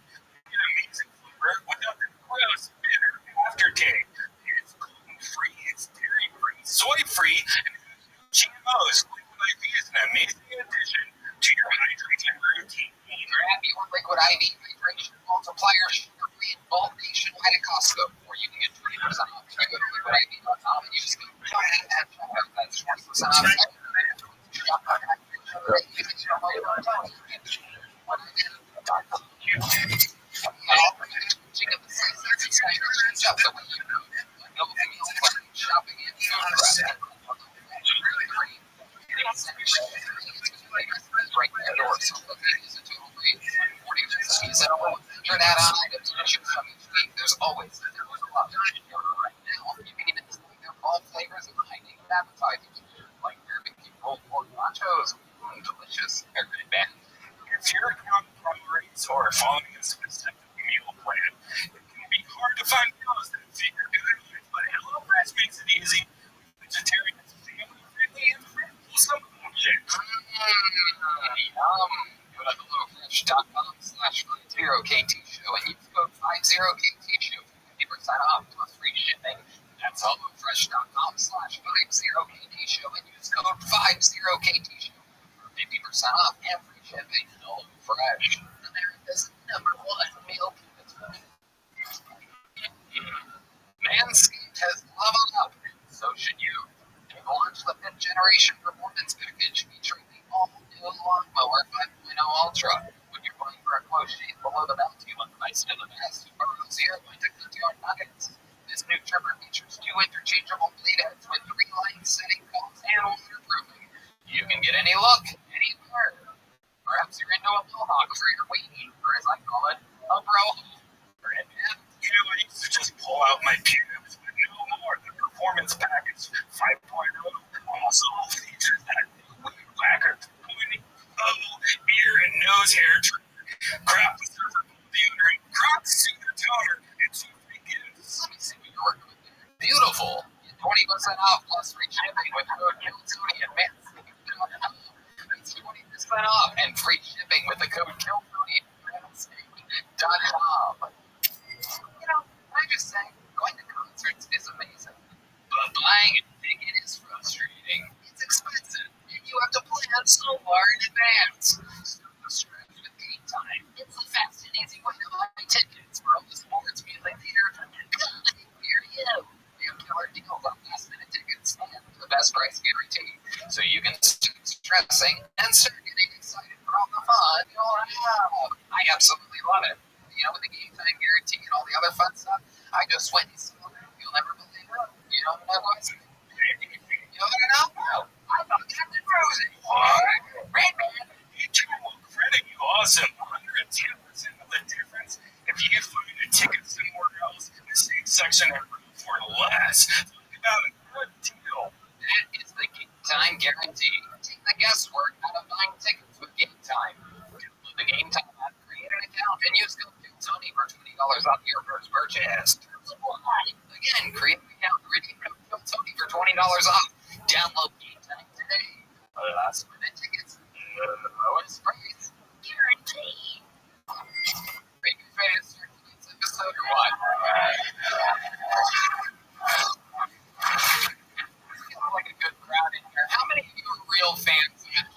An amazing flavor without the gross, bitter aftertaste. It's gluten-free, it's dairy-free, soy-free, and it has no GMOs. Liquid IV is an amazing addition to your hydration routine. Grab your Liquid IV hydration multiplier sugar-free in bulk nationwide at Costco, or you can get 20% off. You go to liquidiv.com and use code KILLTONY at checkout. That's 20% off. Shopping and food right there door. So it's a total free 40% off. Turn that on items and choose from each week. There's always a lot right now. You can even display their fall flavors and high-name appetizers like barbecue pulled pork nachos. Delicious. They're good band. If you're on priorities or following a specific meal plan, it can be hard to find meals that fit your good life, but HelloFresh makes it easy. Vegetarian, family-friendly, and wholesome options. Yum. Go to HelloFresh.com/50KT show and use code 50KT show for 50% off plus free shipping. That's HelloFresh.com/50KT show and use code 50KT show for 50% off and free shipping. HelloFresh, America's #1 meal kit. Manscaped has leveled up, and so should you. They launched the 5th generation performance package featuring the all-new Lawnmower 5.0 Ultra. When you're going for a close shave below the belt, you want the nice to the best. Burrows here going to cut your nuggets. This new trimmer features 2 interchangeable blade heads with 3-line setting combs and waterproofing. You can get any look, anywhere. Perhaps you're into a mohawk or you're waiting, or as I call it, a bro. Right, man? You know, I used to just pull out my pubes, but no more. The performance package 5.0 also features that weed whacker, ear and nose hair trimmer, crop preserver deodorant, crop soother toner, and 2 free gifts. Let me see what you're working with there. Beautiful. Get 20% off plus free shipping with code KILLTONY at Manscaped.com. That's 20% off and free shipping with the code KILLTONY at Manscaped.com. guarantee. So you can stop stressing and start getting excited for all the fun you'll have. I absolutely love it. With the game time guarantee and all the other fun stuff, I just went and saw it. You'll never believe it. You know what that was? You know? I thought that was frozen. Red man. Credit you awesome. 110% of the difference if you find a ticket somewhere else in the same section for less. Talk about a good deal. That is the game time guarantee. Take the guesswork out of buying tickets with Game Time. Download the Game Time app, create an account, and use code Tony for $20 off your first purchase. Again, create an account, redeem code Tony for $20 off. Download Game Time today. Last minute tickets. Lowest price. Guarantee. Are you ready to start today's episode or what? Feels like a good crowd in here. How many of you are real fans of the show?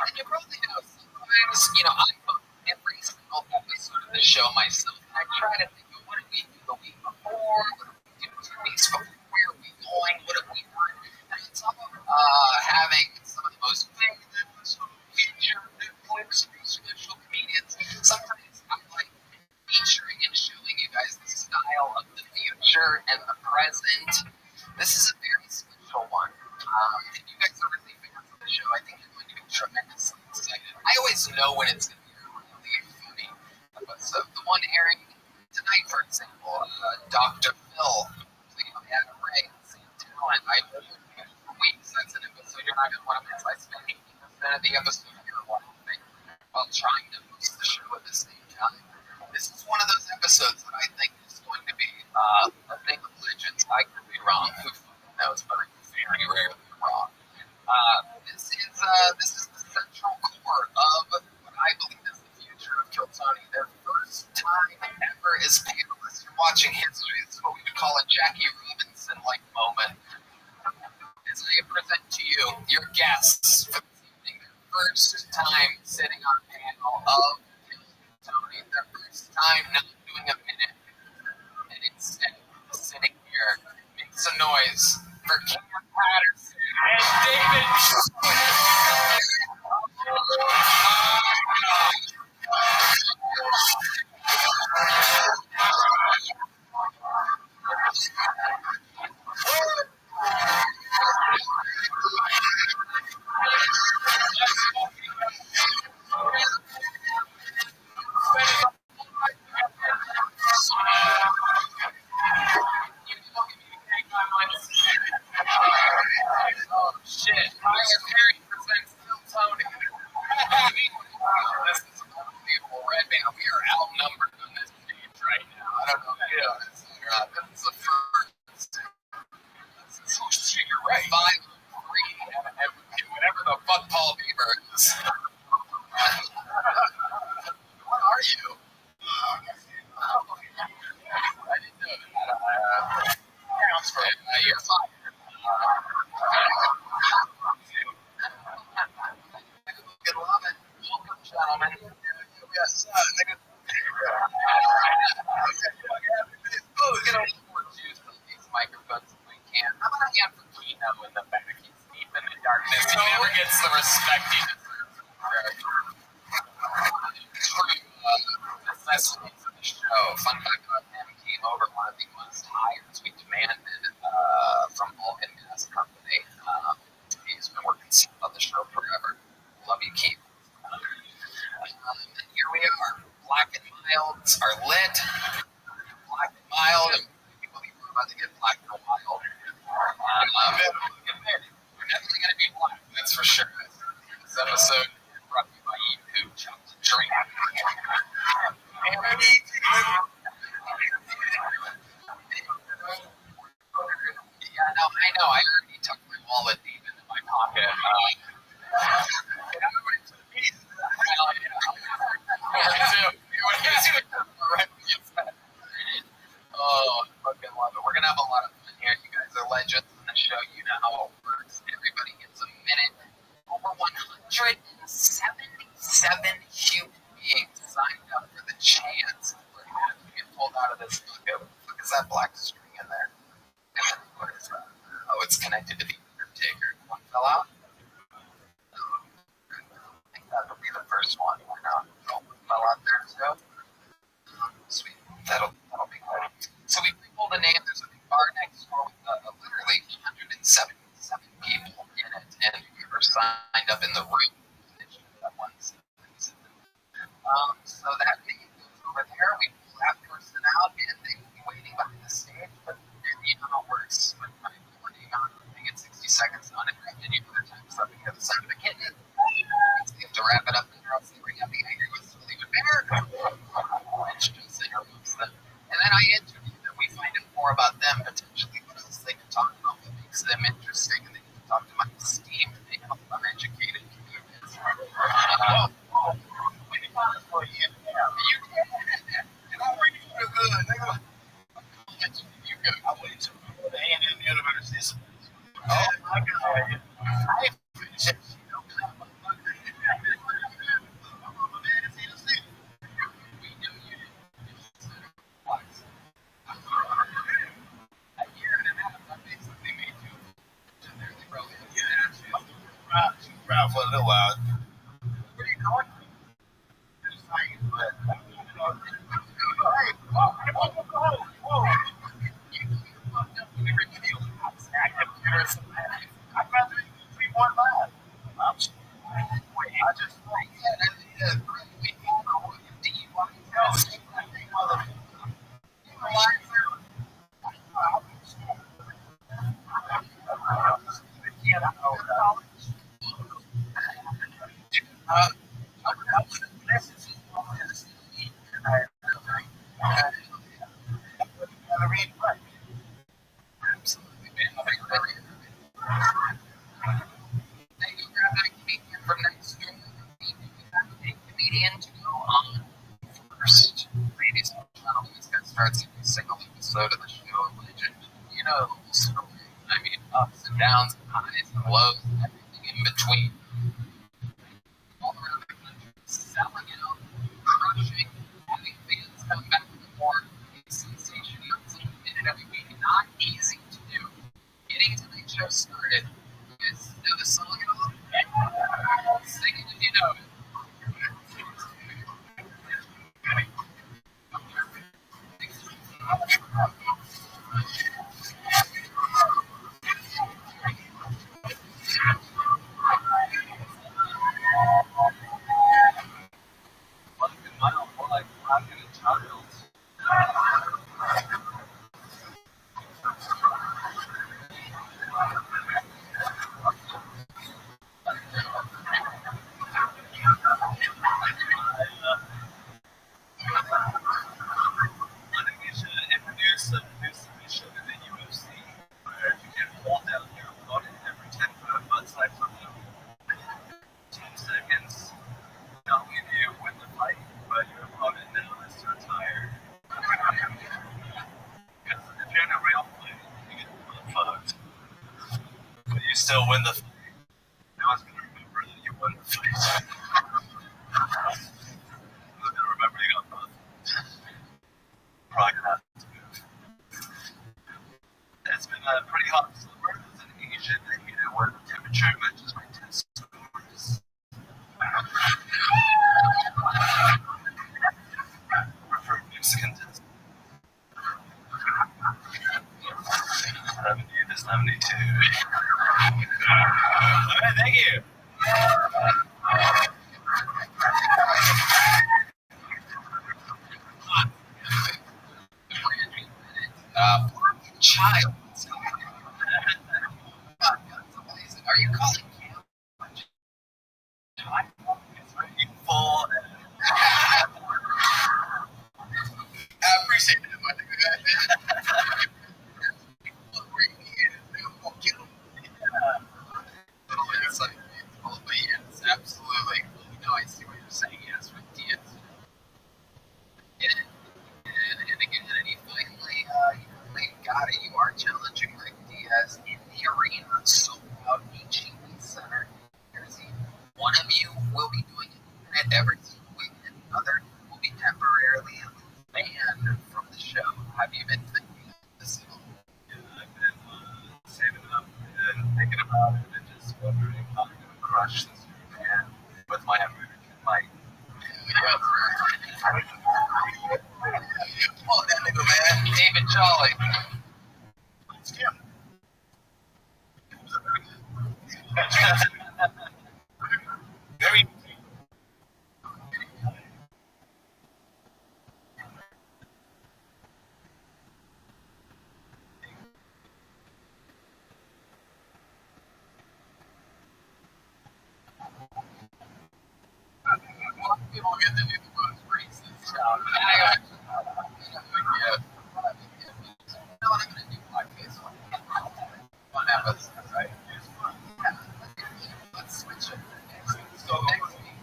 And you probably know sometimes, I book every single episode of the show myself. And I try to think of what did we do the week before? What did we do 2 weeks before? Where are we going? What have we done? And on top of having some of the most famous, featured Netflix special comedians, sometimes I'm like featuring and showing you guys the style of the future and the present. This is a very special one. If you guys are really fans of the show, I think you're going to be tremendously excited. I always know when it's going to be really funny. So the one airing tonight, for example, Dr. Phil, played by Adam Ray, same talent. I told you for weeks that's an episode you're not going to want to miss. I spent 80% of the episode here laughing while trying to host the show at the same time. This is one of those episodes that I think is going to be a thing of legends. I could be wrong. Who knows? But I'm very rarely wrong. This is the central core of what I believe is the future of Kiltony. Their first time ever as panelists. You're watching history. This is what we would call a Jackie Robinson-like moment. As I present to you your guests for this evening, their first time sitting on a panel of Kiltony. Their first time not doing a minute. And instead of sitting here, make some noise for Cam Patterson and David. Oh shit! Tyler Perry presents Tony. This is unbelievable. Red Band, we are outnumbered on this stage right now. I don't know if you know this or not. This is the first. You're right. 5-3, and whatever the fuck Paul Bieber is. What are you? I didn't know that. You're fine. Good love it. Welcome, gentlemen. Yes, nigga. Get a little more juice on these microphones if we can. How about a hand for Kino in the back? He's deep in the darkness. He never gets the respect he deserves. True necessities of the show. Fun fact about him, came over one of the most hires we demanded from Vulcan Gas Company. He's been working on the show forever. Love you, Keith. And here we are. Black and Milds are lit. Black and Mild. And people we're about to get black and wild. We're definitely going to be black, that's for sure. This episode is brought to you by Eat Chopped Drink. Yeah, no, I know. I already tucked my wallet deep into my pocket. Oh, I fucking love it. We're gonna have a lot of fun here. You guys are legends in the show. You know how it works. Everybody gets a minute. Over 177 human beings signed up for the chance we're having to get pulled out of this bucket. Look at that black string in there. connected to the Undertaker. One fell out. I think that would be the first one. Why not? One fell out there too. Sweet. That'll be good. So we pulled a name. There's a big bar next door with literally 177 people in it, and we were signed up in the room. So that meeting goes over there. We pull that person out, and they will be waiting behind the stage. But you know how it works. When I pull a name out, they get 60 seconds on it, and you other time something the other side of a kidney. So you have to wrap it up, and else they bring up the angry with Hollywood Bear, which just interrupts them. And then I interview them. We find out more about them, potentially what else they can talk about that makes them interesting, and they can talk to my esteemed, uneducated comedians. For a little while. Where are you going? Starts every single episode of the show, legend. You know, I mean, ups and downs, and highs and lows, and everything in between. All around the country, selling out, crushing, having fans come back for more, sensation, minute every week. Not easy to do. Getting tonight's show started. You guys know the song at all? Sing it if you know it. Still win the fight. Now I was going to remember that you won the fight. I was going to remember you got both. Probably going to have to move. It's been a pretty hot summer. As an Asian, you know, when the temperature matches my test scores. For Mexican test. 70 to 72. Alright, thank you. Child. Are you calling camp? It's very full. I appreciate it. It's like, yes, absolutely. No, I see what you're saying. Yes, with Diaz. And again, and he finally got it. You are challenging Rick Diaz in the arena, sold out HEB Center, New Jersey. One of you will be doing it at every single week, and the other will be temporarily banned from the show. Have you been thinking of this at all? Yeah, I've been saving up. Oh, that nigga, man. David Jolly. Very. People get to do the most racist. Yeah. No, I'm gonna do podcast. One episode, right? Let's switch it. So next week,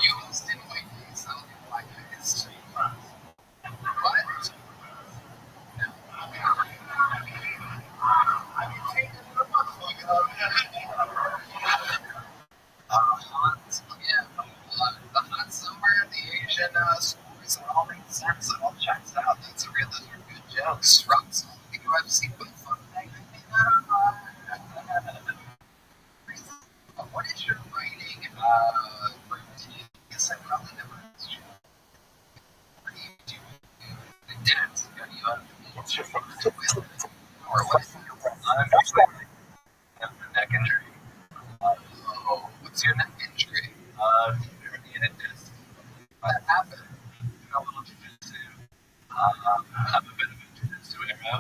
you hosted White Days on the podcast. What? Hot, yeah. The hot summer, the Asian schools, it all makes sense. It all checks out. Those are good jokes. Rock's the only thing I've seen with fun thing. What is your writing routine? I guess I probably never asked you. What do you do? I didn't. What's your focus? Or what's your I'm actually have a neck injury. Oh, what's your neck injury? Herniated disc. What happened? A little jujitsu. I'm a bit of a jujitsu era.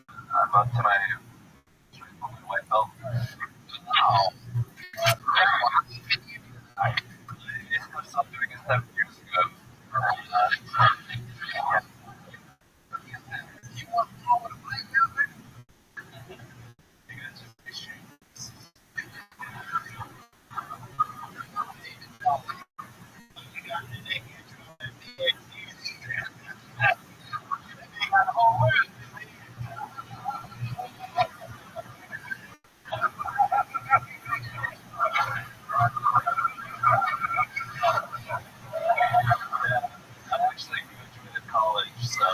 I'm up to my white belt. Wow. How can you do that? It was something I guess 7 years ago. You want to know what I do? I'm actually graduated college, so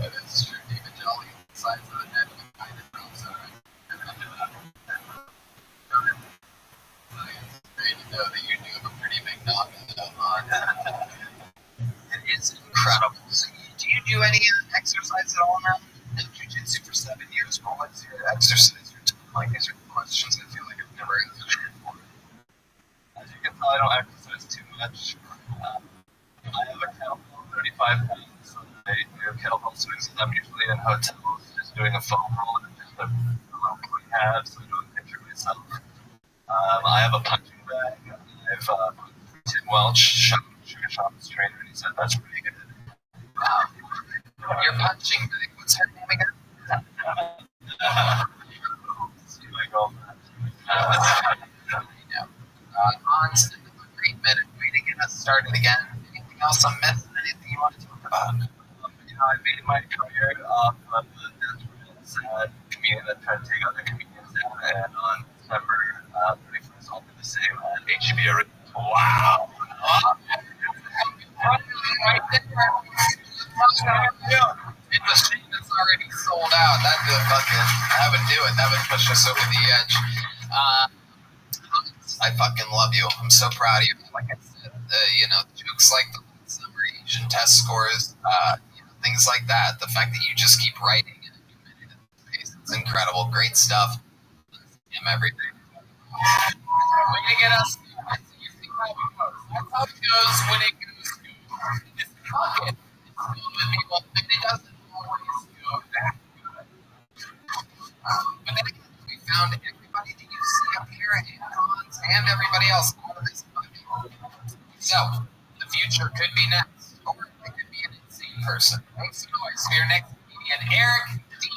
That's true. David Jolly size of the neck and kind of knows great to know that you do have a pretty big knob on. It is incredible. So do you do any exercise at all now? No jiu-jitsu for 7 years. Well, what's your exercise routine like? These are questions I feel like I've never answered before. as you can tell, I don't exercise too much. I have a kettlebell, 35 pounds. I do kettlebell swings, and I'm usually in hotels just doing a foam roll and just a clean halves so I don't injure myself. I have a punching bag. I've Tim Welch, Sugar Shop's trainer, and he said that's pretty good. Your punching bag. What's her name again? See my girlfriend. On to the great minute. Way to get us started again. Anything else I'm missing? Anything you want to talk about? I made my career off of the Death comedian that tried to take other comedians down, and on December 31st, I'll do the same at HBO. Wow! Right there. It's a shame it's already sold out. That'd be that would do it. That would push us over the edge. I fucking love you. I'm so proud of you. Like I said, jokes like the summer Asian test scores, things like that. The fact that you just keep writing and implementing at this pace, it's incredible. Great stuff. Him every day. Way to get us. You see how it goes. That's how it goes when it goes to this pocket. It's filled with people, and it doesn't always go that good. But then again, we found everybody that you see up here and Hans and everybody else out of this bunch. So, the future could be next, or it could be an insane person. Make some noise for your next comedian, Eric D.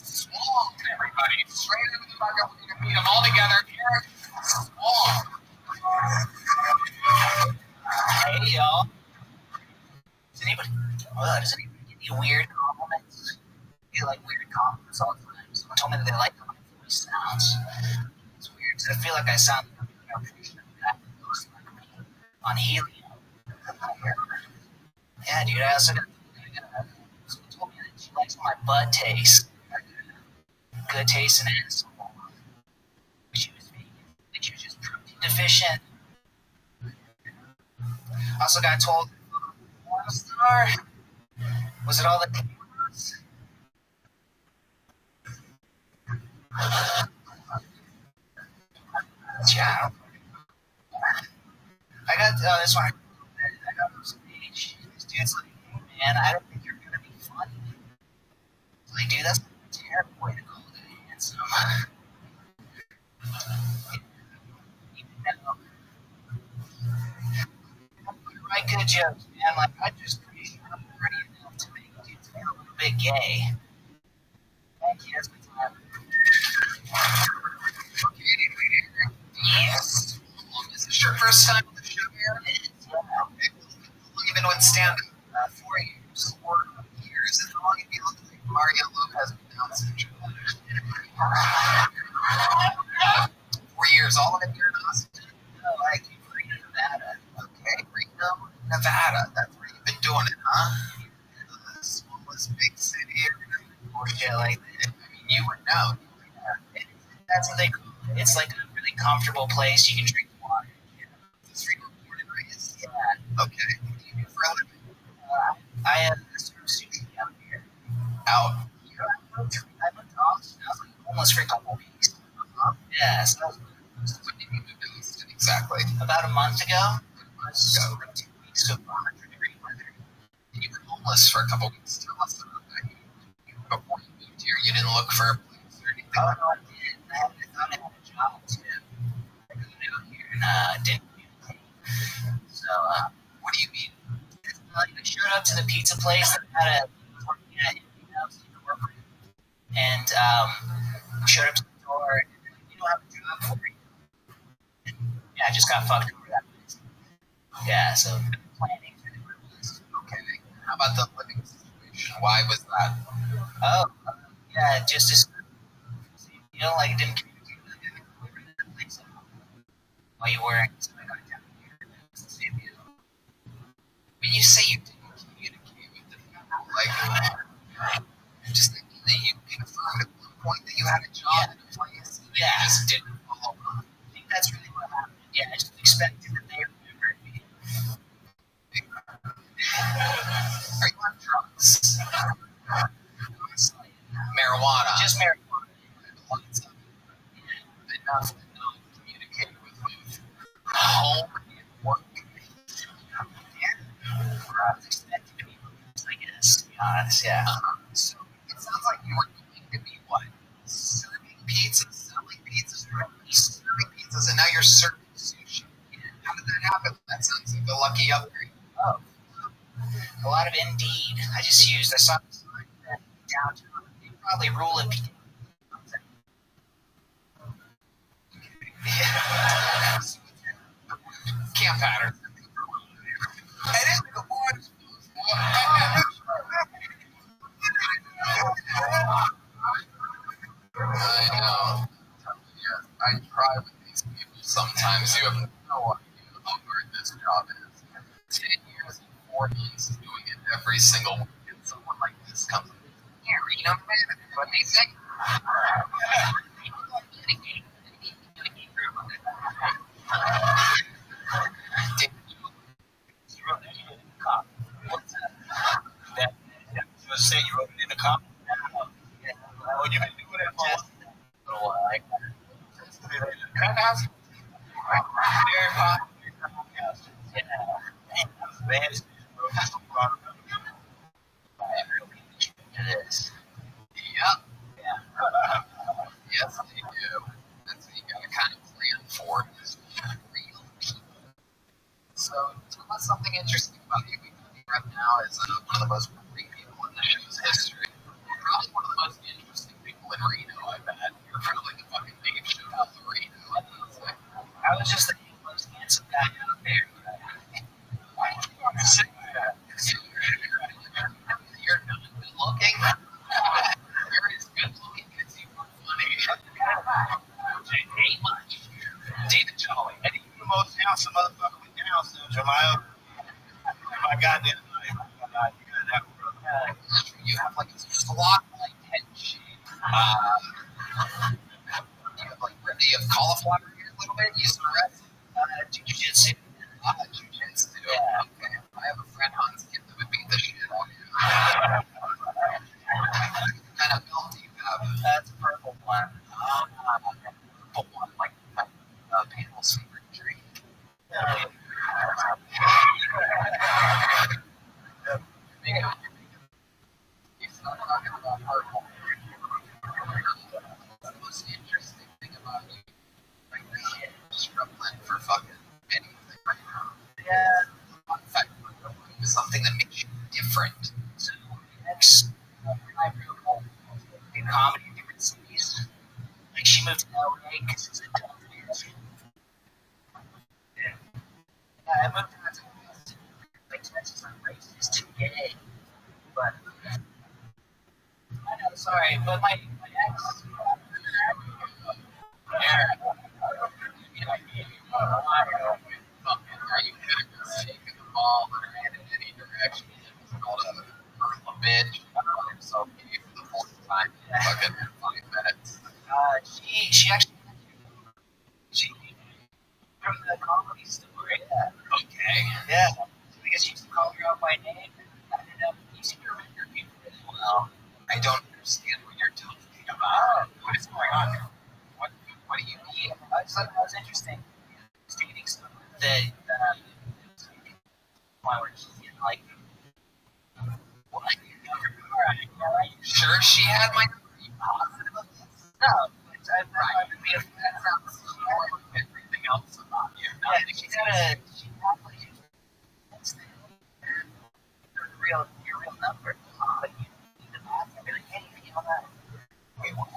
Swong, everybody. Straight into the bucket, we're going to meet them all together. Eric Swong. Hey, y'all. Does anybody give you weird compliments? You like weird compliments all the time. Someone told me that they like how my voice sounds. It's weird, because I feel like I sound like a version of that on helium. Yeah, dude, I also got someone told me that she likes how my butt tastes. good taste in asshole. But she was vegan. I think she was just protein deficient. Also got told, porn star? Was it all the cameras? Yeah, I got this one. I got on stage. This dude's like, hey, man, I don't think you're gonna be funny. Like, dude, that's a terrible way to call it handsome. Write good jokes, man. Like, I just pretty sure I'm pretty enough to make dudes feel a little bit gay. Thank you, that's my time. Yes. Is this your first time on the show here? Yeah. Okay. How long have you been doing stand-up? 4 years. 4 years. And how long have you looked like Mario Lopez with Down syndrome? 4 years. All of it here in Austin? No, I came from Reno, Nevada. Okay. Reno, Nevada. That's where you've been doing it, huh? The smallest big city Or shit like that. I mean, you would know. That's what they call it. It's like a really comfortable place. You can drink water. Is this Reno born and raised? Yeah. Okay. What do you do for a living? I serve sushi out here. Out. I moved to Austin. I was like homeless for a couple weeks. Yeah, so When did you move to Austin exactly? about a month ago. So, 2 weeks to 100-degree weather. and you've been homeless for a couple weeks. Tell us about that. Before you moved here, you didn't look for a place or anything Oh, like no, I did. I thought I had a job too. I got out here and didn't communicate. So, what do you mean? I showed up to the pizza place that had a working at corporate, and showed up to the door. And, you don't have a job for you. And, yeah, I just got fucked over that place. Yeah, so planning for the purpose. Okay. How about the living situation? Why was that? Oh, yeah, just you know, like it didn't communicate with the over that place while you were. So I got down here to save you. When you say you didn't communicate with the people, like, I'm just thinking that you confirmed at one point that you had a job in a place and Yeah. you just didn't follow up. I think that's really what happened. Yeah, I just expected that they remembered me. Are you on drugs? Marijuana. Just marijuana. Lots of it. Enough to not communicate with both home and work. I was expecting to be released, I guess, to be honest, yeah. So it sounds like you were going to be what? Serving pizzas, selling pizzas, or at least serving pizzas, and now you're serving sushi. How did that happen? That sounds like a lucky upgrade. Oh. A lot of Indeed. I saw the sign that downtown. They probably rule it. Camp pattern. It is the boys. I know. Yeah, I try with these people sometimes. You have no idea how hard this job is. 10 years and 4 months doing it every single week, and someone like this comes in. Here, you know what they say? Say you wrote it in the cop. Oh, you've been doing that for a little while. Crack house? Very hot. Man, It is. Yep. Yes, they do. That's what you gotta kind of plan for. Is real people. So, tell us something interesting about you. Right now is one of the most great people in the show's history. Probably one of the most interesting people in Reno I've had. You're probably the fucking Dave show out of Reno. I was just the most handsome guy out there. You're not good looking. You're as good looking as you are funny. Ain't much. David Jolly. and he's the most handsome motherfucker with Down syndrome I got that life. You have like a slot like head shape. You have cauliflower here a little bit? You some rest? Jiu-jitsu. Jiu-jitsu. Yeah. Okay. I have a friend Hans kid that would beat the shit out of you. What kind of belt do you have? That's a purple one. Purple one, like Panel's favorite drink. He's not talking about purple. The most interesting thing about you, like the shit, struggling for fucking anything right now. Yeah. In fact, something that makes you different. So, next, I wrote in comedy in different cities. Like, she moved to LA because she's a tough bitch. Yeah, I moved to Texas. Like, Texas, I'm racist to gay. But, I know, sorry, but my ex. Are you hitting the stick of the ball or in any direction? It's called a bitch. I'm so gay for the fourth time in fucking 5 minutes. She actually, she from the comedy store. Yeah. Okay. Yeah. Because she used to call her out by name. I ended up, you seem to remember people really well. I don't understand what you're talking about. What is going on here? What do you mean? I just thought that was interesting. Dating someone that, why would she like, what? Alright. Sure she had my number? Are you positive of this? No. That sounds like everything else about you. Yeah, she had like, your real number. But you need to ask her, like, hey, you know that? Wait, what?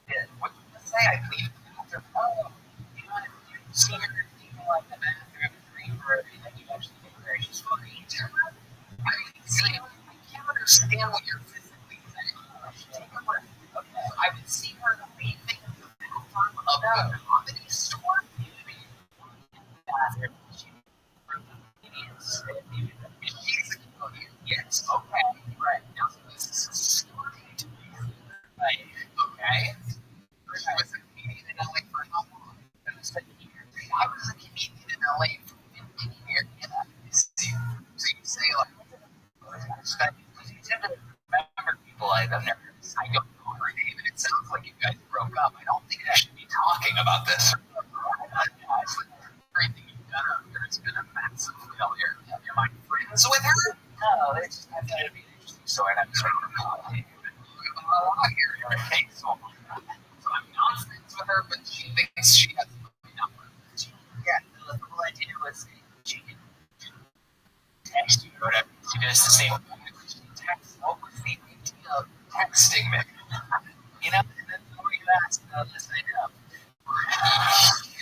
Yeah. What did you say? I cleaned the bathroom. Oh, you know, you see her cleaning like the bathroom, green for her, and then you actually get her, she's fucking terrible. I can't understand what you're physically saying. Okay. I would see her leaving the bathroom of the comedy store. Bathroom. She's a comedian. Yes. Okay. Right. Now this is a story to me. Right. Okay. She was a comedian in LA for how long? It was like a year. I was a comedian in LA for 15 years. Yeah. So you say like, You tend to remember people I've never. I don't know her name, and it sounds like you guys broke up. I don't think I should be talking about this. Everything you've done out here has been a massive failure. Am I friends with her? No, it's just, I thought it'd be an interesting story, and I'm just like, A lot here. Okay, so I'm not friends with her, but she thinks she has my number. yeah, the cool idea was she could text you or whatever. She does the same thing. Text. What was the idea of texting me? You know, and then the more you ask, the less I know.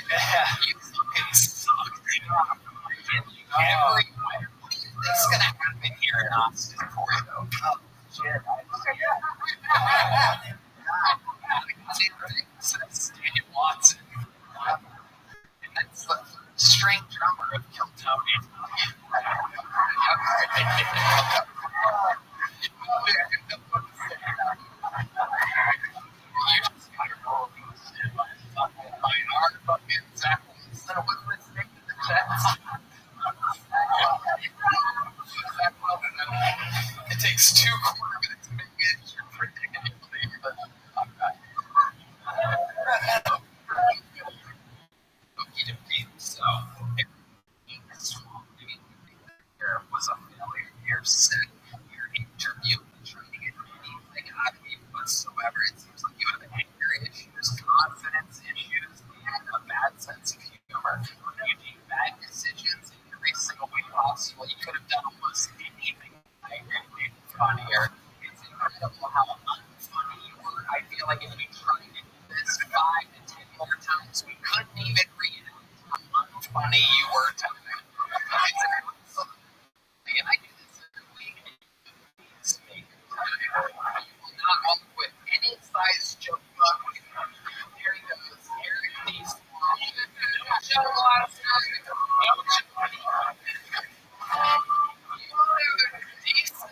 Yeah, you fucking suck. What do you think's gonna happen here in Austin for you, though? Oh, shit. Daniel Watson. And that's the string drummer of Kiltony. You just gotta roll these shit by our fucking Zachary. So what's this thing in the chat? It takes 2 quarter-minutes to make it. You're predicting but I'm not. So, there was a failure. You're sick. Your interview trying to get anything out of you whatsoever. It seems like you have anger issues, confidence issues, and a bad sense of humor. You make bad decisions in every single way possible. You could have done almost anything. I made it funnier. It's incredible how unfunny you were. I feel like if we tried to do this 5 to 10 more times, we couldn't even read how unfunny you were to